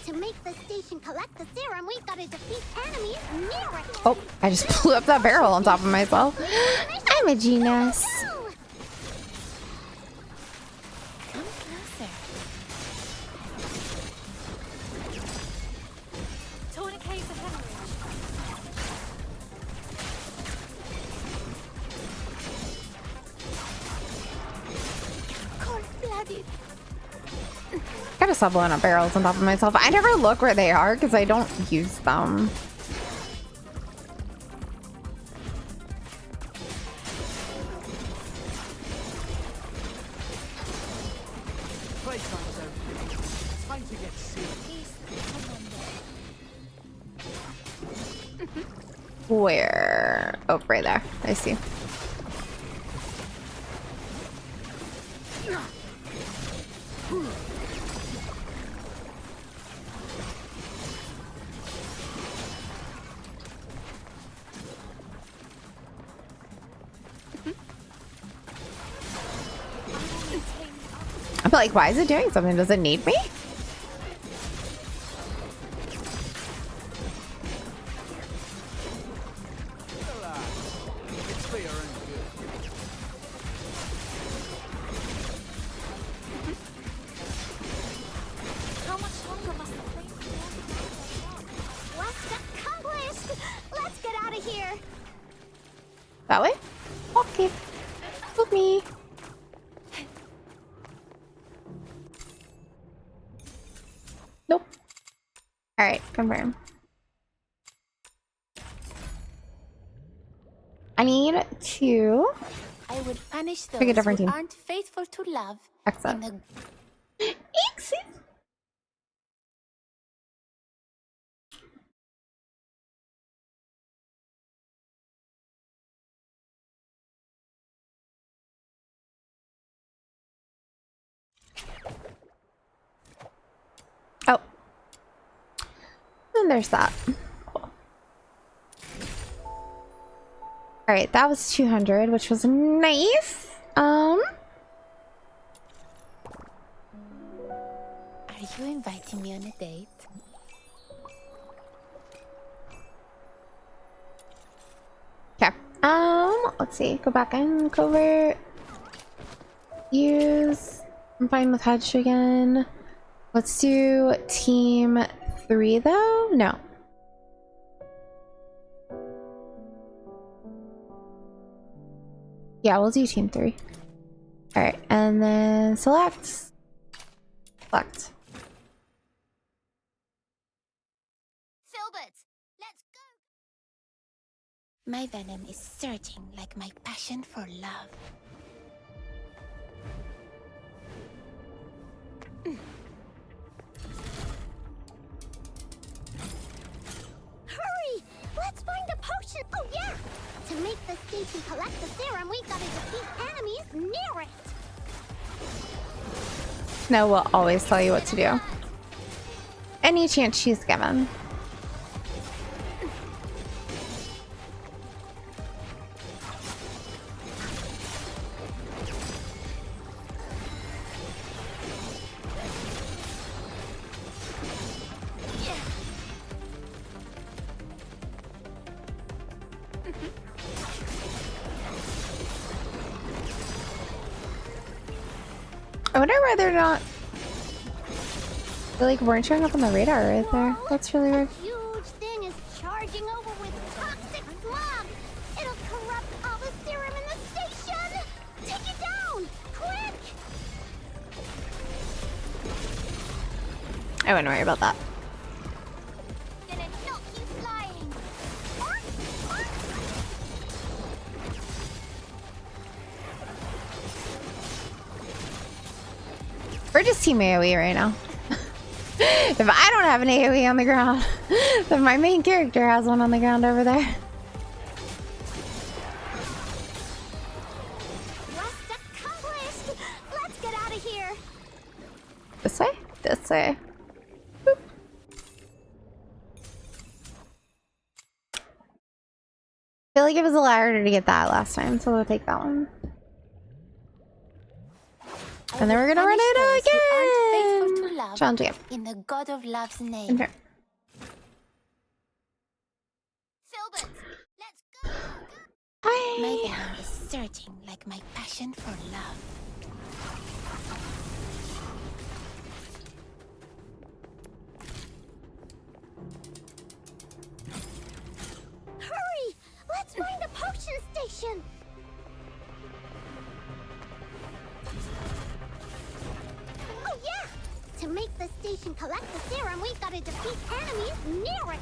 To make the station collect the serum, we've got to defeat enemies near it! Oh, I just blew up that barrel on top of myself. I'm a genius. Come closer. gotta stop blowing up barrels on top of myself. I never look where they are because I don't use them. Where? Oh, right there. I see. I'm like, why is it doing something? Does it need me? How much longer must the place be on? Quest accomplished! Let's get out of here! That way? Okay. With me. Nope. Alright, confirm. I need to I will punish those pick a different who team. aren't faithful to love. Exit. in Exit. Oh. And there's that. Cool. Alright, that was 200, which was nice. Are you inviting me on a date? Okay. Let's see. Go back in. Covert. Use. I'm fine with Hedge again. Let's do team 3 though? No. Yeah, we'll do team 3. Alright, and then select. Select. Filbert, let's go! My venom is surging like my passion for love. Hurry! Let's find a potion! Oh yeah! To make the stinky collect the serum, we gotta defeat enemies near it! Snow will always tell you what to do. Any chance she's given. I wonder why they're not. They like weren't showing up on the radar right there. That's really weird. Huge thing is charging over with toxic smog! It'll corrupt all the serum in the station! Take it down! Quick! I wouldn't worry about that. Gonna knock you flying! We're just team AoE right now. If I don't have an AoE on the ground, then my main character has one on the ground over there. Quest accomplished! Let's get out of here! This way? This way. I feel like it was a lot harder to get that last time, so we'll take that one. And then we're gonna run it again! Challenge again. In the god of love's name. Okay. Filbert, let's go! My venom is surging like my passion for love. Hurry! Let's find a potion station! Oh yeah! To make the station collect the serum, we've got to defeat enemies near it.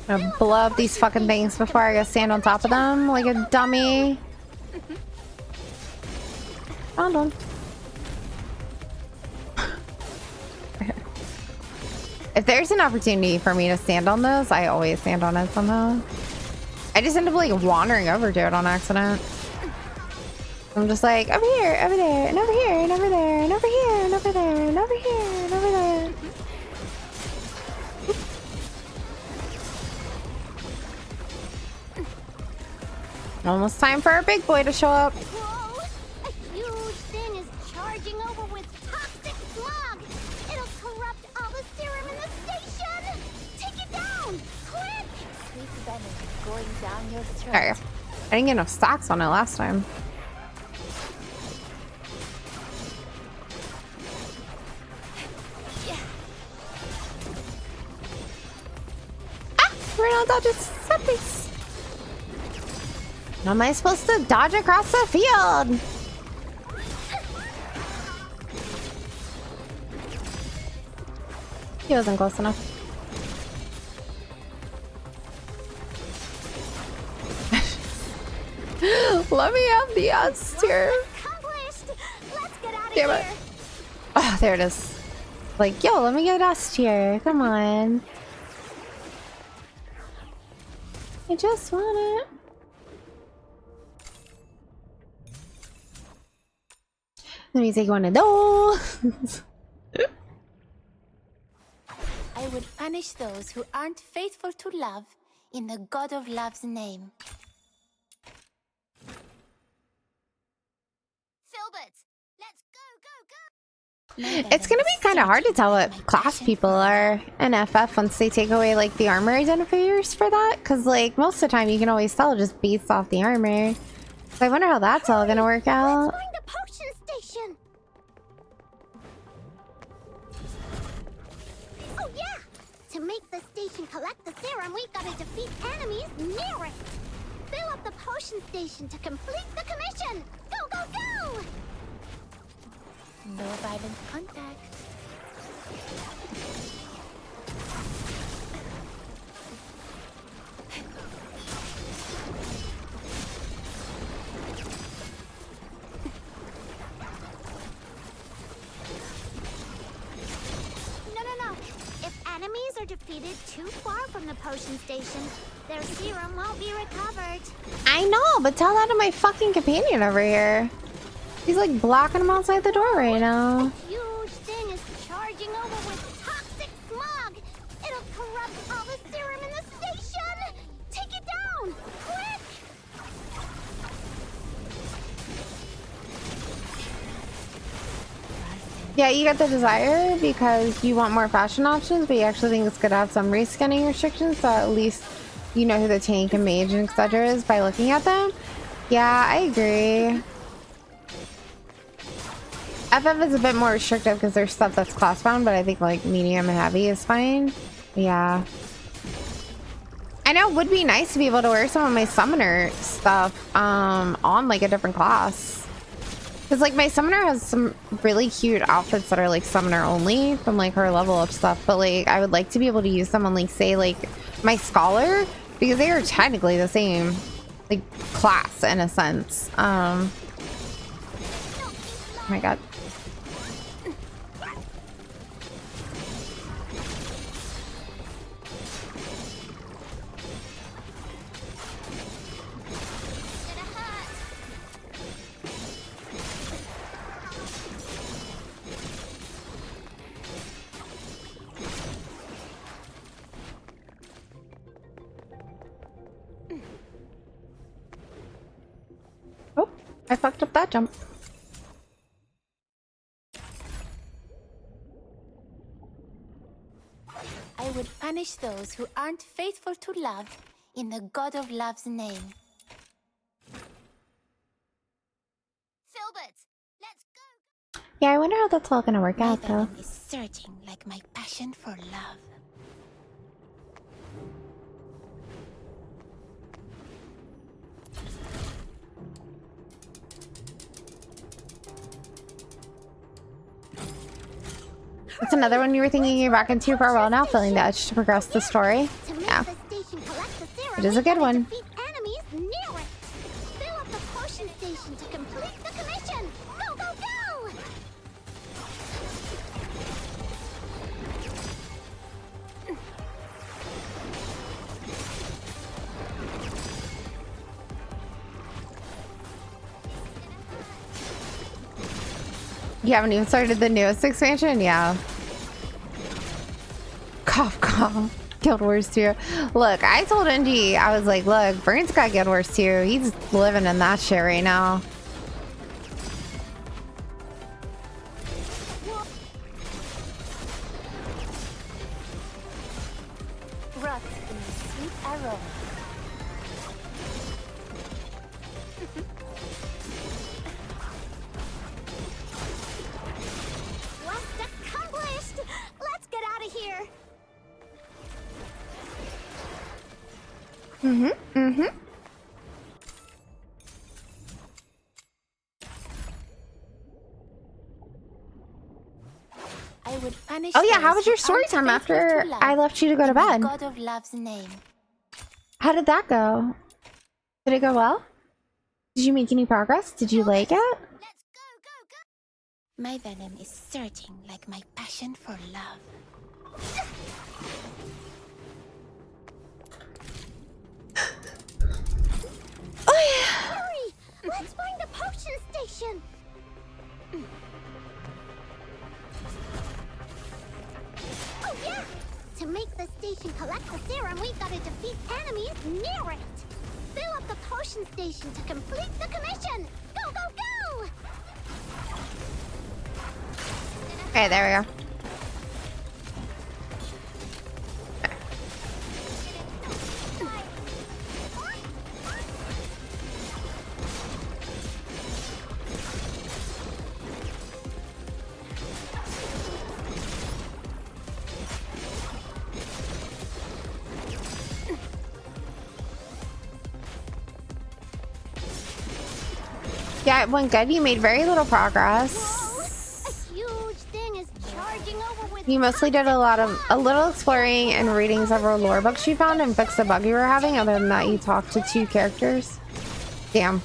I'm gonna blow up these fucking things before I go stand on top of them like a dummy. Found one. If there's an opportunity for me to stand on this, I always stand on it somehow. I just end up like wandering over to it on accident. I'm just like, over here, over there, and over here, and over there, and over here, and over there, and over here, and over there. Almost time for our big boy to show up. Whoa! A huge thing is charging over with toxic smog. It'll corrupt all the serum in the station. Take it down, quick! Sweet venom going down your throat. Sorry. I didn't get enough stocks on it last time. Ah! We're not dodging something. How am I supposed to dodge across the field? He wasn't close enough. Let me have the S tier. Damn it. Oh, there it is. Like, yo, let me get S tier. Come on. I just want it. Let me take one of those. I will punish those who aren't faithful to love in the God of Love's name. Filbert, let's go, It's gonna be kind of hard to tell what class people are in FF once they take away like the armor identifiers for that, because like most of the time you can always tell just based off the armor. So I wonder how that's all gonna work out. Find the potion station. Oh yeah! To make the station collect the serum, we've got to defeat enemies near it. Fill up the potion station to complete the commission. Go, go, go! No violent contact. No. If enemies are defeated too far from the potion station, their serum won't be recovered. I know, but tell that to my fucking companion over here. He's like blocking him outside the door right now. Huge thing is charging over with toxic smog. It'll corrupt all the serum in the station. Take it down, quick! Yeah, you got the desire because you want more fashion options, but you actually think it's good to have some race scanning restrictions, so at least you know who the tank and mage and etc. is by looking at them. Yeah, I agree. FF is a bit more restrictive because there's stuff that's class bound, but I think like medium and heavy is fine. Yeah. I know it would be nice to be able to wear some of my summoner stuff on like a different class. Because like my summoner has some really cute outfits that are like summoner only from like her level up stuff, but like I would like to be able to use them on like say like my scholar because they are technically the same like class in a sense. Oh my god. I fucked up that jump. I will punish those who aren't faithful to love in the God of Love's name. Filbert, let's go. Yeah, I wonder how that's all gonna work out though. Is surging like my passion for love. It's another one you were thinking you're back into for a while now, feeling the urge to progress the story. Yeah. It is a good one. Defeat enemies near it. Fill up the potion station to complete the commission. Go, go, go! You haven't even started the newest expansion? Yeah. Cough, cough. Guild Wars 2. Look, I told NG, I was like, look, Burns got Guild Wars 2. He's living in that shit right now. Rot in the sweet aroma. Quest accomplished! Let's get out of here! I would punish Oh yeah, how those was your who story aren't time faithful after to love I left you to go to in the bed? God of Love's name. How did that go? Did it go well? Did you make any progress? Did you like it? My venom is surging like my passion for love. Hurry! Let's find the potion station! Oh yeah! To make the station collect the serum, we gotta defeat enemies near it! Fill up the potion station to complete the commission! Go, go, go! Okay, there we go. Yeah, it went good. You made very little progress. A huge thing is charging over with You mostly did a little exploring and reading several lore books you found and fixed the bug you were having. Other than that, you talked to 2 characters. Damn.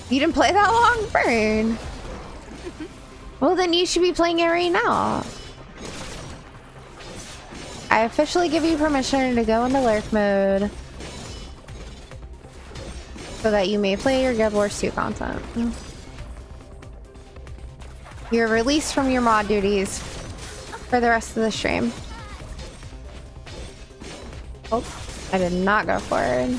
You didn't play that long? Burn. Well, then you should be playing it right now. I officially give you permission to go into lurk mode so that you may play your Guild Wars 2 content. You're released from your mod duties for the rest of the stream. Oh, I did not go forward.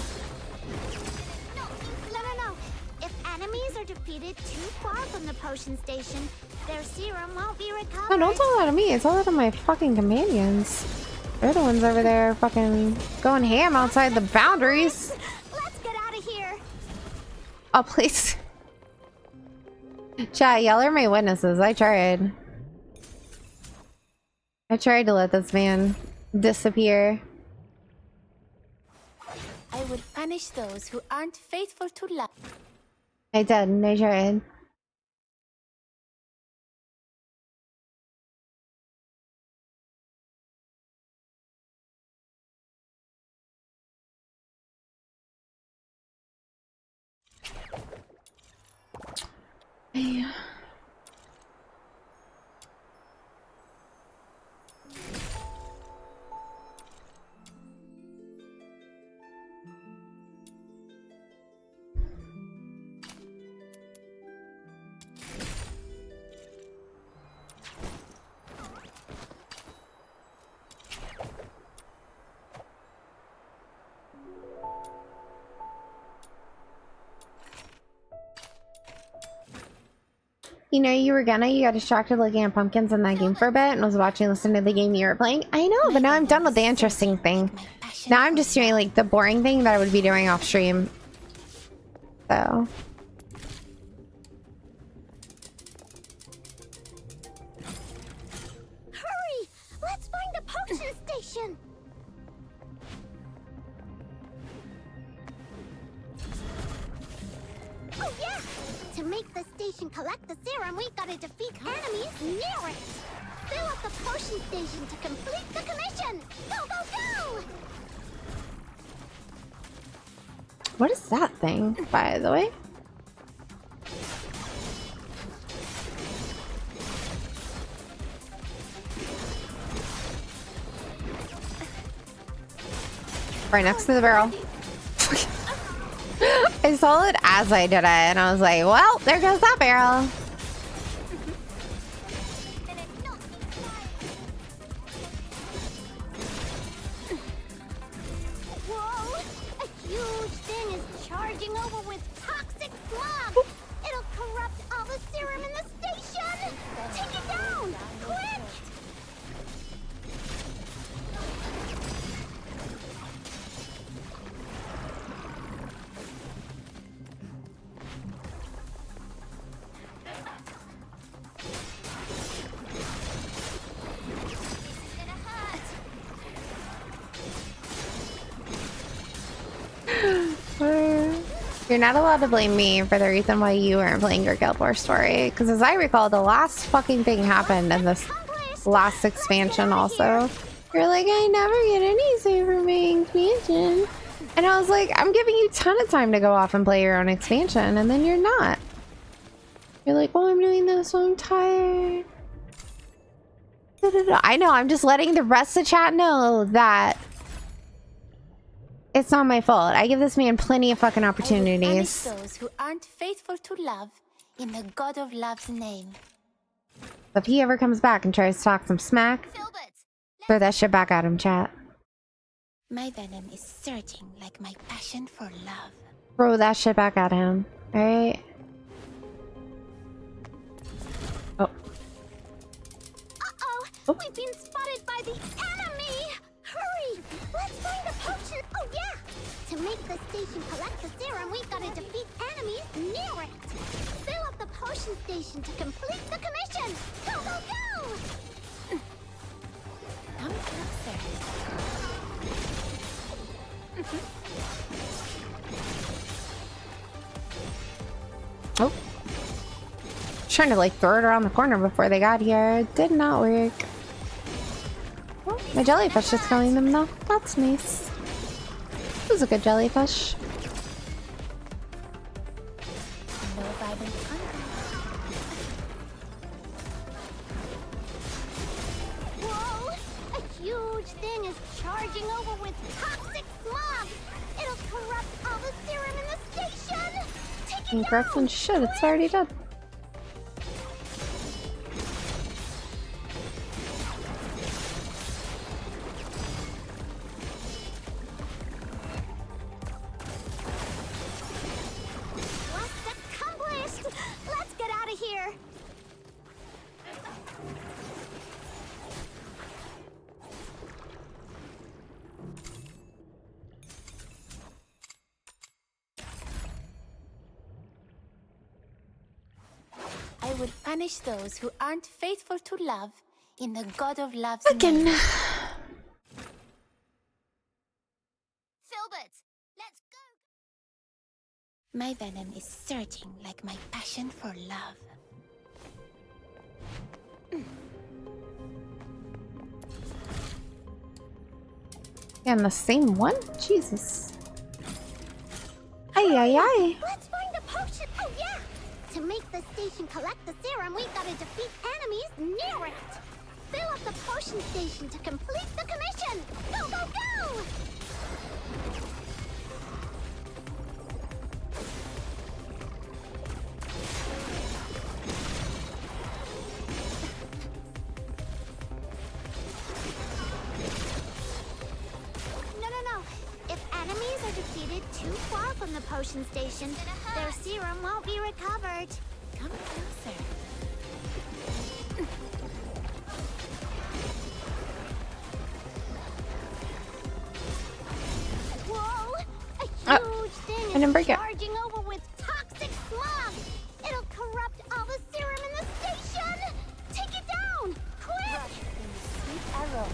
No. If enemies are defeated too far from the potion station, their serum won't be recovered. No, don't tell that to me. Tell that to my fucking companions. They're the ones over there fucking going ham outside the boundaries. Let's get out of here. Oh, please. Chat, y'all are my witnesses. I tried to let this man disappear. I would punish those who aren't faithful to love. I did. I tried. Yeah. You know, you got distracted looking at pumpkins in that game for a bit and was listening to the game you were playing. I know, but now I'm done with the interesting thing. Now I'm just doing like the boring thing that I would be doing off stream. So. Hurry! Let's find the potion station. Oh yeah! To make the station collect the serum, we gotta defeat enemies near it. Fill up the potion station to complete the commission! Go, go, go! What is that thing, by the way? Right next to the barrel. I saw it as I did it, and I was like, well, there goes that barrel. Whoa! A huge thing is charging over with toxic smog! It'll corrupt all the serum in the station! Take it down! Quick! You're not allowed to blame me for the reason why you weren't playing your Guild Wars story, because as I recall, the last fucking thing happened in this last expansion also. You're like, I never get any save from my expansion. And I was like, I'm giving you a ton of time to go off and play your own expansion, and then you're not. You're like, oh, I'm doing this, so I'm tired. I know, I'm just letting the rest of the chat know that it's not my fault. I give this man plenty of fucking opportunities. Those who aren't faithful to love in the God of Love's name. If he ever comes back and tries to talk some smack, throw that shit back at him, chat. My venom is surging like my passion for love. Throw that shit back at him, alright? Oh. Uh-oh! We've been spotted by the enemy! Hurry! Let's find the potion! Oh, yeah! To make the station collect the serum, we've got to defeat enemies near it! Fill up the potion station to complete the commission! Go, go, go! Come closer. Oh. Trying to like throw it around the corner before they got here. It did not work. Oh, my jellyfish is killing them though. That's nice. It was a good jellyfish. Whoa! A huge thing is charging over with toxic smog! It'll corrupt all the serum in the station! Take it Incorrect and shit, it's already dead. Quest accomplished! Let's get out of here! I will punish those who aren't faithful to love in the God of Love's Again. name. Filbert, let's go! My venom is surging like my passion for love. And the same one? Jesus. Ay, ay, ay. Let's find the potion! Oh, yeah! To make the station collect the serum, we've got to defeat enemies near it! Fill up the potion station to complete the commission! Go, go, go! No. If enemies are defeated too far from the potion station, their serum won't be recovered. Come closer. Whoa! A huge thing I didn't break it. charging over with toxic smog! It'll corrupt all the serum in the station! Take it down! Quick! Sweet arrow.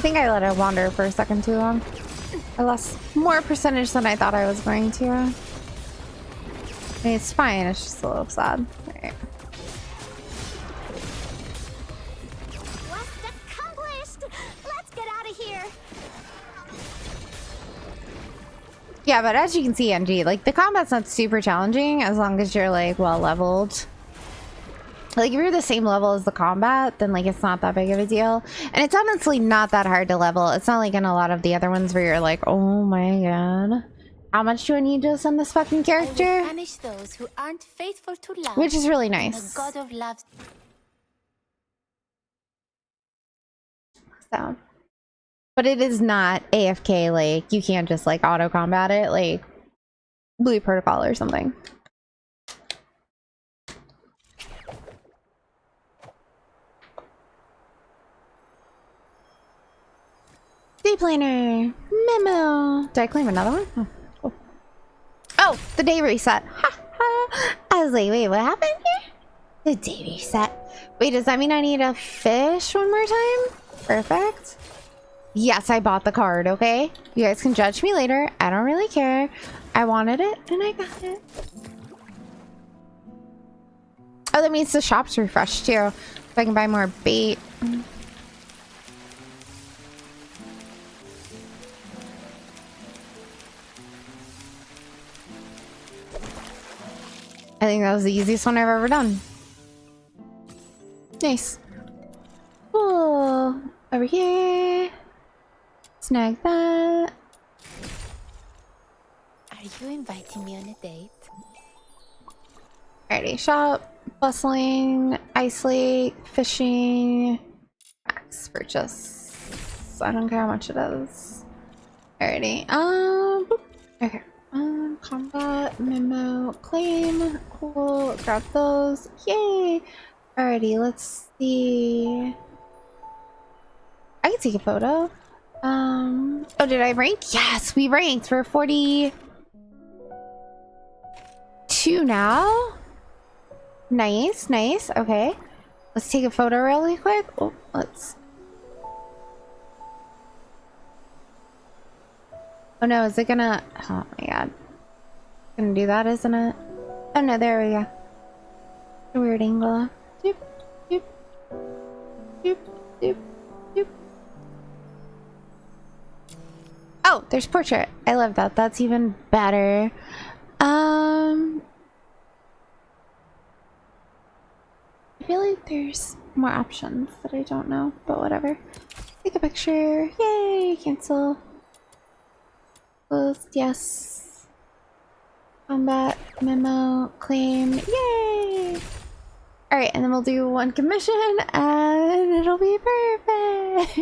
think I let it wander for a second too long. I lost more percentage than I thought I was going to. I mean, it's fine. It's just a little sad. Right. Quest accomplished! Let's get out of here! Yeah, but as you can see, NG, like, the combat's not super challenging as long as you're, like, well leveled. Like, if you're the same level as the combat, then, like, it's not that big of a deal. And it's honestly not that hard to level. It's not like in a lot of the other ones where you're like, oh my god. How much do I need to send this fucking character? I will punish those who aren't faithful to love. Which is really in nice. The god of love. So. But it is not AFK, like, you can't just, like, auto-combat it, like, Blue Protocol or something. Day planner memo. Did I claim another one? Oh, cool. Oh, the day reset. Ha ha. I was like, wait, what happened here? The day reset. Wait, does that mean I need to fish one more time? Perfect. Yes, I bought the card, okay? You guys can judge me later. I don't really care. I wanted it and I got it. Oh, that means the shop's refreshed too. So I can buy more bait. I think that was the easiest one I've ever done. Nice. Cool. Over here. Snag that. Are you inviting me on a date? Alrighty, shop, bustling, ice lake, fishing, max purchase. I don't care how much it is. Alrighty, boop. Okay. Combat, memo, claim, cool, grab those, yay! Alrighty, let's see. I can take a photo. Oh, did I rank? Yes, we ranked. We're 42 now. Nice, nice. Okay, let's take a photo really quick. Oh, let's. Oh no, is it gonna? Oh my god. Gonna do that, isn't it? Oh no, there we go. A weird angle. Doop, doop, doop, doop, doop. Oh, there's portrait. I love that. That's even better. I feel like there's more options that I don't know, but whatever. Take a picture. Yay! Cancel. Closed. Yes. Combat, memo, claim, yay! Alright, and then we'll do one commission and it'll be perfect!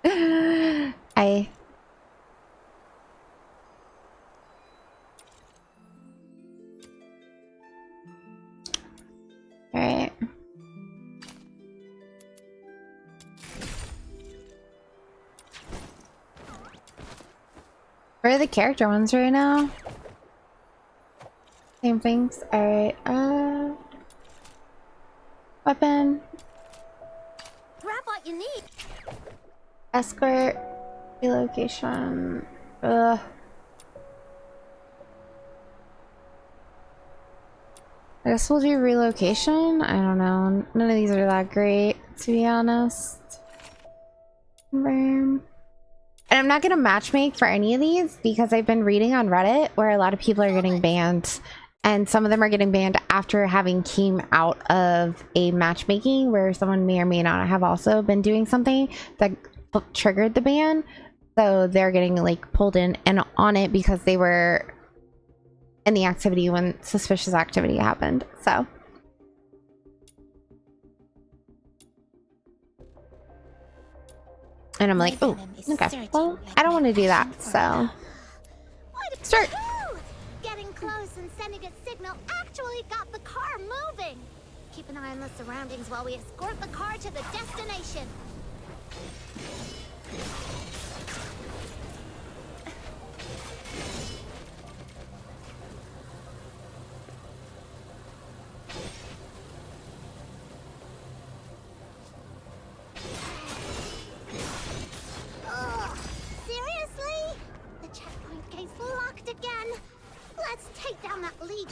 Alright. Where are the character ones right now? Same things. Alright, weapon. Grab what you need. Escort. Relocation. Ugh. I guess we'll do relocation. I don't know. None of these are that great, to be honest. And I'm not gonna matchmake for any of these because I've been reading on Reddit where a lot of people are getting banned. And some of them are getting banned after having came out of a matchmaking where someone may or may not have also been doing something that triggered the ban. So they're getting like pulled in and on it because they were in the activity when suspicious activity happened. So and I'm like, oh, okay. Well, I don't want to do that. So start. Getting close and sending a signal actually got the car moving. Keep an eye on the surroundings while we escort the car to the destination.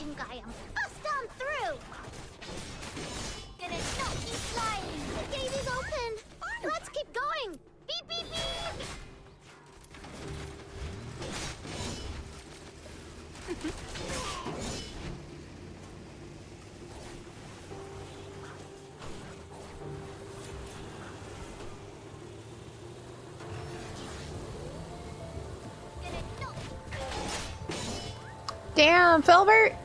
Legion Gaia. Bust on through! Gonna knock you flying! The gate is open! Let's keep going! Beep, beep, beep! Damn, Filbert.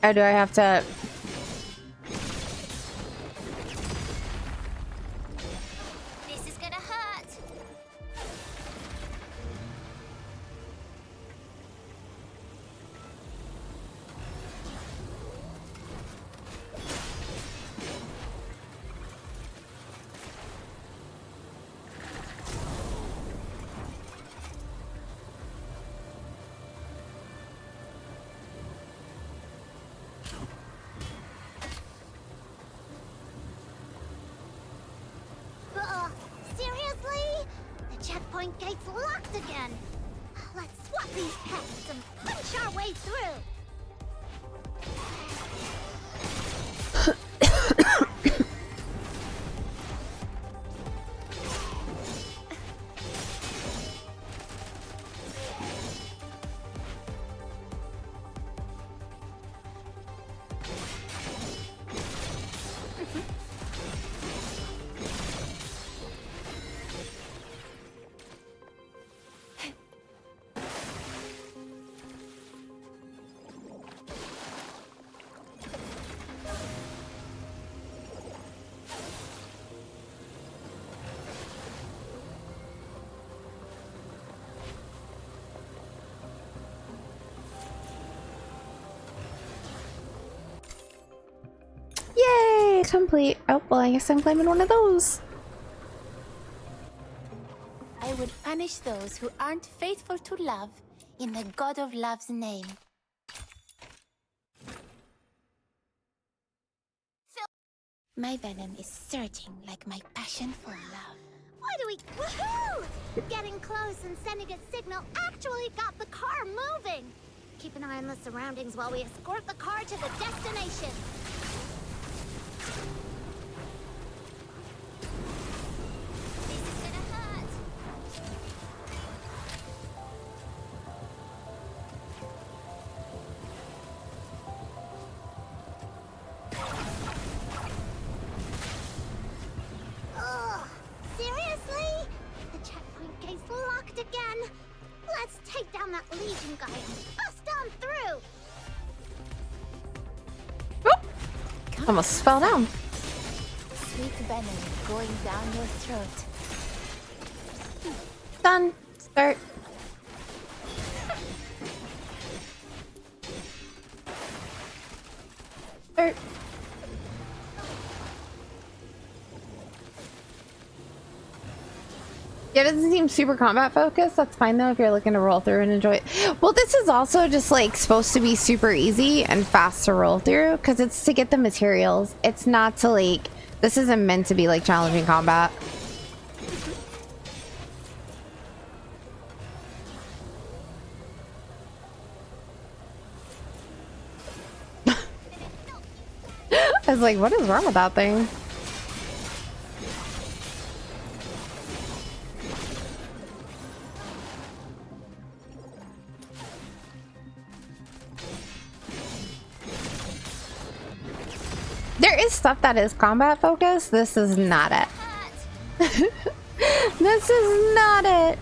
Oh, do I have to? This is gonna hurt. Seriously? The checkpoint gate's locked again. Let's swap these paths and punch our way through. Yay, complete. Oh, well, I guess I'm claiming one of those. I would punish those who aren't faithful to love in the God of Love's name. My venom is surging like my passion for love. Why do we... Woohoo! Getting close and sending a signal actually got the car moving. Keep an eye on the surroundings while we escort the car to the destination. This is gonna hurt. Ugh, seriously? The checkpoint gate's locked again. Let's take down that Legion guy and bust on through. Almost fell down. Sweet venom going down your throat. Done. Start. Start. Yeah, it doesn't seem super combat focused. That's fine though if you're looking to roll through and enjoy it. Well, this is also just like supposed to be super easy and fast to roll through because it's to get the materials. It's not to like, this isn't meant to be like challenging combat. I was like, what is wrong with that thing? There is stuff that is combat focused. This is not it. This is not it.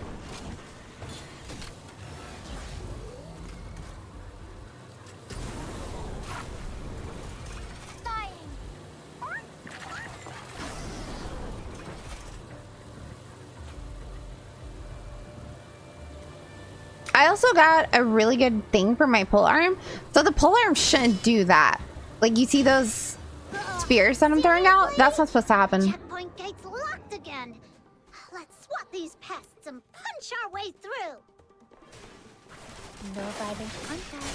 I also got a really good thing for my pole arm. So the pole arm shouldn't do that. Like you see those spears that I'm throwing out, that's not supposed to happen. Checkpoint gates locked again. Let's swat these pests and punch our way through. No violent contact.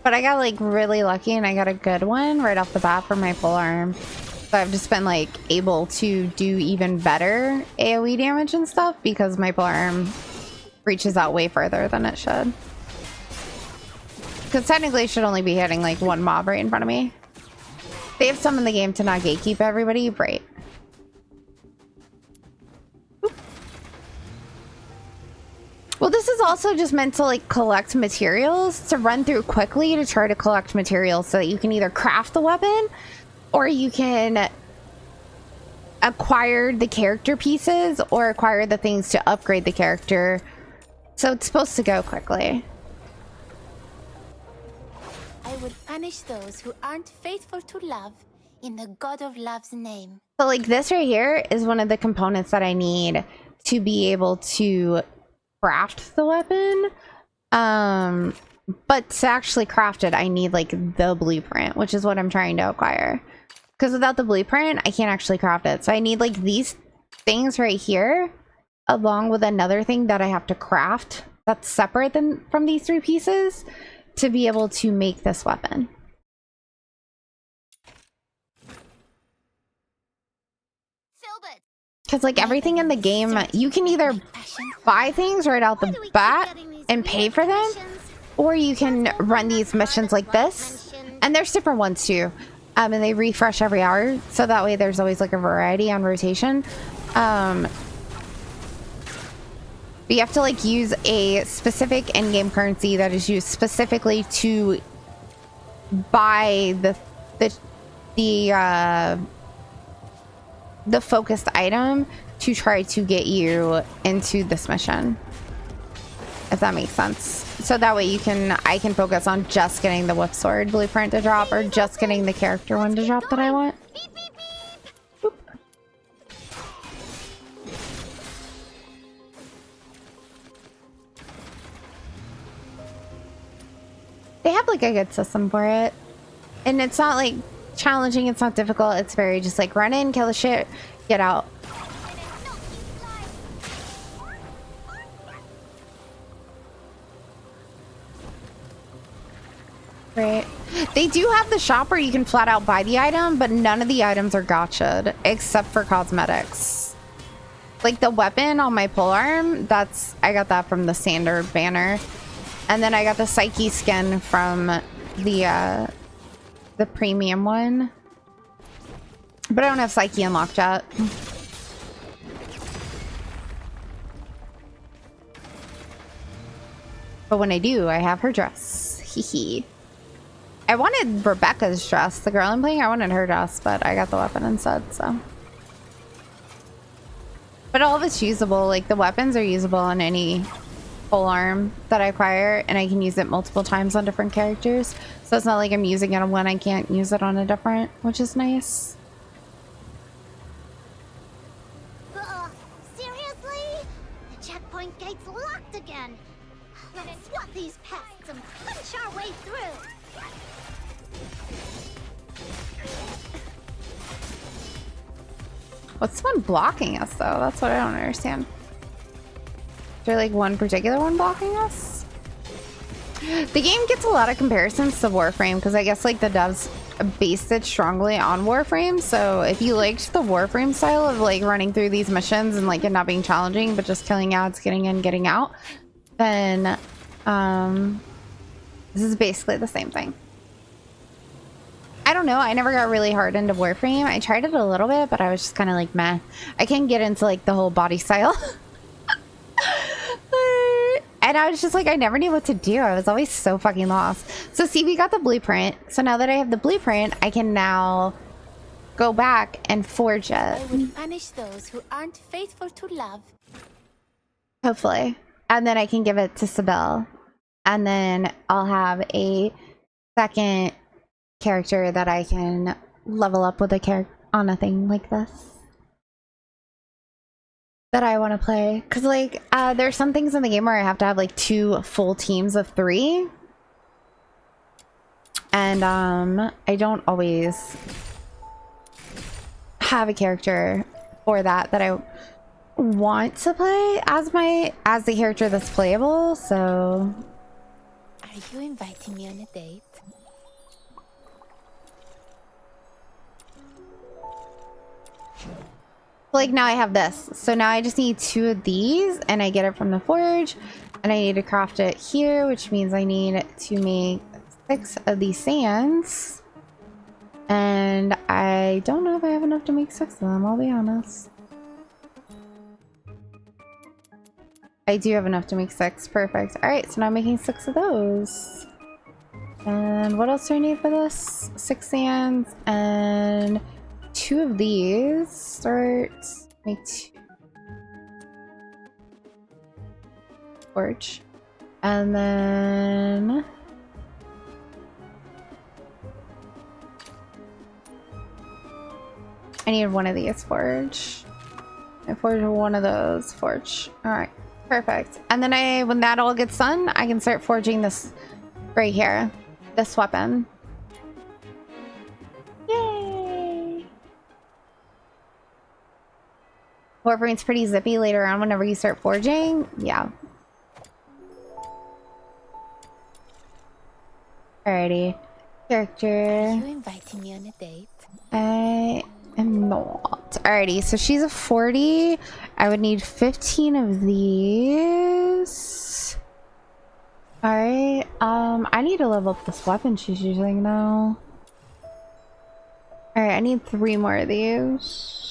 But I got like really lucky and I got a good one right off the bat for my pole arm. So I've just been like able to do even better AoE damage and stuff because my pole arm reaches out way further than it should. Because technically it should only be hitting like one mob right in front of me. They have some in the game to not gatekeep everybody, right? Well, this is also just meant to like collect materials to run through quickly to try to collect materials so that you can either craft the weapon or you can acquire the character pieces or acquire the things to upgrade the character. So it's supposed to go quickly. I will punish those who aren't faithful to love in the God of Love's name. So like this right here is one of the components that I need to be able to craft the weapon. But to actually craft it, I need like the blueprint, which is what I'm trying to acquire. Because without the blueprint, I can't actually craft it. So I need like these things right here, along with another thing that I have to craft that's separate from these three pieces to be able to make this weapon. Because like everything in the game, you can either buy things right out the bat and pay for them, or you can run these missions like this. And there's different ones too. And they refresh every hour, so that way there's always like a variety on rotation. But you have to like use a specific in-game currency that is used specifically to buy the focused item to try to get you into this mission, if that makes sense. So that way I can focus on just getting the whip sword blueprint to drop or just getting the character one to drop that I want. Boop. They have like a good system for it, and it's not like challenging, it's not difficult, it's very just like run in, kill the shit, get out. Right. They do have the shop where you can flat out buy the item, but none of the items are gotcha'd except for cosmetics. Like the weapon on my polearm, I got that from the standard banner. And then I got the Psyche skin from the premium one. But I don't have Psyche unlocked yet. But when I do, I have her dress. Hee. I wanted Rebecca's dress, the girl I'm playing. I wanted her dress, but I got the weapon instead, so. But all of it's usable. Like, the weapons are usable on any polearm that I acquire, and I can use it multiple times on different characters. So it's not like I'm using it on one, I can't use it on a different, which is nice. Seriously? The checkpoint gate's locked again. Let's swat these pests and punch our way through. What's the one blocking us, though? That's what I don't understand. Is there like one particular one blocking us? The game gets a lot of comparisons to Warframe because I guess like the devs based it strongly on Warframe. So if you liked the Warframe style of like running through these missions and like it not being challenging but just killing ads, getting in, getting out, then this is basically the same thing. I don't know, I never got really hard into Warframe. I tried it a little bit, but I was just kind of like meh. I can't get into like the whole body style. And I was just like, I never knew what to do. I was always so fucking lost. So see, we got the blueprint. So now that I have the blueprint, I can now go back and forge it. I will punish those who aren't faithful to love. Hopefully. And then I can give it to Sybil. And then I'll have a second character that I can level up with on a thing like this that I want to play. Because like there's some things in the game where I have to have like 2 full teams of 3, And I don't always have a character for that I want to play as the character that's playable, so. Are you inviting me on a date? Like now I have this, so now I just need 2 of these and I get it from the forge, and I need to craft it here, which means I need to make 6 of these sands, and I don't know if I have enough to make 6 of them, I'll be honest. I do have enough to make 6. Perfect. All right, so now I'm making 6 of those. And what else do I need for this? 6 sands and 2 of these. Start. Make 2. Forge. And then. I need one of these. Forge. I forge one of those. Forge. All right. Perfect. And then when that all gets done, I can start forging this right here. This weapon. Yay! Warframe's pretty zippy later on whenever you start forging. Yeah. Alrighty. Character. Are you inviting me on a date? I am not. Alrighty, so she's a 40. I would need 15 of these. Alright, I need to level up this weapon she's using now. Alright, I need 3 more of these.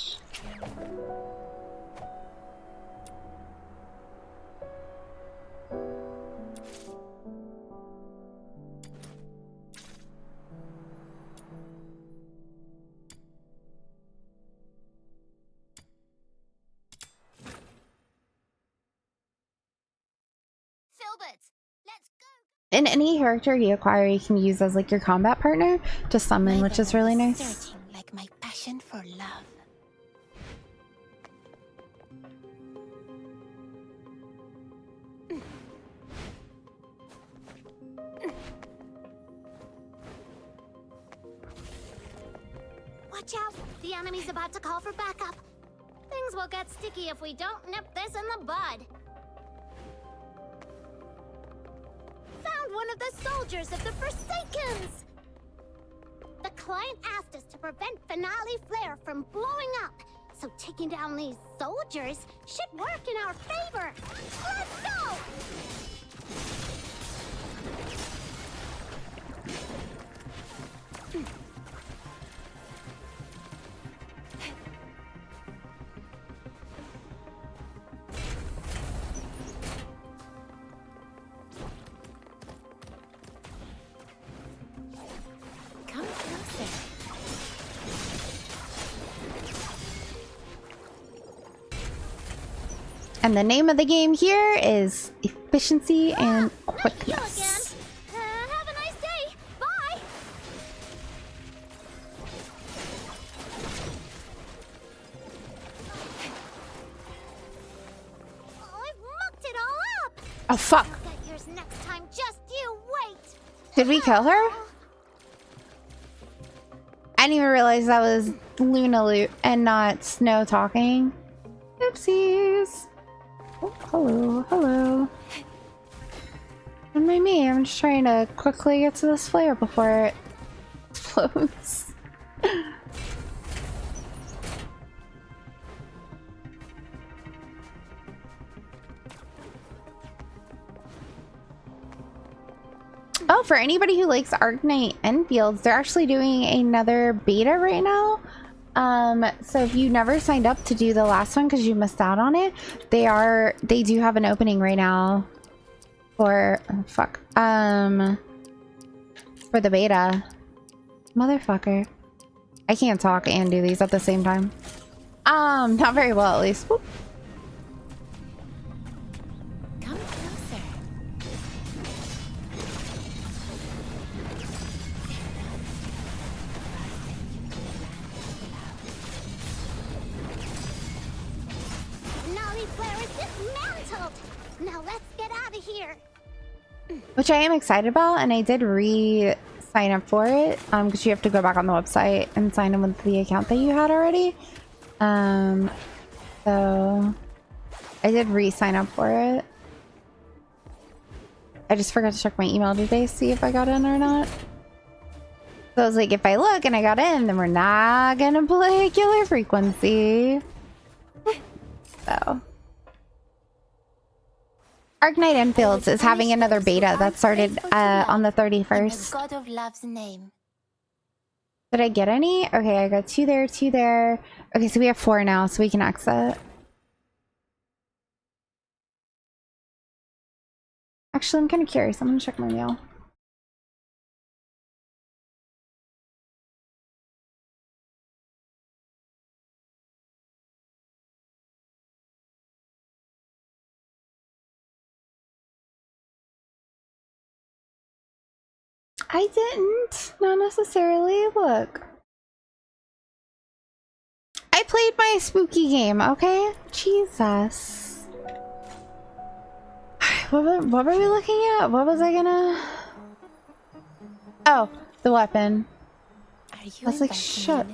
And any character you acquire, you can use as like your combat partner to summon, which is really nice. Searching like my passion for love. Watch out! The enemy's about to call for backup. Things will get sticky if we don't nip this in the bud. Found one of the soldiers of the Forsakens! The client asked us to prevent Finale Flare from blowing up, so taking down these soldiers should work in our favor. Let's go! And the name of the game here is Efficiency and Quickness. Have a nice day. Bye. Oh, I've mucked it all up. Oh fuck! I'll get yours next time. Just you wait. Did we kill her? I didn't even realize that was Luna Loot and not Snow talking. Oopsies. Oh, hello, hello. Don't mind me, I'm just trying to quickly get to this flare before it explodes. Oh, for anybody who likes Arknight Enfields, they're actually doing another beta right now. So if you never signed up to do the last one because you missed out on it, they do have an opening right now for for the beta. Motherfucker. I can't talk and do these at the same time. Not very well at least. Whoop. Come closer. Finale Flare is dismantled. Now let's get out of here. Which I am excited about, and I did reset sign up for it because you have to go back on the website and sign in with the account that you had already. So I did re-sign up for it. I just forgot to check my email today, see if I got in or not. So I was like, if I look and I got in, then we're not gonna play Killer Frequency. So Arknight Enfields is having another beta that started on the 31st. God of Love's name. Did I get any? Okay, I got 2 there, 2 there. Okay, so we have 4 now, so we can exit. Actually, I'm kind of curious. I'm gonna check my mail. I didn't. Not necessarily. Look. I played my spooky game, okay? Jesus. What were we looking at? What was I gonna... Oh, the weapon. I was like, shit.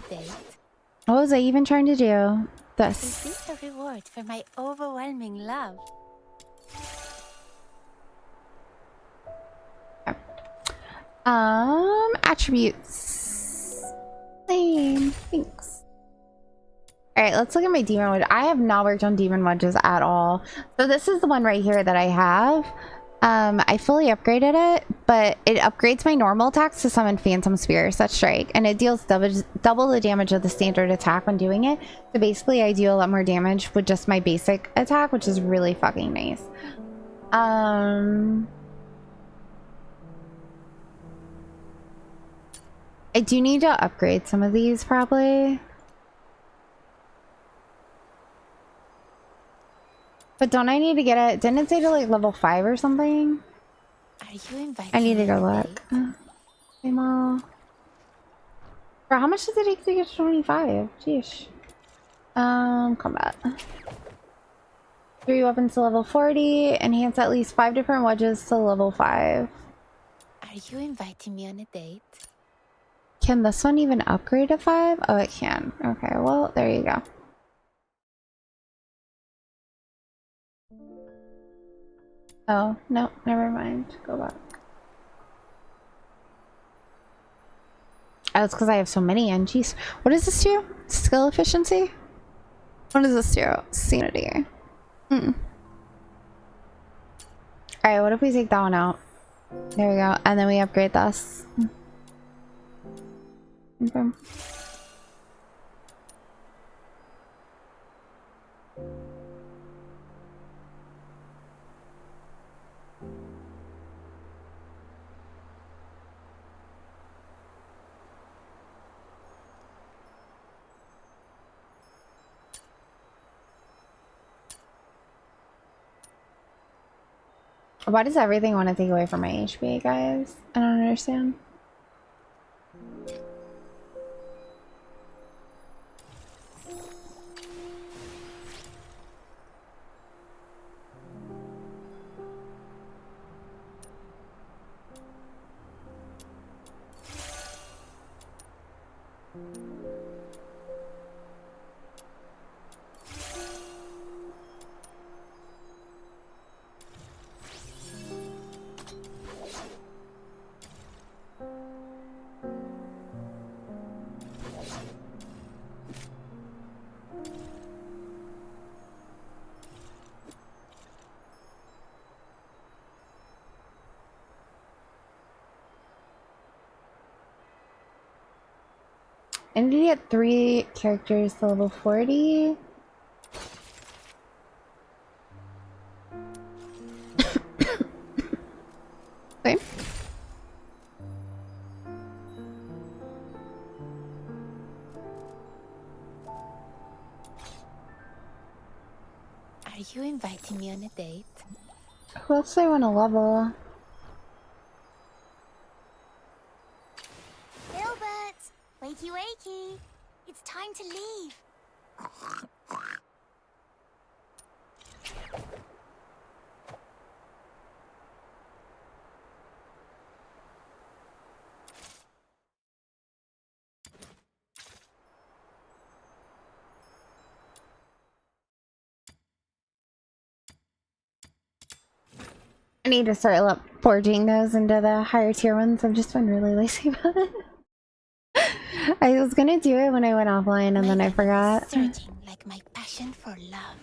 What was I even trying to do? Is This. this a reward for my overwhelming love? Attributes. Same. Thanks. Alright, let's look at my demon wedge. I have not worked on demon wedges at all. So this is the one right here that I have. I fully upgraded it, but it upgrades my normal attacks to summon Phantom Spear, such strike, and it deals double the damage of the standard attack when doing it. So basically I do a lot more damage with just my basic attack, which is really fucking nice. I do need to upgrade some of these probably. But don't I need to get it? Didn't it say to like level 5 or something? Are you inviting I need to me go on a look. Bro, how much does it take to get to 25? Jeez. Combat. 3 weapons to level 40. Enhance at least 5 different wedges to level 5. Are you inviting me on a date? Can this one even upgrade to 5? Oh, it can. Okay, well, there you go. Oh, no, never mind. Go back. Oh, it's because I have so many NGs. What does this do? Skill efficiency? What does this do? Sanity. Alright, what if we take that one out? There we go. And then we upgrade this. Okay. Why does everything want to take away from my HP, guys? I don't understand. I need to get 3 characters to level 40. Same. Are you inviting me on a date? Who else do I want to level? Gilbert! Wakey wakey! It's time to leave! I need to start forging those into the higher tier ones. I've just been really lazy about it. I was gonna do it when I went offline and then I forgot. Searching like my passion for love.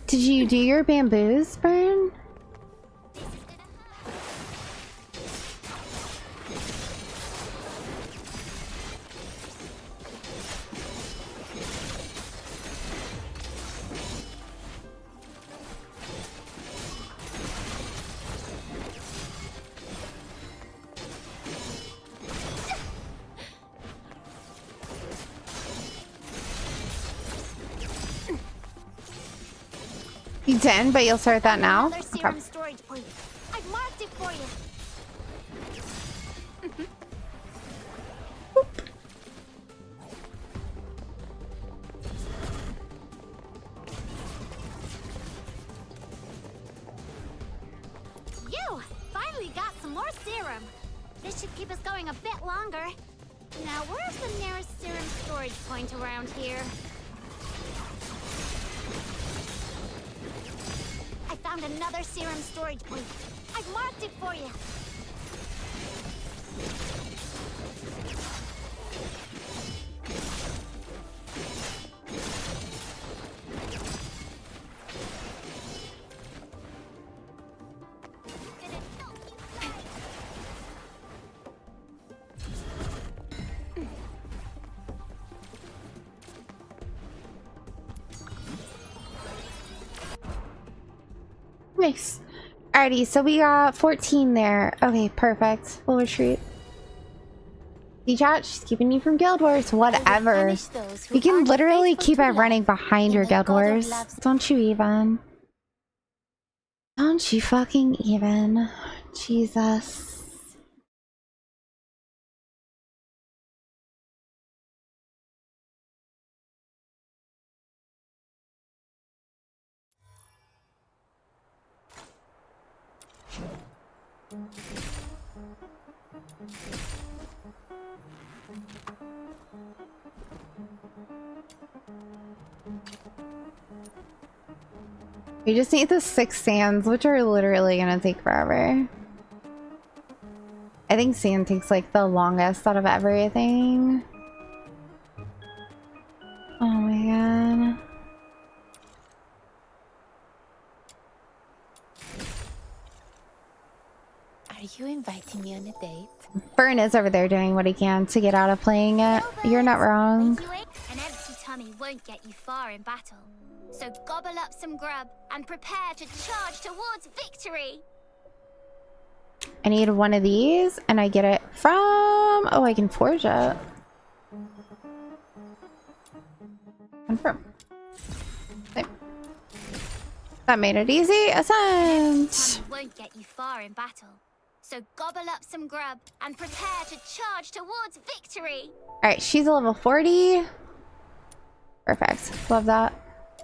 Did you do your bamboos, Burn? You didn't, but you'll start that now? Another serum storage point. I've marked it for you. You finally got some more serum. This should keep us going a bit longer. Now, where's the nearest serum storage point around here? I found another serum storage point. I've marked it for you. Nice. Alrighty, so we got 14 there. Okay, perfect. We'll retreat. See chat, she's keeping you from Guild Wars. Whatever. You can literally keep it running behind your Guild Wars. Don't you even? Don't you fucking even? Jesus. We just need the 6 sands, which are literally gonna take forever. I think sand takes like the longest out of everything. Oh my god. Are you inviting me on a date? Burn is over there doing what he can to get out of playing it. You're not wrong. An empty tummy won't get you far in battle. So gobble up some grub and prepare to charge towards victory. I need one of these, and I get it from... Oh, I can forge it. Confirm. There. That made it easy. Ascent. Won't get you far in battle. So gobble up some grub and prepare to charge towards victory. Alright, she's a level 40. Perfect. Love that.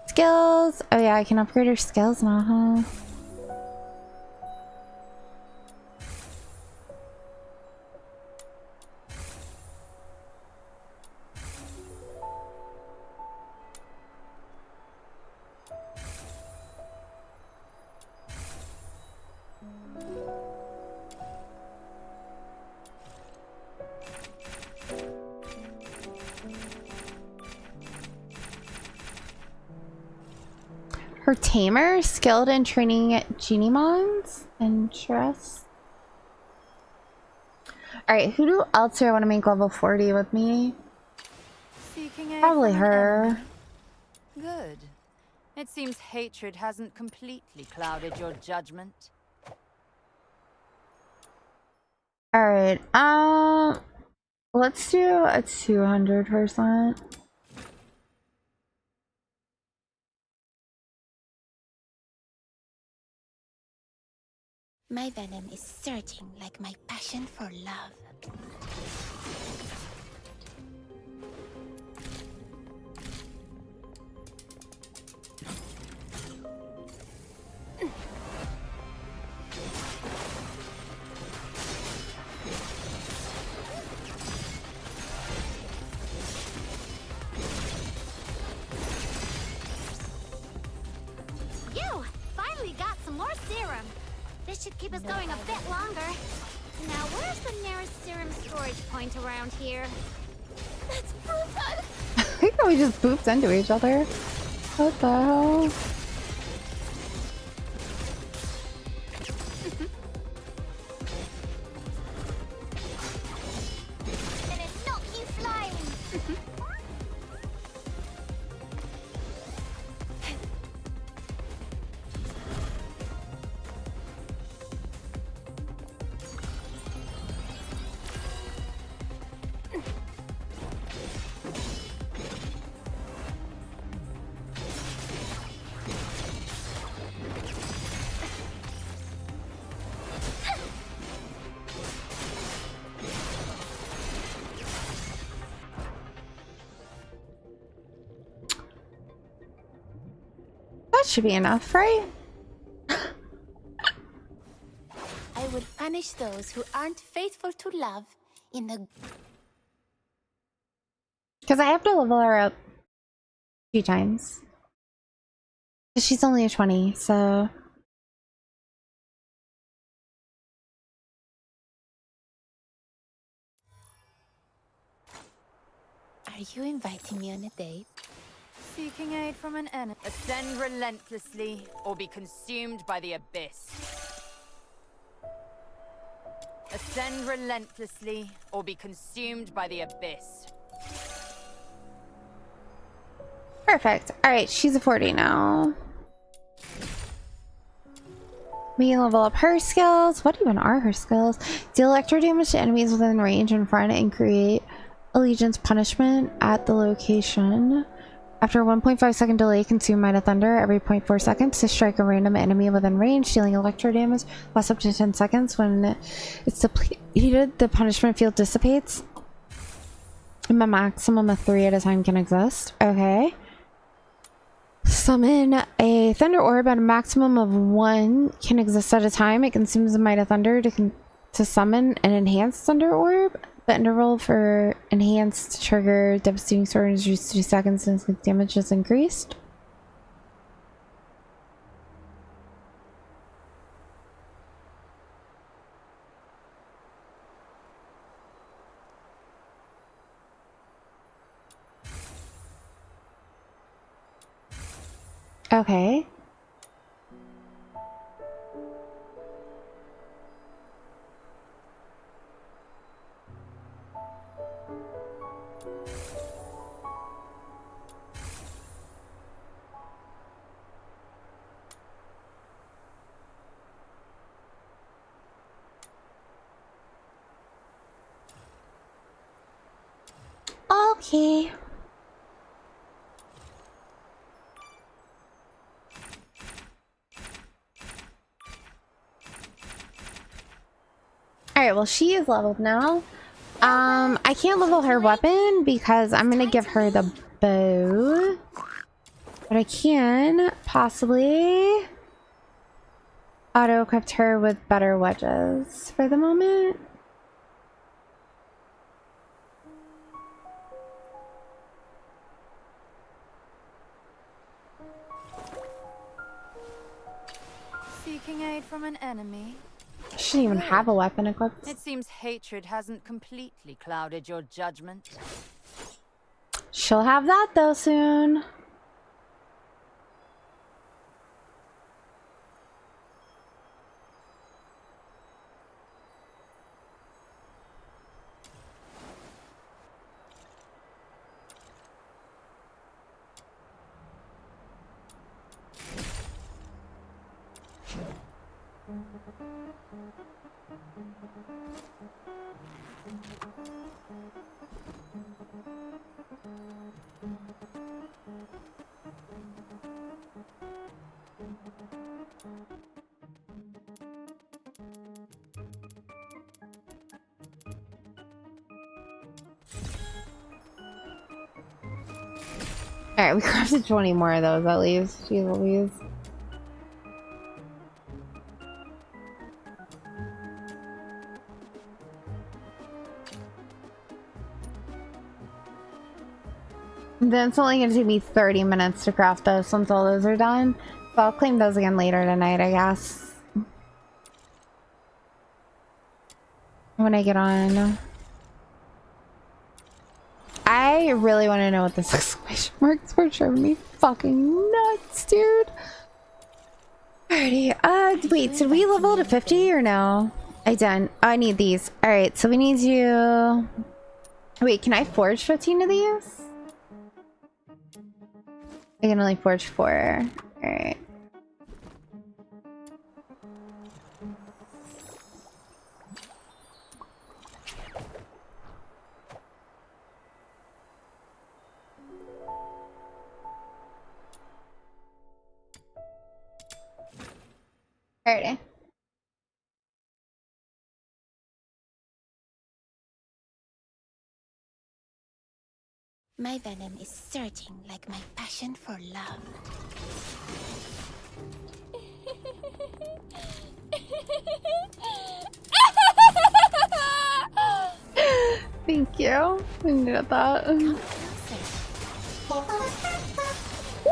Skills. Oh yeah, I can upgrade her skills now, huh? Her tamer, skilled in training Genimons. Interest. Alright, who else do I want to make level 40 with me? Probably her. Good. It seems hatred hasn't completely clouded your judgment. Alright, let's do a 200%. My venom is surging like my passion for love. the nearest serum storage point around here? That's brutal. I think that we just pooped into each other. What the hell? That should be enough, right? I would punish those who aren't faithful to love in the... Because I have to level her up a few times. She's only a 20, so... Are you inviting me on a date? Seeking aid from an enemy. Ascend relentlessly, or be consumed by the abyss. Ascend relentlessly, or be consumed by the abyss. Perfect. Alright, she's a 40 now. We can level up her skills. What even are her skills? Deal electro damage to enemies within range in front and create Allegiance punishment at the location. After a 1.5 second delay, consume Might of Thunder every 0.4 seconds to strike a random enemy within range, dealing electro damage. Lasts up to 10 seconds. When it's depleted, the punishment field dissipates. And a maximum of 3 at a time can exist. Okay. Summon a Thunder Orb at a maximum of 1 can exist at a time. It consumes a Might of Thunder to summon an Enhanced Thunder Orb. The interval for enhanced trigger devastating sword is reduced to 2 seconds since the damage is increased. Okay. Okay. Alright, well she is leveled now. I can't level her weapon because I'm gonna give her the bow. But I can possibly auto-equip her with better wedges for the moment. Seeking aid from an enemy. She didn't even have a weapon equipped. It seems hatred hasn't completely clouded your judgment. She'll have that though soon. Alright, we crafted 20 more of those at least. Jeez Louise. Then it's only going to take me 30 minutes to craft those once all those are done. So I'll claim those again later tonight, I guess. I'm when I get on. I really want to know what this exclamation marks were driving me fucking nuts, dude. Alrighty. Wait, did we level to 50 or no? I done. Oh, I need these. Alright, so we need you. Wait, can I forge 15 of these? I can only forge 4. Alright. Alrighty. My venom is surging like my passion for love. Thank you. I needed that.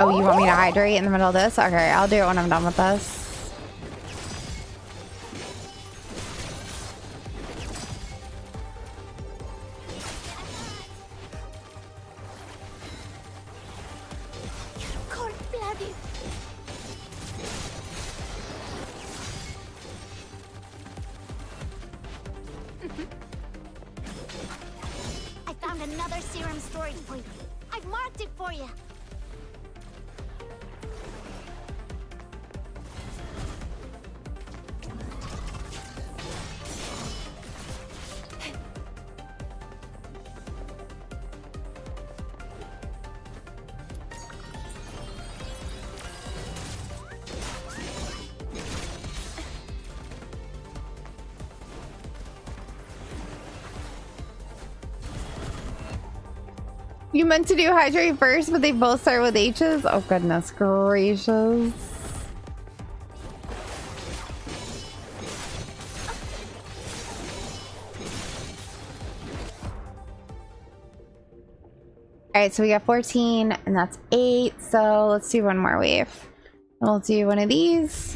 Oh, you want me to hydrate in the middle of this? Okay, I'll do it when I'm done with this. Cold-blooded. I found another serum storage point. I've marked it for you. You meant to do hydrate first, but they both start with H's? Oh, goodness gracious. Alright, so we got 14, and that's 8. So let's do one more wave. We'll do one of these.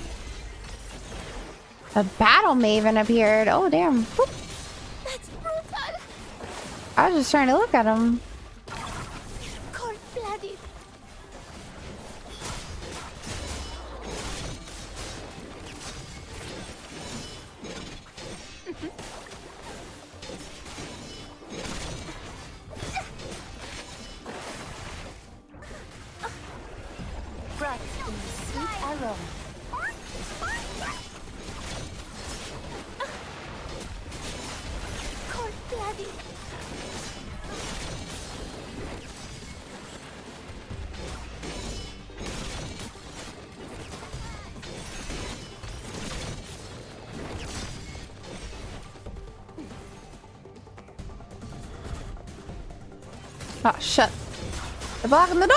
A battle maven appeared. Oh, damn. Whoop. That's brutal. I was just trying to look at him. Cold-blooded. Bright in the sweet aroma. Cold-blooded. Oh, shit. They're blocking the door!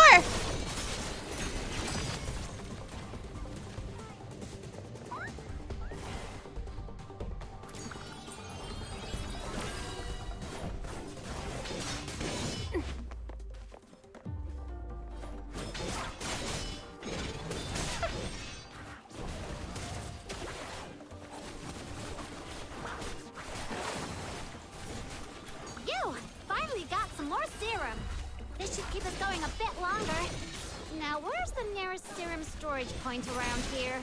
You finally got some more serum. This should keep us going a bit longer. Now, where's the nearest serum storage point around here?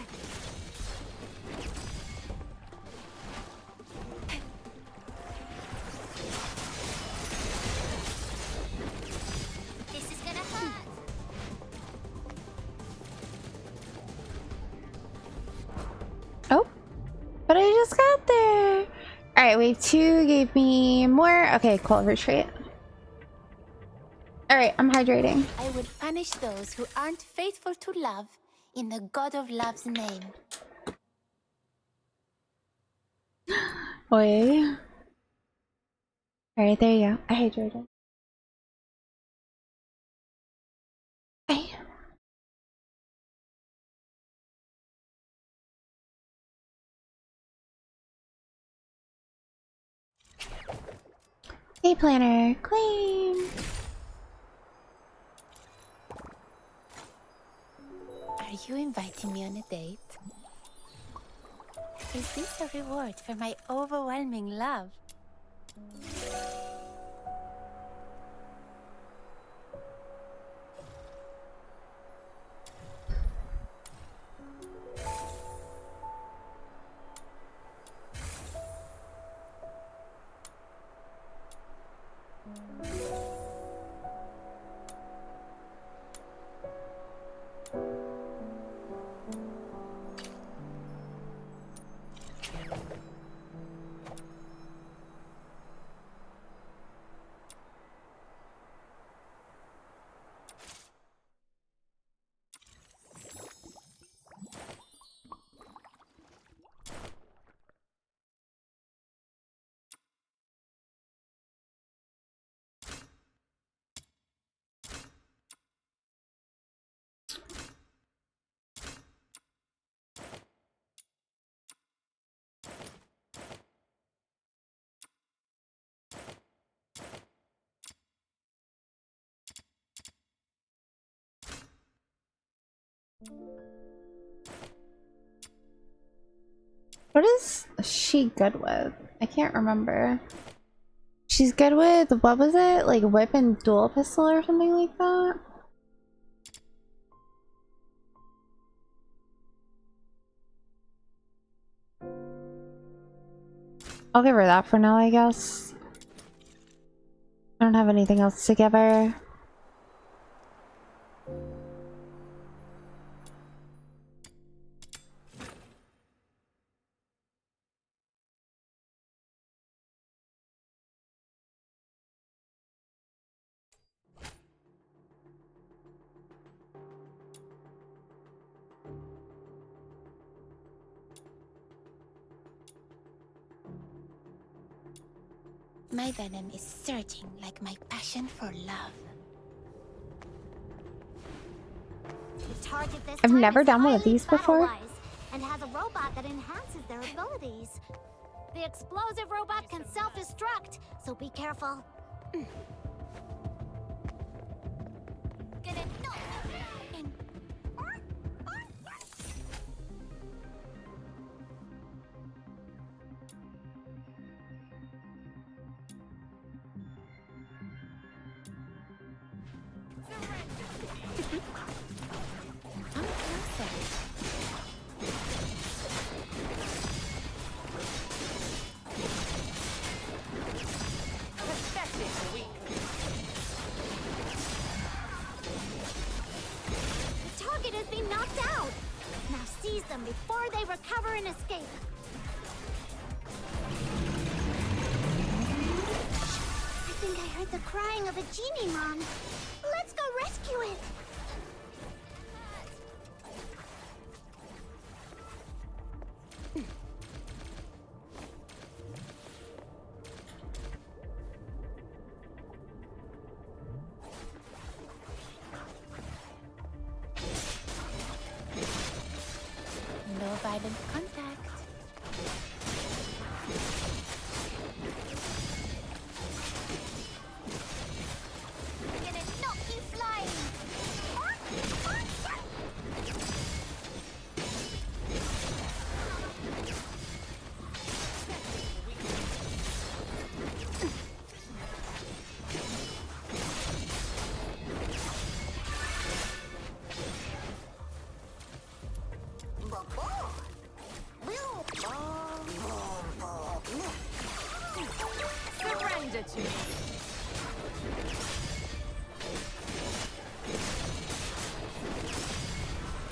This is gonna hurt. Oh, but I just got there. All right, wave 2 gave me more. Okay, cool, retreat. All right, I'm hydrating. I would punish those who aren't faithful to love in the God of Love's name. Wait. All right, there you go. I hydrated. Hey. Day planner, claim. Are you inviting me on a date? Is this a reward for my overwhelming love? What is she good with? I can't remember. She's good with, what was it? Like whip and dual pistol or something like that? I'll give her that for now, I guess. I don't have anything else to give her. My venom is surging like my passion for love. The target this I've time never is done one of highly these before. battle-wise and has a robot that enhances their abilities. The explosive robot can self-destruct, so be careful. Gonna knock you in. The target has been knocked out. Now seize them before they recover and escape. I think I heard the crying of a genie, Mom. Let's go rescue it. No violent contact. Gonna knock you flying. Surrender to me.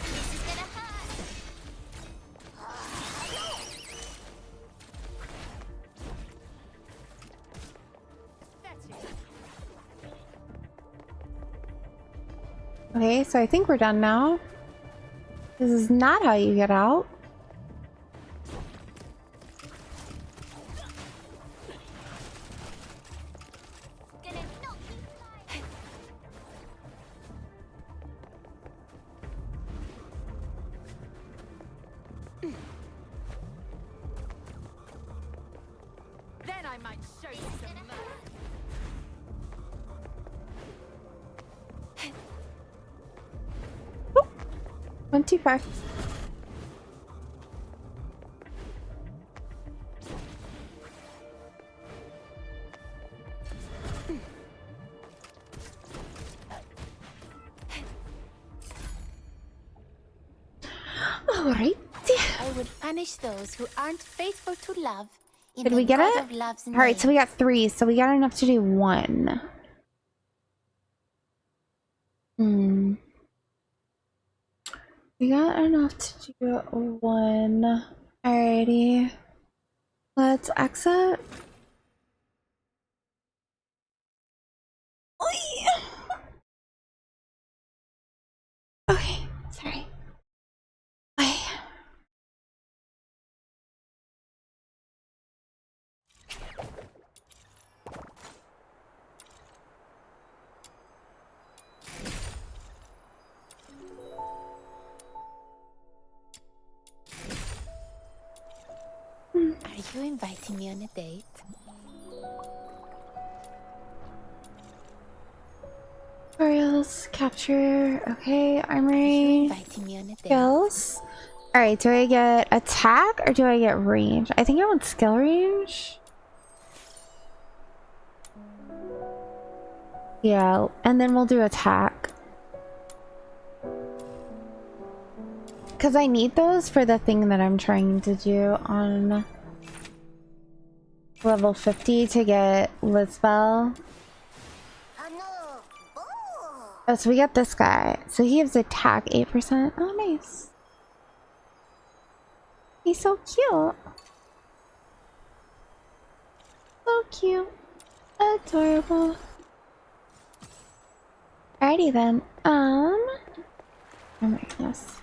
This is gonna hurt. Okay, so I think we're done now. This is not how you get out. Gonna knock you flying. Then I might show you some mercy. 125. Alright. I would punish those who aren't faithful to love in Did the we get God it? of Love's All right, so we name. got 3, so we got enough to do 1. We got enough to do 1. Alrighty. Let's exit. Okay, sorry. Bye. Are you inviting me on a date? Tutorials, capture, okay, armory, Inviting me on a date. skills. Alright, do I get attack or do I get range? I think I want skill range. Yeah, and then we'll do attack. Because I need those for the thing that I'm trying to do on level 50 to get Lisbel. Oh, so we got this guy. So he has attack 8%. Oh, nice. He's so cute. So cute. Adorable. Alrighty then. Oh my goodness.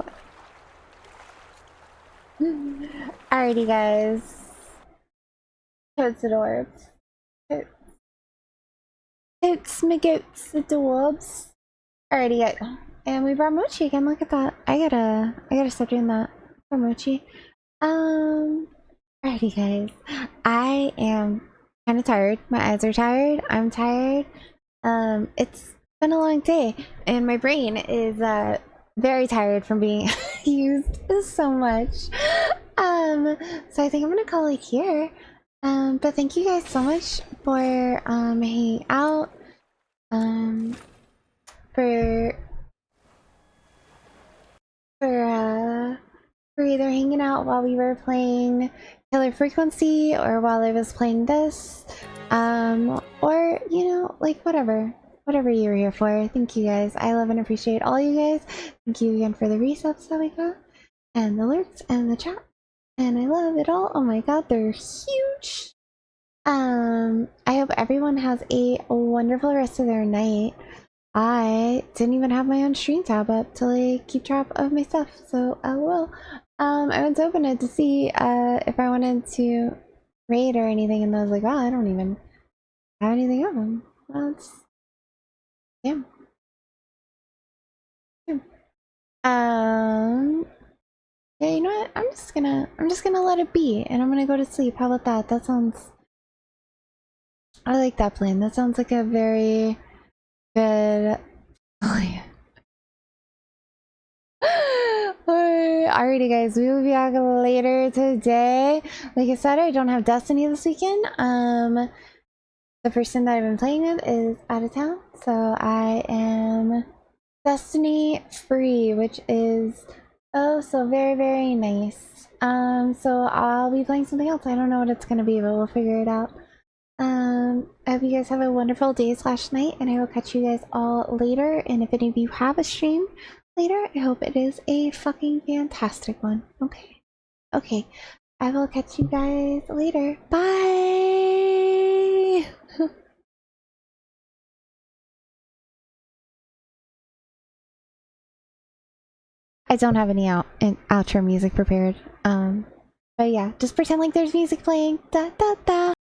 Alrighty, guys. Toads adorbs. Toads my goats adorbs. Alrighty, and we brought Mochi again. Look at that. I gotta stop doing that for Mochi. Alrighty, guys. I am kind of tired. My eyes are tired. I'm tired. It's been a long day, and my brain is very tired from being used so much. So I think I'm gonna call it here. But thank you guys so much for hanging out. For either hanging out while we were playing Killer Frequency or while I was playing this. Or, you know, like whatever you were here for. Thank you guys. I love and appreciate all you guys. Thank you again for the resubs that we got and the alerts and the chat. And I love it all. Oh my god, they're huge. I hope everyone has a wonderful rest of their night. I didn't even have my own stream tab up to like keep track of my stuff, so lol. I was open it to see if I wanted to raid or anything, and I was like, wow, I don't even have anything of them. Well, it's damn. Yeah, you know what? I'm just gonna let it be, and I'm gonna go to sleep. How about that? That sounds. I like that plan. That sounds like a very good plan. Alrighty, guys, we will be back later today. Like I said, I don't have Destiny this weekend. The person that I've been playing with is out of town, so I am Destiny free, which is oh so very, very nice. So I'll be playing something else. I don't know what it's gonna be, but we'll figure it out. I hope you guys have a wonderful day/night, and I will catch you guys all later. And if any of you have a stream later, I hope it is a fucking fantastic one. Okay, I will catch you guys later. Bye. I don't have any outro music prepared. But yeah, just pretend like there's music playing. Da da da.